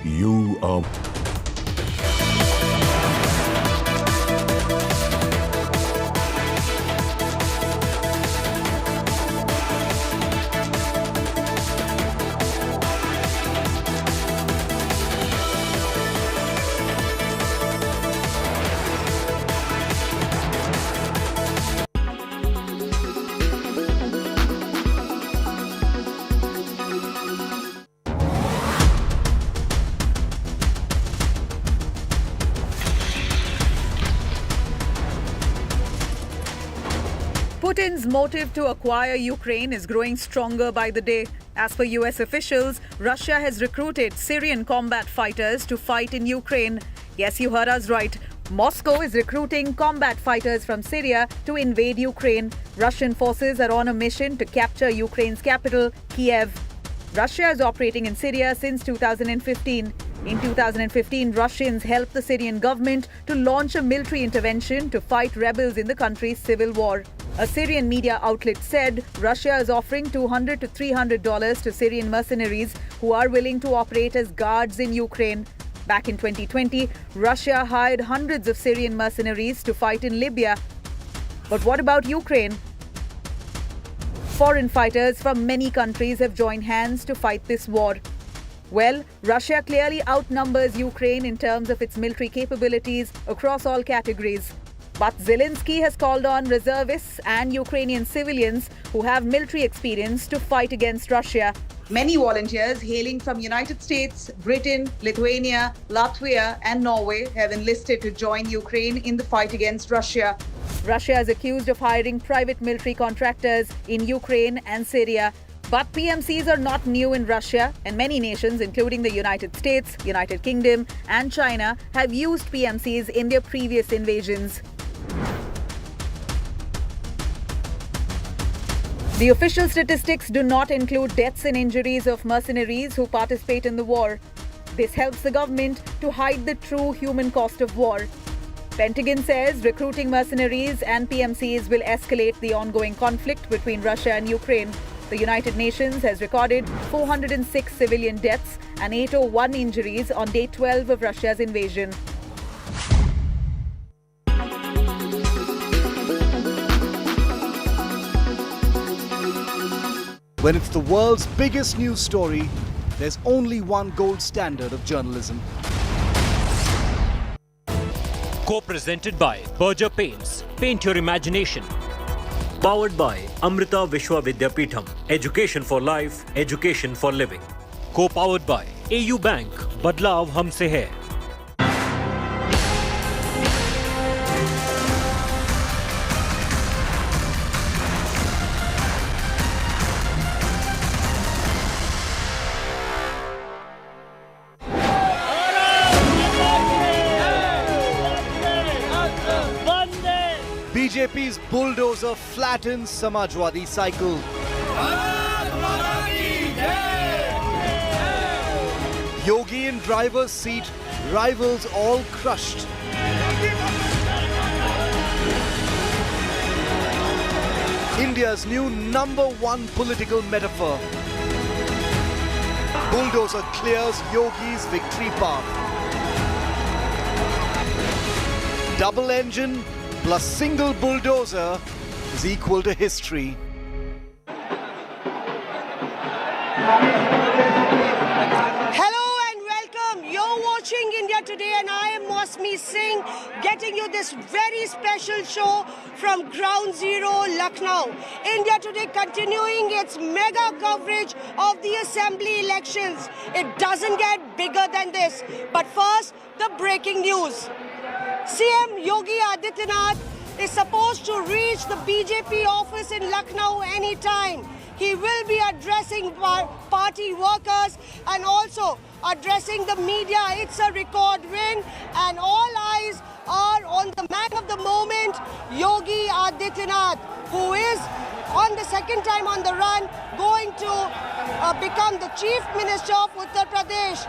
You are Putin's motive to acquire Ukraine is growing stronger by the day. As per US officials, Russia has recruited Syrian combat fighters to fight in Ukraine. Yes, you heard us right. Moscow is recruiting combat fighters from Syria to invade Ukraine. Russian forces are on a mission to capture Ukraine's capital, Kiev. Russia is operating in Syria since 2015. In 2015, Russians helped the Syrian government to launch a military intervention to fight rebels in the country's civil war. A Syrian media outlet said Russia is offering $200 to $300 to Syrian mercenaries who are willing to operate as guards in Ukraine. Back in 2020, Russia hired hundreds of Syrian mercenaries to fight in Libya. But what about Ukraine? Foreign fighters from many countries have joined hands to fight this war. Well, Russia clearly outnumbers Ukraine in terms of its military capabilities across all categories. But Zelensky has called on reservists and Ukrainian civilians who have military experience to fight against Russia. Many volunteers hailing from United States, Britain, Lithuania, Latvia and Norway have enlisted to join Ukraine in the fight against Russia. Russia is accused of hiring private military contractors in Ukraine and Syria. But PMCs are not new in Russia, and many nations, including the United States, United Kingdom and China, have used PMCs in their previous invasions. The official statistics do not include deaths and injuries of mercenaries who participate in the war. This helps the government to hide the true human cost of war. Pentagon says recruiting mercenaries and PMCs will escalate the ongoing conflict between Russia and Ukraine. The United Nations has recorded 406 civilian deaths and 801 injuries on day 12 of Russia's invasion. When it's the world's biggest news story, there's only one gold standard of journalism. Co-presented by Berger Paints. Paint your imagination. Powered by Amrita Vishwa Vidyapeetham. Education for life, education for living. Co-powered by AU Bank. Badlaav humse hai. BJP's bulldozer flattens Samajwadi cycle. Yogi in driver's seat, rivals all crushed. India's new #1 political metaphor. Bulldozer clears Yogi's victory path. double engine plus single bulldozer is equal to history. Hello and welcome. You're watching India Today and I am Mosmi Singh getting you this very special show from Ground Zero, Lucknow. India Today continuing its mega coverage of the assembly elections. It doesn't get bigger than this. But first, the breaking news. CM Yogi Adityanath is supposed to reach the BJP office in Lucknow anytime. He will be addressing party workers and also addressing the media. It's a record win and all eyes are on the man of the moment, Yogi Adityanath, who is on the second time on the run, going to become the Chief Minister of Uttar Pradesh.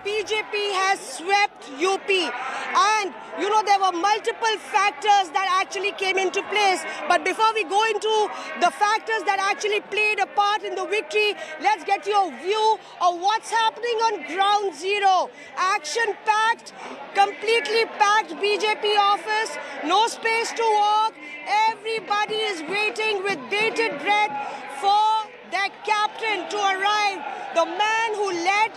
BJP has swept UP and there were multiple factors that actually came into place. But before we go into the factors that actually played a part in the victory, let's get your view of what's happening on Ground Zero. Action-packed, completely packed BJP office, no space to walk. Everybody is waiting with bated breath for their captain to arrive, the man who led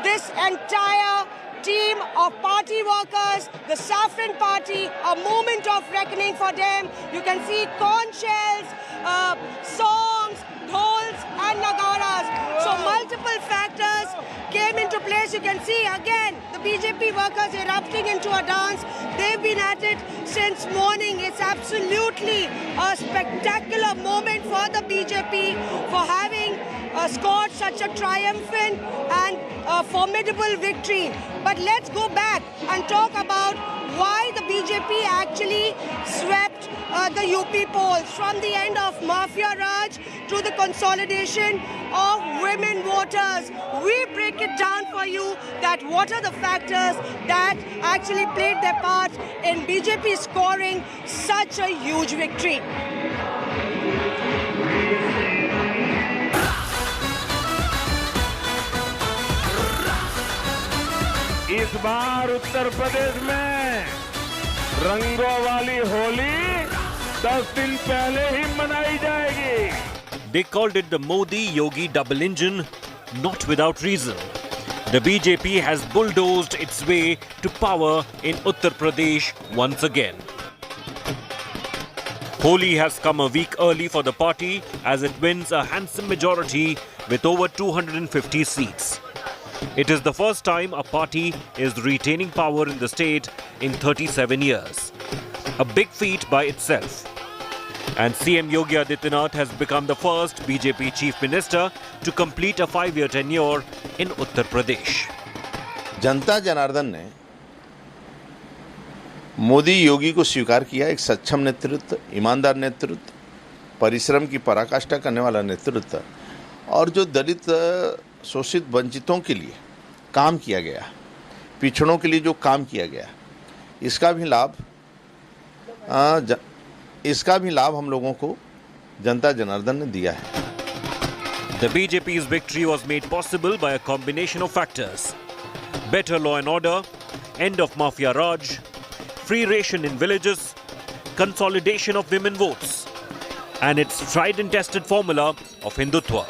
this entire team of party workers, the Saffron Party, a moment of reckoning for them. You can see conch shells, songs, dhols and nagaras. So multiple factors came into place. You can see again the BJP workers erupting into a dance. They've been at it since morning. It's absolutely a spectacular moment for the BJP for having scored such a triumphant and formidable victory. But let's go back and talk about why the BJP actually swept the UP polls from the end of Mafia Raj to the consolidation of women voters. We break it down for you that what are the factors that actually played their part in BJP scoring such a huge victory. इस बार उत्तर प्रदेश में रंगों वाली होली 10 दिन पहले ही मनाई जाएगी. They called it the Modi-Yogi double engine, not without reason. The BJP has bulldozed its way to power in Uttar Pradesh once again. Holi has come a week early for the party as it wins a handsome majority with over 250 seats. It is the first time a party is retaining power in the state in 37 years. A big feat by itself. And CM Yogi Adityanath has become the first BJP Chief Minister to complete a 5-year tenure in Uttar Pradesh. जनता जनार्दन ने मोदी योगी को स्वीकार किया. एक सक्षम नेतृत्व, ईमानदार नेतृत्व, परिश्रम की पराकाष्ठा करने वाला नेतृत्व और जो दलित शोषित वंचितों के लिए काम किया गया, पिछड़ों के लिए जो काम किया गया, इसका भी लाभ हम लोगों को जनता जनार्दन ने दिया है. The BJP's victory was made possible by a combination of factors: better law and order, end of Mafia Raj, free ration in villages, consolidation of women votes, and its tried and tested formula of Hindutva.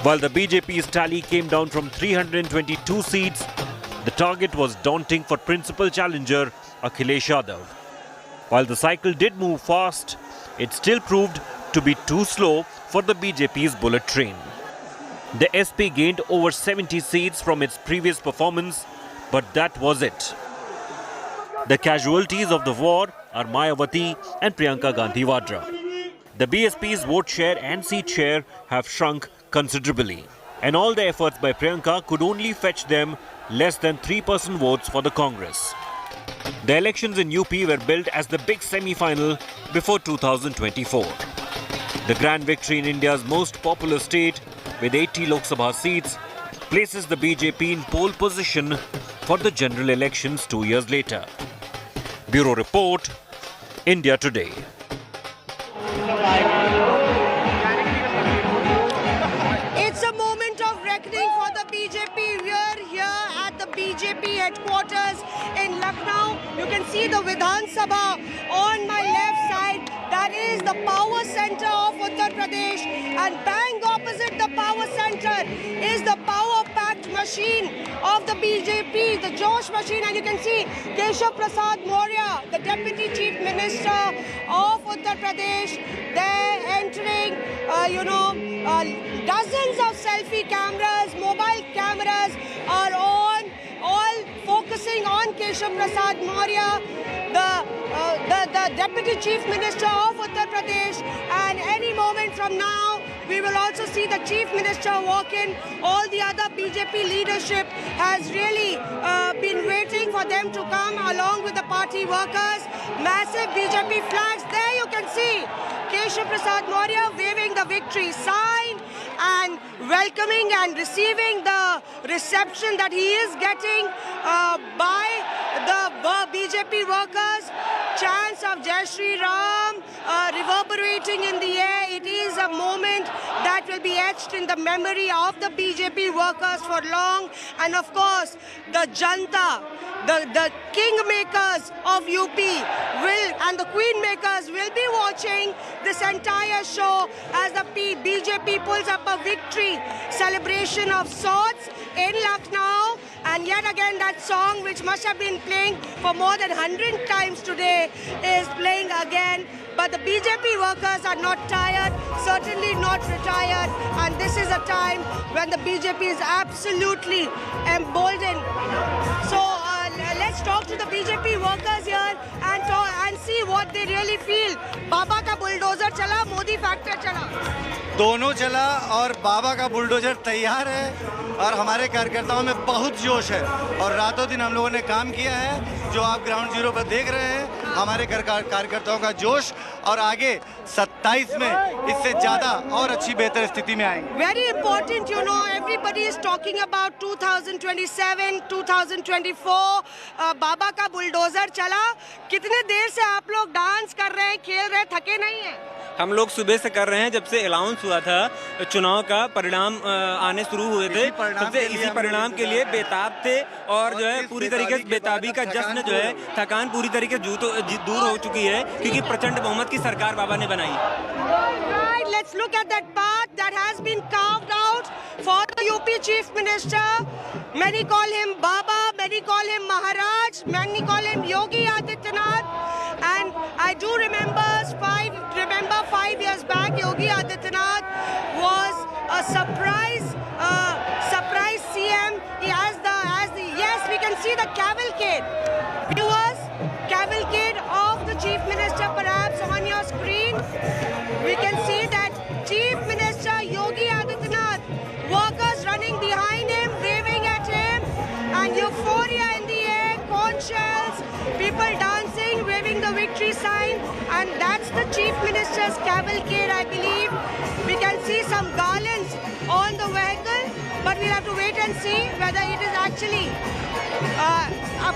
While the BJP's tally came down from 322 seats, the target was daunting for principal challenger Akhilesh Yadav. While the cycle did move fast, it still proved to be too slow for the BJP's bullet train. The SP gained over 70 seats from its previous performance, but that was it. The casualties of the war are Mayawati and Priyanka Gandhi Vadra. The BSP's vote share and seat share have shrunk considerably, and all the efforts by Priyanka could only fetch them less than 3% votes for the Congress. The elections in UP were billed as the big semi-final before 2024. The grand victory in India's most populous state with 80 Lok Sabha seats places the BJP in pole position for the general elections 2 years later. Bureau Report, India Today. It's a moment of reckoning for the BJP. We're here at the BJP headquarters in Lucknow. You can see the Vidhan Sabha on my left side. That is the power center of Uttar Pradesh. And bang opposite the power center is the power-packed machine of the BJP, the Josh machine. And you can see Keshav Prasad Maurya, the Deputy Chief Minister of Uttar Pradesh, they're entering, dozens of selfie cameras, mobile cameras are on, all focusing on Keshav Prasad Maurya, the Deputy Chief Minister of Uttar Pradesh. And any moment from now, we will also see the Chief Minister walk in. All the other BJP leadership has really been waiting for them to come along with the party workers. Massive BJP flags. There you can see Keshav Prasad Maurya waving the victory sign and welcoming and receiving the reception that he is getting by the BJP workers. Chants of Jai Shri Ram reverberating in the air. It is a moment that will be etched in the memory of the BJP workers for long. And of course, the Janta, the kingmakers of UP and the queen makers will be watching this entire show as the BJP pulls up a victory celebration of sorts in Lucknow. And yet again, that song, which must have been playing for more than 100 times today, is playing again. But the BJP workers are not tired, certainly not retired. And this is a time when the BJP is absolutely emboldened. So let's talk to the BJP workers here and see what they really feel. Baba ka bulldozer chala, Modi factor chala. दोनों चला और बाबा का bulldozer तैयार है और हमारे कार्यकर्ताओं में बहुत जोश है और रातों दिन हम लोगों ने काम किया है जो आप ग्राउंड जीरो पर देख रहे हैं हमारे कार्यकर्ताओं का जोश और आगे 27 में इससे ज्यादा और अच्छी बेहतर स्थिति में आएंगे। Very important, everybody is talking about 2027, 2024. बाबा का बुलडोजर चला। कितने देर से आप लोग डांस कर रहे हैं, खेल रहे हैं, थके नहीं हैं? हम लोग सुबह से कर रहे हैं, जब से अनाउंस हुआ था चुनाव का परिणाम आने शुरू हुए थे, तब से इसी परिणाम के लिए बेताब थे और जो है पूरी तरीके से बेताबी का जश्न जो है, थकान पूरी तरीके से दूर हो चुकी है क्योंकि प्रचंड बहुमत की सरकार बाबा ने बनाई। Right, let's look at that path that has been carved out for the UP Chief Minister. Many call him Baba, many call him Maharaj, many call him Yogi Adityanath. And I do remember 5 years back, Yogi Adityanath was a surprise CM. Yes, we can see the cavalcade. Viewers, cavalcade of the Chief Minister perhaps on your screen. We can see that Chief Minister Yogi Adityanath, workers running behind him, waving at him, and euphoria in the air, conch shells, people dancing, waving the victory sign, and that's the Chief Minister's cavalcade, I believe. We can see some garlands on the vehicle, but we'll have to wait and see whether it is actually,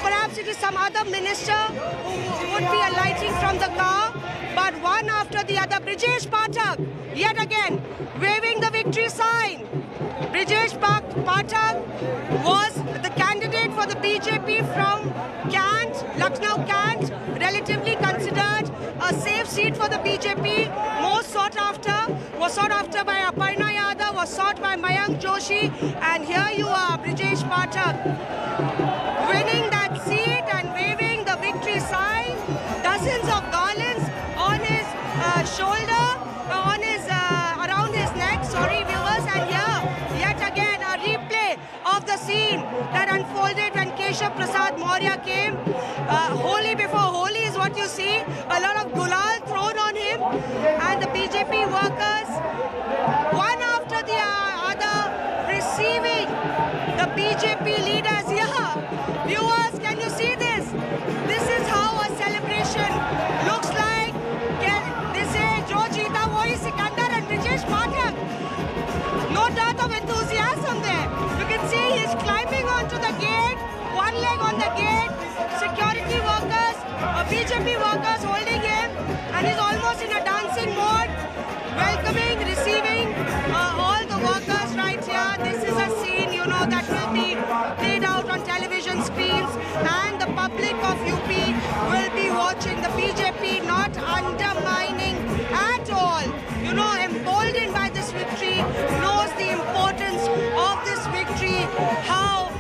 perhaps it is some other minister who would be alighting from the car. But one after the other, Brijesh Pathak, yet again, waving the victory sign. Brijesh Pathak was the candidate for the BJP from Kant, Lucknow Kant, relatively considered a safe seat for the BJP, most sought after, was sought after by Aparna Yadav, was sought by Mayank Joshi, and here you are, Brijesh Pathak, winning that seat and waving the victory sign, dozens of garlands on his shoulder, around his neck, viewers, and here, yet again, a replay of the scene that unfolded when Keshav Prasad Maurya came. Holy before holy is what you see, a lot of gulal thrown on him, and the BJP workers, one after the other, receiving the BJP leaders here. Viewers, can you see this? This is how a celebration looks like. They say, Jo Jeeta Wohi Sikandar and Brijesh Pathak. No doubt of enthusiasm there. You can see he's climbing onto the gate, one leg on the gate, security workers, BJP workers holding him, and he's almost in a dancing mode, welcoming, receiving all the workers right here. This is a scene, you know, that will be played out on television screens, and the public of UP will be watching the BJP not undermining at all. You know, emboldened by this victory, knows the importance of this victory, how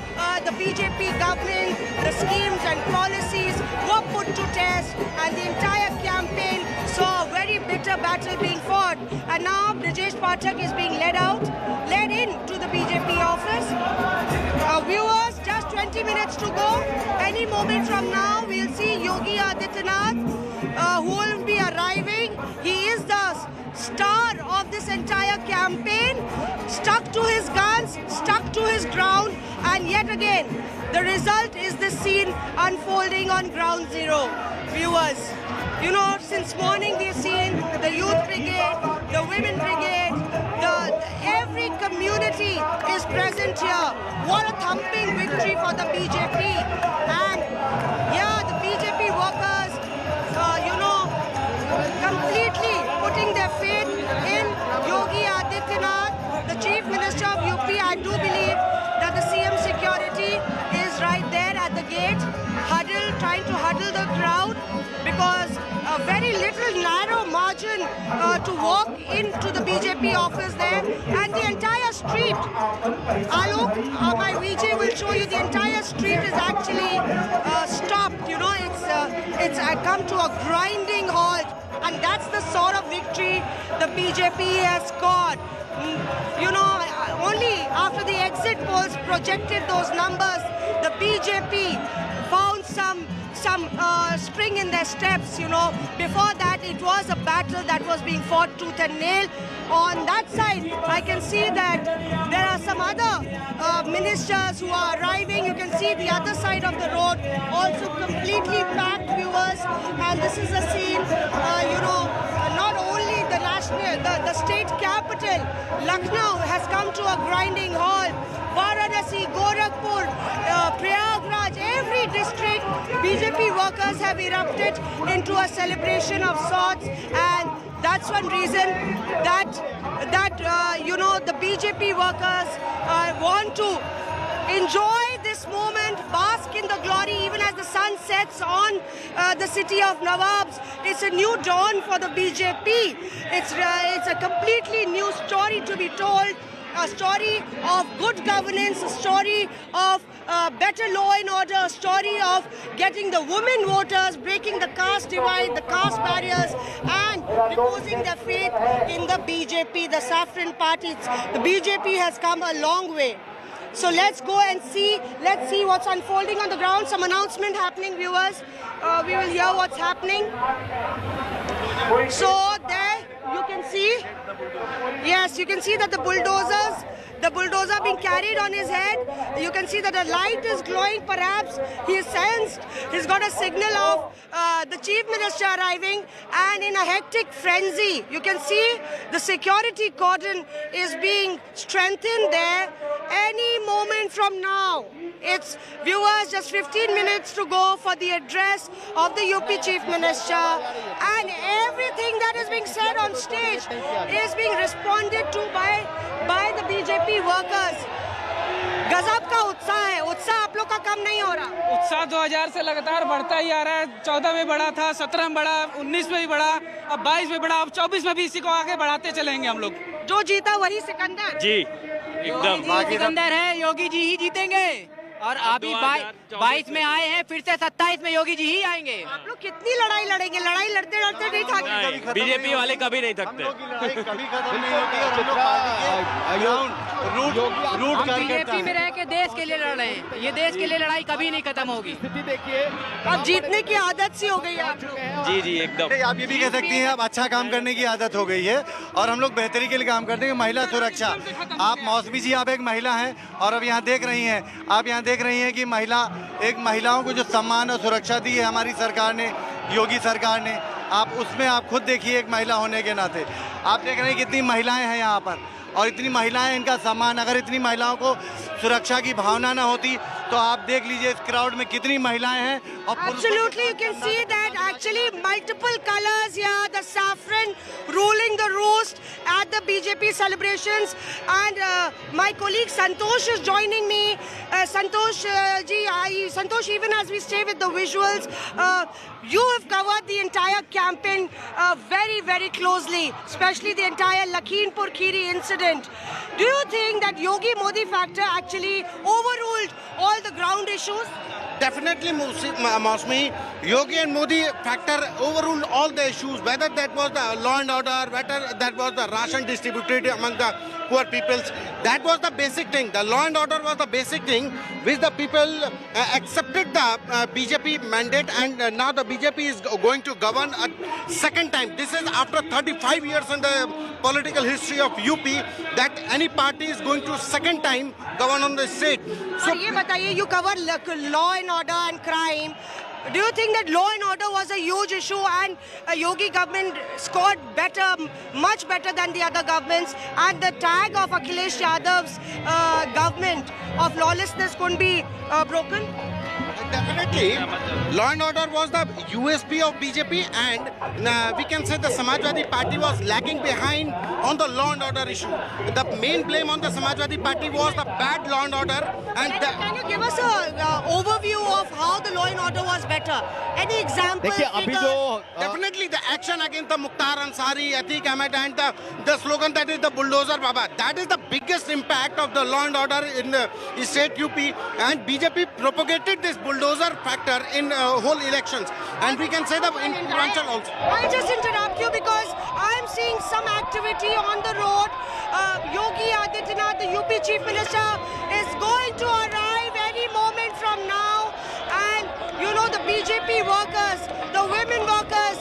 the BJP government, the schemes and policies were put to test, and the entire campaign saw a very bitter battle being fought. And now Brijesh Pathak is being led in to the BJP office. Viewers, just 20 minutes to go. Any moment from now, we'll see Yogi Adityanath, who will be arriving. He is the star of this entire campaign, stuck to his guns, stuck to his ground, and yet again, the result is the scene unfolding on ground zero. Viewers, you know, since morning we've seen the youth brigade, the women brigade, every community is present here. What a thumping victory for the BJP. And yeah, the BJP workers, you know, completely putting their faith in Yogi Adityanath, the Chief Minister of UP. I do believe that the CM security is right there at the gate, trying to huddle the crowd, because a very little narrow margin to walk into the BJP office there, and the entire street, Alok, my VJ will show you, the entire street is actually stopped. You know, it's come to a grinding halt, and that's the sort of victory the BJP has scored. You know, only after the exit polls projected those numbers, the BJP found some spring in their steps. You know, before that it was a battle that was being fought tooth and nail. On that side, I can see that there are some other ministers who are arriving. You can see the other side of the road also completely packed, viewers, and this is a scene, you know, not only the state capital, Lucknow, has come to a grinding halt. Varanasi, Gorakhpur, Prayagraj, every district, BJP workers have erupted into a celebration of sorts, and that's one reason that you know, the BJP workers want to enjoy this moment, bask in the glory, even as the sun sets on the city of Nawabs. It's a new dawn for the BJP. It's a completely new story to be told. A story of good governance, a story of better law and order, a story of getting the women voters, breaking the caste divide, the caste barriers, and reposing their faith in the BJP, the saffron party. The BJP has come a long way. So let's go and see. Let's see what's unfolding on the ground. Some announcement happening, viewers. We will hear what's happening. So there you can see. Yes, you can see that the bulldozer being carried on his head. You can see that the light is glowing. Perhaps he sensed, he's got a signal of the Chief Minister arriving, and in a hectic frenzy, you can see the security cordon is being strengthened there. Any moment from now, it's, viewers, just 15 minutes to go for the address of the UP Chief Minister, and everything that is being said on stage is being responded to by the BJP workers. गजब का उत्साह है, उत्साह आप लोग का कम नहीं हो रहा। उत्साह 2000 से लगातार बढ़ता ही आ रहा है। 14 में बढ़ा था, 17 में बढ़ा, 19 में भी बढ़ा, अब 22 में बढ़ा, अब 24 में भी इसी को आगे बढ़ाते चलेंगे हम लोग। जो जीता वही सिकंदर। जी, एकदम सिकंदर है, योगी जी ही जीतेंगे। और अभी 22 में आए हैं, फिर से 27 में योगी जी ही आएंगे। आप लोग कितनी लड़ाई लड़ेंगे? लड़ाई लड़ते लड़ते नहीं थकते। बीजेपी वाले कभी नहीं थकते। कभी खत्म नहीं होती और रूट बीजेपी में रह के देश के लिए लड़ रहे हैं। ये देश के लिए लड़ाई कभी नहीं खत्म होगी। देखिए, अब जीतने की आदत सी हो गई है आप लोग। जी जी, एकदम। आप ये भी कह सकती हैं अब अच्छा काम करने की आदत हो गई है, और हम लोग बेहतरी के लिए काम करते हैं। महिला सुरक्षा, आप मौसमी जी, आप एक महिला हैं, और अब यहाँ देख रही हैं, आप यहाँ देख रही हैं कि महिलाओं को जो सम्मान और सुरक्षा दी है हमारी सरकार ने, योगी सरकार ने, आप उसमें आप खुद देखिए एक महिला होने के नाते। आप देख रहे हैं कितनी महिलाएं हैं यहाँ पर, और इतनी महिलाएं, इनका सम्मान, अगर इतनी महिलाओं को सुरक्षा की भावना ना होती तो आप देख लीजिए इस क्राउड में कितनी महिलाएं हैं और Absolutely, you can see that actually multiple colors here, the saffron ruling the roost at the BJP celebrations. And my colleague Santosh is joining me. Santosh, Santosh, even as we stay with the visuals, you have covered the entire campaign very, very closely, especially the entire Lakhimpur Kheri incident. Do you think that Yogi Modi factor actually overruled all the ground issues? Definitely, Mosmi, Yogi and Modi factor overruled all the issues, whether that was the law and order, whether that was the ration distributed among the poor peoples. That was the basic thing. The law and order was the basic thing which the people accepted the BJP mandate, and now the BJP is going to govern a second time. This is after 35 years in the political history of UP that any party is going to second time govern on the state. So, you cover law and order and crime. Do you think that law and order was a huge issue and Yogi government scored better, much better than the other governments, and the tag of Akhilesh Yadav's government of lawlessness couldn't be broken? Definitely, law and order was the USP of BJP, and we can say the Samajwadi Party was lagging behind on the law and order issue. The main blame on the Samajwadi Party was the bad law and order. And can you give us an overview of how the law and order was better? Any examples? Definitely the action against the Mukhtar Ansari, Atiq Ahmed, and the slogan that is the bulldozer Baba. That is the biggest impact of the law and order in the state UP, and BJP propagated this bulldozer factor in whole elections, and we can say that in Purvanchal also. I'll just interrupt you because I'm seeing some activity on the road. Yogi Adityanath, the UP Chief Minister, is going to arrive any moment from now, and you know the BJP workers, the women workers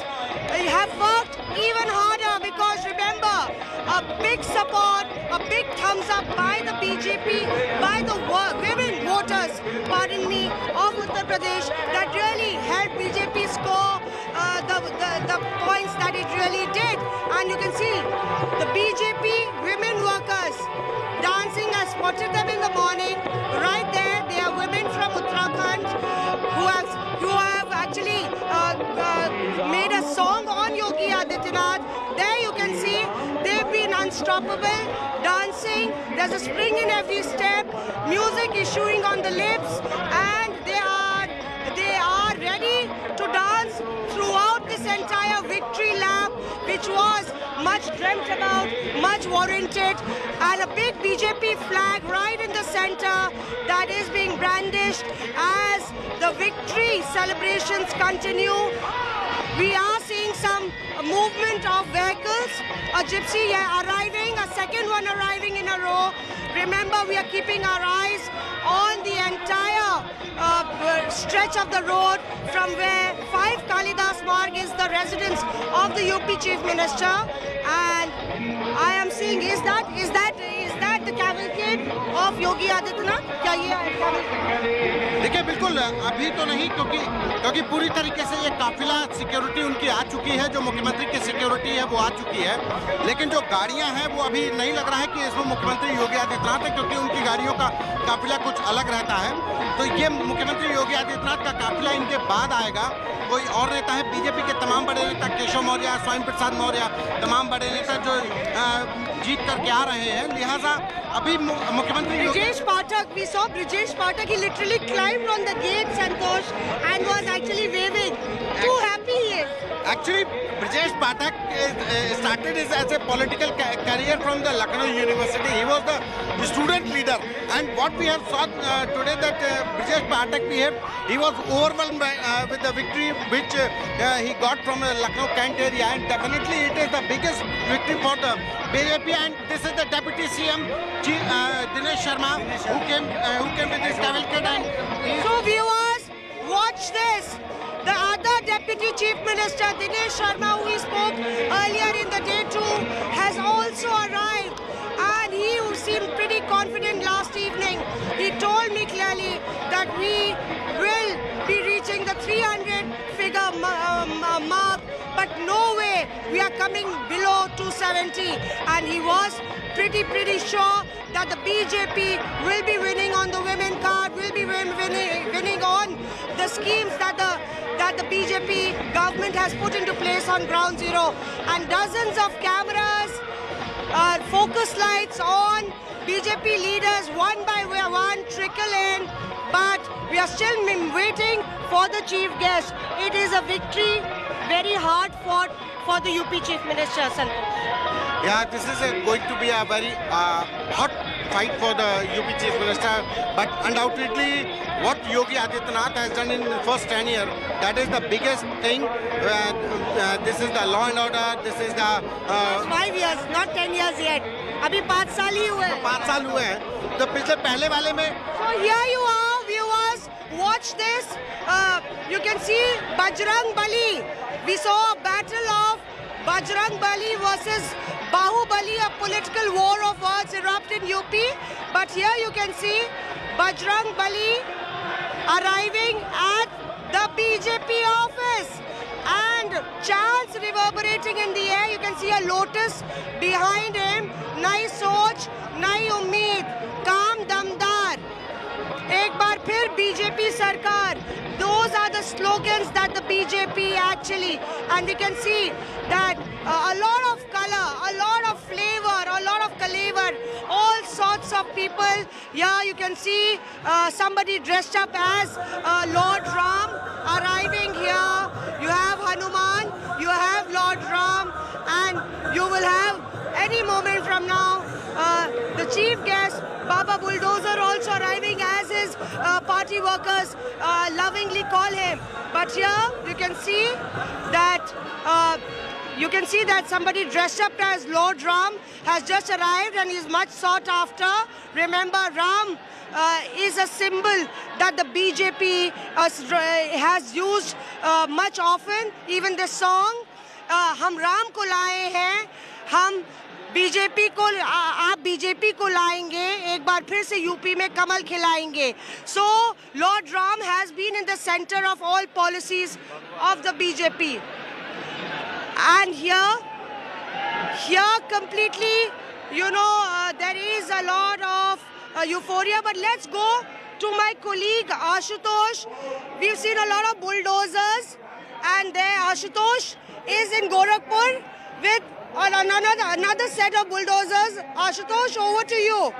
have worked even harder because remember, a big support, a big thumbs up by the BJP, by the women voters, pardon me, of Uttar Pradesh that really helped BJP score the points that it really did. And you can see the BJP women workers dancing. I spotted them in the morning. Right there, they are women from Uttarakhand who have actually made a song on Yogi Adityanath. There you can see they've been unstoppable, dancing. There's a spring in every step, music issuing on the lips, and they are ready to dance throughout this entire victory lap, which was much dreamt about, much warranted, and a big BJP flag right in the center that is being brandished as the victory celebrations continue. We are seeing some movement of vehicles, a gypsy arriving, a second one arriving in a row. Remember, we are keeping our eyes on the entire stretch of the road from where 5 Kalidas Marg is the residence of the UP Chief Minister, and I am seeing is that the cavalcade of Yogi Adityanath? क्या ये cavalcade? देखिए बिल्कुल अभी तो नहीं, क्योंकि पूरी तरीके से ये काफिला सिक्योरिटी उनकी आ चुकी है, जो मुख्यमंत्री की सिक्योरिटी है वो आ चुकी है, लेकिन जो गाड़ियां हैं वो अभी नहीं लग रहा है कि इसमें मुख्यमंत्री योगी आदित्यनाथ है, क्योंकि उनकी गाड़ियों का काफिला कुछ अलग रहता है। तो ये मुख्यमंत्री योगी आदित्यनाथ का काफिला इनके बाद आएगा। कोई और नेता है, बीजेपी के तमाम बड़े नेता, केशव मौर्य, स्वयं प्रसाद मौर्य, तमाम बड़े नेता जो जीत करके आ रहे हैं, लिहाजा अभी मुख्यमंत्री Brijesh Pathak, we saw Brijesh Pathak, he literally climbed on the gate, Santosh, and was actually waving. Too happy he is. Actually, Brijesh Pathak started as a political career from the Lucknow University. He was the student leader, and what we have saw today that Brijesh Pathak he was overwhelmed with the victory which he got from the Lucknow Kent area, and definitely it is the biggest victory for the BJP. And this is the Deputy CM Dinesh Sharma who came with this cavalcade. And so viewers, watch this. The other Deputy Chief Minister, Dinesh Sharma, who we spoke earlier in the day too, has also arrived. And he who seemed pretty confident last evening, he told me clearly that we will be reaching the 300-figure mark, but no way we are coming below 270. And he was pretty sure that the BJP will be winning on the women card, will be winning on the schemes that the BJP government has put into place on ground zero. And dozens of cameras, focus lights on BJP leaders one by one trickle in, but we are still waiting for the chief guest. It is a victory, very hard fought for the UP Chief Minister, Santosh. Yeah, this is going to be a very hot fight for the UP Chief Minister, but undoubtedly what Yogi Adityanath has done in the first 10 years, that is the biggest thing. This is the law and order, this is the... 5 years, not 10 years yet. अभी 5 साल ही हुए हैं. 5 साल हुए हैं. तो पिछले पहले वाले में... So here you are, viewers. Watch this. You can see Bajrang Bali. We saw a battle of Bajrang Bali versus Bahubali, a political war of words erupt in UP. But here you can see Bajrang Bali arriving at the BJP office. And chants reverberating in the air. You can see a lotus behind him. Nai soch, nai ummeed, काम दमदार. एक बार फिर BJP सरकार. Those are the slogans that the BJP actually, and we can see that a lot of color, a lot of flavor, a lot of caliber, all sorts of people. Yeah, you can see somebody dressed up as Lord Ram arriving here. You have Hanuman, you have Lord Ram, and you will have any moment from now the chief guest, Baba Bulldozer, also arriving as his party workers lovingly call him. But here you can see that somebody dressed up as Lord Ram has just arrived and is much sought after. Remember, Ram is a symbol that the BJP has used much often. Even the song, हम राम को लाए हैं, हम BJP को, आप BJP को लाएंगे, एक बार फिर से यूपी में कमल खिलाएंगे. So Lord Ram has been in the center of all policies of the BJP. And here completely, you know, there is a lot of euphoria. But let's go to my colleague Ashutosh. We've seen a lot of bulldozers, and there Ashutosh is in Gorakhpur with another set of bulldozers. Ashutosh, over to you.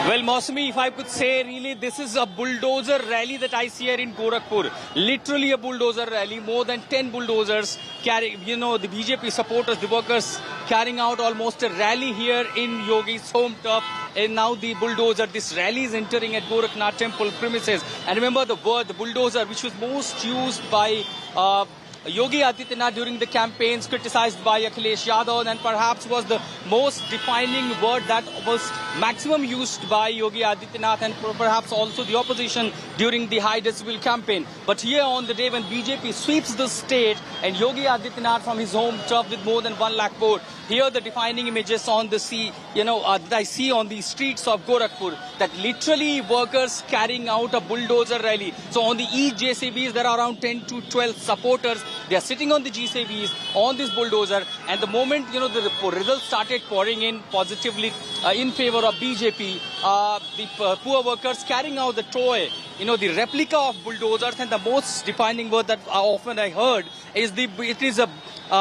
Well, Mausami, if I could say, really, this is a bulldozer rally that I see here in Gorakhpur. Literally a bulldozer rally. More than 10 bulldozers carrying, you know, the BJP supporters, the workers carrying out almost a rally here in Yogi's home turf. And now the bulldozer, this rally is entering at Gorakhnath temple premises. And remember the word, the bulldozer, which was most used by Yogi Adityanath during the campaigns, criticized by Akhilesh Yadav, and perhaps was the most defining word that was maximum used by Yogi Adityanath and perhaps also the opposition during the high decibel campaign. But here on the day when BJP sweeps the state and Yogi Adityanath from his home turf with more than 1 lakh vote, here the defining images on the sea, you know, that I see on the streets of Gorakhpur, that literally workers carrying out a bulldozer rally. So on the JCBs, there are around 10 to 12 supporters. They are sitting on the JCBs on this bulldozer, and the moment, you know, the results started pouring in positively in favor of BJP, the poor workers carrying out the toy, you know, the replica of bulldozers, and the most defining word that often I heard is it is a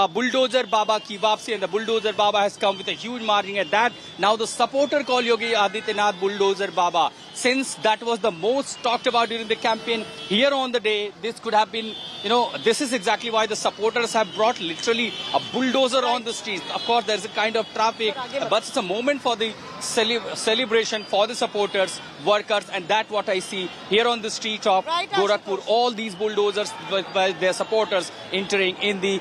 bulldozer Baba ki wapsi, and the bulldozer Baba has come with a huge margin at that. Now the supporter call Yogi Adityanath bulldozer Baba. Since that was the most talked about during the campaign, here on the day, this could have been, you know, this is exactly why the supporters have brought literally a bulldozer on the streets. Of course, there's a kind of traffic, but it's a moment for the celebration for the supporters, workers, and that's what I see here on the street of Gorakhpur. All these bulldozers with their supporters entering in the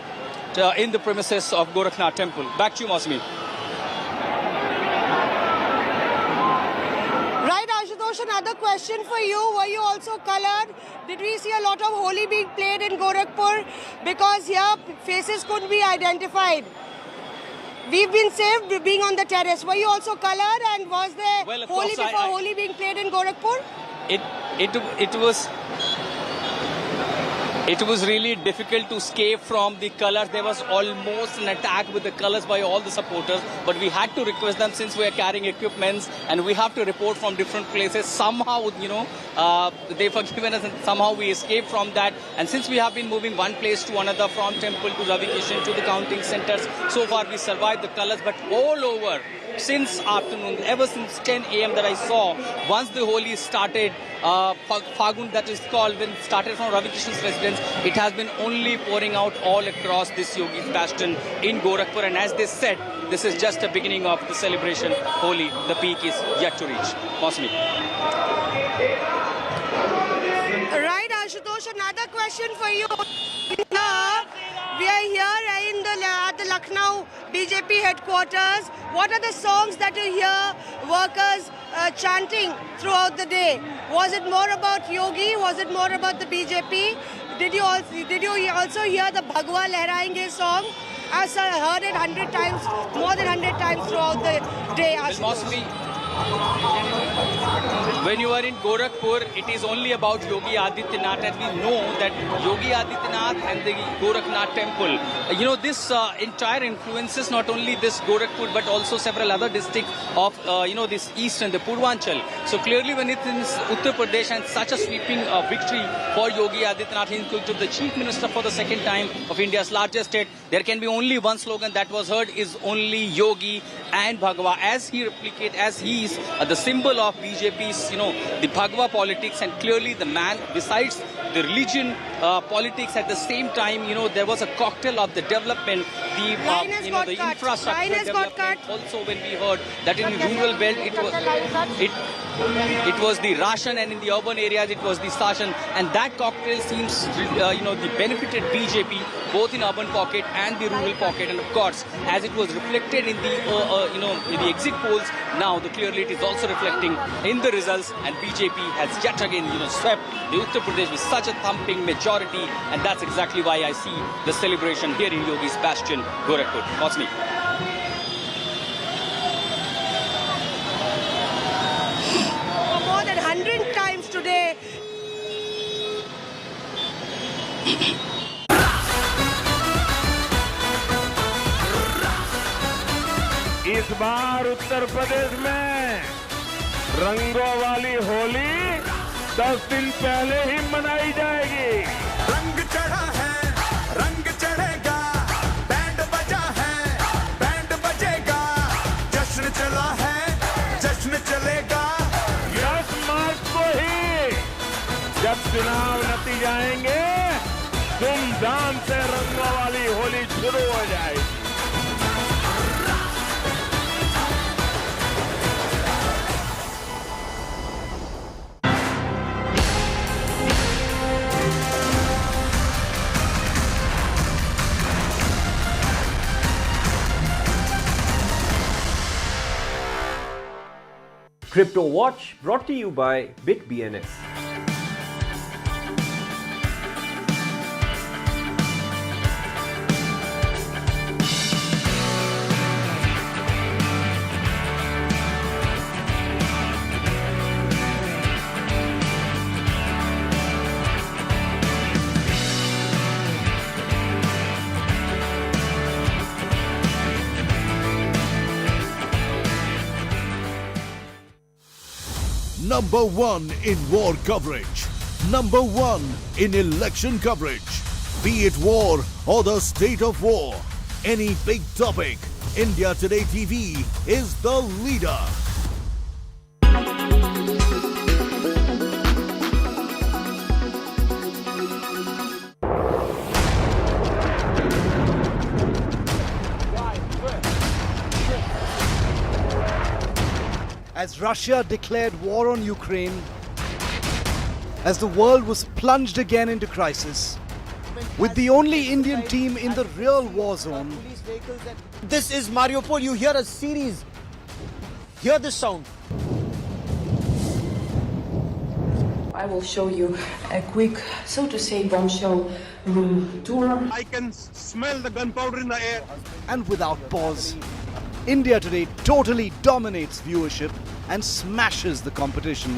premises of Gorakhnath temple. Back to you, Mausami. Right, Ashutosh, another question for you. Were you also colored? Did we see a lot of Holi being played in Gorakhpur? Because here faces couldn't be identified. We've been saved being on the terrace. Were you also colored, and was there Holi before Holi being played in Gorakhpur? It was... It was really difficult to escape from the colors. There was almost an attack with the colors by all the supporters, but we had to request them, since we are carrying equipments and we have to report from different places. Somehow, they forgiven us and somehow we escaped from that. And since we have been moving one place to another, from temple to Ravi Kishan to the counting centers, so far we survived the colors, but all over since afternoon, ever since 10 a.m. that I saw, once the Holi started, Fagun that is called, when it started from Ravi Kishan's residence, it has been only pouring out all across this Yogi's bastion in Gorakhpur. And as they said, this is just the beginning of the celebration. Holi, the peak is yet to reach. Mosmi. Right, Ashutosh, another question for you. We are here at the Lucknow BJP headquarters. What are the songs that you hear workers chanting throughout the day? Was it more about Yogi? Was it more about the BJP? Did you also hear the Bhagwa Lehrayenge song? I've heard it 100 times, more than 100 times throughout the day. When you are in Gorakhpur, it is only about Yogi Adityanath, and we know that Yogi Adityanath and the Gorakhnath temple, this entire influences not only this Gorakhpur but also several other districts of, this east and the Purvanchal. So clearly when it is Uttar Pradesh and such a sweeping victory for Yogi Adityanath, he is the chief minister for the second time of India's largest state, there can be only one slogan that was heard, is only Yogi and Bhagwa, as he replicate, as he is the symbol of BJP's, the Bhagwa politics. And clearly the man, besides the religion, politics, at the same time, there was a cocktail of the development, the infrastructure development. Also, when we heard that in the rural belt, it was the ration, and in the urban areas it was the sashan, and that cocktail seems, the benefited BJP both in urban pocket and the rural pocket. And of course, as it was reflected in the, in the exit polls, now clearly it is also reflecting in the results, and BJP has yet again, swept the Uttar Pradesh with such a thumping majority, and that's exactly why I see the celebration here in Yogi's bastion, Gorakhpur. Mosmi. More than 100 times today. इस बार उत्तर प्रदेश में रंगों वाली होली 10 दिन पहले ही मनाई जाएगी। रंग चढ़ा है, रंग चढ़ेगा, बैंड बजा है, बैंड बजेगा, जश्न चला है, जश्न चलेगा। यस मार्च को ही जब चुनाव नतीजे आएंगे, धूमधाम से रंगों वाली होली शुरू हो जाएगी। Crypto Watch brought to you by BitBNS. Number 1 in war coverage. Number 1 in election coverage. Be it war or the state of war. Any big topic, India Today TV is the leader. As Russia declared war on Ukraine, as the world was plunged again into crisis, with the only Indian team in the real war zone. This is Mariupol. You hear a series. Hear this sound. I will show you a quick, so to say, bombshell room tour. I can smell the gunpowder in the air. And without pause, India Today totally dominates viewership and smashes the competition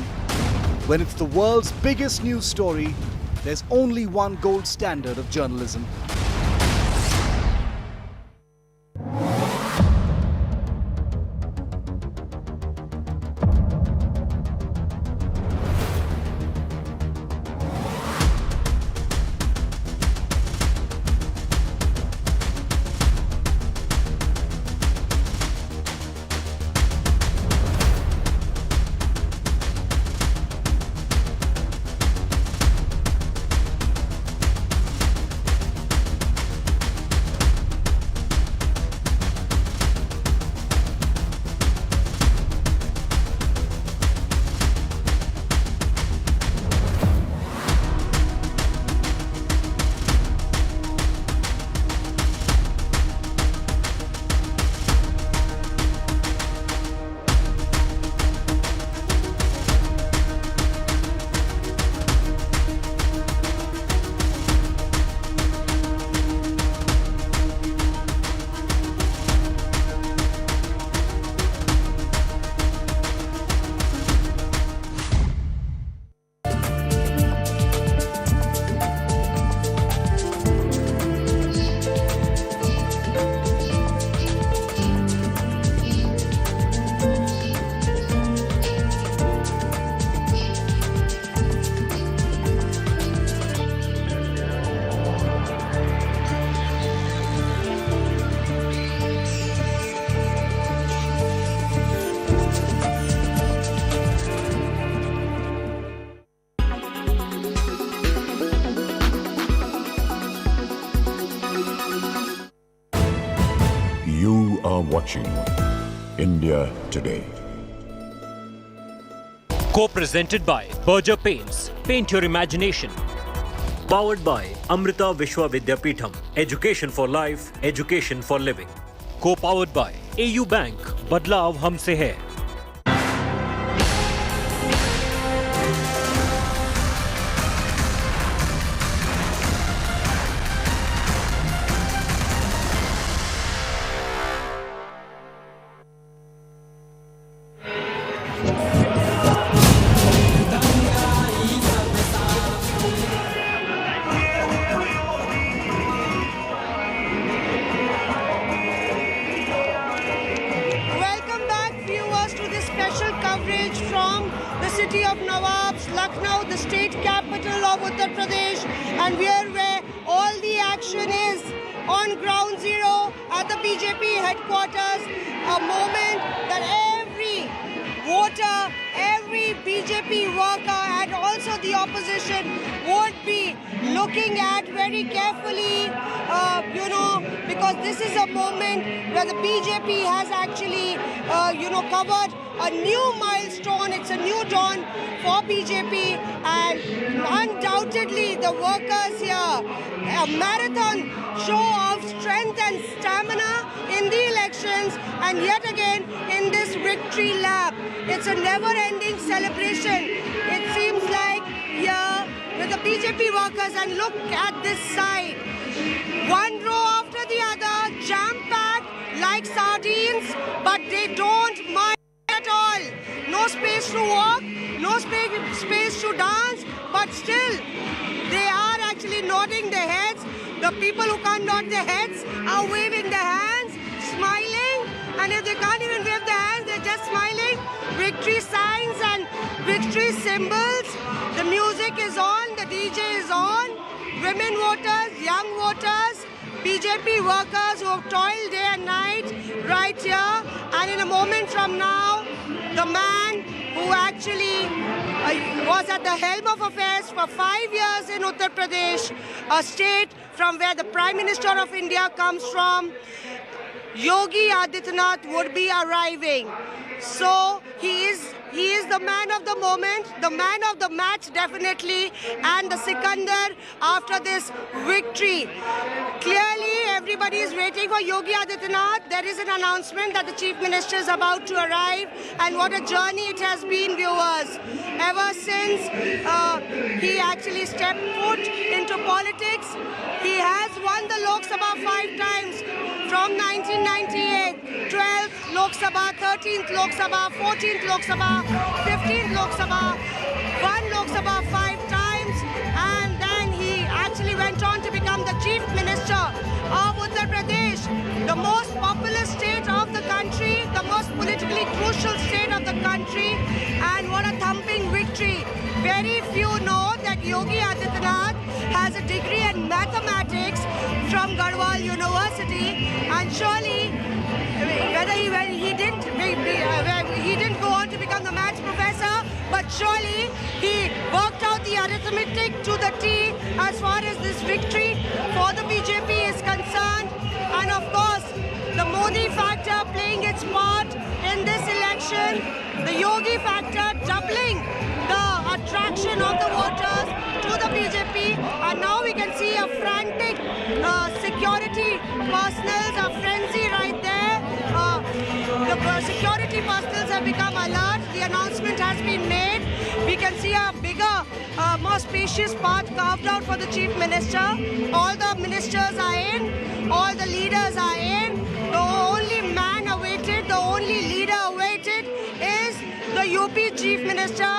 when it's the world's biggest news story there's only one gold standard of journalism. You are watching India Today. Co-presented by Berger Paints. Paint your imagination. Powered by Amrita Vishwa Vidyapeetham. Education for life, education for living. Co-powered by AU Bank. बदलाव हमसे है. Lucknow, the state capital of Uttar Pradesh, and we are where all the action is on ground zero at the BJP headquarters. A moment that every voter, every BJP worker and also the opposition would be looking at very carefully, because this is a moment where the BJP has actually, covered a new milestone. It's a new dawn for BJP, and undoubtedly the workers here, a marathon show of strength and stamina in the elections, and yet again in this victory lap. It's a never-ending celebration. It seems like here with the BJP workers, and look at this side. One row after the other, jam-packed like sardines, but they don't mind at all. No space to walk, no space to dance, but still they are actually nodding their heads. The people who can't nod their heads are waving their hands, smiling, and if they can't even wave their hands, they're just smiling. Victory signs and victory symbols. The music is on, the DJ is on. Women voters, young voters, BJP workers who have toiled day and night right here. And in a moment from now, the man who actually was at the helm of affairs for 5 years in Uttar Pradesh, a state from where the Prime Minister of India comes from, Yogi Adityanath, would be arriving. So he is the man of the moment, the man of the match definitely, and the Sikandar after this victory. Clearly everybody is waiting for Yogi Adityanath. There is an announcement that the Chief Minister is about to arrive, and what a journey it has been, viewers. Ever since he actually stepped foot into politics, he has won the Lok Sabha 5 times. From 1998, 12th Lok Sabha, 13th Lok Sabha, 14th Lok Sabha, 15th Lok Sabha, won Lok Sabha 5 times, and that went on to become the Chief Minister of Uttar Pradesh, the most populous state of the country, the most politically crucial state of the country, and what a thumping victory. Very few know that Yogi Adityanath has a degree in mathematics from Garhwal University, and surely he didn't go on to become the maths professor, but surely he worked out the arithmetic to the T as far as this victory for the BJP is concerned. And of course, the Modi factor playing its part in this election, the Yogi factor doubling the attraction of the voters to the BJP, and now we can see a frantic security personnel, a frenzy right there. The security personnel have become alert. The announcement has been made. We can see a bigger, more spacious path carved out for the Chief Minister. All the ministers are in, all the leaders are in. The only man awaited, the only leader awaited is the UP Chief Minister,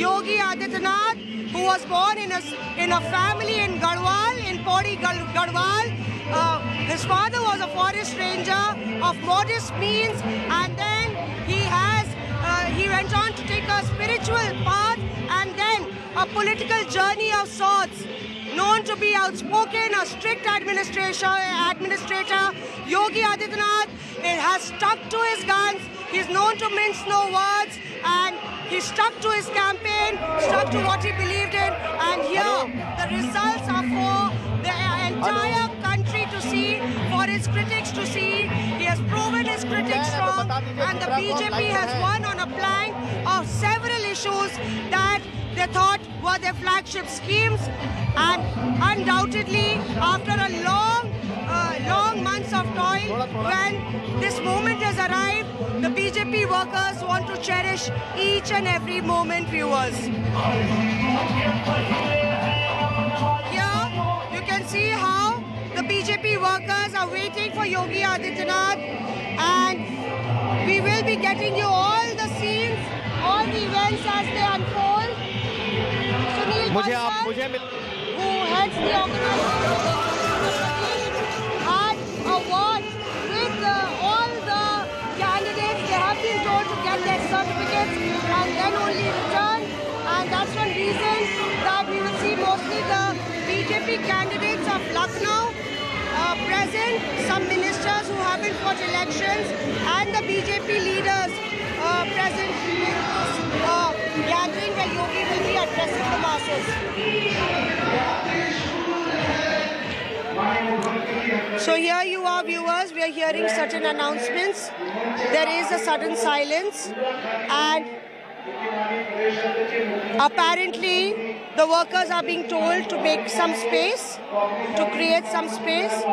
Yogi Adityanath, who was born in a family in Garhwal, in Pori Garhwal. His father was a forest ranger of modest means, and then he went on to take a spiritual path and then a political journey of sorts. Known to be outspoken, a strict administrator, Yogi Adityanath has stuck to his guns. He's known to mince no words, and he stuck to his campaign, stuck to what he believed in, and here the results are for the entire country to see, for his critics to see. He has proven his critics wrong, and the BJP has won on a plank of several issues that they thought were their flagship schemes, and undoubtedly after a long months of toil, when this moment has arrived, the BJP workers want to cherish each and every moment, viewers. Here you can see how the BJP workers are waiting for Yogi Adityanath, and we will be getting you all the scenes, all the events as they unfold. Sunil Bansal, who heads the organization, had a word with all the candidates. They have been told to get their certificates and then only return. And that's one reason that we will see mostly the BJP candidates of Lucknow present, some ministers who haven't fought elections, and the BJP leaders present in this gathering where Yogi will be addressing the masses. So here you are, viewers, we are hearing certain announcements. There is a sudden silence, and apparently the workers are being told to make some space, to create some space.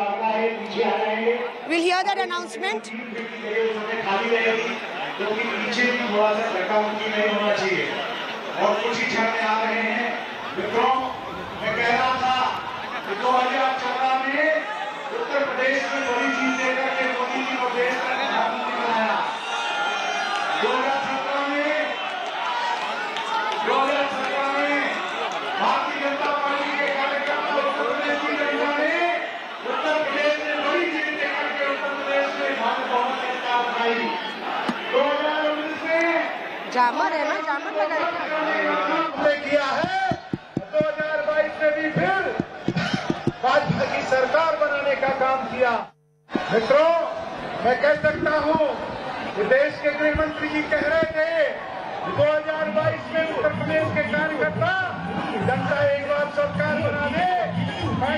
We'll hear that announcement. और कुछ ही क्षण में आ रहे हैं। मित्रों, मैं कह रहा था कि 2014 में उत्तर प्रदेश में बड़ी जीत लेकर के मोदी जी को देश का प्रधानमंत्री बनाया। 2017 में भारतीय जनता पार्टी के कार्यकर्ता उत्तर प्रदेश की जनता ने उत्तर प्रदेश में बड़ी जीत लेकर के उत्तर प्रदेश में भारी बहुमत की सरकार बनाई। 2019 में जामर है ना, जामर किया है। 2022 में भी फिर भाजपा की सरकार बनाने का काम किया। मित्रों, मैं कह सकता हूं कि देश के गृह मंत्री जी कह रहे थे 2022 में उत्तर प्रदेश के कार्यकर्ता जनता एक बार सरकार बना दे, उत्तर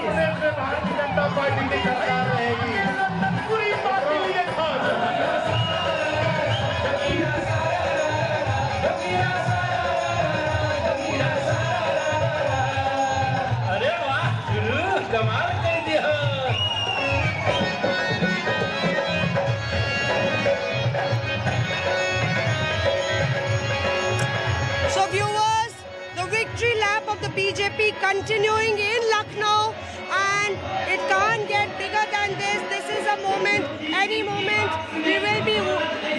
प्रदेश में भारतीय जनता पार्टी की सरकार रहेगी। पूरी बात के लिए अरे वाह, कमाल कर दिया। So viewers, the victory lap of the BJP continuing in Lucknow, and it can't get bigger than this. This is a moment, any moment, we will be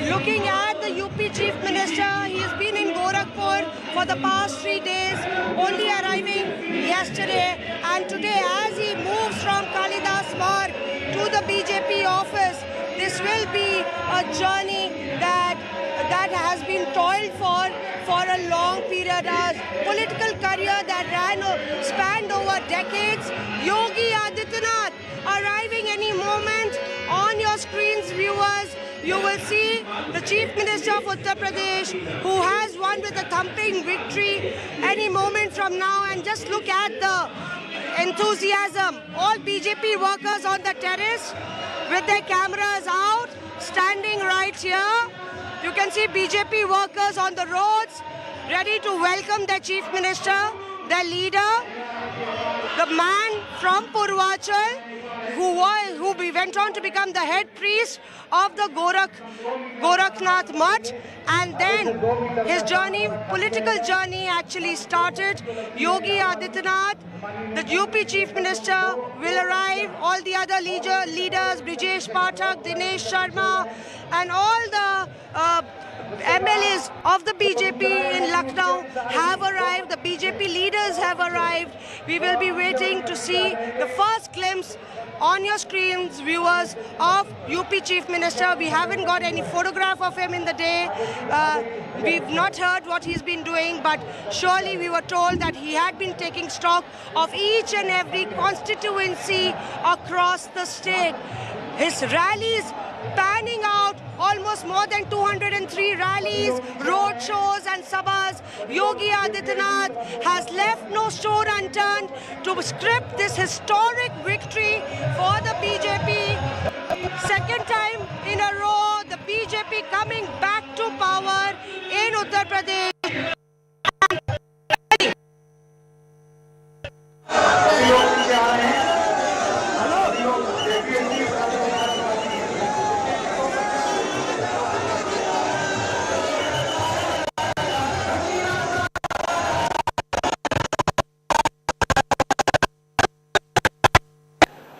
looking at the UP Chief Minister. He has been in Gorakhpur for the past 3 days, only arriving. He yesterday, and today as he moves from Kalidas Marg to the BJP office, this will be a journey that has been toiled for a long period, a political career that spanned over decades. Yogi Adityanath arriving any moment. On your screens, viewers, you will see the Chief Minister of Uttar Pradesh, who has won with a thumping victory any moment from now. And just look at the enthusiasm. All BJP workers on the terrace with their cameras out, standing right here. You can see BJP workers on the roads, ready to welcome their Chief Minister, their leader, the man from Purvachal, who went on to become the head priest of the Gorakhnath Mutt, and then his political journey actually started. Yogi Adityanath, the UP Chief Minister, will arrive. All the other leaders, Brijesh Pathak, Dinesh Sharma, and all the MLAs of the BJP in Lucknow have arrived. The BJP leaders have arrived. We will be waiting to see the first glimpse on your screens, viewers, of UP Chief Minister. We haven't got any photograph of him in the day. We've not heard what he's been doing, but surely we were told that he had been taking stock of each and every constituency across the state. His rallies panning out, almost more than 203 rallies, road shows and sabhas. Yogi Adityanath has left no stone unturned to script this historic victory for the BJP. Second time in a row, the BJP coming back to power in Uttar Pradesh.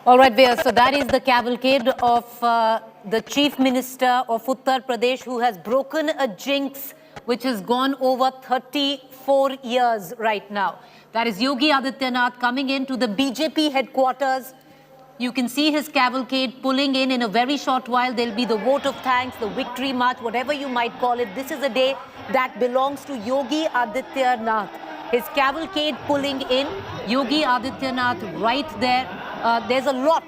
All right, Veer, so that is the cavalcade of the Chief Minister of Uttar Pradesh, who has broken a jinx which has gone over 34 years right now. That is Yogi Adityanath coming into the BJP headquarters. You can see his cavalcade pulling in a very short while. There'll be the vote of thanks, the victory march, whatever you might call it. This is a day that belongs to Yogi Adityanath. His cavalcade pulling in, Yogi Adityanath right there. There's a lot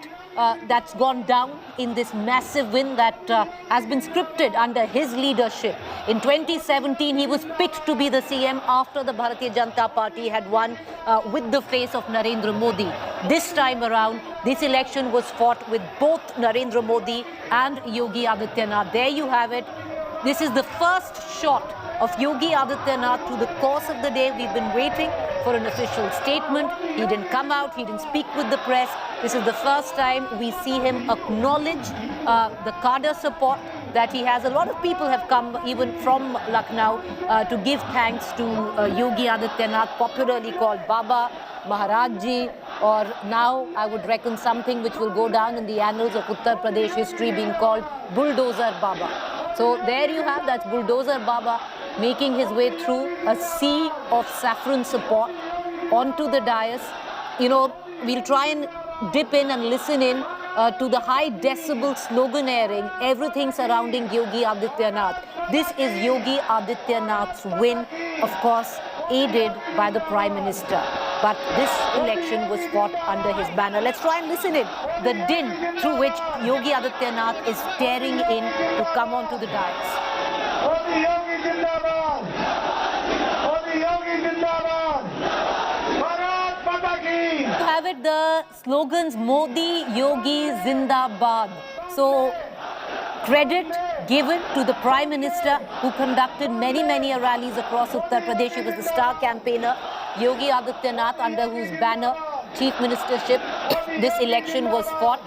that's gone down in this massive win that has been scripted under his leadership. In 2017, he was picked to be the CM after the Bharatiya Janata Party had won with the face of Narendra Modi. This time around, this election was fought with both Narendra Modi and Yogi Adityanath. There you have it. This is the first shot of Yogi Adityanath through the course of the day. We've been waiting for an official statement. He didn't come out, he didn't speak with the press. This is the first time we see him acknowledge the cadre support that he has. A lot of people have come even from Lucknow to give thanks to Yogi Adityanath, popularly called Baba, Maharaj Ji, or now I would reckon something which will go down in the annals of Uttar Pradesh history being called Bulldozer Baba. So there you have, that's Bulldozer Baba making his way through a sea of saffron support onto the dais. You know, we'll try and dip in and listen in to the high decibel slogan airing, everything surrounding Yogi Adityanath. This is Yogi Adityanath's win, of course, aided by the Prime Minister. But this election was fought under his banner. Let's try and listen in the din through which Yogi Adityanath is tearing in to come onto the dais. You have it, the slogans Modi, Yogi, Zindabad. So credit given to the Prime Minister, who conducted many rallies across Uttar Pradesh. He was the star campaigner. Yogi Adityanath, under whose banner, Chief Ministership, this election was fought.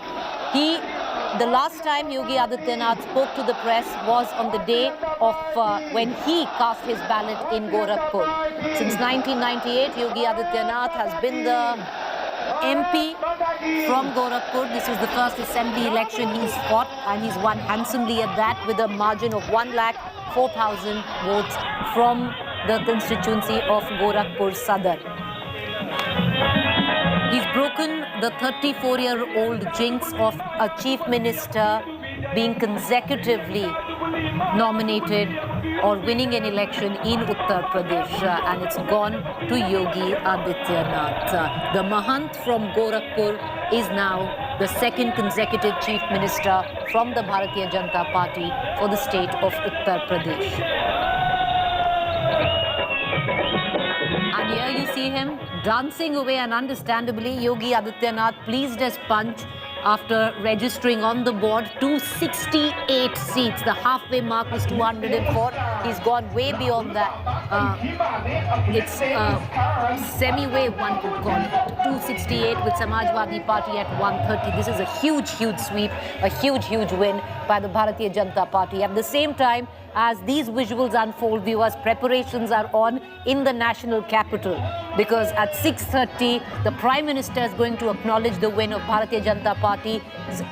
The last time Yogi Adityanath spoke to the press was on the day of when he cast his ballot in Gorakhpur. Since 1998, Yogi Adityanath has been the MP from Gorakhpur. This is the first assembly election he's fought, and he's won handsomely at that with a margin of 1,04,000 votes from the constituency of Gorakhpur Sadar. broken the 34-year-old jinx of a chief minister being consecutively nominated or winning an election in Uttar Pradesh, and it's gone to Yogi Adityanath. The Mahant from Gorakhpur is now the second consecutive chief minister from the Bharatiya Janata Party for the state of Uttar Pradesh. And here you see him dancing away, and understandably Yogi Adityanath pleased as punch after registering on the board 268 seats. The halfway mark was 204. He's gone way beyond that. It's semi-wave, one could call it. 268 with Samajwadi Party at 130. This is a huge, huge sweep, a huge, huge win by the Bharatiya Janata Party. At the same time, as these visuals unfold, viewers, preparations are on in the national capital, because at 6:30 the Prime Minister is going to acknowledge the win of Bharatiya Janata Party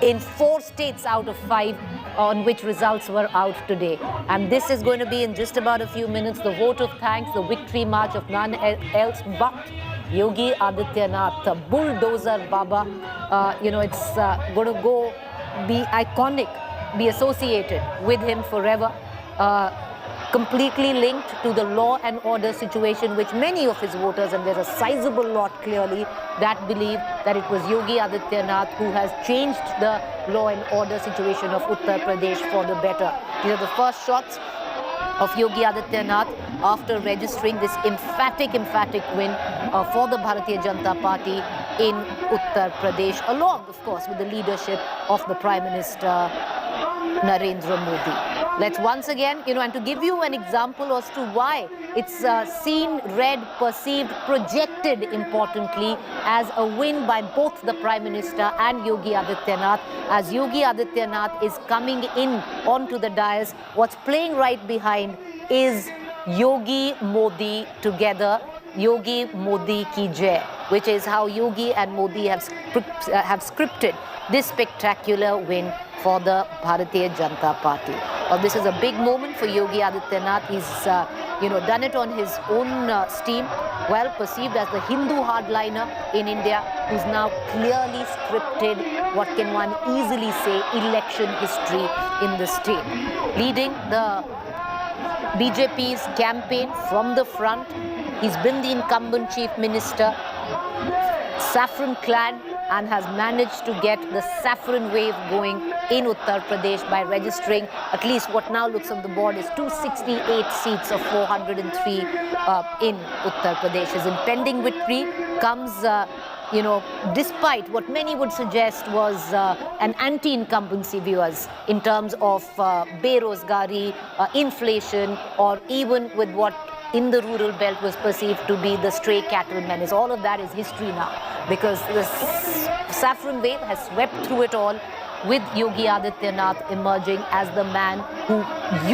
in 4 states out of 5 on which results were out today. And this is going to be in just about a few minutes, the vote of thanks, the victory march of none else but Yogi Adityanath, bulldozer Baba. It's going to go be iconic, be associated with him forever. Completely linked to the law and order situation, which many of his voters, and there's a sizable lot clearly, that believe that it was Yogi Adityanath who has changed the law and order situation of Uttar Pradesh for the better. These are the first shots of Yogi Adityanath after registering this emphatic win for the Bharatiya Janata Party in Uttar Pradesh, along, of course, with the leadership of the Prime Minister Narendra Modi. Let's once again, and to give you an example as to why it's seen, read, perceived, projected importantly as a win by both the Prime Minister and Yogi Adityanath. As Yogi Adityanath is coming in onto the dais, what's playing right behind is Yogi Modi together, Yogi Modi ki jai, which is how Yogi and Modi have scripted this spectacular win for the Bharatiya Janata Party. Well, this is a big moment for Yogi Adityanath. He's, done it on his own steam, well perceived as the Hindu hardliner in India, who's now clearly scripted, what can one easily say, election history in the state. Leading the BJP's campaign from the front, he's been the incumbent chief minister, saffron-clad, and has managed to get the saffron wave going in Uttar Pradesh by registering at least what now looks on the board is 268 seats of 403 in Uttar Pradesh. His impending victory comes, despite what many would suggest was an anti-incumbency, viewers, in terms of berozgari, inflation, or even with what in the rural belt was perceived to be the stray cattle menace. All of that is history now, because the saffron wave has swept through it all, with Yogi Adityanath emerging as the man who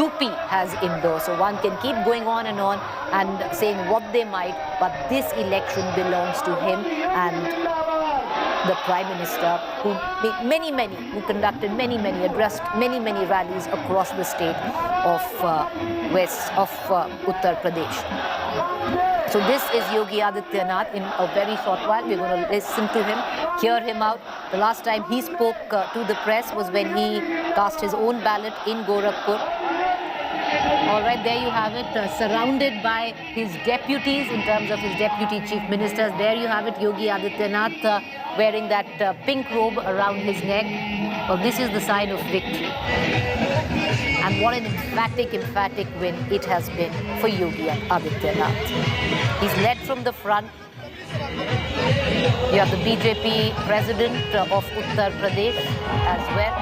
UP has endorsed. So one can keep going on and saying what they might, but this election belongs to him and the Prime Minister, who conducted many, addressed many rallies across the state of Uttar Pradesh. So this is Yogi Adityanath. In a very short while, we're going to listen to him, hear him out. The last time he spoke to the press was when he cast his own ballot in Gorakhpur. All right, there you have it, surrounded by his deputies in terms of his deputy chief ministers. There you have it, Yogi Adityanath wearing that pink robe around his neck. Well, this is the sign of victory. And what an emphatic win it has been for Yogi Adityanath. He's led from the front. You have the BJP president of Uttar Pradesh as well.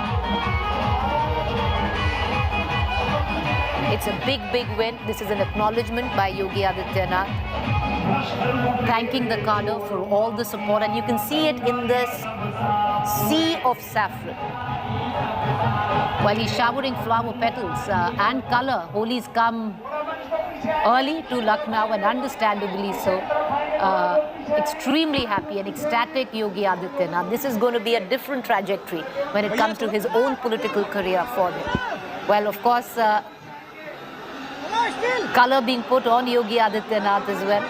It's a big win. This is an acknowledgement by Yogi Adityanath, thanking the cadre for all the support. And you can see it in this sea of saffron. While he's showering flower petals and color, Holi's come early to Lucknow, and understandably so. Extremely happy and ecstatic Yogi Adityanath. This is going to be a different trajectory when it comes to his own political career for him. Well, of course, color being put on Yogi Adityanath as well.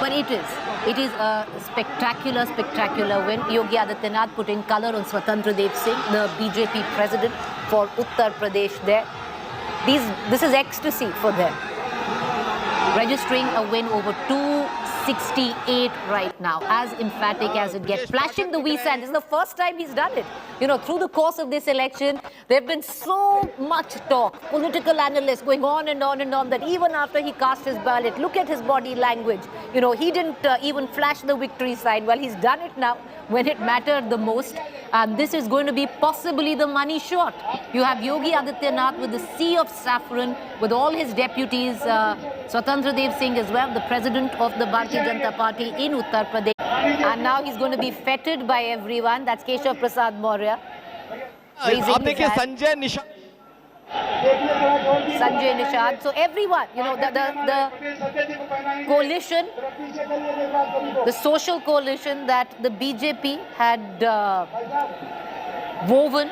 But it is a spectacular win. Yogi Adityanath putting color on Swatantra Dev Singh, the BJP president for Uttar Pradesh there. This is ecstasy for them. Registering a win over 268 right now, as emphatic as it gets. Flashing the V-sand. This is the first time he's done it. You know, through the course of this election, there have been so much talk, political analysts going on and on and on, that even after he cast his ballot, look at his body language. You know, he didn't even flash the victory sign. Well, he's done it now when it mattered the most. And this is going to be possibly the money shot. You have Yogi Adityanath with the sea of saffron, with all his deputies, Swatantra Dev Singh as well, the president of the Bharatiya Janata Party in Uttar Pradesh. And now he's going to be feted by everyone. That's Keshav Prasad Maurya. Sanjay Nishad. So everyone, you know, the coalition, the social coalition that the BJP had woven,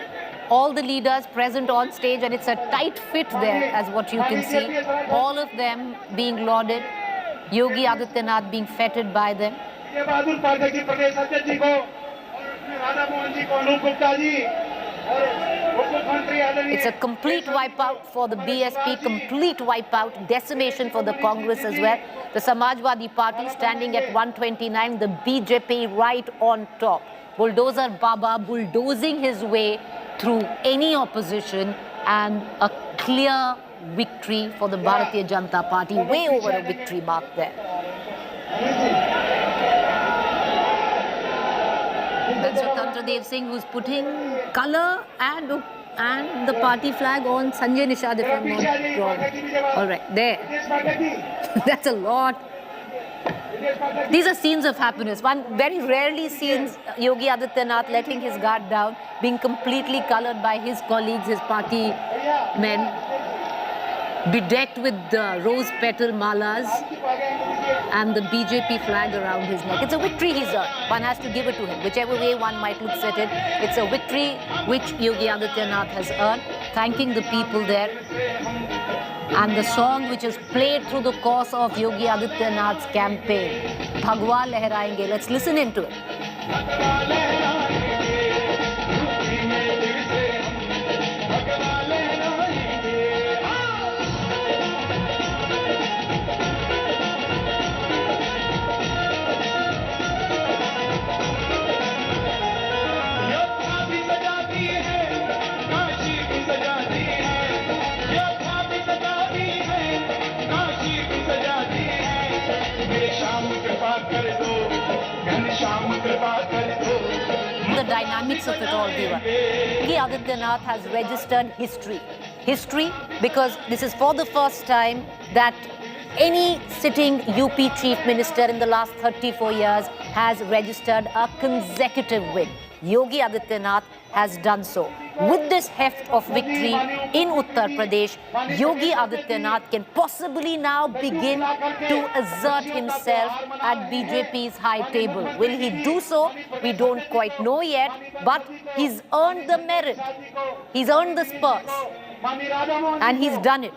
all the leaders present on stage, and it's a tight fit there, as what you can see. All of them being lauded, Yogi Adityanath being feted by them. It's a complete wipeout for the BSP, complete wipeout, decimation for the Congress as well. The Samajwadi Party standing at 129, the BJP right on top. Bulldozer Baba bulldozing his way through any opposition, and a clear victory for the Bharatiya Janata Party, way over a victory mark there. That's Swatantra Dev Singh, who's putting colour and the party flag on Sanjay Nishad, if I'm not wrong. All right, there. That's a lot. These are scenes of happiness. One very rarely sees Yogi Adityanath letting his guard down, being completely coloured by his colleagues, his party men, bedecked with rose petal malas and the BJP flag around his neck. It's a victory he's earned. One has to give it to him. Whichever way one might look at it, it's a victory which Yogi Adityanath has earned, thanking the people there. And the song which is played through the course of Yogi Adityanath's campaign, Bhagwa Lehrayenge. Let's listen into it. The dynamics of it all, Deva. Yogi Adityanath has registered history. History because this is for the first time that any sitting UP Chief Minister in the last 34 years has registered a consecutive win. Yogi Adityanath has done so. With this heft of victory in Uttar Pradesh, Yogi Adityanath can possibly now begin to assert himself at BJP's high table. Will he do so? We don't quite know yet, but he's earned the merit. He's earned the spurs. And he's done it.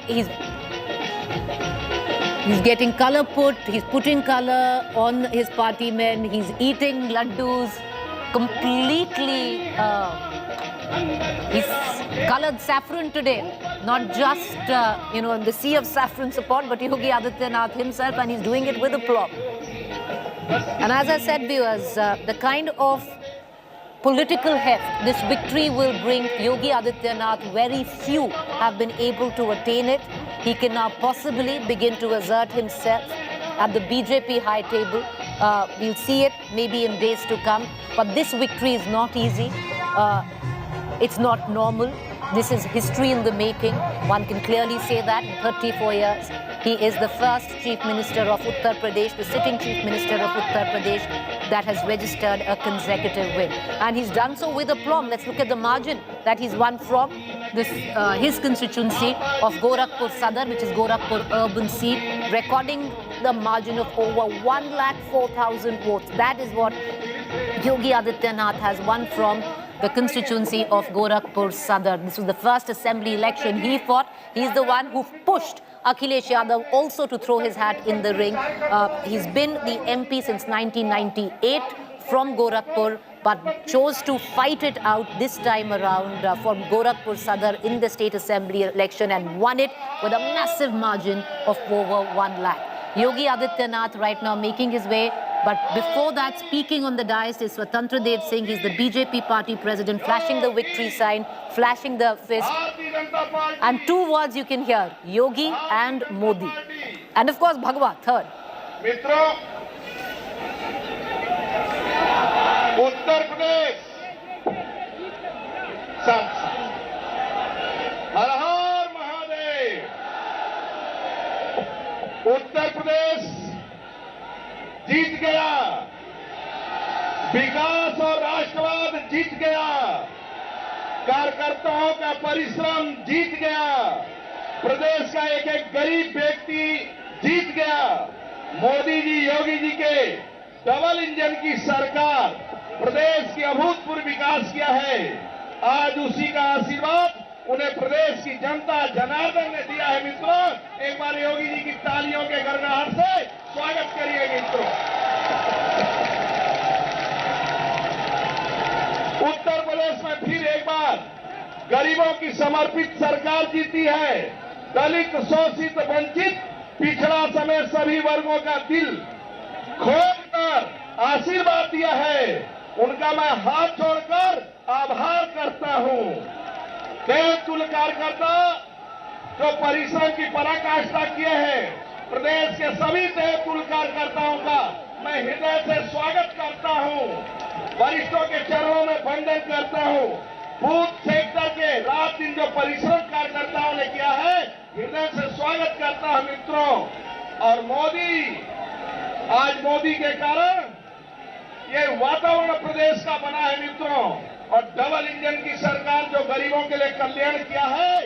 He's, he's getting colour put, he's putting colour on his party men, he's eating laddus completely. He's coloured saffron today, not just, the sea of saffron support, but Yogi Adityanath himself, and he's doing it with aplomb. And as I said, viewers, the kind of political heft this victory will bring Yogi Adityanath, very few have been able to attain it. He can now possibly begin to assert himself at the BJP high table. We'll see it maybe in days to come. But this victory is not easy. It's not normal. This is history in the making. One can clearly say that in 34 years. He is the first Chief Minister of Uttar Pradesh, the sitting Chief Minister of Uttar Pradesh that has registered a consecutive win. And he's done so with aplomb. Let's look at the margin that he's won from this, his constituency of Gorakhpur Sadar, which is Gorakhpur urban seat, recording the margin of over 104,000 votes. That is what Yogi Adityanath has won from the constituency of Gorakhpur Sadar. This was the first assembly election he fought. He's the one who pushed Akhilesh Yadav also to throw his hat in the ring. He's been the MP since 1998 from Gorakhpur, but chose to fight it out this time around from Gorakhpur Sadar in the state assembly election and won it with a massive margin of over 1 lakh. Yogi Adityanath right now making his way. But before that, speaking on the dais is Swatantra Dev Singh. He's the BJP party president, flashing the victory sign, flashing the fist. And 2 words you can hear, Yogi and Modi. And of course, Bhagwa, third. मित्रों, उत्तर प्रदेश हर हर महादेव। उत्तर प्रदेश जीत गया, विकास और राष्ट्रवाद जीत गया, कार्यकर्ताओं का परिश्रम जीत गया, प्रदेश का एक एक गरीब व्यक्ति जीत गया। मोदी जी, योगी जी के डबल इंजन की सरकार प्रदेश की अभूतपूर्व विकास किया है। आज उसी का आशीर्वाद उन्हें प्रदेश की जनता जनार्दन ने दिया है। मित्रों, एक बार योगी जी की तालियों के गड़गड़ाहट से स्वागत करिए मित्रों। उत्तर प्रदेश में फिर एक बार गरीबों की समर्पित सरकार जीती है। दलित, शोषित, वंचित, पिछड़ा समेत सभी वर्गों का दिल खोलकर आशीर्वाद दिया है। उनका मैं हाथ जोड़कर आभार करता हूं। देवतुल्य कार्यकर्ता जो परिश्रम की पराकाष्ठा किए हैं, प्रदेश के सभी देवतुल्य कार्यकर्ताओं का मैं हृदय से स्वागत करता हूं। वरिष्ठों के चरणों में वंदन करता हूं। बूथ सेक्टर के रात दिन जो परिश्रम कार्यकर्ताओं ने किया है, हृदय से स्वागत करता हूं मित्रों। और मोदी, आज मोदी के कारण ये वातावरण प्रदेश का बना है मित्रों। और डबल इंजन की सरकार जो गरीबों के लिए कल्याण किया है,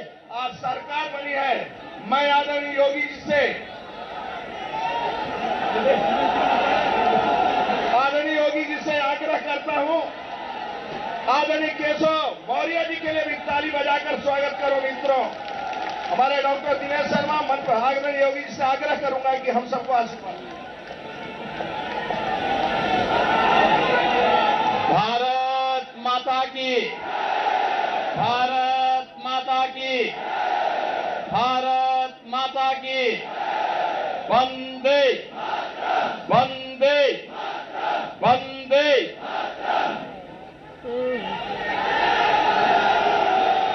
आज सरकार बनी है। मैं आदरणीय योगी जी से आग्रह करता हूं, आदरणीय केशव मौर्य जी के लिए भी ताली बजाकर स्वागत करो मित्रों। हमारे डॉक्टर दिनेश शर्मा, मन पर आदरणीय योगी जी से आग्रह करूंगा कि हम सबको आशीर्वाद। भारत माता की, भारत माता की, भारत माता की, वंदे वंदे वंदे।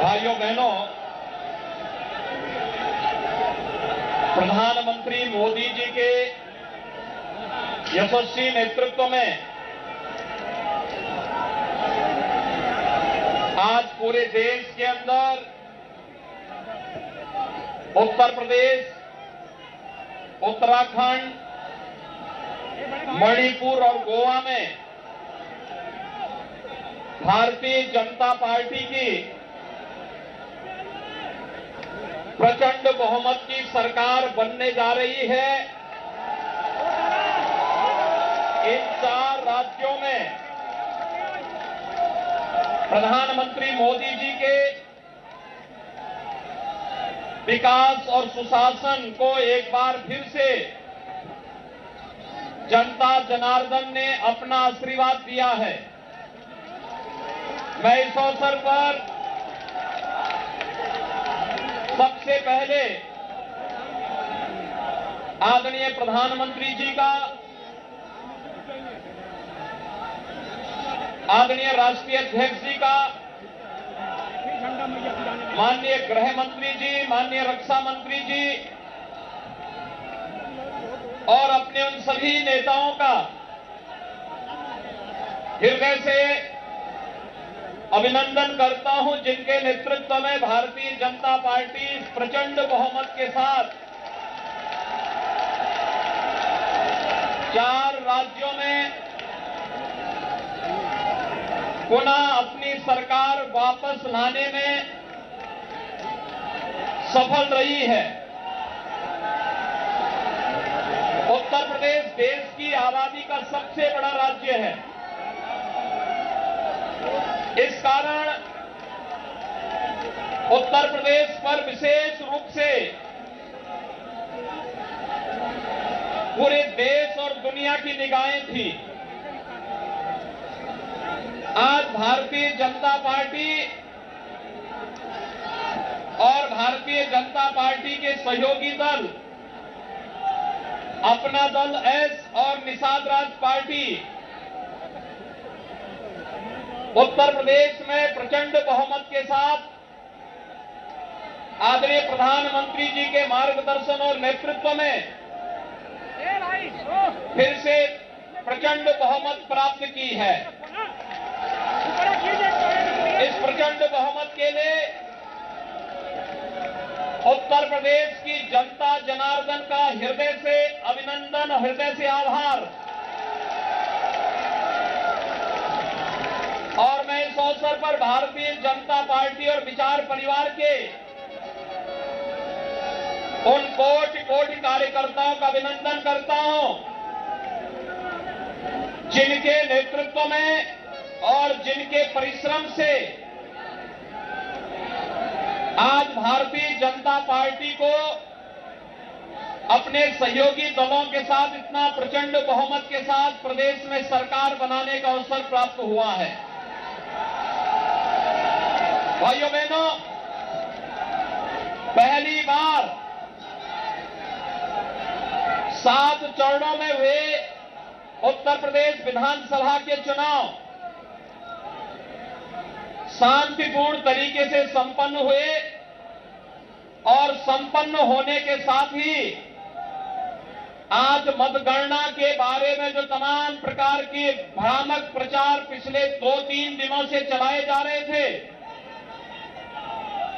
भाइयों बहनों, प्रधानमंत्री मोदी जी के यशस्वी नेतृत्व में आज पूरे देश के अंदर उत्तर प्रदेश, उत्तराखंड, मणिपुर और गोवा में भारतीय जनता पार्टी की प्रचंड बहुमत की सरकार बनने जा रही है। इन 4 राज्यों में प्रधानमंत्री मोदी जी के विकास और सुशासन को एक बार फिर से जनता जनार्दन ने अपना आशीर्वाद दिया है। मैं इस अवसर पर सबसे पहले आदरणीय प्रधानमंत्री जी का, आदरणीय राष्ट्रीय अध्यक्ष जी का, माननीय गृह मंत्री जी, माननीय रक्षा मंत्री जी और अपने उन सभी नेताओं का हृदय से अभिनंदन करता हूं, जिनके नेतृत्व में भारतीय जनता पार्टी प्रचंड बहुमत के साथ 4 राज्यों में पुनः अपनी सरकार वापस लाने में सफल रही है। उत्तर प्रदेश देश की आबादी का सबसे बड़ा राज्य है। इस कारण उत्तर प्रदेश पर विशेष रूप से पूरे देश और दुनिया की निगाहें थी। आज भारतीय जनता पार्टी और भारतीय जनता पार्टी के सहयोगी दल, अपना दल एस और निषाद राज पार्टी उत्तर प्रदेश में प्रचंड बहुमत के साथ आदरणीय प्रधानमंत्री जी के मार्गदर्शन और नेतृत्व में फिर से प्रचंड बहुमत प्राप्त की है। इस प्रचंड बहुमत के लिए उत्तर प्रदेश की जनता जनार्दन का हृदय से अभिनंदन, हृदय से आभार। और मैं इस अवसर पर भारतीय जनता पार्टी और विचार परिवार के उन कोटि कोटि कार्यकर्ताओं का अभिनंदन करता हूं, जिनके नेतृत्व में और जिनके परिश्रम से आज भारतीय जनता पार्टी को अपने सहयोगी दलों के साथ इतना प्रचंड बहुमत के साथ प्रदेश में सरकार बनाने का अवसर प्राप्त हुआ है। भाइयों बहनों, पहली बार 7 चरणों में हुए उत्तर प्रदेश विधानसभा के चुनाव शांतिपूर्ण तरीके से संपन्न हुए और संपन्न होने के साथ ही आज मतगणना के बारे में जो तमाम प्रकार के भ्रामक प्रचार पिछले 2-3 दिनों से चलाए जा रहे थे,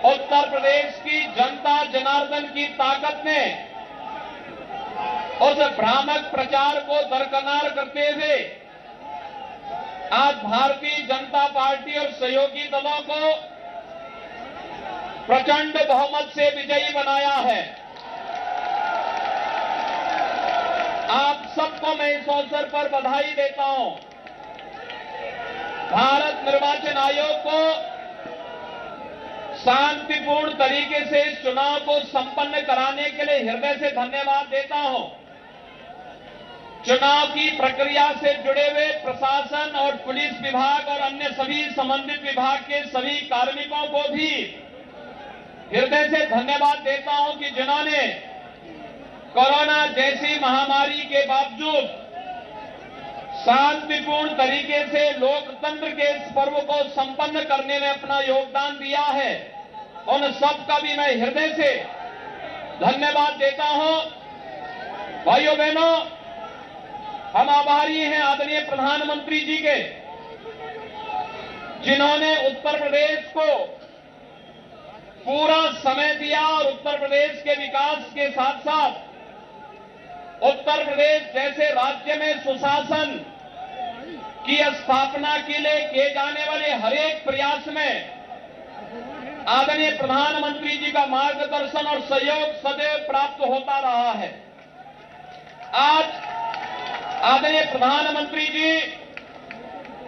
उत्तर प्रदेश की जनता जनार्दन की ताकत ने उस भ्रामक प्रचार को दरकिनार करते हुए आज भारतीय जनता पार्टी और सहयोगी दलों को प्रचंड बहुमत से विजयी बनाया है। आप सबको मैं इस अवसर पर बधाई देता हूं। भारत निर्वाचन आयोग को शांतिपूर्ण तरीके से इस चुनाव को संपन्न कराने के लिए हृदय से धन्यवाद देता हूं। चुनाव की प्रक्रिया से जुड़े हुए प्रशासन और पुलिस विभाग और अन्य सभी संबंधित विभाग के सभी कार्मिकों को भी हृदय से धन्यवाद देता हूं कि जिन्होंने कोरोना जैसी महामारी के बावजूद शांतिपूर्ण तरीके से लोकतंत्र के इस पर्व को संपन्न करने में अपना योगदान दिया है। उन सबका भी मैं हृदय से धन्यवाद देता हूं। भाइयों बहनों, हम आभारी हैं आदरणीय प्रधानमंत्री जी के, जिन्होंने उत्तर प्रदेश को पूरा समय दिया और उत्तर प्रदेश के विकास के साथ साथ उत्तर प्रदेश जैसे राज्य में सुशासन की स्थापना के लिए किए जाने वाले हर एक प्रयास में आदरणीय प्रधानमंत्री जी का मार्गदर्शन और सहयोग सदैव प्राप्त होता रहा है। आज आदरणीय प्रधानमंत्री जी,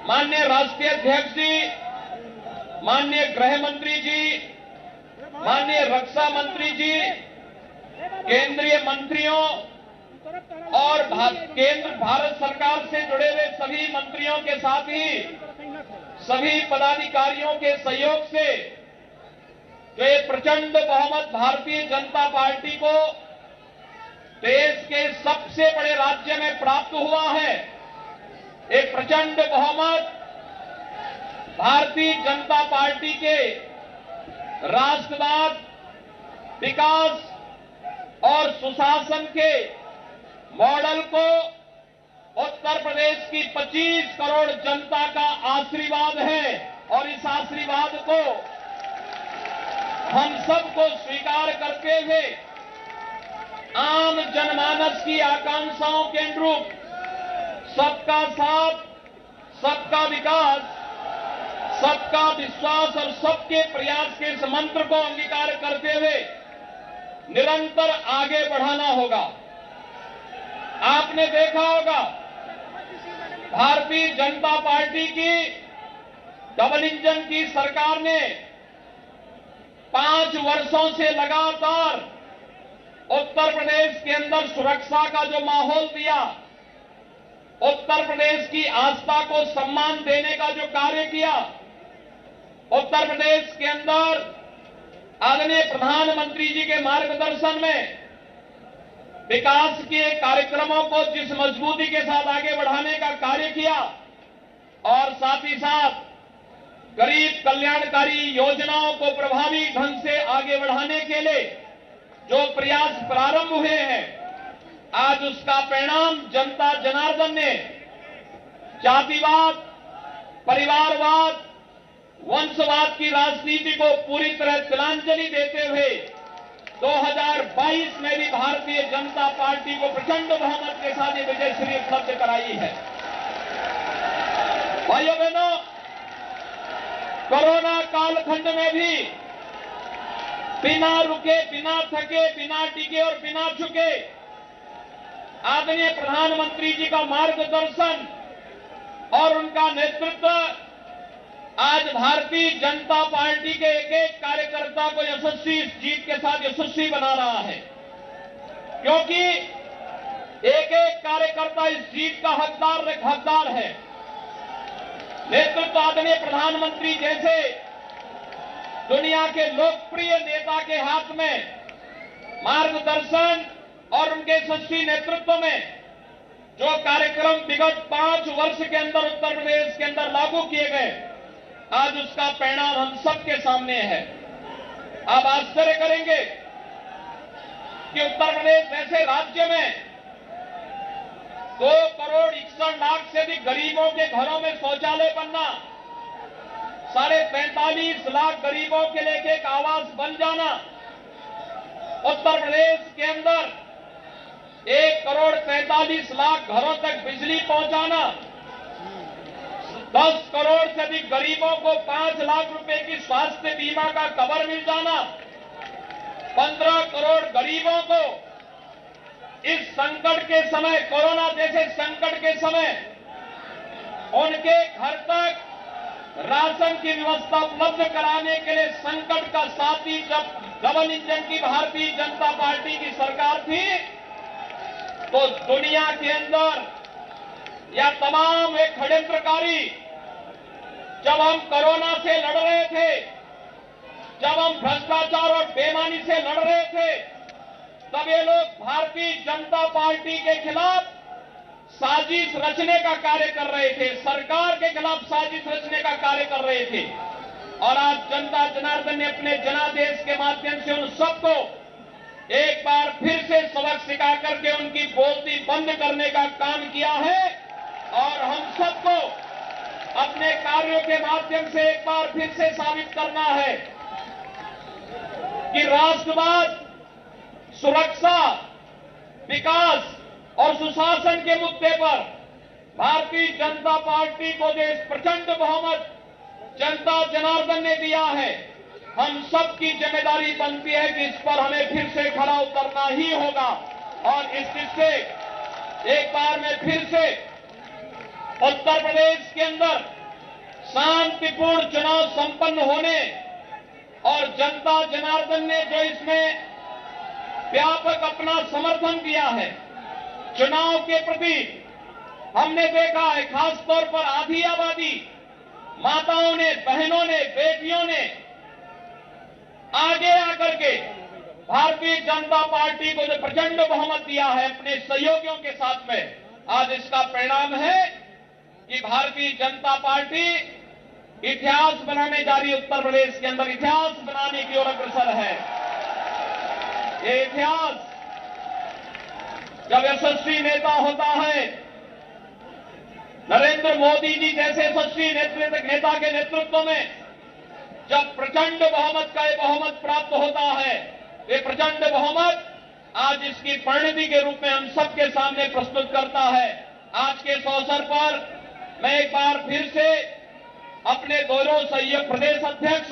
माननीय राष्ट्रीय अध्यक्ष जी, माननीय गृह मंत्री जी, माननीय रक्षा मंत्री जी, केंद्रीय मंत्रियों और केंद्र भारत सरकार से जुड़े हुए सभी मंत्रियों के साथ ही सभी पदाधिकारियों के सहयोग से जो ये प्रचंड बहुमत भारतीय जनता पार्टी को देश के सबसे बड़े राज्य में प्राप्त हुआ है, एक प्रचंड बहुमत भारतीय जनता पार्टी के राष्ट्रवाद, विकास और सुशासन के मॉडल को उत्तर प्रदेश की 25 करोड़ जनता का आशीर्वाद है और इस आशीर्वाद को हम सबको स्वीकार करते हुए आम जनमानस की आकांक्षाओं के अनुरूप सबका साथ, सबका विकास, सबका विश्वास और सबके प्रयास के इस मंत्र को अंगीकार करते हुए निरंतर आगे बढ़ाना होगा। आपने देखा होगा भारतीय जनता पार्टी की डबल इंजन की सरकार ने 5 वर्षों से लगातार उत्तर प्रदेश के अंदर सुरक्षा का जो माहौल दिया, उत्तर प्रदेश की आस्था को सम्मान देने का जो कार्य किया, उत्तर प्रदेश के अंदर आदरणीय प्रधानमंत्री जी के मार्गदर्शन में विकास के कार्यक्रमों को जिस मजबूती के साथ आगे बढ़ाने का कार्य किया और साथ ही साथ गरीब कल्याणकारी योजनाओं को प्रभावी ढंग से आगे बढ़ाने के लिए जो प्रयास प्रारंभ हुए हैं, आज उसका परिणाम जनता जनार्दन ने जातिवाद, परिवारवाद, वंशवाद की राजनीति को पूरी तरह तिलांजलि देते हुए 2022 में भी भारतीय जनता पार्टी को प्रचंड बहुमत के साथ ये विजय श्री उपलब्ध कराई है। भाइयों बहनों, कोरोना कालखंड में भी बिना रुके, बिना थके, बिना टिके और बिना झुके आदरणीय प्रधानमंत्री जी का मार्गदर्शन और उनका नेतृत्व आज भारतीय जनता पार्टी के एक एक कार्यकर्ता को यशस्वी इस जीत के साथ यशस्वी बना रहा है, क्योंकि एक एक कार्यकर्ता इस जीत का हकदार है। नेतृत्व आदरणीय प्रधानमंत्री जैसे दुनिया के लोकप्रिय नेता के हाथ में मार्गदर्शन और उनके यशस्वी नेतृत्व में जो कार्यक्रम विगत 5 वर्ष के अंदर उत्तर प्रदेश के अंदर लागू किए गए, आज उसका परिणाम हम सबके सामने है। आप आश्चर्य करेंगे कि उत्तर प्रदेश जैसे राज्य में 2 करोड़ 61 लाख से अधिक गरीबों के घरों में शौचालय बनना, 45.5 लाख गरीबों के लिए एक आवास बन जाना, उत्तर प्रदेश के अंदर 1 करोड़ 45 लाख घरों तक बिजली पहुंचाना, 10 करोड़ से अधिक गरीबों को 5 लाख रुपए की स्वास्थ्य बीमा का कवर मिल जाना, 15 करोड़ गरीबों को इस संकट के समय, कोरोना जैसे संकट के समय उनके घर तक राशन की व्यवस्था उपलब्ध कराने के लिए संकट का साथी जब डबल इंजन की भारतीय जनता पार्टी की सरकार थी, तो दुनिया के अंदर या तमाम एक षड्यंत्रकारी जब हम कोरोना से लड़ रहे थे, जब हम भ्रष्टाचार और बेईमानी से लड़ रहे थे, तब ये लोग भारतीय जनता पार्टी के खिलाफ साजिश रचने का कार्य कर रहे थे, सरकार के खिलाफ साजिश रचने का कार्य कर रहे थे। और आज जनता जनार्दन ने अपने जनादेश के माध्यम से उन सबको एक बार फिर से सबक सिखा करके उनकी बोलती बंद करने का काम किया है। और हम सबको अपने कार्यों के माध्यम से एक बार फिर से साबित करना है कि राष्ट्रवाद, सुरक्षा, विकास और सुशासन के मुद्दे पर भारतीय जनता पार्टी को जो प्रचंड बहुमत जनता जनार्दन ने दिया है, हम सबकी जिम्मेदारी बनती है कि इस पर हमें फिर से खड़ा उतरना ही होगा। और इस से एक बार में फिर से उत्तर प्रदेश के अंदर शांतिपूर्ण चुनाव संपन्न होने और जनता जनार्दन ने जो इसमें व्यापक अपना समर्थन दिया है चुनाव के प्रति, हमने देखा है खासतौर पर आधी आबादी, माताओं ने, बहनों ने, बेटियों ने आगे आकर के भारतीय जनता पार्टी को जो प्रचंड बहुमत दिया है अपने सहयोगियों के साथ में, आज इसका परिणाम है कि भारतीय जनता पार्टी इतिहास बनाने जा रही है। उत्तर प्रदेश के अंदर इतिहास बनाने की ओर अग्रसर है। ये इतिहास जब यशस्वी नेता होता है, नरेंद्र मोदी जी जैसे यशस्वी नेता के नेतृत्व में जब प्रचंड बहुमत का ये बहुमत प्राप्त होता है, ये प्रचंड बहुमत आज इसकी परिणति के रूप में हम सबके सामने प्रस्तुत करता है। आज के इस अवसर पर मैं एक बार फिर से अपने दोनों सहयोग प्रदेश अध्यक्ष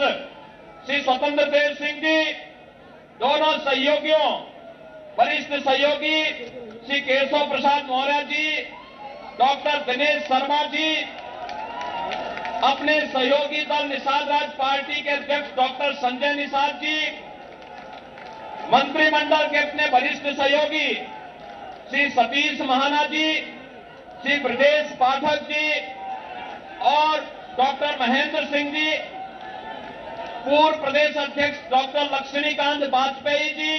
श्री स्वतंत्र देव सिंह जी, दोनों सहयोगियों वरिष्ठ सहयोगी श्री केशव प्रसाद मौर्य जी, डॉक्टर दिनेश शर्मा जी, अपने सहयोगी दल निषाद राज पार्टी के अध्यक्ष डॉक्टर संजय निषाद जी, मंत्रिमंडल के अपने वरिष्ठ सहयोगी श्री सतीश महाना जी, श्री ब्रजेश पाठक जी और डॉक्टर महेंद्र सिंह जी, पूर्व प्रदेश अध्यक्ष डॉक्टर लक्ष्मीकांत वाजपेयी जी,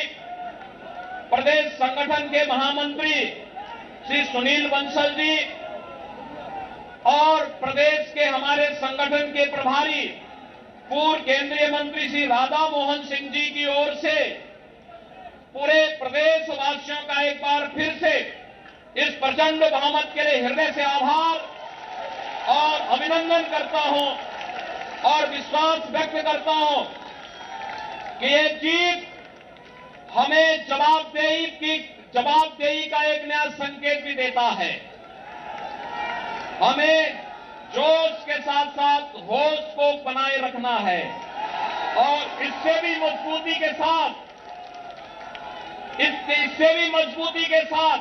प्रदेश संगठन के महामंत्री श्री सुनील बंसल जी और प्रदेश के हमारे संगठन के प्रभारी पूर्व केंद्रीय मंत्री श्री राधा मोहन सिंह जी की ओर से पूरे प्रदेश वासियों का एक बार फिर से इस प्रचंड बहुमत के लिए हृदय से आभार और अभिनंदन करता हूं और विश्वास व्यक्त करता हूं कि ये जीत हमें जवाबदेही का एक नया संकेत भी देता है। हमें जोश के साथ साथ होश को बनाए रखना है और इससे भी मजबूती के साथ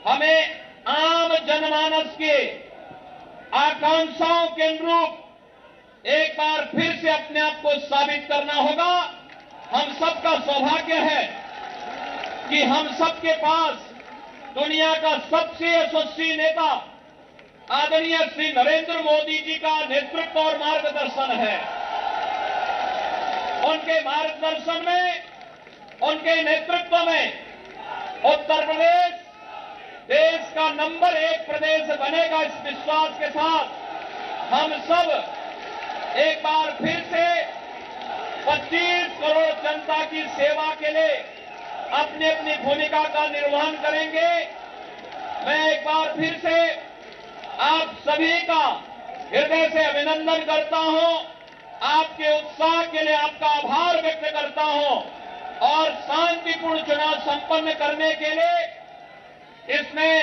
हमें आम जनमानस के आकांक्षाओं के अनुरूप एक बार फिर से अपने आप को साबित करना होगा। हम सबका सौभाग्य है कि हम सबके पास दुनिया का सबसे यशस्वी नेता आदरणीय श्री नरेंद्र मोदी जी का नेतृत्व और मार्गदर्शन है। उनके मार्गदर्शन में, उनके नेतृत्व में उत्तर प्रदेश देश का नंबर 1 प्रदेश बनेगा। इस विश्वास के साथ हम सब एक बार फिर से 25 करोड़ जनता की सेवा के लिए अपनी अपनी भूमिका का निर्वहन करेंगे। मैं एक बार फिर से आप सभी का हृदय से अभिनंदन करता हूं, आपके उत्साह के लिए आपका आभार व्यक्त करता हूं और शांतिपूर्ण चुनाव संपन्न करने के लिए इसमें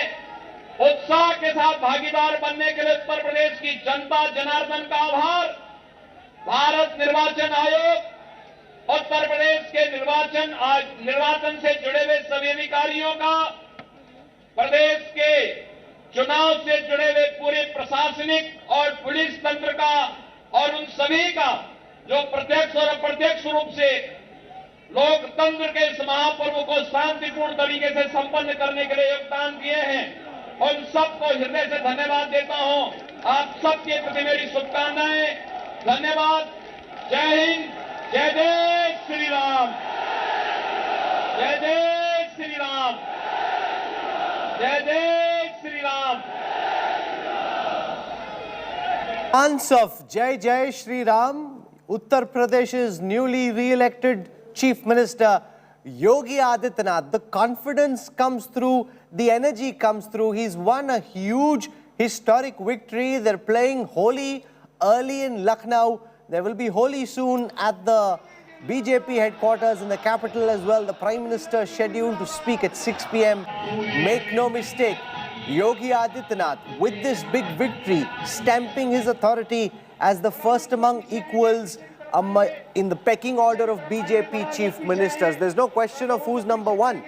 उत्साह के साथ भागीदार बनने के लिए उत्तर प्रदेश की जनता जनार्दन का आभार। भारत निर्वाचन आयोग, उत्तर प्रदेश के निर्वाचन से जुड़े हुए सभी अधिकारियों का, प्रदेश के चुनाव से जुड़े हुए पूरे प्रशासनिक और पुलिस तंत्र का और उन सभी का जो प्रत्यक्ष और अप्रत्यक्ष रूप से लोकतंत्र के इस महापर्व को शांतिपूर्ण तरीके से संपन्न करने के लिए योगदान दिए हैं, उन सबको हृदय से धन्यवाद देता हूं। आप सबके प्रति मेरी शुभकामनाएं। धन्यवाद। जय हिंद, जय जय श्री राम, जय जय श्री राम, जय जय Shri Ram. Chants of Jai Jai Shri Ram, Uttar Pradesh's newly re-elected Chief Minister Yogi Adityanath. The confidence comes through, the energy comes through. He's won a huge historic victory. They're playing Holi early in Lucknow. There will be Holi soon at the BJP headquarters in the capital as well. The Prime Minister scheduled to speak at 6 p.m. Make no mistake, Yogi Adityanath, with this big victory, stamping his authority as the first among equals in the pecking order of BJP chief ministers. There's no question of who's number 1.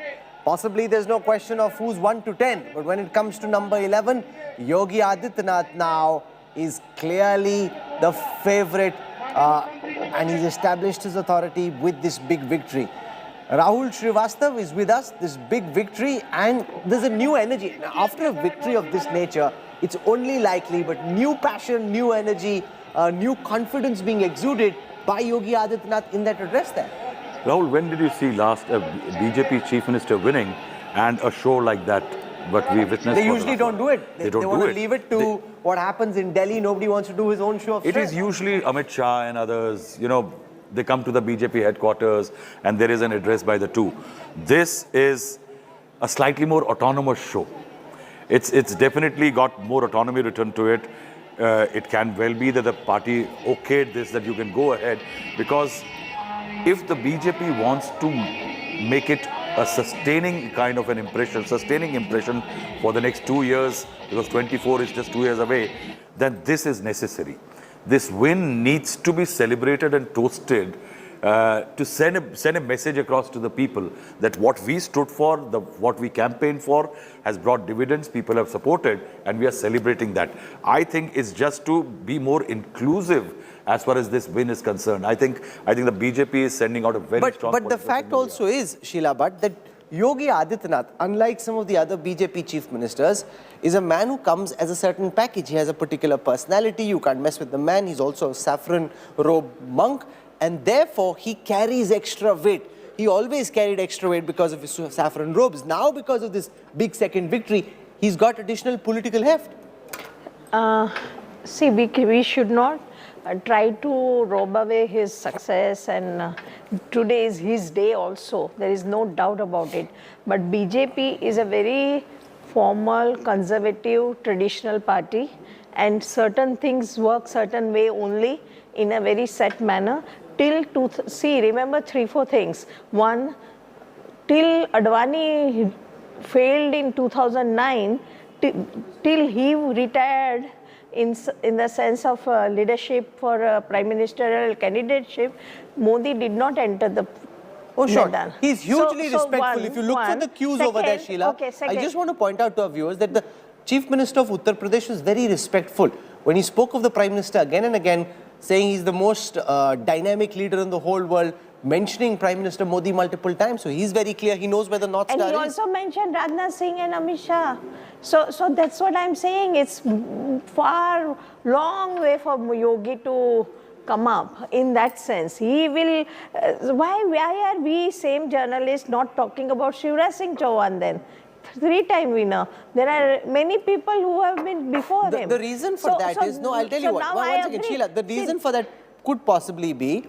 Possibly there's no question of who's 1 to 10. But when it comes to number 11, Yogi Adityanath now is clearly the favorite and he's established his authority with this big victory. Rahul Srivastav is with us, this big victory, and there's a new energy. Now, after a victory of this nature, it's only likely, but new passion, new energy, new confidence being exuded by Yogi Adityanath in that address there. Rahul, when did you see last a BJP chief minister winning and a show like that, what we witnessed? They usually don't do it. They want to do leave it to what happens in Delhi. Nobody wants to do his own show of strength. It is usually Amit Shah and others, you know, they come to the BJP headquarters and there is an address by the two. This is a slightly more autonomous show. It's definitely got more autonomy written to it. It can well be that the party okayed this, that you can go ahead, because if the BJP wants to make it a sustaining kind of an impression, sustaining impression for the next 2 years, because 24 is just 2 years away, then this is necessary. This win needs to be celebrated and toasted to send a message across to the people that what we stood for, what we campaigned for has brought dividends, people have supported, and we are celebrating that. I think it's just to be more inclusive as far as this win is concerned. I think the BJP is sending out a very strong. But the fact also is, Sheila Bhatt, that Yogi Adityanath, unlike some of the other BJP chief ministers, is a man who comes as a certain package. He has a particular personality. You can't mess with the man. He's also a saffron robe monk, and therefore he carries extra weight. He always carried extra weight because of his saffron robes. Now, because of this big second victory, he's got additional political heft. See, we should not try to rob away his success, and today is his day also. There is no doubt about it. But BJP is a very formal, conservative, traditional party, and certain things work certain way only in a very set manner. Remember 3-4 things. One, till Advani failed in 2009, till he retired in the sense of leadership for a prime ministerial candidateship, Modi did not enter the Madan. He's hugely respectful. If you look for the cues over there, Sheila, I just want to point out to our viewers that the Chief Minister of Uttar Pradesh was very respectful. When he spoke of the Prime Minister again and again, saying he's the most dynamic leader in the whole world, mentioning Prime Minister Modi multiple times. So he's very clear. He knows where the North Star is. And he also mentioned Rajnath Singh and Amit Shah. So that's what I'm saying. It's far, long way for Yogi to come up in that sense. He will... why are we, same journalists, not talking about Shivraj Singh Chauhan then? 3-time winner. There are many people who have been before him. The reason for that is... No, I'll tell you what. One second, Sheila. The reason for that could possibly be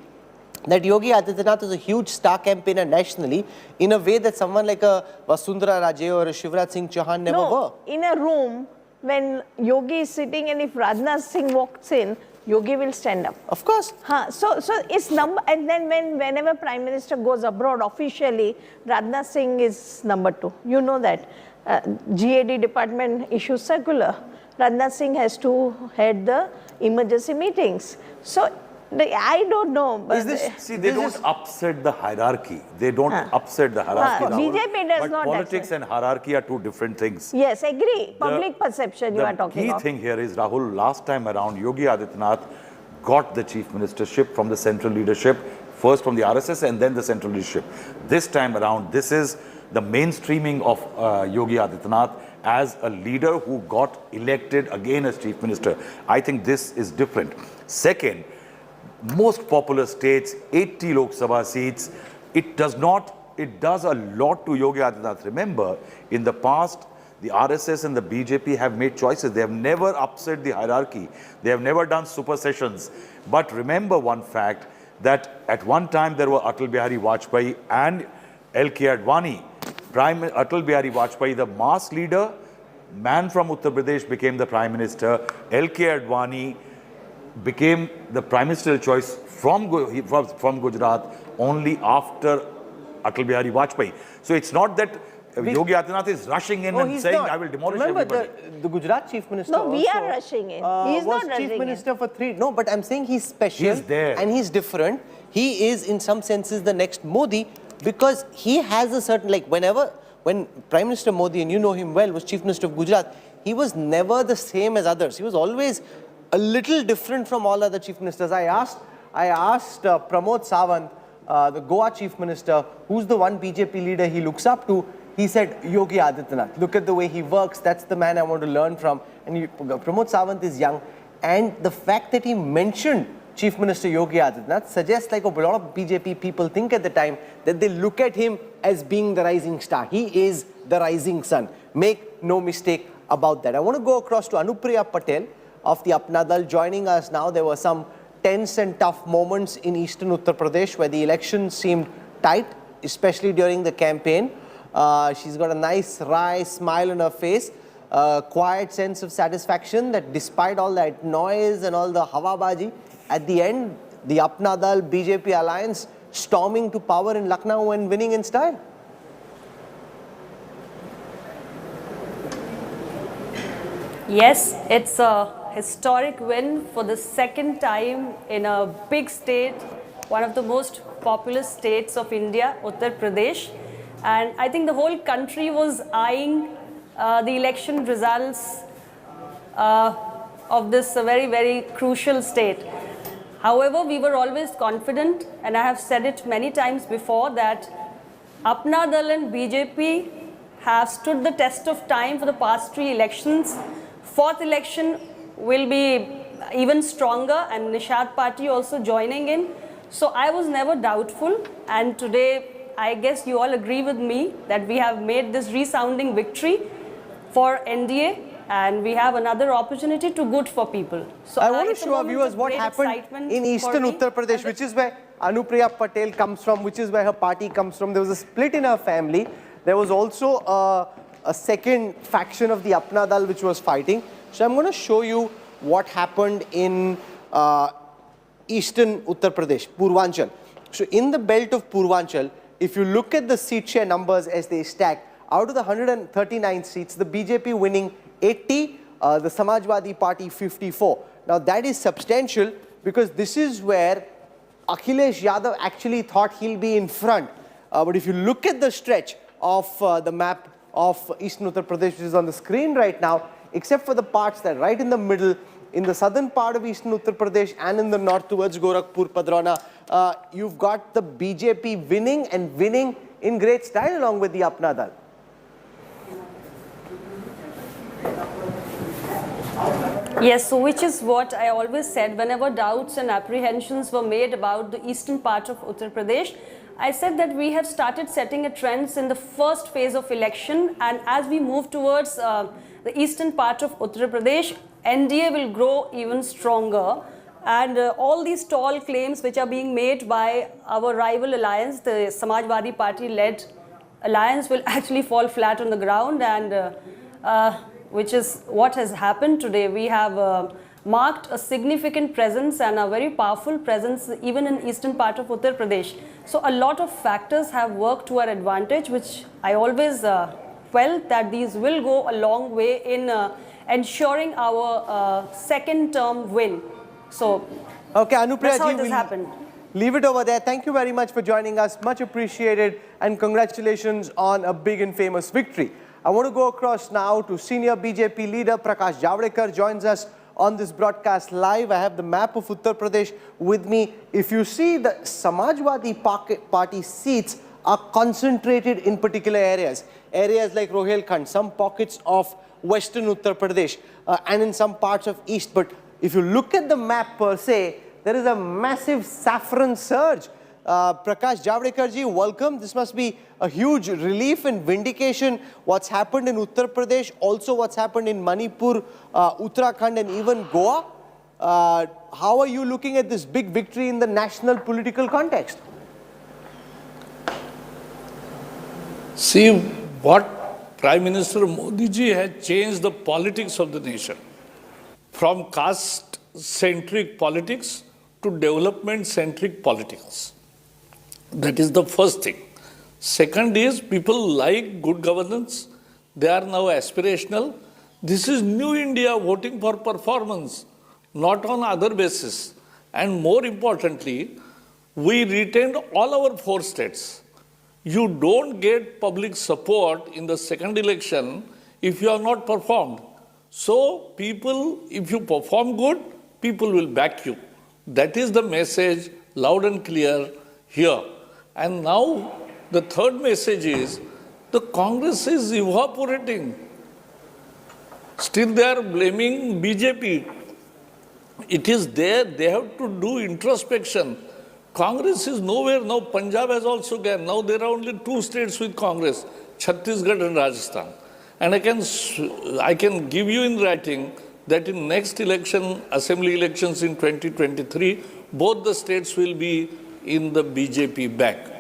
that Yogi Adityanath is a huge star campaigner nationally in a way that someone like a Vasundhara Raje or a Shivraj Singh Chauhan never were. In a room, when Yogi is sitting and if Rajnath Singh walks in, Yogi will stand up. Of course. So it's number, and then whenever Prime Minister goes abroad officially, Rajnath Singh is number 2. You know that. GAD department issues circular. Rajnath Singh has to head the emergency meetings. So I don't know. But they don't upset the hierarchy. They don't upset the hierarchy. BJP does but not politics and hierarchy are two different things. Yes, agree. Public perception you are talking about. The key thing here is, Rahul, last time around, Yogi Adityanath got the chief ministership from the central leadership, first from the RSS and then the central leadership. This time around, this is the mainstreaming of Yogi Adityanath as a leader who got elected again as chief minister. I think this is different. Second, most popular states, 80 Lok Sabha seats, it does a lot to Yogi Adityanath. Remember, in the past, the RSS and the BJP have made choices. They have never upset the hierarchy. They have never done super sessions. But remember one fact, that at one time there were Atal Bihari Vajpayee and L.K. Advani. Atal Bihari Vajpayee, the mass leader, man from Uttar Pradesh, became the Prime Minister. L.K. Advani became the prime ministerial choice from Gujarat only after Atal Bihari Vajpayee. So it's not that Yogi Adityanath is rushing in and saying, I will demolish everybody. The Gujarat chief minister No, we are rushing in. He's was not rushing chief minister in. for 3... No, but I'm saying he's special. He's there. And he's different. He is, in some senses, the next Modi because he has a certain... When Prime Minister Modi, and you know him well, was chief minister of Gujarat, he was never the same as others. He was always a little different from all other chief ministers. I asked Pramod Sawant, the Goa chief minister, who's the one BJP leader he looks up to. He said, Yogi Adityanath. Look at the way he works. That's the man I want to learn from. And Pramod Sawant is young. And the fact that he mentioned Chief Minister Yogi Adityanath suggests, like a lot of BJP people think at the time, that they look at him as being the rising star. He is the rising sun. Make no mistake about that. I want to go across to Anupriya Patel of the Apna Dal joining us now. There were some tense and tough moments in eastern Uttar Pradesh where the election seemed tight, especially during the campaign. She's got a nice wry smile on her face, quiet sense of satisfaction that despite all that noise and all the hawabaji, at the end, the Apna Dal BJP alliance storming to power in Lucknow and winning in style. Yes, it's a historic win for the second time in a big state, one of the most populous states of India, Uttar Pradesh. And I think the whole country was eyeing the election results of this very, very crucial state. However, we were always confident, and I have said it many times before, that Apna Dal and BJP have stood the test of time for the past 3 elections. 4th election will be even stronger, and Nishad Party also joining in. So I was never doubtful, and today I guess you all agree with me that we have made this resounding victory for NDA, and we have another opportunity to good for people. So I want to show our viewers what happened in eastern Uttar Pradesh, which is where Anupriya Patel comes from, which is where her party comes from. There was a split in her family. There was also a second faction of the Apna Dal which was fighting. So I'm going to show you what happened in eastern Uttar Pradesh, Purvanchal. So in the belt of Purvanchal, if you look at the seat share numbers as they stack, out of the 139 seats, the BJP winning 80, the Samajwadi Party 54. Now that is substantial because this is where Akhilesh Yadav actually thought he'll be in front. But if you look at the stretch of the map of eastern Uttar Pradesh, which is on the screen right now, except for the parts that are right in the middle, in the southern part of eastern Uttar Pradesh and in the north towards Gorakhpur, Padrauna, you've got the BJP winning and winning in great style along with the Apna Dal. Yes, so which is what I always said whenever doubts and apprehensions were made about the eastern part of Uttar Pradesh. I said that we have started setting a trend in the first phase of election, and as we move towards the eastern part of Uttar Pradesh, NDA will grow even stronger, and all these tall claims which are being made by our rival alliance, the Samajwadi Party led alliance, will actually fall flat on the ground, and which is what has happened today. We have marked a significant presence and a very powerful presence even in eastern part of Uttar Pradesh. So a lot of factors have worked to our advantage, which I always felt that these will go a long way in ensuring our second term win. So okay, Anupriya that's how ji, it has happened. Leave it over there. Thank you very much for joining us. Much appreciated, and congratulations on a big and famous victory. I want to go across now to senior BJP leader Prakash Javadekar, joins us on this broadcast live. I have the map of Uttar Pradesh with me. If you see, the Samajwadi Party seats are concentrated in particular areas. Areas like Rohilkhand, some pockets of western Uttar Pradesh, and in some parts of east. But if you look at the map per se, there is a massive saffron surge. Prakash Javadekar ji, welcome. This must be a huge relief and vindication. What's happened in Uttar Pradesh, also what's happened in Manipur, Uttarakhand and even Goa. How are you looking at this big victory in the national political context? See, what Prime Minister Modi ji has changed the politics of the nation from caste-centric politics to development-centric politics. That is the first thing. Second is, people like good governance. They are now aspirational. This is new India voting for performance, not on other basis. And more importantly, we retained all our 4 states. You don't get public support in the second election if you are not performed. So people, if you perform good, people will back you. That is the message, loud and clear here. And now the third message is, the Congress is evaporating. Still they are blaming BJP. It is there, they have to do introspection. Congress is nowhere. Now Punjab has also gone. Now there are only 2 states with Congress, Chhattisgarh and Rajasthan. And I can give you in writing that in next election, assembly elections in 2023, both the states will be in the BJP back.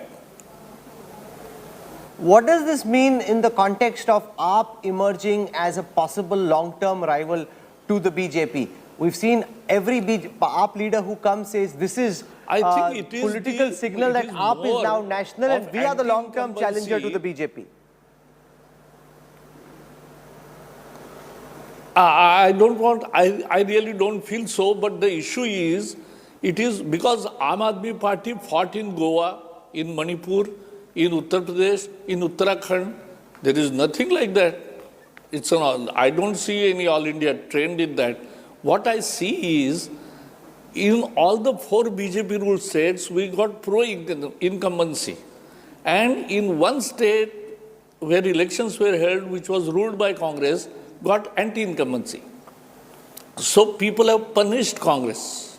What does this mean in the context of AAP emerging as a possible long-term rival to the BJP? We've seen every AAP leader who comes says this is political signal that AAP is now national and we are the long-term challenger to the BJP. I really don't feel so, but the issue is, It is because Aam Aadmi Party fought in Goa, in Manipur, in Uttar Pradesh, in Uttarakhand. There is nothing like that. I don't see any all India trend in that. What I see is, in all the 4 BJP ruled states, we got pro-incumbency. And in one state where elections were held, which was ruled by Congress, got anti-incumbency. So people have punished Congress.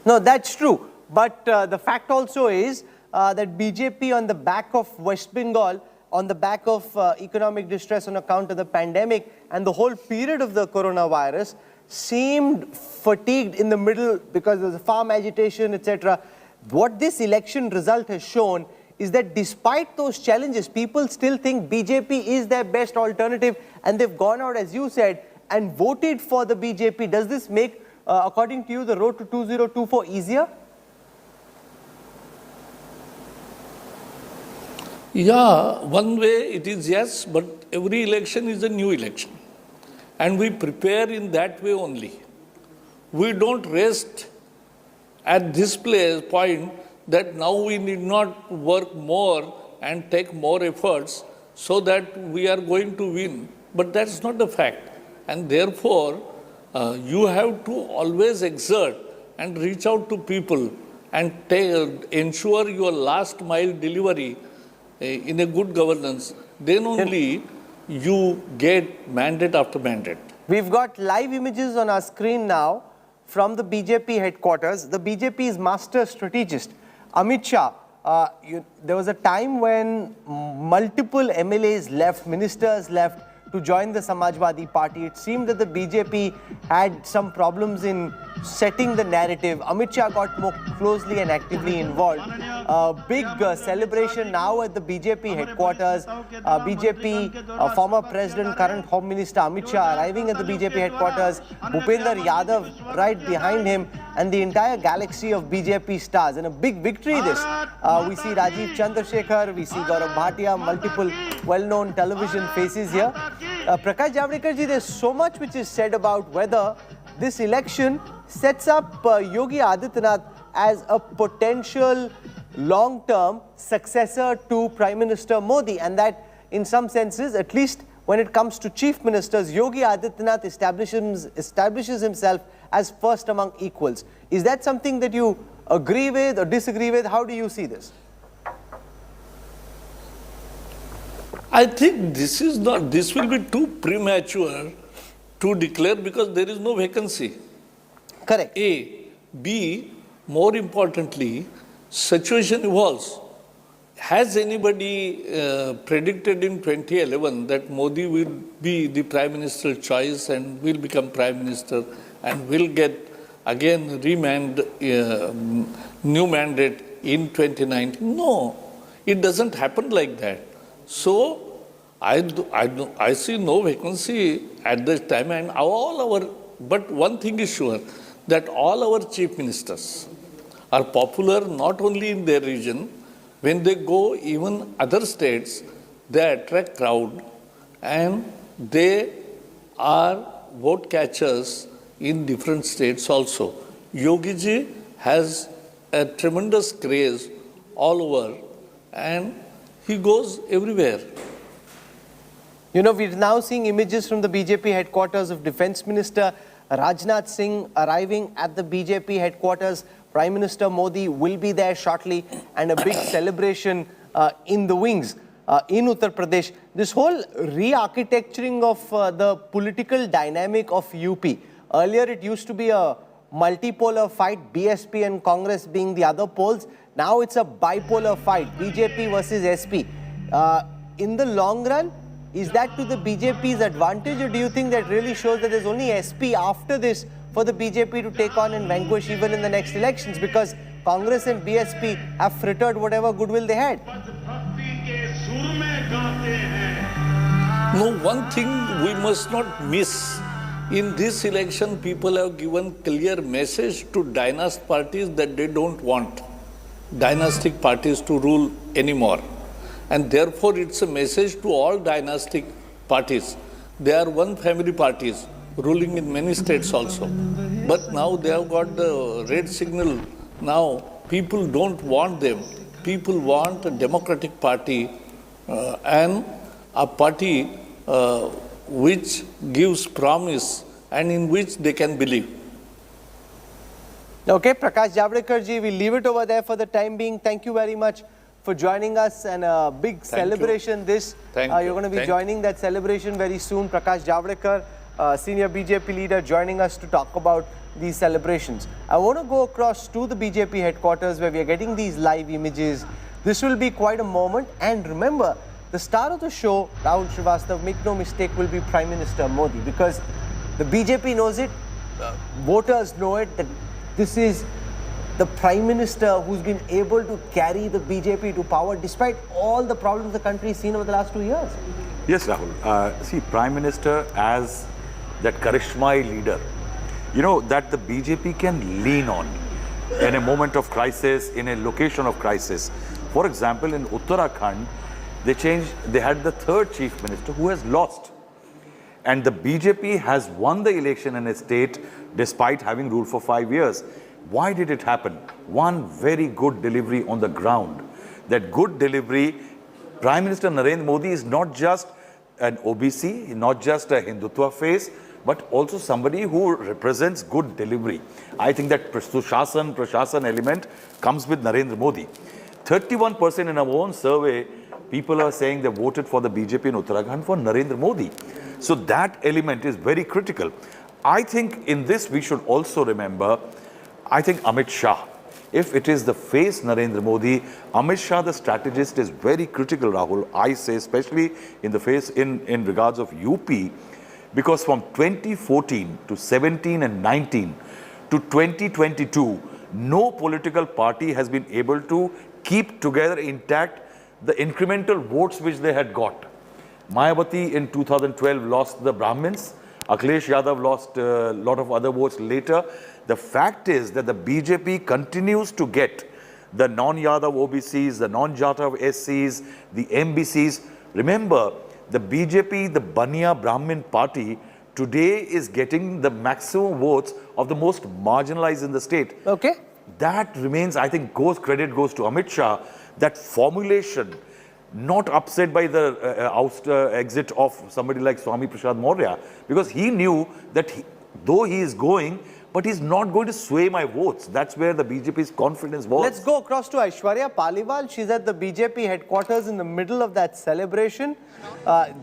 No, that's true. But the fact also is that BJP, on the back of West Bengal, on the back of economic distress on account of the pandemic and the whole period of the coronavirus, seemed fatigued in the middle because of the farm agitation, etc. What this election result has shown is that despite those challenges, people still think BJP is their best alternative, and they've gone out, as you said, and voted for the BJP. Does this make, according to you, the road to 2024 easier? Yeah, one way it is yes, but every election is a new election. And we prepare in that way only. We don't rest at this point that now we need not work more and take more efforts so that we are going to win. But that's not the fact. And therefore, you have to always exert and reach out to people and ensure your last mile delivery in a good governance. Then only you get mandate after mandate. We've got live images on our screen now from the BJP headquarters. The BJP's master strategist, Amit Shah, there was a time when multiple MLAs left, ministers left to join the Samajwadi Party. It seemed that the BJP had some problems in setting the narrative. Amit Shah got more closely and actively involved. Big celebration now at the BJP headquarters. BJP former President, current Home Minister Amit Shah arriving at the BJP headquarters. Bhupender Yadav right behind him, and the entire galaxy of BJP stars. And a big victory this. We see Rajiv Chandrasekhar, we see Gaurav Bhatia, multiple well-known television faces here. Prakash Javadekar ji, there's so much which is said about whether this election sets up Yogi Adityanath as a potential long-term successor to Prime Minister Modi, and that in some senses, at least when it comes to chief ministers, Yogi Adityanath establishes himself as first among equals. Is that something that you agree with or disagree with? How do you see this? I think this will be too premature to declare because there is no vacancy. Correct. A. B. More importantly, situation evolves. Has anybody predicted in 2011 that Modi will be the Prime Minister choice and will become Prime Minister and will get again new mandate in 2019? No, it doesn't happen like that. So I see no vacancy at this time, and but one thing is sure, that all our chief ministers are popular not only in their region. When they go even other states, they attract crowd and they are vote catchers in different states also. Yogi ji has a tremendous craze all over and he goes everywhere. You know, we're now seeing images from the BJP headquarters of Defence Minister Rajnath Singh arriving at the BJP headquarters. Prime Minister Modi will be there shortly, and a big celebration in the wings in Uttar Pradesh. This whole re-architecturing of the political dynamic of UP. Earlier it used to be a multipolar fight, BSP and Congress being the other poles. Now it's a bipolar fight, BJP versus SP. In the long run, is that to the BJP's advantage, or do you think that really shows that there's only SP after this for the BJP to take on and vanquish even in the next elections, because Congress and BSP have frittered whatever goodwill they had? No, one thing we must not miss. In this election, people have given clear message to dynastic parties that they don't want dynastic parties to rule anymore. And therefore, it's a message to all dynastic parties. They are one family parties. ruling in many states also. But now they have got the red signal. Now people don't want them. People want a democratic party and a party which gives promise and in which they can believe. Okay, Prakash Javadekar ji, we leave it over there for the time being. Thank you very much for joining us, and a big celebration this. You're going to be joining that celebration very soon. Prakash Javadekar, senior BJP leader, joining us to talk about these celebrations. I want to go across to the BJP headquarters where we are getting these live images. This will be quite a moment, and remember, the star of the show, Rahul Srivastava, make no mistake, will be Prime Minister Modi, because the BJP knows it, voters know it, that this is the Prime Minister who's been able to carry the BJP to power despite all the problems the country has seen over the last 2 years. Yes, Rahul. See, Prime Minister as that charisma leader, you know, that the BJP can lean on in a moment of crisis, in a location of crisis. For example, in Uttarakhand, they had the third chief minister who has lost. And the BJP has won the election in a state despite having ruled for 5 years. Why did it happen? One very good delivery on the ground. That good delivery, Prime Minister Narendra Modi is not just an OBC, not just a Hindutva face, but also somebody who represents good delivery. I think that Prashashan element comes with Narendra Modi. 31% in our own survey, people are saying they voted for the BJP in Uttarakhand for Narendra Modi. So that element is very critical. I think in this we should also remember, I think Amit Shah. If it is the face Narendra Modi, Amit Shah, the strategist, is very critical, Rahul. I say, especially in the face in regards of UP, because from 2014 to 17 and 19 to 2022, no political party has been able to keep together intact the incremental votes which they had got. Mayawati in 2012 lost the Brahmins. Akhilesh Yadav lost a lot of other votes later. The fact is that the BJP continues to get the non-Yadav OBCs, the non-Jatav SCs, the MBCs. Remember, the BJP, the Baniya Brahmin party, today is getting the maximum votes of the most marginalized in the state. Okay. That remains, I think, credit goes to Amit Shah. That formulation, not upset by the exit of somebody like Swami Prasad Maurya, because he knew that though he is going, but he's not going to sway my votes. That's where the BJP's confidence was. Let's go across to Aishwarya Paliwal. She's at the BJP headquarters in the middle of that celebration.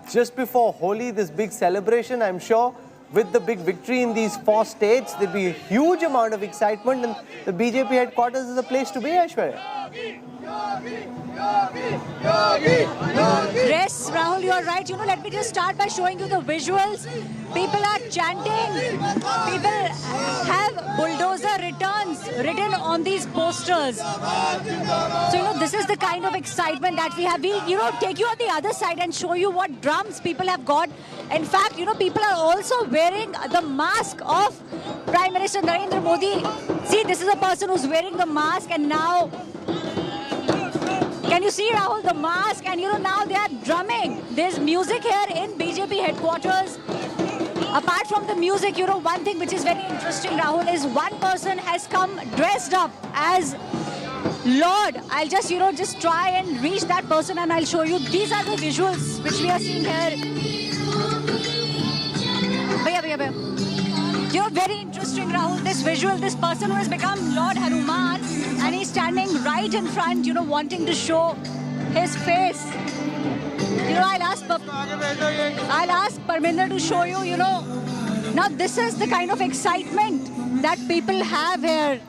Just before Holi, this big celebration, I'm sure, with the big victory in these 4 states, there'll be a huge amount of excitement, and the BJP headquarters is a place to be, Aishwarya. Yes, Rahul, you're right. You know, let me just start by showing you the visuals. People are chanting. People have bulldozer returns written on these posters. So, you know, this is the kind of excitement that we have. We'll, you know, take you on the other side and show you what drums people have got. In fact, you know, people are also wearing the mask of Prime Minister Narendra Modi. See, this is a person who's wearing the mask, and now... Can you see, Rahul, the mask? And, you know, now they are drumming. There's music here in BJP headquarters. Apart from the music, you know, one thing which is very interesting, Rahul, is one person has come dressed up as Lord. I'll just, you know, just try and reach that person and I'll show you. These are the visuals which we are seeing here. You know, very interesting, Rahul, this visual, this person who has become Lord Hanuman, and he's standing right in front, you know, wanting to show his face. You know, I'll ask Parminder to show you, you know. Now, this is the kind of excitement that people have here.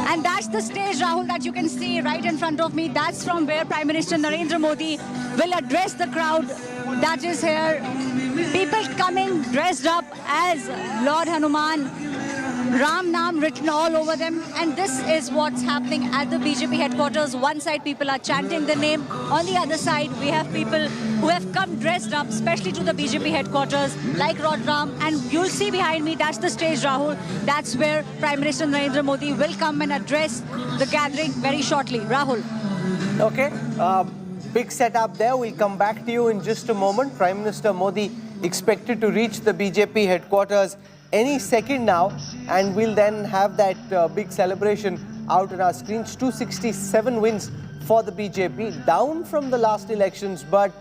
And that's the stage, Rahul, that you can see right in front of me. That's from where Prime Minister Narendra Modi will address the crowd that is here. People coming dressed up as Lord Hanuman. Ram Naam written all over them, and this is what's happening at the BJP headquarters. One side people are chanting the name, on the other side we have people who have come dressed up especially to the BJP headquarters like Lord Ram, and you'll see behind me, that's the stage, Rahul. That's where Prime Minister Narendra Modi will come and address the gathering very shortly. Rahul. Okay. big setup there. We'll come back to you in just a moment. Prime Minister Modi expected to reach the BJP headquarters any second now, and we'll then have that big celebration out on our screens. 267 wins for the BJP, down from the last elections, but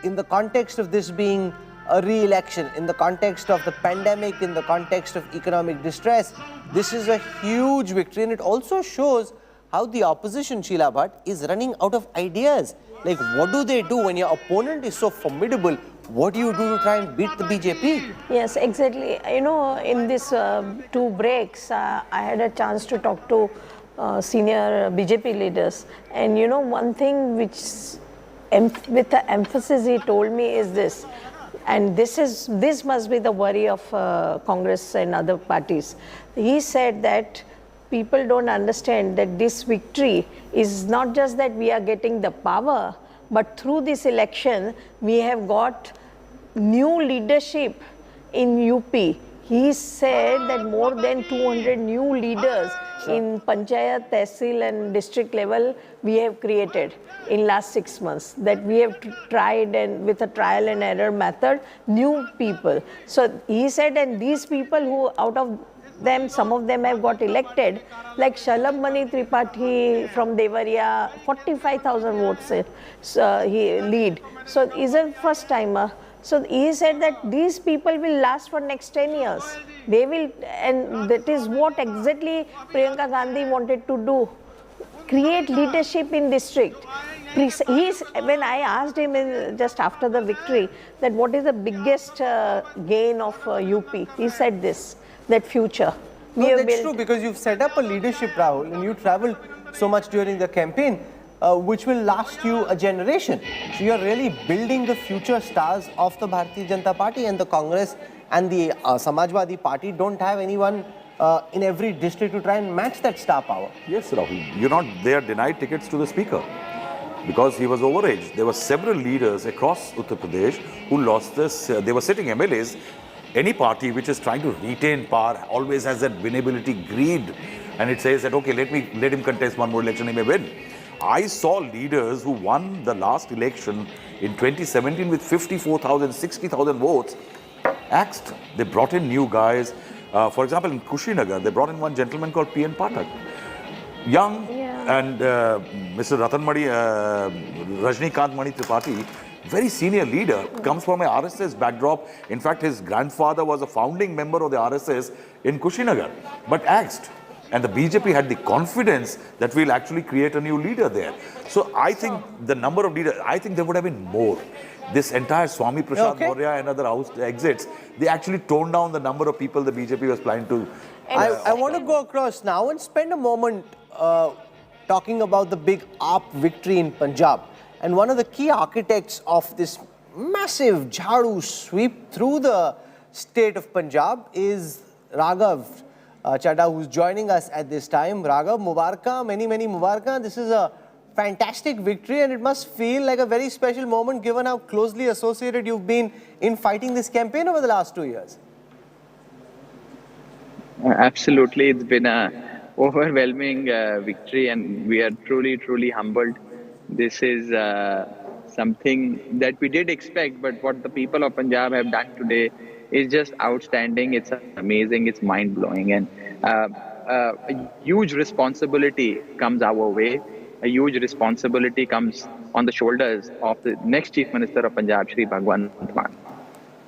in the context of this being a re-election, in the context of the pandemic, in the context of economic distress, this is a huge victory, and it also shows how the opposition, Sheila Bhatt, is running out of ideas. Like, what do they do when your opponent is so formidable? What do you do to try and beat the BJP? Yes, exactly. You know, in these 2 breaks, I had a chance to talk to senior BJP leaders, and you know, one thing which with the emphasis he told me is this, and this must be the worry of Congress and other parties. He said that people don't understand that this victory is not just that we are getting the power, but through this election we have got new leadership in UP. He said that more than 200 new leaders in Panchayat, Tehsil and district level we have created in last 6 months, that we have tried, and with a trial and error method, new people. So he said, and these people who out of them, some of them have got elected, like Shalabh Mani Tripathi from Devariya, 45,000 votes he lead. So he's a first timer. So he said that these people will last for next 10 years. They will, and that is what exactly Priyanka Gandhi wanted to do. Create leadership in district. When I asked him just after the victory that what is the biggest gain of UP, he said this, that future. No, that's true, because you've set up a leadership, Rahul, and you traveled so much during the campaign, which will last you a generation. So you're really building the future stars of the Bharatiya Janata Party, and the Congress and the Samajwadi Party don't have anyone in every district to try and match that star power. Yes, Rahul. They are denied tickets to the speaker because he was overaged. There were several leaders across Uttar Pradesh who lost this. They were sitting MLAs. Any party which is trying to retain power always has that winnability greed, and it says that, okay, let him contest one more election, he may win. I saw leaders who won the last election in 2017 with 54,000, 60,000 votes axed. They brought in new guys. For example, in Kushinagar, they brought in one gentleman called P.N. Pathak. Young, and Mr. Rajnikant Mani Tripathi, very senior leader, comes from a RSS backdrop. In fact, his grandfather was a founding member of the RSS in Kushinagar, but axed. And the BJP had the confidence that we'll actually create a new leader there. So I think the number of leaders, I think there would have been more. This entire Swami Prasad Maurya and other house exits, they actually toned down the number of people the BJP was planning to. I want to go across now and spend a moment talking about the big AAP victory in Punjab. And one of the key architects of this massive jhadu sweep through the state of Punjab is Raghav Chadha, who's joining us at this time. Raghav, Mubaraka, many Mubaraka. This is a fantastic victory, and it must feel like a very special moment given how closely associated you've been in fighting this campaign over the last 2 years. Absolutely. It's been an overwhelming victory, and we are truly humbled. This is something that we did expect, but what the people of Punjab have done today is just outstanding. It's amazing. It's mind-blowing, and a huge responsibility comes our way. A huge responsibility comes on the shoulders of the next Chief Minister of Punjab, Shri Bhagwant Mann.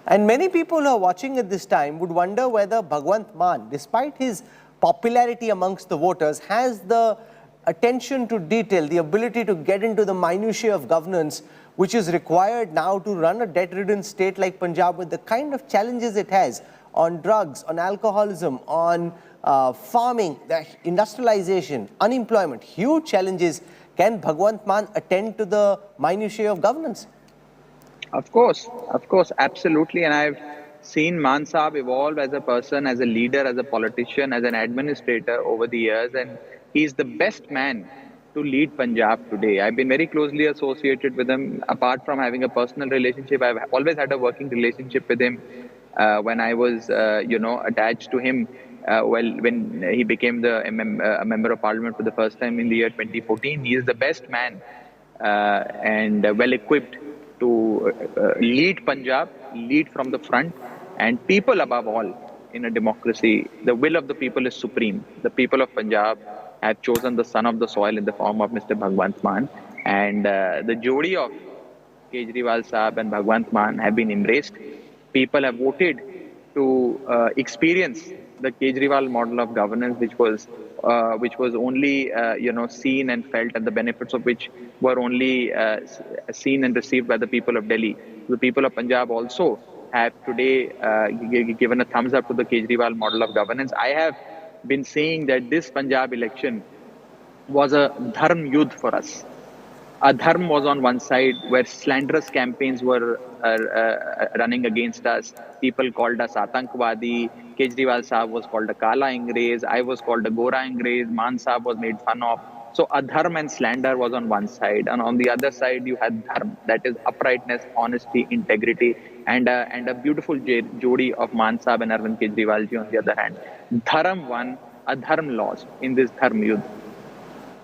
And many people who are watching at this time would wonder whether Bhagwant Mann, despite his popularity amongst the voters, has the attention to detail, the ability to get into the minutiae of governance, which is required now to run a debt-ridden state like Punjab with the kind of challenges it has on drugs, on alcoholism, on farming, the industrialization, unemployment, huge challenges. Can Bhagwant Mann attend to the minutiae of governance? Of course, absolutely. And I've seen Mann Saab evolve as a person, as a leader, as a politician, as an administrator over the years, and he's the best man to lead Punjab today. I've been very closely associated with him. Apart from having a personal relationship, I've always had a working relationship with him. When I was, attached to him, when he became a member of parliament for the first time in the year 2014, he is the best man and well equipped to lead Punjab, lead from the front, and people above all. In a democracy, the will of the people is supreme. The people of Punjab have chosen the son of the soil in the form of Mr. Bhagwant Mann, and the jodi of Kejriwal Saab and Bhagwant Mann have been embraced. People have voted to experience the Kejriwal model of governance, which was only seen and felt, and the benefits of which were only seen and received by the people of Delhi. The people of Punjab also have today given a thumbs up to the Kejriwal model of governance. I have been saying that this Punjab election was a dharm yudh for us. A dharm was on one side, where slanderous campaigns were running against us. People called us Atankwadi. Kejriwal Saab was called a Kala Angrez. I was called a Gora Angrez. Man Saab was made fun of. So adharm and slander was on one side, and on the other side you had dharm, that is uprightness, honesty, integrity, and a beautiful jodi of Man Saab and Arvind Kejriwal ji on the other hand. Dharm won, adharm lost in this dharm yudh.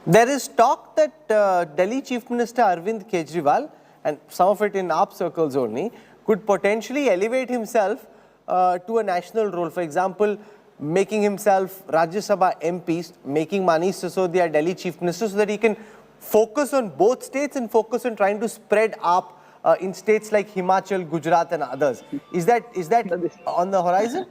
There is talk that Delhi Chief Minister Arvind Kejriwal, and some of it in AAP circles only, could potentially elevate himself to a national role. For example, making himself Rajya Sabha MP, making Manish Sisodia Delhi Chief Minister, so that he can focus on both states and focus on trying to spread AAP in states like Himachal, Gujarat and others. Is that on the horizon?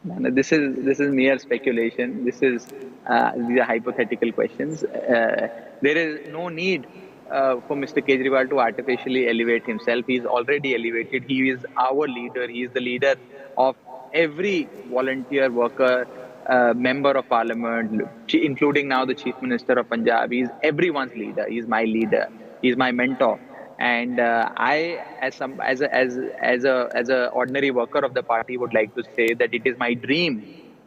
No, this is mere speculation. These are hypothetical questions. There is no need for Mr. Kejriwal to artificially elevate himself. He is already elevated. He is our leader. He is the leader of every volunteer worker, member of parliament, including now the Chief Minister of Punjab. He is everyone's leader. He is my leader. He is my mentor. And I, as a ordinary worker of the party, would like to say that it is my dream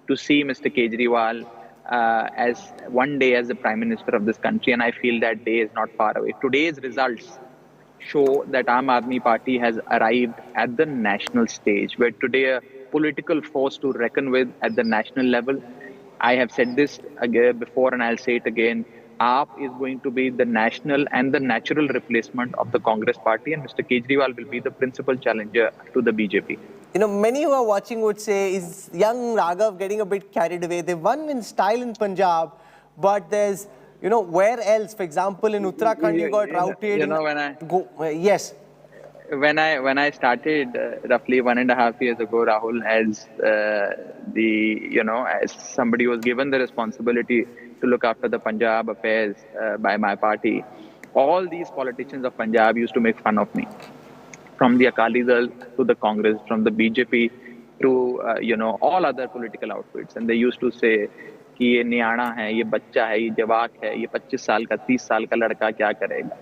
to see Mr. Kejriwal as one day as the Prime Minister of this country, and I feel that day is not far away. Today's results show that Aam Aadmi Party has arrived at the national stage. We're today a political force to reckon with at the national level. I have said this again before and I'll say it again. AAP is going to be the national and the natural replacement of the Congress party, and Mr. Kejriwal will be the principal challenger to the BJP. You know, many who are watching would say, is young Raghav getting a bit carried away? They won in style in Punjab, but there's, you know, where else? For example, in Uttarakhand, you got routed. You know, yes. When I started roughly 1.5 years ago, Rahul, as as somebody who was given the responsibility to look after the Punjab affairs by my party, all these politicians of Punjab used to make fun of me. From the Akali Dal to the Congress, from the BJP to all other political outfits, and they used to say कि ये नियाना है, ये बच्चा है, ये जवाक है, ये 25 साल का 30 साल का लड़का क्या करेगा.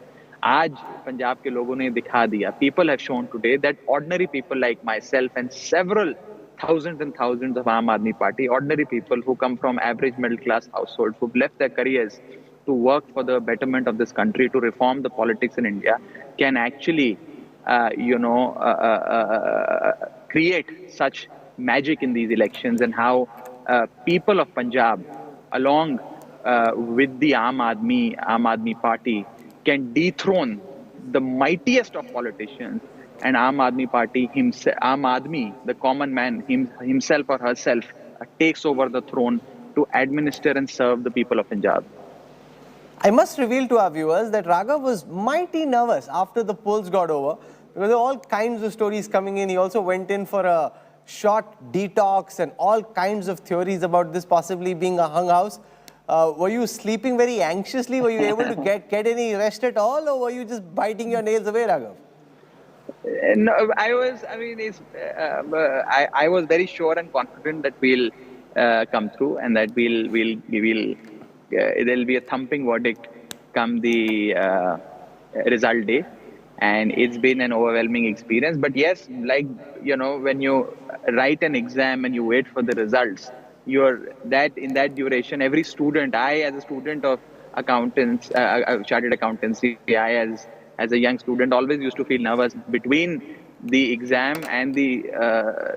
आज पंजाब के लोगों ने दिखा दिया. People have shown today that ordinary people like myself and several thousands and thousands of Aam Aadmi Party, ordinary people who come from average middle class households, who've left their careers to work for the betterment of this country, to reform the politics in India, can actually create such magic in these elections, and how people of Punjab, along with the Aam Aadmi Party, can dethrone the mightiest of politicians, and Aam Aadmi Party, Aam Aadmi, the common man, himself or herself, takes over the throne to administer and serve the people of Punjab. I must reveal to our viewers that Raghav was mighty nervous after the polls got over, because there were all kinds of stories coming in. He also went in for a short detox and all kinds of theories about this possibly being a hung house. Were you sleeping very anxiously? Were you able to get any rest at all, or were you just biting your nails away, Raghav? No, I was. I mean, I was very sure and confident that we'll come through, and that there'll be a thumping verdict come the result day. And it's been an overwhelming experience. But yes, like, when you write an exam and you wait for the results, in that duration, every student, I as a student of accountants, chartered accountancy, I as a young student always used to feel nervous between the exam and the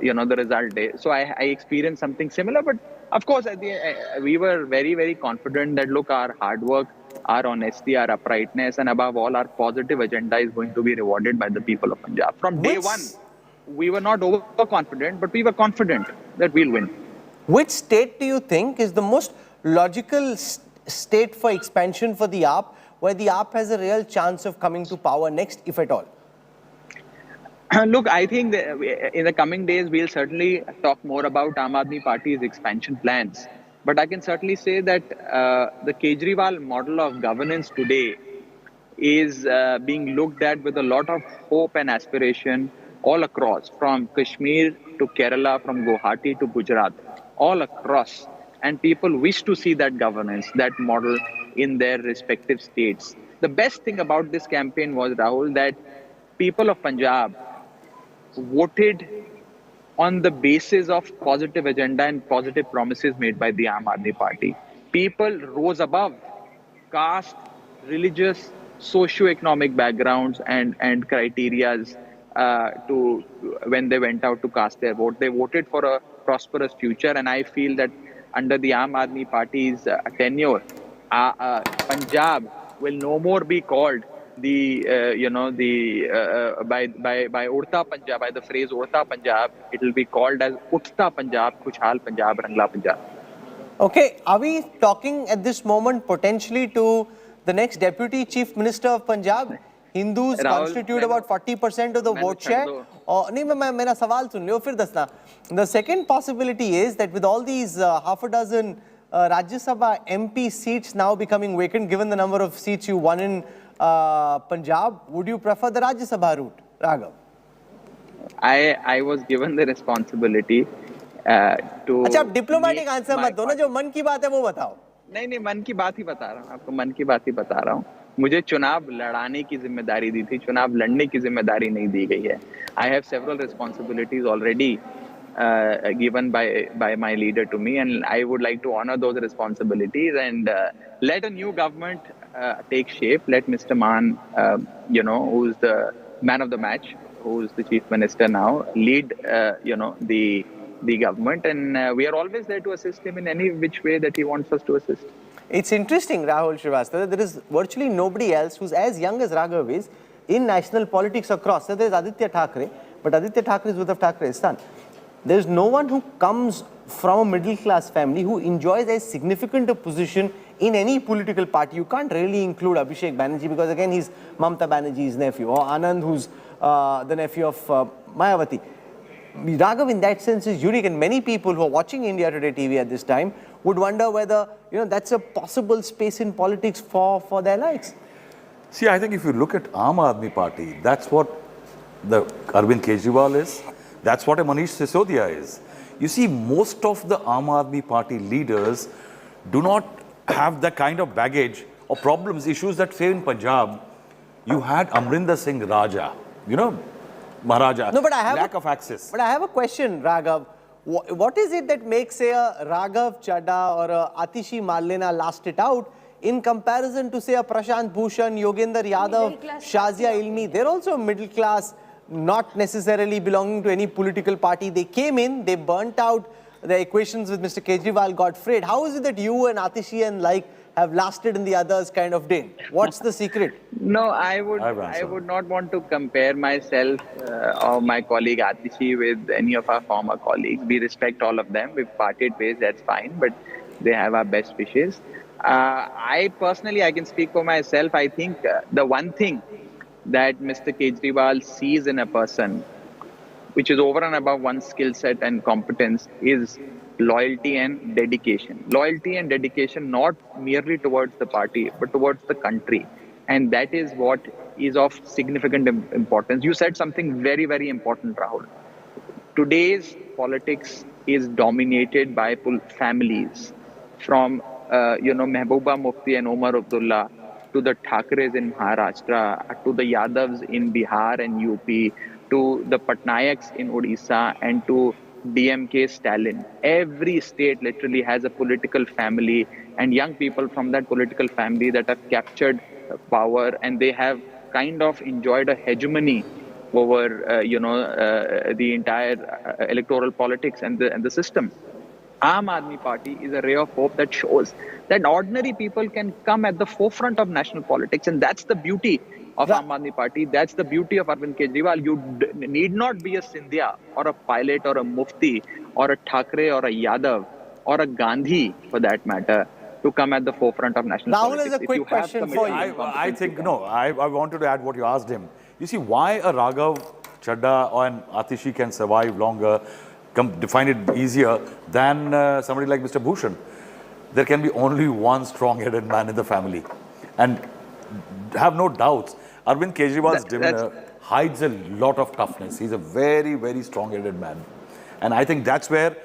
the result day. So I experienced something similar, but of course we were very, very confident that look, our hard work our honesty, our uprightness, and above all, our positive agenda is going to be rewarded by the people of Punjab. From day one, we were not overconfident, but we were confident that we'll win. Which state do you think is the most logical state for expansion for the AAP, where the AAP has a real chance of coming to power next, if at all? Look, I think that in the coming days, we'll certainly talk more about Aam Aadmi Party's expansion plans. But I can certainly say that the Kejriwal model of governance today is being looked at with a lot of hope and aspiration all across, from Kashmir to Kerala, from Guwahati to Gujarat, all across. And people wish to see that governance, that model in their respective states. The best thing about this campaign was, Rahul, that people of Punjab voted on the basis of positive agenda and positive promises made by the Aam Aadmi Party. People rose above caste, religious, socio-economic backgrounds and criterias when they went out to cast their vote. They voted for a prosperous future, and I feel that under the Aam Aadmi Party's tenure, Punjab will no more be called by Udta Punjab, by the phrase Udta Punjab. It will be called as Uthta Punjab, Khushhal Punjab, Rangla Punjab. Okay, are we talking at this moment potentially to the next Deputy Chief Minister of Punjab? Hindus constitute about 40% of the vote share. मेरा सवाल सुन लो फिर दसना. The second possibility is that with all these half a dozen Rajya Sabha MP seats now becoming vacant, given the number of seats you won in Punjab, would you prefer the Rajya Sabha route, Raghav? I was given the responsibility to... अच्छा, आप diplomatic answer मत दो ना, जो मन की बात है वो बताओ. नहीं, मन की बात ही बता रहा हूँ आपको, मन की बात ही बता रहा हूँ. मुझे चुनाव लड़ाने की जिम्मेदारी दी थी, चुनाव लड़ने की जिम्मेदारी नहीं दी गई है. I have several responsibilities already given by my leader to me, and I would like to honor those responsibilities and let a new government take shape. Let Mr. Maan, who's the man of the match, who's the chief minister now, lead, the government, and we are always there to assist him in any which way that he wants us to assist. It's interesting, Rahul Srivastava, there is virtually nobody else who's as young as Raghav is in national politics across. So there is Aditya Thackeray, but Aditya Thackeray is Uddhav Thackeray's son. There is no one who comes from a middle class family who enjoys as significant a position in any political party. You can't really include Abhishek Banerjee because again he's Mamata Banerjee's nephew, or Anand, who's the nephew of Mayawati. Raghav in that sense is unique, and many people who are watching India Today TV at this time would wonder whether that's a possible space in politics for their likes. See, I think if you look at Aam Aadmi Party, that's what the Arvind Kejriwal is. That's what a Manish Sisodia is. You see, most of the Aam Aadmi Party leaders do not have the kind of baggage or problems, issues that say in Punjab, you had Amrinder Singh Raja, Maharaja, no, but lack of access. But I have a question, Raghav. What is it that makes, say, a Raghav Chadha or a Atishi Marlena last it out in comparison to, say, a Prashant Bhushan, Yogender Yadav, Shazia Ilmi? They're also middle class, not necessarily belonging to any political party. They came in, they burnt out, the equations with Mr. Kejriwal got frayed. How is it that you and Atishi and have lasted and the others kind of didn't? What's the secret? No, I would not want to compare myself or my colleague Atishi with any of our former colleagues. We respect all of them. We've parted ways, that's fine, but they have our best wishes. I personally, I can speak for myself. I think the one thing that Mr. Kejriwal sees in a person, which is over and above one's skill set and competence, is loyalty and dedication. Loyalty and dedication not merely towards the party, but towards the country. And that is what is of significant importance. You said something very, very important, Rahul. Today's politics is dominated by families, from Mehbooba Mufti and Omar Abdullah to the Thakres in Maharashtra, to the Yadavs in Bihar and UP, to the Patnayaks in Odisha, and to DMK Stalin. Every state literally has a political family and young people from that political family that have captured power, and they have kind of enjoyed a hegemony over the entire electoral politics and the system. Aam Aadmi Party is a ray of hope that shows that ordinary people can come at the forefront of national politics, and that's the beauty of Aam Aadmi Party. That's the beauty of Arvind Kejriwal. You need not be a Scindia or a pilot or a Mufti or a Thackeray or a Yadav or a Gandhi, for that matter, to come at the forefront of national Rahul politics. has a quick question for you. I think, no, I wanted to add what you asked him. You see, why a Raghav, Chadda or an Atishi can survive longer, define it easier than somebody like Mr. Bhushan. There can be only one strong-headed man in the family. And have no doubts, Arvind Kejriwal's demeanor hides a lot of toughness. He's a very, very strong-headed man. And I think that's where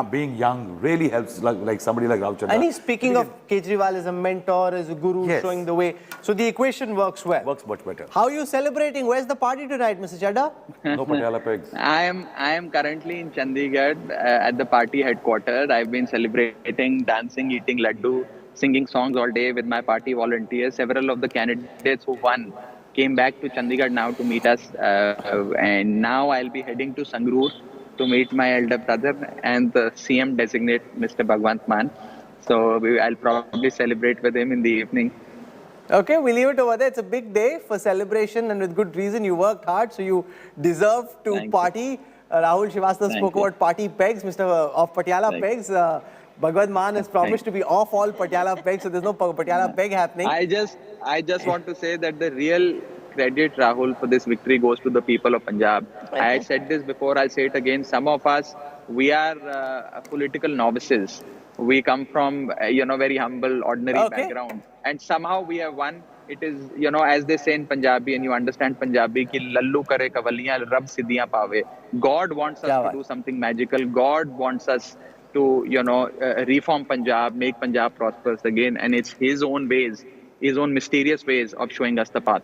being young really helps, like somebody like Rahul Chadda. And he's speaking of Kejriwal as a mentor, as a guru, Yes. showing the way. So the equation works well. Works much better. How are you celebrating? Where's the party tonight, Mr. Chadda? No Patiala pegs. I am currently in Chandigarh at the party headquarters. I've been celebrating, dancing, eating laddu, singing songs all day with my party volunteers. Several of the candidates who won came back to Chandigarh now to meet us, and now I'll be heading to Sangrur to meet my elder brother and the CM designate, Mr. Bhagwant Mann. So I'll probably celebrate with him in the evening. Okay, we'll leave it over there. It's a big day for celebration, and with good reason. You worked hard, so you deserve to party. Rahul Srivastava spoke about party pegs, Mr. Of Patiala pegs. Bhagwant Mann has promised to be off all Patiala pegs, so there's no Patiala peg happening. I just want to say that the real credit, Rahul, for this victory goes to the people of Punjab. I had said this before, I'll say it again. Some of us, we are political novices. We come from, very humble, ordinary background. And somehow we have won. It is, as they say in Punjabi, and you understand Punjabi, ki lallu kare kavaliyan, rab siddhiyan paave. God wants us to do something magical. God wants us to, reform Punjab, make Punjab prosperous again. And it's his own ways, his own mysterious ways of showing us the path.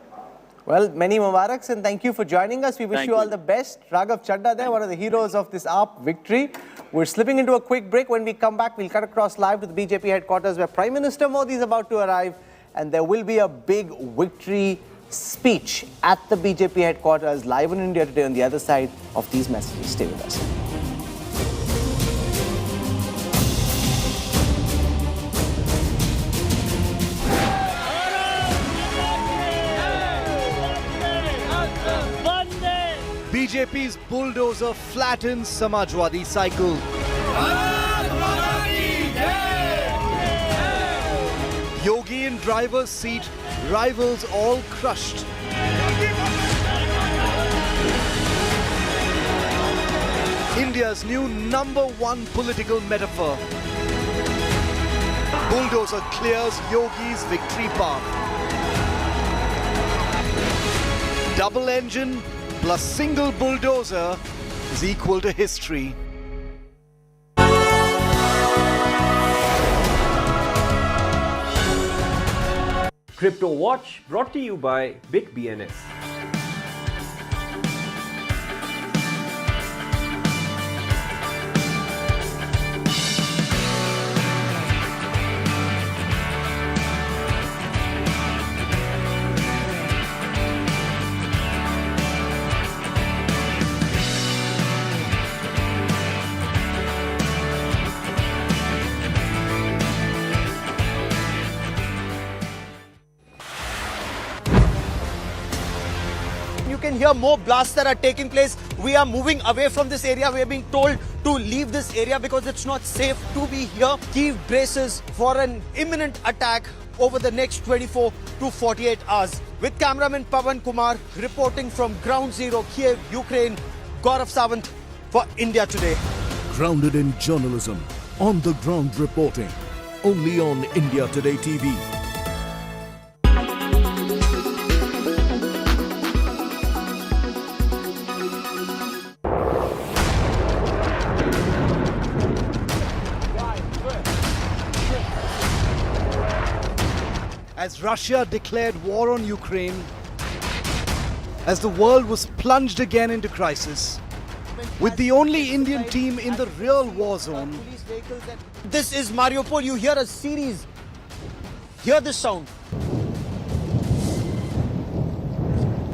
Well, many Mubaraks, and thank you for joining us. We wish you all the best. Raghav Chadda there, one of the heroes of this AAP victory. We're slipping into a quick break. When we come back, we'll cut across live to the BJP headquarters where Prime Minister Modi is about to arrive, and there will be a big victory speech at the BJP headquarters live in India Today on the other side of these messages. Stay with us. BJP's bulldozer flattens Samajwadi cycle. Yogi in driver's seat, rivals all crushed. India's new #1 political metaphor. Bulldozer clears Yogi's victory path. Double engine plus single bulldozer is equal to history. Crypto Watch brought to you by BitBNS. Hear more blasts that are taking place. We are moving away from this area. We are being told to leave this area because it's not safe to be here. Kyiv braces for an imminent attack over the next 24 to 48 hours. With cameraman Pavan Kumar reporting from Ground Zero, Kiev, Ukraine, Gaurav Sawant for India Today. Grounded in journalism, on the ground reporting, only on India Today TV. As Russia declared war on Ukraine, as the world was plunged again into crisis, with the only Indian team in the real war zone. This is Mariupol. You hear a series. Hear this sound.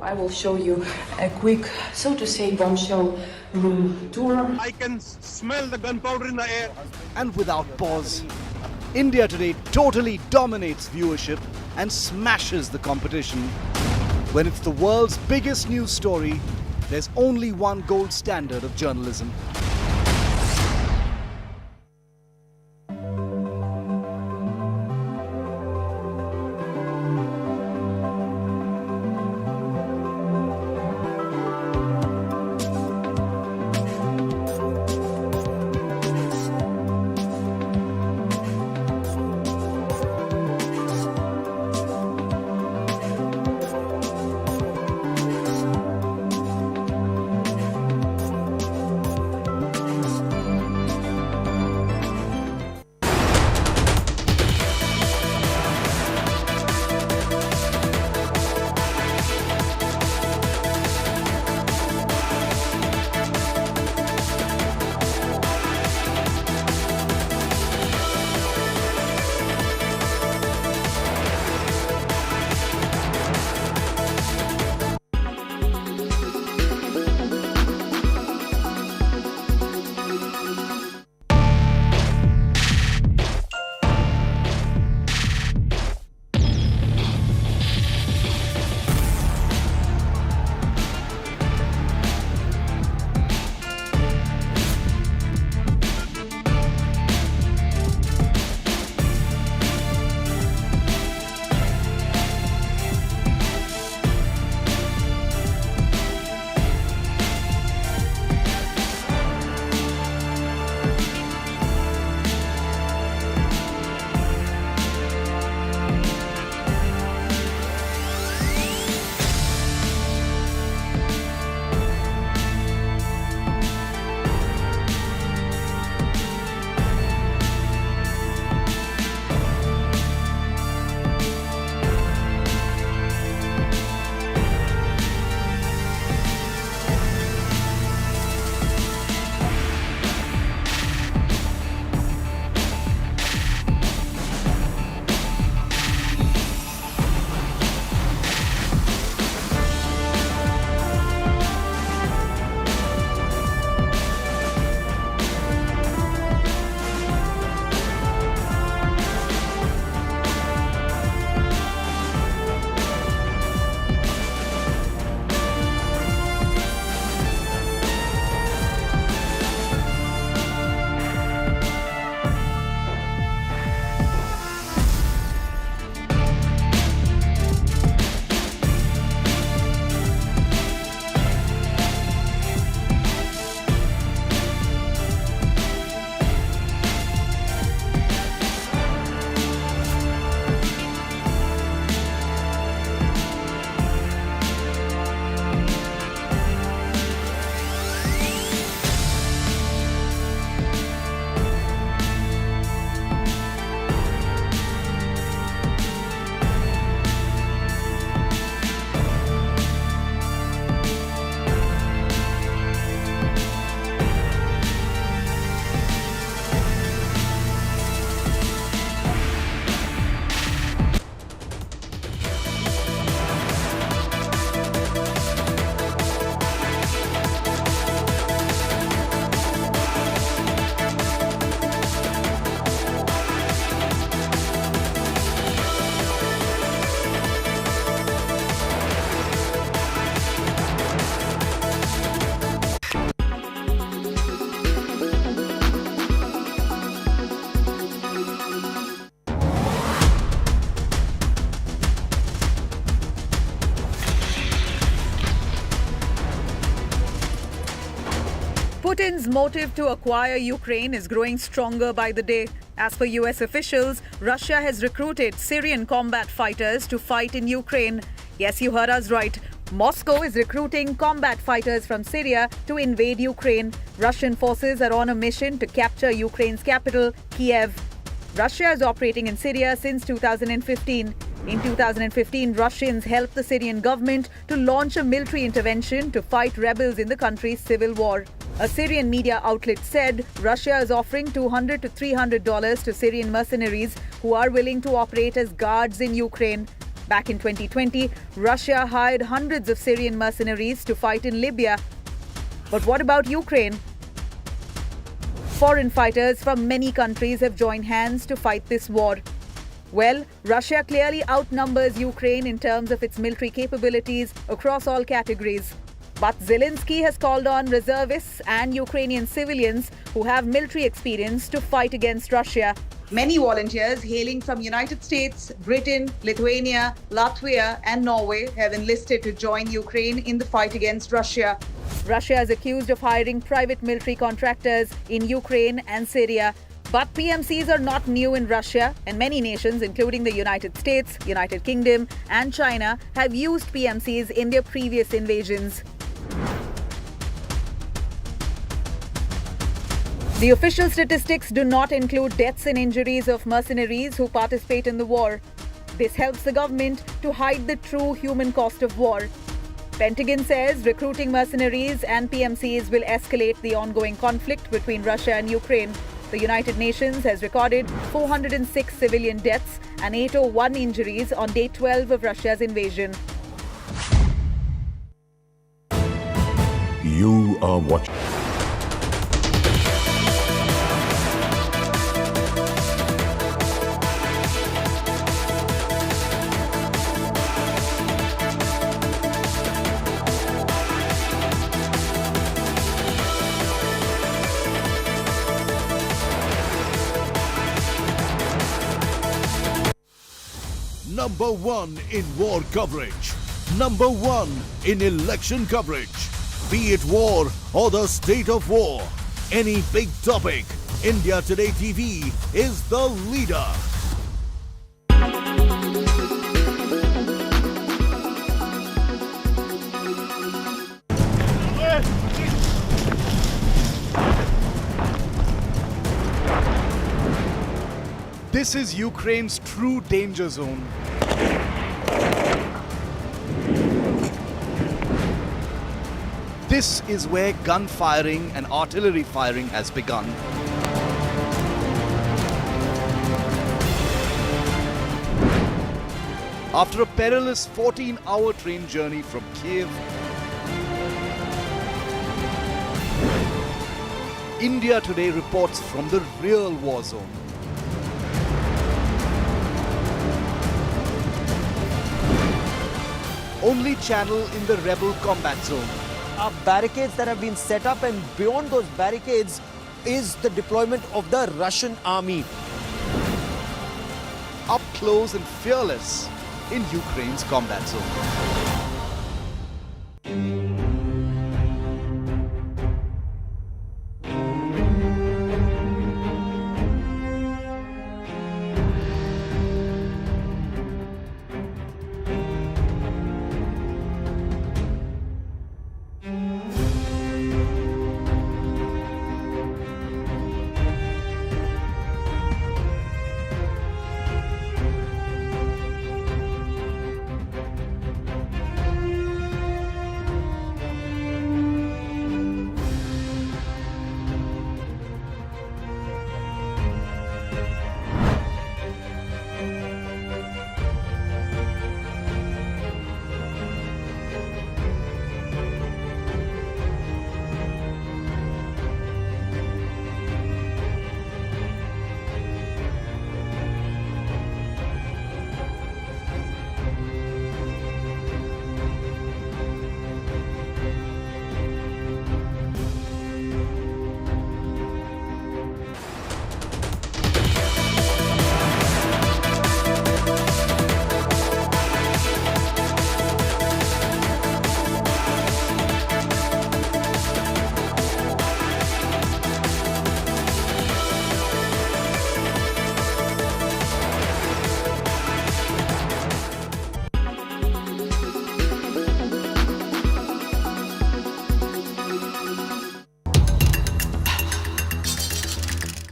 I will show you a quick, so to say, bombshell room tour. I can smell the gunpowder in the air. And without pause, India Today totally dominates viewership and smashes the competition. When it's the world's biggest news story, there's only one gold standard of journalism. Putin's motive to acquire Ukraine is growing stronger by the day. As per US officials, Russia has recruited Syrian combat fighters to fight in Ukraine. Yes, you heard us right. Moscow is recruiting combat fighters from Syria to invade Ukraine. Russian forces are on a mission to capture Ukraine's capital, Kiev. Russia is operating in Syria since 2015. In 2015, Russians helped the Syrian government to launch a military intervention to fight rebels in the country's civil war. A Syrian media outlet said Russia is offering $200 to $300 to Syrian mercenaries who are willing to operate as guards in Ukraine. Back in 2020, Russia hired hundreds of Syrian mercenaries to fight in Libya. But what about Ukraine? Foreign fighters from many countries have joined hands to fight this war. Well, Russia clearly outnumbers Ukraine in terms of its military capabilities across all categories. But Zelensky has called on reservists and Ukrainian civilians who have military experience to fight against Russia. Many volunteers hailing from United States, Britain, Lithuania, Latvia and Norway have enlisted to join Ukraine in the fight against Russia. Russia is accused of hiring private military contractors in Ukraine and Syria. But PMCs are not new in Russia, and many nations, including the United States, United Kingdom and China, have used PMCs in their previous invasions. The official statistics do not include deaths and injuries of mercenaries who participate in the war. This helps the government to hide the true human cost of war. Pentagon says recruiting mercenaries and PMCs will escalate the ongoing conflict between Russia and Ukraine. The United Nations has recorded 406 civilian deaths and 801 injuries on day 12 of Russia's invasion. You are watching. Number one in war coverage. Number one in election coverage. Be it war or the state of war. Any big topic, India Today TV is the leader. This is Ukraine's true danger zone. This is where gun firing and artillery firing has begun. After a perilous 14-hour train journey from Kiev, India Today reports from the real war zone. Only channel in the rebel combat zone. Barricades that have been set up, and beyond those barricades is the deployment of the Russian army. Up close and fearless in Ukraine's combat zone.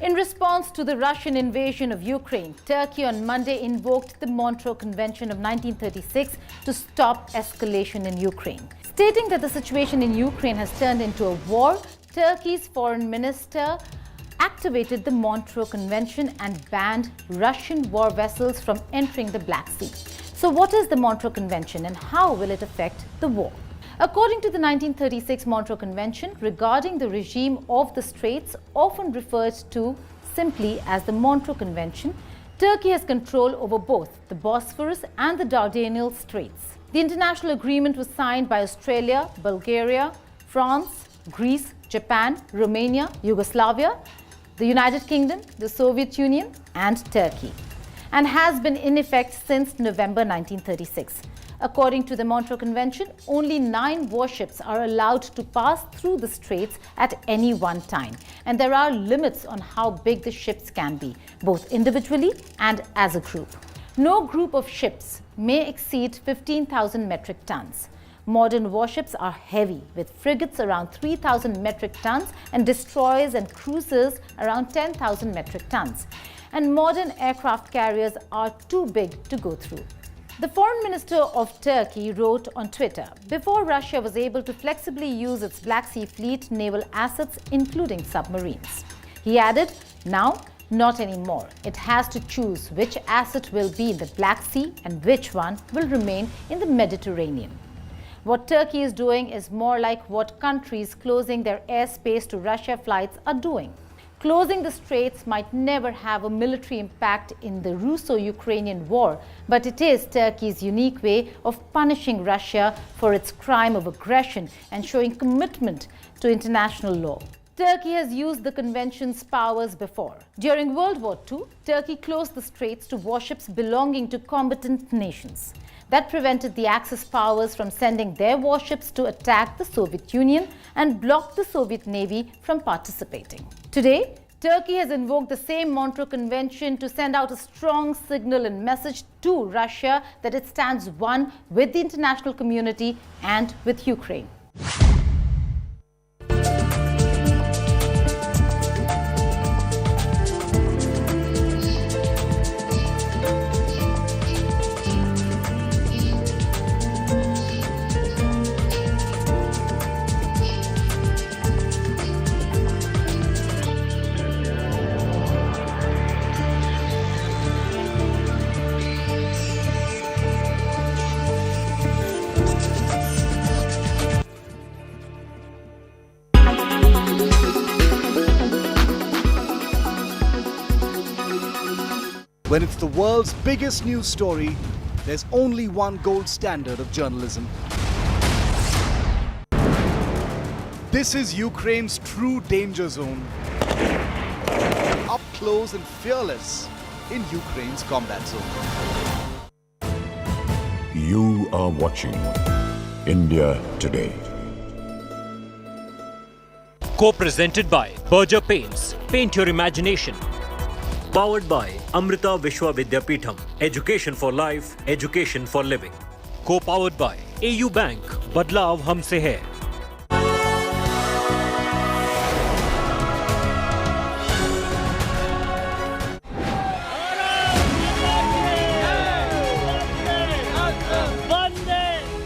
In response to the Russian invasion of Ukraine, Turkey on Monday invoked the Montreux Convention of 1936 to stop escalation in Ukraine. Stating that the situation in Ukraine has turned into a war, Turkey's foreign minister activated the Montreux Convention and banned Russian war vessels from entering the Black Sea. So what is the Montreux Convention and how will it affect the war? According to the 1936 Montreux Convention, regarding the regime of the Straits, often referred to simply as the Montreux Convention, Turkey has control over both the Bosphorus and the Dardanelles Straits. The international agreement was signed by Australia, Bulgaria, France, Greece, Japan, Romania, Yugoslavia, the United Kingdom, the Soviet Union and Turkey, and has been in effect since November 1936. According to the Montreux Convention, only 9 warships are allowed to pass through the straits at any one time, and there are limits on how big the ships can be, both individually and as a group. No group of ships may exceed 15,000 metric tons. Modern warships are heavy, with frigates around 3,000 metric tons and destroyers and cruisers around 10,000 metric tons. And modern aircraft carriers are too big to go through. The Foreign Minister of Turkey wrote on Twitter, before Russia was able to flexibly use its Black Sea Fleet naval assets, including submarines. He added, now, not anymore. It has to choose which asset will be in the Black Sea and which one will remain in the Mediterranean. What Turkey is doing is more like what countries closing their airspace to Russia flights are doing. Closing the straits might never have a military impact in the Russo-Ukrainian war, but it is Turkey's unique way of punishing Russia for its crime of aggression and showing commitment to international law. Turkey has used the convention's powers before. During World War II, Turkey closed the straits to warships belonging to combatant nations. That prevented the Axis powers from sending their warships to attack the Soviet Union and blocked the Soviet Navy from participating. Today, Turkey has invoked the same Montreux Convention to send out a strong signal and message to Russia that it stands one with the international community and with Ukraine. When it's the world's biggest news story, there's only one gold standard of journalism. This is Ukraine's true danger zone. Up close and fearless in Ukraine's combat zone. You are watching India Today. Co-presented by Berger Paints. Paint your imagination. Powered by Amrita Vishwa Vidyapeetham. Education for life, education for living. Co-powered by AU Bank. Badlaav humse hai.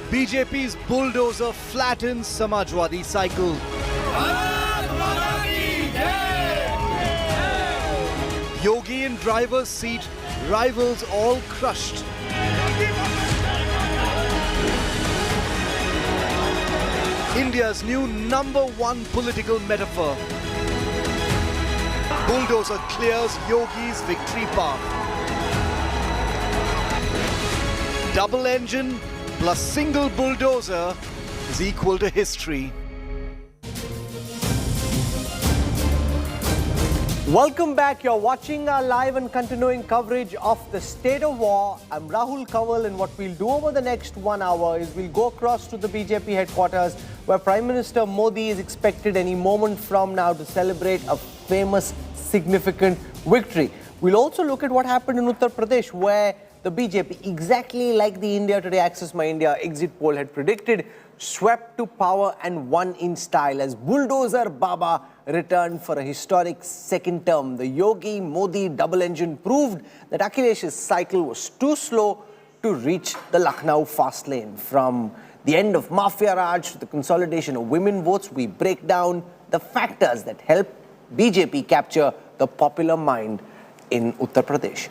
BJP's bulldozer flattens Samajwadi cycle. Yogi in driver's seat, rivals all crushed. India's new #1 political metaphor. Bulldozer clears Yogi's victory path. Double engine plus single bulldozer is equal to history. Welcome back. You're watching our live and continuing coverage of the state of war. I'm Rahul Kanwal, and what we'll do over the next 1 hour is we'll go across to the BJP headquarters where Prime Minister Modi is expected any moment from now to celebrate a famous, significant victory. We'll also look at what happened in Uttar Pradesh, where the BJP, exactly like the India Today Access My India exit poll had predicted, swept to power and won in style as Bulldozer Baba returned for a historic second term. The Yogi Modi double engine proved that Akhilesh's cycle was too slow to reach the Lucknow fast lane. From the end of Mafia Raj to the consolidation of women votes, we break down the factors that help BJP capture the popular mind in Uttar Pradesh.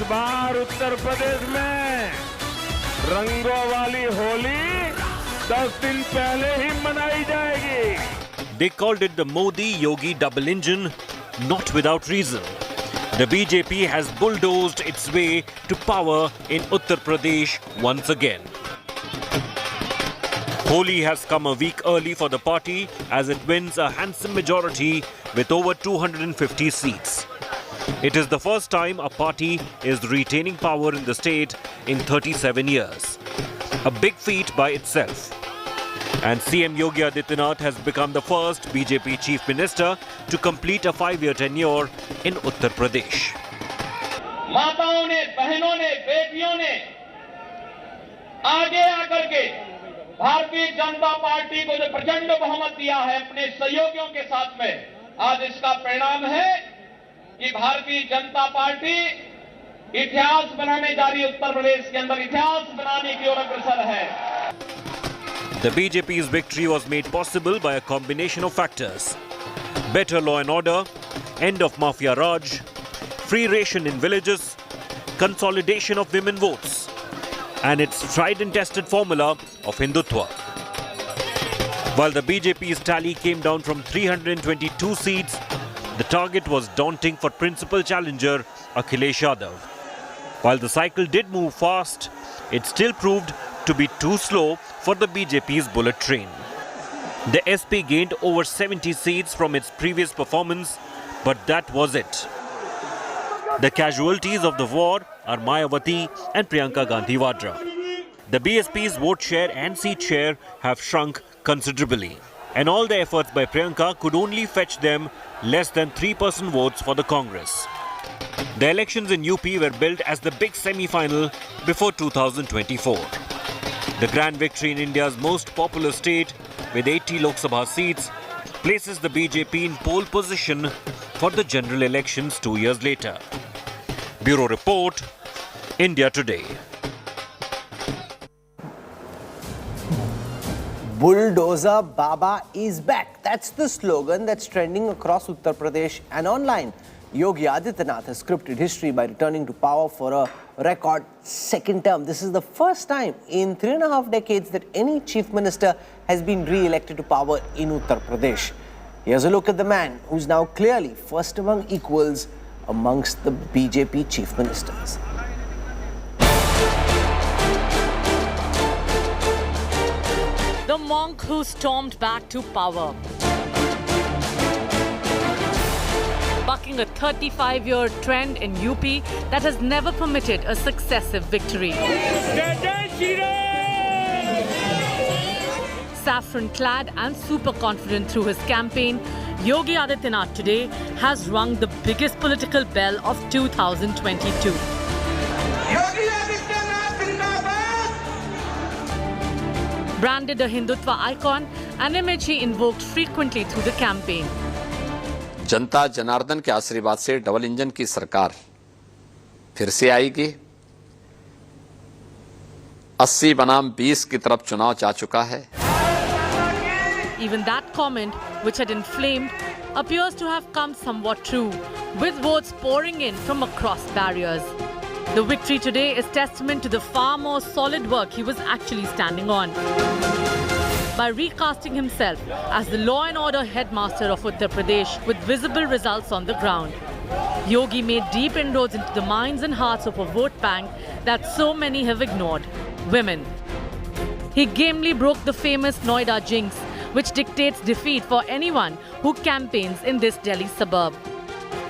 बार उत्तर प्रदेश में रंगों वाली होली 10 दिन पहले ही मनाई जाएगी। They called it the Modi-Yogi double engine, not without reason. The BJP has bulldozed its way to power in Uttar Pradesh once again. Holi has come a week early for the party as it wins a handsome majority with over 250 seats. It is the first time a party is retaining power in the state in 37 years. A big feat by itself. And CM Yogi Adityanath has become the first BJP chief minister to complete a 5-year tenure in Uttar Pradesh. माताओं ने, बहनों ने, बेटियों ने आगे आकर के Bharatiya Janata party को जो प्रचंड बहुमत दिया है अपने सहयोगियों के साथ में, आज इसका परिणाम है कि भारतीय जनता पार्टी इतिहास बनाने जा रही है। उत्तर प्रदेश के अंदर इतिहास बनाने की ओर अग्रसर है। The BJP's victory was made possible by a combination of factors: better law and order, end of mafia raj, free ration in villages, consolidation of women votes, and its tried and tested formula of Hindutva. While the BJP's tally came down from 322 seats, the target was daunting for principal challenger Akhilesh Yadav. While the cycle did move fast, it still proved to be too slow for the BJP's bullet train. The SP gained over 70 seats from its previous performance, but that was it. The casualties of the war are Mayawati and Priyanka Gandhi Vadra. The BSP's vote share and seat share have shrunk considerably, and all the efforts by Priyanka could only fetch them less than 3% votes for the Congress. The elections in UP were billed as the big semi-final before 2024. The grand victory in India's most populous state, with 80 Lok Sabha seats, places the BJP in pole position for the general elections 2 years later. Bureau Report, India Today. Bulldozer Baba is back. That's the slogan that's trending across Uttar Pradesh and online. Yogi Adityanath has scripted history by returning to power for a record second term. This is the first time in 3.5 decades that any chief minister has been re-elected to power in Uttar Pradesh. Here's a look at the man who's now clearly first among equals amongst the BJP chief ministers. The monk who stormed back to power. Bucking a 35-year trend in UP that has never permitted a successive victory. Saffron-clad and super confident through his campaign, Yogi Adityanath today has rung the biggest political bell of 2022. Branded a Hindutva icon, an image he invoked frequently through the campaign. जनता जनार्दन के आशीर्वाद से double engine की सरकार फिर से आएगी। 80 बनाम 20 की तरफ चुनाव जा चुका है। Even that comment, which had inflamed, appears to have come somewhat true, with votes pouring in from across barriers. The victory today is testament to the far more solid work he was actually standing on. By recasting himself as the law and order headmaster of Uttar Pradesh with visible results on the ground, Yogi made deep inroads into the minds and hearts of a vote bank that so many have ignored: women. He gamely broke the famous Noida jinx, which dictates defeat for anyone who campaigns in this Delhi suburb,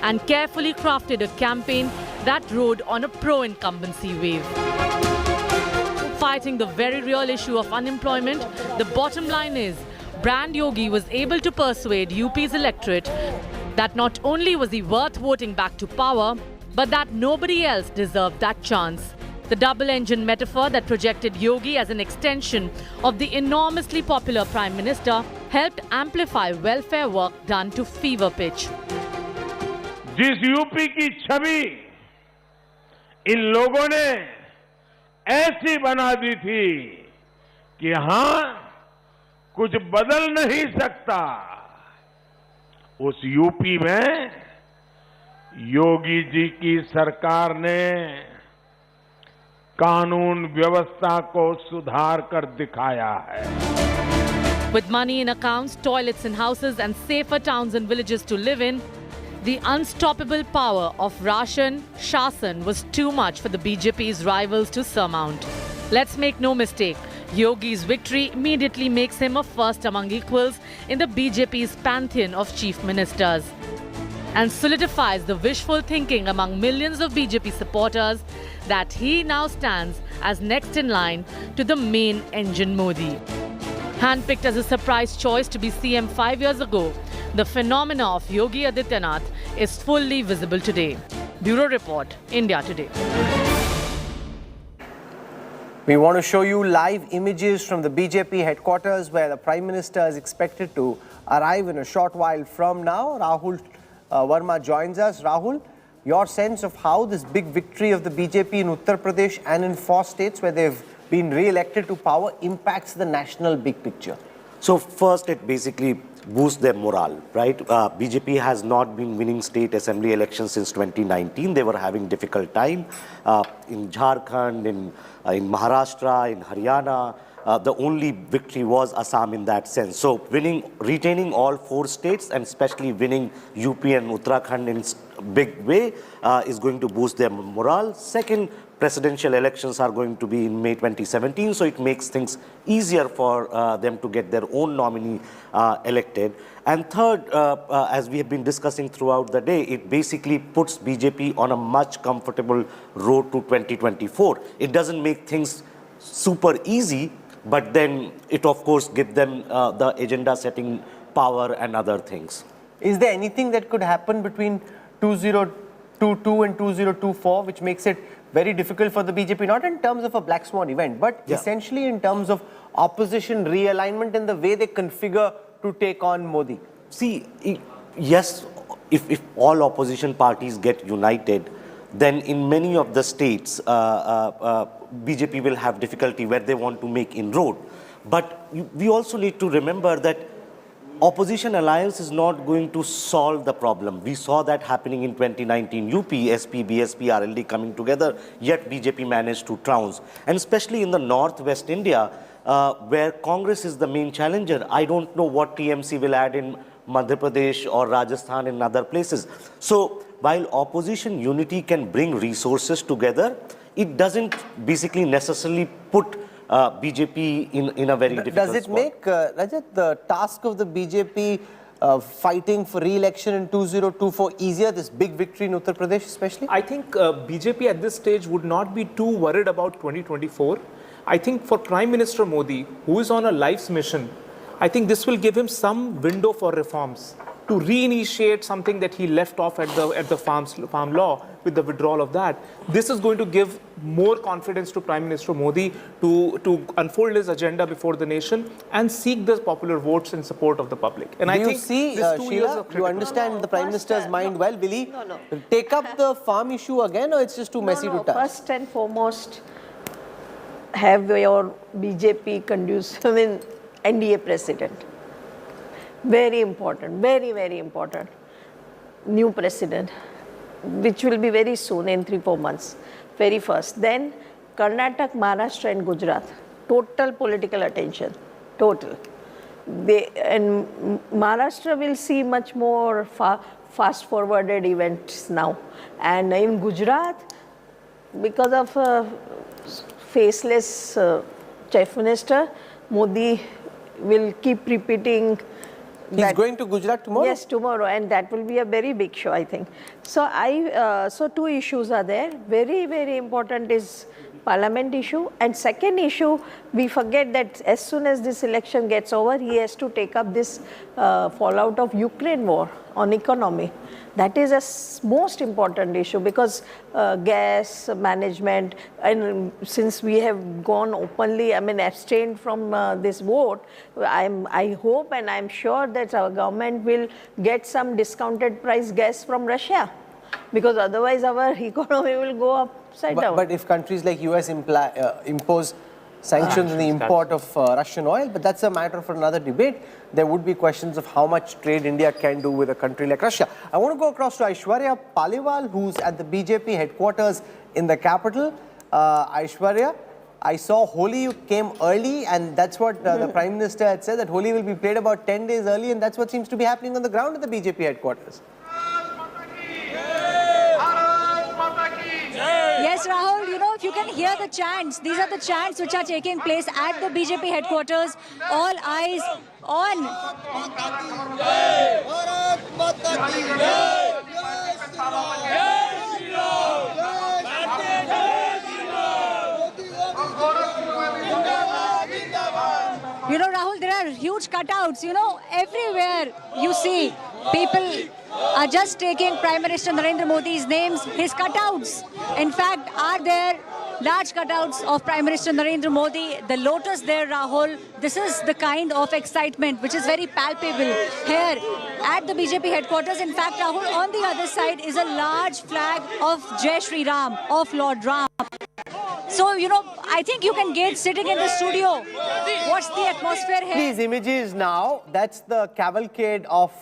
and carefully crafted a campaign that rode on a pro-incumbency wave. Fighting the very real issue of unemployment, the bottom line is, Brand Yogi was able to persuade UP's electorate that not only was he worth voting back to power, but that nobody else deserved that chance. The double-engine metaphor that projected Yogi as an extension of the enormously popular Prime Minister helped amplify welfare work done to fever pitch. जिस UP की छवि इन लोगों ने ऐसी बना दी थी कि यहां कुछ बदल नहीं सकता, उस यूपी में योगी जी की सरकार ने कानून व्यवस्था को सुधार कर दिखाया है। With money in accounts, toilets in houses and safer towns and villages to live in, the unstoppable power of Roshan Shasan was too much for the BJP's rivals to surmount. Let's make no mistake, Yogi's victory immediately makes him a first among equals in the BJP's pantheon of chief ministers and solidifies the wishful thinking among millions of BJP supporters that he now stands as next in line to the main engine Modi. Handpicked as a surprise choice to be CM 5 years ago, the phenomena of Yogi Adityanath is fully visible today. Bureau Report, India Today. We want to show you live images from the BJP headquarters where the Prime Minister is expected to arrive in a short while from now. Rahul Verma joins us. Rahul, your sense of how this big victory of the BJP in Uttar Pradesh and in 4 states where they've been re-elected to power impacts the national big picture? So first, it basically boosts their morale, right? BJP has not been winning state assembly elections since 2019. They were having difficult time in Jharkhand, in Maharashtra, in Haryana. The only victory was Assam in that sense. So retaining all 4 states and especially winning UP and Uttarakhand in a big way is going to boost their morale. Second, presidential elections are going to be in May 2017, so it makes things easier for them to get their own nominee elected. And third, as we have been discussing throughout the day, it basically puts BJP on a much comfortable road to 2024. It doesn't make things super easy, but then it of course gives them the agenda setting power and other things. Is there anything that could happen between 2022 and 2024 which makes it very difficult for the BJP, not in terms of a black swan event, but essentially in terms of opposition realignment and the way they configure to take on Modi? See, yes, if all opposition parties get united, then in many of the states, BJP will have difficulty where they want to make inroad. But we also need to remember that opposition alliance is not going to solve the problem. We saw that happening in 2019 UP, SP, BSP, RLD coming together, yet BJP managed to trounce. And especially in the northwest India, where Congress is the main challenger, I don't know what TMC will add in Madhya Pradesh or Rajasthan and other places. So while opposition unity can bring resources together, it doesn't basically necessarily put BJP in a very difficult spot. Does it make, Rajat, the task of the BJP fighting for re-election in 2024 easier, this big victory in Uttar Pradesh especially? I think BJP at this stage would not be too worried about 2024. I think for Prime Minister Modi, who is on a life's mission, I think this will give him some window for reforms to reinitiate something that he left off at the farm law with the withdrawal of that. This is going to give more confidence to Prime Minister Modi to unfold his agenda before the nation and seek the popular votes in support of the public. And Do you see, Sheila, you understand the Prime Minister's mind well? Will he take up the farm issue again, or it's just too messy to touch? First and foremost, have your BJP conducive, NDA president. Very important, very, very important. New president, which will be very soon in 3-4 months. Very first. Then Karnataka, Maharashtra and Gujarat. Total political attention. Total. And Maharashtra will see much more fast-forwarded events now. And in Gujarat, because of faceless chief minister, Modi will keep repeating. He's going to Gujarat tomorrow? Yes, tomorrow, and that will be a very big show, I think. So, so 2 issues are there. Very, very important is parliament issue, and second issue, we forget that as soon as this election gets over, he has to take up this fallout of Ukraine war on economy. That is a most important issue because gas management, and since we have gone openly, abstained from this vote, I hope and I'm sure that our government will get some discounted price gas from Russia, because otherwise our economy will go upside down. But if countries like US impose sanctions on the import of Russian oil, but that's a matter for another debate. There would be questions of how much trade India can do with a country like Russia. I want to go across to Aishwarya Paliwal, who's at the BJP headquarters in the capital. Aishwarya, I saw Holi came early, and that's what the Prime Minister had said, that Holi will be played about 10 days early, and that's what seems to be happening on the ground at the BJP headquarters. Yes, Rahul, you know, if you can hear the chants, these are the chants which are taking place at the BJP headquarters. All eyes on. You know, Rahul, there are huge cutouts, you know, everywhere you see people are just taking Prime Minister Narendra Modi's names, his cutouts. In fact, are there large cutouts of Prime Minister Narendra Modi, the lotus there, Rahul. This is the kind of excitement which is very palpable here at the BJP headquarters. In fact, Rahul, on the other side is a large flag of Jai Shri Ram, of Lord Ram. So, you know, I think you can gauge sitting in the studio. What's the atmosphere here? These images now, that's the cavalcade of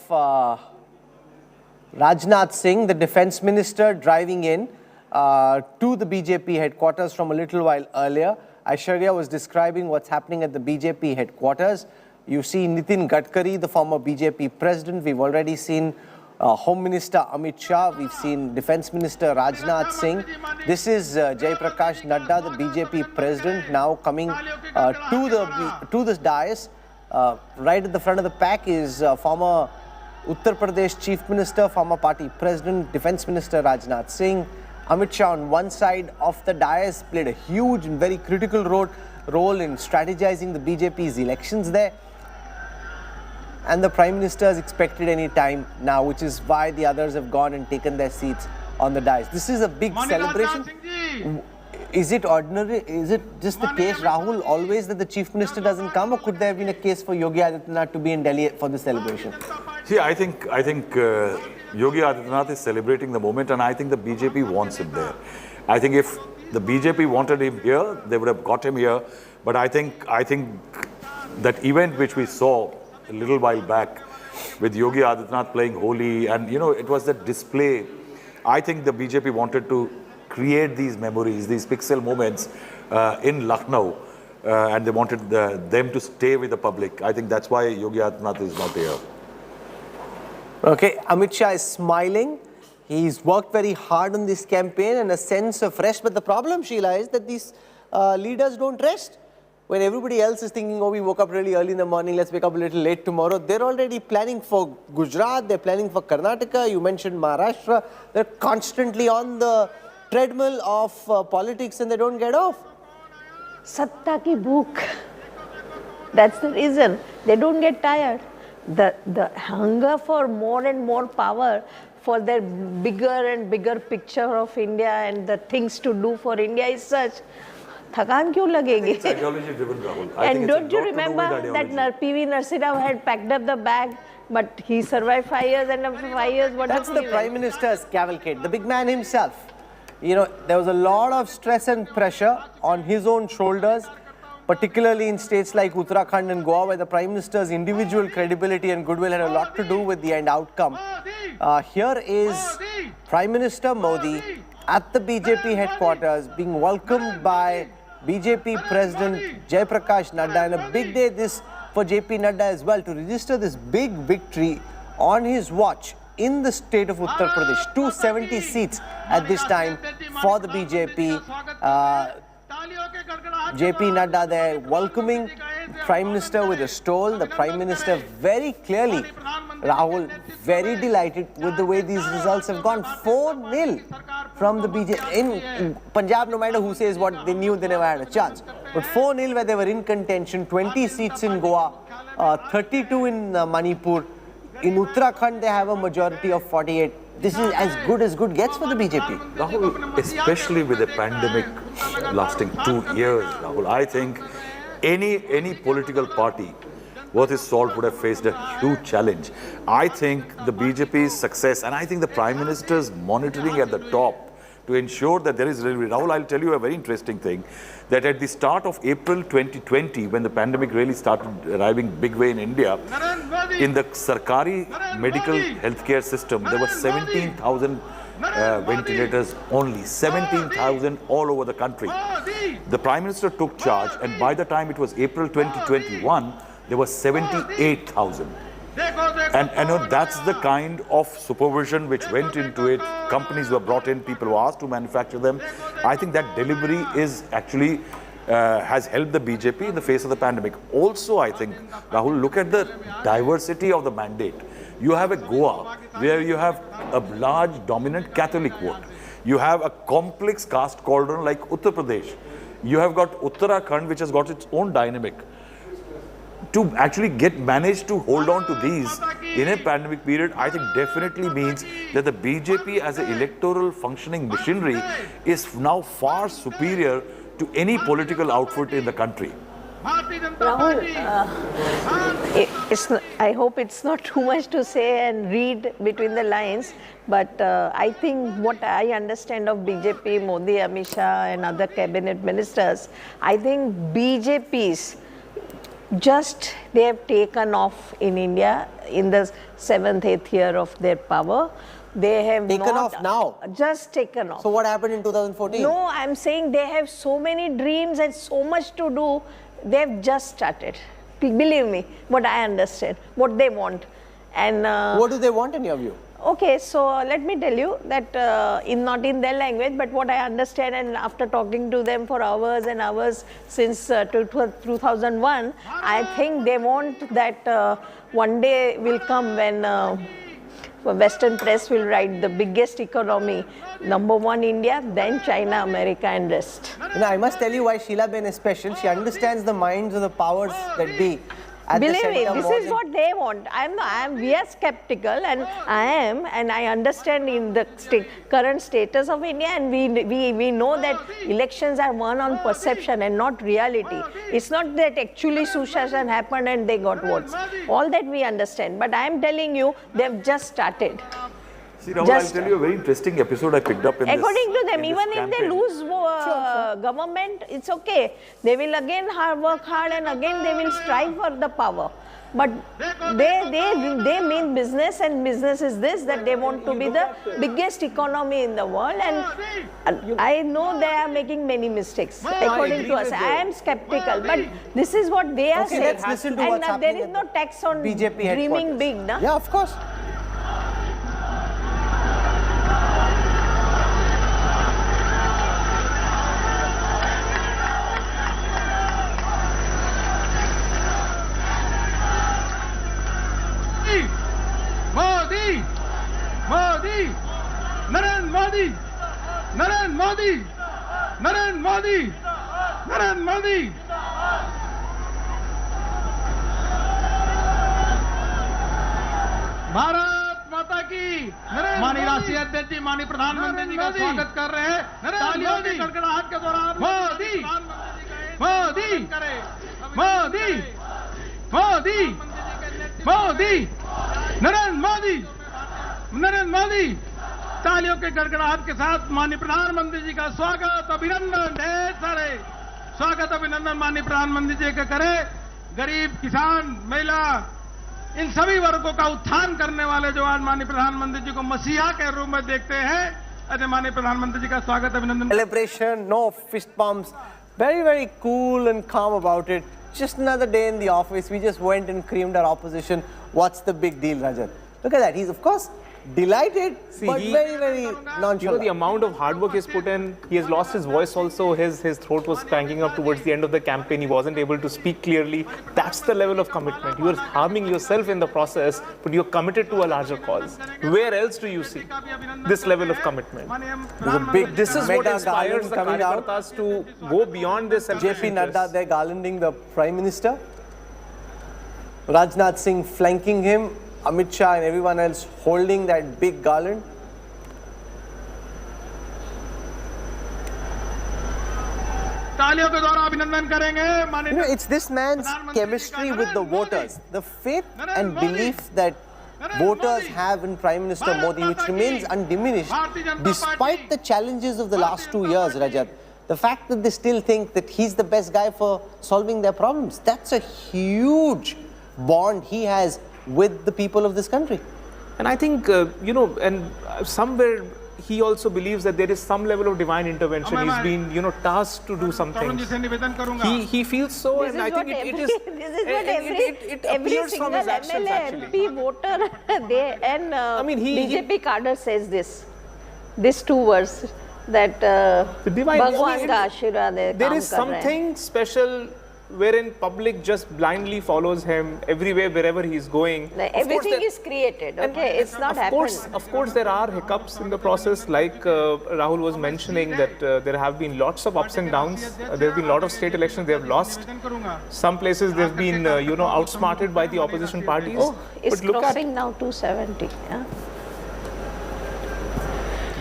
Rajnath Singh, the defense minister, driving in to the BJP headquarters from a little while earlier. Aishwarya was describing what's happening at the BJP headquarters. You see Nitin Gadkari, the former BJP president. We've already seen Home Minister Amit Shah. We've seen Defense Minister Rajnath Singh. This is Jai Prakash Nadda, the BJP president, now coming to this dais. Right at the front of the pack is former Uttar Pradesh Chief Minister, former party president, Defense Minister Rajnath Singh. Amit Shah on one side of the dais played a huge and very critical role in strategizing the BJP's elections there. And the Prime Minister is expected any time now, which is why the others have gone and taken their seats on the dais. This is a big celebration. Is it ordinary? Is it just the case, Rahul, always that the Chief Minister doesn't come, or could there have been a case for Yogi Adityanath to be in Delhi for the celebration? See, I think Yogi Adityanath is celebrating the moment, and I think the BJP wants him there. I think if the BJP wanted him here, they would have got him here. But I think that event which we saw a little while back with Yogi Adityanath playing Holi, and you know, it was that display. I think the BJP wanted to create these memories, these pixel moments in Lucknow, and they wanted them to stay with the public. I think that's why Yogi Adityanath is not here. Okay, Amit Shah is smiling. He's worked very hard on this campaign and a sense of rest. But the problem, Sheila, is that these leaders don't rest. When everybody else is thinking, oh, we woke up really early in the morning, let's wake up a little late tomorrow, they're already planning for Gujarat, they're planning for Karnataka, you mentioned Maharashtra. They're constantly on the treadmill of politics and they don't get off. Satta ki bhook. That's the reason. They don't get tired. The hunger for more and more power, for their bigger and bigger picture of India and the things to do for India is such. Thakan kyun lagegi? It's ideology driven, Rahul. And don't you remember that PV Narasimha Rao had packed up the bag, but he survived 5 years, and after 5 years, what That's the Prime Minister's cavalcade, the big man himself. You know, there was a lot of stress and pressure on his own shoulders, particularly in states like Uttarakhand and Goa, where the Prime Minister's individual credibility and goodwill had a lot to do with the end outcome. Here is Prime Minister Modi at the BJP headquarters being welcomed by BJP President Jai Prakash Nadda, and a big day this for JP Nadda as well, to register this big victory on his watch in the state of Uttar Pradesh. 270 seats at this time for the BJP. JP Nadda there welcoming Prime Minister with a stole. The Prime Minister very clearly, Rahul, very delighted with the way these results have gone. 4-0 from the BJP. In Punjab, no matter who says what, they knew they never had a chance. But 4-0 where they were in contention, 20 seats in Goa, 32 in Manipur. In Uttarakhand, they have a majority of 48. This is as good gets for the BJP. Rahul, especially with a pandemic lasting 2 years, Rahul, I think any political party worth its salt would have faced a huge challenge. I think the BJP's success, and I think the Prime Minister's monitoring at the top to ensure that there is really, Rahul, I'll tell you a very interesting thing. that at the start of April 2020, when the pandemic really started arriving big way in India, in the Sarkari medical healthcare system, there were 17,000 ventilators only, 17,000 all over the country. The Prime Minister took charge, and by the time it was April 2021, there were 78,000. And you know, that's the kind of supervision which went into it. Companies were brought in, people were asked to manufacture them. I think that delivery is actually has helped the BJP in the face of the pandemic. Also, I think, Rahul, look at the diversity of the mandate. You have a Goa where you have a large dominant Catholic vote. You have a complex caste cauldron like Uttar Pradesh. You have got Uttarakhand, which has got its own dynamic. To actually manage to hold on to these in a pandemic period, I think definitely means that the BJP as an electoral functioning machinery is now far superior to any political outfit in the country. Rahul, I hope it's not too much to say and read between the lines, but I think what I understand of BJP, Modi, Amit Shah and other cabinet ministers, I think BJP's they have taken off in India in the 7th, 8th year of their power. They have taken off now? Just taken off. So what happened in 2014? No, I'm saying they have so many dreams and so much to do. They've just started. Believe me, what I understand, what they want. And what do they want in your view? Okay, so let me tell you that not in their language, but what I understand, and after talking to them for hours and hours since 2001, I think they want that one day will come when Western press will write the biggest economy, #1 India, then China, America and rest. You know, I must tell you why Sheila Ben is special. She understands the minds of the powers that be. Believe me, this is what they want. We are skeptical, and I understand in the current status of India, and we know that elections are won on perception and not reality. It's not that actually Sushashan happened and they got votes. All that we understand, but I am telling you, they've just started. See, Rahul, I'll tell you a very interesting episode I picked up in according to them, even if they lose government, it's okay. They will again work hard and again they will strive for the power. But they mean business, and business is this, that they want to be the biggest economy in the world, and I know they are making many mistakes according to us. I am skeptical, but this is what they are saying. Let's listen to what's and there is no tax on BJP dreaming big. Na? Yeah, of course. Narendra Modi. Bharat माता की माननीय राष्ट्रीय अध्यक्ष जी, माननीय प्रधानमंत्री जी का स्वागत कर रहे हैं। तालियों की गड़गड़ाहट के दौरान मोदी मोदी मोदी मोदी मोदी नरेंद्र मोदी नरेंद्र मोदी तालियों के गड़गड़ाहट के साथ माननीय प्रधानमंत्री जी का स्वागत, अभिनंदन, ढेर सारे स्वागत अभिनंदन माननीय प्रधानमंत्री जी का करें। गरीब, किसान, महिला, इन सभी वर्गों का उत्थान करने वाले जो आज माननीय प्रधानमंत्री जी को मसीहा के रूप में देखते हैं, ऐसे माननीय प्रधानमंत्री जी का स्वागत अभिनंदन। Celebration, no fist bumps, very cool and calm about it. Just another day in the office. We just went and creamed our opposition. What's the big deal, Rajat? Look at that. He's of course delighted, but very nonchalant. You know, the amount of hard work he's put in, he has lost his voice also. His throat was clanking up towards the end of the campaign. He wasn't able to speak clearly. That's the level of commitment. You are harming yourself in the process, but you're committed to a larger cause. Where else do you see this level of commitment? This is what inspires the Karyakartas to go beyond this. JP Nadda there garlanding the Prime Minister. Rajnath Singh flanking him. Amit Shah and everyone else holding that big garland. You know, it's this man's chemistry with the voters, the faith and belief that voters have in Prime Minister Modi, which remains undiminished despite the challenges of the last 2 years, Rajat. the fact that they still think that he's the best guy for solving their problems, that's a huge bond he has with the people of this country. And I think, and somewhere he also believes that there is some level of divine intervention. He's been, tasked to do some things. He feels so, and I think it is. This is what every single MLA, MP, voter, BJP cadre says this. These two words that Bhagwan ka Ashirwad hai, there kaam is kar rahe hain. something special wherein public just blindly follows him everywhere, wherever he is going. Everything is created, okay? It's not happening. Of course, there are hiccups in the process, like Rahul was mentioning, that there have been lots of ups and downs. There have been a lot of state elections they have lost. Some places they've been, outsmarted by the opposition parties. Oh, it's crossing now 270. Yeah?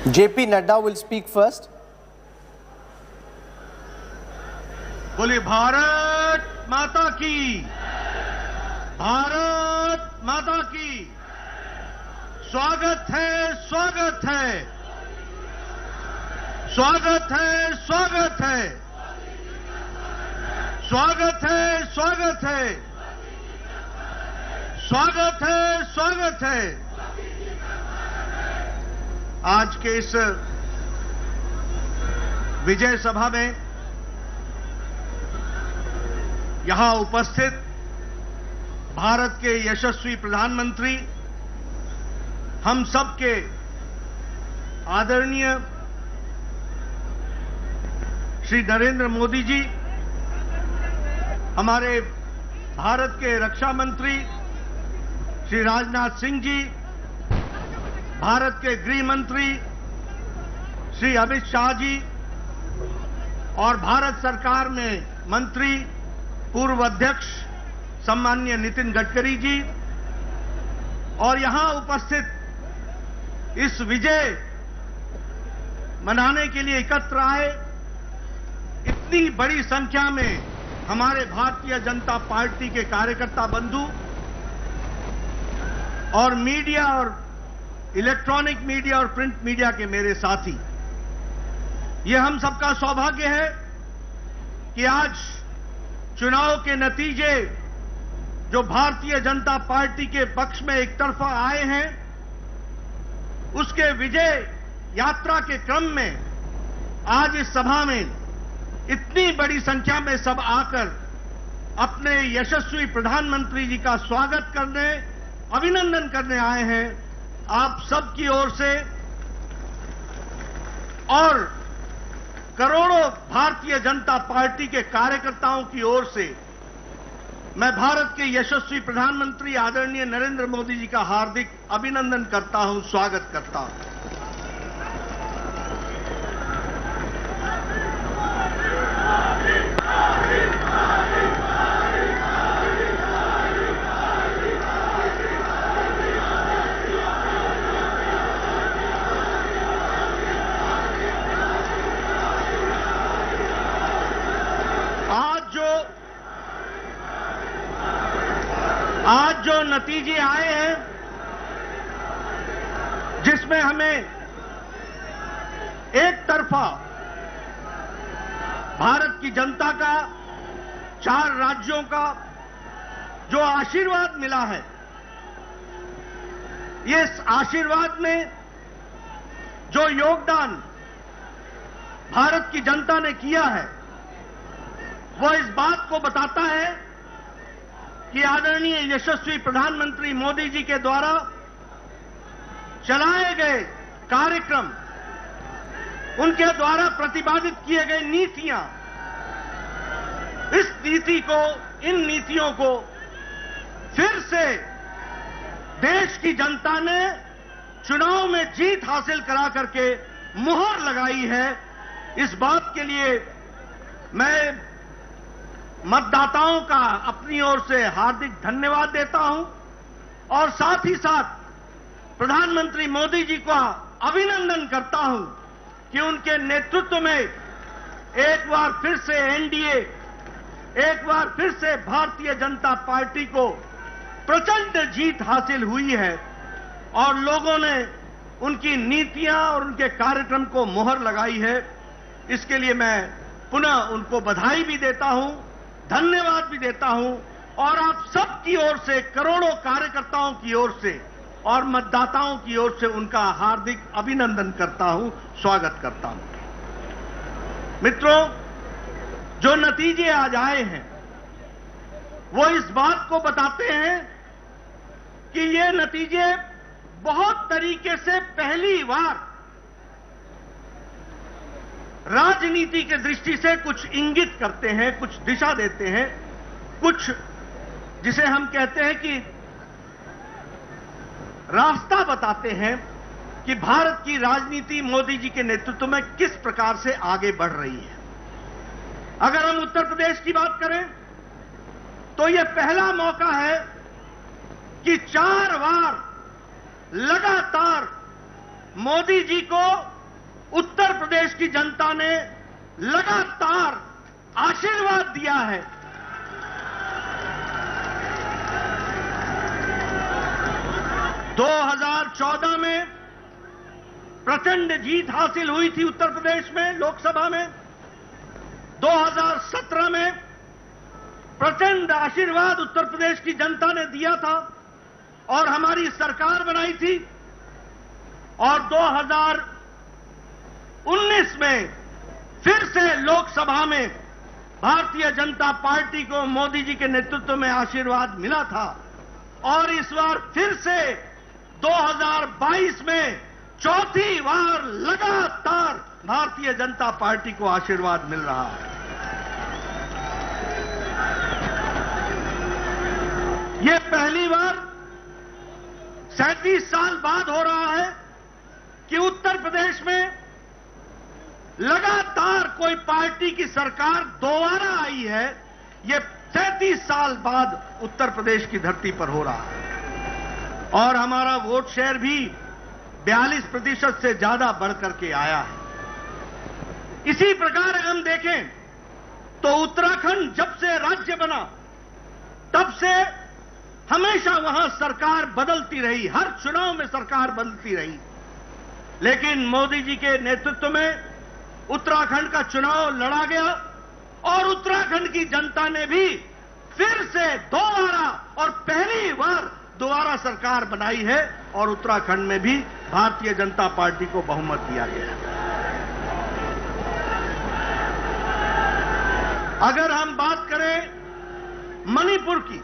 JP Nadda will speak first. बोले भारत माता की, भारत माता की। स्वागत है, स्वागत है, स्वागत है, स्वागत है, स्वागत है, स्वागत है, स्वागत है, स्वागत है। आज के इस विजय सभा में यहां उपस्थित भारत के यशस्वी प्रधानमंत्री, हम सबके आदरणीय श्री नरेंद्र मोदी जी, हमारे भारत के रक्षा मंत्री श्री राजनाथ सिंह जी, भारत के गृह मंत्री श्री अमित शाह जी और भारत सरकार में मंत्री पूर्व अध्यक्ष सम्माननीय नितिन गडकरी जी और यहां उपस्थित इस विजय मनाने के लिए एकत्र आए इतनी बड़ी संख्या में हमारे भारतीय जनता पार्टी के कार्यकर्ता बंधु और मीडिया और इलेक्ट्रॉनिक मीडिया और प्रिंट मीडिया के मेरे साथी, ये हम सबका सौभाग्य है कि आज चुनाव के नतीजे जो भारतीय जनता पार्टी के पक्ष में एक तरफा आए हैं, उसके विजय यात्रा के क्रम में आज इस सभा में इतनी बड़ी संख्या में सब आकर अपने यशस्वी प्रधानमंत्री जी का स्वागत करने, अभिनंदन करने आए हैं। आप सबकी ओर से और करोड़ों भारतीय जनता पार्टी के कार्यकर्ताओं की ओर से मैं भारत के यशस्वी प्रधानमंत्री आदरणीय नरेंद्र मोदी जी का हार्दिक अभिनंदन करता हूं, स्वागत करता हूं। आज जो नतीजे आए हैं, जिसमें हमें एक तरफा भारत की जनता का, 4 राज्यों का जो आशीर्वाद मिला है, ये आशीर्वाद में जो योगदान भारत की जनता ने किया है, वो इस बात को बताता है कि आदरणीय यशस्वी प्रधानमंत्री मोदी जी के द्वारा चलाए गए कार्यक्रम, उनके द्वारा प्रतिपादित किए गए नीतियां, इन नीतियों को फिर से देश की जनता ने चुनाव में जीत हासिल करा करके मुहर लगाई है। इस बात के लिए मैं मतदाताओं का अपनी ओर से हार्दिक धन्यवाद देता हूं और साथ ही साथ प्रधानमंत्री मोदी जी का अभिनंदन करता हूं कि उनके नेतृत्व में एक बार फिर से एनडीए, एक बार फिर से भारतीय जनता पार्टी को प्रचंड जीत हासिल हुई है और लोगों ने उनकी नीतियां और उनके कार्यक्रम को मुहर लगाई है। इसके लिए मैं पुनः उनको बधाई भी देता हूं, धन्यवाद भी देता हूं और आप सबकी ओर से, करोड़ों कार्यकर्ताओं की ओर से और मतदाताओं की ओर से उनका हार्दिक अभिनंदन करता हूं, स्वागत करता हूं। मित्रों, जो नतीजे आज आए हैं वो इस बात को बताते हैं कि ये नतीजे बहुत तरीके से पहली बार राजनीति के दृष्टि से कुछ इंगित करते हैं, कुछ दिशा देते हैं, कुछ जिसे हम कहते हैं कि रास्ता बताते हैं कि भारत की राजनीति मोदी जी के नेतृत्व में किस प्रकार से आगे बढ़ रही है। अगर हम उत्तर प्रदेश की बात करें तो यह पहला मौका है कि 4 बार लगातार मोदी जी को उत्तर प्रदेश की जनता ने लगातार आशीर्वाद दिया है। दो 2014 में प्रचंड जीत हासिल हुई थी उत्तर प्रदेश में लोकसभा में। 2017 में प्रचंड आशीर्वाद उत्तर प्रदेश की जनता ने दिया था और हमारी सरकार बनाई थी। और 2019 में फिर से लोकसभा में भारतीय जनता पार्टी को मोदी जी के नेतृत्व में आशीर्वाद मिला था और इस बार फिर से 2022 में चौथी बार लगातार भारतीय जनता पार्टी को आशीर्वाद मिल रहा है। यह पहली बार 37 साल बाद हो रहा है कि उत्तर प्रदेश में लगातार कोई पार्टी की सरकार दोबारा आई है। यह 37 साल बाद उत्तर प्रदेश की धरती पर हो रहा है और हमारा वोट शेयर भी 42% से ज्यादा बढ़कर के आया है। इसी प्रकार अगर हम देखें तो उत्तराखंड जब से राज्य बना तब से हमेशा वहां सरकार बदलती रही, हर चुनाव में सरकार बदलती रही, लेकिन मोदी जी के नेतृत्व में उत्तराखंड का चुनाव लड़ा गया और उत्तराखंड की जनता ने भी फिर से दोबारा और पहली बार दोबारा सरकार बनाई है और उत्तराखंड में भी भारतीय जनता पार्टी को बहुमत दिया गया है। अगर हम बात करें मणिपुर की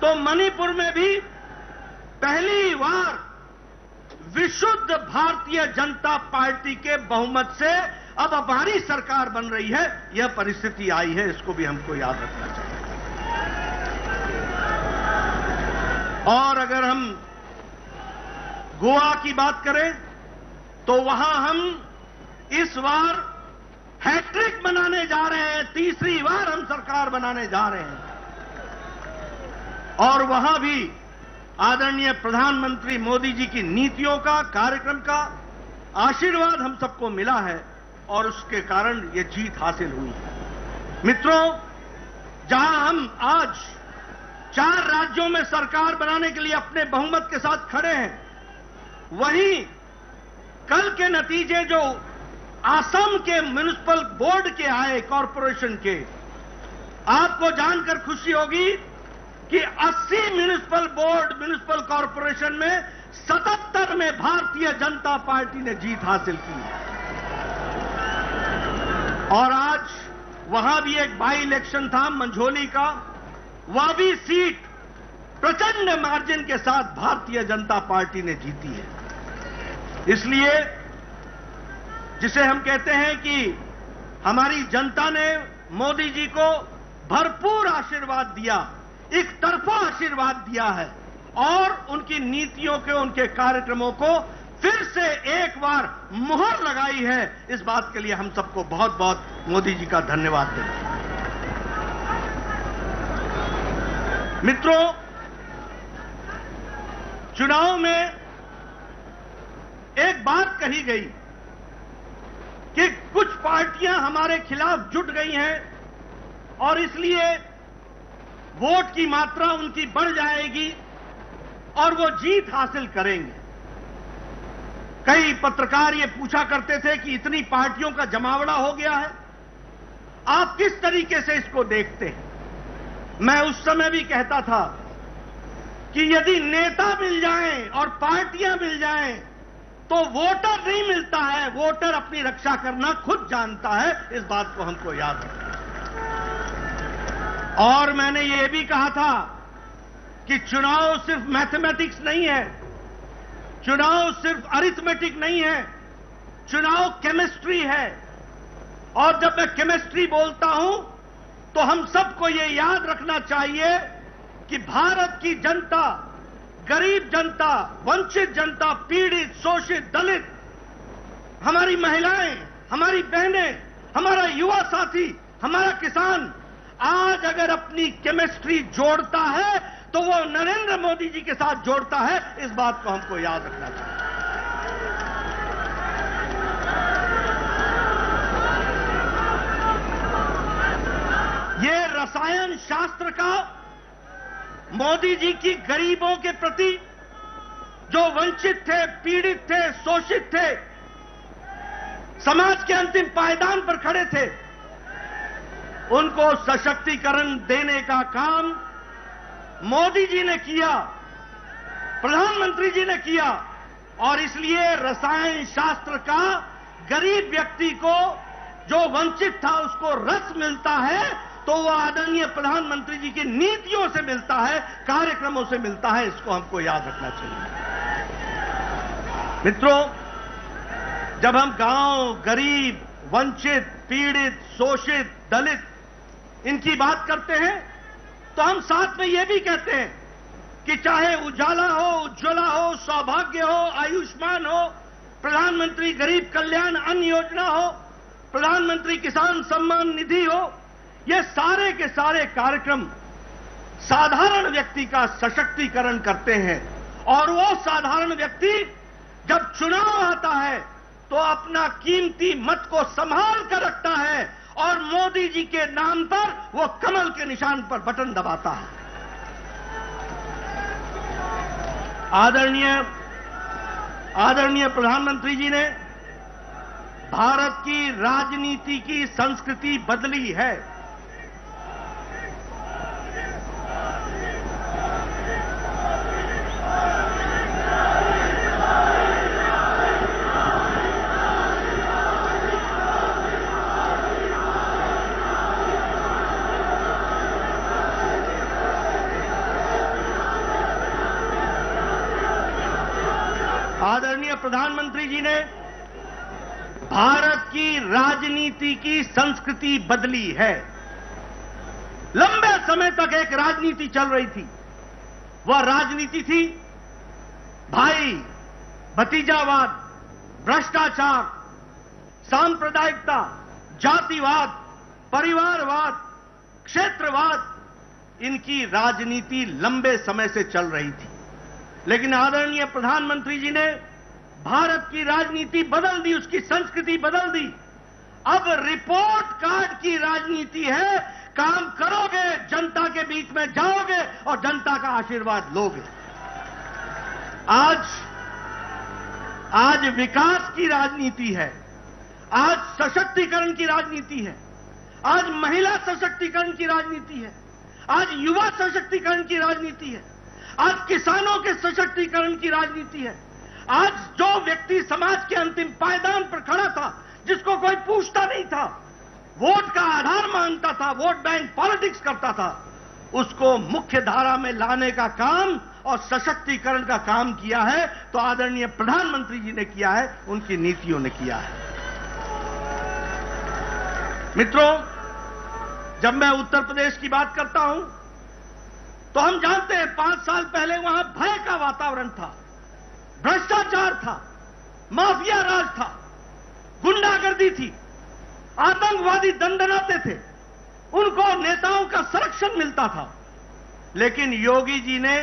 तो मणिपुर में भी पहली बार विशुद्ध भारतीय जनता पार्टी के बहुमत से अब हमारी सरकार बन रही है। यह परिस्थिति आई है, इसको भी हमको याद रखना चाहिए। और अगर हम गोवा की बात करें तो वहां हम इस बार हैट्रिक बनाने जा रहे हैं, तीसरी बार हम सरकार बनाने जा रहे हैं और वहां भी आदरणीय प्रधानमंत्री मोदी जी की नीतियों का, कार्यक्रम का आशीर्वाद हम सबको मिला है और उसके कारण ये जीत हासिल हुई है। मित्रों, जहां हम आज 4 राज्यों में सरकार बनाने के लिए अपने बहुमत के साथ खड़े हैं, वहीं कल के नतीजे जो असम के म्युनिसिपल बोर्ड के आए, कॉरपोरेशन के, आपको जानकर खुशी होगी कि 80 म्युनिसिपल बोर्ड, म्युनिसिपल कॉरपोरेशन में 77 में भारतीय जनता पार्टी ने जीत हासिल की। और आज वहां भी एक बाई इलेक्शन था मंझोली का, वह भी सीट प्रचंड मार्जिन के साथ भारतीय जनता पार्टी ने जीती है। इसलिए जिसे हम कहते हैं कि हमारी जनता ने मोदी जी को भरपूर आशीर्वाद दिया, एक तरफा आशीर्वाद दिया है और उनकी नीतियों के, उनके कार्यक्रमों को फिर से एक बार मुहर लगाई है। इस बात के लिए हम सबको बहुत बहुत मोदी जी का धन्यवाद देते हैं। मित्रों, चुनाव में एक बात कही गई कि कुछ पार्टियां हमारे खिलाफ जुट गई हैं और इसलिए वोट की मात्रा उनकी बढ़ जाएगी और वो जीत हासिल करेंगे। कई पत्रकार ये पूछा करते थे कि इतनी पार्टियों का जमावड़ा हो गया है, आप किस तरीके से इसको देखते हैं? मैं उस समय भी कहता था कि यदि नेता मिल जाएं और पार्टियां मिल जाएं तो वोटर नहीं मिलता है, वोटर अपनी रक्षा करना खुद जानता है। इस बात को हमको याद रखना। और मैंने ये भी कहा था कि चुनाव सिर्फ मैथमेटिक्स नहीं है, चुनाव सिर्फ अरिथमेटिक नहीं है, चुनाव केमिस्ट्री है। और जब मैं केमिस्ट्री बोलता हूं तो हम सबको ये याद रखना चाहिए कि भारत की जनता, गरीब जनता, वंचित जनता, पीड़ित, शोषित, दलित, हमारी महिलाएं, हमारी बहनें, हमारा युवा साथी, हमारा किसान आज अगर अपनी केमिस्ट्री जोड़ता है तो वो नरेंद्र मोदी जी के साथ जोड़ता है। इस बात को हमको याद रखना चाहिए। ये रसायन शास्त्र का मोदी जी की गरीबों के प्रति, जो वंचित थे, पीड़ित थे, शोषित थे, समाज के अंतिम पायदान पर खड़े थे, उनको सशक्तिकरण देने का काम मोदी जी ने किया, प्रधानमंत्री जी ने किया। और इसलिए रसायन शास्त्र का गरीब व्यक्ति को, जो वंचित था, उसको रस मिलता है तो वो आदरणीय प्रधानमंत्री जी की नीतियों से मिलता है, कार्यक्रमों से मिलता है। इसको हमको याद रखना चाहिए। मित्रों, जब हम गांव, गरीब, वंचित, पीड़ित, शोषित, दलित इनकी बात करते हैं तो हम साथ में यह भी कहते हैं कि चाहे उजाला हो, उज्ज्वला हो, सौभाग्य हो, आयुष्मान हो, प्रधानमंत्री गरीब कल्याण अन्न योजना हो, प्रधानमंत्री किसान सम्मान निधि हो, ये सारे के सारे कार्यक्रम साधारण व्यक्ति का सशक्तिकरण करते हैं। और वो साधारण व्यक्ति जब चुनाव आता है तो अपना कीमती मत को संभाल कर रखता है और मोदी जी के नाम पर वो कमल के निशान पर बटन दबाता है। आदरणीय प्रधानमंत्री जी ने भारत की राजनीति की संस्कृति बदली है। आदरणीय प्रधानमंत्री जी ने भारत की राजनीति की संस्कृति बदली है। लंबे समय तक एक राजनीति चल रही थी। वह राजनीति थी भाई भतीजावाद, भ्रष्टाचार, सांप्रदायिकता, जातिवाद, परिवारवाद, क्षेत्रवाद। इनकी राजनीति लंबे समय से चल रही थी। लेकिन आदरणीय प्रधानमंत्री जी ने भारत की राजनीति बदल दी, उसकी संस्कृति बदल दी। अब रिपोर्ट कार्ड की राजनीति है। काम करोगे, जनता के बीच में जाओगे और जनता का आशीर्वाद लोगे। आज विकास की राजनीति है, आज सशक्तिकरण की राजनीति है, आज महिला सशक्तिकरण की राजनीति है, आज युवा सशक्तिकरण की राजनीति है, आज किसानों के सशक्तिकरण की राजनीति है। आज जो व्यक्ति समाज के अंतिम पायदान पर खड़ा था, जिसको कोई पूछता नहीं था, वोट का आधार मानता था, वोट बैंक पॉलिटिक्स करता था, उसको मुख्य धारा में लाने का काम और सशक्तिकरण का काम किया है तो आदरणीय प्रधानमंत्री जी ने किया है, उनकी नीतियों ने किया है। मित्रों, जब मैं उत्तर प्रदेश की बात करता हूं तो हम जानते हैं 5 साल पहले वहां भय का वातावरण था, भ्रष्टाचार था, माफिया राज था, गुंडागर्दी थी, आतंकवादी दंडनाते थे, उनको नेताओं का संरक्षण मिलता था। लेकिन योगी जी ने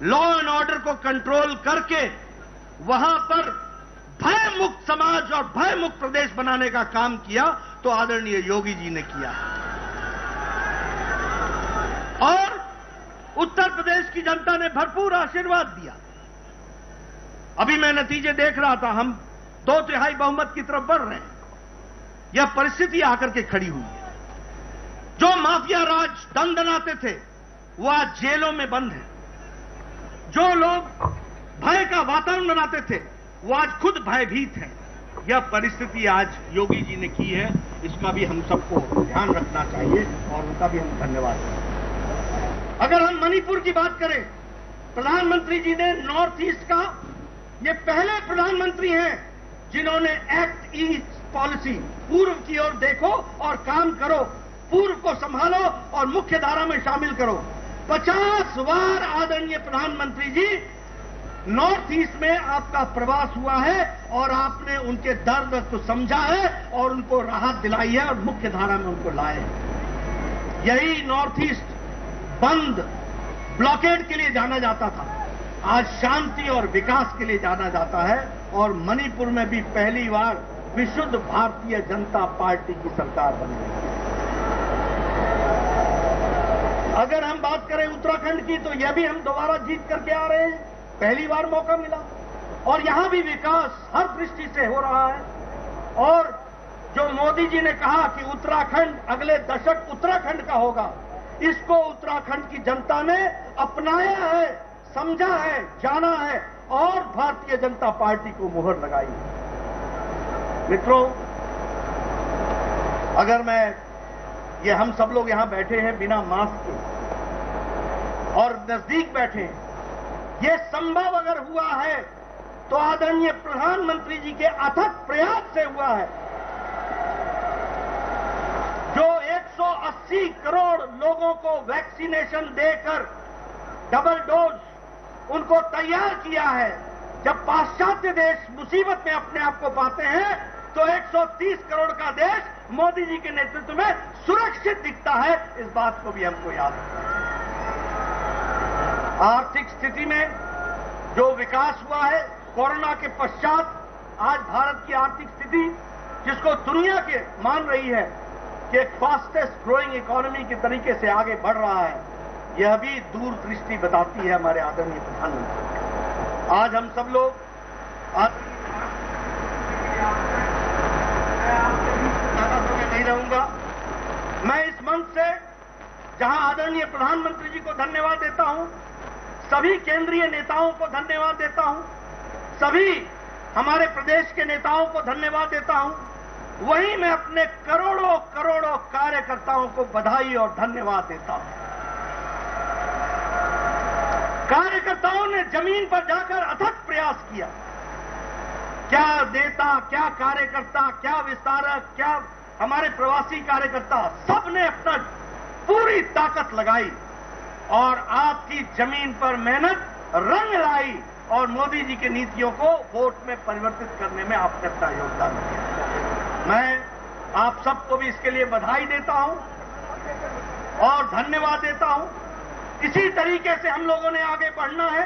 लॉ एंड ऑर्डर को कंट्रोल करके वहां पर भय मुक्त समाज और भय मुक्त प्रदेश बनाने का काम किया तो आदरणीय योगी जी ने किया। और उत्तर प्रदेश की जनता ने भरपूर आशीर्वाद दिया। अभी मैं नतीजे देख रहा था, हम 2/3 बहुमत की तरफ बढ़ रहे हैं। यह परिस्थिति आकर के खड़ी हुई है। माफिया राज दंडनाते थे वो आज जेलों में बंद है। जो लोग भय का वातावरण बनाते थे वो आज खुद भयभीत हैं। यह परिस्थिति आज योगी जी ने की है, इसका भी हम सबको ध्यान रखना चाहिए और उनका भी हम धन्यवाद करें। अगर हम मणिपुर की बात करें, प्रधानमंत्री जी ने नॉर्थ ईस्ट का ये पहले प्रधानमंत्री हैं जिन्होंने एक्ट ईस्ट पॉलिसी, पूर्व की ओर देखो और काम करो, पूर्व को संभालो और मुख्य धारा में शामिल करो। 50 बार आदरणीय प्रधानमंत्री जी नॉर्थ ईस्ट में आपका प्रवास हुआ है और आपने उनके दर्द को समझा है और उनको राहत दिलाई है और मुख्य धारा में उनको लाए हैं। यही नॉर्थ ईस्ट बंद, ब्लॉकेड के लिए जाना जाता था, आज शांति और विकास के लिए जाना जाता है। और मणिपुर में भी पहली बार विशुद्ध भारतीय जनता पार्टी की सरकार बनी है। अगर हम बात करें उत्तराखंड की, तो यह भी हम दोबारा जीत करके आ रहे हैं, पहली बार मौका मिला और यहां भी विकास हर दृष्टि से हो रहा है। और जो मोदी जी ने कहा कि उत्तराखंड अगले दशक उत्तराखंड का होगा, इसको उत्तराखंड की जनता ने अपनाया है, समझा है, जाना है और भारतीय जनता पार्टी को मुहर लगाई है। मित्रों, अगर ये हम सब लोग यहां बैठे हैं बिना मास्क के और नजदीक बैठे हैं, ये संभव अगर हुआ है तो आदरणीय प्रधानमंत्री जी के अथक प्रयास से हुआ है। जो 180 करोड़ लोगों को वैक्सीनेशन देकर डबल डोज उनको तैयार किया है। जब पाश्चात्य देश मुसीबत में अपने आप को पाते हैं तो 130 करोड़ का देश मोदी जी के नेतृत्व में सुरक्षित दिखता है। इस बात को भी हमको याद रखना चाहिए। आर्थिक स्थिति में जो विकास हुआ है कोरोना के पश्चात, आज भारत की आर्थिक स्थिति जिसको दुनिया के मान रही है कि एक फास्टेस्ट ग्रोइंग इकोनॉमी के तरीके से आगे बढ़ रहा है, यह भी दूरदृष्टि बताती है हमारे आदरणीय प्रधानमंत्री। आज हम सब लोग नहीं रहूंगा, मैं इस मंच से जहां आदरणीय प्रधानमंत्री जी को धन्यवाद देता हूं, सभी केंद्रीय नेताओं को धन्यवाद देता हूं, सभी हमारे प्रदेश के नेताओं को धन्यवाद देता हूं, वहीं मैं अपने करोड़ों करोड़ों कार्यकर्ताओं को बधाई और धन्यवाद देता हूं। कार्यकर्ताओं ने जमीन पर जाकर अथक प्रयास किया। क्या नेता, क्या कार्यकर्ता, क्या विस्तारक, क्या हमारे प्रवासी कार्यकर्ता, सबने अपना पूरी ताकत लगाई और आपकी जमीन पर मेहनत रंग लाई और मोदी जी की नीतियों को वोट में परिवर्तित करने में आपने अपना योगदान दिया। मैं आप सबको भी इसके लिए बधाई देता हूं और धन्यवाद देता हूं। इसी तरीके से हम लोगों ने आगे बढ़ना है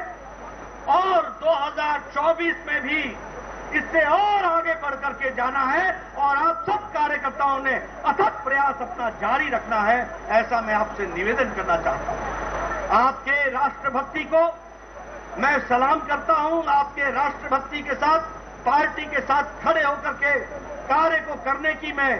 और 2024 में भी इससे और आगे बढ़ करके जाना है और आप सब कार्यकर्ताओं ने अथक प्रयास अपना जारी रखना है, ऐसा मैं आपसे निवेदन करना चाहता हूं। आपके राष्ट्रभक्ति को मैं सलाम करता हूं। आपके राष्ट्रभक्ति के साथ, पार्टी के साथ खड़े होकर के कार्य को करने की मैं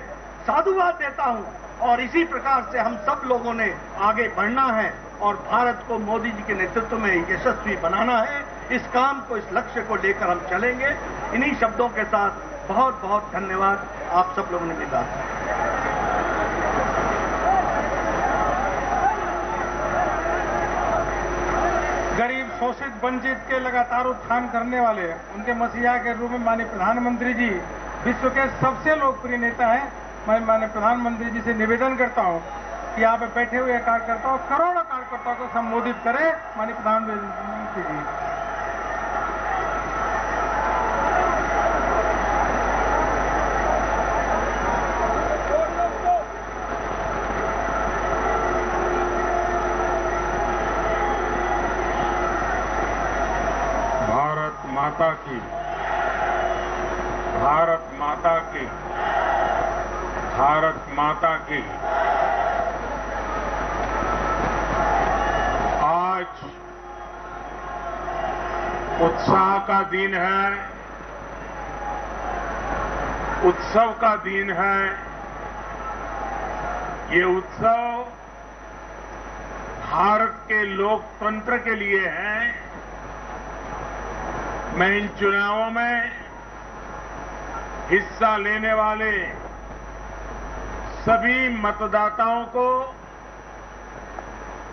साधुवाद देता हूं और इसी प्रकार से हम सब लोगों ने आगे बढ़ना है और भारत को मोदी जी के नेतृत्व में यशस्वी बनाना है। इस काम को, इस लक्ष्य को लेकर हम चलेंगे। इन्हीं शब्दों के साथ बहुत बहुत धन्यवाद। आप सब लोगों ने मेरी बात सुनी। गरीब, शोषित, वंचित के लगातार उत्थान करने वाले उनके मसीहा के रूप में माननीय प्रधानमंत्री जी विश्व के सबसे लोकप्रिय नेता हैं। मैं माननीय प्रधानमंत्री जी से निवेदन करता हूं कि यहाँ पे बैठे हुए कार्यकर्ताओं, करोड़ों कार्यकर्ताओं को संबोधित करें। माननीय प्रधानमंत्री जी, भारत माता की, भारत माता की, भारत माता की। आज उत्साह का दिन है, उत्सव का दिन है। ये उत्सव भारत के लोकतंत्र के लिए है। मैं इन चुनावों में हिस्सा लेने वाले सभी मतदाताओं को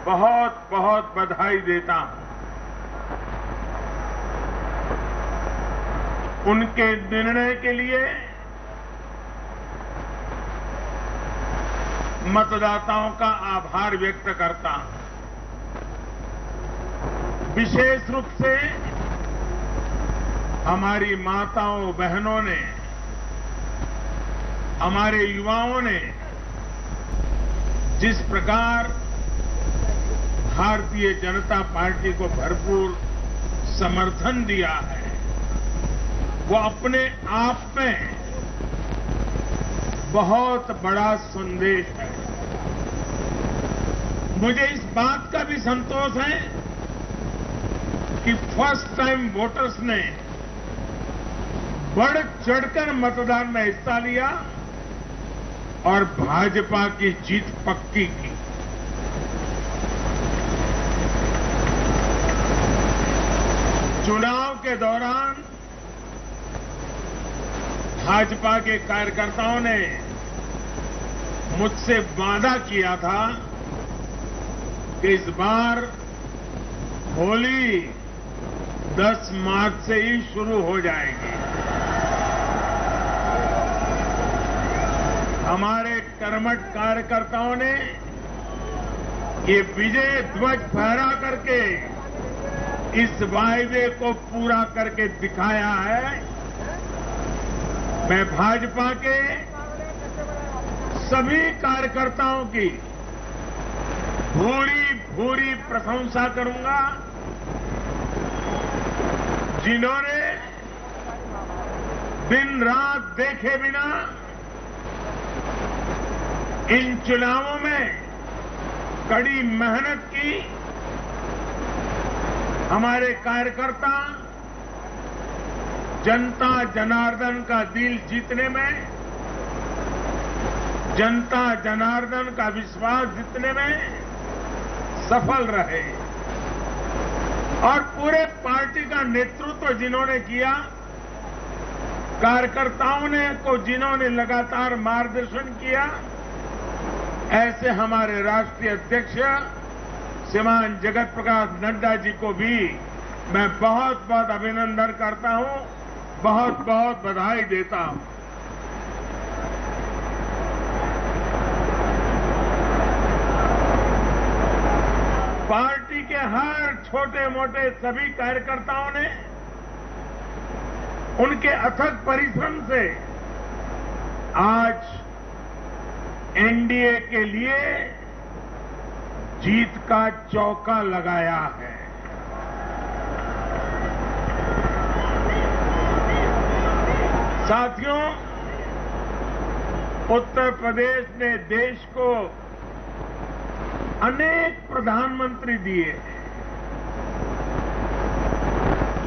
बहुत बहुत बधाई देता हूं। उनके निर्णय के लिए मतदाताओं का आभार व्यक्त करता हूं। विशेष रूप से हमारी माताओं बहनों ने, हमारे युवाओं ने जिस प्रकार भारतीय जनता पार्टी को भरपूर समर्थन दिया है, वो अपने आप में बहुत बड़ा संदेश है। मुझे इस बात का भी संतोष है कि फर्स्ट टाइम वोटर्स ने बढ़ चढ़कर मतदान में हिस्सा लिया और भाजपा की जीत पक्की की। चुनाव के दौरान भाजपा के कार्यकर्ताओं ने मुझसे वादा किया था कि इस बार होली 10 मार्च से ही शुरू हो जाएगी। हमारे कर्मठ कार्यकर्ताओं ने ये विजय ध्वज फहरा करके इस वायदे को पूरा करके दिखाया है। मैं भाजपा के सभी कार्यकर्ताओं की भूरी भूरी प्रशंसा करूंगा, जिन्होंने दिन रात देखे बिना इन चुनावों में कड़ी मेहनत की। हमारे कार्यकर्ता जनता जनार्दन का दिल जीतने में, जनता जनार्दन का विश्वास जीतने में सफल रहे और पूरे पार्टी का नेतृत्व जिन्होंने किया, कार्यकर्ताओं ने को जिन्होंने लगातार मार्गदर्शन किया, ऐसे हमारे राष्ट्रीय अध्यक्ष श्रीमान जगत प्रकाश नड्डा जी को भी मैं बहुत बहुत अभिनंदन करता हूं, बहुत बहुत बधाई देता हूं। पार्टी के हर छोटे मोटे सभी कार्यकर्ताओं ने उनके अथक परिश्रम से आज एनडीए के लिए जीत का चौका लगाया है। साथियों, उत्तर प्रदेश ने देश को अनेक प्रधानमंत्री दिए हैं,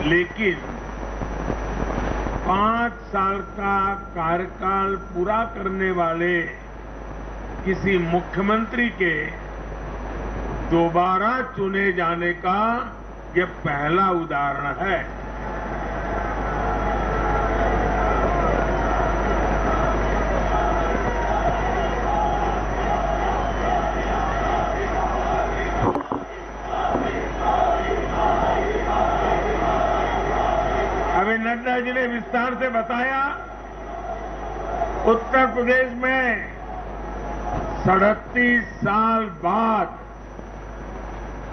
लेकिन 5 साल का कार्यकाल पूरा करने वाले किसी मुख्यमंत्री के दोबारा चुने जाने का यह पहला उदाहरण है। अभी नड्डा जी ने विस्तार से बताया, उत्तर प्रदेश में 37 साल बाद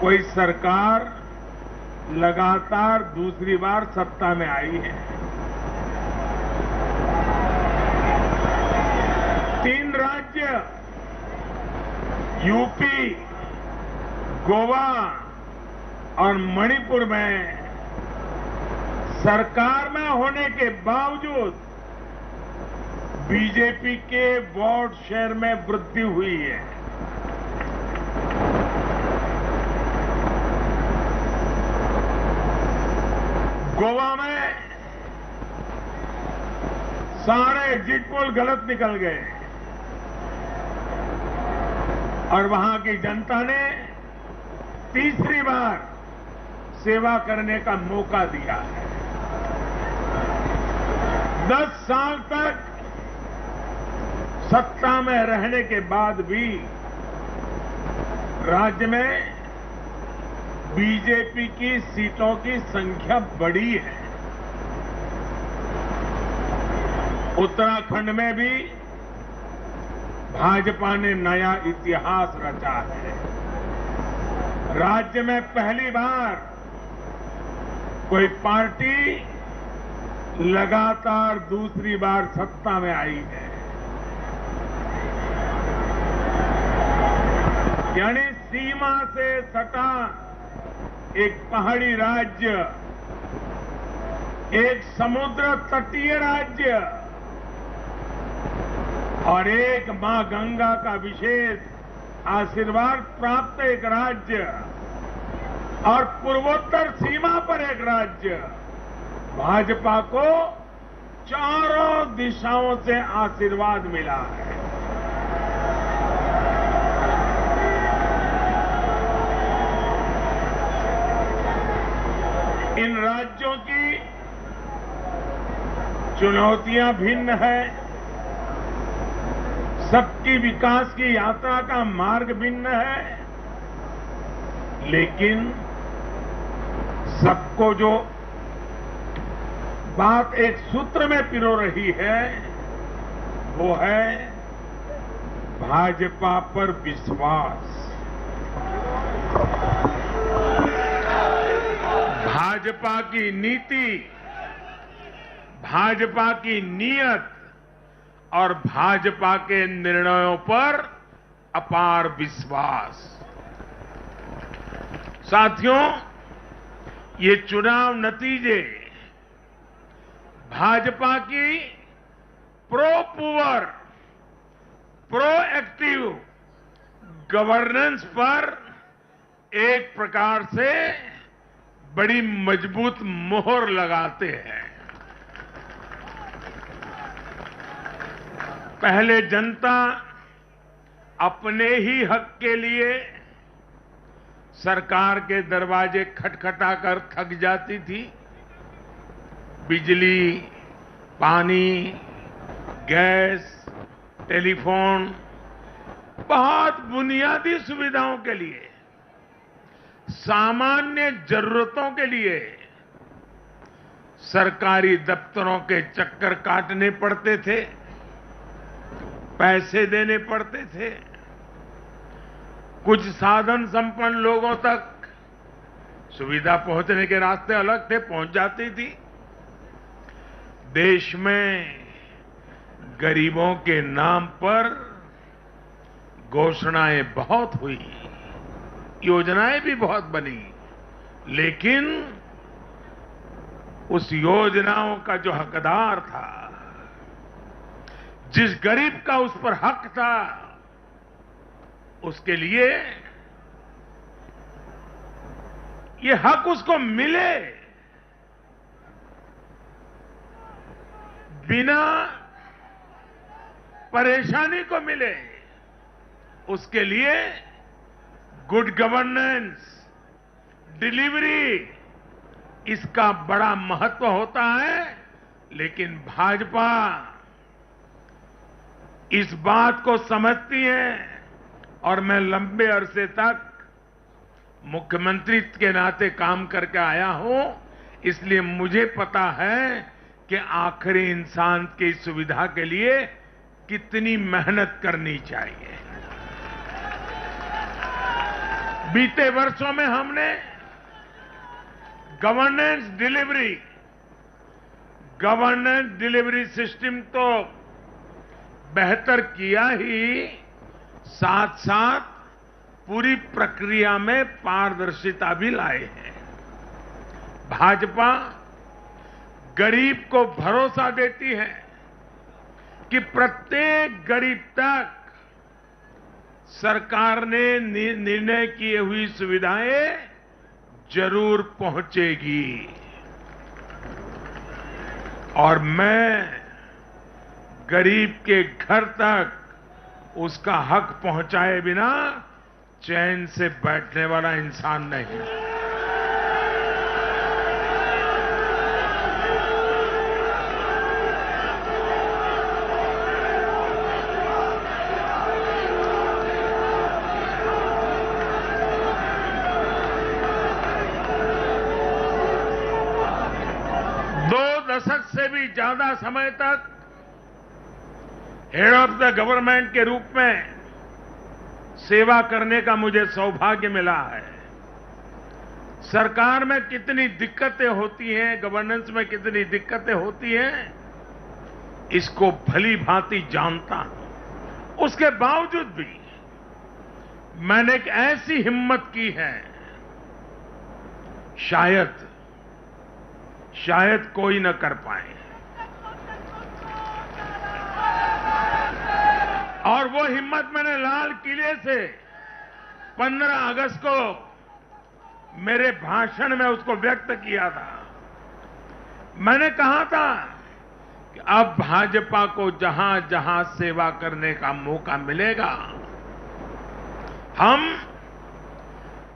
कोई सरकार लगातार दूसरी बार सत्ता में आई है। 3 राज्य यूपी, गोवा और मणिपुर में सरकार में होने के बावजूद बीजेपी के वोट शेयर में वृद्धि हुई है। गोवा में सारे एग्जिट पोल गलत निकल गए और वहां की जनता ने तीसरी बार सेवा करने का मौका दिया है। 10 साल तक सत्ता में रहने के बाद भी राज्य में बीजेपी की सीटों की संख्या बढ़ी है। उत्तराखंड में भी भाजपा ने नया इतिहास रचा है। राज्य में पहली बार कोई पार्टी लगातार दूसरी बार सत्ता में आई है। यानी सीमा से सटा एक पहाड़ी राज्य, एक समुद्र तटीय राज्य और एक मां गंगा का विशेष आशीर्वाद प्राप्त एक राज्य और पूर्वोत्तर सीमा पर एक राज्य, भाजपा को चारों दिशाओं से आशीर्वाद मिला है। इन राज्यों की चुनौतियां भिन्न है, सबकी विकास की यात्रा का मार्ग भिन्न है, लेकिन सबको जो बात एक सूत्र में पिरो रही है वो है भाजपा पर विश्वास। भाजपा की नीति, भाजपा की नीयत और भाजपा के निर्णयों पर अपार विश्वास। साथियों, ये चुनाव नतीजे भाजपा की पुअर, प्रोएक्टिव गवर्नेंस पर एक प्रकार से बड़ी मजबूत मोहर लगाते हैं। पहले जनता अपने ही हक के लिए सरकार के दरवाजे खटखटाकर थक जाती थी। बिजली, पानी, गैस, टेलीफोन, बहुत बुनियादी सुविधाओं के लिए, सामान्य जरूरतों के लिए सरकारी दफ्तरों के चक्कर काटने पड़ते थे, पैसे देने पड़ते थे। कुछ साधन संपन्न लोगों तक सुविधा पहुंचने के रास्ते अलग थे, पहुंच जाती थी। देश में गरीबों के नाम पर घोषणाएं बहुत हुई, योजनाएं भी बहुत बनी, लेकिन उस योजनाओं का जो हकदार था, जिस गरीब का उस पर हक था, उसके लिए ये हक उसको मिले बिना परेशानी को मिले, उसके लिए गुड गवर्नेंस, डिलीवरी, इसका बड़ा महत्व होता है। लेकिन भाजपा इस बात को समझती है और मैं लंबे अरसे तक मुख्यमंत्री के नाते काम करके आया हूं, इसलिए मुझे पता है कि आखिरी इंसान की सुविधा के लिए कितनी मेहनत करनी चाहिए। बीते वर्षों में हमने गवर्नेंस डिलीवरी सिस्टम तो बेहतर किया ही, साथ साथ पूरी प्रक्रिया में पारदर्शिता भी लाए हैं। भाजपा गरीब को भरोसा देती है कि प्रत्येक गरीब तक सरकार ने निर्णय किए हुई सुविधाएं जरूर पहुंचेगी। और मैं गरीब के घर तक उसका हक पहुंचाए बिना चैन से बैठने वाला इंसान नहीं। दशक से भी ज्यादा समय तक हेड ऑफ द गवर्नमेंट के रूप में सेवा करने का मुझे सौभाग्य मिला है। सरकार में कितनी दिक्कतें होती हैं, गवर्नेंस में कितनी दिक्कतें होती हैं, इसको भली भांति जानता हूं। उसके बावजूद भी मैंने एक ऐसी हिम्मत की है, शायद कोई न कर पाए। और वो हिम्मत मैंने लाल किले से 15 अगस्त को मेरे भाषण में उसको व्यक्त किया था। मैंने कहा था कि अब भाजपा को जहां जहां सेवा करने का मौका मिलेगा, हम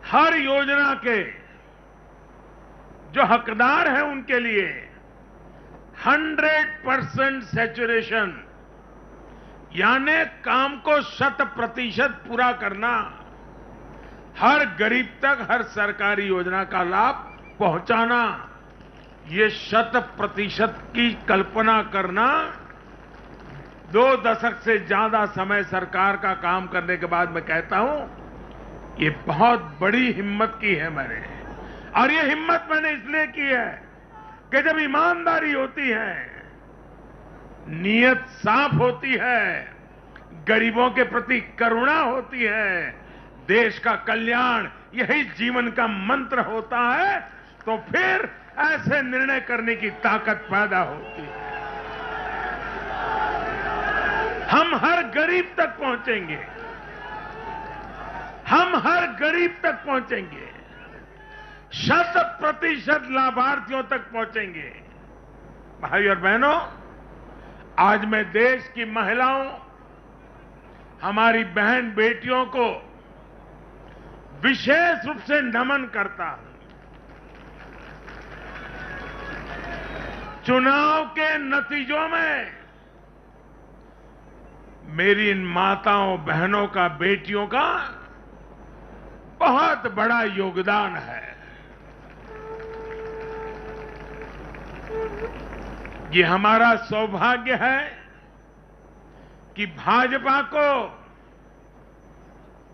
हर योजना के जो हकदार हैं उनके लिए 100% सैचुरेशन, यानी काम को 100% पूरा करना, हर गरीब तक हर सरकारी योजना का लाभ पहुंचाना, ये 100% की कल्पना करना 2 दशक से ज्यादा समय सरकार का काम करने के बाद मैं कहता हूं, ये बहुत बड़ी हिम्मत की है मैंने। और ये हिम्मत मैंने इसलिए की है कि जब ईमानदारी होती है, नीयत साफ होती है, गरीबों के प्रति करुणा होती है, देश का कल्याण यही जीवन का मंत्र होता है, तो फिर ऐसे निर्णय करने की ताकत पैदा होती है। हम हर गरीब तक पहुंचेंगे, हम हर गरीब तक पहुंचेंगे, 100% लाभार्थियों तक पहुंचेंगे। भाई और बहनों, आज मैं देश की महिलाओं, हमारी बहन बेटियों को विशेष रूप से नमन करता हूं। चुनाव के नतीजों में मेरी इन माताओं, बहनों का, बेटियों का बहुत बड़ा योगदान है। ये हमारा सौभाग्य है कि भाजपा को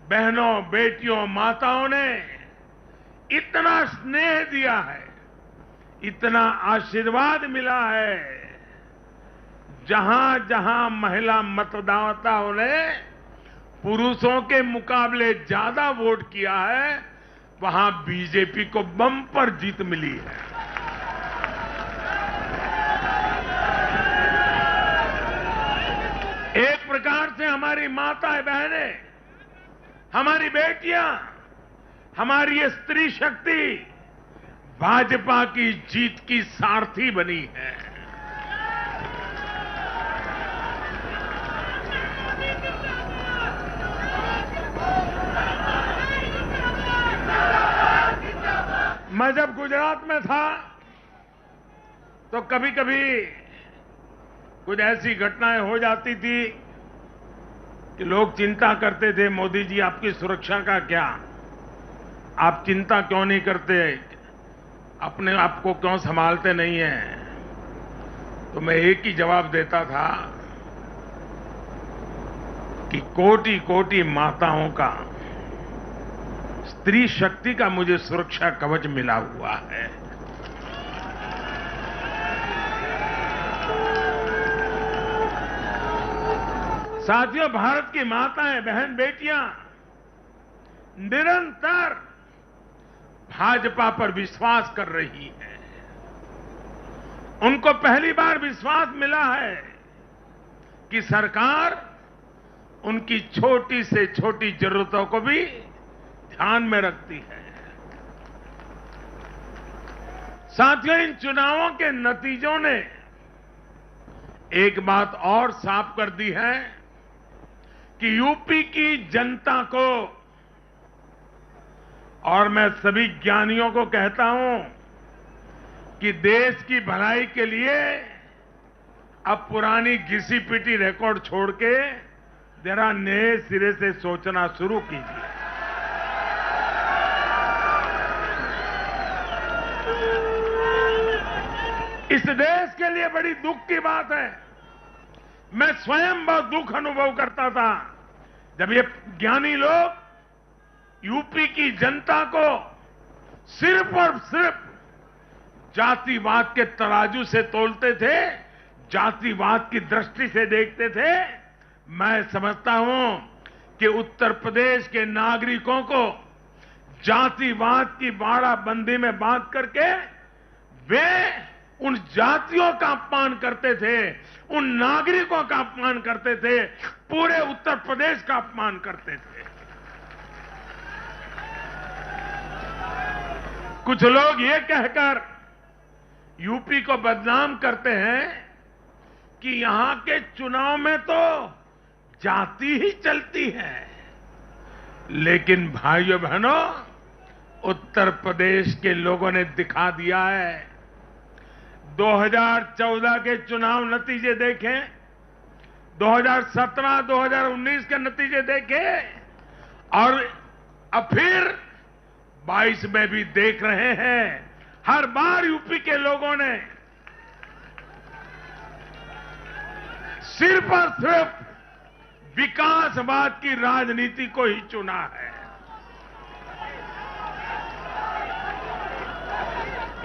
बहनों, बेटियों, माताओं ने इतना स्नेह दिया है, इतना आशीर्वाद मिला है। जहां जहां महिला मतदाताओं ने पुरुषों के मुकाबले ज्यादा वोट किया है, वहां बीजेपी को बम्पर जीत मिली है। एक प्रकार से हमारी माताएं, बहनें, हमारी बेटियां, हमारी ये स्त्री शक्ति भाजपा की जीत की सारथी बनी है। मैं जब गुजरात में था तो कभी कभी कुछ ऐसी घटनाएं हो जाती थी कि लोग चिंता करते थे, मोदी जी आपकी सुरक्षा का क्या, आप चिंता क्यों नहीं करते, अपने आप को क्यों संभालते नहीं हैं। तो मैं एक ही जवाब देता था कि कोटि कोटि माताओं का, स्त्री शक्ति का मुझे सुरक्षा कवच मिला हुआ है। साथियों, भारत की माताएं, बहन, बेटियां निरंतर भाजपा पर विश्वास कर रही हैं। उनको पहली बार विश्वास मिला है कि सरकार उनकी छोटी से छोटी जरूरतों को भी ध्यान में रखती है। साथियों, इन चुनावों के नतीजों ने एक बात और साफ कर दी है कि यूपी की जनता को और मैं सभी ज्ञानियों को कहता हूं कि देश की भलाई के लिए अब पुरानी घिसी पिटी रिकॉर्ड छोड़ के जरा नए सिरे से सोचना शुरू कीजिए। इस देश के लिए बड़ी दुख की बात है। मैं स्वयं बहुत दुख अनुभव करता था जब ये ज्ञानी लोग यूपी की जनता को सिर्फ और सिर्फ जातिवाद के तराजू से तोलते थे, जातिवाद की दृष्टि से देखते थे। मैं समझता हूं कि उत्तर प्रदेश के नागरिकों को जातिवाद की बाड़ाबंदी में बांध करके वे उन जातियों का अपमान करते थे, उन नागरिकों का अपमान करते थे, पूरे उत्तर प्रदेश का अपमान करते थे। कुछ लोग ये कहकर यूपी को बदनाम करते हैं कि यहां के चुनाव में तो जाति ही चलती है। लेकिन भाइयों बहनों, उत्तर प्रदेश के लोगों ने दिखा दिया है। 2014 के चुनाव नतीजे देखें, 2017, 2019 के नतीजे देखें और अब फिर 22 में भी देख रहे हैं। हर बार यूपी के लोगों ने सिर्फ और सिर्फ विकासवाद की राजनीति को ही चुना है।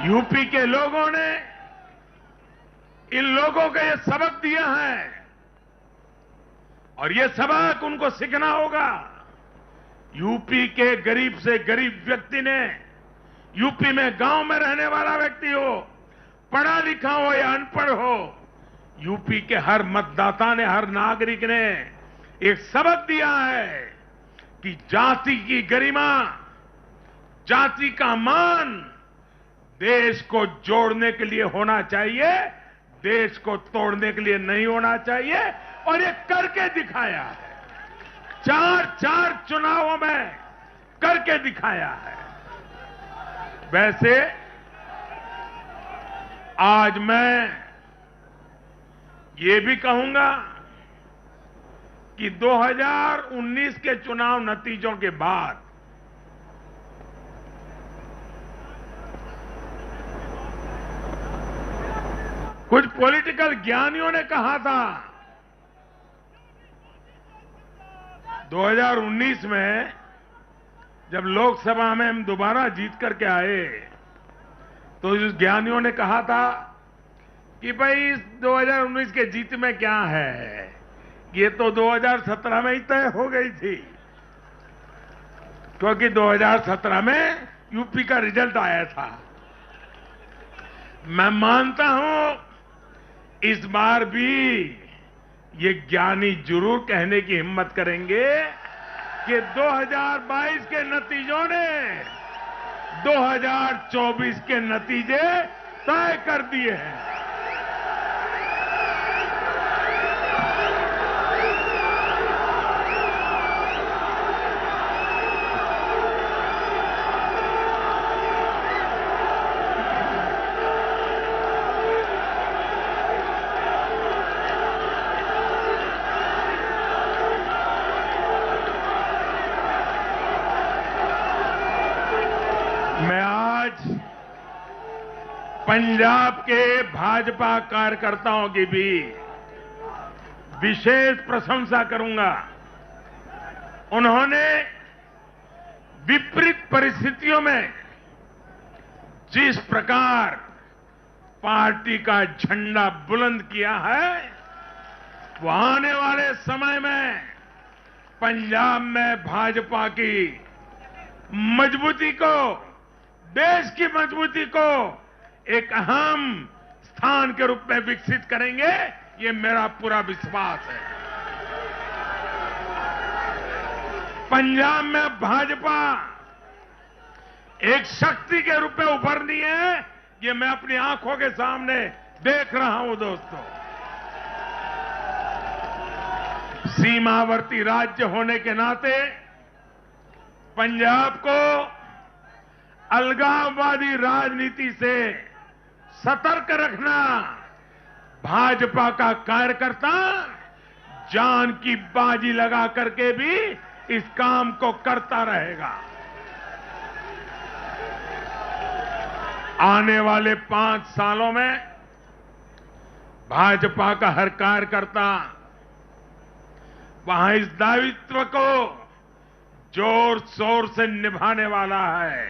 यूपी के लोगों ने इन लोगों को यह सबक दिया है और यह सबक उनको सीखना होगा। यूपी के गरीब से गरीब व्यक्ति ने, यूपी में गांव में रहने वाला व्यक्ति हो, पढ़ा लिखा हो या अनपढ़ हो, यूपी के हर मतदाता ने, हर नागरिक ने एक सबक दिया है कि जाति की गरिमा, जाति का मान देश को जोड़ने के लिए होना चाहिए, देश को तोड़ने के लिए नहीं होना चाहिए। और ये करके दिखाया है, 4 चुनावों में करके दिखाया है। वैसे आज मैं ये भी कहूंगा कि 2019 के चुनाव नतीजों के बाद कुछ पॉलिटिकल ज्ञानियों ने कहा था 2019 में जब लोकसभा में हम दोबारा जीत करके आए तो उस ज्ञानियों ने कहा था कि भाई इस 2019 के जीत में क्या है, ये तो 2017 में ही तय हो गई थी, क्योंकि 2017 में यूपी का रिजल्ट आया था। मैं मानता हूं इस बार भी ये ज्ञानी जरूर कहने की हिम्मत करेंगे कि 2022 के नतीजों ने 2024 के नतीजे तय कर दिए हैं। पंजाब के भाजपा कार्यकर्ताओं की भी विशेष प्रशंसा करूंगा। उन्होंने विपरीत परिस्थितियों में जिस प्रकार पार्टी का झंडा बुलंद किया है, वो आने वाले समय में पंजाब में भाजपा की मजबूती को, देश की मजबूती को एक अहम स्थान के रूप में विकसित करेंगे, ये मेरा पूरा विश्वास है। पंजाब में भाजपा एक शक्ति के रूप में उभरनी है, ये मैं अपनी आंखों के सामने देख रहा हूं दोस्तों। सीमावर्ती राज्य होने के नाते पंजाब को अलगाववादी राजनीति से सतर्क रखना। भाजपा का कार्यकर्ता जान की बाजी लगा करके भी इस काम को करता रहेगा। आने वाले 5 सालों में भाजपा का हर कार्यकर्ता वहां इस दायित्व को जोर शोर से निभाने वाला है।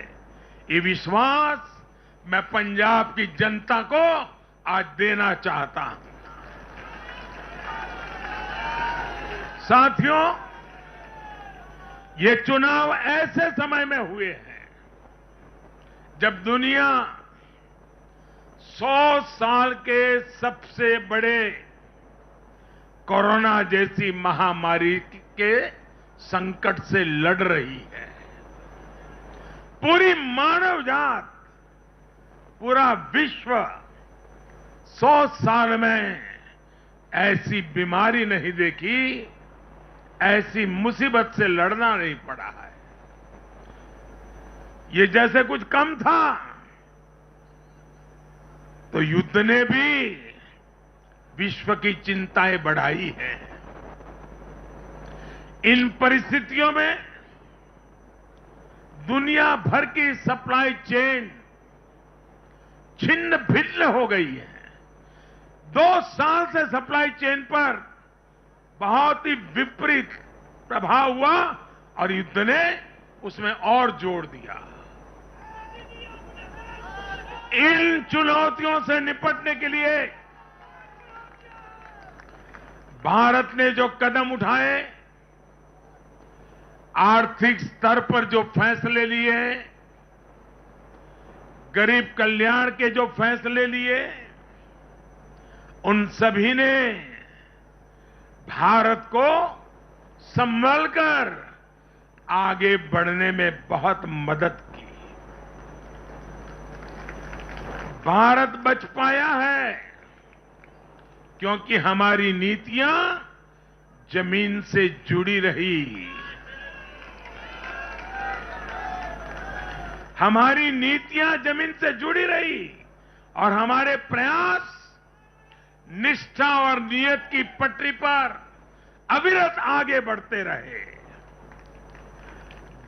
ये विश्वास मैं पंजाब की जनता को आज देना चाहता हूं। साथियों, ये चुनाव ऐसे समय में हुए हैं जब दुनिया 100 साल के सबसे बड़े कोरोना जैसी महामारी के संकट से लड़ रही है। पूरी मानव जात, पूरा विश्व 100 साल में ऐसी बीमारी नहीं देखी, ऐसी मुसीबत से लड़ना नहीं पड़ा है। ये जैसे कुछ कम था तो युद्ध ने भी विश्व की चिंताएं बढ़ाई हैं। इन परिस्थितियों में दुनिया भर की सप्लाई चेन छिन्न भिन्न हो गई है। 2 साल से सप्लाई चेन पर बहुत ही विपरीत प्रभाव हुआ और युद्ध ने उसमें और जोड़ दिया। इन चुनौतियों से निपटने के लिए भारत ने जो कदम उठाए, आर्थिक स्तर पर जो फैसले लिए, गरीब कल्याण के जो फैसले लिए, उन सभी ने भारत को संभलकर आगे बढ़ने में बहुत मदद की। भारत बच पाया है क्योंकि हमारी नीतियां जमीन से जुड़ी रही। हमारी नीतियां जमीन से जुड़ी रही और हमारे प्रयास निष्ठा और नियत की पटरी पर अविरत आगे बढ़ते रहे।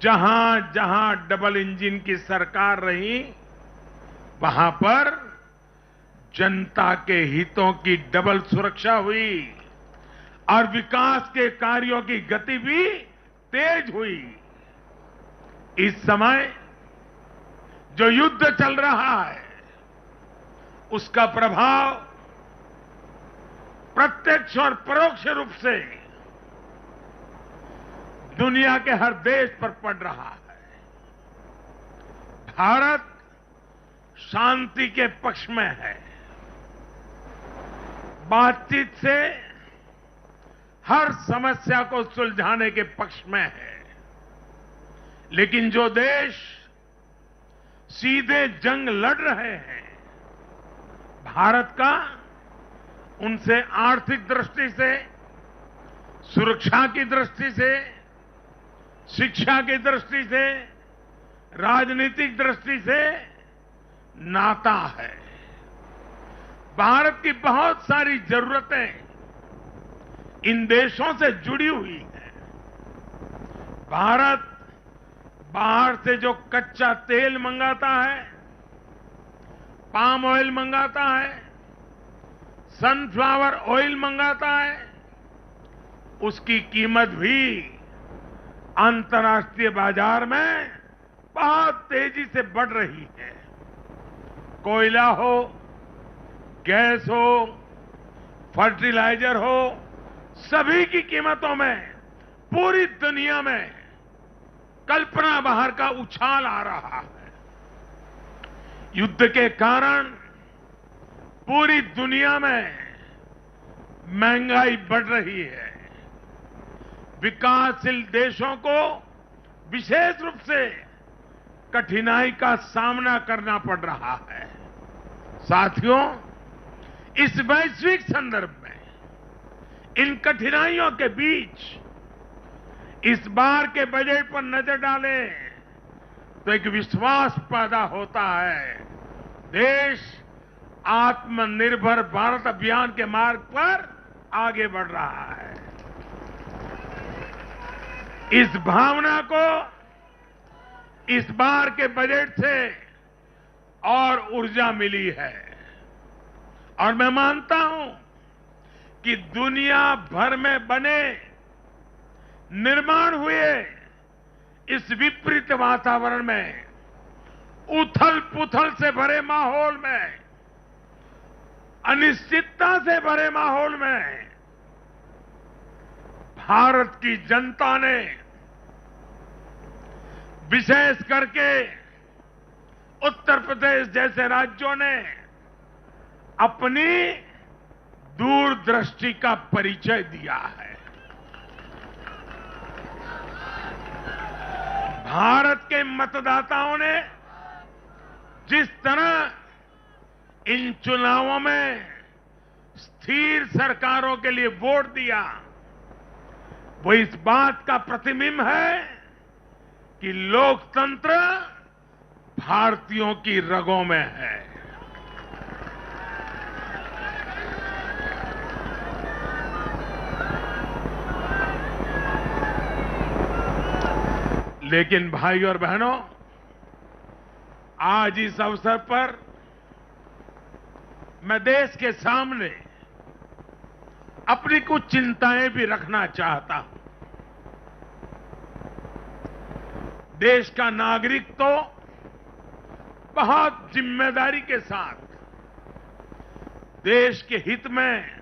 जहां जहां डबल इंजन की सरकार रही, वहां पर जनता के हितों की डबल सुरक्षा हुई और विकास के कार्यों की गति भी तेज हुई। इस समय जो युद्ध चल रहा है, उसका प्रभाव प्रत्यक्ष और परोक्ष रूप से दुनिया के हर देश पर पड़ रहा है। भारत शांति के पक्ष में है, बातचीत से हर समस्या को सुलझाने के पक्ष में है। लेकिन जो देश सीधे जंग लड़ रहे हैं, भारत का उनसे आर्थिक दृष्टि से, सुरक्षा की दृष्टि से, शिक्षा की दृष्टि से, राजनीतिक दृष्टि से नाता है। भारत की बहुत सारी जरूरतें इन देशों से जुड़ी हुई हैं। भारत बाहर से जो कच्चा तेल मंगाता है, पाम ऑयल मंगाता है, सनफ्लावर ऑयल मंगाता है, उसकी कीमत भी अंतर्राष्ट्रीय बाजार में बहुत तेजी से बढ़ रही है। कोयला हो, गैस हो, फर्टिलाइजर हो, सभी की कीमतों में पूरी दुनिया में कल्पना बाहर का उछाल आ रहा है। युद्ध के कारण पूरी दुनिया में महंगाई बढ़ रही है। विकासशील देशों को विशेष रूप से कठिनाई का सामना करना पड़ रहा है। साथियों, इस वैश्विक संदर्भ में इन कठिनाइयों के बीच इस बार के बजट पर नजर डालें तो एक विश्वास पैदा होता है। देश आत्मनिर्भर भारत अभियान के मार्ग पर आगे बढ़ रहा है। इस भावना को इस बार के बजट से और ऊर्जा मिली है और मैं मानता हूं कि दुनिया भर में बने निर्माण हुए इस विपरीत वातावरण में, उथल पुथल से भरे माहौल में, अनिश्चितता से भरे माहौल में भारत की जनता ने विशेष करके उत्तर प्रदेश जैसे राज्यों ने अपनी दूरदृष्टि का परिचय दिया है। भारत के मतदाताओं ने जिस तरह इन चुनावों में स्थिर सरकारों के लिए वोट दिया, वो इस बात का प्रतिबिंब है कि लोकतंत्र भारतीयों की रगों में है। लेकिन भाई और बहनों, आज इस अवसर पर मैं देश के सामने अपनी कुछ चिंताएं भी रखना चाहता हूं। देश का नागरिक तो बहुत जिम्मेदारी के साथ देश के हित में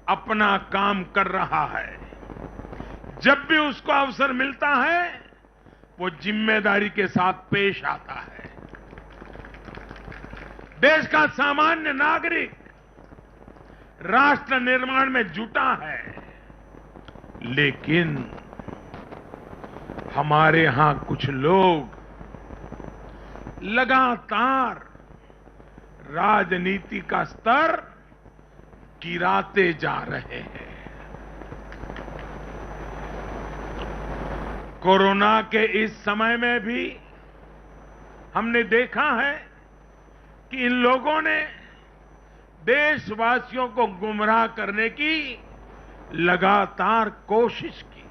अपना काम कर रहा है। जब भी उसको अवसर मिलता है वो जिम्मेदारी के साथ पेश आता है। देश का सामान्य नागरिक राष्ट्र निर्माण में जुटा है, लेकिन हमारे यहां कुछ लोग लगातार राजनीति का स्तर गिराते जा रहे हैं। कोरोना के इस समय में भी हमने देखा है कि इन लोगों ने देशवासियों को गुमराह करने की लगातार कोशिश की।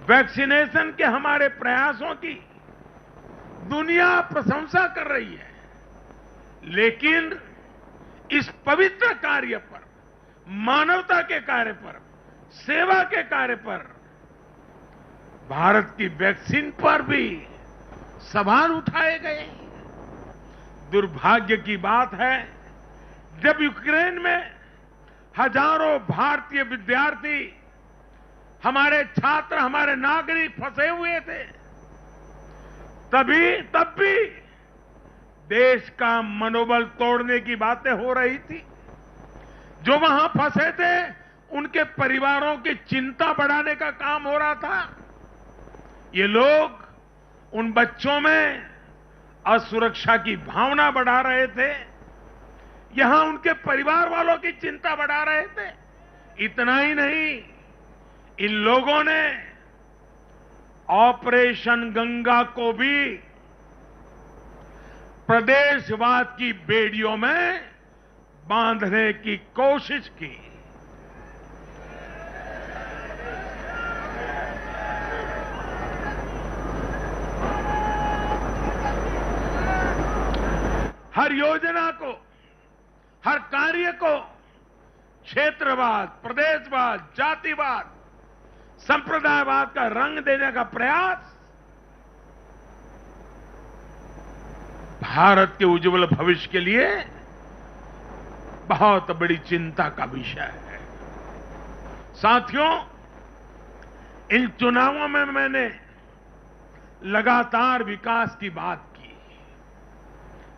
वैक्सीनेशन के हमारे प्रयासों की दुनिया प्रशंसा कर रही है, लेकिन इस पवित्र कार्य पर, मानवता के कार्य पर, सेवा के कार्य पर, भारत की वैक्सीन पर भी सवाल उठाए गए। दुर्भाग्य की बात है, जब यूक्रेन में हजारों भारतीय विद्यार्थी, हमारे छात्र, हमारे नागरिक फंसे हुए थे, तब भी देश का मनोबल तोड़ने की बातें हो रही थी। जो वहां फंसे थे उनके परिवारों की चिंता बढ़ाने का काम हो रहा था। ये लोग उन बच्चों में असुरक्षा की भावना बढ़ा रहे थे, यहां उनके परिवार वालों की चिंता बढ़ा रहे थे। इतना ही नहीं, इन लोगों ने ऑपरेशन गंगा को भी प्रदेशवाद की बेड़ियों में बांधने की कोशिश की। हर योजना को, हर कार्य को क्षेत्रवाद, प्रदेशवाद, जातिवाद, संप्रदायवाद का रंग देने का प्रयास भारत के उज्जवल भविष्य के लिए बहुत बड़ी चिंता का विषय है। साथियों, इन चुनावों में मैंने लगातार विकास की बात की।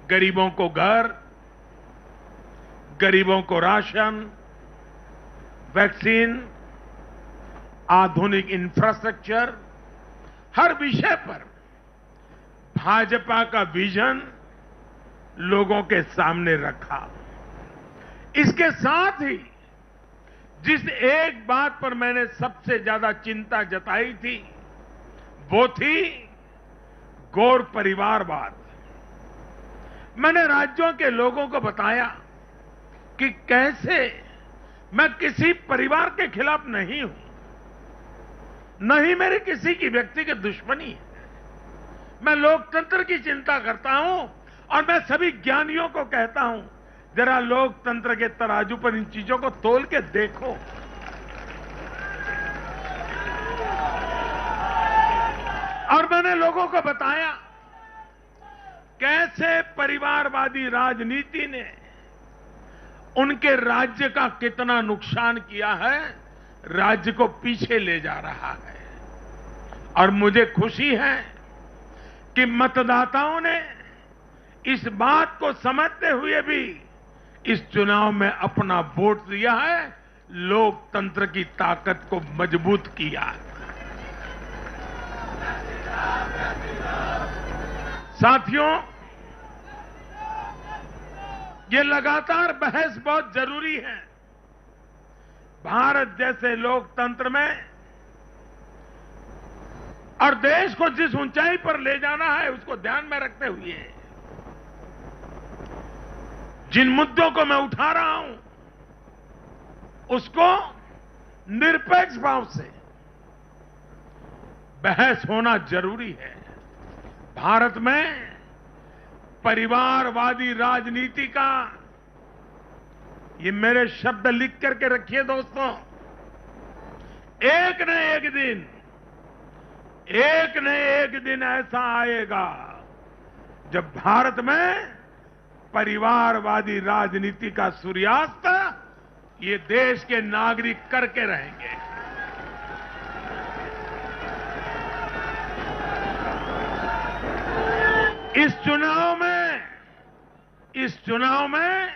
गरीबों को घर, गरीबों को राशन, वैक्सीन, आधुनिक इंफ्रास्ट्रक्चर, हर विषय पर भाजपा का विजन लोगों के सामने रखा। इसके साथ ही जिस एक बात पर मैंने सबसे ज्यादा चिंता जताई थी, वो थी गौर परिवारवाद। मैंने राज्यों के लोगों को बताया कि कैसे मैं किसी परिवार के खिलाफ नहीं हूं, नहीं मेरी किसी की व्यक्तिगत दुश्मनी है। मैं लोकतंत्र की चिंता करता हूं और मैं सभी ज्ञानियों को कहता हूं, जरा लोकतंत्र के तराजू पर इन चीजों को तोल के देखो। और मैंने लोगों को बताया कैसे परिवारवादी राजनीति ने उनके राज्य का कितना नुकसान किया है, राज्य को पीछे ले जा रहा है। और मुझे खुशी है कि मतदाताओं ने इस बात को समझते हुए भी इस चुनाव में अपना वोट दिया है, लोकतंत्र की ताकत को मजबूत किया है। साथियों, ये लगातार बहस बहुत जरूरी है। भारत जैसे लोकतंत्र में और देश को जिस ऊंचाई पर ले जाना है उसको ध्यान में रखते हुए जिन मुद्दों को मैं उठा रहा हूं उसको निरपेक्ष भाव से बहस होना जरूरी है। भारत में परिवारवादी राजनीति का, ये मेरे शब्द लिख करके रखिए दोस्तों, एक न एक दिन ऐसा आएगा जब भारत में परिवारवादी राजनीति का सूर्यास्त ये देश के नागरिक करके रहेंगे। इस चुनाव में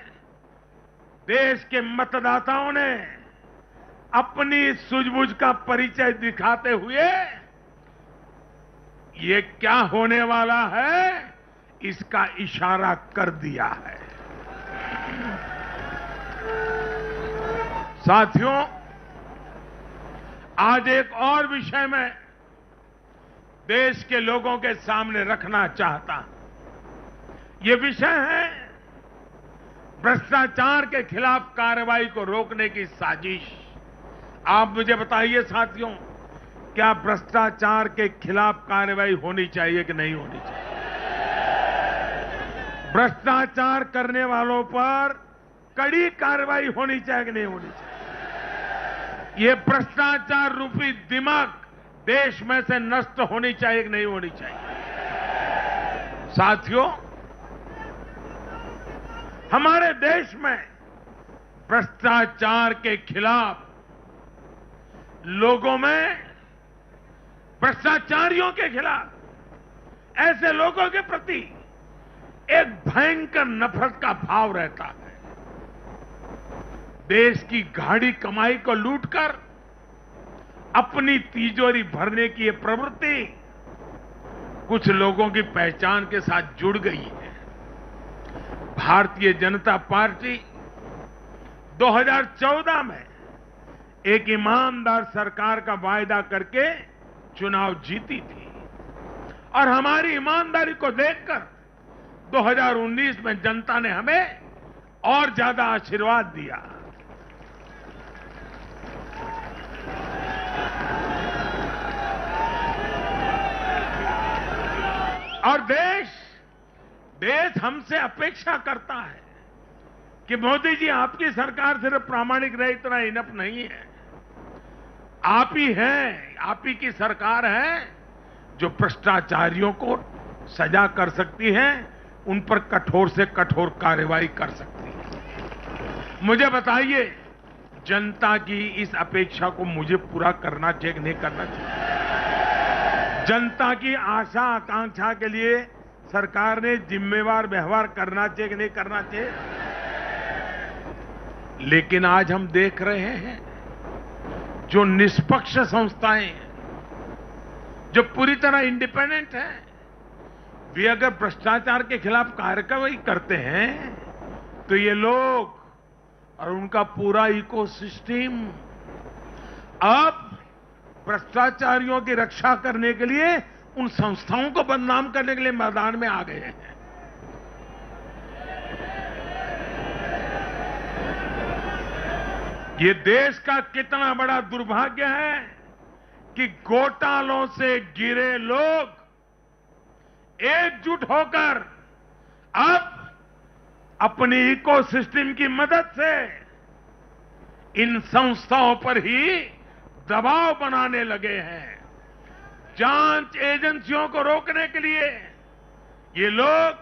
देश के मतदाताओं ने अपनी सूझबूझ का परिचय दिखाते हुए ये क्या होने वाला है इसका इशारा कर दिया है। साथियों, आज एक और विषय में देश के लोगों के सामने रखना चाहता हूं। ये विषय है भ्रष्टाचार के खिलाफ कार्रवाई को रोकने की साजिश। आप मुझे बताइए साथियों, क्या भ्रष्टाचार के खिलाफ कार्रवाई होनी चाहिए कि नहीं होनी चाहिए? भ्रष्टाचार करने वालों पर कड़ी कार्रवाई होनी चाहिए कि नहीं होनी चाहिए? ये भ्रष्टाचार रूपी दिमाग देश में से नष्ट होनी चाहिए कि नहीं होनी चाहिए? साथियों, हमारे देश में भ्रष्टाचार के खिलाफ लोगों में, भ्रष्टाचारियों के खिलाफ, ऐसे लोगों के प्रति एक भयंकर नफरत का भाव रहता है। देश की गाढ़ी कमाई को लूटकर अपनी तिजोरी भरने की ये प्रवृत्ति कुछ लोगों की पहचान के साथ जुड़ गई है। भारतीय जनता पार्टी 2014 में एक ईमानदार सरकार का वायदा करके चुनाव जीती थी और हमारी ईमानदारी को देखकर 2019 में जनता ने हमें और ज्यादा आशीर्वाद दिया। और देश हमसे अपेक्षा करता है कि मोदी जी, आपकी सरकार सिर्फ प्रामाणिक रहे इतना इनफ नहीं है। आप ही हैं, आप ही की सरकार है जो भ्रष्टाचारियों को सजा कर सकती है, उन पर कठोर से कठोर कार्रवाई कर सकती है। मुझे बताइए, जनता की इस अपेक्षा को मुझे पूरा करना चाहिए कि नहीं करना चाहिए? जनता की आशा आकांक्षा के लिए सरकार ने जिम्मेवार व्यवहार करना चाहिए कि नहीं करना चाहिए? लेकिन आज हम देख रहे हैं जो निष्पक्ष संस्थाएं हैं, जो पूरी तरह इंडिपेंडेंट हैं, वे अगर भ्रष्टाचार के खिलाफ कार्रवाई करते हैं तो ये लोग और उनका पूरा इकोसिस्टम अब भ्रष्टाचारियों की रक्षा करने के लिए उन संस्थाओं को बदनाम करने के लिए मैदान में आ गए हैं। ये देश का कितना बड़ा दुर्भाग्य है कि घोटालों से घिरे लोग एकजुट होकर अब अपनी इकोसिस्टम की मदद से इन संस्थाओं पर ही दबाव बनाने लगे हैं। जांच एजेंसियों को रोकने के लिए ये लोग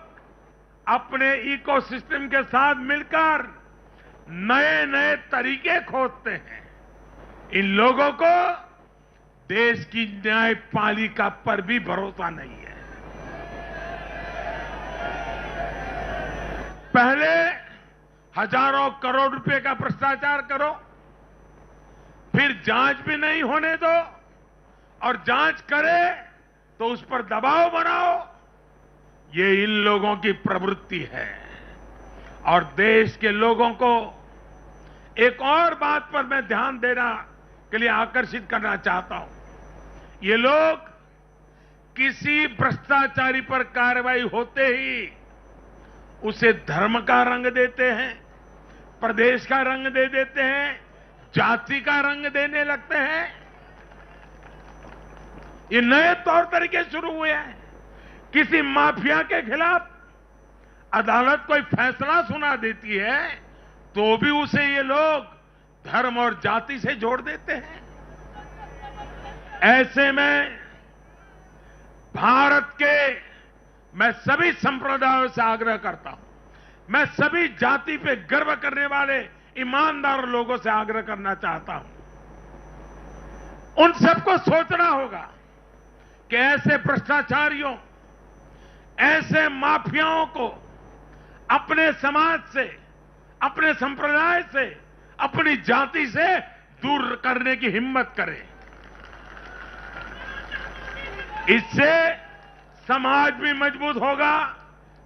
अपने इकोसिस्टम के साथ मिलकर नए नए तरीके खोजते हैं। इन लोगों को देश की न्यायपालिका पर भी भरोसा नहीं है। पहले हजारों करोड़ रुपए का भ्रष्टाचार करो, फिर जांच भी नहीं होने दो, और जांच करे तो उस पर दबाव बनाओ। ये इन लोगों की प्रवृत्ति है। और देश के लोगों को एक और बात पर मैं ध्यान देना के लिए आकर्षित करना चाहता हूं। ये लोग किसी भ्रष्टाचारी पर कार्रवाई होते ही उसे धर्म का रंग देते हैं, प्रदेश का रंग दे देते हैं, जाति का रंग देने लगते हैं। ये नए तौर तरीके शुरू हुए हैं। किसी माफिया के खिलाफ अदालत कोई फैसला सुना देती है तो भी उसे ये लोग धर्म और जाति से जोड़ देते हैं। ऐसे में भारत के मैं सभी संप्रदायों से आग्रह करता हूं, मैं सभी जाति पे गर्व करने वाले ईमानदार लोगों से आग्रह करना चाहता हूं, उन सबको सोचना होगा कि ऐसे भ्रष्टाचारियों, ऐसे माफियाओं को अपने समाज से, अपने संप्रदाय से, अपनी जाति से दूर करने की हिम्मत करें। इससे समाज भी मजबूत होगा,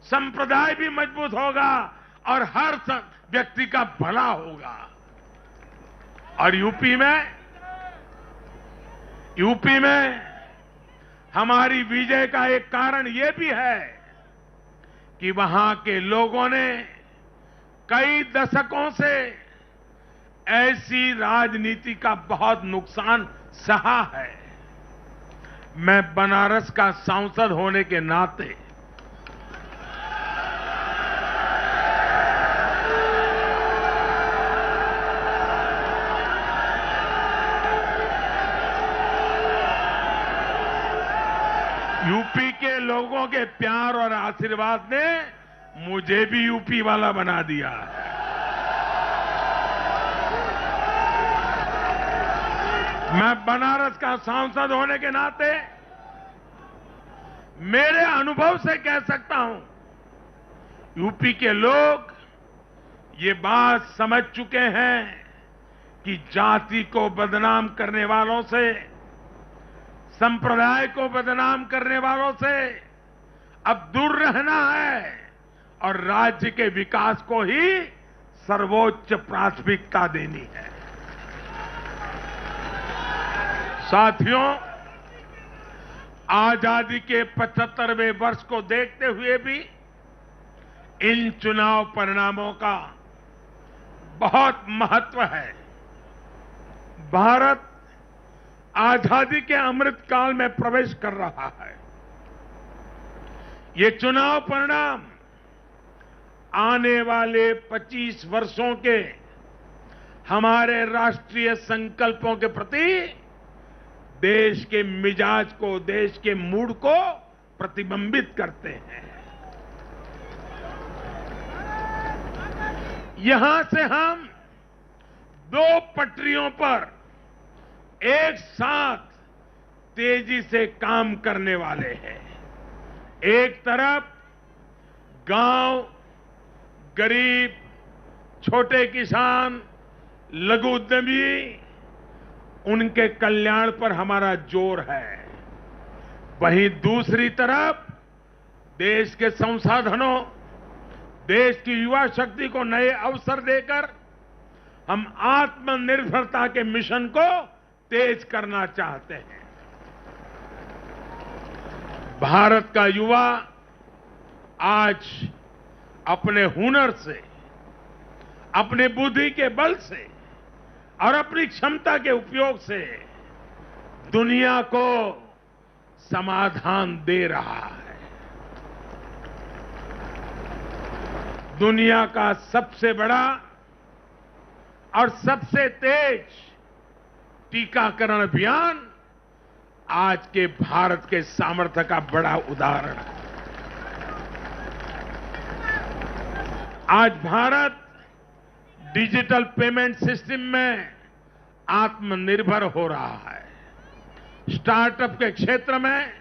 संप्रदाय भी मजबूत होगा और हर व्यक्ति का भला होगा। और यूपी में हमारी विजय का एक कारण यह भी है कि वहां के लोगों ने कई दशकों से ऐसी राजनीति का बहुत नुकसान सहा है। मैं बनारस का सांसद होने के नाते यूपी के लोगों के प्यार और आशीर्वाद ने मुझे भी यूपी वाला बना दिया है। मैं बनारस का सांसद होने के नाते मेरे अनुभव से कह सकता हूं, यूपी के लोग ये बात समझ चुके हैं कि जाति को बदनाम करने वालों से, संप्रदाय को बदनाम करने वालों से अब दूर रहना है और राज्य के विकास को ही सर्वोच्च प्राथमिकता देनी है। साथियों, आजादी के 75वें वर्ष को देखते हुए भी इन चुनाव परिणामों का बहुत महत्व है। भारत आजादी के अमृत काल में प्रवेश कर रहा है। ये चुनाव परिणाम आने वाले 25 वर्षों के हमारे राष्ट्रीय संकल्पों के प्रति देश के मिजाज को, देश के मूड को प्रतिबिंबित करते हैं। यहां से हम दो पटरियों पर एक साथ तेजी से काम करने वाले हैं। एक तरफ गांव, गरीब, छोटे किसान, लघु उद्यमी, उनके कल्याण पर हमारा जोर है। वहीं दूसरी तरफ देश के संसाधनों, देश की युवा शक्ति को नए अवसर देकर हम आत्मनिर्भरता के मिशन को तेज करना चाहते हैं। भारत का युवा आज अपने हुनर से, अपने बुद्धि के बल से और अपनी क्षमता के उपयोग से दुनिया को समाधान दे रहा है। दुनिया का सबसे बड़ा और सबसे तेज टीकाकरण अभियान आज के भारत के सामर्थ्य का बड़ा उदाहरण है। आज भारत डिजिटल पेमेंट सिस्टम में आत्मनिर्भर हो रहा है। स्टार्टअप के क्षेत्र में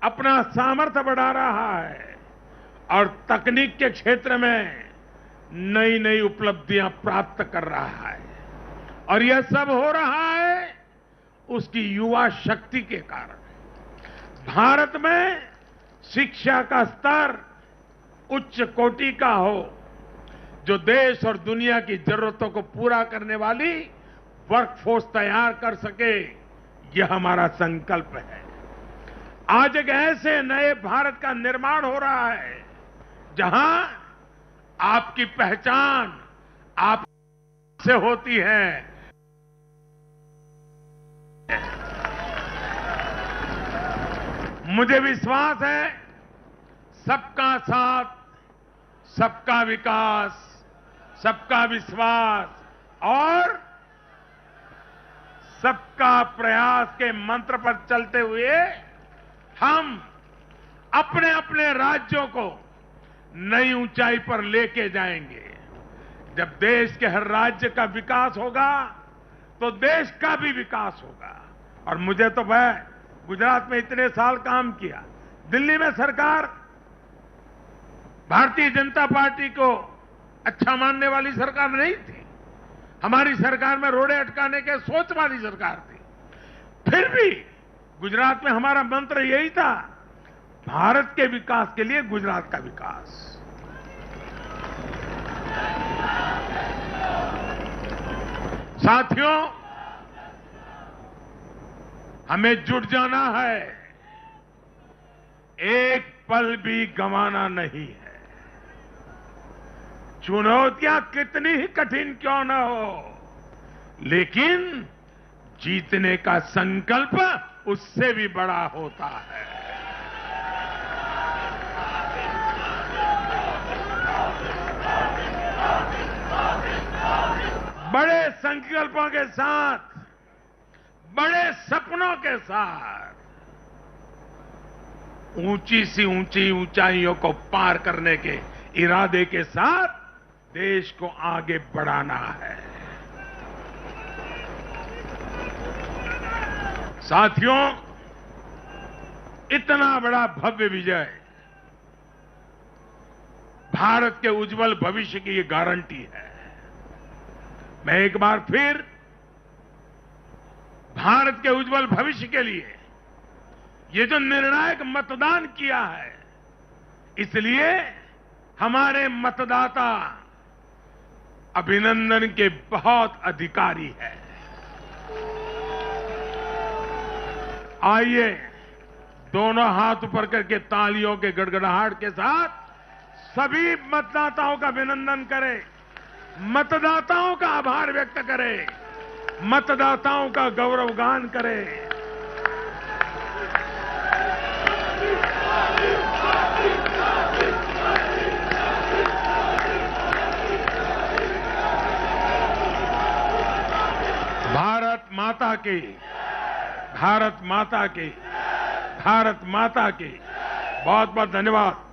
अपना सामर्थ्य बढ़ा रहा है और तकनीक के क्षेत्र में नई नई उपलब्धियां प्राप्त कर रहा है। और यह सब हो रहा है उसकी युवा शक्ति के कारण। भारत में शिक्षा का स्तर उच्च कोटि का हो, जो देश और दुनिया की जरूरतों को पूरा करने वाली वर्कफोर्स तैयार कर सके, यह हमारा संकल्प है। आज एक ऐसे नए भारत का निर्माण हो रहा है जहां आपकी पहचान आप से होती है। मुझे विश्वास है सबका साथ, सबका विकास, सबका विश्वास और सबका प्रयास के मंत्र पर चलते हुए हम अपने अपने राज्यों को नई ऊंचाई पर लेके जाएंगे। जब देश के हर राज्य का विकास होगा तो देश का भी विकास होगा। और मुझे तो मैं गुजरात में इतने साल काम किया, दिल्ली में सरकार भारतीय जनता पार्टी को अच्छा मानने वाली सरकार नहीं थी। हमारी सरकार में रोड़े अटकाने के सोच वाली सरकार थी। फिर भी गुजरात में हमारा मंत्र यही था, भारत के विकास के लिए गुजरात का विकास। साथियों, हमें जुट जाना है, एक पल भी गंवाना नहीं है। चुनौतियां कितनी ही कठिन क्यों न हो, लेकिन जीतने का संकल्प उससे भी बड़ा होता है। बड़े संकल्पों के साथ, बड़े सपनों के साथ ऊंची सी ऊंची ऊंचाइयों को पार करने के इरादे के साथ देश को आगे बढ़ाना है। साथियों, इतना बड़ा भव्य विजय भारत के उज्जवल भविष्य की ये गारंटी है। मैं एक बार फिर भारत के उज्जवल भविष्य के लिए ये जो निर्णायक मतदान किया है, इसलिए हमारे मतदाता अभिनंदन के बहुत अधिकारी है। आइए दोनों हाथ ऊपर करके तालियों के गड़गड़ाहट के साथ सभी मतदाताओं का अभिनंदन करें, मतदाताओं का आभार व्यक्त करें, मतदाताओं का गौरवगान करें। भारत माता की, भारत माता की, भारत माता की। बहुत बहुत धन्यवाद।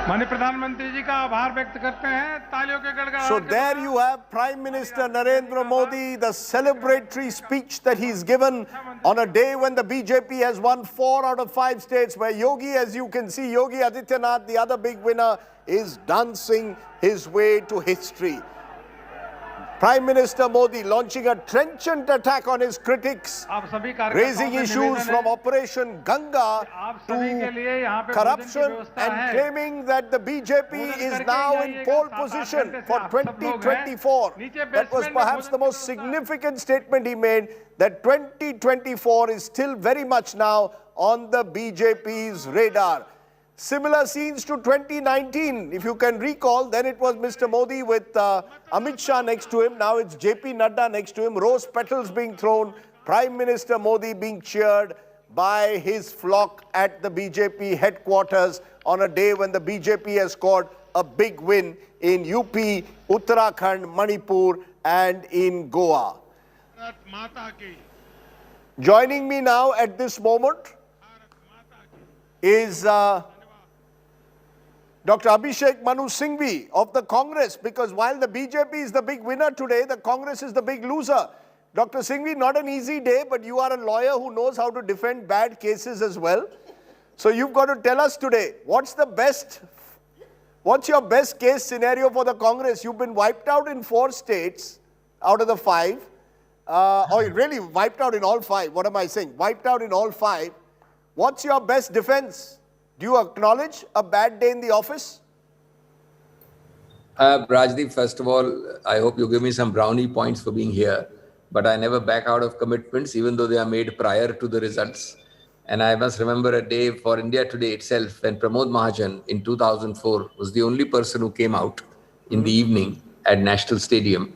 माननीय प्रधानमंत्री जी का आभार व्यक्त करते हैं, तालियों के गड़गड़ाहट। So there you have Prime Minister Narendra Modi, the celebratory speech that he's given on a day when the BJP has won 4 out of 5 states, where Yogi, as you can see, Yogi Adityanath, the other big winner, is dancing his way to history. Prime Minister Modi launching a trenchant attack on his critics, raising issues from Operation Ganga to corruption and claiming that the BJP is now in pole position for 2024. That was perhaps the most significant statement he made, that 2024 is still very much now on the BJP's radar. Similar scenes to 2019, if you can recall. Then it was Mr. Modi with Amit Shah next to him. Now it's JP Nadda next to him. Rose petals being thrown. Prime Minister Modi being cheered by his flock at the BJP headquarters on a day when the BJP has scored a big win in UP, Uttarakhand, Manipur and in Goa. Joining me now at this moment is Dr. Abhishek Manu Singhvi of the Congress, because while the BJP is the big winner today, the Congress is the big loser. Dr. Singhvi, not an easy day, but you are a lawyer who knows how to defend bad cases as well. So you've got to tell us today, what's your best case scenario for the Congress? You've been wiped out in 4 states out of the 5. Or really wiped out in all 5. What am I saying? Wiped out in all 5. What's your best defense? Do you acknowledge a bad day in the office? Rajdeep, first of all, I hope you give me some brownie points for being here. But I never back out of commitments, even though they are made prior to the results. And I must remember a day for India Today itself, when Pramod Mahajan in 2004 was the only person who came out in the evening at National Stadium.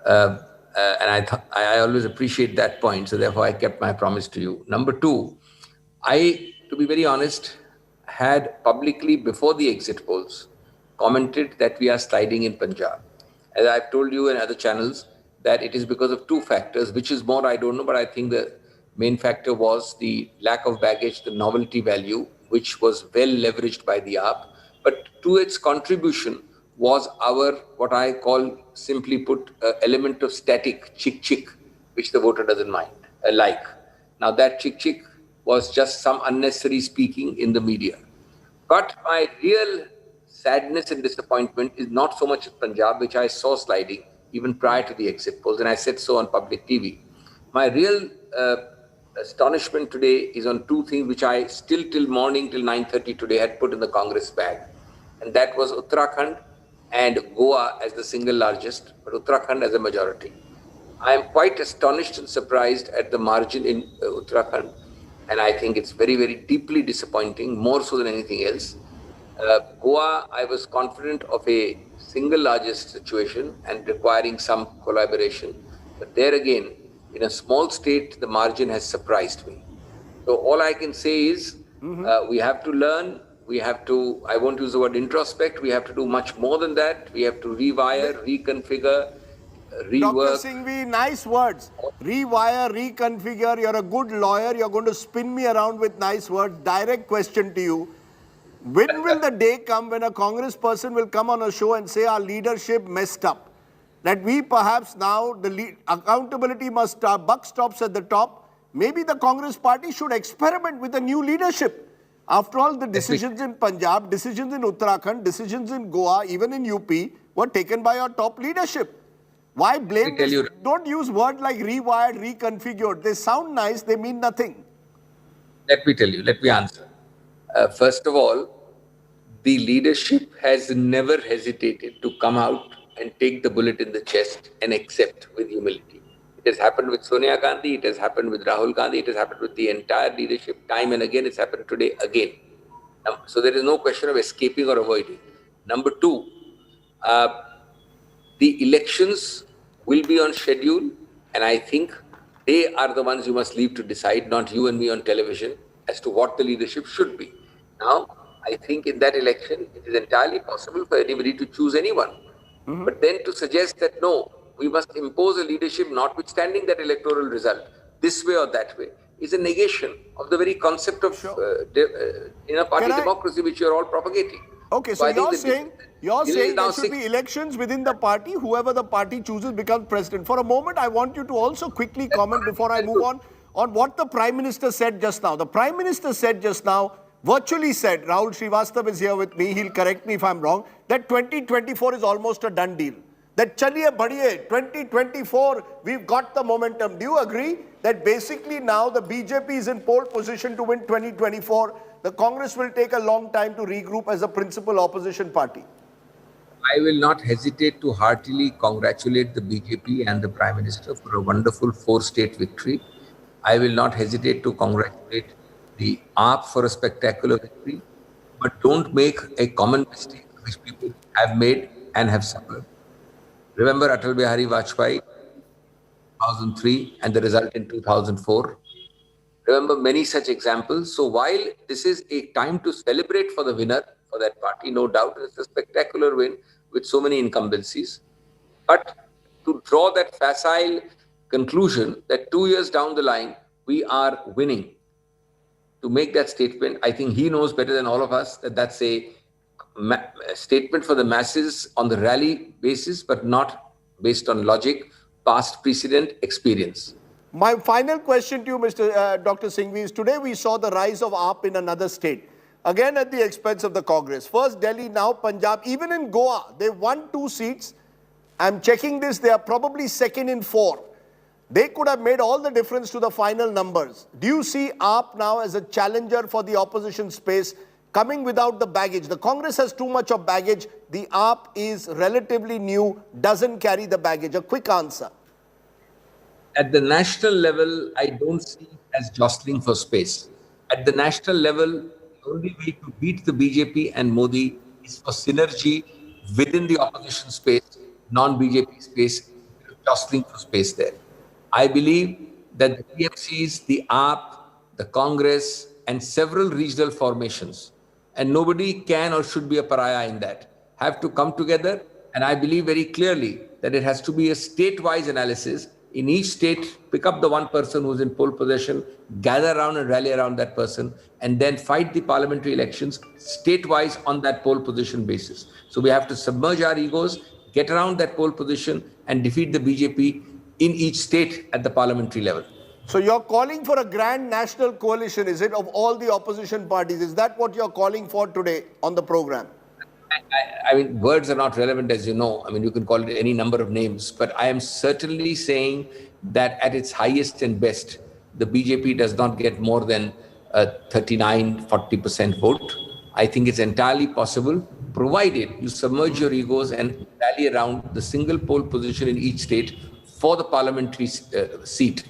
And I always appreciate that point. So therefore, I kept my promise to you. Number 2, to be very honest, had publicly before the exit polls commented that we are sliding in Punjab. As I've told you in other channels, that it is because of 2 factors, which is more, I don't know, but I think the main factor was the lack of baggage, the novelty value, which was well leveraged by the AAP. But to its contribution was our, what I call, simply put, element of static chick, which the voter doesn't mind, like. Now that chick was just some unnecessary speaking in the media. But my real sadness and disappointment is not so much Punjab, which I saw sliding even prior to the exit polls, and I said so on public TV. My real astonishment today is on 2 things which I still till morning, till 9:30 today had put in the Congress bag. And that was Uttarakhand and Goa as the single largest, but Uttarakhand as a majority. I am quite astonished and surprised at the margin in Uttarakhand. And I think it's very, very deeply disappointing, more so than anything else. Goa, I was confident of a single largest situation and requiring some collaboration. But there again, in a small state, the margin has surprised me. So all I can say is we have to learn. We have to, I won't use the word introspect, we have to do much more than that. We have to rewire, reconfigure, rework. Dr. Singhvi, nice words. Rewire, reconfigure. You're a good lawyer. You're going to spin me around with nice words. Direct question to you. When will the day come when a Congress person will come on a show and say our leadership messed up? That we perhaps now, the accountability must start, buck stops at the top. Maybe the Congress party should experiment with a new leadership. After all, the decisions in Punjab, decisions in Uttarakhand, decisions in Goa, even in UP, were taken by our top leadership. Why blame this? Don't use words like rewired, reconfigured. They sound nice, they mean nothing. Let me tell you, let me answer. First of all, the leadership has never hesitated to come out and take the bullet in the chest and accept with humility. It has happened with Sonia Gandhi, it has happened with Rahul Gandhi, it has happened with the entire leadership time and again, it's happened today again. So there is no question of escaping or avoiding. Number 2, the elections will be on schedule, and I think they are the ones you must leave to decide, not you and me on television, as to what the leadership should be. Now, I think in that election, it is entirely possible for anybody to choose anyone. But then to suggest that no, we must impose a leadership notwithstanding that electoral result, this way or that way, is a negation of the very concept of party democracy which you are all propagating. Okay, so you're saying there should be elections within the party, whoever the party chooses becomes president. For a moment, I want you to also quickly comment before I move on what the Prime Minister said just now. The Prime Minister said just now, virtually said, Rahul Srivastava is here with me, he'll correct me if I'm wrong, that 2024 is almost a done deal. that chaliye badhiye, 2024, we've got the momentum. Do you agree that basically now the BJP is in pole position to win 2024? The Congress will take a long time to regroup as a principal opposition party. I will not hesitate to heartily congratulate the BJP and the Prime Minister for a wonderful 4-state victory. I will not hesitate to congratulate the AAP for a spectacular victory. But don't make a common mistake which people have made and have suffered. Remember Atal Bihari Vajpayee, 2003, and the result in 2004. Remember many such examples. So while this is a time to celebrate for the winner, for that party, no doubt, it's a spectacular win with so many incumbencies. But to draw that facile conclusion that 2 years down the line, we are winning, to make that statement, I think he knows better than all of us that that's a statement for the masses on the rally basis, but not based on logic, past precedent, experience. My final question to you, Dr. Singhvi, is today we saw the rise of AAP in another state, again at the expense of the Congress. First Delhi, now Punjab, even in Goa, they won 2 seats. I'm checking this, they are probably second in 4. They could have made all the difference to the final numbers. Do you see AAP now as a challenger for the opposition space, coming without the baggage? The Congress has too much of baggage. The AAP is relatively new, doesn't carry the baggage. A quick answer. At the national level, I don't see it as jostling for space. At the national level, the only way to beat the BJP and Modi is for synergy within the opposition space, non-BJP space, jostling for space there. I believe that the TMCs, the AAP, the Congress, and several regional formations, and nobody can or should be a pariah in that, have to come together. And I believe very clearly that it has to be a state-wise analysis. In each state, pick up the one person who's in pole position, gather around and rally around that person, and then fight the parliamentary elections state-wise on that pole position basis. So we have to submerge our egos, get around that pole position, and defeat the BJP in each state at the parliamentary level. So you're calling for a grand national coalition, is it, of all the opposition parties? Is that what you're calling for today on the program? I mean, words are not relevant, as you know. I mean, you can call it any number of names, but I am certainly saying that at its highest and best, the BJP does not get more than a 39-40% vote. I think it's entirely possible, provided you submerge your egos and rally around the single pole position in each state for the parliamentary seat,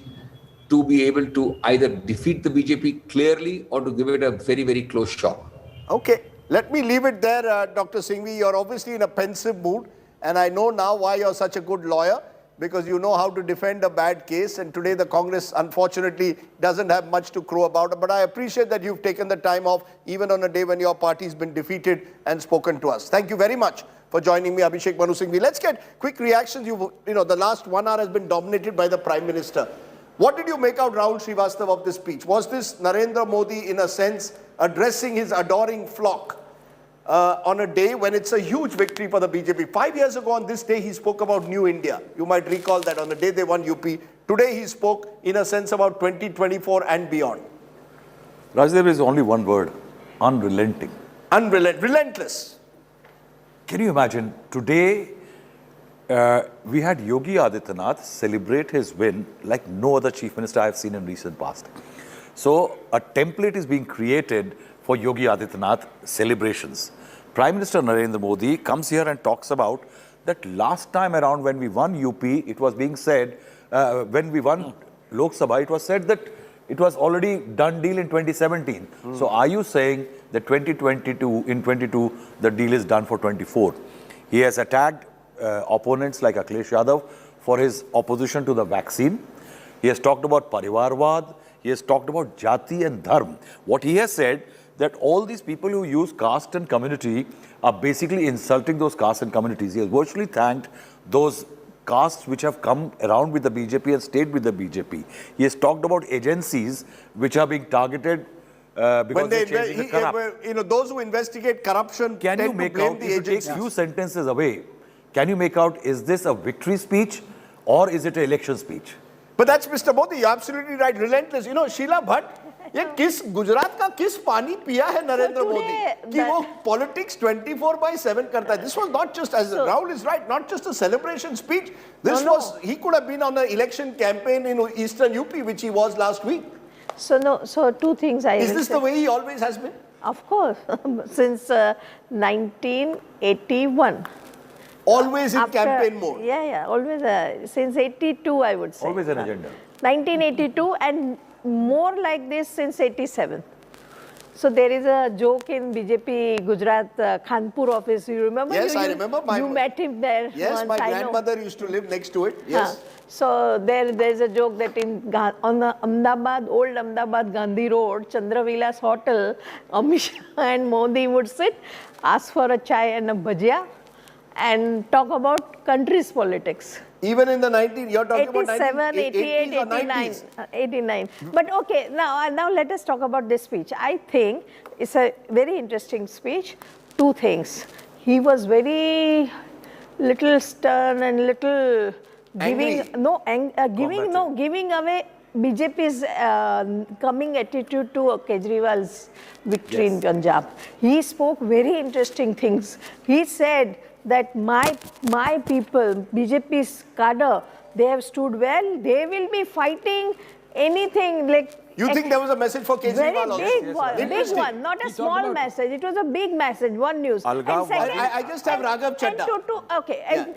to be able to either defeat the BJP clearly or to give it a very, very close shock. Okay, let me leave it there, Dr. Singhvi. You're obviously in a pensive mood, and I know now why you're such a good lawyer, because you know how to defend a bad case, and today the Congress, unfortunately, doesn't have much to crow about. But I appreciate that you've taken the time off, even on a day when your party's been defeated, and spoken to us. Thank you very much for joining me, Abhishek Manu Singhvi. Let's get quick reactions. You know, the last 1 hour has been dominated by the Prime Minister. What did you make out, Rahul Srivastava, of this speech? Was this Narendra Modi, in a sense, addressing his adoring flock on a day when it's a huge victory for the BJP? 5 years ago on this day, he spoke about New India. You might recall that on the day they won UP. Today, he spoke, in a sense, about 2024 and beyond. Raj, there is only one word: unrelenting. Relentless. Can you imagine? Today, we had Yogi Adityanath celebrate his win like no other chief minister I have seen in recent past. So a template is being created for Yogi Adityanath celebrations. Prime Minister Narendra Modi comes here and talks about that last time around when we won UP, it was being said, when we won Lok Sabha, it was said that it was already done deal in 2017. So are you saying that in 22, the deal is done for 24? He has attacked opponents like Akhilesh Yadav for his opposition to the vaccine. He has talked about Parivarwad. He has talked about Jati and Dharm. What he has said, that all these people who use caste and community are basically insulting those castes and communities. He has virtually thanked those castes which have come around with the BJP and stayed with the BJP. He has talked about agencies which are being targeted because they're changing the corrupt. You know, those who investigate corruption tend to blame the agencies. If you take few sentences away, can you make out, is this a victory speech or is it an election speech? But that's Mr. Modi. You're absolutely right. Relentless. You know, Sheila Bhatt ये किस गुजरात का किस पानी पिया है नरेंद्र मोदी कि वो politics 24/7 करता है. This was not just, as Rahul is right, not just a celebration speech. This was, he could have been on an election campaign in eastern UP, which he was last week. So two things I Is this the way he always has been? Of course, since 1981. Always in campaign mode. Yeah, always. Since 82, I would say. Always an agenda. 1982 and more like this since 87. So there is a joke in BJP Gujarat Khanpur office. You remember? Yes, I remember. You met him there. Yes, once, my grandmother used to live next to it. Yes. So there's a joke that on the old Ahmedabad Gandhi Road, Chandravilas Hotel, Amit Shah and Modi would sit, ask for a chai and a bhajia, and talk about country's politics. Even in the 90s, you're talking 87, about 88, 89, 89. But okay, now let us talk about this speech. I think it's a very interesting speech. Two things. He was very little stern and little giving away BJP's coming attitude to Kejriwal's victory in Punjab. He spoke very interesting things. He said that my people, BJP's cadre, they have stood well. They will be fighting anything like. You think there was a message for Kejriwal also? Very big one, not a small message. It was a big message. One news. I just have Raghav Chadda.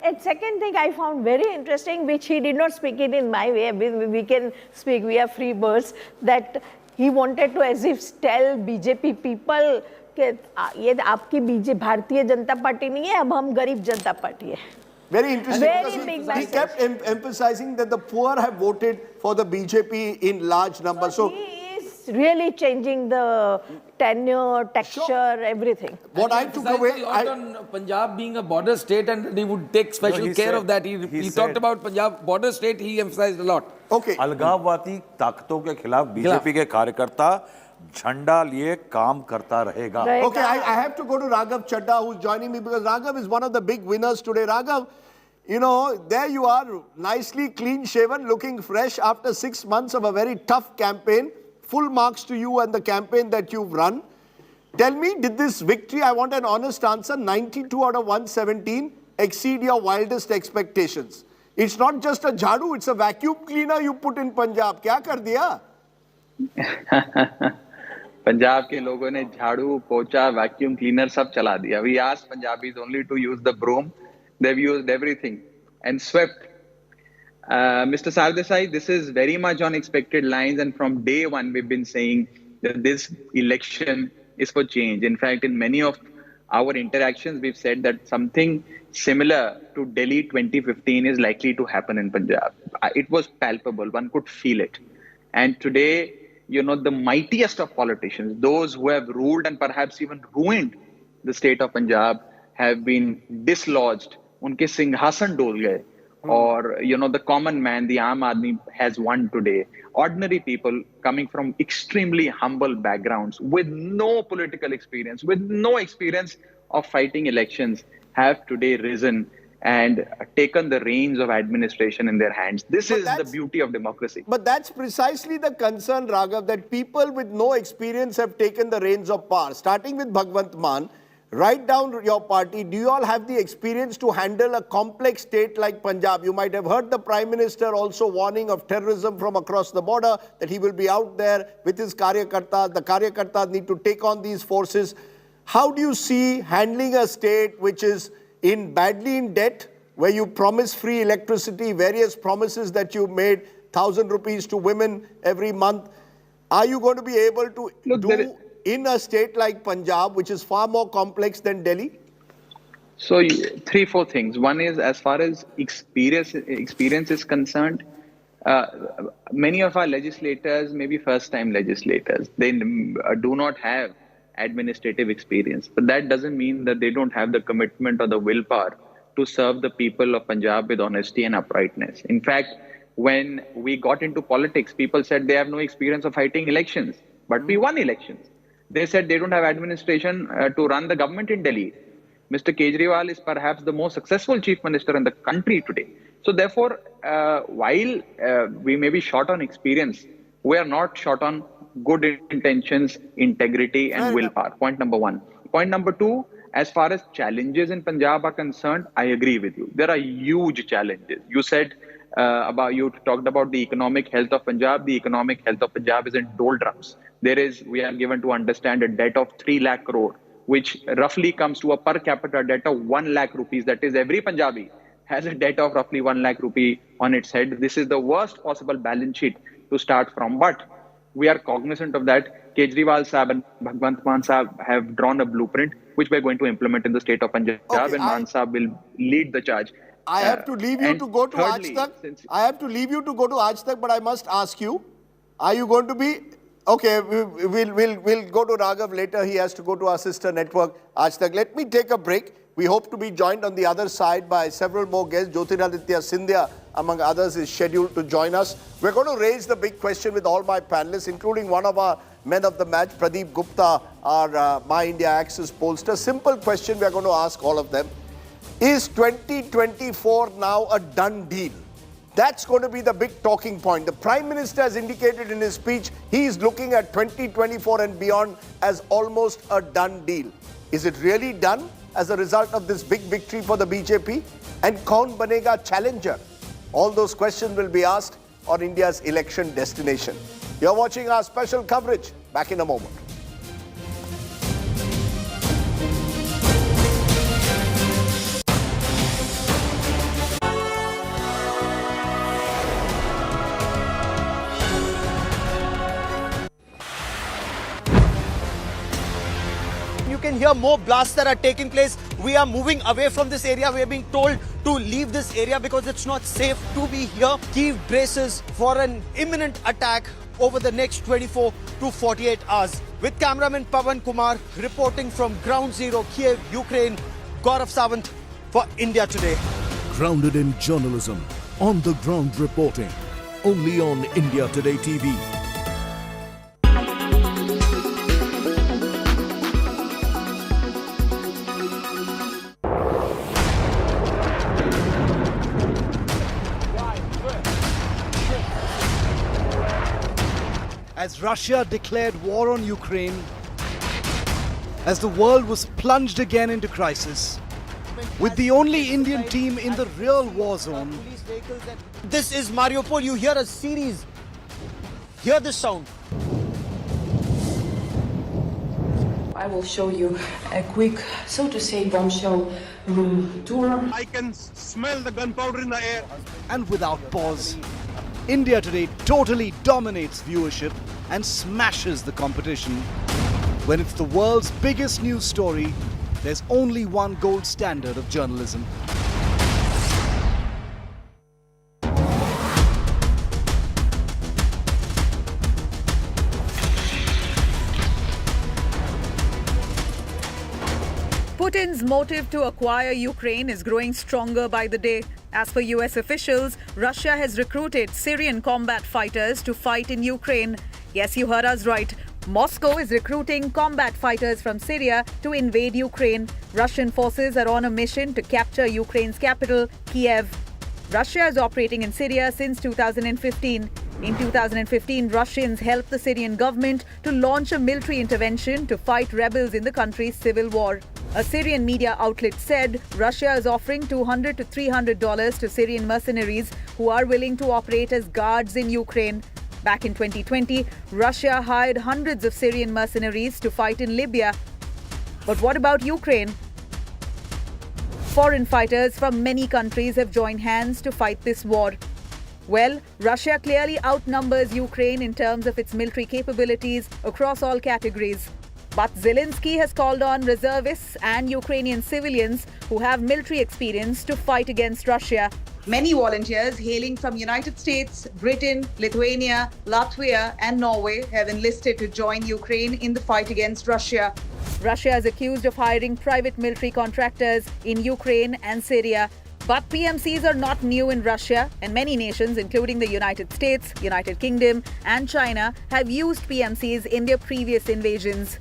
And second thing I found very interesting, which he did not speak it in my way. We can speak. We are free birds. That he wanted to as if tell BJP people कि ये आपकी Bharatiya Janata party नहीं है, अब हम गरीब जनता party है. Very interesting. He kept emphasizing that the poor have voted for the BJP in large numbers. So he is really changing the tenure, texture, everything. What I took away, on Punjab being a border state, and he would take special care of that. He talked about Punjab border state. He emphasized a lot. Okay. अलगाववादी ताकतों के खिलाफ BJP के कार्यकर्ता झंडा लिए काम करता रहेगा. Okay, I have to go to Raghav Chadda, who's joining me, because Raghav is one of the big winners today. Raghav, you know, there you are, nicely clean shaven, looking fresh after 6 months of a very tough campaign. Full marks to you and the campaign that you've run. Tell me, did this victory, I want an honest answer, 92 out of 117, exceed your wildest expectations? It's not just a jhadu, it's a vacuum cleaner you put in Punjab. Kya kar diya? Punjab के लोगों ने झाड़ू, पोछा, vacuum cleaner सब चला दिया. We asked Punjabis only to use the broom. They've used everything and swept. Mr. Sardesai, this is very much on expected lines, and from day one we've been saying that this election is for change. In fact, in many of our interactions, we've said that something similar to Delhi 2015 is likely to happen in Punjab. It was palpable. One could feel it. And today, you know, the mightiest of politicians, those who have ruled and perhaps even ruined the state of Punjab, have been dislodged. Unke singhasan dol gaye. Or, you know, the common man, the Aam Aadmi, has won today. Ordinary people coming from extremely humble backgrounds, with no political experience, with no experience of fighting elections, have today risen and taken the reins of administration in their hands. This is the beauty of democracy. But that's precisely the concern, Raghav, that people with no experience have taken the reins of power. Starting with Bhagwant Mann, right down your party, do you all have the experience to handle a complex state like Punjab? You might have heard the Prime Minister also warning of terrorism from across the border, that he will be out there with his Karyakartas. The Karyakartas need to take on these forces. How do you see handling a state which is badly in debt, where you promise free electricity, various promises that you made, 1,000 rupees to women every month? Are you going to be able to do in a state like Punjab, which is far more complex than Delhi? So 3-4 things. One is, as far as experience is concerned, many of our legislators may be first-time legislators. They do not have administrative experience, but that doesn't mean that they don't have the commitment or the willpower to serve the people of Punjab with honesty and uprightness. In fact, when we got into politics, people said they have no experience of fighting elections, but we won elections. They said they don't have administration to run the government in Delhi. Mr. Kejriwal is perhaps the most successful chief minister in the country today. So therefore, while we may be short on experience, we are not short on good intentions, integrity, and willpower. Point number one. Point number two, as far as challenges in Punjab are concerned, I agree with you. There are huge challenges. You said you talked about the economic health of Punjab. The economic health of Punjab is in doldrums. We are given to understand a debt of 3 lakh crore, which roughly comes to a per capita debt of 1 lakh rupees. That is, every Punjabi has a debt of roughly 1 lakh rupee on its head. This is the worst possible balance sheet to start from. But we are cognizant of that. Kejriwal Sahab and Bhagwant Mann Sahab have drawn a blueprint which we are going to implement in the state of Punjab, and Mann Sahab will lead the charge. I have to leave you to go to Aaj Tak. I have to leave you to go to Aaj Tak, but I must ask you, are you going to be... Okay, we'll go to Raghav later. He has to go to our sister network, Aaj Tak. Let me take a break. We hope to be joined on the other side by several more guests. Jyotiraditya Scindia, among others, is scheduled to join us. We're going to raise the big question with all my panelists, including one of our men of the match, Pradeep Gupta, our My India Axis pollster. Simple question we're going to ask all of them. Is 2024 now a done deal? That's going to be the big talking point. The Prime Minister has indicated in his speech he is looking at 2024 and beyond as almost a done deal. Is it really done as a result of this big victory for the BJP? And kaun banega challenger? All those questions will be asked on India's election destination. You're watching our special coverage. Back in a moment. You can hear more blasts that are taking place. We are moving away from this area. We are being told to leave this area because it's not safe to be here. Kyiv braces for an imminent attack over the next 24 to 48 hours. With cameraman Pavan Kumar reporting from Ground Zero, Kiev, Ukraine, Gaurav Sawant for India Today. Grounded in journalism, on the ground reporting, only on India Today TV. As Russia declared war on Ukraine, as the world was plunged again into crisis, with the only Indian team in the real war zone. This is Mariupol. You hear a series. Hear this sound. I will show you a quick, so to say, bombshell room tour. I can smell the gunpowder in the air. And without pause, India Today totally dominates viewership and smashes the competition. When it's the world's biggest news story, there's only one gold standard of journalism. Putin's motive to acquire Ukraine is growing stronger by the day. As per US officials, Russia has recruited Syrian combat fighters to fight in Ukraine. Yes, you heard us right. Moscow is recruiting combat fighters from Syria to invade Ukraine. Russian forces are on a mission to capture Ukraine's capital, Kiev. Russia is operating in Syria since 2015. In 2015, Russians helped the Syrian government to launch a military intervention to fight rebels in the country's civil war. A Syrian media outlet said Russia is offering $200 to $300 to Syrian mercenaries who are willing to operate as guards in Ukraine. Back in 2020, Russia hired hundreds of Syrian mercenaries to fight in Libya. But what about Ukraine? Foreign fighters from many countries have joined hands to fight this war. Well, Russia clearly outnumbers Ukraine in terms of its military capabilities across all categories. But Zelensky has called on reservists and Ukrainian civilians who have military experience to fight against Russia. Many volunteers hailing from United States, Britain, Lithuania, Latvia and Norway have enlisted to join Ukraine in the fight against Russia. Russia is accused of hiring private military contractors in Ukraine and Syria. But PMCs are not new in Russia, and many nations, including the United States, United Kingdom and China, have used PMCs in their previous invasions.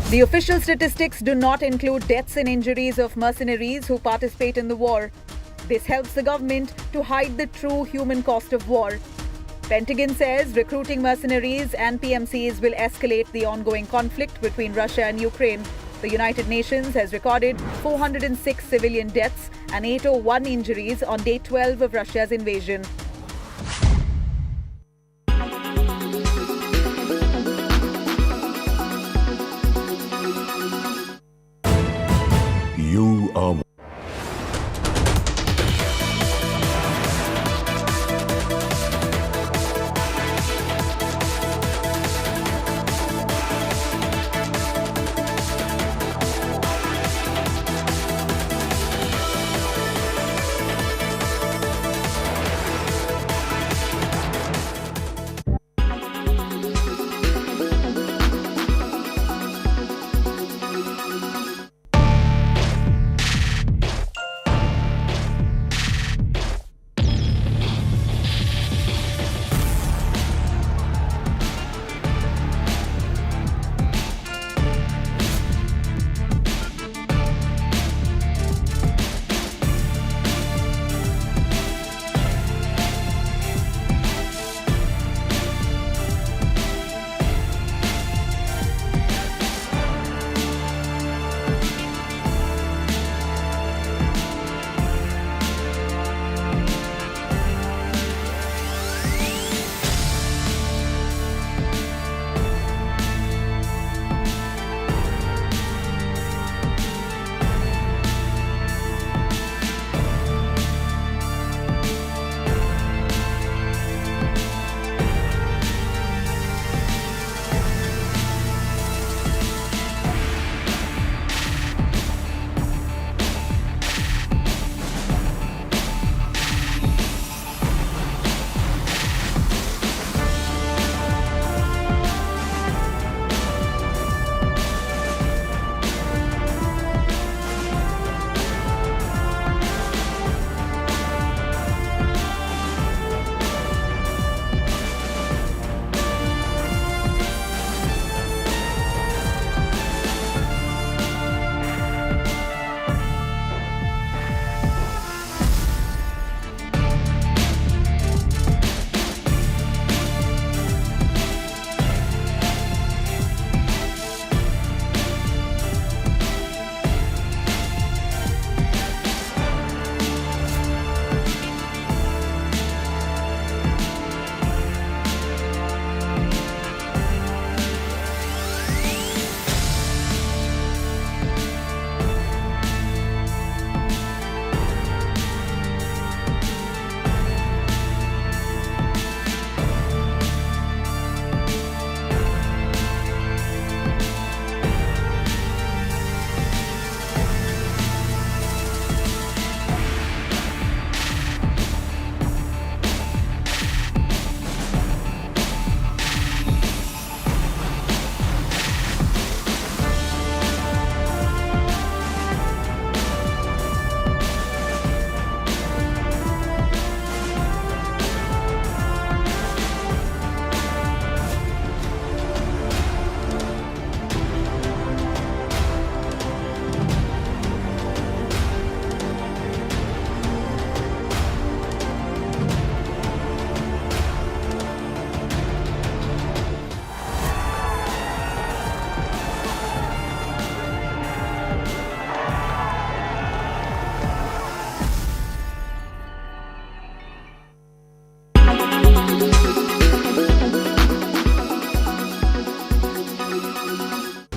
The official statistics do not include deaths and injuries of mercenaries who participate in the war. This helps the government to hide the true human cost of war. Pentagon says recruiting mercenaries and PMCs will escalate the ongoing conflict between Russia and Ukraine. The United Nations has recorded 406 civilian deaths and 801 injuries on day 12 of Russia's invasion. You are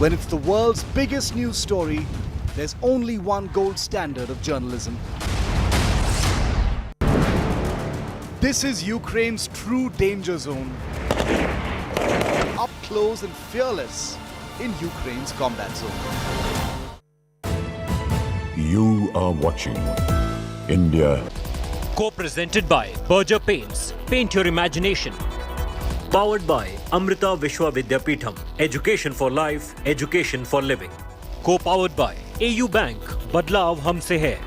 When it's the world's biggest news story, there's only one gold standard of journalism. This is Ukraine's true danger zone. Up close and fearless in Ukraine's combat zone. You are watching India. Co-presented by Berger Paints. Paint your imagination. Powered by Amrita Vishwa Vidyapeetham. Education for life, education for living. Co-powered by AU Bank. Badlaav humse hai.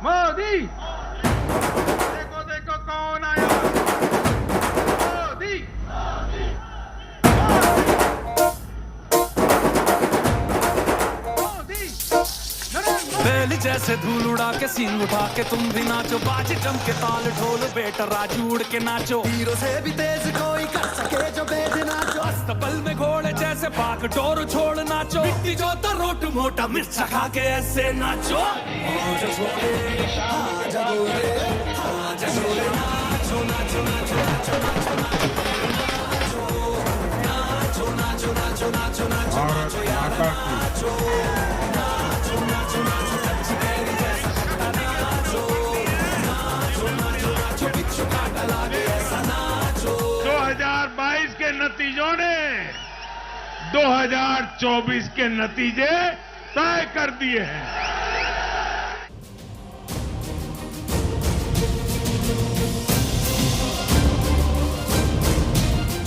Modi देखो देखो कौन आया Modi bell जैसे धूल उड़ा के सींग उठा के तुम भी नाचो बाजी जम के ताल ढोल बेटा राजू उड़ के नाचो हीरो से भी तेज कोई कर सके जो बेद नाचो अस्तबल में घोड़े जैसे भाग डोर छोड़ नाचो मिट्टी जो रोट मोटा मिर्च खा के ऐसे नाचो नाचो नाचो नाचो नाचो नाचो नाचो नाचो नाचो नाचो नाचो 2022 के नतीजों ने 2024 के नतीजे तय कर दिए हैं।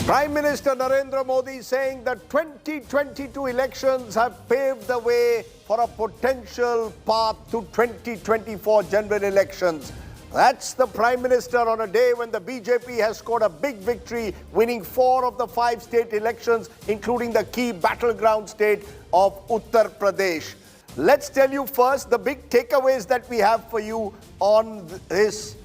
Prime Minister Narendra Modi saying the 2022 elections have paved the way for a potential path to 2024 general elections. That's the Prime Minister on a day when the BJP has scored a big victory, winning 4 of the 5 state elections, including the key battleground state of Uttar Pradesh. Let's tell you first the big takeaways that we have for you on this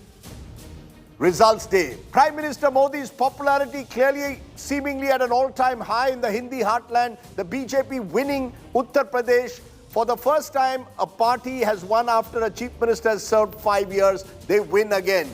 Results Day. Prime Minister Modi's popularity clearly seemingly at an all-time high in the Hindi heartland. The BJP winning Uttar Pradesh. For the first time, a party has won after a chief minister has served 5 years. They win again.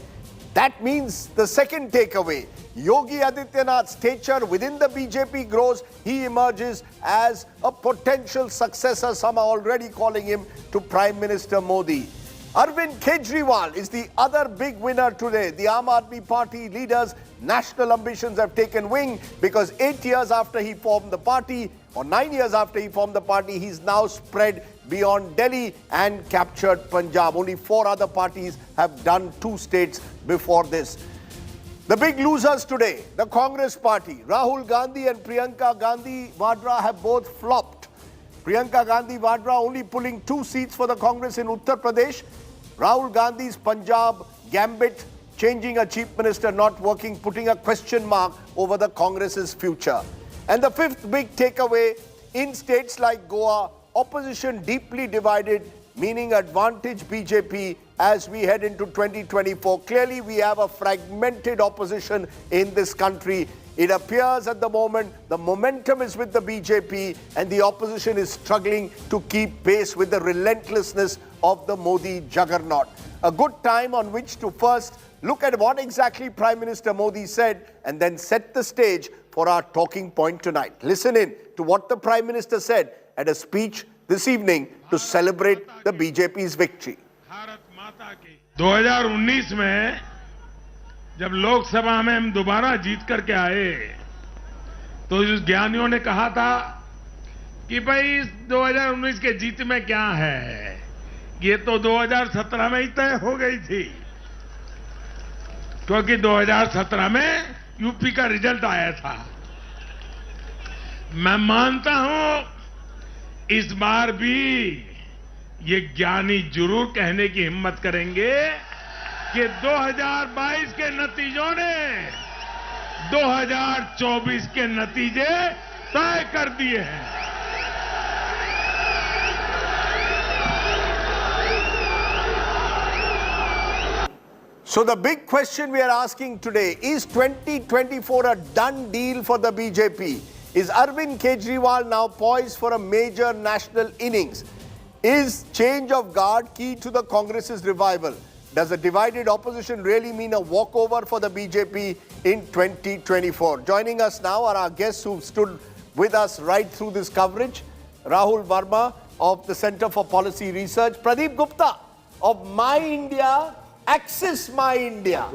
That means the second takeaway. Yogi Adityanath's stature within the BJP grows. He emerges as a potential successor, some are already calling him, to Prime Minister Modi. Arvind Kejriwal is the other big winner today. The Aam Aadmi Party leader's national ambitions have taken wing because 8 years after he formed the party, or 9 years after he formed the party, he's now spread beyond Delhi and captured Punjab. Only 4 other parties have done 2 states before this. The big losers today, the Congress party. Rahul Gandhi and Priyanka Gandhi Vadra have both flopped. Priyanka Gandhi Vadra only pulling 2 seats for the Congress in Uttar Pradesh. Rahul Gandhi's Punjab gambit, changing a chief minister not working, putting a question mark over the Congress's future. And the fifth big takeaway, in states like Goa, opposition deeply divided, meaning advantage BJP as we head into 2024. Clearly, we have a fragmented opposition in this country. It appears at the moment the momentum is with the BJP and the opposition is struggling to keep pace with the relentlessness of the Modi juggernaut. A good time on which to first look at what exactly Prime Minister Modi said and then set the stage for our talking point tonight. Listen in to what the Prime Minister said at a speech this evening to celebrate the BJP's victory. 2019 में जब लोकसभा में हम दोबारा जीत करके आए तो उस ज्ञानियों ने कहा था कि भाई इस 2019 के जीत में क्या है, ये तो 2017 में ही तय हो गई थी, क्योंकि 2017 में यूपी का रिजल्ट आया था। मैं मानता हूं इस बार भी ये ज्ञानी जरूर कहने की हिम्मत करेंगे कि 2022 के नतीजों ने 2024 के नतीजे तय कर दिए हैं। So the big question we are asking today, is 2024 a done deal for the BJP? Is Arvind Kejriwal now poised for a major national innings? Is change of guard key to the Congress's revival? Does a divided opposition really mean a walkover for the BJP in 2024? Joining us now are our guests who stood with us right through this coverage. Rahul Verma of the Center for Policy Research. Pradeep Gupta of My India, Axis My India.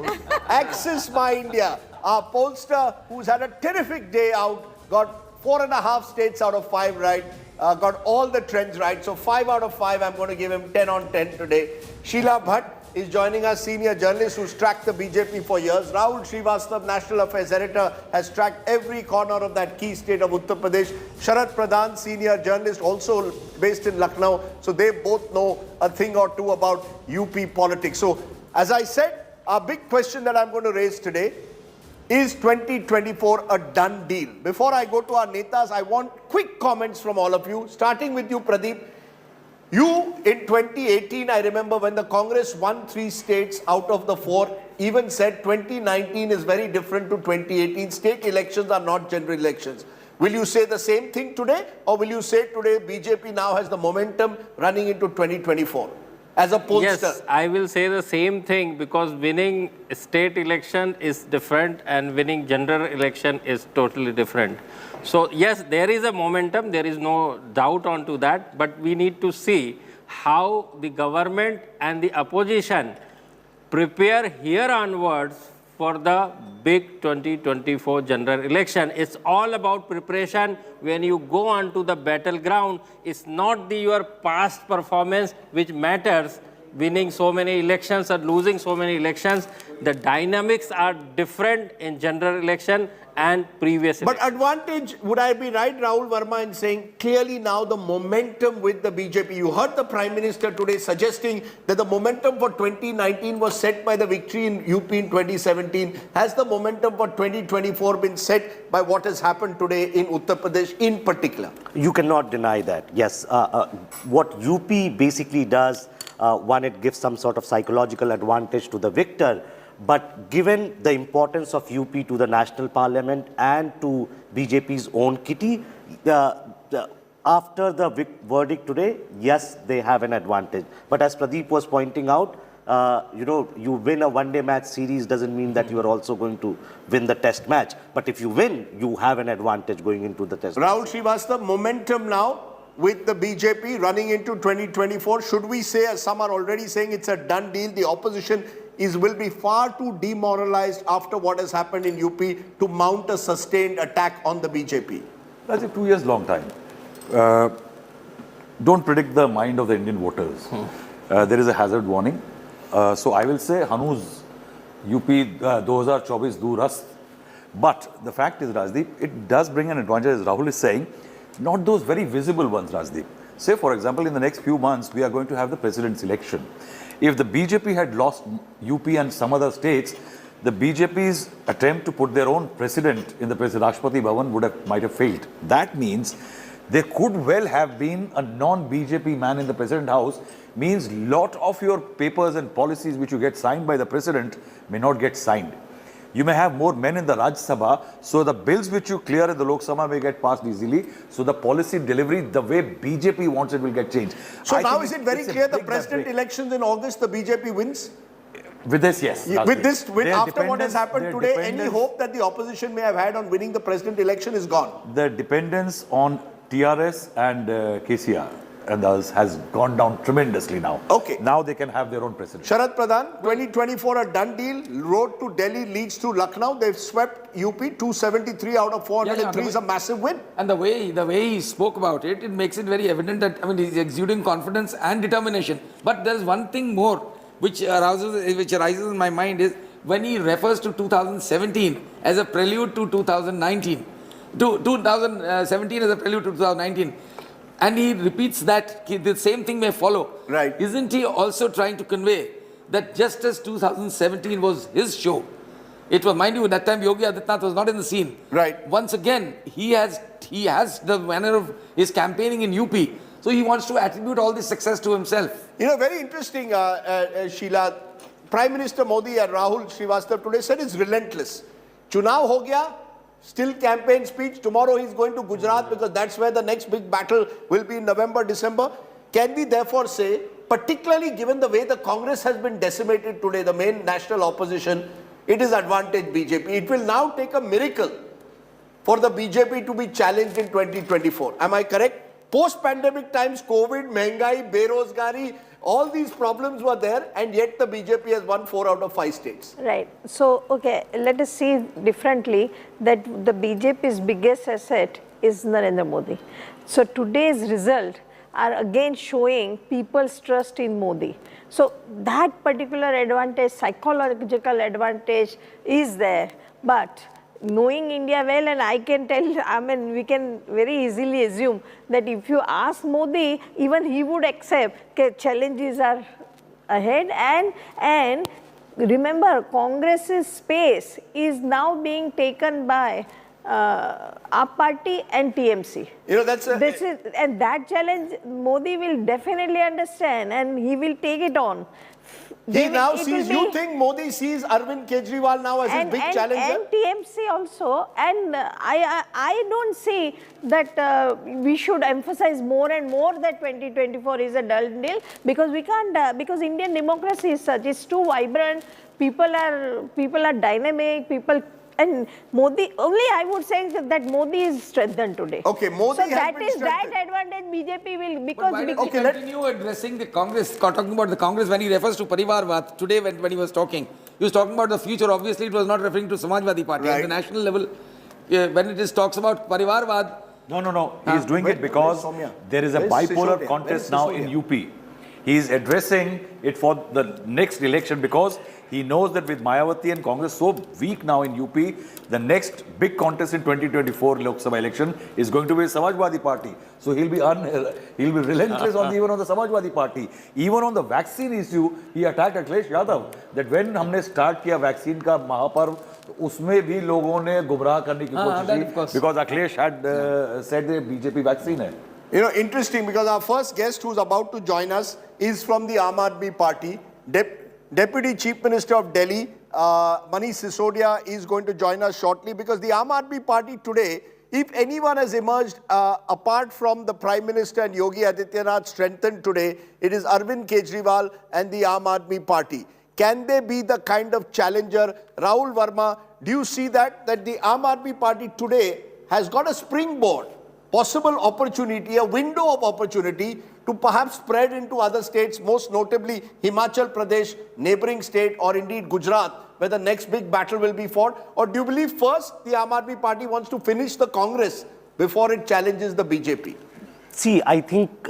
Axis My India. Our pollster who's had a terrific day out, got 4.5 states out of 5 right, got all the trends right. So 5 out of 5, I'm going to give him 10 on 10 today. Sheila Bhatt is joining us, senior journalist who's tracked the BJP for years. Rahul Srivastav, National Affairs Editor, has tracked every corner of that key state of Uttar Pradesh. Sharat Pradhan, senior journalist, also based in Lucknow. So they both know a thing or two about UP politics. So as I said, our big question that I'm going to raise today, is 2024 a done deal? Before I go to our netas, I want quick comments from all of you, starting with you, Pradeep. You, in 2018, I remember when the Congress won 3 states out of the 4, even said 2019 is very different to 2018. State elections are not general elections. Will you say the same thing today? Or will you say today BJP now has the momentum running into 2024? As a pollster? Yes, I will say the same thing, because winning state election is different and winning general election is totally different. So yes, there is a momentum, there is no doubt onto that, but we need to see how the government and the opposition prepare here onwards for the big 2024 general election. It's all about preparation. When you go onto the battleground, it's not your past performance which matters, winning so many elections or losing so many elections. The dynamics are different in general election and previous But advantage, would I be right, Rahul Verma, in saying clearly now the momentum with the BJP? You heard the Prime Minister today suggesting that the momentum for 2019 was set by the victory in UP in 2017. Has the momentum for 2024 been set by what has happened today in Uttar Pradesh in particular? You cannot deny that. Yes, what UP basically does, one, it gives some sort of psychological advantage to the victor. But given the importance of UP to the national parliament and to BJP's own kitty, after the verdict today, yes, they have an advantage. But as Pradeep was pointing out, you win a one-day match series doesn't mean that you are also going to win the test match. But if you win, you have an advantage going into the test match. Rahul Srivastava, momentum now with the BJP running into 2024. Should we say, as some are already saying, it's a done deal? The opposition will be far too demoralized after what has happened in UP to mount a sustained attack on the BJP? That's a 2 years long time. Don't predict the mind of the Indian voters. There is a hazard warning. So I will say Hanu's UP 2024 dur rast. But the fact is, Rajdeep, it does bring an advantage, as Rahul is saying, not those very visible ones, Rajdeep. Say, for example, in the next few months, we are going to have the president's election. If the BJP had lost UP and some other states, the BJP's attempt to put their own president in the Rashtrapati Bhavan might have failed. That means there could well have been a non-BJP man in the President House, means lot of your papers and policies which you get signed by the president may not get signed. You may have more men in the Rajya Sabha, so the bills which you clear in the Lok Sabha may get passed easily. So the policy delivery, the way BJP wants it, will get changed. So now is it very clear the president elections in August, the BJP wins? With this, yes. With this, after what has happened today, any hope that the opposition may have had on winning the president election is gone? The dependence on TRS and KCR and others has gone down tremendously now. Okay. Now they can have their own president. Sharad Pradhan, 2024 a done deal. Road to Delhi leads to Lucknow. They've swept UP. 273 out of 403 is a massive win. And the way he spoke about it, it makes it very evident that, he's exuding confidence and determination. But there's one thing more which arises in my mind is when he refers to 2017 as a prelude to 2019. 2017 as a prelude to 2019. And he repeats that the same thing may follow. Right. Isn't he also trying to convey that just as 2017 was his show, it was, mind you, that time Yogi Adityanath was not in the scene. Right. Once again, he has the manner of his campaigning in UP. So he wants to attribute all this success to himself. Very interesting, Sheila. Prime Minister Modi and Rahul Srivastava today said it's relentless. Chunav ho gaya. Still campaign speech. Tomorrow he's going to Gujarat because that's where the next big battle will be in November, December. Can we therefore say, particularly given the way the Congress has been decimated today, the main national opposition, it is advantage BJP. It will now take a miracle for the BJP to be challenged in 2024. Am I correct? Post-pandemic times, COVID, Mehngai, Berozgari, all these problems were there, and yet the BJP has won 4 out of 5 states. Right. So, okay, let us see differently that the BJP's biggest asset is Narendra Modi. So, today's result are again showing people's trust in Modi. So, that particular advantage, psychological advantage is there. But knowing India well, and I can tell, we can very easily assume that if you ask Modi, even he would accept that challenges are ahead. And remember, Congress's space is now being taken by Aap Party and TMC. You know, that's and that challenge Modi will definitely understand, and he will take it on. He now sees, you think Modi sees Arvind Kejriwal now as his big challenger? And TMC also. And I don't see that we should emphasize more and more that 2024 is a dull deal, because we can't, because Indian democracy is such, it's too vibrant, people are dynamic, and Modi, only I would say that Modi is strengthened today. Okay, Modi so has that been is strengthened. that advantage BJP will, because Why does he continue addressing the Congress, talking about the Congress when he refers to Parivarvad? Today when he was talking, he was talking about the future. Obviously, it was not referring to Samajwadi Party. At the national level, when it talks about Parivarvad. No. He is doing it because there is a bipolar contest now in UP. He is addressing it for the next election because he knows that with Mayawati and Congress so weak now in UP, the next big contest in 2024 Lok Sabha election is going to be Samajwadi Party. So he'll be relentless even on the Samajwadi Party. Even on the vaccine issue, he attacked Akhilesh Yadav. That when हमने start किया vaccine का महापर्व, उसमें भी लोगों ने गुमराह करने की कोशिश की, because Akhilesh had said the BJP vaccine है. You know, interesting, because our first guest who's about to join us is from the Aam Aadmi Party. Deputy Chief Minister of Delhi, Manish Sisodia, is going to join us shortly, because the Aam Aadmi Party today, if anyone has emerged apart from the Prime Minister and Yogi Adityanath strengthened today, it is Arvind Kejriwal and the Aam Aadmi Party. Can they be the kind of challenger? Rahul Verma, do you see that the Aam Aadmi Party today has got a springboard, possible opportunity, a window of opportunity to perhaps spread into other states, most notably Himachal Pradesh, neighboring state, or indeed Gujarat, where the next big battle will be fought? Or do you believe first the Aam Aadmi Party wants to finish the Congress before it challenges the BJP? See, I think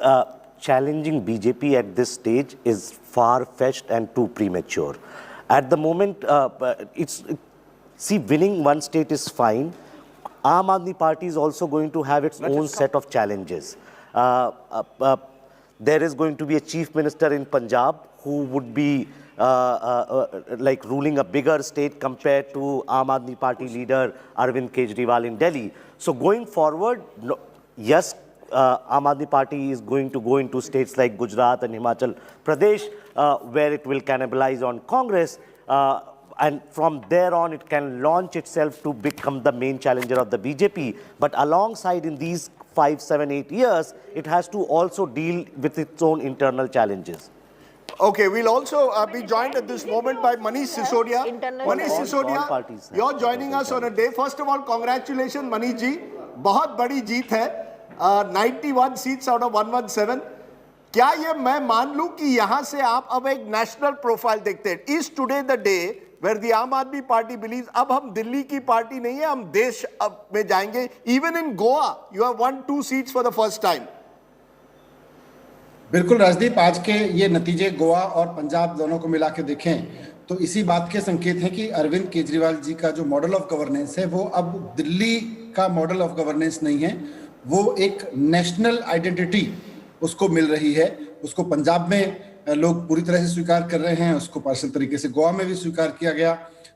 challenging BJP at this stage is far-fetched and too premature. At the moment, winning one state is fine. Aam Aadmi Party is also going to have its own set of challenges. There is going to be a chief minister in Punjab who would be like ruling a bigger state compared to Aam Aadmi Party leader Arvind Kejriwal in Delhi. So going forward, yes, Aam Aadmi Party is going to go into states like Gujarat and Himachal Pradesh, where it will cannibalize on Congress. And from there on, it can launch itself to become the main challenger of the BJP. But alongside, in these 5, 7, 8 years, it has to also deal with its own internal challenges. Okay, we'll also be joined at this moment by Manish Sisodia. Manish Sisodia, you're joining us on a day. First of all, congratulations, Manish ji. बहुत बड़ी जीत है. 91 seats out of 117. क्या ये मैं मान लूं कि यहाँ से आप अब एक national profile देखते हैं? Is today the day where the Aam Aadmi Party believes अब हम दिल्ली की पार्टी नहीं है, हम देश में जाएंगे? Even in Goa, you have won 2 seats for the first time. बिल्कुल राजदीप, आज के ये नतीजे गोवा और पंजाब दोनों को मिला के देखें तो इसी बात के संकेत हैं कि अरविंद केजरीवाल जी का जो मॉडल ऑफ गवर्नेंस है वो अब दिल्ली का मॉडल ऑफ गवर्नेंस नहीं है, वो एक नेशनल आइडेंटिटी उसको मिल रही है. उसको पंजाब में लोग पूरी तरह से स्वीकार कर रहे हैं, उसको पार्शल तरीके से गोवा में भी स्वीकार किया गया.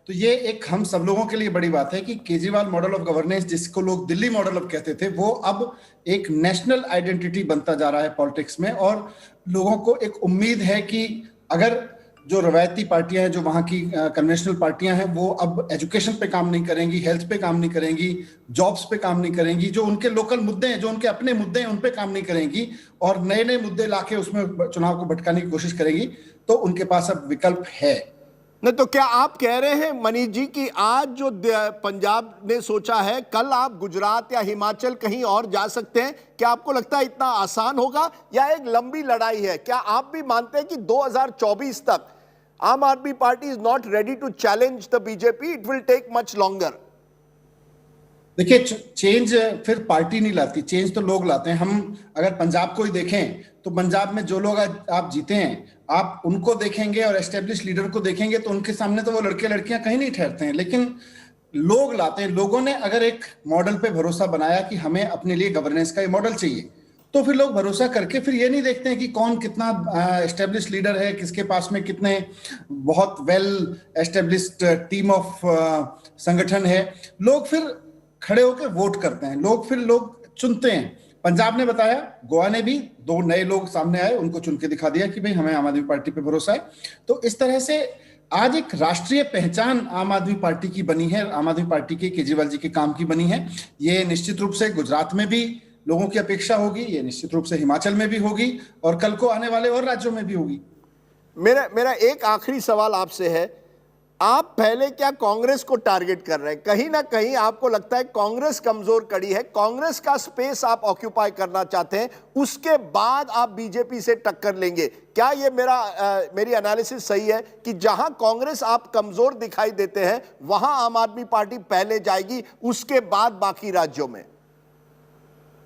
तो ये एक हम सब लोगों के लिए बड़ी बात है कि केजरीवाल मॉडल ऑफ गवर्नेंस, जिसको लोग दिल्ली मॉडल ऑफ कहते थे, वो अब एक नेशनल आइडेंटिटी बनता जा रहा है पॉलिटिक्स में. और लोगों को एक उम्मीद है कि अगर जो रवायती पार्टियां हैं, जो वहाँ की कन्वेंशनल पार्टियां हैं, वो अब एजुकेशन पे काम नहीं करेंगी, हेल्थ पे काम नहीं करेंगी, जॉब्स पे काम नहीं करेंगी, जो उनके लोकल मुद्दे हैं, जो उनके अपने मुद्दे हैं, उन पे काम नहीं करेंगी और नए नए मुद्दे लाके उसमें चुनाव को भटकाने की कोशिश करेंगी, तो उनके पास अब विकल्प है. नहीं तो क्या आप कह रहे हैं मनीष जी कि आज जो पंजाब ने सोचा है, कल आप गुजरात या हिमाचल कहीं और जा सकते हैं? क्या आपको लगता है इतना आसान होगा या एक लंबी लड़ाई है? क्या आप भी मानते हैं कि 2024 तक Aam Aadmi Party is not ready to challenge the BJP, it will take much longer? देखिए, चेंज फिर पार्टी नहीं लाती, चेंज तो लोग लाते हैं. हम अगर पंजाब को ही देखें तो पंजाब में जो लोग आप जीते हैं, आप उनको देखेंगे और एस्टेब्लिश लीडर को देखेंगे तो उनके सामने तो वो लड़के लड़कियां कहीं नहीं ठहरते हैं, लेकिन लोग लाते हैं. लोगों ने अगर एक मॉडल पे भरोसा बनाया कि हमें अपने लिए गवर्नेंस का ये मॉडल चाहिए, तो फिर लोग भरोसा करके फिर ये नहीं देखते हैं कि कौन कितना एस्टेब्लिश लीडर है, किसके पास में कितने बहुत वेल एस्टेब्लिश्ड टीम ऑफ संगठन है. लोग फिर खड़े होकर वोट करते हैं, लोग चुनते हैं। पंजाब ने बताया, गोवा ने भी 2 नए लोग सामने आए, उनको चुन के दिखा दिया कि भाई हमें आम आदमी पार्टी पे भरोसा है। तो इस तरह से आज एक राष्ट्रीय पहचान आम आदमी पार्टी की बनी है, आम आदमी पार्टी के केजरीवाल जी के काम की बनी है। ये निश्चित रूप से गुजरात में भी लोगों की अपेक्षा होगी, ये निश्चित रूप से हिमाचल में भी होगी और कल को आने वाले और राज्यों में भी होगी। मेरा एक आखिरी सवाल आपसे है, आप पहले क्या कांग्रेस को टारगेट कर रहे हैं? कहीं ना कहीं आपको लगता है कांग्रेस कमजोर कड़ी है, कांग्रेस का स्पेस आप ऑक्यूपाई करना चाहते हैं, उसके बाद आप बीजेपी से टक्कर लेंगे? क्या ये मेरी एनालिसिस सही है कि जहां कांग्रेस आप कमजोर दिखाई देते हैं वहां आम आदमी पार्टी पहले जाएगी, उसके बाद बाकी राज्यों में?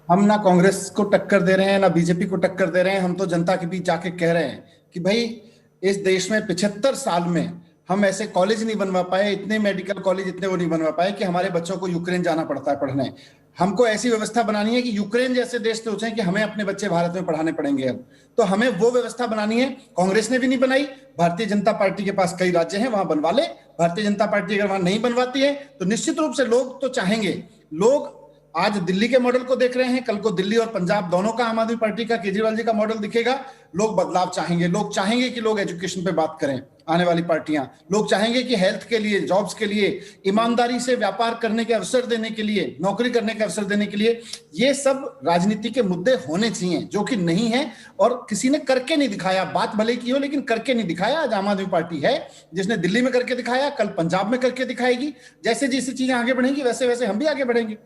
हम ना कांग्रेस को टक्कर दे रहे हैं ना बीजेपी को टक्कर दे रहे हैं। हम तो जनता के बीच जाके कह रहे हैं कि भाई इस देश में 75 साल में हम ऐसे कॉलेज नहीं बनवा पाए, इतने मेडिकल कॉलेज इतने वो नहीं बनवा पाए कि हमारे बच्चों को यूक्रेन जाना पड़ता है पढ़ने। हमको ऐसी व्यवस्था बनानी है कि यूक्रेन जैसे देश सोचें कि हमें अपने बच्चे भारत में पढ़ाने पड़ेंगे। अब तो हमें वो व्यवस्था बनानी है। कांग्रेस ने भी नहीं बनाई, भारतीय जनता पार्टी के पास कई राज्य हैं, वहां बनवा ले। भारतीय जनता पार्टी अगर वहां नहीं बनवाती है तो निश्चित रूप से लोग तो चाहेंगे। लोग आज दिल्ली के मॉडल को देख रहे हैं, कल को दिल्ली और पंजाब दोनों का आम आदमी पार्टी का, केजरीवाल जी का मॉडल दिखेगा। लोग बदलाव चाहेंगे, लोग चाहेंगे कि लोग एजुकेशन पे बात करें, आने वाली पार्टियां। लोग चाहेंगे कि हेल्थ के लिए, जॉब्स के लिए, ईमानदारी से व्यापार करने के अवसर देने के लिए, नौकरी करने के अवसर देने के लिए, ये सब राजनीति के मुद्दे होने चाहिए, जो कि नहीं है और किसी ने करके नहीं दिखाया। बात भले की हो लेकिन करके नहीं दिखाया। आज आम आदमी पार्टी है जिसने दिल्ली में करके दिखाया, कल पंजाब में करके दिखाएगी। जैसे जैसे चीजें आगे बढ़ेंगी वैसे वैसे हम भी आगे बढ़ेंगे।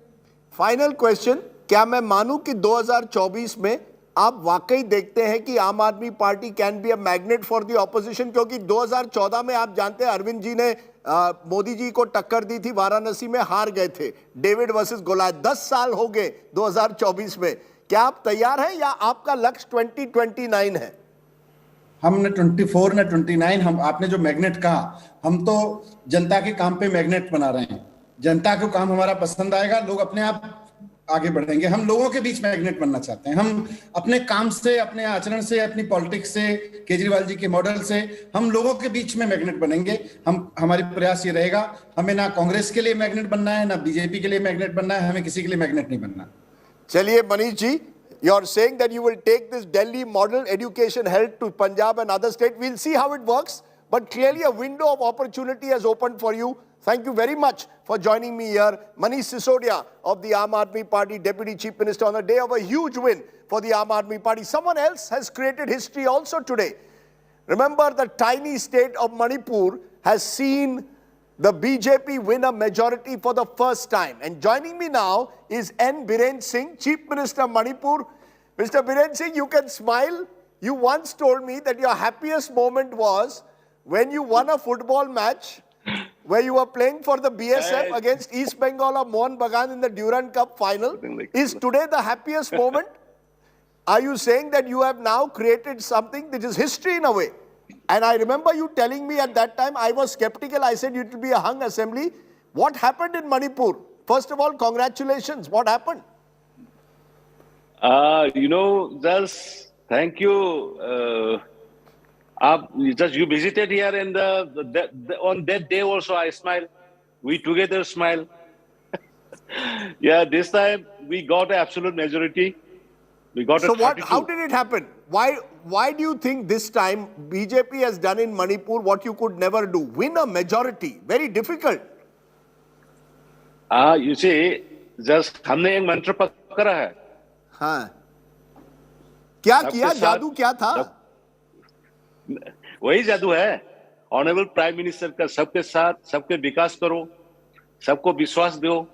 फाइनल क्वेश्चन, क्या मैं मानूं कि 2024 में आप वाकई देखते हैं कि आम Aadmi party can be a magnet for the opposition? क्योंकि 2014 में आप जानते हैं अरविंद जी ने मोदी जी को टक्कर दी थी, वाराणसी में हार गए थे, डेविड वर्सेस गोलायत। 10 साल हो गए 2024 में। क्या आप तैयार हैं या आपका लक्ष्य 2029 है? हम न 24 न 29, हम आपने जो मैग्नेट कहा, हम तो जनता के काम पे मैग्नेट बना रहे हैं। जनता को काम हमारा पसंद आएगा, लोग अपने आप आगे बढ़ेंगे। हम लोगों के बीच मैग्नेट बनना चाहते हैं। हम अपने काम से, अपने आचरण से, अपनी पॉलिटिक्स से, केजरीवाल जी के मॉडल से हम लोगों के बीच में मैग्नेट बनेंगे। हमारी प्रयास ये रहेगा, हमें ना कांग्रेस के लिए मैग्नेट बनना है, ना बीजेपी के लिए मैग्नेट बनना है, हमें किसी के लिए मैग्नेट नहीं बनना। चलिए Manish ji, you are saying that you will take this Delhi model education health to Punjab and other states. We'll see how it works, but clearly a window of opportunity has opened for you. Thank you very much for joining me here. Manish Sisodia of the Aam Aadmi Party, Deputy Chief Minister, on the day of a huge win for the Aam Aadmi Party. Someone else has created history also today. Remember, the tiny state of Manipur has seen the BJP win a majority for the first time. And joining me now is N. Biren Singh, Chief Minister of Manipur. Mr. Biren Singh, you can smile. You once told me that your happiest moment was when you won a football match where you were playing for the BSF against East Bengal of Mohan Bagan in the Durand Cup final. Is today the happiest moment? Are you saying that you have now created something that is history in a way? And I remember you telling me at that time, I was skeptical. I said it will be a hung assembly. What happened in Manipur? First of all, congratulations. What happened? Just thank you. You visited here and on that day also I smiled. We together smile. Yeah, this time we got an absolute majority. We got so a 32. How did it happen? Why do you think this time BJP has done in Manipur what you could never do? Win a majority. Very difficult. You see, just हमने एक मंत्र पकड़ा है. हाँ. क्या किया? जादू क्या था? वही जादू है. ऑनरेबल प्राइम मिनिस्टर का सबके साथ सबके विकास करो, सबको विश्वास दो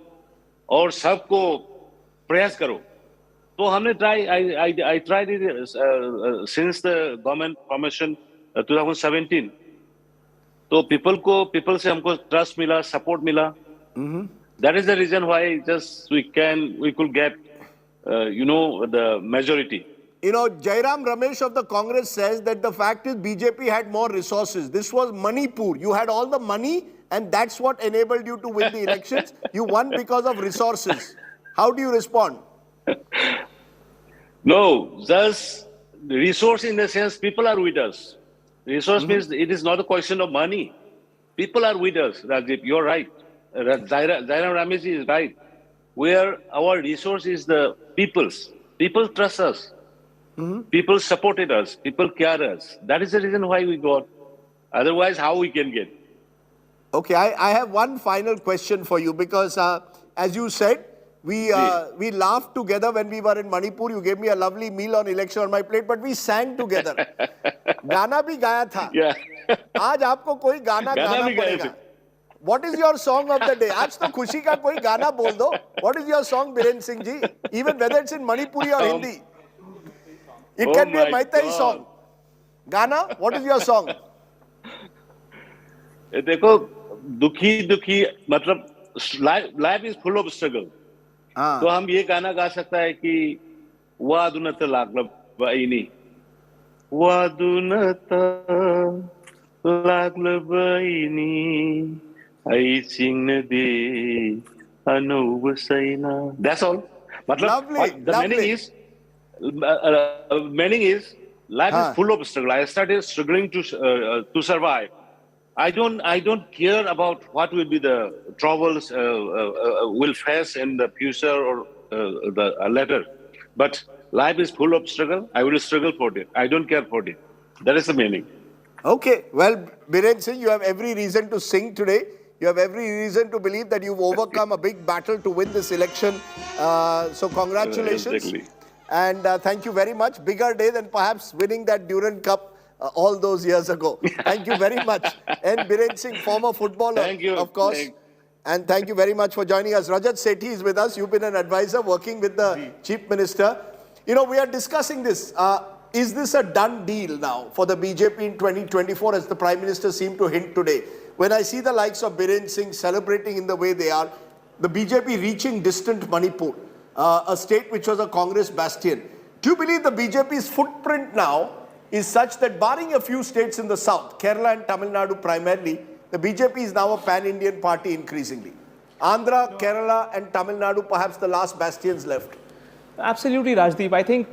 और सबको प्रयास करो. तो हमने I tried it since the government formation 2017. तो people से हमको trust मिला, support मिला. That is the reason why we could get the majority. Jairam Ramesh of the Congress says that the fact is BJP had more resources. This was Manipur. You had all the money and that's what enabled you to win the elections. You won because of resources. How do you respond? No, just the resource in the sense people are with us. Resource means it is not a question of money. People are with us, Rajiv. You're right. Jairam Ramesh is right. where our resource is the people's. People trust us. People supported us. People care us. That is the reason why we got. Otherwise, how we can get? Okay, I have one final question for you because, as you said, we laughed together when we were in Manipur. You gave me a lovely meal on election on my plate, but we sang together. गाना भी गाया था. Yeah. आज आपको कोई गाना गाना पड़ेगा. What is your song of the day? आज तो खुशी का कोई गाना बोल दो. What is your song, Biren Singh ji? Even whether it's in Manipuri or Hindi. It can be a Maitai song. Gana, what is your song? देखो दुखी मतलब life is full of struggle. तो हम ये गाना गा सकता है कि वादुनत लागलबाईनी वादुनत लागलबाईनी ऐसिंग दे अनुवसैना. That's all. मतलब the meaning is life is full of struggle. I started struggling to survive. I don't care about what will be the troubles we'll face in the future or the later. But life is full of struggle. I will struggle for it. I don't care for it. That is the meaning. Okay. Well, Biren Singh, you have every reason to sing today. You have every reason to believe that you've overcome a big battle to win this election. So congratulations. Exactly. And thank you very much. Bigger day than perhaps winning that Durand Cup all those years ago. Thank you very much. And Biren Singh, former footballer, of course. And thank you very much for joining us. Rajat Sethi is with us. You've been an advisor working with the Chief Minister. You know, we are discussing this. Is this a done deal now for the BJP in 2024, as the Prime Minister seemed to hint today? When I see the likes of Biren Singh celebrating in the way they are, the BJP reaching distant Manipur, a state which was a Congress bastion. Do you believe the BJP's footprint now is such that, barring a few states in the south, Kerala and Tamil Nadu primarily, the BJP is now a pan-Indian party increasingly? Andhra, Kerala and Tamil Nadu, perhaps the last bastions left. Absolutely, Rajdeep. I think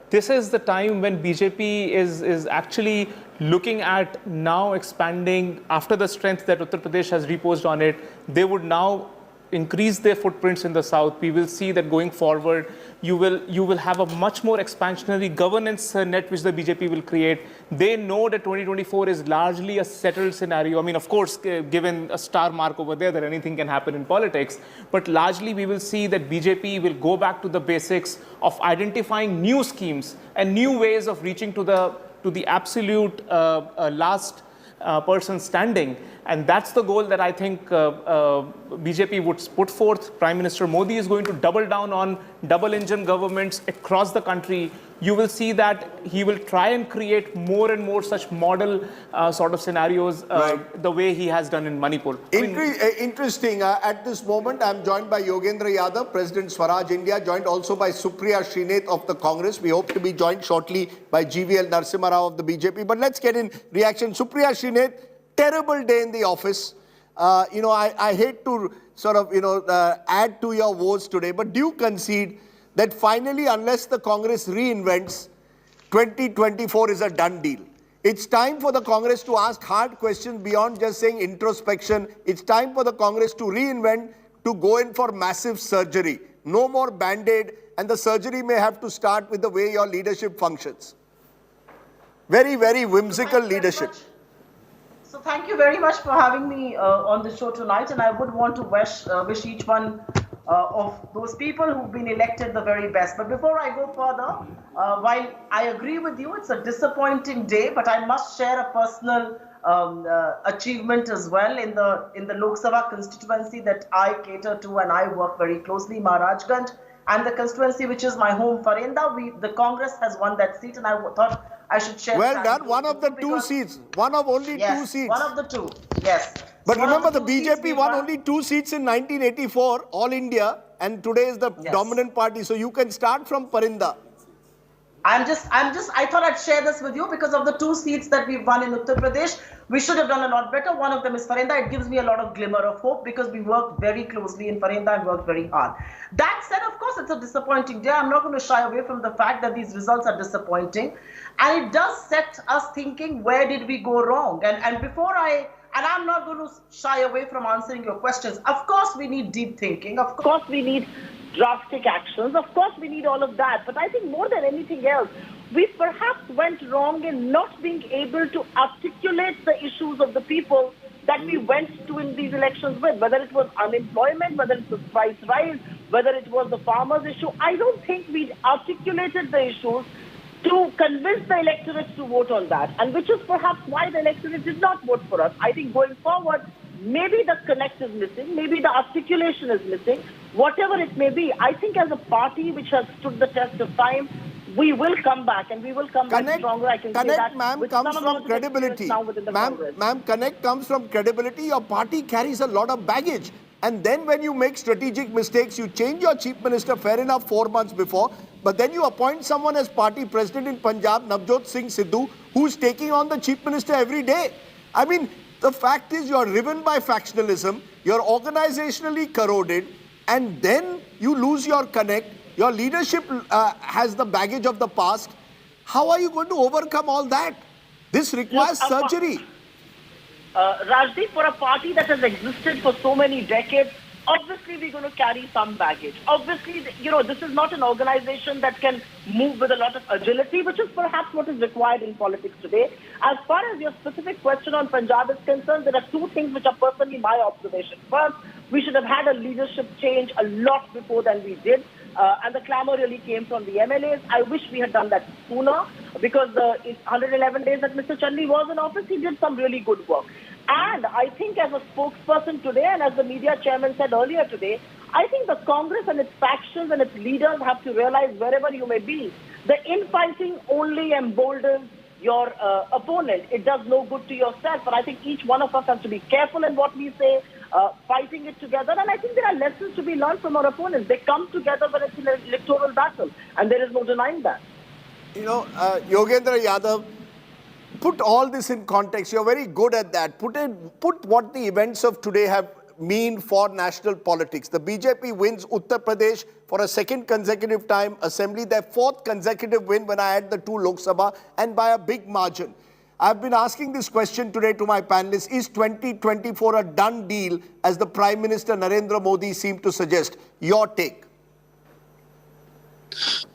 this is the time when BJP is actually looking at now expanding after the strength that Uttar Pradesh has reposed on it. They would now increase their footprints in the south. We will see that going forward, you will have a much more expansionary governance net which the BJP will create. They know that 2024 is largely a settled scenario. I mean, of course, given a star mark over there, that anything can happen in politics. But largely, we will see that BJP will go back to the basics of identifying new schemes and new ways of reaching to the absolute last person standing. And that's the goal that I think BJP would put forth. Prime Minister Modi is going to double down on double-engine governments across the country. You will see that he will try and create more and more such model sort of scenarios the way he has done in Manipur. Interesting. At this moment, I'm joined by Yogendra Yadav, President Swaraj India, joined also by Supriya Srinath of the Congress. We hope to be joined shortly by GVL Narasimha Rao of the BJP. But let's get in reaction. Supriya Srinath, terrible day in the office. You know, I hate to sort of, add to your woes today, but do you concede that finally, unless the Congress reinvents, 2024 is a done deal? It's time for the Congress to ask hard questions beyond just saying introspection. It's time for the Congress to reinvent, to go in for massive surgery. No more Band-Aid, and the surgery may have to start with the way your leadership functions. Very, very whimsical leadership. So thank you very much for having me on the show tonight, and I would want to wish each one of those people who've been elected the very best. But before I go further, while I agree with you, it's a disappointing day, but I must share a personal achievement as well in the Lok Sabha constituency that I cater to and I work very closely, Maharajganj, and the constituency which is my home, Farinda. The Congress has won that seat, and I thought I should share. Well done. One of the two seats. One of only two seats. One of the two. Yes. But remember, the BJP won only 2 seats in 1984, all India, and today is the dominant party. So you can start from Parinda. I thought I'd share this with you because of the 2 seats that we've won in Uttar Pradesh. We should have done a lot better. One of them is Farinda. It gives me a lot of glimmer of hope because we worked very closely in Farinda and worked very hard. That said, of course, it's a disappointing day. I'm not going to shy away from the fact that these results are disappointing. And it does set us thinking, where did we go wrong? And before I And I'm not going to shy away from answering your questions. Of course, we need deep thinking. Of course, we need drastic actions. Of course, we need all of that. But I think more than anything else, we perhaps went wrong in not being able to articulate the issues of the people that we went to in these elections with, whether it was unemployment, whether it was price rise, whether it was the farmers' issue. I don't think we articulated the issues to convince the electorate to vote on that, and which is perhaps why the electorate did not vote for us. I think going forward, maybe the connect is missing, maybe the articulation is missing, whatever it may be. I think as a party which has stood the test of time, we will come back, and we will come back stronger. I can say that. Ma'am, comes from credibility. Ma'am, connect comes from credibility. Your party carries a lot of baggage. And then when you make strategic mistakes, you change your chief minister, fair enough, 4 months before. But then you appoint someone as party president in Punjab, Navjot Singh Sidhu, who's taking on the chief minister every day. I mean, the fact is you're riven by factionalism, you're organizationally corroded, and then you lose your connect. Your leadership has the baggage of the past. How are you going to overcome all that? This requires surgery. Rajdeep, for a party that has existed for so many decades, obviously we're going to carry some baggage. Obviously, this is not an organization that can move with a lot of agility, which is perhaps what is required in politics today. As far as your specific question on Punjab is concerned, there are two things which are personally my observation. First, we should have had a leadership change a lot before than we did. And the clamour really came from the MLAs. I wish we had done that sooner, because in 111 days that Mr. Chandy was in office, he did some really good work. And I think as a spokesperson today, and as the media chairman said earlier today, I think the Congress and its factions and its leaders have to realize, wherever you may be, the infighting only emboldens your opponent. It does no good to yourself. But I think each one of us has to be careful in what we say, fighting it together. And I think there are lessons to be learned from our opponents. They come together when it's an electoral battle, and there is no denying that. Yogendra Yadav, put all this in context. You're very good at that. Put what the events of today mean for national politics. The BJP wins Uttar Pradesh for a second consecutive time assembly, their fourth consecutive win when I add the two Lok Sabha, and by a big margin. I've been asking this question today to my panelists. Is 2024 a done deal, as the Prime Minister Narendra Modi seemed to suggest? Your take.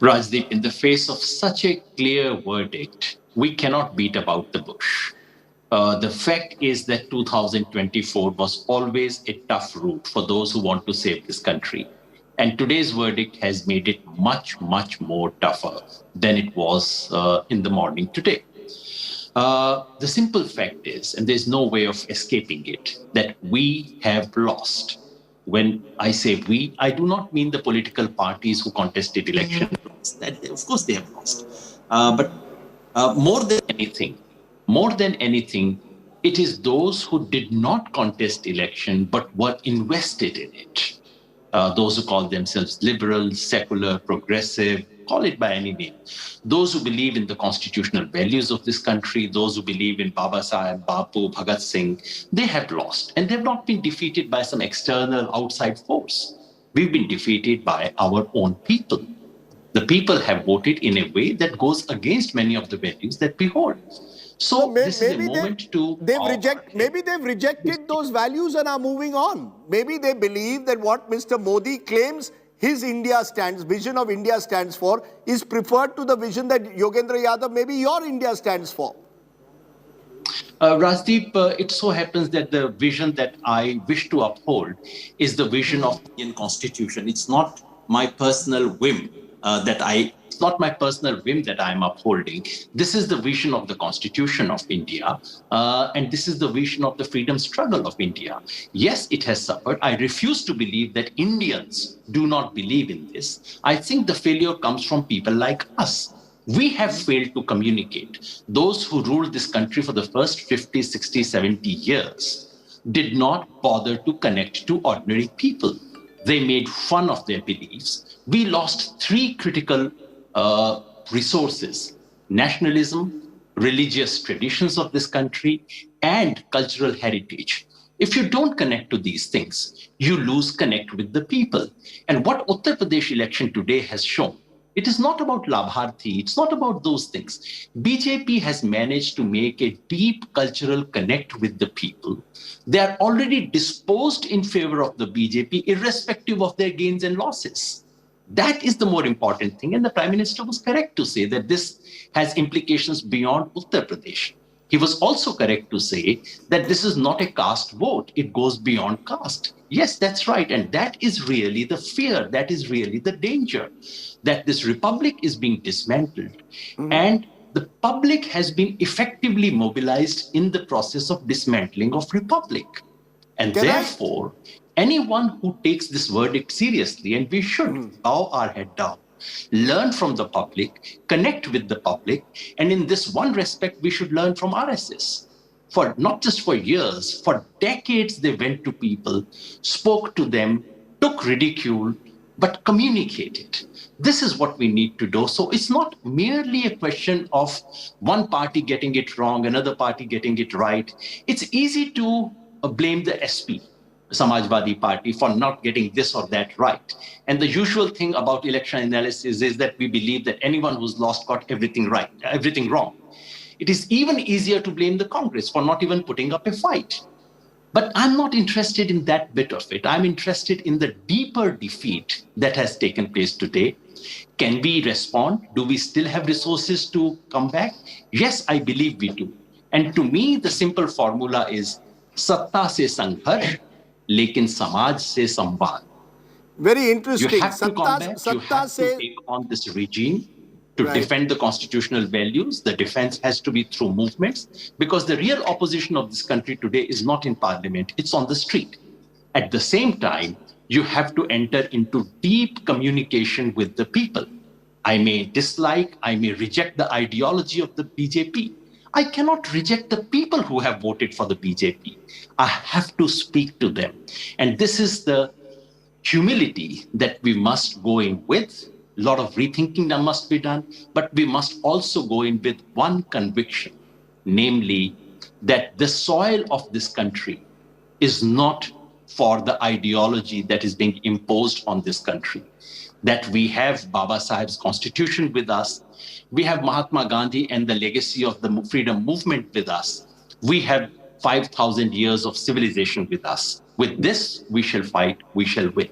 Rajdeep, in the face of such a clear verdict, we cannot beat about the bush. The fact is that 2024 was always a tough route for those who want to save this country. And today's verdict has made it much, much more tougher than it was in the morning today. The simple fact is, and there's no way of escaping it, that we have lost. When I say we, I do not mean the political parties who contested election. Of course they have lost. But more than anything, it is those who did not contest election but were invested in it. Those who call themselves liberal, secular, progressive, call it by any name. Those who believe in the constitutional values of this country, those who believe in Baba Saheb, Bapu, Bhagat Singh, they have lost. And they've not been defeated by some external outside force. We've been defeated by our own people. The people have voted in a way that goes against many of the values that we hold. So this is a moment to... Maybe they've rejected those values and are moving on. Maybe they believe that what Mr. Modi claims his vision of India stands for, is preferred to the vision that Yogendra Yadav, maybe your India stands for. Rajdeep, it so happens that the vision that I wish to uphold is the vision of the Indian Constitution. It's not my personal whim that I am upholding. This is the vision of the Constitution of India, and this is the vision of the freedom struggle of India. Yes, it has suffered. I refuse to believe that Indians do not believe in this. I think the failure comes from people like us. We have failed to communicate. Those who ruled this country for the first 50, 60, 70 years did not bother to connect to ordinary people. They made fun of their beliefs. We lost three critical resources: nationalism, religious traditions of this country, and cultural heritage. If you don't connect to these things, you lose connect with the people. And what Uttar Pradesh election today has shown It is not about Labharthi. It's not about those things. BJP has managed to make a deep cultural connect with the people. They are already disposed in favor of the BJP, irrespective of their gains and losses. That is the more important thing. And the Prime Minister was correct to say that this has implications beyond Uttar Pradesh. He was also correct to say that this is not a caste vote. It goes beyond caste. Yes, that's right. And that is really the fear. That is really the danger, that this republic is being dismantled. And the public has been effectively mobilized in the process of dismantling of republic. And therefore, anyone who takes this verdict seriously, and we should bow our head down, learn from the public, connect with the public, and in this one respect, we should learn from RSS. For not just for years, for decades, they went to people, spoke to them, took ridicule, but communicated. This is what we need to do. So it's not merely a question of one party getting it wrong, another party getting it right. It's easy to blame the SP, Samajwadi Party, for not getting this or that right. And the usual thing about election analysis is that we believe that anyone who's lost got everything right, everything wrong. It is even easier to blame the Congress for not even putting up a fight. But I'm not interested in that bit of it. I'm interested in the deeper defeat that has taken place today. Can we respond? Do we still have resources to come back? Yes, I believe we do. And to me, the simple formula is Satta se Sangharsh, lekin Samaj se Samvad. Very interesting. You have to come back. You have to take on this regime to defend the constitutional values. The defense has to be through movements, because the real opposition of this country today is not in parliament, it's on the street. At the same time, you have to enter into deep communication with the people. I may dislike, I may reject the ideology of the BJP. I cannot reject the people who have voted for the BJP. I have to speak to them. And this is the humility that we must go in with. A lot of rethinking that must be done, but we must also go in with one conviction, namely that the soil of this country is not for the ideology that is being imposed on this country. That we have Baba Sahib's constitution with us, we have Mahatma Gandhi and the legacy of the freedom movement with us, we have 5,000 years of civilization with us. With this, we shall fight, we shall win.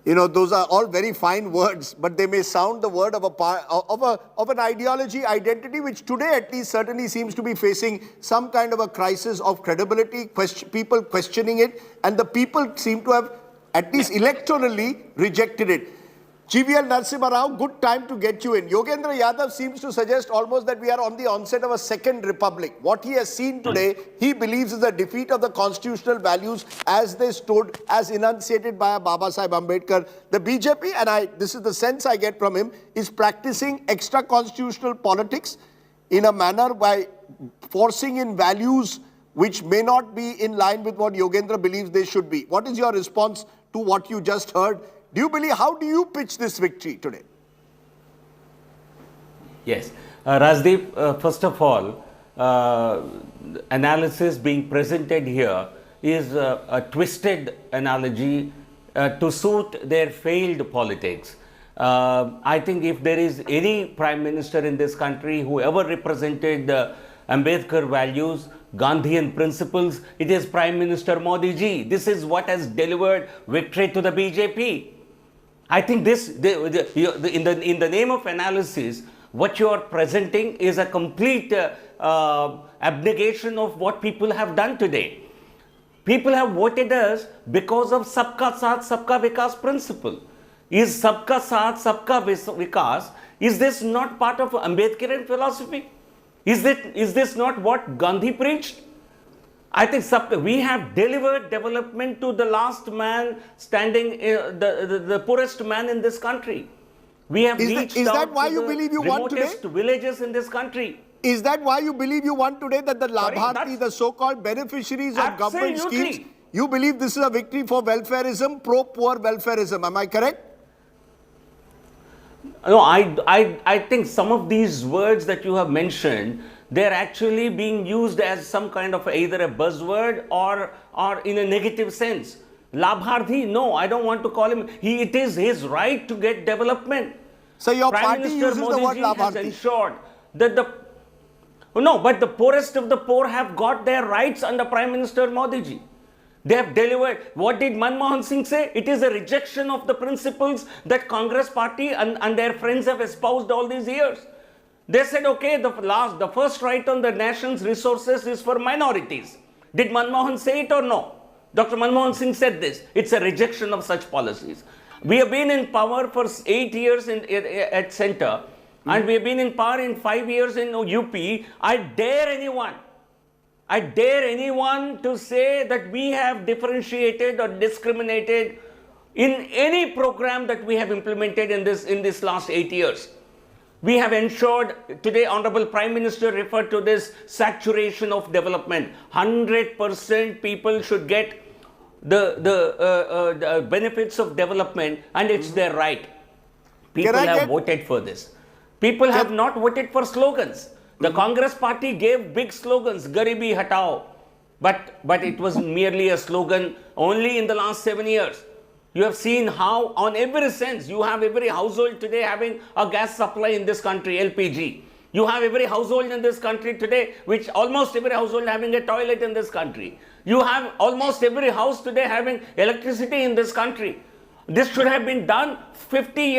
You know, those are all very fine words, but they may sound the word of an ideology, identity, which today at least certainly seems to be facing some kind of a crisis of credibility, people questioning it, and the people seem to have, at least electorally, rejected it. GVL Narasimha Rao, good time to get you in. Yogendra Yadav seems to suggest almost that we are on the onset of a second republic. What he has seen today, he believes is the defeat of the constitutional values as they stood, as enunciated by Baba Sahib Ambedkar. The BJP, and this is the sense I get from him, is practicing extra-constitutional politics in a manner by forcing in values which may not be in line with what Yogendra believes they should be. What is your response to what you just heard? Do you believe, how do you pitch this victory today? Yes. Rajdeep, first of all, analysis being presented here is a twisted analogy to suit their failed politics. I think if there is any Prime Minister in this country who ever represented Ambedkar values, Gandhian principles, it is Prime Minister Modi ji. This is what has delivered victory to the BJP. I think this, in the name of analysis, what you are presenting is a complete abnegation of what people have done today. People have voted us because of Sabka Saath, Sabka Vikas principle. Is Sabka Saath, Sabka Vikas, is this not part of Ambedkarian philosophy? Is this not what Gandhi preached? I think we have delivered development to the last man standing, the poorest man in this country. We have reached out to the remotest villages in this country. Is that why you believe you won today, that the Labharti, the so-called beneficiaries of government schemes, you believe this is a victory for welfareism, pro-poor welfareism? Am I correct? No, I think some of these words that you have mentioned, they're actually being used as some kind of either a buzzword or in a negative sense. Labharthi, no, I don't want to call him. It is his right to get development. So your Prime party Minister uses the word Modi ji has Labharti. ensured that but the poorest of the poor have got their rights under Prime Minister Modi ji. They have delivered. What did Manmohan Singh say? It is a rejection of the principles that Congress party and their friends have espoused all these years. They said, okay, the first right on the nation's resources is for minorities. Did Manmohan say it or no? Dr. Manmohan Singh said this. It's a rejection of such policies. We have been in power for 8 years at centre, and we have been in power in 5 years in UP. I dare anyone to say that we have differentiated or discriminated in any program that we have implemented in this last 8 years. We have ensured, today Honorable Prime Minister referred to this saturation of development. 100% people should get the benefits of development, and it's their right. People have voted for this. People have not voted for slogans. The Congress party gave big slogans, Garibi Hatao, but it was merely a slogan only in the last 7 years. You have seen how on every sense, you have every household today having a gas supply in this country, LPG. You have every household in this country today, which almost every household having a toilet in this country. You have almost every house today having electricity in this country. This should have been done 50 years